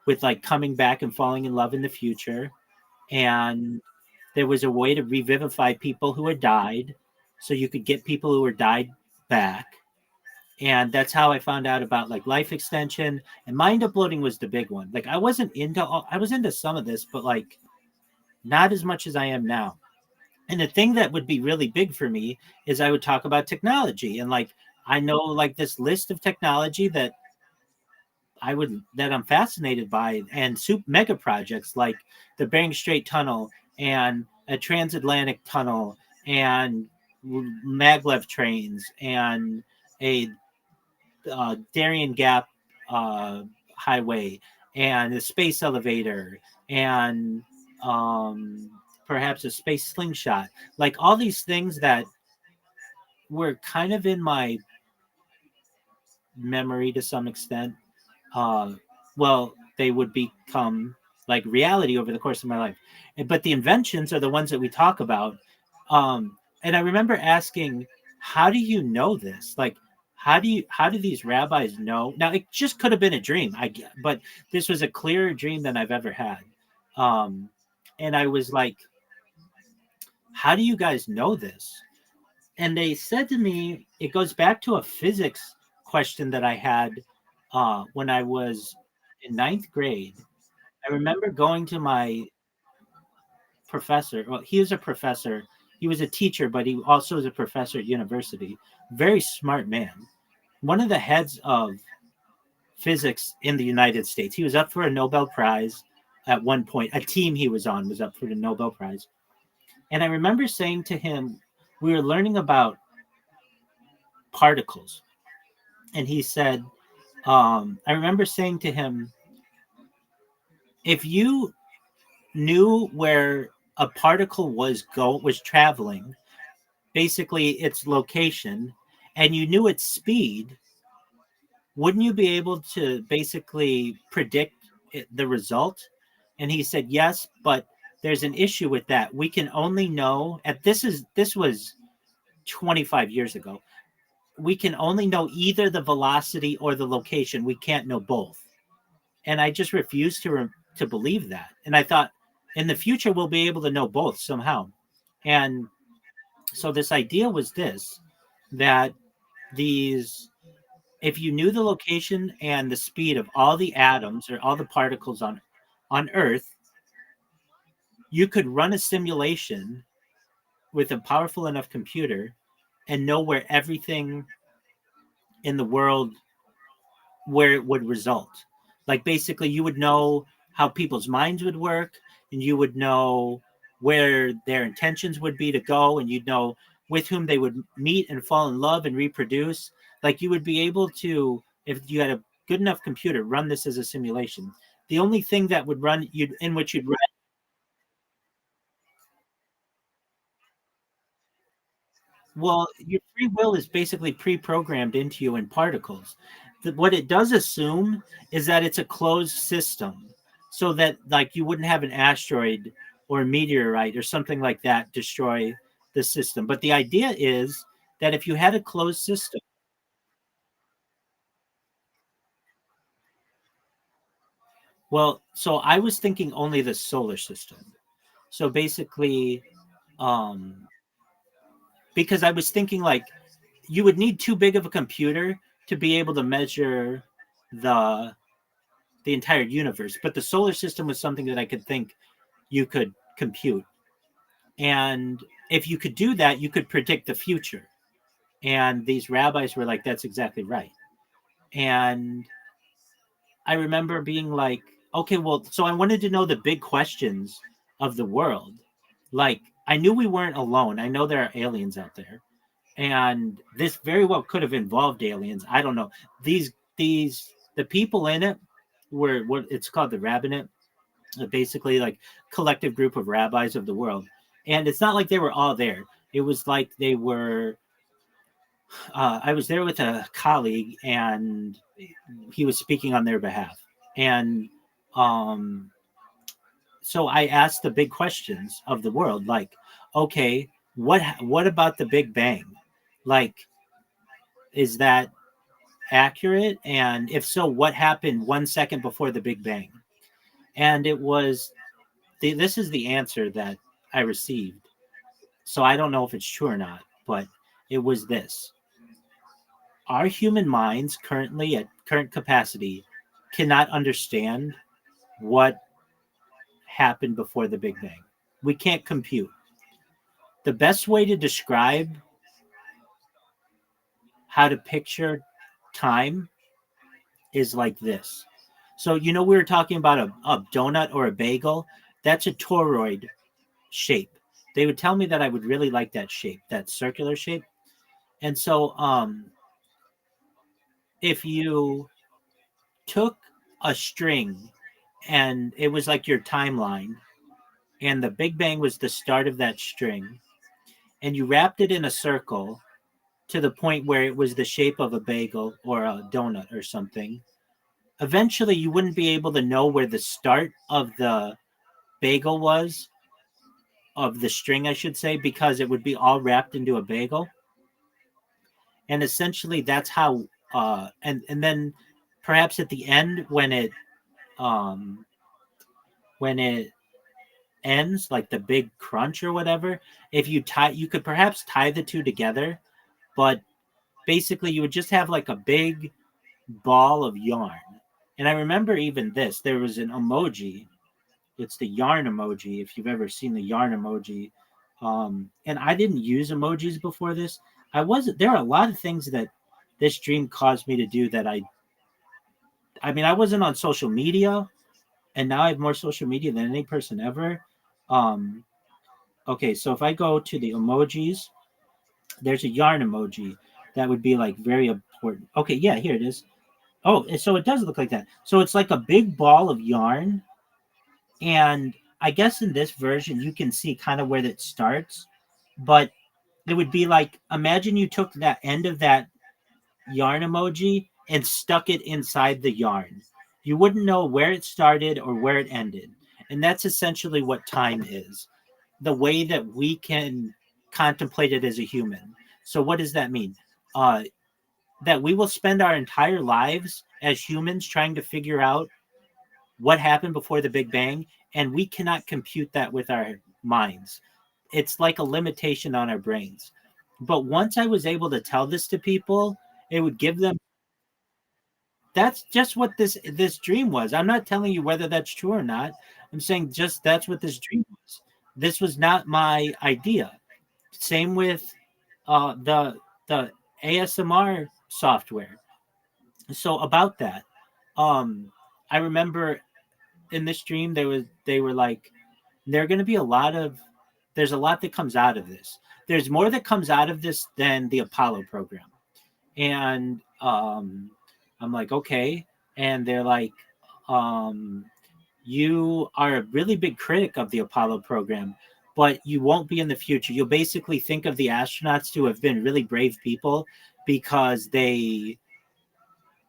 with like coming back and falling in love in the future. And there was a way to revivify people who had died, so you could get people who were died back. And that's how I found out about like life extension, and mind uploading was the big one. Like I was into some of this, but like not as much as I am now. And the thing that would be really big for me is I would talk about technology, and like I know like this list of technology that I'm fascinated by, and mega projects like the Bering Strait Tunnel and a transatlantic tunnel and maglev trains and a Darien Gap uh, highway and a space elevator and um, perhaps a space slingshot. Like all these things that were kind of in my memory to some extent. Uh, well, they would become like reality over the course of my life. But the inventions are the ones that we talk about. And I remember asking, how do you know this? Like, how do these rabbis know? Now, it just could have been a dream, but this was a clearer dream than I've ever had. Um, and I was like, how do you guys know this? And they said to me, it goes back to a physics question that I had when I was in ninth grade. I remember going to my professor. Well, he was a professor. He was a teacher, but he also was a professor at university. Very smart man. One of the heads of physics in the United States. He was up for a Nobel Prize at one point. A team he was on was up for the Nobel Prize. And I remember saying to him, we were learning about particles. And he said, I remember saying to him, if you knew where a particle was traveling, basically its location, and you knew its speed, wouldn't you be able to basically predict the result? And he said, yes, but there's an issue with that. We can only know this was 25 years ago. We can only know either the velocity or the location. We can't know both. And I just refused to believe that. And I thought, in the future we'll be able to know both somehow. And so this idea was that these if you knew the location and the speed of all the atoms or all the particles on Earth, you could run a simulation with a powerful enough computer and know where everything in the world where it would result. Like basically you would know how people's minds would work, and you would know where their intentions would be to go, and you'd know with whom they would meet and fall in love and reproduce. Like you would be able to, if you had a good enough computer, run this as a simulation. The only thing that would run you in which you'd run, well, your free will is basically pre-programmed into you in particles. What it does assume is that it's a closed system, so that like you wouldn't have an asteroid or a meteorite or something like that destroy the system. But the idea is that if you had a closed system, well, so I was thinking only the solar system. So basically, um, because I was thinking like you would need too big of a computer to be able to measure the the entire universe, but the solar system was something that I could think you could compute. And if you could do that, you could predict the future. And these rabbis were like, that's exactly right. And I remember being like, okay, well, so I wanted to know the big questions of the world. Like, I knew we weren't alone. I know there are aliens out there. And this very well could have involved aliens. I don't know. The people in it were what it's called the rabbinate, basically like collective group of rabbis of the world. And it's not like they were all there. It was like they were. I was there with a colleague, and he was speaking on their behalf. And um, so I asked the big questions of the world, like, okay, what about the Big Bang? Like, is that accurate? And if so, what happened 1 second before the Big Bang? And it was this is the answer that I received. So I don't know if it's true or not, but it was this. Our human minds currently at current capacity cannot understand what happened before the Big Bang. We can't compute. The best way to describe how to picture time is like this. So, we were talking about a donut or a bagel. That's a toroid shape. They would tell me that I would really like that shape, that circular shape. And so, if you took a string and it was like your timeline, and the Big Bang was the start of that string, and you wrapped it in a circle to the point where it was the shape of a bagel or a donut or something, eventually you wouldn't be able to know where the start of the bagel was, of the string, I should say, because it would be all wrapped into a bagel. And essentially that's how and then perhaps at the end um when it ends, like the big crunch or whatever, if you could perhaps tie the two together, but basically you would just have like a big ball of yarn. And I remember even this, there was an emoji. It's the yarn emoji, if you've ever seen the yarn emoji. And I didn't use emojis before this. There are a lot of things that this dream caused me to do that I mean, I wasn't on social media, and now I have more social media than any person ever. Um, okay, so if I go to the emojis, there's a yarn emoji that would be like very important. Okay, yeah, here it is. Oh, so it does look like that. So it's like a big ball of yarn. And I guess in this version, you can see kind of where that starts. But it would be like, imagine you took that end of that yarn emoji and stuck it inside the yarn. You wouldn't know where it started or where it ended. And that's essentially what time is, the way that we can contemplate it as a human. So, what does that mean? That we will spend our entire lives as humans trying to figure out what happened before the Big Bang, and we cannot compute that with our minds. It's like a limitation on our brains. But once I was able to tell this to people, it would give them, that's just what this dream was. I'm not telling you whether that's true or not. I'm saying just that's what this dream was. This was not my idea. Same with the ASMR software. So about that, um, I remember in the stream they were like, there are going to be a lot of there's a lot that comes out of this. There's more that comes out of this than the Apollo program. And I'm like, okay. And they're like, um, you are a really big critic of the Apollo program, but you won't be in the future. You'll basically think of the astronauts to have been really brave people because they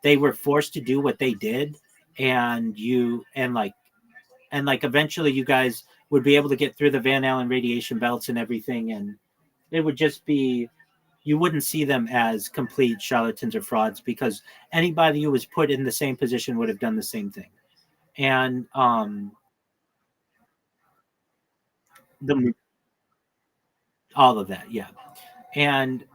were forced to do what they did, and eventually you guys would be able to get through the Van Allen radiation belts and everything, and it would just be you wouldn't see them as complete charlatans or frauds because anybody who was put in the same position would have done the same thing. And the all of that, yeah. And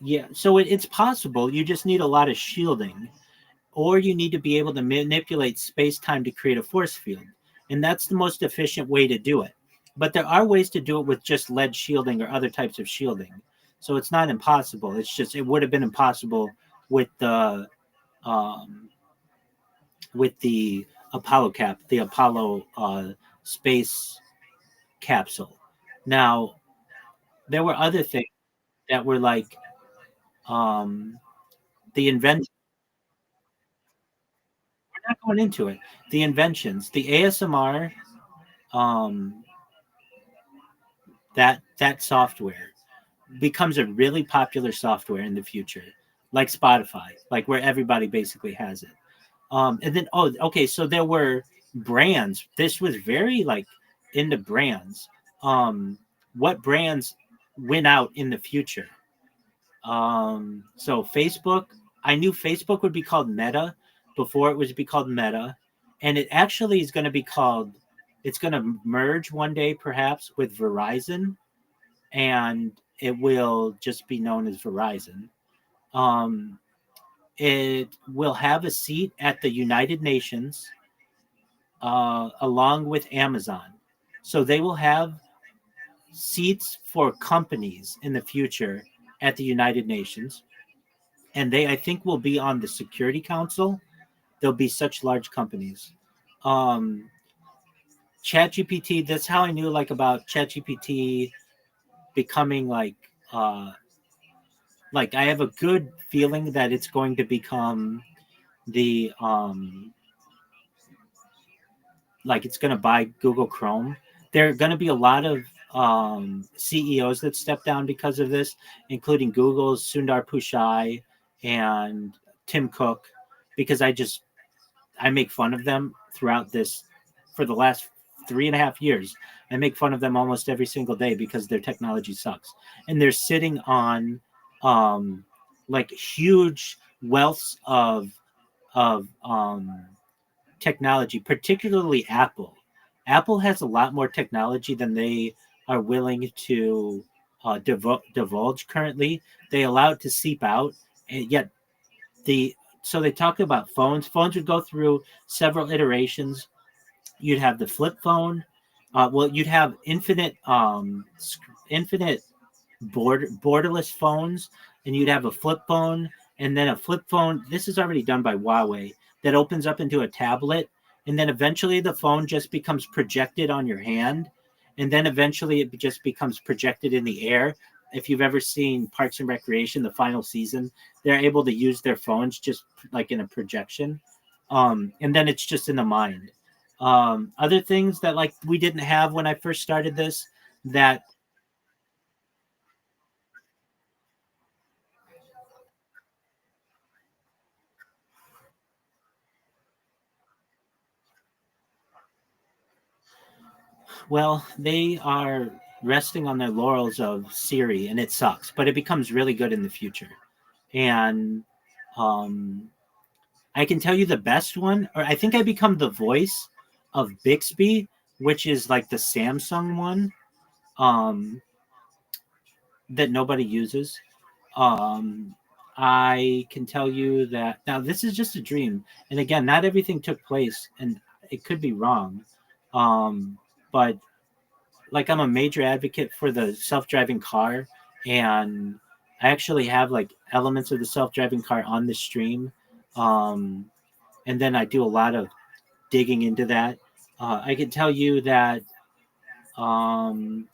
yeah, so it's possible. You just need a lot of shielding, or you need to be able to manipulate space time to create a force field. And that's the most efficient way to do it. But there are ways to do it with just lead shielding or other types of shielding. So it's not impossible. It's just it would have been impossible with um, the the Apollo space capsule. Now there were other things that were like um, the invention. We're not going into it. The inventions, the ASMR, um, that software becomes a really popular software in the future, like Spotify, like where everybody basically has it. And then okay, so there were brands. This was very like into brands. What brands went out in the future? So Facebook, I knew Facebook would be called Meta before it was be called Meta, and it actually is going to be called. It's going to merge one day, perhaps, with Verizon, and it will just be known as Verizon. Um, it will have a seat at the United Nations, along with Amazon. So they will have seats for companies in the future at the United Nations, and they, I think, will be on the Security Council. There'll be such large companies. Um, ChatGPT. That's how I knew like about ChatGPT becoming like I have a good feeling that it's going to become the like it's going to buy Google Chrome. There are going to be a lot of CEOs that step down because of this, including Google's Sundar Pichai and Tim Cook, because I make fun of them throughout this for the last 3.5 years. I make fun of them almost every single day because their technology sucks, and they're sitting on um, like huge wealths of technology, particularly Apple. Apple has a lot more technology than they are willing to divulge currently. They allow it to seep out, and yet the so they talk about phones. Phones would go through several iterations. You'd have the flip phone. Well, you'd have infinite borderless phones, and you'd have a flip phone, and then a flip phone. This is already done by Huawei. That opens up into a tablet, and then eventually the phone just becomes projected on your hand, and then eventually it just becomes projected in the air. If you've ever seen Parks and Recreation, the final season, they're able to use their phones just like in a projection, and then it's just in the mind. Other things that like we didn't have when I first started this that well, they are resting on their laurels of Siri, and it sucks, but it becomes really good in the future. And um, I can tell you the best one, or I think I become the voice of Bixby, which is like the Samsung one um, that nobody uses. Um, I can tell you that now this is just a dream, and again, not everything took place, and it could be wrong. But like I'm a major advocate for the self-driving car, and I actually have like elements of the self-driving car on the stream. Um, and then I do a lot of digging into that. I can tell you that um,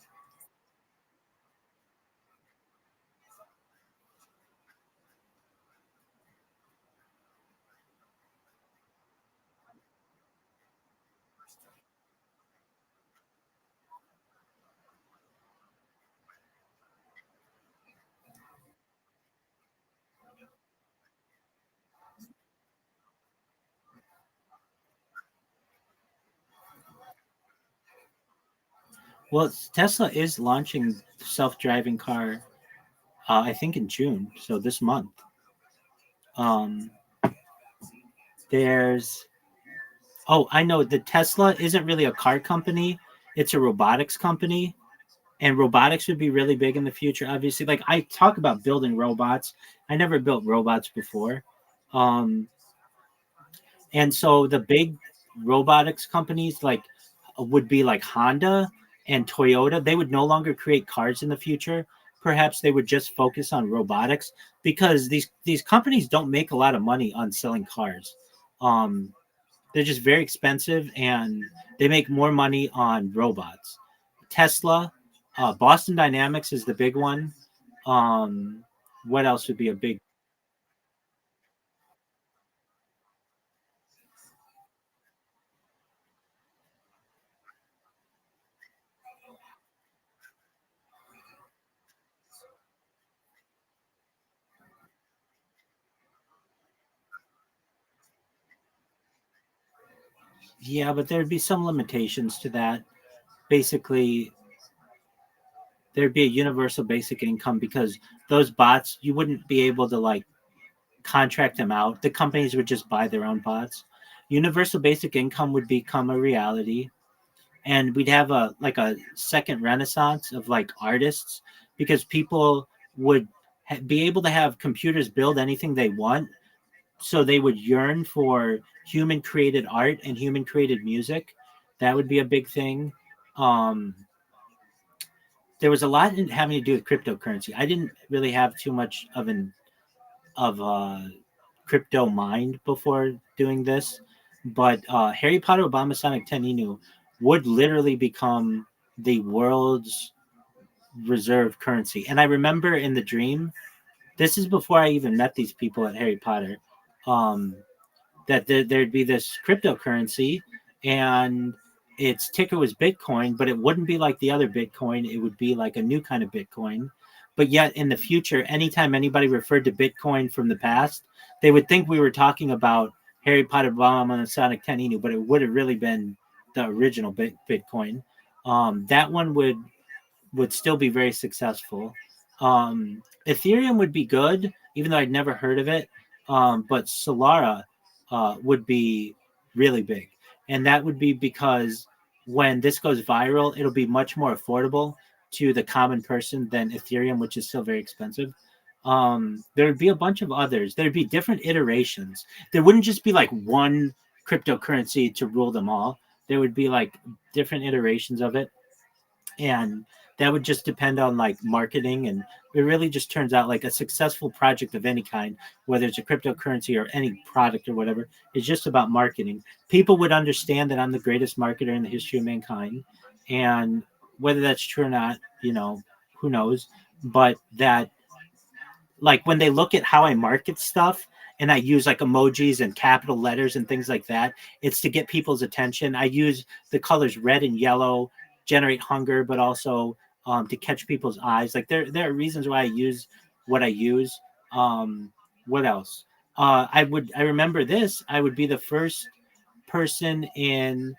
well, Tesla is launching self-driving car. I think in June, so this month. Um, there's oh, I know the Tesla isn't really a car company; it's a robotics company, and robotics would be really big in the future. Obviously, like I talk about building robots. I never built robots before, um, and so the big robotics companies like would be like Honda and Toyota. They would no longer create cars in the future. Perhaps they would just focus on robotics because these companies don't make a lot of money on selling cars. Um, they're just very expensive, and they make more money on robots. Tesla, Boston Dynamics is the big one. Um, what else would be a big? Yeah, but there'd be some limitations to that. Basically, there'd be a universal basic income because those bots you wouldn't be able to like contract them out. The companies would just buy their own bots. Universal basic income would become a reality, and we'd have a like a second renaissance of like artists because people would be able to have computers build anything they want, so they would yearn for human created art and human created music. That would be a big thing. um there was a lot in having to do with cryptocurrency. I didn't really have too much of a crypto mind before doing this, but Harry Potter Obama Sonic 10 Inu would literally become the world's reserve currency. And I remember in the dream, this is before I even met these people at Harry Potter, um, that there'd be this cryptocurrency, and its ticker was Bitcoin, but it wouldn't be like the other Bitcoin. It would be like a new kind of Bitcoin. But yet, in the future, anytime anybody referred to Bitcoin from the past, they would think we were talking about Harry Potter Bomb and Sonic 10 Inu, but it would have really been the original Bitcoin. That one would still be very successful. Ethereum would be good, even though I'd never heard of it. But Solara would be really big. And that would be because when this goes viral, it'll be much more affordable to the common person than Ethereum, which is still very expensive. There would be a bunch of others. There'd be different iterations. There wouldn't just be like one cryptocurrency to rule them all. There would be like different iterations of it, and that would just depend on like marketing. And it really just turns out like a successful project of any kind, whether it's a cryptocurrency or any product or whatever, is just about marketing. People would understand that I'm the greatest marketer in the history of mankind, and whether that's true or not, who knows. But that, like, when they look at how I market stuff and I use like emojis and capital letters and things like that, it's to get people's attention. I use the colors red and yellow, generate hunger, but also to catch people's eyes. Like there are reasons why I use what I use. What else? I remember this. I would be the person in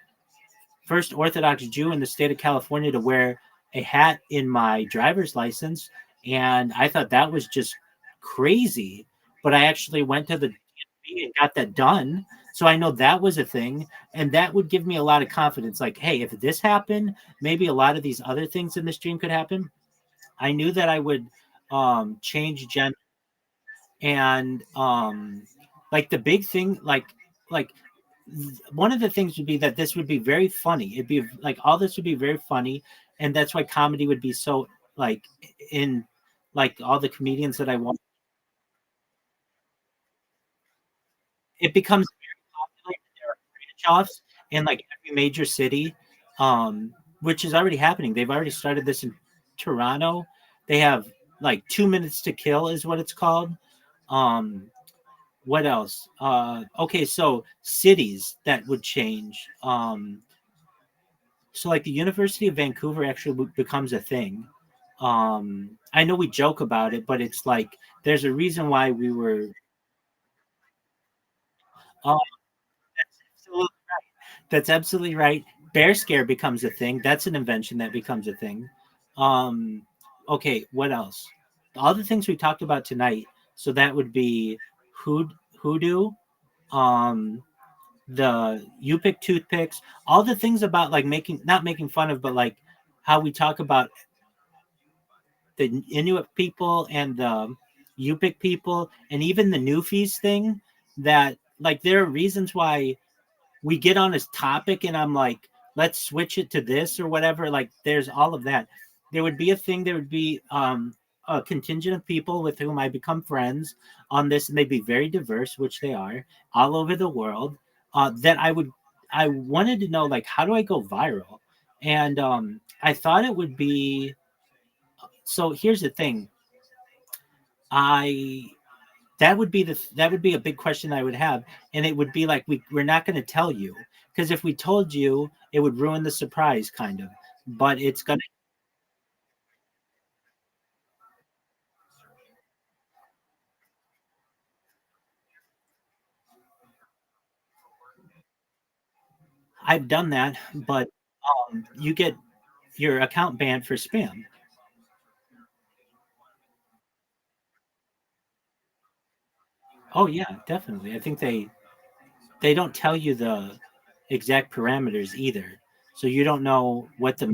first Orthodox Jew in the state of California to wear a hat in my driver's license. And I thought that was just crazy. But I actually went to the DMV and got that done. So I know that was a thing. And that would give me a lot of confidence. Like, hey, if this happened, maybe a lot of these other things in this dream could happen. I knew that I would change gender. And like the big thing, like one of the things would be that this would be very funny. It'd be like all this would be very funny, and that's why comedy would be so like in like all the comedians that I want. It becomes very popular. There are franchise offs in like every major city, which is already happening. They've already started this in Toronto. They have like 2 minutes to kill is what it's called. Um, what else? Okay, so cities that would change. So like the University of Vancouver actually becomes a thing. I know we joke about it, but it's like there's a reason why we were. Oh, absolutely. That's absolutely right. Bear scare becomes a thing. That's an invention that becomes a thing. Um, okay, what else? All the things we talked about tonight. So that would be hoodoo, um, the you pick toothpicks, all the things about like making not making fun of, but like how we talk about the Inuit people and the Yupik people, and even the Newfies thing. That like there are reasons why we get on this topic and I'm like, let's switch it to this or whatever. Like there's all of that. There would be a thing, there would be a contingent of people with whom I become friends on this, and they'd be very diverse, which they are, all over the world. That I wanted to know like how do I go viral? And I thought it would be so here's the thing. I that would be a big question I would have, and it would be like we're not going to tell you, because if we told you, it would ruin the surprise, kind of. But it's gonna. I've done that, but you get your account banned for spam. Oh yeah, definitely. I think they don't tell you the exact parameters either, so you don't know what the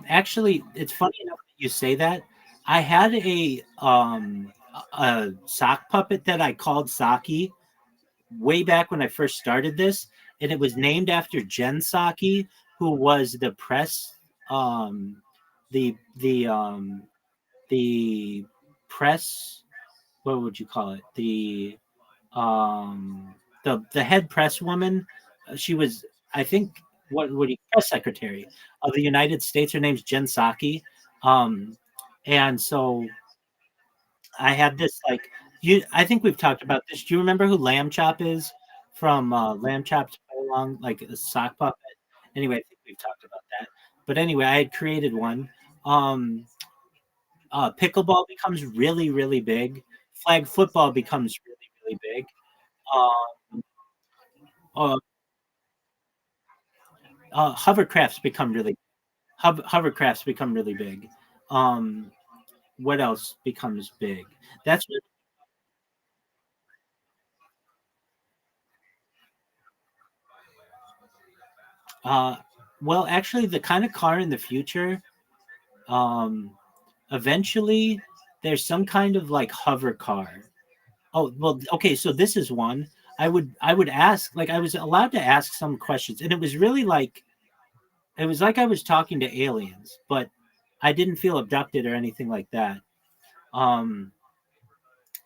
actually, it's funny enough that you say that. I had a sock puppet that I called Saki way back when I first started this, and it was named after Jen Psaki, who was the press the the the press, what would you call it? Um the head press woman. She was, I think, what would you press secretary of the United States. Her name's Jen Psaki. Um and so I had this like you. I think we've talked about this. Do you remember who Lamb Chop is from Lamb Chop's Play Along, like a sock puppet? Anyway, I think we've talked about that. But anyway, I had created one. Um, Pickleball becomes really, really big. Flag football becomes really, really big. Um, uh, hovercrafts become really big. Um, what else becomes big? That's what. Uh, well, actually, the kind of car in the future. Um, Eventually, there's some kind of like hover car. Oh, well, okay, so this is one. I would ask, like I was allowed to ask some questions, and it was really like it was like I was talking to aliens, but I didn't feel abducted or anything like that. Um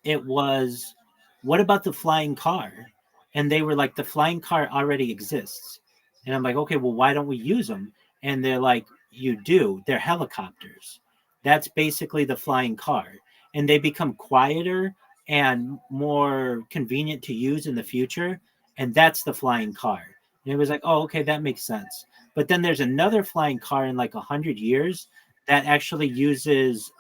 it was, what about the flying car? And they were like, the flying car already exists. And I'm like, okay, well, why don't we use them? And they're like, you do. They're helicopters. That's basically the flying car. And they become quieter and more convenient to use in the future. And that's the flying car. And it was like, oh, okay, that makes sense. But then there's another flying car in like 100 years that actually uses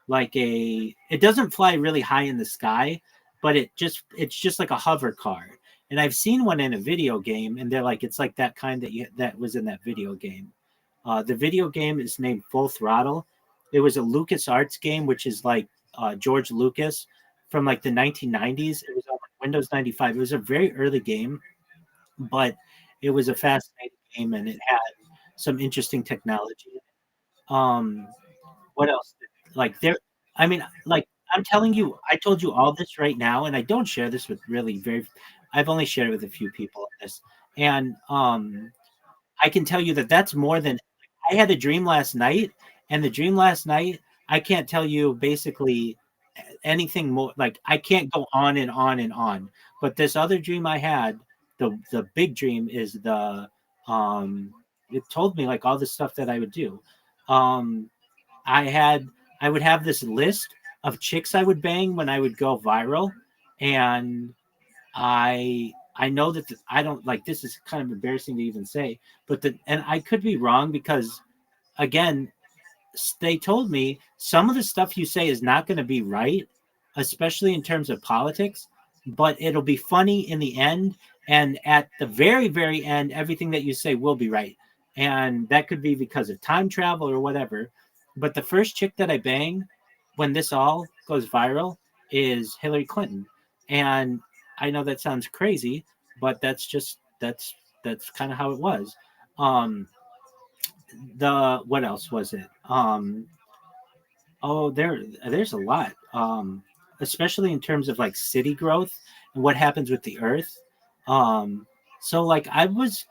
like a it doesn't fly really high in the sky, but it's just like a hover car. And I've seen one in a video game, and they're like, it's like that kind that was in that video game. The video game is named Full Throttle. It was a Lucas Arts game, which is like George Lucas from like the 1990s. It was on Windows 95. It was a very early game, but it was a fascinating game, and it had some interesting technology. um what else? Like there, I mean, like I'm telling you, I told you all this right now, and I don't share this with really very. I've only shared it with a few people on this, and I can tell you that that's more than I had a dream last night, and the dream last night, I can't tell you basically anything more. Like I can't go on and on and on. But this other dream I had, the big dream is the um it told me like all the stuff that I would do. Um I had I would have this list of chicks I would bang when I would go viral, and I know that I don't like this is kind of embarrassing to even say, but and I could be wrong because again, they told me some of the stuff you say is not going to be right, especially in terms of politics, but it'll be funny in the end. And at the very, very end, everything that you say will be right. And that could be because of time travel or whatever. But the first chick that I bang when this all goes viral is Hillary Clinton. And I know that sounds crazy, but that's kind of how it was. Um, the what else was it? Oh, there's a lot. Especially in terms of like city growth and what happens with the earth. So like I was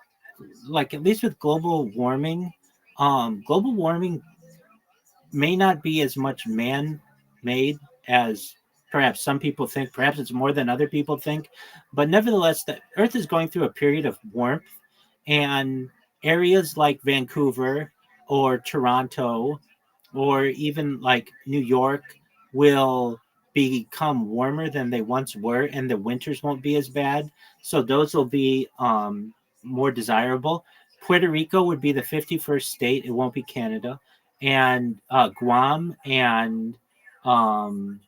like at least with global warming may not be as much man made as perhaps some people think. Perhaps it's more than other people think, but nevertheless, the earth is going through a period of warmth, and areas like Vancouver or Toronto or even like New York will become warmer than they once were, and the winters won't be as bad. So those will be more desirable. Puerto Rico would be the 51st state. It won't be Canada. And Guam and um,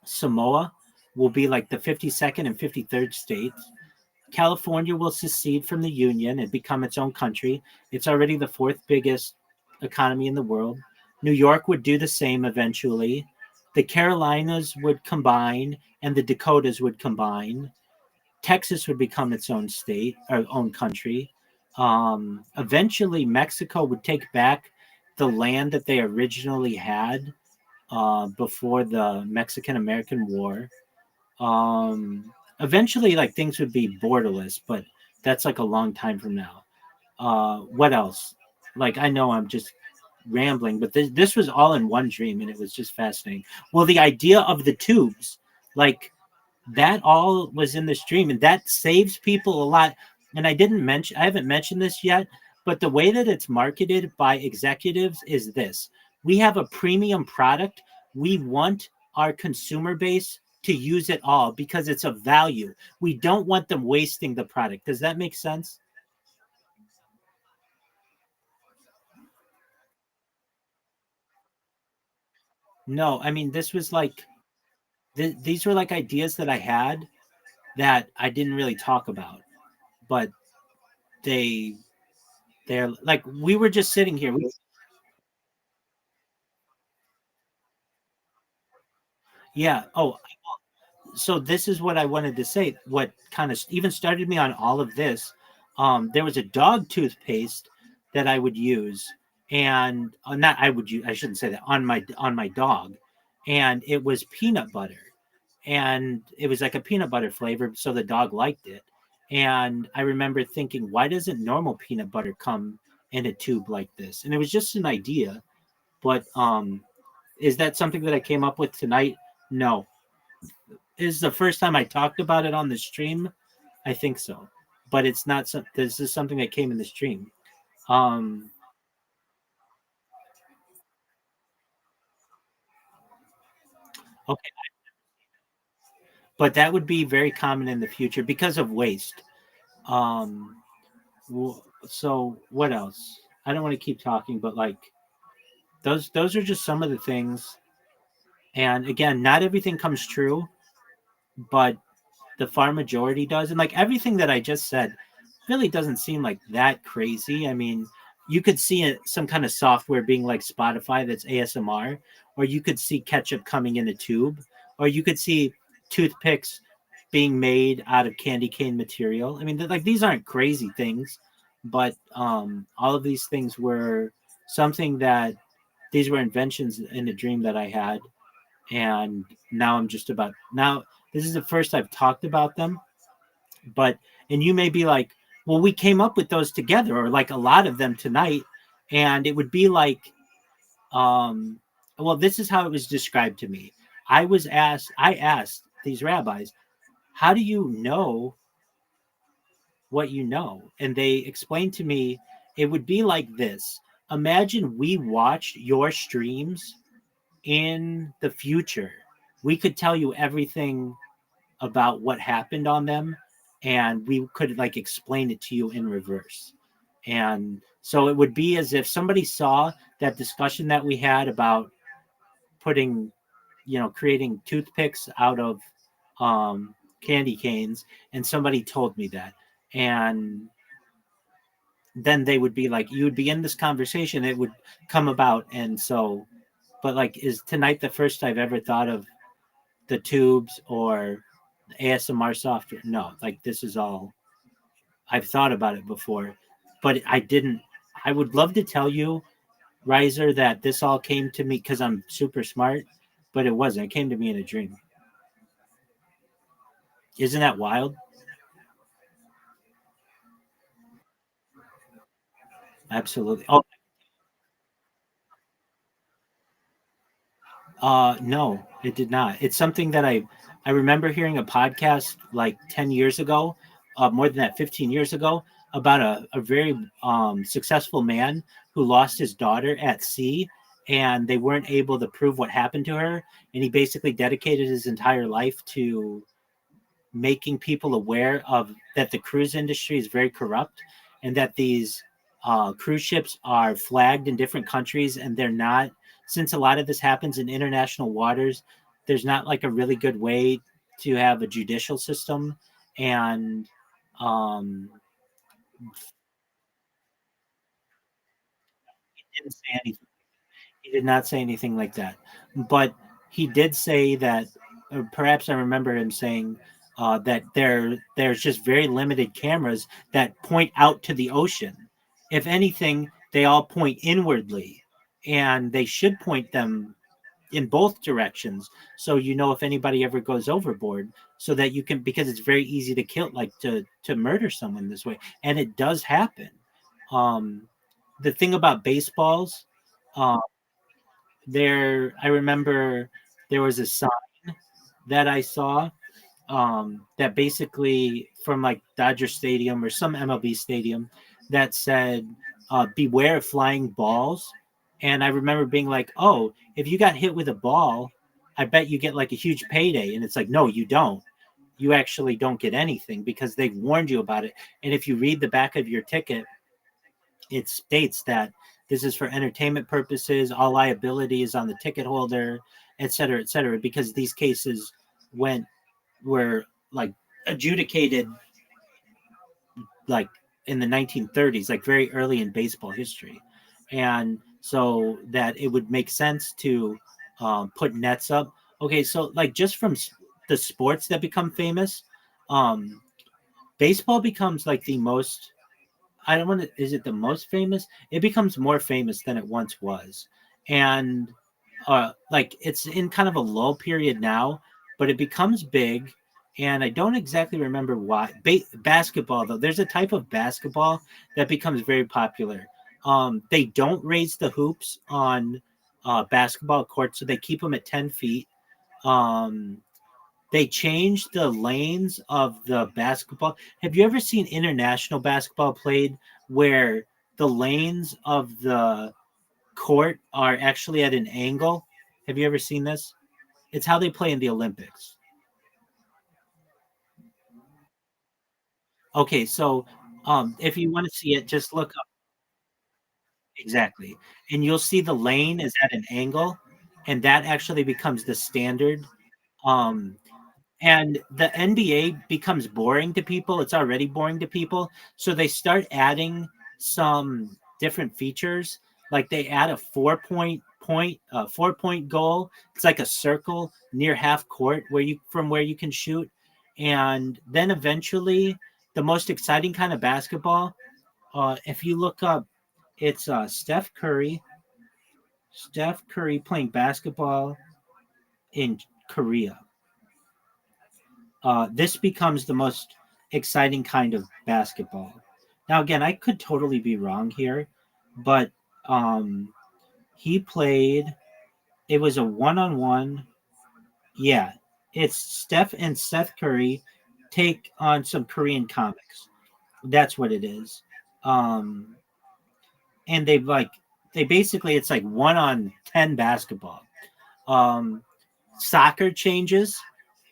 Samoa will be like the 52nd and 53rd states. California will secede from the Union and become its own country. It's already the fourth biggest economy in the world. New York would do the same eventually. The Carolinas would combine and the Dakotas would combine. Texas would become its own state or own country. Eventually, Mexico would take back the land that they originally had before the Mexican American War. Eventually, like things would be borderless, but that's like a long time from now. What else? Like I know I'm just rambling, but this was all in one dream, and it was just fascinating. Well, the idea of the tubes, like that all was in this dream, and that saves people a lot. And I haven't mentioned this yet, but the way that it's marketed by executives is this: we have a premium product. We want our consumer base to use it all because it's of value. We don't want them wasting the product. Does that make sense? No, I mean this was like these were like ideas that I had that I didn't really talk about, but they they're like we were just sitting here. Yeah. Oh, so this is what I wanted to say. What kind of even started me on all of this? There was a dog toothpaste that I would use, and not I would use. I shouldn't say that on my dog, and it was peanut butter, and it was like a peanut butter flavor, so the dog liked it. And I remember thinking, why doesn't normal peanut butter come in a tube like this? And it was just an idea, but is that something that I came up with tonight? No, is the first time I talked about it on the stream. I think so, but it's not. This is something that came in the stream. Um, okay, but that would be very common in the future because of waste. Um, so what else? I don't want to keep talking, but like those are just some of the things. And again, not everything comes true, but the far majority does. And like everything that I just said really doesn't seem like that crazy. I mean, you could see some kind of software being like Spotify that's ASMR, or you could see ketchup coming in a tube, or you could see toothpicks being made out of candy cane material. I mean, like these aren't crazy things, but all of these things were something that these were inventions in a dream that I had, and now I'm just about now. This is the first I've talked about them, but and you may be like, well, we came up with those together, or like a lot of them tonight, and it would be like, well, this is how it was described to me. I asked these rabbis, how do you know what you know? And they explained to me it would be like this. Imagine we watched your streams in the future. We could tell you everything about what happened on them, and we could like explain it to you in reverse. And so it would be as if somebody saw that discussion that we had about putting, creating toothpicks out of candy canes, and somebody told me that. And then they would be like, you would be in this conversation, it would come about. And so, but like, is tonight the first I've ever thought of the tubes or ASMR software? No, like this is all I've thought about it before, but I didn't. I would love to tell you, Riser, that this all came to me because I'm super smart, but it wasn't. It came to me in a dream. Isn't that wild? Absolutely. Oh, no, it did not. It's something that I remember hearing a podcast like 10 years ago, more than that, 15 years ago, about a very successful man who lost his daughter at sea, and they weren't able to prove what happened to her. And he basically dedicated his entire life to making people aware of that the cruise industry is very corrupt, and that these cruise ships are flagged in different countries, and they're not, since a lot of this happens in international waters, there's not like a really good way to have a judicial system. And um he didn't say anything. He did not say anything like that, but he did say that, or perhaps I remember him saying that there's just very limited cameras that point out to the ocean. If anything, they all point inwardly, and they should point them in both directions, so you know if anybody ever goes overboard, so that you can, because it's very easy to kill, like to murder someone this way, and it does happen. The thing about baseballs, uh, I remember there was a sign that I saw, that basically from like Dodger Stadium or some MLB stadium, that said, beware of flying balls. And I remember being like, oh, if you got hit with a ball, I bet you get like a huge payday. And it's like, no, you don't. You actually don't get anything because they've warned you about it. And if you read the back of your ticket, it states that this is for entertainment purposes, all liability is on the ticket holder, et cetera, because these cases were like adjudicated like in the 1930s, like very early in baseball history. And so that it would make sense to put nets up. Okay, so like just from the sports that become famous, um, baseball becomes like the most, I don't want to, is it the most famous? It becomes more famous than it once was. And like it's in kind of a low period now, but it becomes big. And I don't exactly remember why. Basketball, though, there's a type of basketball that becomes very popular. They don't raise the hoops on basketball courts, so they keep them at 10 feet. Um, they changed the lanes of the basketball. Have you ever seen international basketball played where the lanes of the court are actually at an angle? Have you ever seen this? It's how they play in the Olympics. Okay, so if you want to see it, just look up exactly, and you'll see the lane is at an angle, and that actually becomes the standard. Um, and the NBA becomes boring to people. It's already boring to people. So they start adding some different features. Like they add a 4 point goal. It's like a circle near half court where you can shoot. And then eventually the most exciting kind of basketball, if you look up, it's Steph Curry. Steph Curry playing basketball in Korea. This becomes the most exciting kind of basketball. Now, again, I could totally be wrong here, but he played. It was a one-on-one. Yeah, it's Steph and Seth Curry take on some Korean comics. That's what it is. Um, and they basically it's like 1-on-10 basketball. Um, Soccer changes.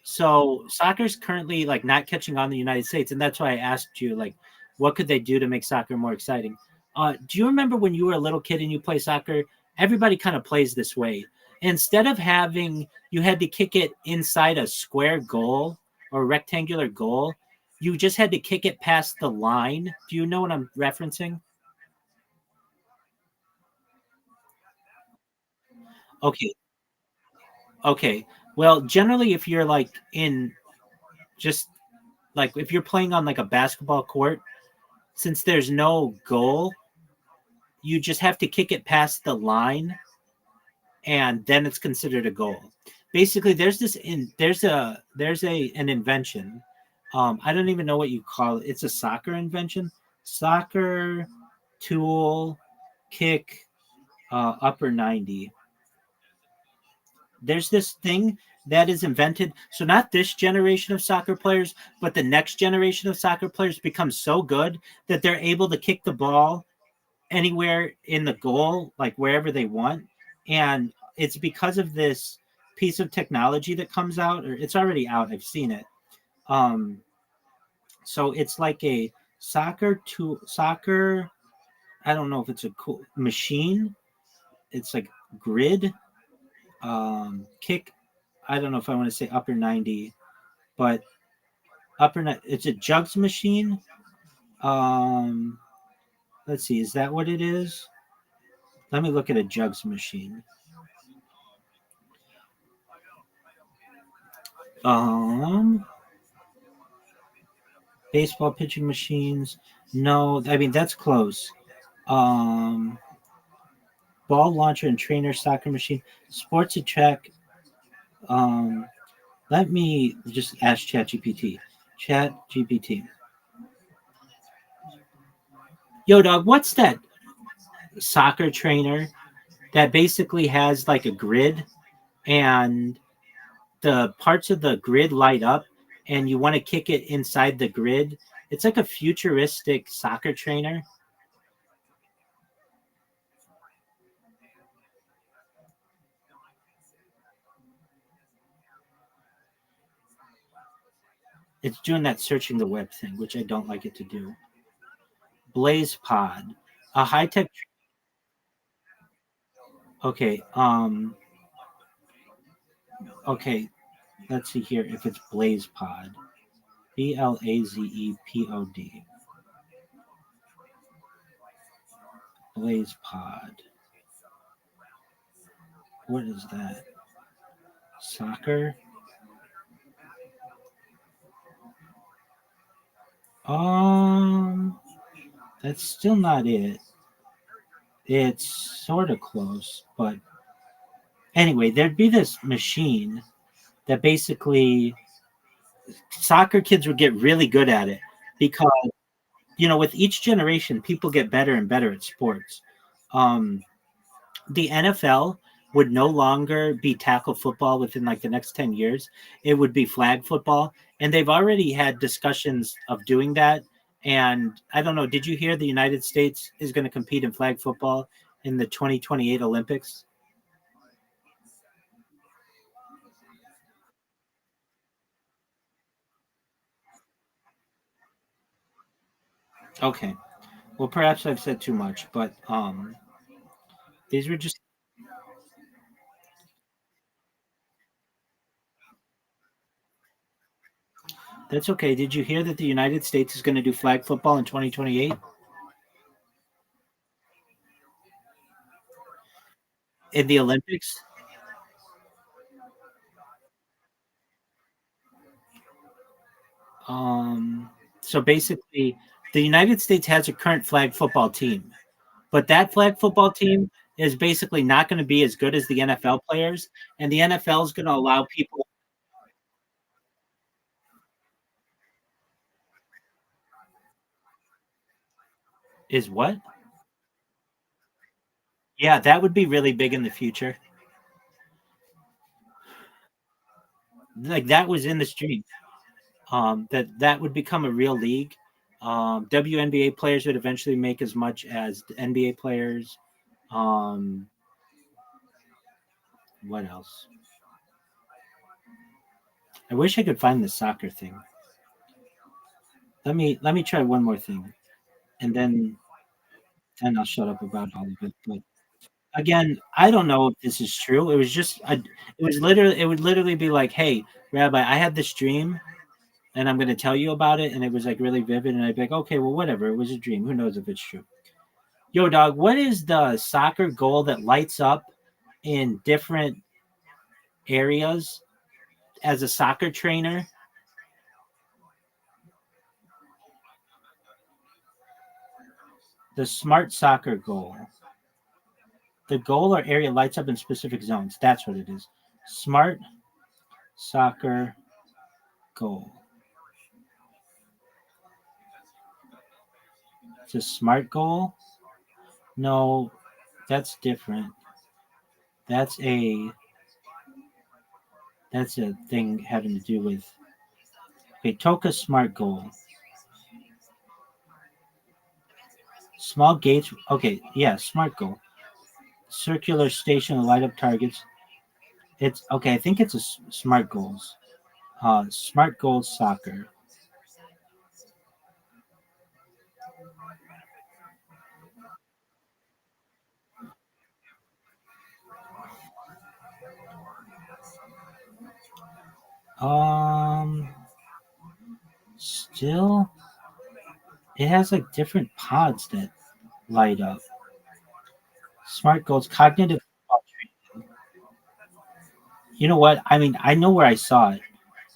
So soccer's currently like not catching on in the United States, and that's why I asked you like, what could they do to make soccer more exciting? Do you remember when you were a little kid and you play soccer? Everybody kind of plays this way. Instead of having you had to kick it inside a square goal or rectangular goal, you just had to kick it past the line. Do you know what I'm referencing? Okay. Okay. Well, generally, if you're like in just like if you're playing on like a basketball court, since there's no goal, you just have to kick it past the line and then it's considered a goal. Basically, there's an invention. I don't even know what you call it. It's a soccer invention. Soccer tool kick upper 90. There's this thing that is invented. So not this generation of soccer players, but the next generation of soccer players become so good that they're able to kick the ball anywhere in the goal, like wherever they want. And it's because of this piece of technology that comes out, or it's already out. I've seen it. Um, so it's like a soccer. I don't know if it's a cool machine. It's like grid kick. I don't know if I want to say upper 90, but it's a jugs machine. Um, let's see, is that what it is? Let me look at a jugs machine. Um, Baseball pitching machines. No, I mean that's close. Um, Ball launcher and trainer soccer machine. Sports a track. Um, Let me just ask ChatGPT. ChatGPT. Yo, dog, what's that soccer trainer that basically has like a grid and the parts of the grid light up and you want to kick it inside the grid? It's like a futuristic soccer trainer. It's doing that searching the web thing, which I don't like it to do. Blaze Pod, a high tech. Okay. Okay. Let's see here if it's Blaze Pod. BLAZEPOD. Blaze Pod. What is that? Soccer? Um, that's still not it. It's sort of close, but anyway, there'd be this machine that basically soccer kids would get really good at it because with each generation, people get better and better at sports. Um, the NFL would no longer be tackle football within like the next 10 years. It would be flag football. And they've already had discussions of doing that. And I don't know, did you hear the United States is going to compete in flag football in the 2028 Olympics? Okay. Well, perhaps I've said too much, but these were just that's okay. Did you hear that the United States is going to do flag football in 2028 in the Olympics? So basically, the United States has a current flag football team, but that flag football team is basically not going to be as good as the NFL players, and the NFL is going to allow people. Is what? Yeah, that would be really big in the future. Like that was in the stream. That would become a real league. WNBA players would eventually make as much as the NBA players. Um, what else? I wish I could find the soccer thing. Let me try one more thing, and then I'll shut up about all of it. But again, I don't know if this is true. It was just it would literally be like, hey, Rabbi, I had this dream, and I'm going to tell you about it, and it was like really vivid, and I'd be like, okay, well, whatever, it was a dream. Who knows if it's true? Yo, dog, what is the soccer goal that lights up in different areas as a soccer trainer? The smart soccer goal. The goal or area lights up in specific zones. That's what it is. Smart soccer goal. It's a smart goal? No, that's different. That's a thing having to do with Toka smart goal. Small gates. Okay, yeah, smart goal. Circular station to light up targets. It's okay. I think it's a smart goals. Smart goals soccer. Um, Still, it has like different pods that light up. Smart goals, cognitive. You know what? I mean, I know where I saw it.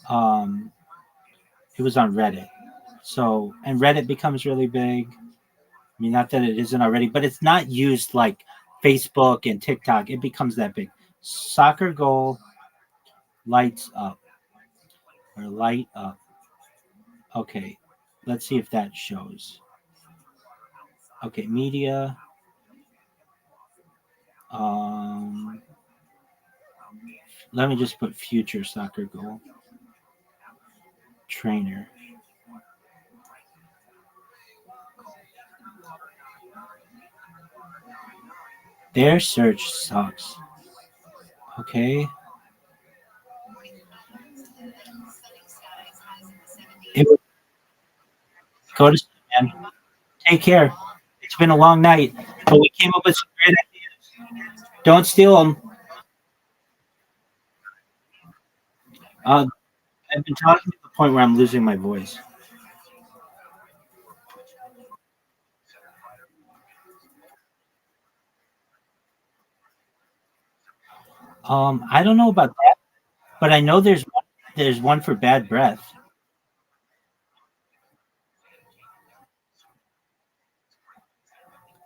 Um, it was on Reddit. So, and Reddit becomes really big. I mean, not that it isn't already, but it's not used like Facebook and TikTok. It becomes that big. Soccer goal lights up or light up. Okay, let's see if that shows. Okay, media. Um, Let me just put future soccer goal trainer. Their search sucks. Okay. It would go to sleep, man. Take care. It's been a long night, but we came up with some great ideas. Don't steal them. Uh, I've been talking to the point where I'm losing my voice. I don't know about that, but I know there's one for bad breath.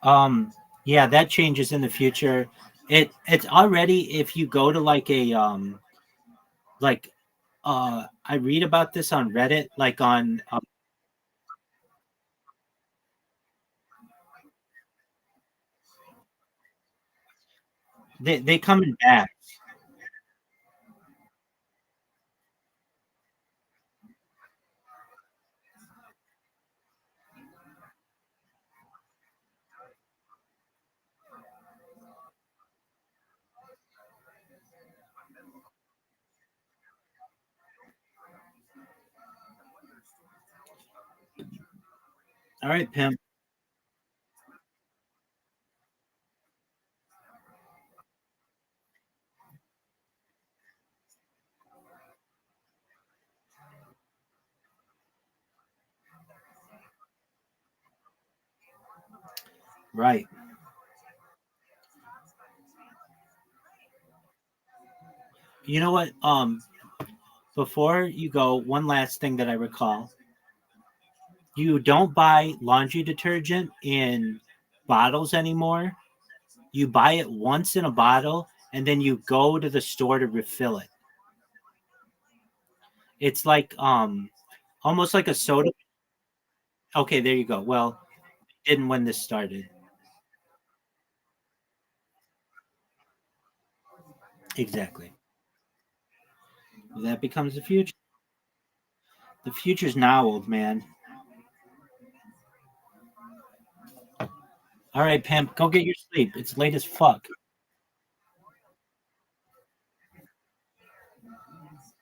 Um, yeah, that changes in the future. It's already if you go to like a like I read about this on Reddit, like on they come in bags. All right, pimp. Right. You know what? Before you go, one last thing that I recall: you don't buy laundry detergent in bottles anymore. You buy it once in a bottle, and then you go to the store to refill it. It's like almost like a soda. Okay, there you go. Well, it didn't when this started. Exactly. That becomes the future. The future's now, old man. All right, pimp, go get your sleep. It's late as fuck.